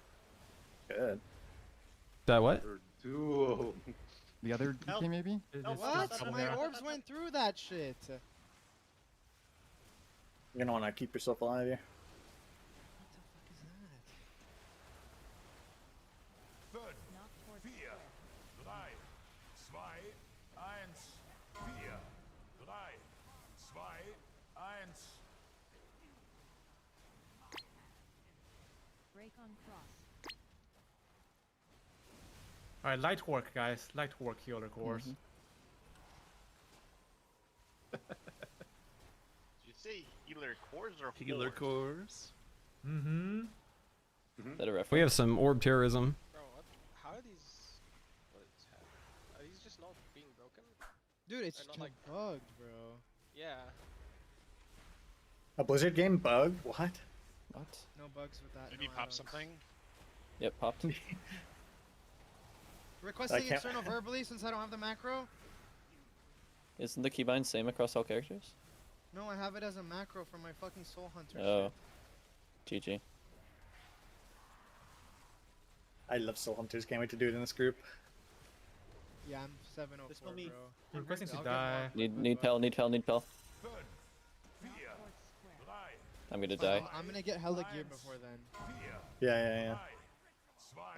Good. That what? Duo. The other DK, maybe? What? My orbs went through that shit. You're gonna want to keep yourself alive here. Break on cross. Alright, light work, guys. Light work, healer course. Did you say healer cores or Healer whores? cores. Mm-hmm. That a reference? We have some orb terrorism. Bro, what? How are these? What is happening? Are these just not being broken? Dude, it's They're not too like. bugged, bro. Yeah. A Blizzard game bug? What? What? No bugs with that. Maybe no pop add-ons. something. Yep, popped. Requesting can't- external verbally since I don't have the macro. Isn't the keybind same across all characters? No, I have it as a macro for my fucking Soul Hunter. Oh. GG. I love Soul Hunters. Can't wait to do it in this group. Yeah, I'm 704, This will me. bro. You're requesting to I'll get die. one. Need pel, need pel, need pel. I'm gonna die. I'm gonna get hella gear before then. Yeah.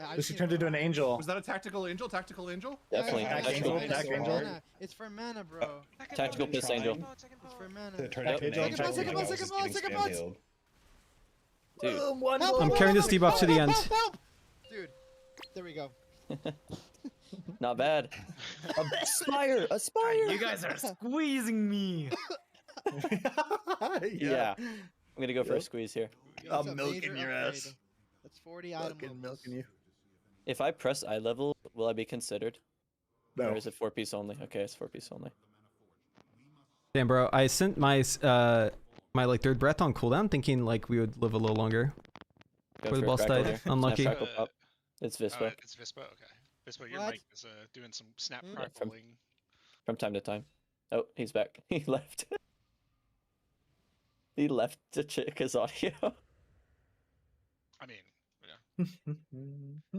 I This just turned into an angel. Was that a tactical angel? Tactical angel? Definitely. Yeah, Tactical. it's for Angel. mana. It's for mana, bro. Tactical piss angel. It's for mana. To turn Yep. into an angel, Second and ball, I was second just ball, getting second spam ball. healed. Dude. One Help, more. I'm help, carrying help, this debuff to the help, end. help, help. Dude, there we go. Not bad. A spire! A spire! You guys are squeezing me. Yeah. I'm gonna go for a squeeze here. I'm It's a milking major your upgrade. ass. That's 40 item Fucking levels. milking you. If I press eye level, will I be considered? No. Or is it 4-piece only? Okay, it's 4-piece only. Damn, bro, I sent my my like third breath on cooldown, thinking like we would live a little longer. Go Where the for a boss crackle died. here. Unlucky. Snap, crackle, pop. It's Vispa. It's Vispa. Okay. Vispa, your What? mic is doing some snap Hmm? crackling. From time to time. Oh, he's back. He left. He left to check his audio. I mean, yeah.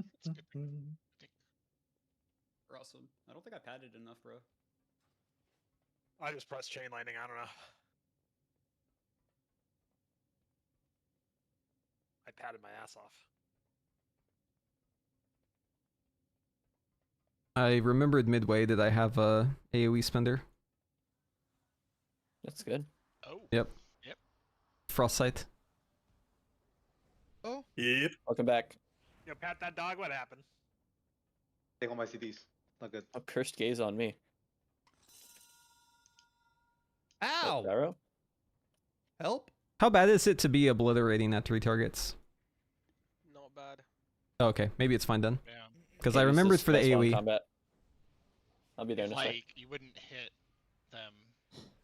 It's good. We're awesome. I don't think I padded enough, bro. I just pressed chain lightning. I don't know. I patted my ass off. I remembered midway that I have a AoE spender. That's good. Oh. Yep. Yep. Frostbite. Oh. Yep. Welcome back. Yo, pat that dog. What happened? Take all my CDs. Not good. A cursed gaze on me. Ow! Arrow? Help! How bad is it to be obliterating at 3 targets? Not bad. Oh, okay, maybe it's fine then. Yeah. Because I remember it's for the AoE. Combat. I'll be there in a sec. Like, you wouldn't hit them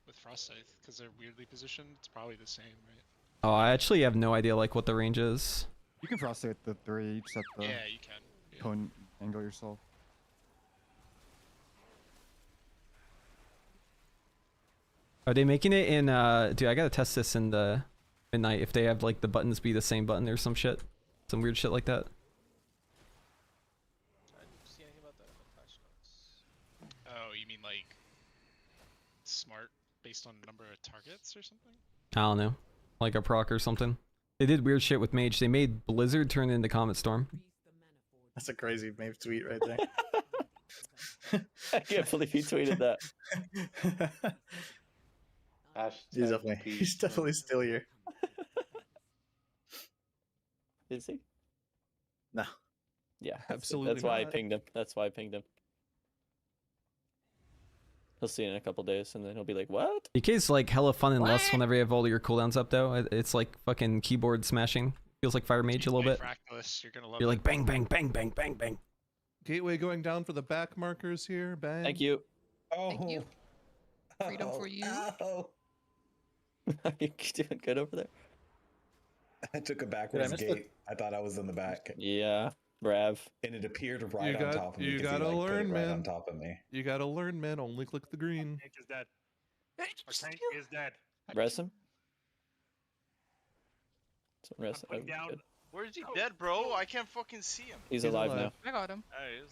with Frost Scythe because they're weirdly positioned. It's probably the same, right? Oh, I actually have no idea like what the range is. You can frostbite the 3, you just have to Yeah, you can. Yeah. cone angle yourself. Are they making it in dude, I gotta test this in the midnight if they have like the buttons be the same button or some shit. Some weird shit like that. I didn't see anything about that in the patch notes. Oh, you mean like smart based on number of targets or something? I don't know. Like a proc or something. They did weird shit with Mage. They made Blizzard turn into Comet Storm. That's a crazy Maeve tweet right there. I can't believe he tweeted that. He's definitely still here. Is he? No. Yeah, Absolutely That's why I not. pinged him. That's why I pinged him. He'll see it in a couple days, and then he'll be like, "What?" DK's like hella fun and less whenever you have all your cooldowns up though. It's like fucking keyboard smashing. Feels like Fire Mage a little bit. Fractalist, you're gonna love You're it. like bang, bang, bang, bang, bang, bang. Gateway going down for the back markers here. Bang. Thank you. Oh. Thank you. Freedom for you. Oh. Are you doing good over there? I took a backwards missed gate. I thought I was in the back. Yeah, Brav. And it appeared right on top of me. You 'cause he, gotta like, put it learn, right man. on top of me. You gotta learn, man. Only click the green. Tank is dead. Our tank is dead. Res him. So res I'm putting him. down. Good. Where's he dead, bro? I can't fucking see him. He's He's alive, alive. now. I got him. There he is.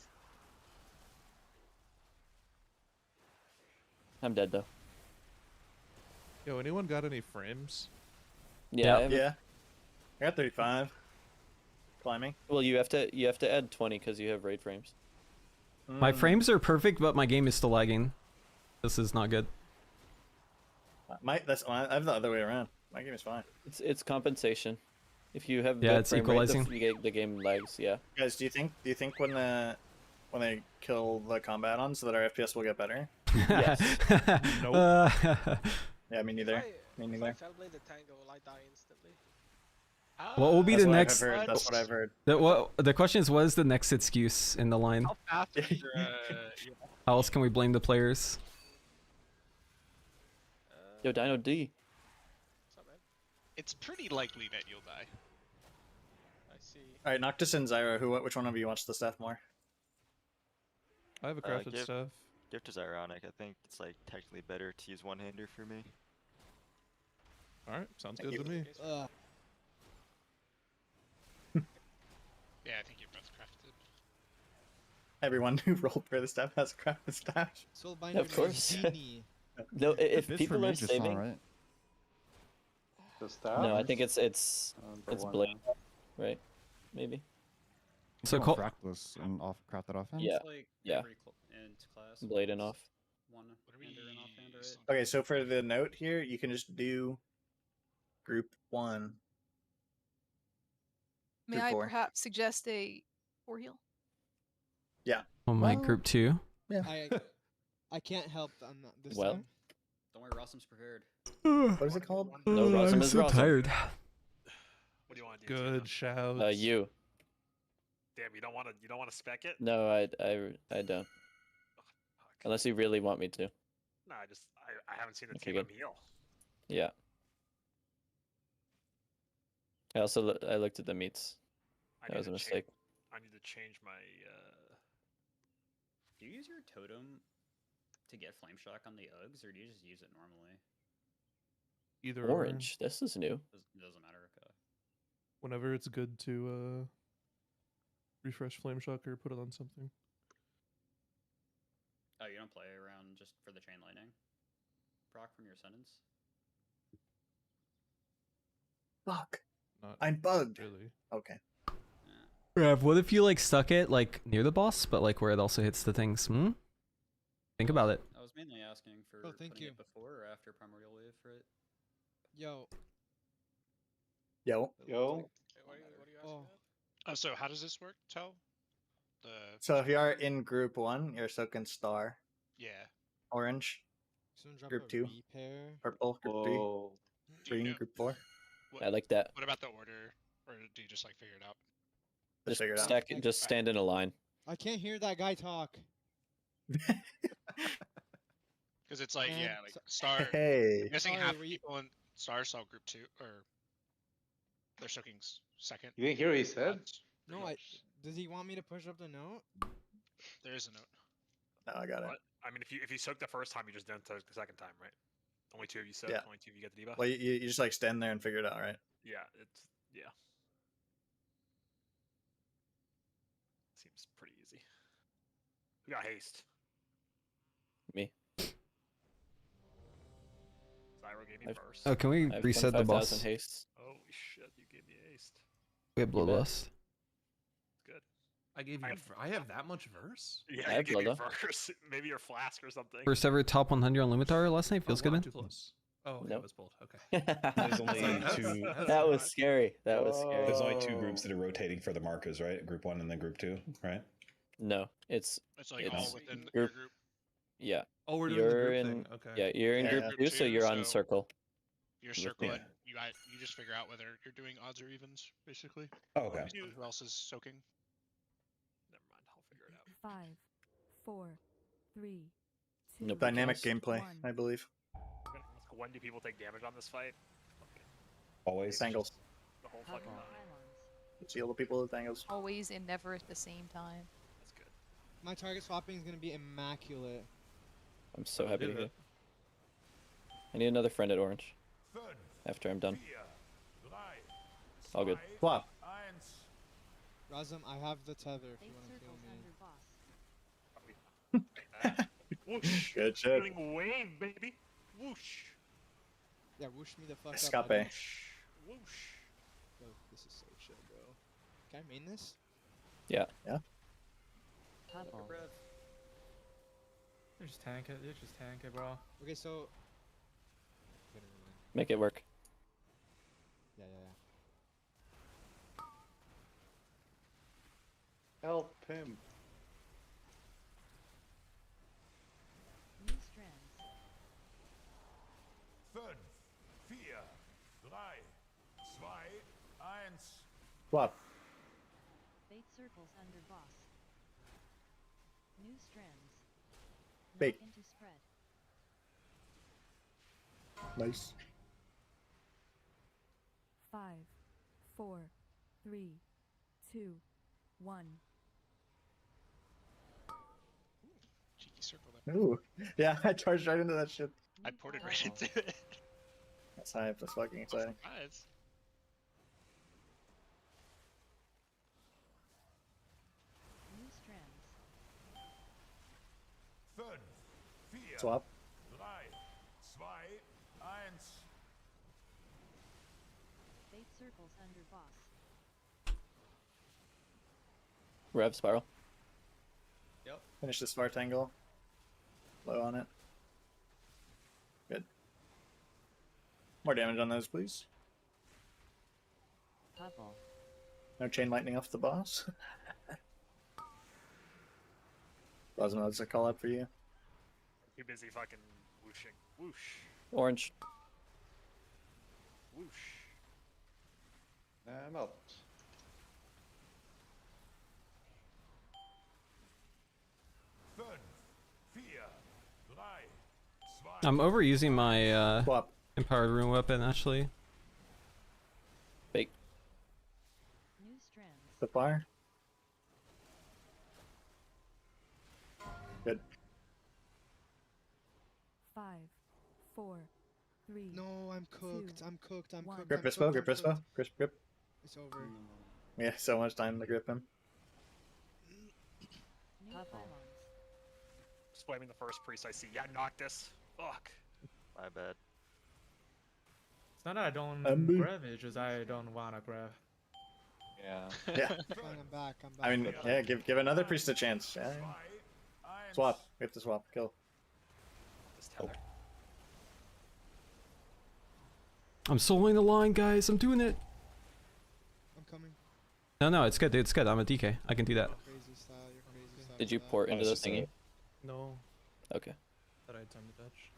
I'm dead though. Yo, anyone got any frames? Yeah. I haven't- Yeah. I got 35. Climbing. Well, you have to add 20 because you have raid frames. My frames are perfect, but my game is still lagging. This is not good. I have the other way around. My game is fine. It's compensation. If you have Yeah, good it's frame rate, equalizing. the game lags. Yeah. Guys, do you think when they kill the combat on so that our FPS will get better? Yes. Yeah, me neither. Me If I neither. Fellblade the tango, will I die instantly? What will be That's the what I've next? heard, that's what I've heard. The question is, what is the next excuse in the line? How fast is your, How else can we blame the players? Yo, Dino D. It's pretty likely that you'll die. I see. All right, Noctis and Zyra. Which one of you wants the staff more? I have a crafted gift, staff. Gift is ironic. I think it's like technically better to use one-hander for me. All right, sounds good to me. Yeah, I think you're both crafted. Everyone who rolled for the staff has a crafted staff. Soulbinder Of course. Genie. No, if It's for people are Mage, it's saving. alright. The staff? No, I think it's Number one. blade, right? Maybe. So Call Fractless and craft that offense. Yeah. It's like Yeah. every into class. Blade and off. One hander and offhander, right? Okay, so for the note here, you can just do group 1. May Group I 4. perhaps suggest a 4 heal? Yeah. On my Well, group 2. Yeah. I can't help on this Well. time. Don't worry, Rossum's prepared. What is it called? No, Rossum I'm is so Rossum. tired. What do you want to do? Good shouts. You. Damn, you don't want to spec it? No, I don't. Unless you really want me to. No, I haven't seen a Okay, team of good. heal. Yeah. I also I looked at the meats. That was a mistake. I need to change my. Do you use your totem to get flame shock on the Uggs, or do you just use it normally? Either or. Orange. This is new. Doesn't matter. Okay. Whenever it's good to refresh Flame Shock or put it on something. Oh, you don't play around just for the chain lightning proc from your sentence? Fuck. Not I'm bugged. really. Okay. Rev, what if you like stuck it like near the boss, but like where it also hits the things? Think about it. I was mainly asking for thank putting you. it before or after Primordial Wave for it. Yo. Yo. Yo. What are you asking about? Oh, so how does this work, Tell? So if you are in group 1, you're soaking star. Yeah. Orange. Someone drop Group a 2. repair. Purple. Group Whoa. 3. Green. Group 4. I like that. What about the order, or do you just like figure it out? Just figure it out. Stack it, just stand in a line. I can't hear that guy talk. Because it's like, And yeah, like so- Star. Hey. I'm guessing Sorry, half were you- people in Star saw group 2, or they're soaking second. You didn't hear what he said? No, does he want me to push up the note? There is a note. No, I got it. What? I mean, if you soak the first time, you just don't soak the second time, right? Only 2 of you soak. Yeah. Only 2 of you get the debuff. Well, you just like stand there and figure it out, right? Yeah, yeah. Seems pretty easy. We got haste. Me. Zyro gave me I've- burst. Oh, can we I have reset the 25,000 boss? haste. Holy shit, you gave me haste. We have bloodlust. Good. I gave you. I have that much verse. Yeah, I you have gave me bloodlust. verse. Maybe your flask or something. First ever top 100 on Limitar last night. Feels Oh, good, wow, man. too close. Oh, okay, Nope. it was bold. Okay. There's only That's- two. That was scary. That was scary. There's only 2 groups that are rotating for the markers, right? Group 1 and then group 2, right? No, it's like all within group. your group. Yeah. Oh, we're doing the You're group in. thing. Okay. Yeah, you're in Yeah. group 2, so you're on so- circle. Your With circle, me. and you just figure out whether you're doing odds or evens, basically. Oh, okay. Who else is soaking? Never mind, I'll figure it out. 5, 4, 3, 2, Nope. Dynamic Yes. gameplay, 1. I believe. I'm gonna ask, when do people take damage on this fight? Always. Tangles. The whole fucking time. See all the people with tangles. Always and never at the same time. That's good. My target swapping is gonna be immaculate. I'm so happy to did hear. it. I need another friend at orange. After I'm done. All good. Swap. Razum, I have the tether if you 8 want to kill circles me. under boss. Whoosh! Good shit. Feeling wave, baby. Whoosh! Yeah, whoosh me the fuck Escape. up. buddy. Whoosh! Yo, this is so chill, bro. Can I main this? Yeah. Yeah. You just tank it. You just tank it, bro. Okay, so. Make it work. Yeah. Help him. New strands. 5, 4, 3, 2, 1. Swap. Fate circles under boss. New strands. Bait. Knock into spread. Nice. 5, 4, 3, 2, 1. Cheeky circle there. Ooh. Yeah, I charged right into that shit. I ported right into it. That's hype. That's fucking exciting. Surprise. New strands. 5, 4, Swap. 3, 2, 1. Fate circles under boss. Rev spiral. Yep. Finish the smart angle. Low on it. Good. More damage on those, please. Couple. No chain lightning off the boss. Plasma, that's a call out for you. Too busy fucking whooshing. Whoosh. Orange. Whoosh. I'm out. I'm overusing my empowered rune weapon actually. Fake. New strands. The fire. Good. 5, 4, 3. No, I'm cooked. I'm cooked. I'm cooked. Grip his bow, grip his bow. Grip. It's over. Yeah, so much time to grip him. Just blaming the first priest I see. Yeah, Noctis. Fuck. My bad. It's not that I don't grab it, just I don't wanna grab. Yeah. Yeah. Fine, I'm back. I mean, yeah, give another priest a chance. Yeah. Swap. We have to swap. Kill. I'm soloing the line, guys. I'm doing it. I'm coming. No, it's good, dude. It's good. I'm a DK. I can do that. Crazy style. You're crazy style. Did you port into the thingy? No. Okay. Thought I had time to dodge.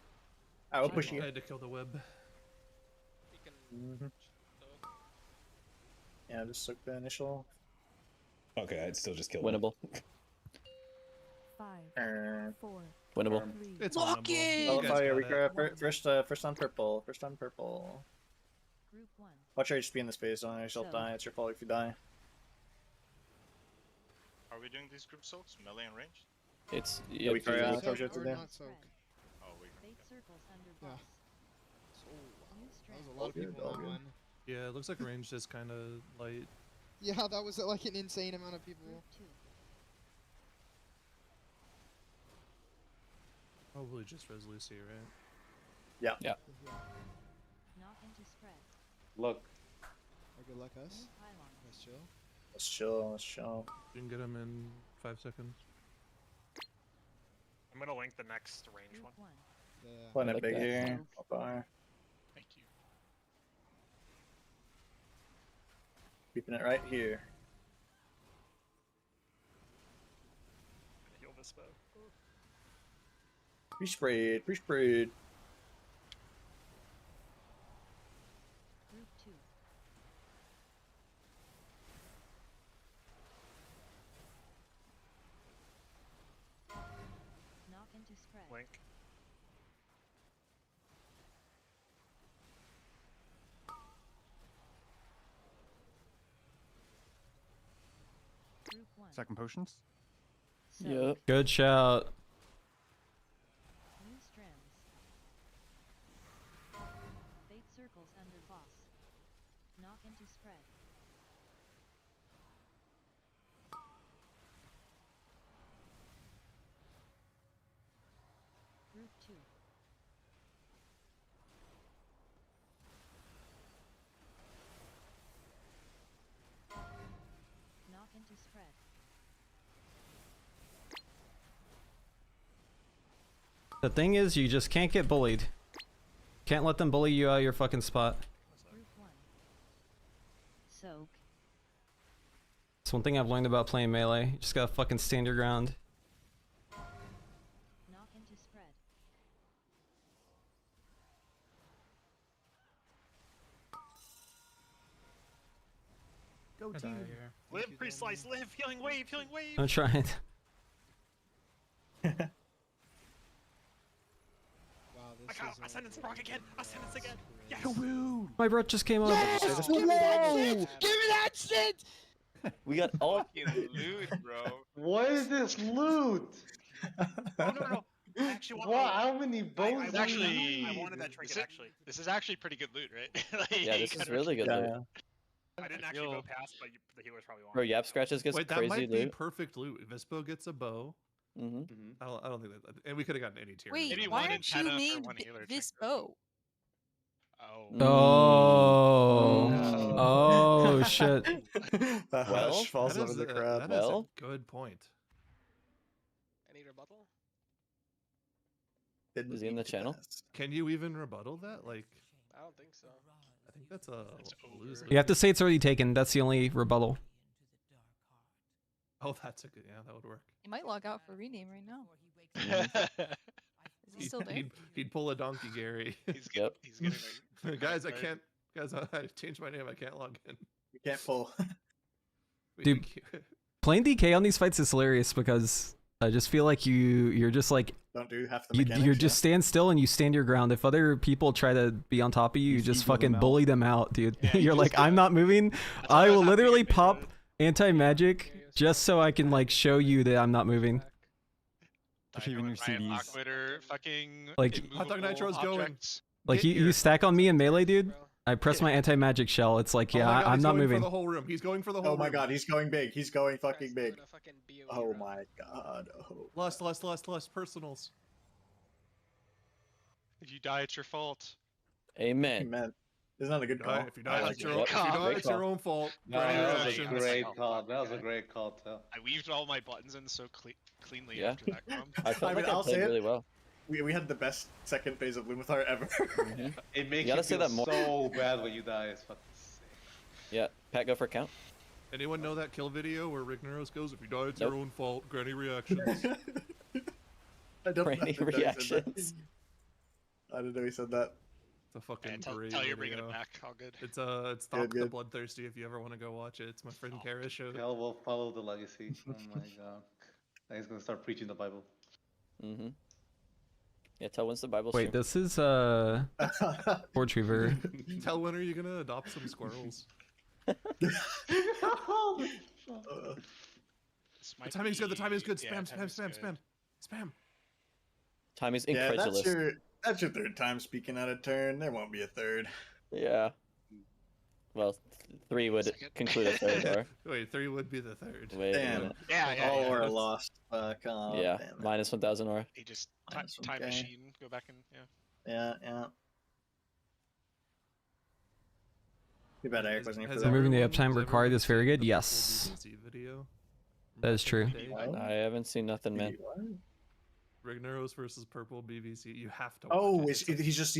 I will push you. I had to kill the web. Yeah, just soak the initial. Okay, I'd still just kill Winnable. 5, 4. Winnable. It's Lock winnable. Oh, You guys fire. We got grab it. first on purple. First on purple. Group 1. Watch your HP in the space. Don't yourself die. It's your fault if you die. Are we doing these group soaks? Melee and range? It's Yeah, we carry on. Soak Torture to or them. not soak. Oh, we Fate circles under Yeah. boss. New That strands. was a lot of Good, people all on that good. one. Yeah, it looks like range is kind of light. Yeah, that was like an insane amount of people. Group 2. Probably just Res Lucy, right? Yeah. Yeah. Knock into spread. Look. Oh, good luck us. New pylon. Let's chill. Let's chill. Let's chill. You can get him in 5 seconds. I'm gonna link the next range Group one. 1. Yeah. Playing I it like big that. here. Fire. Thank you. Keeping it right here. Heal this bow. Pre-sprayed. Pre-sprayed. Group 2. Knock into spread. Link. Group 1. Second potions. Soak. Yep. Good shout. New strands. Fate circles under boss. Knock into spread. Group 2. Knock into spread. The thing is, you just can't get bullied. Can't let them bully you out of your fucking spot. Group 1. Soak. It's one thing I've learned about playing melee. You just gotta fucking stand your ground. Knock into spread. Go I die team. here. Live, priest slice, live! Healing wave, healing wave! I'm trying. Wow, this Ascendance rock again! Ascendance again! Yes! My breath just came up. Yes! Give me that shit! Give me that shit! We got all. Fucking loot, bro. What is this loot? Oh no! I actually want. What? How many bows? I do actually, you I need? wanted that trinket actually. This is actually pretty good loot, right? Like, Yeah, this is really good loot. I didn't actually go past, but the healers probably want. Bro, Yap Scratches gets Wait, that crazy might be loot. perfect loot. Vispo gets a bow. Mm-hmm. I don't think that. And we could have gotten any tier. Wait, Maybe why one aren't you antenna for named one healer this bow? Oh. Oh shit. The Well, hush falls that over is the a- crowd. that is a Well. good point. Any rebuttal? Is he in the channel? Can you even rebuttal that? Like, I don't think so. I think that's a loser. You have to say it's already taken. That's the only rebuttal. Oh, that's a good. Yeah, that would work. He might log out for rename right now. Is he still there? He'd pull a donkey, Gary. He's getting. Guys, I can't. Guys, I changed my name. I can't log in. You can't pull. Dude, playing DK on these fights is hilarious because I just feel like you're just like Don't do half the you mechanics. just stand still and you stand your ground. If other people try to be on top of you, you just fucking bully them out, dude. Yeah, You're like, I'm not moving. I will literally pop anti-magic just so I can like show you that I'm not moving. Even your CDs. Twitter, fucking. Like- Hot Dog Nitro's going. Like you stack on me in melee, dude. I press my anti-magic shell. It's like, yeah, Oh my God, I'm he's not going moving. For the whole room. He's going for the whole Oh my room. god, he's going big. He's going fucking big. Oh my god. Oh. Lust, personals. If you die, it's your fault. Amen. Man, isn't that a good call? If you die, I it's like your it. own, if you die, Great it's your call. own fault. No, Brand new that was a actions. great call. That was a great call, too. I weaved all my buttons in so cleanly Yeah. after that crumb. I felt I mean, like I I'll say played it. really well. We had the best second phase of Lumathar ever. It makes You gotta you say feel that more. so bad when you die. It's fucking sick. Yeah, Pat, go for count. Anyone know that kill video where Rignaros goes, if you die, it's Nope. your own fault. Granny reactions. I don't Granny know if he said that. reactions. I didn't know he said that. It's a fucking And tell great you're bringing video. it back. All good. It's Stop the good. Bloodthirsty if you ever want to go watch it. It's my friend Kara showed it. Hell will follow the legacy. Oh my god. Now he's gonna start preaching the Bible. Mm-hmm. Yeah, tell when's the Bible Wait, stream. this is Forge Reaver. Tell when are you gonna adopt some squirrels? The timing's good. The timing's good. Spam, spam. Time is Yeah, incredulous. that's your third time speaking out of turn. There won't be a third. Yeah. Well, 3 would conclude a third, or Wait, 3 would be the third. wait. a Damn. minute. All yeah. or lost. Fuck off. Yeah, Damn it. minus 1,000 aura. He just Nice, time okay. machine. Go back and yeah. Yeah. Too bad Eric wasn't here for Has that. Removing the everyone- uptime has required is very everyone good. seen the Yes. full BBC video? That is true. I haven't seen nothing, man. Rignaros versus Purple BVC. You have to. Oh, watch it. he's just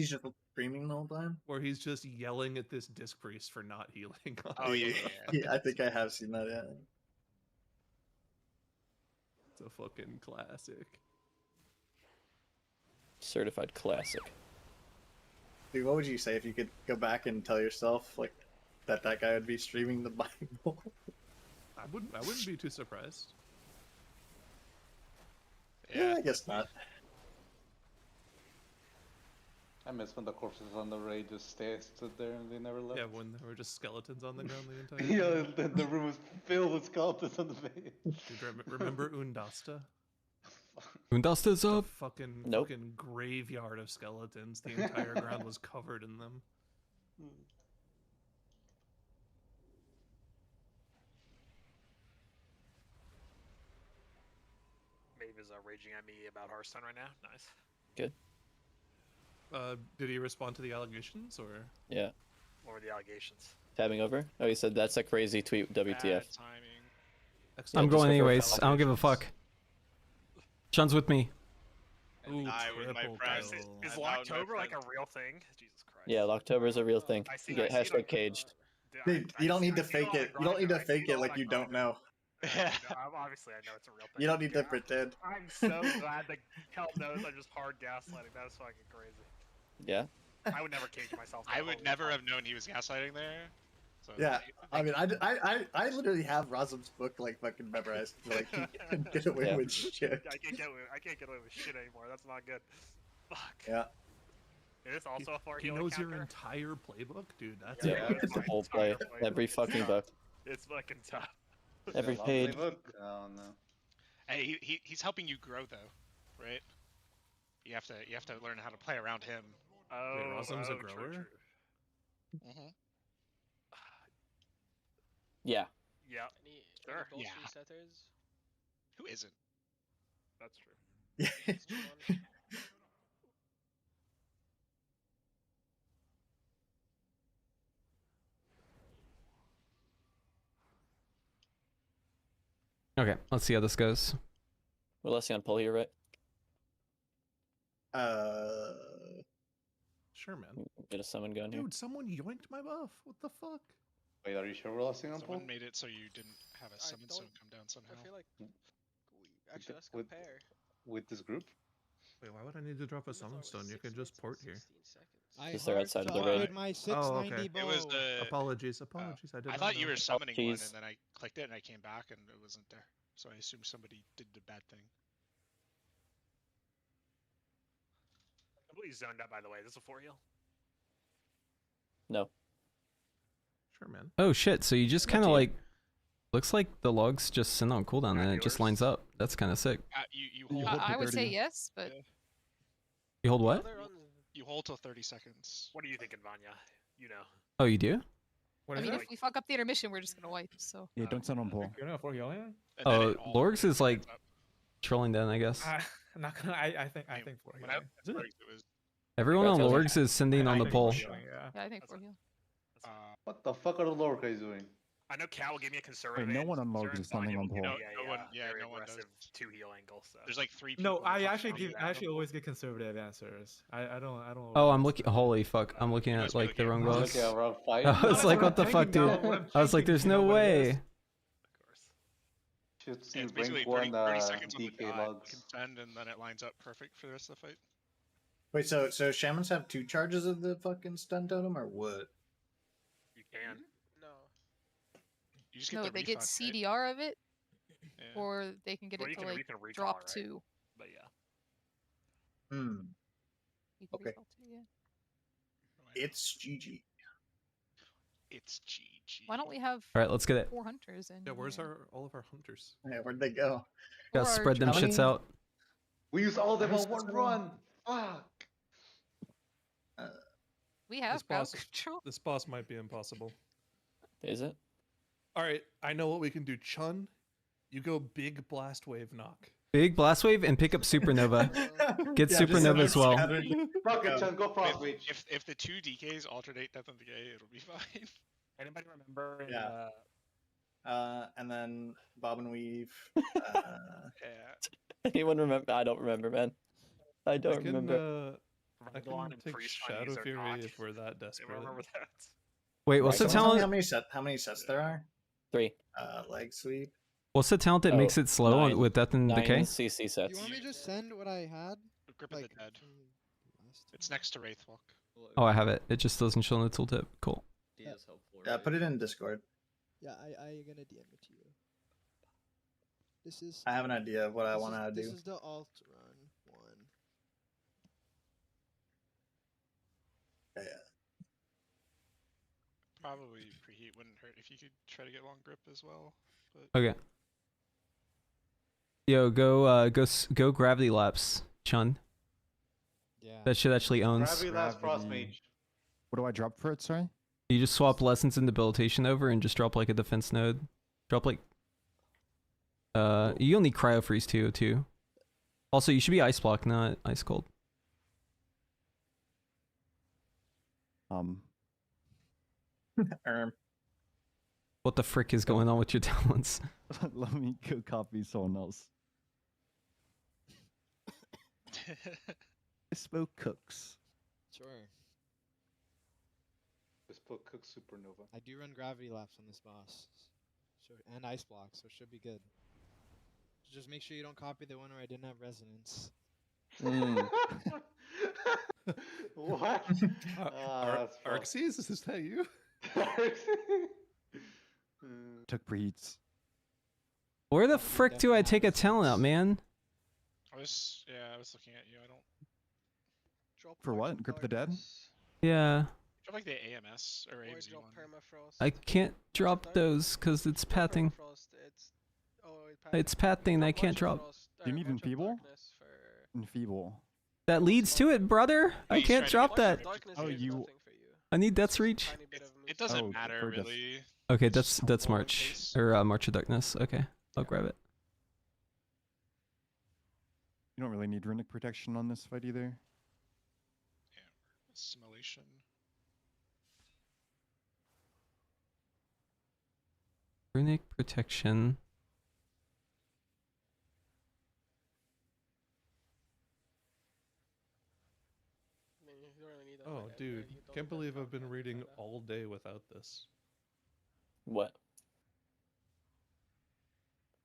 screaming the whole time. Where he's just yelling at this disc priest for not healing. Oh yeah. Yeah, I think I have seen that. Yeah. It's a fucking classic. Certified classic. Dude, what would you say if you could go back and tell yourself like that guy would be streaming the Bible? I wouldn't be too surprised. Yeah, I guess not. I miss when the corpses on the raid just stood there and they never left. Yeah, when there were just skeletons on the ground the entire Yeah, time. the room was filled with skeletons on the bed. Dude, remember Undasta? Undasta's The up. fucking Nope. fucking graveyard of skeletons. The entire ground was covered in them. Maeve is raging at me about Hearthstone right now. Nice. Good. Did he respond to the allegations or? Yeah. What were the allegations? Tabbing over? Oh, he said that's a crazy tweet, WTF. Bad timing. I'm just going go for anyways. I don't give a fuck. Sean's with me. Ooh, I with my triple friends. kill. Is I'm out with my Locktober like a friends. real thing? Jesus Christ. Yeah, Locktober is a real thing. I see- You get I see it on- hashtag caged. Dude, you don't need to fake it. You don't need to fake it like you don't know. Obviously, I know it's a real thing. You don't need to pretend. I'm so glad that Kel knows I'm just hard gaslighting. That was fucking crazy. Yeah. I would never cage myself. I would never have known he was gaslighting there. So Yeah, I mean, I literally have Razum's book like fucking memorized. Like, he can get away Yeah. with shit. I can't get away with shit anymore. That's not good. Fuck. Yeah. Is this also a 4 He healing knows your counter? entire playbook, dude. That's Yeah, it. it's the whole play. Every fucking book. It's fucking tough. Every Love page. playbook? Oh no. Hey, he's helping you grow though, right? You have to learn how to play around him. Oh, Wait, Rosum's a true, grower? true. Mm-hmm. Yeah. Yeah. Any Sure. pulse Yeah. resetters? Who isn't? That's true. It's just one. Okay, let's see how this goes. We're less on pull here, right? Sure, man. Get a summon gun here. Dude, someone yoinked my buff. What the fuck? Wait, are you sure we're losing on Someone pull? made it so you didn't have a summon stone come down somehow. I feel like actually let's With- compare. With this group? Wait, why would I need to drop a summon stone? You can just port here. I Because they're hard outside of the shotted raid. my Oh, 690 okay. bow. It was the. Apologies, apologies. I did I not thought you know. were summoning one, Apologies. and then I clicked it, and I came back, and it wasn't there. So I assumed somebody did the bad thing. Completely zoned out, by the way. Is this a 4 heal? No. Sure, man. Oh shit, so you just kind of like... Looks like the logs just send on cooldown and it just lines up. That's kind of sick. You You hold. hold I for would say 30. yes, but You hold what? Other runs, You hold till 30 seconds. What are you thinking, Vanya? You know. Oh, you do? What I is mean, it? if we fuck up the intermission, we're just gonna wipe. So Yeah, don't send on pull. You're not for healing? And then Oh, it all Lorgs is like adds up. trolling down, I guess. I'm not gonna. I think for When I healing. it was, Everyone on Congrats, Ozzy. Lorgs is sending on I the think poll. for healing, yeah. yeah, I think for heal. What the fuck are the lower guys doing? I know Cal gave me a conservative. Wait, no one on answer, Logs and is sending Vanya on will give pull. me No one- yeah, very no one does. aggressive 2 heal angle. So. there's like 3 people. No, that I touch actually on give. you I that actually don't- always get conservative answers. I don't. Oh, I'm looking. Holy fuck! I'm looking at must be like the looking wrong at box. Okay, around 5? I was like, what the fuck, dude? I was like, there's no way. Of course. Should see Yeah, it's basically rank 30, 1 30 seconds on the DK dot. You logs. can send, and then it lines up perfect for the rest of the fight. Wait, so shamans have 2 charges of the fucking stun totem, or what? You can. no. You just get No, the they get refund, right? CDR of it, Yeah. or they can get Well, it you to can, like you can recall drop it, right? 2. But yeah. Hmm. You can Okay. recall 2, yeah. It's GG. It's GG. Why don't we have All right, let's get it. 4 hunters in? Yeah, where's here? all of our hunters? Yeah, where'd they go? Gotta Or our spread them How many- shits out. We used all of them Nice, on one that's run! Fuck! We have This crowd boss, control. this boss might be impossible. Is it? All right, I know what we can do. Chun, you go big blast wave knock. Big blast wave and pick up supernova. Get Yeah, just supernova as well. Fuck it, Chun, go frost mage. If the 2 DKs alternate Death and Decay, it'll be fine. Anybody remember? In, Yeah. And then Bob and Weave. Yeah. Anyone remember? I don't remember, man. I don't can, remember. I Raglan can and take Priest Shadow Bunnies are Fury knock. if we're that Anyone desperate. remember that? Wait, what's the Someone tell me talent? how many sets there are? 3. Leg sweep. What's the talent that Oh, makes it slow 9. with Death and 9 Decay? CC You sets. want me to just send what I had? Grip of Like, the Dead. from last It's next to Wraithwalk. Oh, I have it. It just doesn't show in the tooltip. Cool. Yeah, put it in Discord. Yeah, I gonna DM it to you. This is. I have an idea of what I this want to is- do. This is the alt run one. Yeah. Probably preheat wouldn't hurt if you could try to get long grip as well. But Okay. Yo, go gravity laps, Chun. Yeah. That shit actually owns. Gravity last frost mage. What do I drop for it, sorry? You just swap lessons and debilitation over and just drop like a defense node. Drop like you only cryo freeze too. Also, you should be ice block, not ice cold. What the frick is going on with your talents? Let me go copy someone else. Bespoke cooks. Sure. Bespoke cook supernova. I do run gravity laps on this boss, so, and ice blocks, so it should be good. Just make sure you don't copy the one where I didn't have resonance. What? That's fucked. Arxes, is that you? Took preheats. Where the frick do I take a talent out, man? I was looking at you. I don't. For what? Grip the Dead? Yeah. Drop like the AMS or AMZ one. I can't drop those because it's pathing. It's pathing. I can't drop. Do you need Enfeeble? Enfeeble. That leads to it, brother. I can't drop that. Oh, you. I need Death's Reach. It doesn't Oh, matter for just- really. Okay, that's March or March of Darkness. Okay, I'll grab it. You don't really need runic protection on this fight either. Assimilation. Runic protection. that Oh, many dude, anyway, you don't can't get believe I've been contact reading like that. all day without this. What?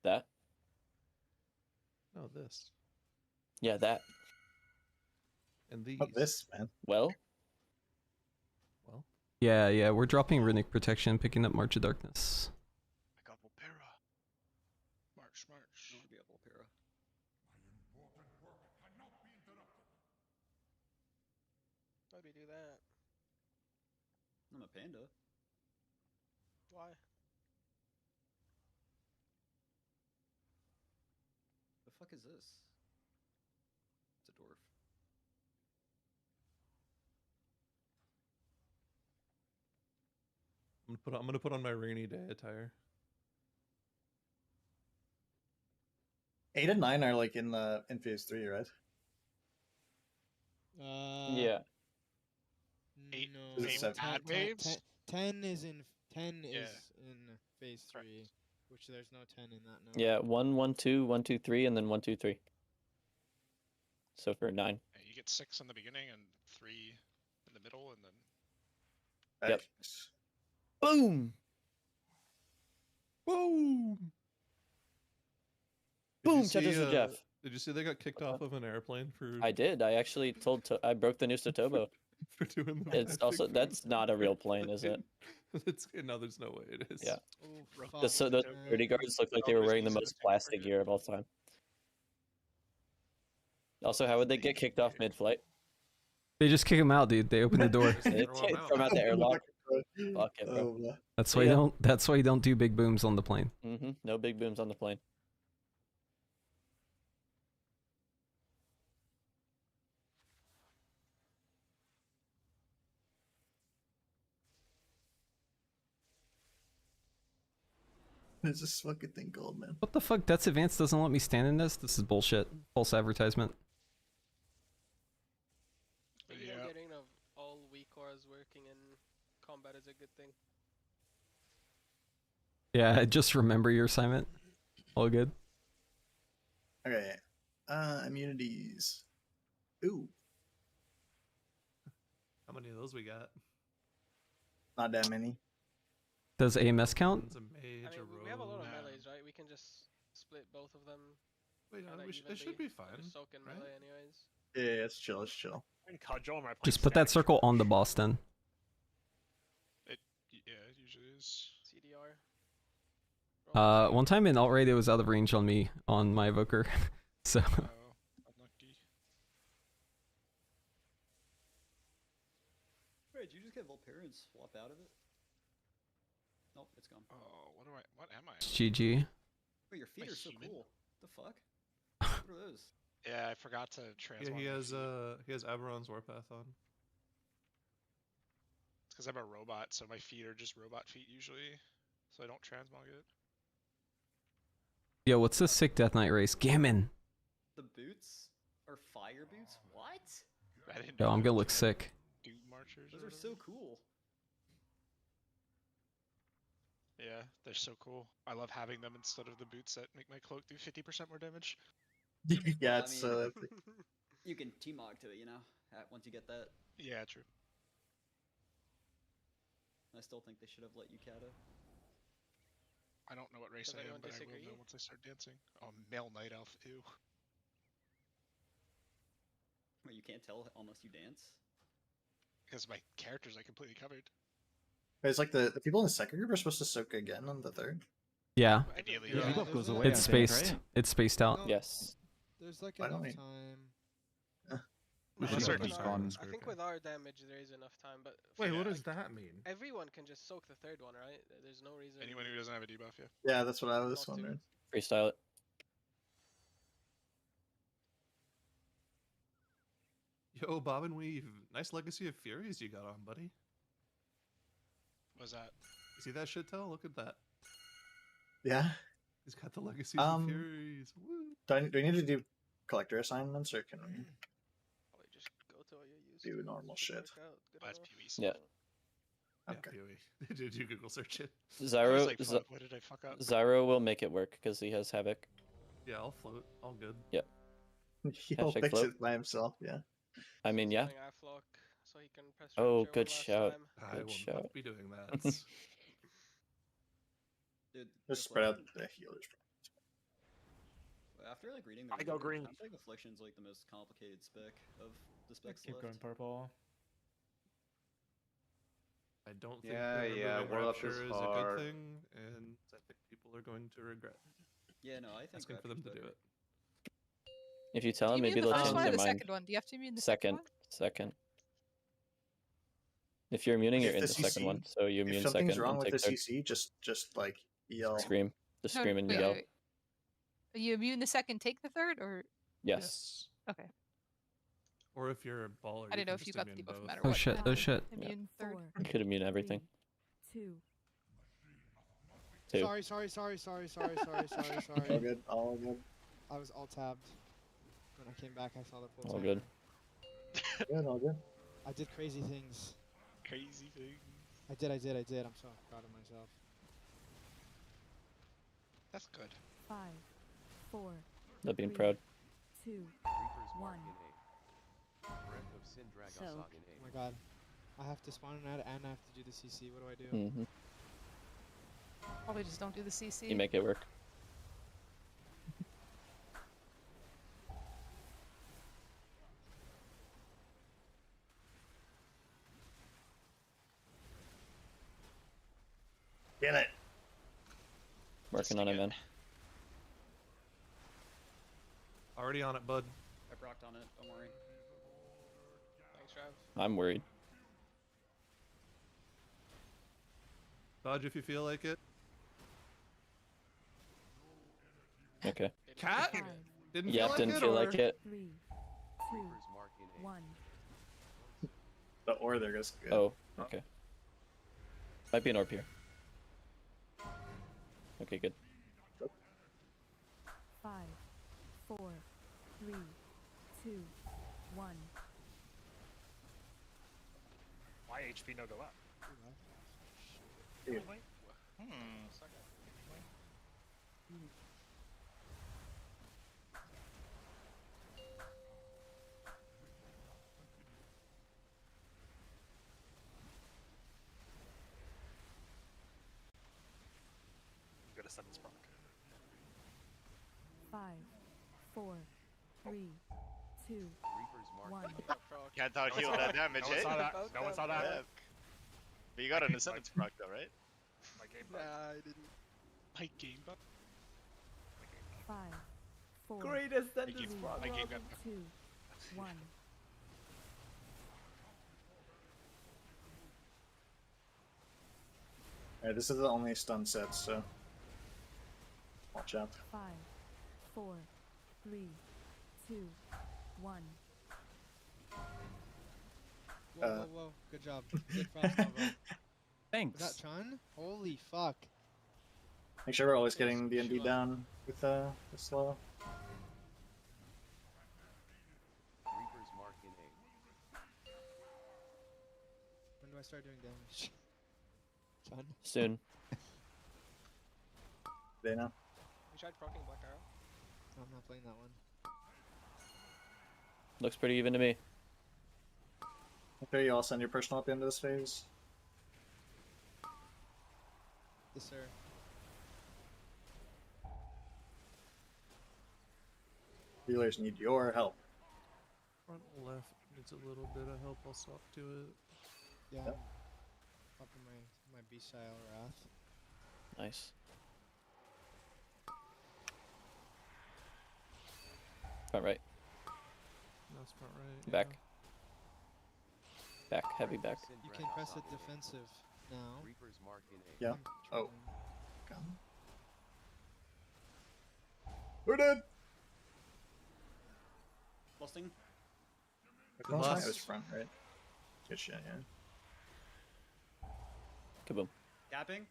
That? No, this. Yeah, that. And these. What this, man? Well? Well. Yeah, we're dropping Runic protection, picking up March of Darkness. I got Volpera. March. Don't be a Volpera. Why'd we do that? I'm a panda. Why? The fuck is this? It's a dwarf. I'm gonna put on my rainy day attire. 8 and 9 are like in phase 3, right? Yeah. Eight, No, Is it seven? bad waves? 10 is in Yeah. phase 3, which there's no 10 in that node. Yeah, 1, 1, 2, 1, 2, 3, and then 1, 2, 3. So for 9. Yeah, you get 6 in the beginning and 3 in the middle, and then Yep. Nice. Boom! Boom! Boom! Checkers for Jeff. Did you see they got kicked off of an airplane for I did. I actually told. I broke the news to Tobo. for doing the It's also that's not a real plane, is it? It's no, there's no way it is. Yeah. Ooh, So those security guards look like they were wearing the most plastic gear of all time. Also, how would they get kicked off mid-flight? They just kick him out, dude. They open the door. They throw 'em out the airlock. Fuck it, bro. Oh, That's why you don't. That's why you don't do big booms on the plane. No big booms on the plane. What is this fucking thing called, man? What the fuck? That's Advanced doesn't let me stand in this. This is bullshit. False advertisement. Maybe getting of all weak cores working in combat is a good thing. Yeah, just remember your assignment. All good. Okay. Immunities. Ooh, How many of those we got? not that many. Does AMS count? One's a mage, I mean, a we have a lot rogue. of melees, right? We can just split both of them. Wait, kinda it should be evenly. fine, Just soak in right? melee anyways. Yeah, it's chill, it's chill. I can cudgel my Just put that circle on the boss then. Yeah, it usually is. CDR. One time in alt raid it was out of range on me on my evoker, so. Oh, unlucky. Wait, did you just get Volpera and swap out of it? Nope, it's gone. Oh, what am I? GG. Wait, your feet Am I are so human? cool. The fuck? What are those? Yeah, I forgot to Yeah, transform. he has Aberon's Warpath on. It's because I'm a robot, so my feet are just robot feet usually, so I don't transmog it. Yo, what's this sick Death Knight race? Gammon. The boots are fire boots? What? I didn't Yo, know I'm there gonna was look sick. Doom marchers. Those or are so whatever. cool. Yeah, they're so cool. I love having them instead of the boots that make my cloak do 50% more damage. Yeah, Well, it's I mean, you can T-Mog to it, you know, once you get that. Yeah, true. I still think they should have let you kata. I don't know what race Does I am, anyone but I will disagree? know once I start dancing. Oh, male night elf, ew. Wait, you can't tell unless you dance? Because my characters I completely covered. It's like the people in the second group are supposed to soak again on the third. Yeah. Ideally, Yeah, yeah. debuff goes away. It's I think, spaced. right? It's spaced out. No, Yes. There's like Why don't enough we- time. No, should I start think with our- respawning. I think with our damage there is enough time, but Wait, what like, does that mean? everyone can just soak the third one, right? There's no reason. Anyone who doesn't have a debuff, yeah. Yeah, that's what I was Not to. wondering. Freestyle it. Yo, Bob and Weave, nice Legacy of Furies you got on, buddy. What's that? You see that shit, Tell? Look at that. Yeah. He's got the Legacy of Furies. Woo. Do we need to do collector assignments, or can we Probably just go to what you're used do to. normal shit? Work out, good enough. Yeah. Okay. Yeah, did you Google search it? Zyro, like, fuck, what did I fuck up? Zyro will make it work because he has Havoc. Yeah, I'll float. All good. Yep. He'll Hashtag fix float. it by himself. Yeah. I mean, yeah. Something I flock so he can press Oh, rapture good one last shout. time. I Good will shout. not be doing that. Dude, Just spread out the healers. after like reading the I go review, green. I think Affliction's like the most complicated spec of the specs Keep left. going purple. I don't think Yeah, the yeah, removing Warlock Rapture is is a hard. good thing, and I think people are going to regret Yeah, no, I think asking for them to do it. If you tell Do him, you maybe immune the they'll first change one or their the mind. second one? Do you have to immune the Second. one? Second. If you're immuning, you're If in the the second CC one. So you If immune something's second wrong and with take the third. CC, just like yell. Scream. Just No, scream and wait, yell. wait, wait. You immune the second, take the third, or Yes. okay? Or if you're a baller, I didn't know you if can you just got the immune debuff no both. matter Oh what. shit, oh shit. Immune third. You could immune everything. 2, Two. Sorry. All good. All good. I was all tabbed. When I came back, I saw the full All time. good. Good. All good. I did crazy things. Crazy thing. I did. I'm so proud of myself. That's good. 5, 4, Not being 3, proud. 2, 1. So, Oh my god. I have to spawn an ad and I have to do the CC. What do I do? Mm-hmm. Probably just don't do the CC. You make it work. Get it. Working on it, man. Already on it, bud. I procced on it, don't worry. Thanks, Trav. I'm worried. Dodge if you feel like it. Okay. Cat? Didn't Yeah, feel like didn't it, feel or? like it. 3, 2, 1. The or there goes. Good. Oh, okay. Might be an orb here. Okay, good. 5, 4, 3, 2, 1. Why HP no go up? Dude. I'm gonna send this proc. 5, 4, 3, 2, 1. Can't out heal that damage, No one eh? saw that. No one saw that. Yeah. But you got an ascendance proc though, right? My game Nah, bug. I didn't. My game bug. 5, 4, Greatest My game, my game got 2, 1. Alright, this is the only stun set, so watch out. 5, 4, 3, 2, 1. Whoa. Good job. Good fast combo. Thanks. Was that Chun? Holy fuck. Make sure we're always getting the ND down with the slow. When do I start doing damage? Chun? Soon. They know. We tried proccing Black Arrow. I'm not playing that one. Looks pretty even to me. Okay, you all send your personal at the end of this phase. Yes, sir. Healers need your help. Front left needs a little bit of help. I'll swap to it. Yeah. Yep. Up in my Beastile Wrath. Nice. Front right. That's front right. Back. Back, heavy back. You can press it defensive now. Yeah. I'm Oh. trolling. We're dead. Busting. It was front, right? Good shit, yeah. Kaboom. Capping.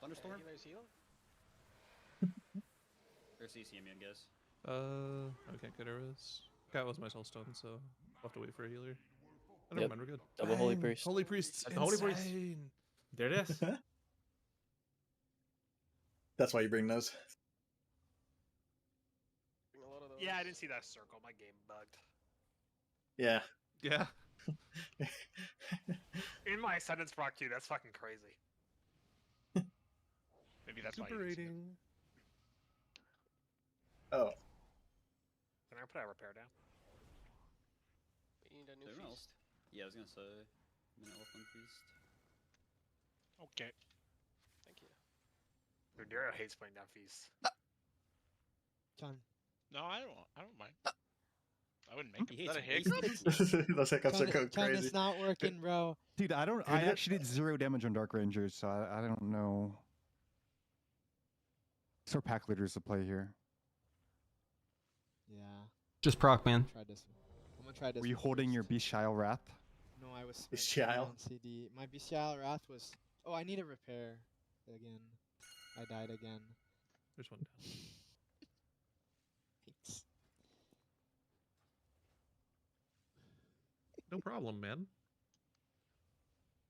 Thunderstorm. Anybody's heal? Or CCM, I guess. I can't get arrows. Cat was my soulstone, so I'll have to wait for a healer. I don't Yep. mind, we're good. Double Holy Priest. Holy Priest's That's the Holy Priest. insane. There it is. That's why you bring those. Bring a lot of those. Yeah, I didn't see that circle. My game bugged. Yeah. Yeah. In my sentence proc queue, that's fucking crazy. Maybe that's why. Super rating. Oh. Can I put a repair down? We need a new Anyone feast. else? Yeah, I was gonna say. Minute Elephant Feast. Okay. Thank you. Rodero hates playing down feasts. John. No, I don't mind. I wouldn't make him. He Is that a hates hick? Those hiccups are going John, crazy. it's not working, bro. Dude, I actually did 0 damage on Dark Rangers, so I don't know. So pack leaders to play here. Yeah. Just proc, man. Try this one. I'm gonna try this. Were you one holding first. your Bestial Wrath? No, I was. Bestial? on CD. My Bestial Wrath was. Oh, I need a repair. Again. I died again. There's one down. Thanks. No problem, man.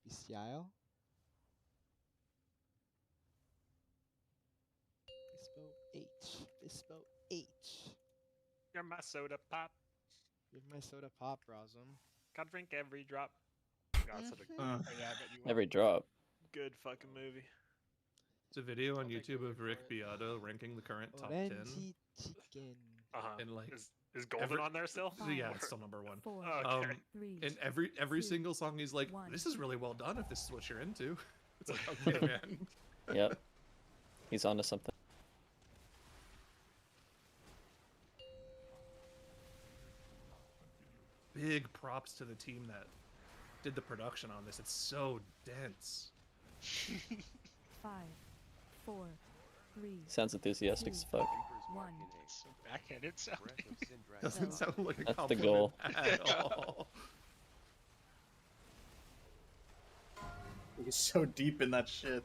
Bestial. Bispo H. Bispo H. You're my soda pop. Give my soda pop, Rosum. Gotta drink every drop. God, such a Oh, yeah, I bet you will. Every drop. good fucking movie. It's a video on I'll take YouTube your of word Rick for it. Beato ranking the current top 10. Orange chicken. And like is Golden on there still? Yeah, it's still number one. Okay. And every single song he's like, this is really well done if this is what you're into. It's like, okay, man. Yep. He's onto something. Big props to the team that did the production on this. It's so dense. 5, 4, 3. Sounds enthusiastic as fuck. 1. So backhanded sounding. Doesn't sound like a That's the compliment goal. at all. He's so deep in that shit.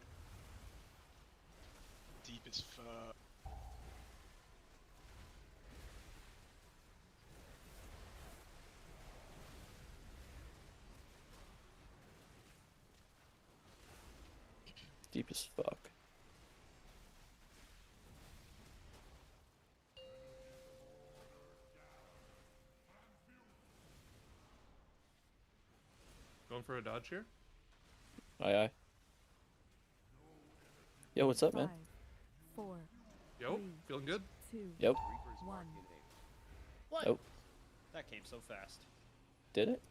Deep as fuck. Deep as fuck. Going for a dodge here? Aye aye. Yo, what's up, man? 5, 4. Yo, feeling good? 2. Yep. 1. What? Oh, That came so fast. did it?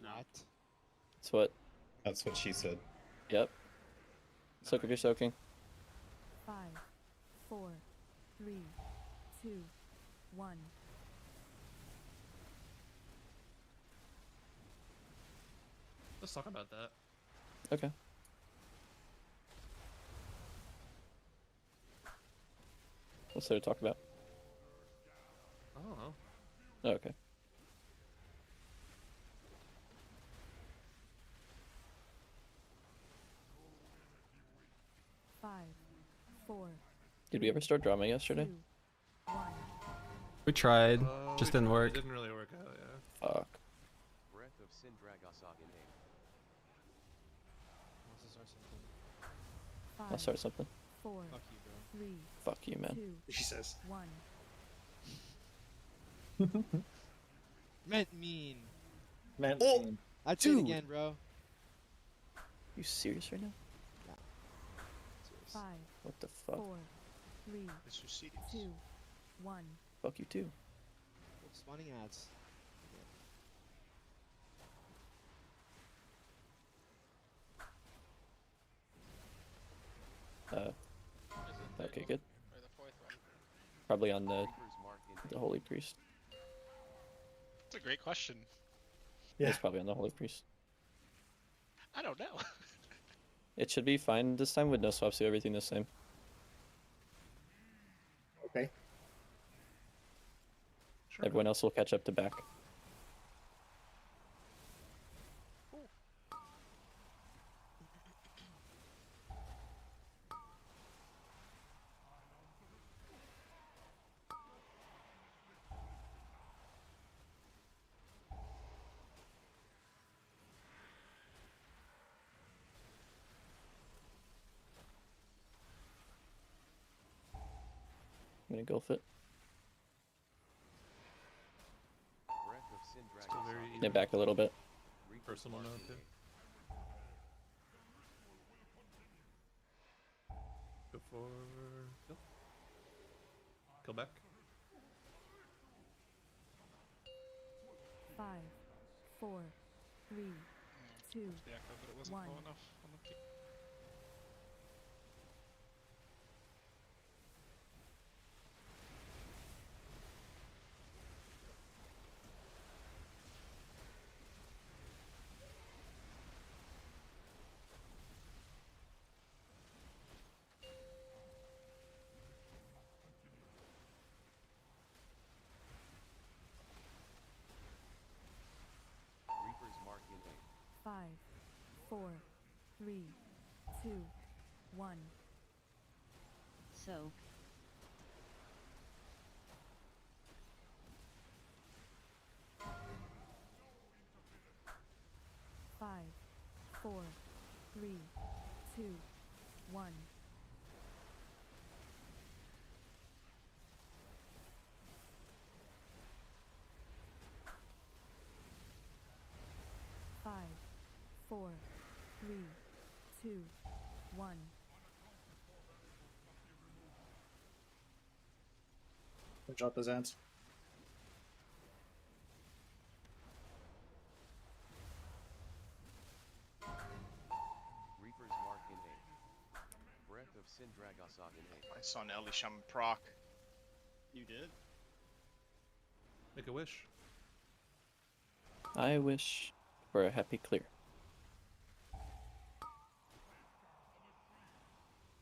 What? That's what. That's what she said. Yep. Soak if you're soaking. 5, 4, 3, 2, 1. Let's talk about that. Okay. What's there to talk about? I don't know. Oh, okay. Five, 4. Did we ever start drumming yesterday? 2, 1. We tried, We just didn't tried, work. It didn't really work out, yeah. Fuck. Breath of Sindragosagan. Wants to start something. 5, I'll start something. 4, Fuck you, bro. 3, Fuck you, man. 2, Jesus. 1. Meant mean. Man, I'd say it dude. again, bro. You serious right now? 5, What the fuck? 4, 3, Mr. Serious. 2, 1. Fuck you too. Spawning ads. Okay, good. Or the fourth one. Probably on the Holy Priest. That's a great question. Yeah. It's probably on the Holy Priest. I don't know. It should be fine this time with no swaps, do everything the same. Okay. Everyone else will catch up to back. I'm gonna go fit. Still very Get back a little bit. personal note too. Go for kill. Kill back. 5, 4, 3, 2, The echo, but it wasn't 1. low enough on the key. Reaper's Mark in 5, 4, 3, 2, 1. So. Five, 4, 3, 2, 1. Five, 4, 3, 2, 1. Drop those ants. Reaper's Mark in 8. Breath of Sindragosog in 8. I saw an Elisham proc. You did? Make a wish. I wish for a happy clear.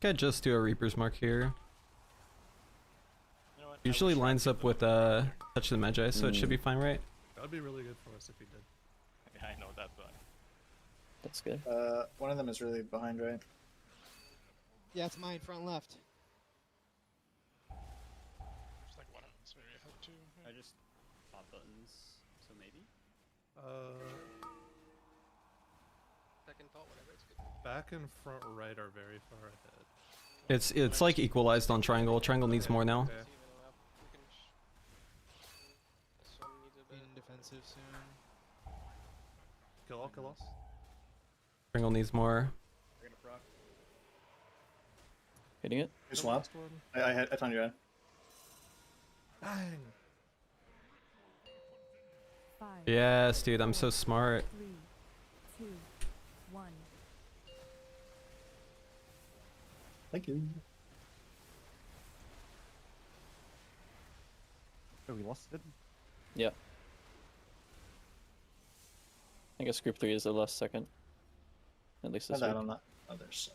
Could just do a Reaper's Mark here. You know what? Usually lines up with Touch the Magi, so it should be fine, right? That would be really good for us if he did. Yeah, I know that, but That's good. One of them is really behind, right? Yeah, it's mine, front left. there's like one of them's very ahead too. I just pop buttons, so maybe? Second thought, whatever, it's good. Back and front right are very far ahead. It's like equalized on triangle. Triangle needs more now. Okay. This one needs a bit. Being defensive soon. Kill all, kill all. Triangle needs more. We're gonna proc. Hitting it? You swap? I found you, Ed. Bang! 5, Yes, dude, I'm so smart. 3, 2, 1. Thank you. Oh, we lost it. Yeah. I guess group 3 is the last second. At least this That week. on the other side.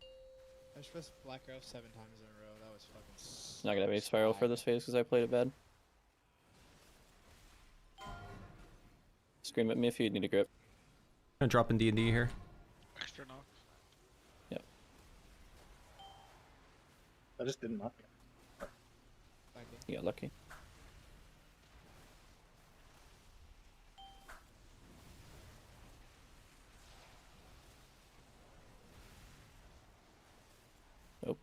I just pressed Black Arrow 7 times in a row. That was fucking. Not gonna have any spiral for this phase because I played it bad. Scream at me if you need a grip. Gonna drop in D&D here. Extra knock. Yep. I just didn't knock. Thank you. You got lucky. Nope.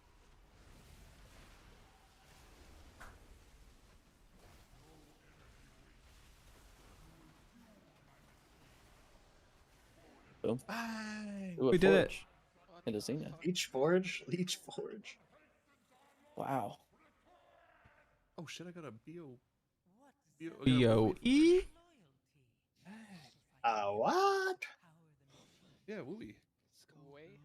Boom. Bang! Ooh, a We did it. forge. And a Xena. Leech Forge? Leech Forge. Wow. Oh shit, I got a BO. BOE? What? Yeah, wooey. Way.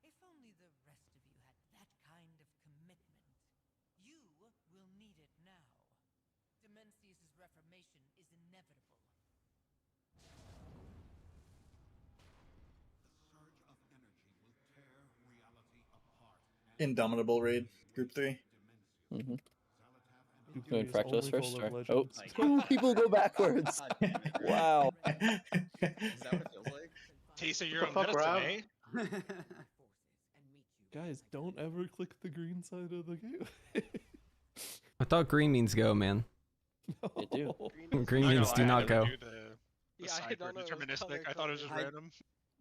If only the rest of you had that kind of commitment. You will need it now. Indomitable raid, group 3. Mm-hmm. Group Doing three is fractals only first. full Or... of Oh, legends. two people go backwards. Wow. Is that what it feels like? Taste of What your the own fuck, Rob? medicine, eh? Guys, don't ever click the green side of the game. I thought green means go, man. They do. Green means do not go. Yeah, I don't know. It was Deterministic. I thought it was just random.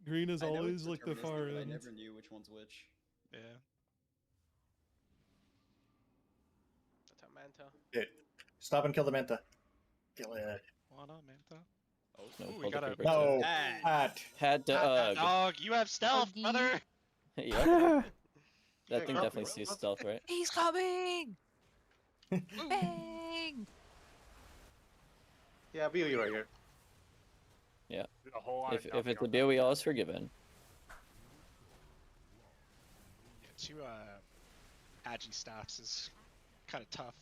Green is I know always it's like the far deterministic, but I end. never knew which one's which. Yeah. That's a manta. Okay. Stop and kill the Manta. Kill it. Wanna manta? Oh, Ooh, we got a No. Hat. Had to dog. You have stealth, brother. Yep. That thing definitely sees stealth, right? He's coming! Bang! Yeah, BOE right here. Yeah. A whole lot If of it's a BOE, all is forgiven. Yeah, two Agi staffs is kind of tough.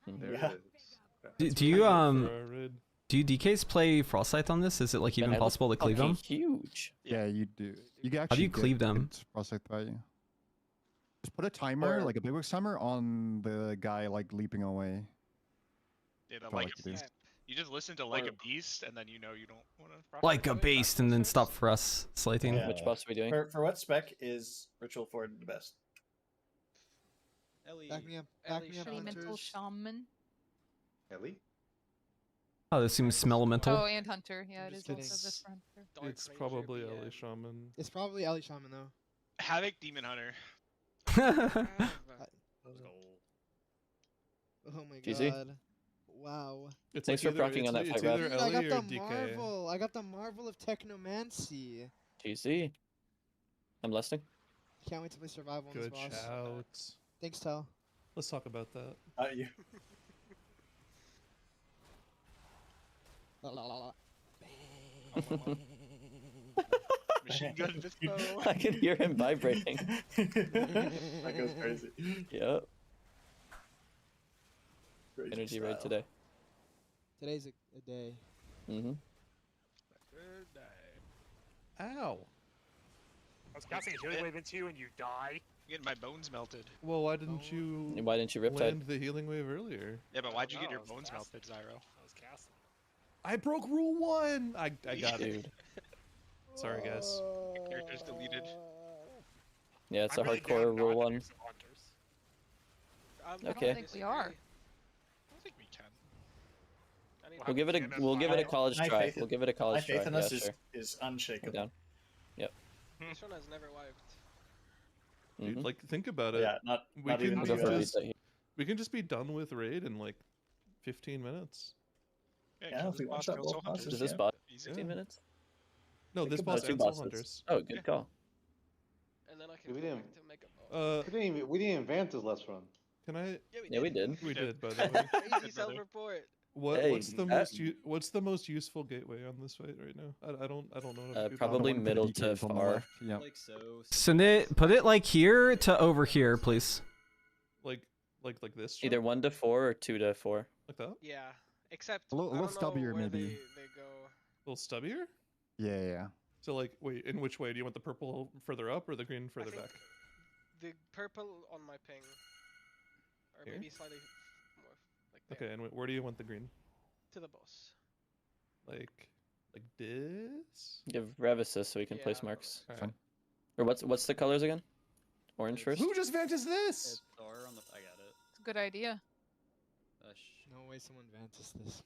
There Yeah. it is. Do you DKs play Frostlight on this? Is it like even possible to cleave them? Huge. Yeah, you do. You can How do actually you cleave them? get Frostlight by you. Just put a timer, like a big timer, on the guy like leaping away. Yeah, That's what I like to do. you just listen to like a beast, and then you know you don't want to. Like a beast, and then stop for us slating. Yeah. Which buffs are we doing? For what spec is Ritual Ford the best? Ellie. Back me up. Back me up, Elemental hunters. shaman. Ellie? Oh, this seems smellemental. Oh, and hunter. Yeah, it is just also kidding. this for hunter. It's probably Ellie Shaman. It's probably Ellie Shaman though. Havoc Demon Hunter. Oh my GZ? god. Wow. It's Thanks like for procking on that it's fight, Rob. either Dude, I got Ellie or the DK. marvel. I got the marvel of technomancy. GC. I'm listening. Can't wait to play survival on this Good boss. shout. Thanks, Tal. Let's talk about that. You. La, la, la, la. Machine gun dispo. I can hear him vibrating. That goes crazy. Yep. Crazy Energy style. raid today. Today's a day. Mm-hmm. Good day. Ow. I was casting a healing wave into you and you die. I'm getting my bones melted. Well, why didn't you? Why didn't you riptide? land the healing wave earlier? Yeah, but why'd you get No, your I was bones casting. melted, Zyro? I was casting. I broke rule 1. I got it. Dude. Sorry, guys. Characters deleted. Yeah, it's I'm a really hardcore down rule not to 1. do some hunters. I Okay. don't think we are. I think we can. I mean, We'll give it a a college My try. faith in- We'll give it a college My try. faith in Yeah, us sure. is I'm unshakable. down. Yep. This one has never wiped. Dude, Mhm. like think about it. Yeah, not we not can even I'll go for a just, reset here. we can just be done with raid in like 15 minutes. Yeah, kill if we this one boss, shot kill both soul bosses, hunters. Does this yeah. bot Easy. 15 minutes? No, Think this about boss two Two and Soul bosses. Hunters. Oh, good call. And then I can We go didn't- back to make a We didn't invent this last run. Can I? Yeah, we did. We did, by the way. crazy self-report. Hey, What's the what's the most useful gateway on this fight right now? I don't know. How to do that. Probably one for middle DKs to on the far. left, yeah. Like so. Send it. Put it like here to over here, please. like this. Either jump? 1 to 4 or 2 to 4. Like that. Yeah, except A little I don't know stubbier, where maybe. They go. A little stubbier. Yeah. So like, wait, in which way? Do you want the purple further up or the green further think back? The purple on my ping, or Here? maybe slightly more like there, Okay, and where do you want the green? to the boss. Like this? Give Rev assist so we can Yeah, place marks. Alright. Fine. Or what's the colors again? Orange first? Who just vantas this? It's Thor on the. I got it. It's a good idea. No way someone vantas this.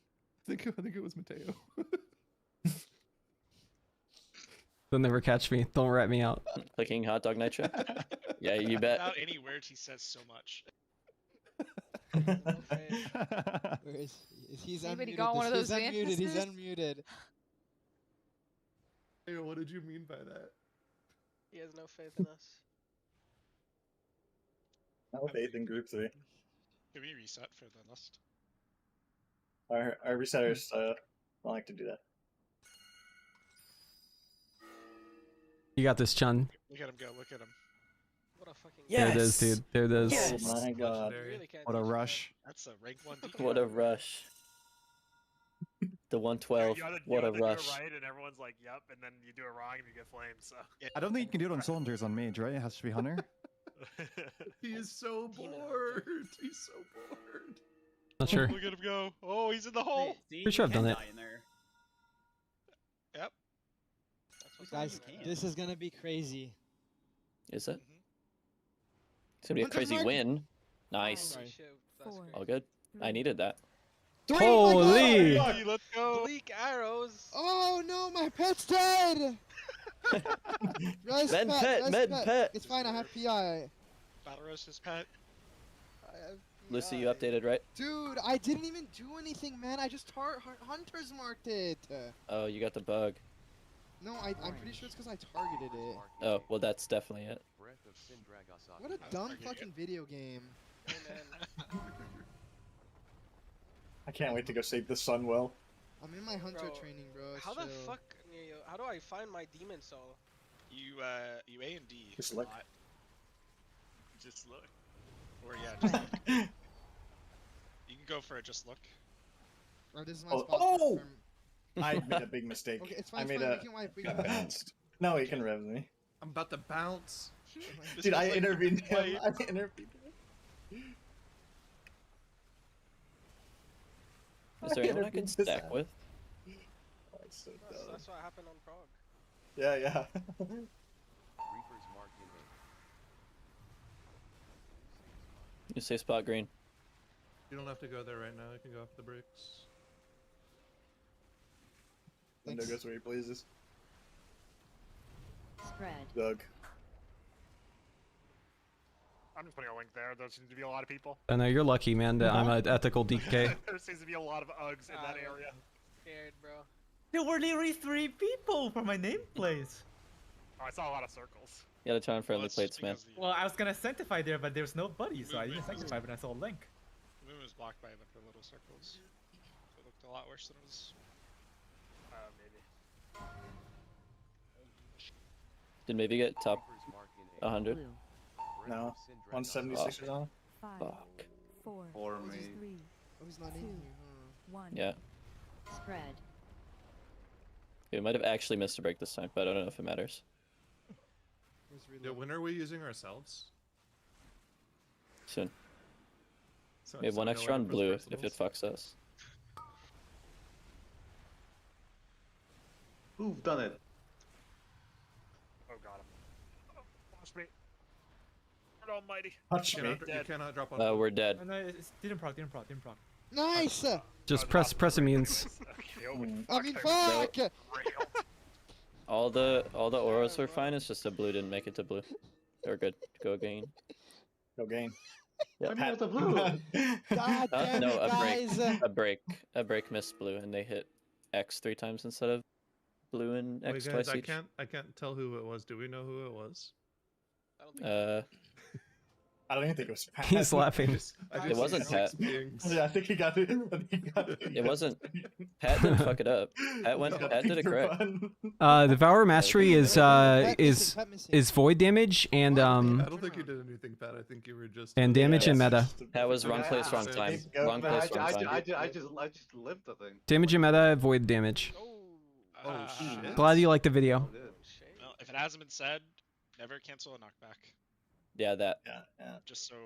I think it was Mateo. They'll never catch me. Don't rat me out. Clicking hot dog nitro? Yeah, you bet. Without any words, he says so much. Where is he? He's Anybody unmuted. got one of He's those unmuted. He's vantas? unmuted. Hey, what did you mean by that? He has no faith in us. No faith in group 3. Can we reset for the list? Our resetters don't like to do that. You got this, Chun. Look at him go. Look at him. What a fucking. There it is, dude. There it is. Yes! Oh my god. You really can't What a teach that. rush. That's a rank 1 DK. What a rush. The 112. What a rush. Do it right, and everyone's like, "Yep," and then you do it wrong, and you get flamed. So. I don't think you can do it on cylinders on Mage, right? It has to be Hunter. He is so bored. He's so bored. Not sure. Look at him go. Oh, he's in the hole. Pretty sure I've done it. Yep. Guys, this is gonna be crazy. Is it? It's gonna be a crazy win. Nice. All good. I needed that. Holy! Let's go. Bleak arrows. Oh no, my pet's dead. Med pet. It's fine. I have PI. Battle Roast's pet. Lucy, you updated, right? Dude, I didn't even do anything, man. I just hunters marked it. Oh, you got the bug. No, I'm pretty sure it's because I targeted it. Oh, well, that's definitely it. What a dumb fucking video game. Hey, man. I can't wait to go save the sun well. I'm in my hunter training, bro. How the fuck? How do I find my demon soul? You A and D. Just look. Just look. Or yeah, just look. You can go for it. Just look. Oh, this is my Oh, spot. oh! I made a big mistake. Okay, it's fine. I made We can bounced. No, he can rev me. I'm about to bounce. Dude, I intervened him. I intervened him. Is there anyone I can stack with? Oh, it's so That's what happened on Prague. Yeah, yeah. Reapers marked in You say spot green. You don't have to go there right now. You can go off the bricks. Window goes where he pleases. Spread. Doug. I'm just putting a link there. There seems to be a lot of people. I know you're lucky, man, that I'm an ethical DK. There seems to be a lot of Uggs in that area. Scared, bro. There were literally 3 people for my nameplate. Oh, I saw a lot of circles. You gotta turn on friendly plates, man. Well, I was gonna sanctify there, but there was nobody, so I didn't sanctify, but I saw a link. The moon was blocked by a bunch of little circles. So it looked a lot worse than it was. Maybe. Did maybe get top 100? No. 176 is on. Fuck. 4, Or me. 3, Oh, he's not in 2, here, 1. Yeah. Spread. We might have actually missed a break this time, but I don't know if it matters. Yeah, when are we using ourselves? Soon. So We have one extra on blue if it fucks us. Who've done it? Oh god. Watch me. Lord almighty. Touch You me. cannot drop on. We're dead. No, it didn't proc. Nice! Just press immunes. I mean, fuck! All the auras were fine. It's just the blue didn't make it to blue. They're good. Go gain. Go gain. What do you have the blue? God damn no, it, guys! a break missed blue, and they hit X 3 times instead of blue and X Wait, guys, twice each. I can't tell who it was. Do we know who it was? I don't even think it was Pat. He's laughing. It wasn't Pat. Yeah, I think he got it. It wasn't. Pat didn't fuck it up. Pat did it correct. Devourer Mastery is void damage and I don't think you did anything, Pat. I think you were just. and damage and meta. That was wrong place, wrong time. Wrong place, wrong time. I just lived the thing. Damage and meta, void damage. Oh shit. Glad you liked the video. Well, if it hasn't been said, never cancel a knockback. Yeah, that. Yeah. Just in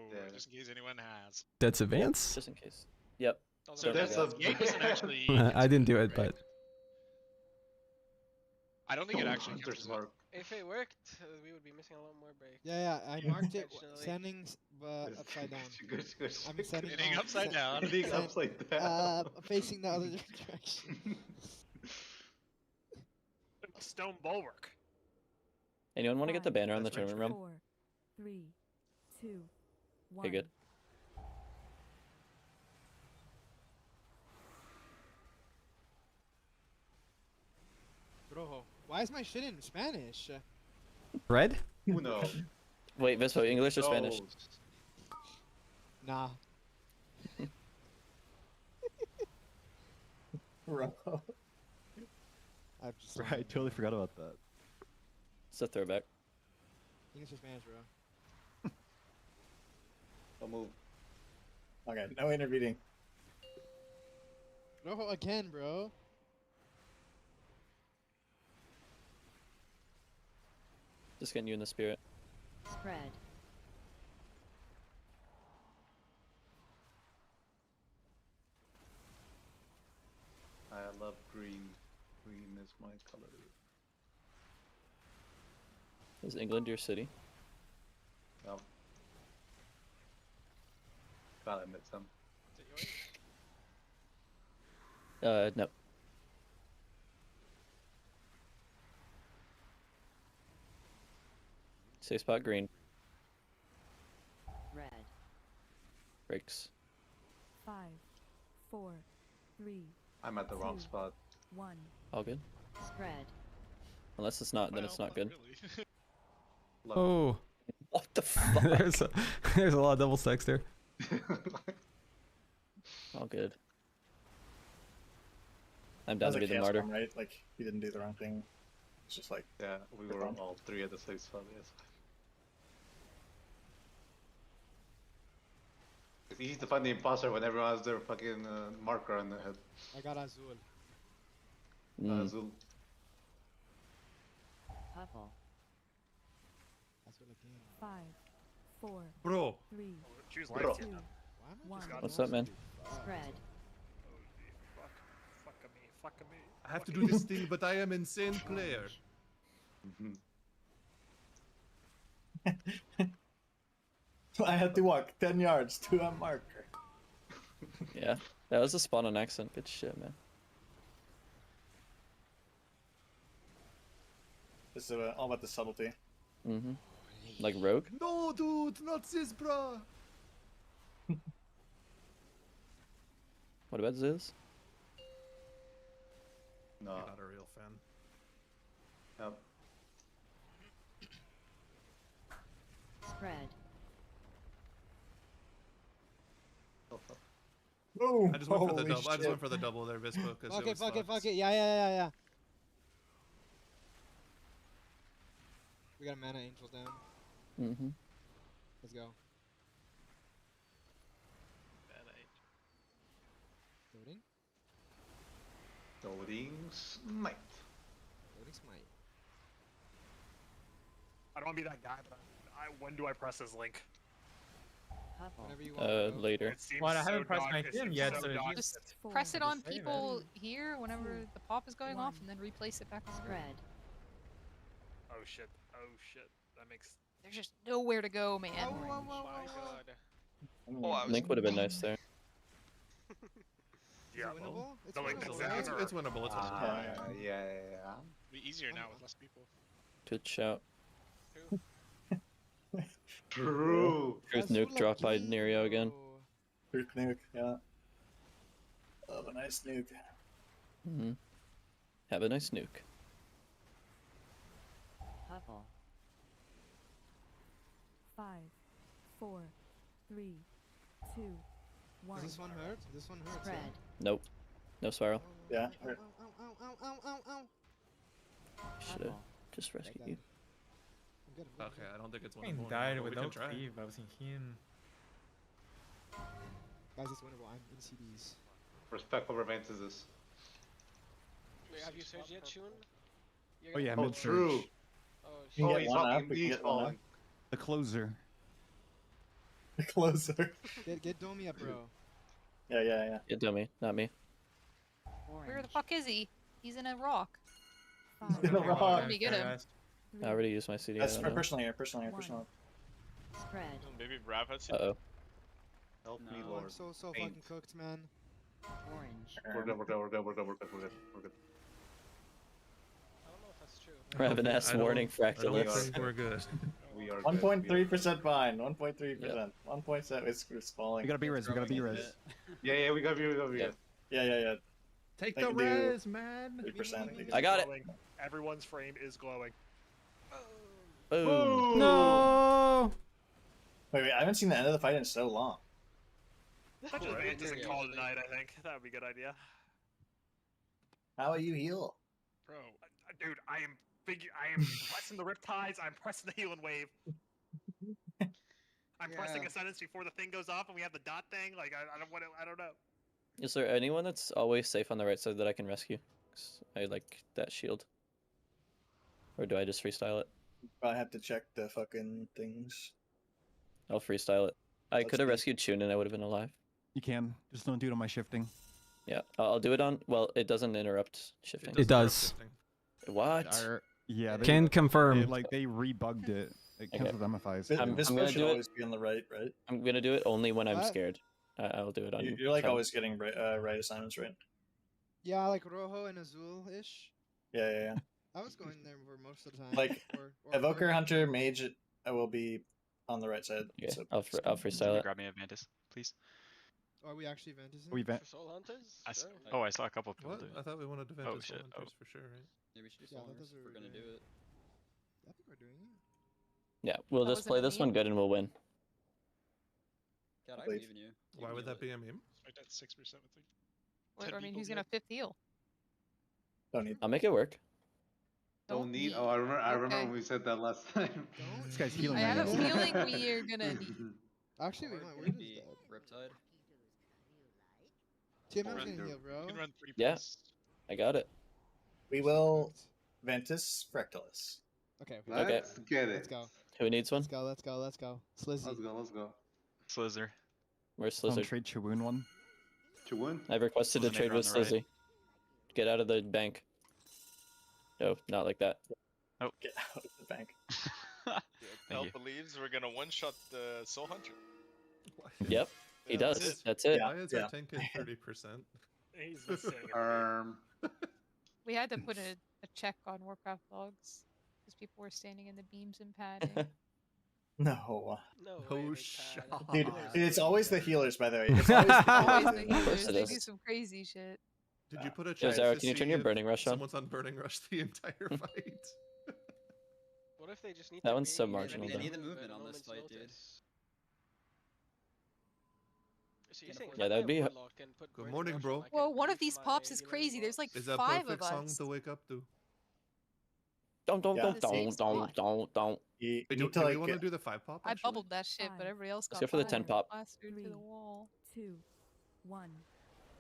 case anyone has. That's advance. Just in case. Yep. So That's Yate doesn't actually. I didn't do it, but I don't think it actually cancels it. If it worked, we would be missing a lot more breaks. Yeah, I marked it sending upside down. Good. I'm sending Hitting upside down. Hitting upside down. Facing the other direction. Stone bulwark. Anyone want to get the banner on the tournament realm? 4, 3, 2, 1. Okay, good. Bro, why is my shit in Spanish? red. Uno. Wait, Vispo, English or Spanish? Nah. Bro. Right, I totally forgot about that. It's a throwback. English or Spanish, bro. Don't move. Okay, no intervening. No, again, bro. Just getting you in the spirit. Spread. I love green. Green is my color. Is England your city? No. Gotta admit some. No. Safe spot green. Red. Breaks. 5, 4, 3. I'm at the wrong spot. 1. All good. Spread. Unless it's not, then it's not good. Oh. What the fuck? there's a lot of double stacks there. All good. I'm down That to was be a the chaos martyr. bomb, right? Like, he didn't do the wrong thing. It's just like... Yeah, we were all three at the same spot, yes. It's easy to find the imposter when everyone has their fucking marker on their head. I got Azul. Azul. Purple. Azul again. 5, 4, Bro. 3, Choose 2, lights. 1. What's up, man? Spread. Fuck me. I have to do this thing, but I am insane player. I had to walk 10 yards to a marker. Yeah, that was a spot on accent. Good shit, man. It's all about the subtlety. Mm-hmm. Like Rogue? No, dude, not this, bro. What about Ziz? No. You're not a real fan. Yep. Spread. Boom! I just went for the Holy double. I just shit. went for the double there, Bispo, because Fuck it, fuck it. Yeah. We got a mana angels down. Mm-hmm. Let's go. Loading? Loading smite. Loading smite. I don't want to be that guy, but when do I press this link? Whenever you want. Later. It seems Well, I so haven't pressed my dog- it thing seems yet, so so dog- Just Four. press it on Just say that. people here whenever the pop is going off, and then replace it back on the grid. Spread. Oh shit. Oh shit. That makes... There's just nowhere to go, man. Oh my god. Link would have been nice there. Yeah. Winnable? It's The link winnable, is right? It's winnable. It's winnable. Yeah. It'll be easier now with less people. Good shout. True. Truth nuke drop by Nerio again. Truth nuke, yeah. Love a nice nuke. Mm-hmm. Have a nice nuke. Purple. 5, 4, 3, 2, 1. Does this one hurt? This one hurts. Spread. Nope. No spiral. Yeah. Ow. Should have just rescued you. I'm good. Okay, I don't think it's I winnable. died but we can without try. cleave. I was in him. Guys, it's winnable. I'm in CDs. Respectful romanticism. Wait, have you surged yet, Shun? Oh yeah, Oh, mid true. Oh, You can Oh, get he's one fucking, up, we can he's get one up. falling. The closer. The closer. Get Domi up, bro. Yeah. Yeah, dummy, not me. Where the fuck is he? He's in a rock. In a rock. Let me get him. I already used my CD. That's I for don't know. personal here. Spread. Maybe Rav had Uh-oh. Help me, Oh, Lord. I'm so Paint. fucking cooked, man. Orange. We're good. I don't know if that's true. Ravenous warning I don't fractalus. think we're good. We are 1.3% fine. 1.3%. 1.7. It's falling. We gotta be res. We gotta be res. Yeah, we got you. Yeah. Take They the can do res, man. 3%. I got it. Glowing. Everyone's frame is glowing. Boom. No. Wait. I haven't seen the end of the fight in so long. Such as Mantis and call it a night, I think. That would be a good idea. How about you heal? Bro, dude, I am pressing the riptides, I'm pressing the healing wave. I'm pressing Ascendance before the thing goes off, and we have the dot thing. Like I don't know. Is there anyone that's always safe on the right side that I can rescue? 'Cause I like that shield. Or do I just freestyle it? Probably have to check the fucking things. I'll freestyle it. I Let's could have see. rescued Chun and I would have been alive. You can. Just don't do it on my shifting. Yeah, I'll do it on. Well, it doesn't interrupt shifting. It does. What? Yeah. Can confirm. They rebugged it. It cancels MFIs. This I'm gonna should do always it. be on the right, right? I'm gonna do it only when I'm What? scared. I'll do it on. You're like time. always getting right assignments, right? Yeah, like Rojo and Azul-ish. Yeah. I was going there for most of the time. Like or Evoker, Hunter, Mage, I will be on the right side. Okay, so I'll freestyle it. Grab me a Mantis, please. Are we actually Ventusing? We vent. For Soul Hunters? Sure. Oh, I saw a couple of people What? do it. I thought we wanted to vent Oh to shit. Hunters for sure, right? Yeah, we should do Yeah, Solars those if we're are gonna do very- it. I think we're doing it. Yeah, we'll That just wasn't play a this meme? one good and we'll win. God, I Wait. believe in you. Why would that be a meme? Right at 6%, I think. What, 10 I mean, people who's gonna did. fifth heal? Don't need. I'll make it work. Don't need. Oh, I remember Okay. when we said that last time. This guy's healing I right have a now. feeling we are gonna need. Actually, we Or might could win be this dead. Riptide. TMM's Run gonna through. heal, bro. You can run 3 Yeah. plus. I got it. We will Ventus Fractalus. Okay. Let's get it. Let's go. Who needs one? Let's go. Let's go. Let's go. Slizzy. Let's go. Slither. Where's Don't Slizzard? trade Chewin one. Chewin? I've requested to Slither trade on with the right. Slizzy. Get out of the bank. No, not like that. Get out of the bank. Thank you. believes we're gonna one-shot the Soul Hunter. Yep, he Yeah, does. that's it. That's it. Yeah. Why is our tank at 30%? He's listening. We had to put a check on Warcraft logs because people were standing in the beams and padding. No. No No way, they shot. pad. Dude, it's always the healers, by the way. It's always the Always healers. the Of course healers, it they is. do some crazy shit. Did you put a Yo, check Zara, to can you turn see your if burning rush on? someone's on burning rush the entire fight? What if they just need That to one's be so in marginal, the though. They need the move movement at a on this moment's fight, dude. notice? So you're saying if Yeah, I that'd play be- a Warlock and put Good Burning morning, Rush bro. on, I can Well, one of brief these my pops is healer crazy. There's like boss. Is a 5 perfect of song us. to wake up to. Don't. Yeah. The same spot. You Wait, need do to we like want to do the 5 pop? I actually? bubbled that shit, but everybody else got go for the 10 pop. plastered to the wall. 2, 1.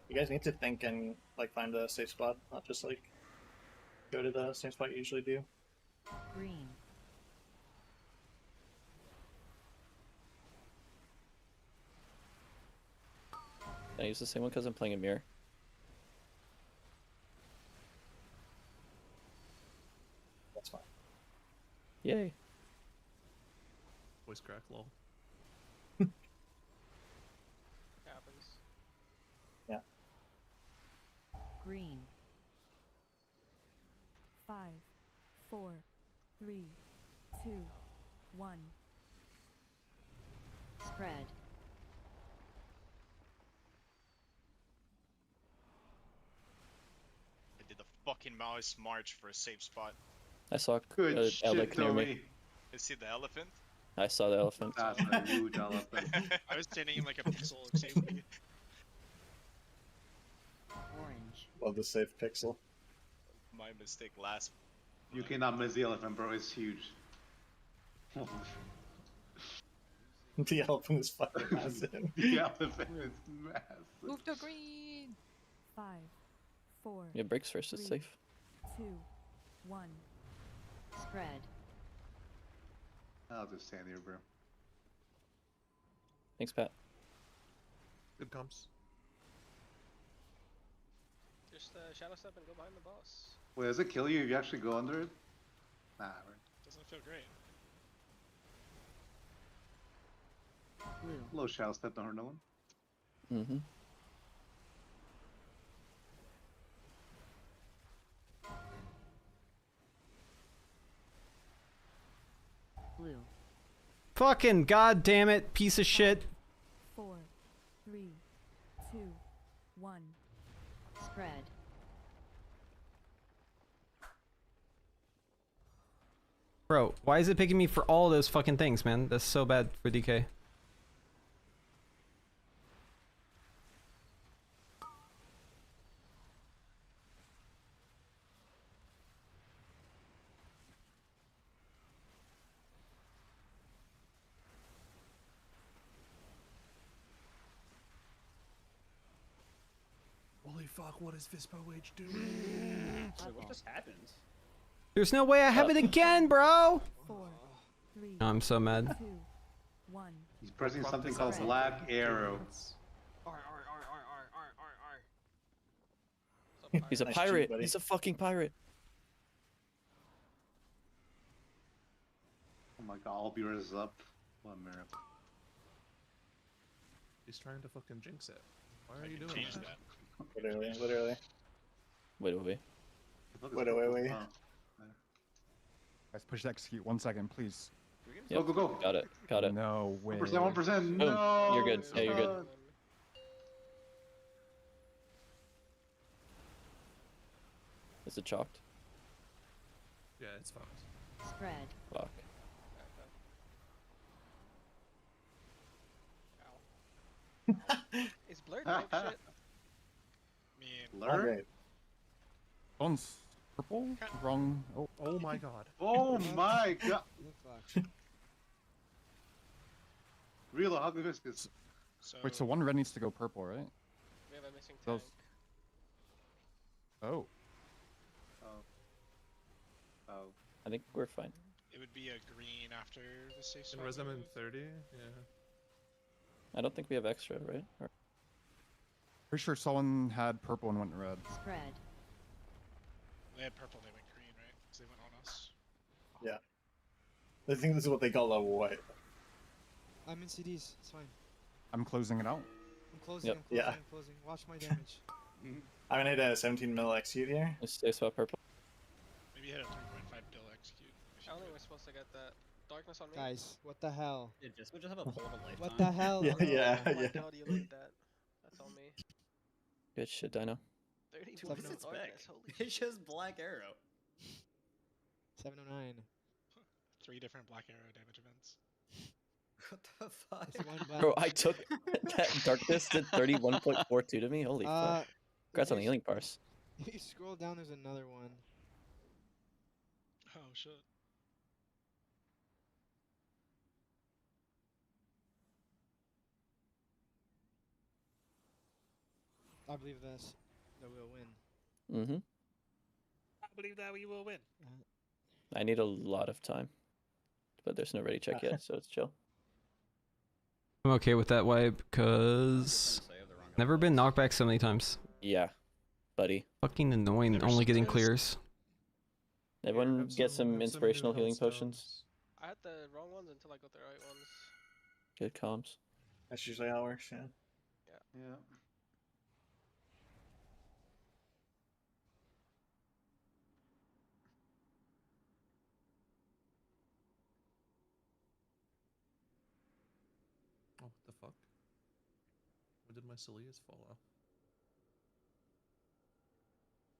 you guys need to think and like find a safe spot, not just like go to the same spot you usually do. Green. Can I use the same one because I'm playing a mirror? That's fine. Yay. Voice crack, lol. Happens. Yeah. Green. 5, 4, 3, 2, 1. Spread. I did the fucking mouse march for a safe spot. I saw Good a shit, Elec near me. Tommy. You see the elephant? I saw the elephant. That's a huge elephant. I was standing in like a pixel of safety. Orange. Love the safe pixel. My mistake last. You cannot miss the elephant, bro. It's huge. The elephant is fucking massive. The elephant is massive. Move to green. 5, 4, Yeah, breaks first is 3, safe. 2, 1. Spread. I'll just stand here, bro. Thanks, Pat. Good comps. Just shadow step and go behind the boss. Wait, does it kill you if you actually go under it? Nah, right. Doesn't feel great. Blue. Low shadow step, don't hurt no one. Mm-hmm. Blue. Fucking goddamn it, piece of shit. 4, 3, 2, 1. Spread. Bro, why is it picking me for all those fucking things, man? That's so bad for DK. fuck, what is Vispo Wage doing? What just happened? There's no way I have it again, bro! 4, 3, Oh, I'm so mad. 2, 1. He's pressing something called Black Arrow. He's a Nice pirate. cheat, buddy. He's a fucking pirate. Oh my god, all viewers is up. What a miracle. He's trying to fucking jinx it. Why are you doing Change that? that. Literally. Wait. Wait. Guys, push to execute. 1 second, please. Yep. Go. Got it. No way. 1%, 1%. Boom. No. You're good. Yeah, you're good. Is it chalked? Yeah, it's fucked. Spread. Fuck. Is blurred like shit? Blur? One's purple? Wrong. Oh my god. Oh my god. Fuck. Real hug viscous. Wait, so one red needs to go purple, right? We have a missing Those. tank. Oh. Oh. I think we're fine. It would be a green after the safe In swap. Resident move. 30? Yeah. I don't think we have extra, right? Or... Pretty sure someone had purple and went red. Spread. They had purple, they went green, right? Because they went on us. Yeah. I think this is what they call a white. I'm in CDs. It's fine. I'm closing it out. I'm closing. Yep. I'm closing. Yeah. I'm closing. Watch my damage. I'm gonna hit a 17 mil execute here. Let's stay swap purple. Maybe hit a 3.5 bill execute. I don't think we're supposed to get that. Darkness on me. Guys, what the hell? Yeah, we'll just have a pull of a lifetime. What the hell? Yeah, yeah, Oh my yeah. god, you looked that. That's on me. Good shit, Dino. 30 Dude, points what's of its spec? darkness, holy It's just Black Arrow. 709. 3 different Black Arrow damage events. What the fuck? It's one black. Bro, I took that darkness did 31.42 to me. Holy fuck. Congrats on the healing parse. If you scroll down, there's another one. Oh shit. I believe this. That we'll win. Mm-hmm. I believe that we will win. I need a lot of time. But there's no ready check yet, so it's chill. I'm okay with that wipe, because... Never been knocked back so many times. Yeah, buddy. Fucking annoying, only getting clears. Everyone get some inspirational healing potions. I had the wrong ones until I got the right ones. Good comms. That's usually how it works, yeah. Yeah. Oh, what the fuck? When did my Celia's fall off?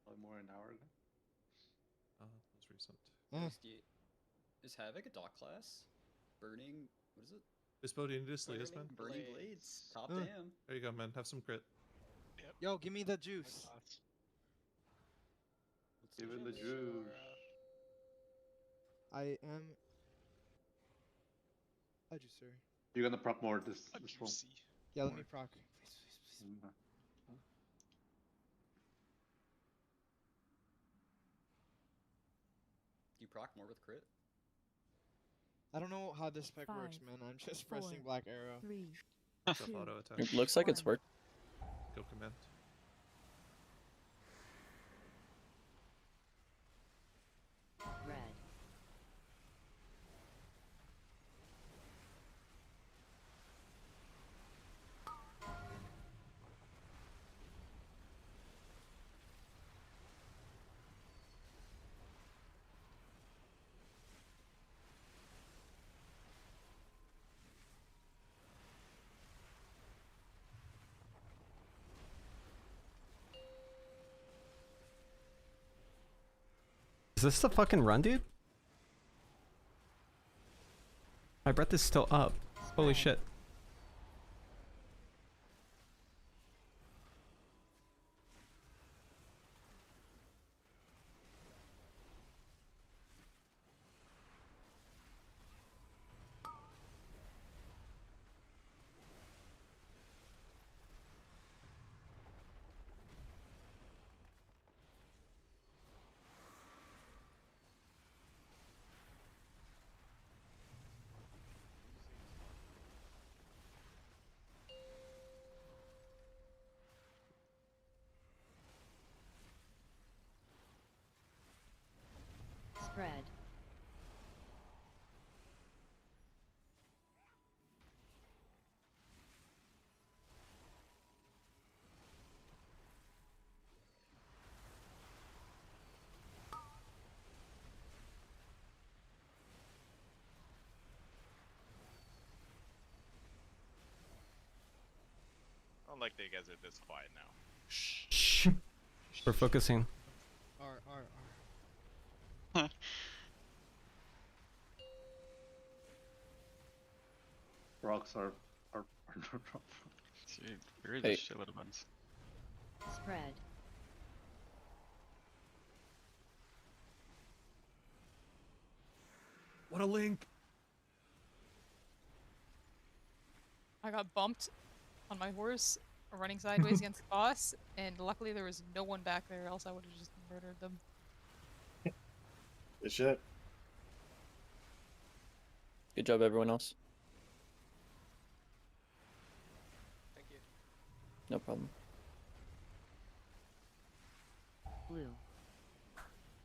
Probably more than an hour ago. That was recent. Is Havoc a dock class? Burning. What is it? Bispo, do you need to Celia's, man? Burning Blades. Top Huh. damn. There you go, man. Have some crit. Yo, give me the juice. Give it the juice. I am a juicer. You're gonna proc more this one. Yeah, let me proc. Do you proc more with crit? I don't know how this spec works, 5, man. I'm just 4, pressing Black Arrow. 3, Self 2, auto attack. It looks like it's worked. Go command. red. Is this the fucking run, dude? My breath is still up. Holy shit. don't like that you guys are this quiet now. Shh. We're focusing. Rocks are Dude, really Hey. shitload of buttons. Spread. What a link! I got bumped on my horse, running sideways against the boss, and luckily there was no one back there, else I would have just murdered them. Good shit. Good job, everyone else. Thank you. No problem. Blue.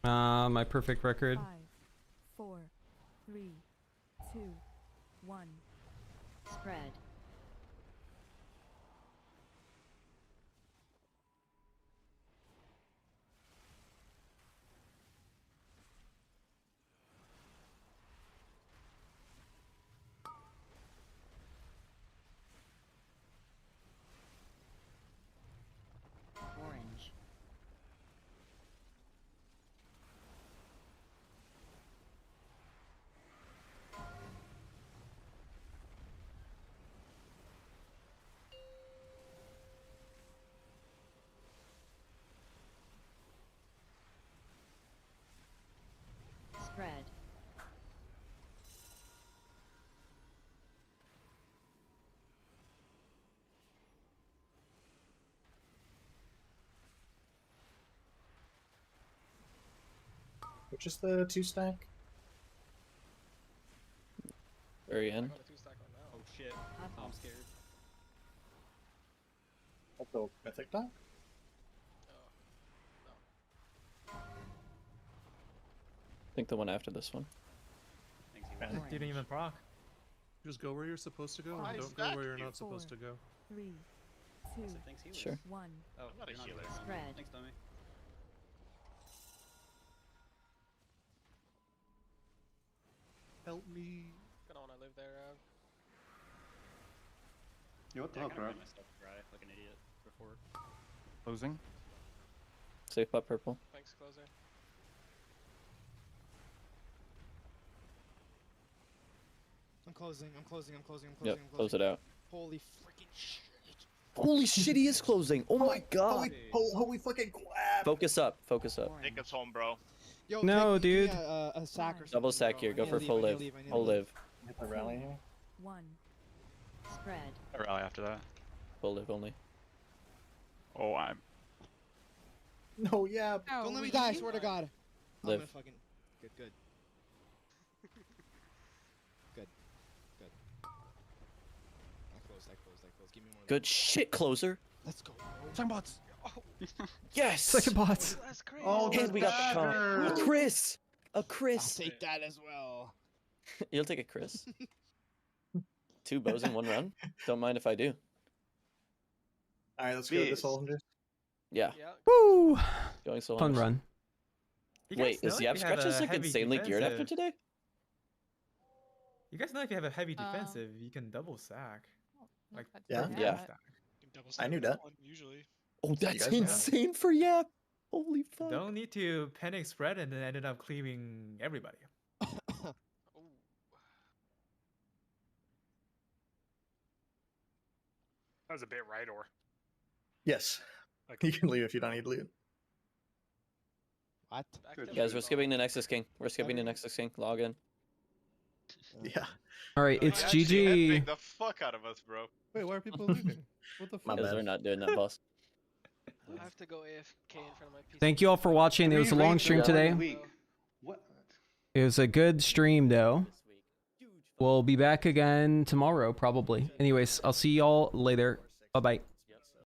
My perfect record. 5, 4, 3, 2, 1. Spread. Orange. Spread. Which is the 2-stack? Very end. Oh shit. I'm scared. What the mythic dock? I think the one after this one. It didn't even proc. Just go where you're supposed to go, and don't go where you're not supposed to go. 3, 2, Sure. 1. Oh, I'm not a you're healer. doing it. Spread. Thanks, dummy. Help me. Gonna wanna live there, Yeah, what the Yeah, I hell, kinda bro? ran my stuff dry like an idiot before. Closing. Safe pot purple. Thanks, closer. I'm closing. Yep, close it out. Holy freaking shit. Holy shit, he is closing. Oh my god. Holy fucking crap. Focus up, focus up. Take us home, bro. Yo, No, take me dude. A sack or Double something, sack bro. here, I go need for to full leave, I need live. to leave, I need to Full leave. live. Hit the rally here. 1. Spread. A rally after that. Full live only. Oh, I'm. No, yeah. Don't let me die, I swear to God. I'm Live. gonna fucking. Good. Good. I closed. Give me more. Good shit, closer. Let's go. Second bots. Yes! Second bots. That's great. Oh, And we got the dagger. comp. A Chris! A I'll Chris! take that as well. You'll take a Chris. 2 bows in 1 run? Don't mind if I do. Alright, let's go to this hole. Yeah. Yeah. Woo! Going so Fun run. You guys Wait, know is if the you app have scratches a like heavy insanely geared after defensive- today? You guys know if you have a heavy defensive, you can double sack. Like Yeah? double Yeah. stack. I knew that. Usually. Oh, that's guys know. insane for Yap! Holy fuck. Don't need to panic spread and then ended up cleaving everybody. That was a bit right, or Yes. Okay. You can leave if you don't need loot. What? Guys, we're skipping the Nexus King. We're skipping the Nexus King. Log in. Yeah. All right, it's You actually GG. headbanged the fuck out of us, bro. Wait, why are people leaving? What the My fuck? Because bad. they're not doing that, boss. I have to go AFK in front of my PC. Thank you all for watching. It was a long stream today. What? It was a good stream, though. We'll be back again tomorrow, probably. Anyways, I'll see y'all later. Bye-bye.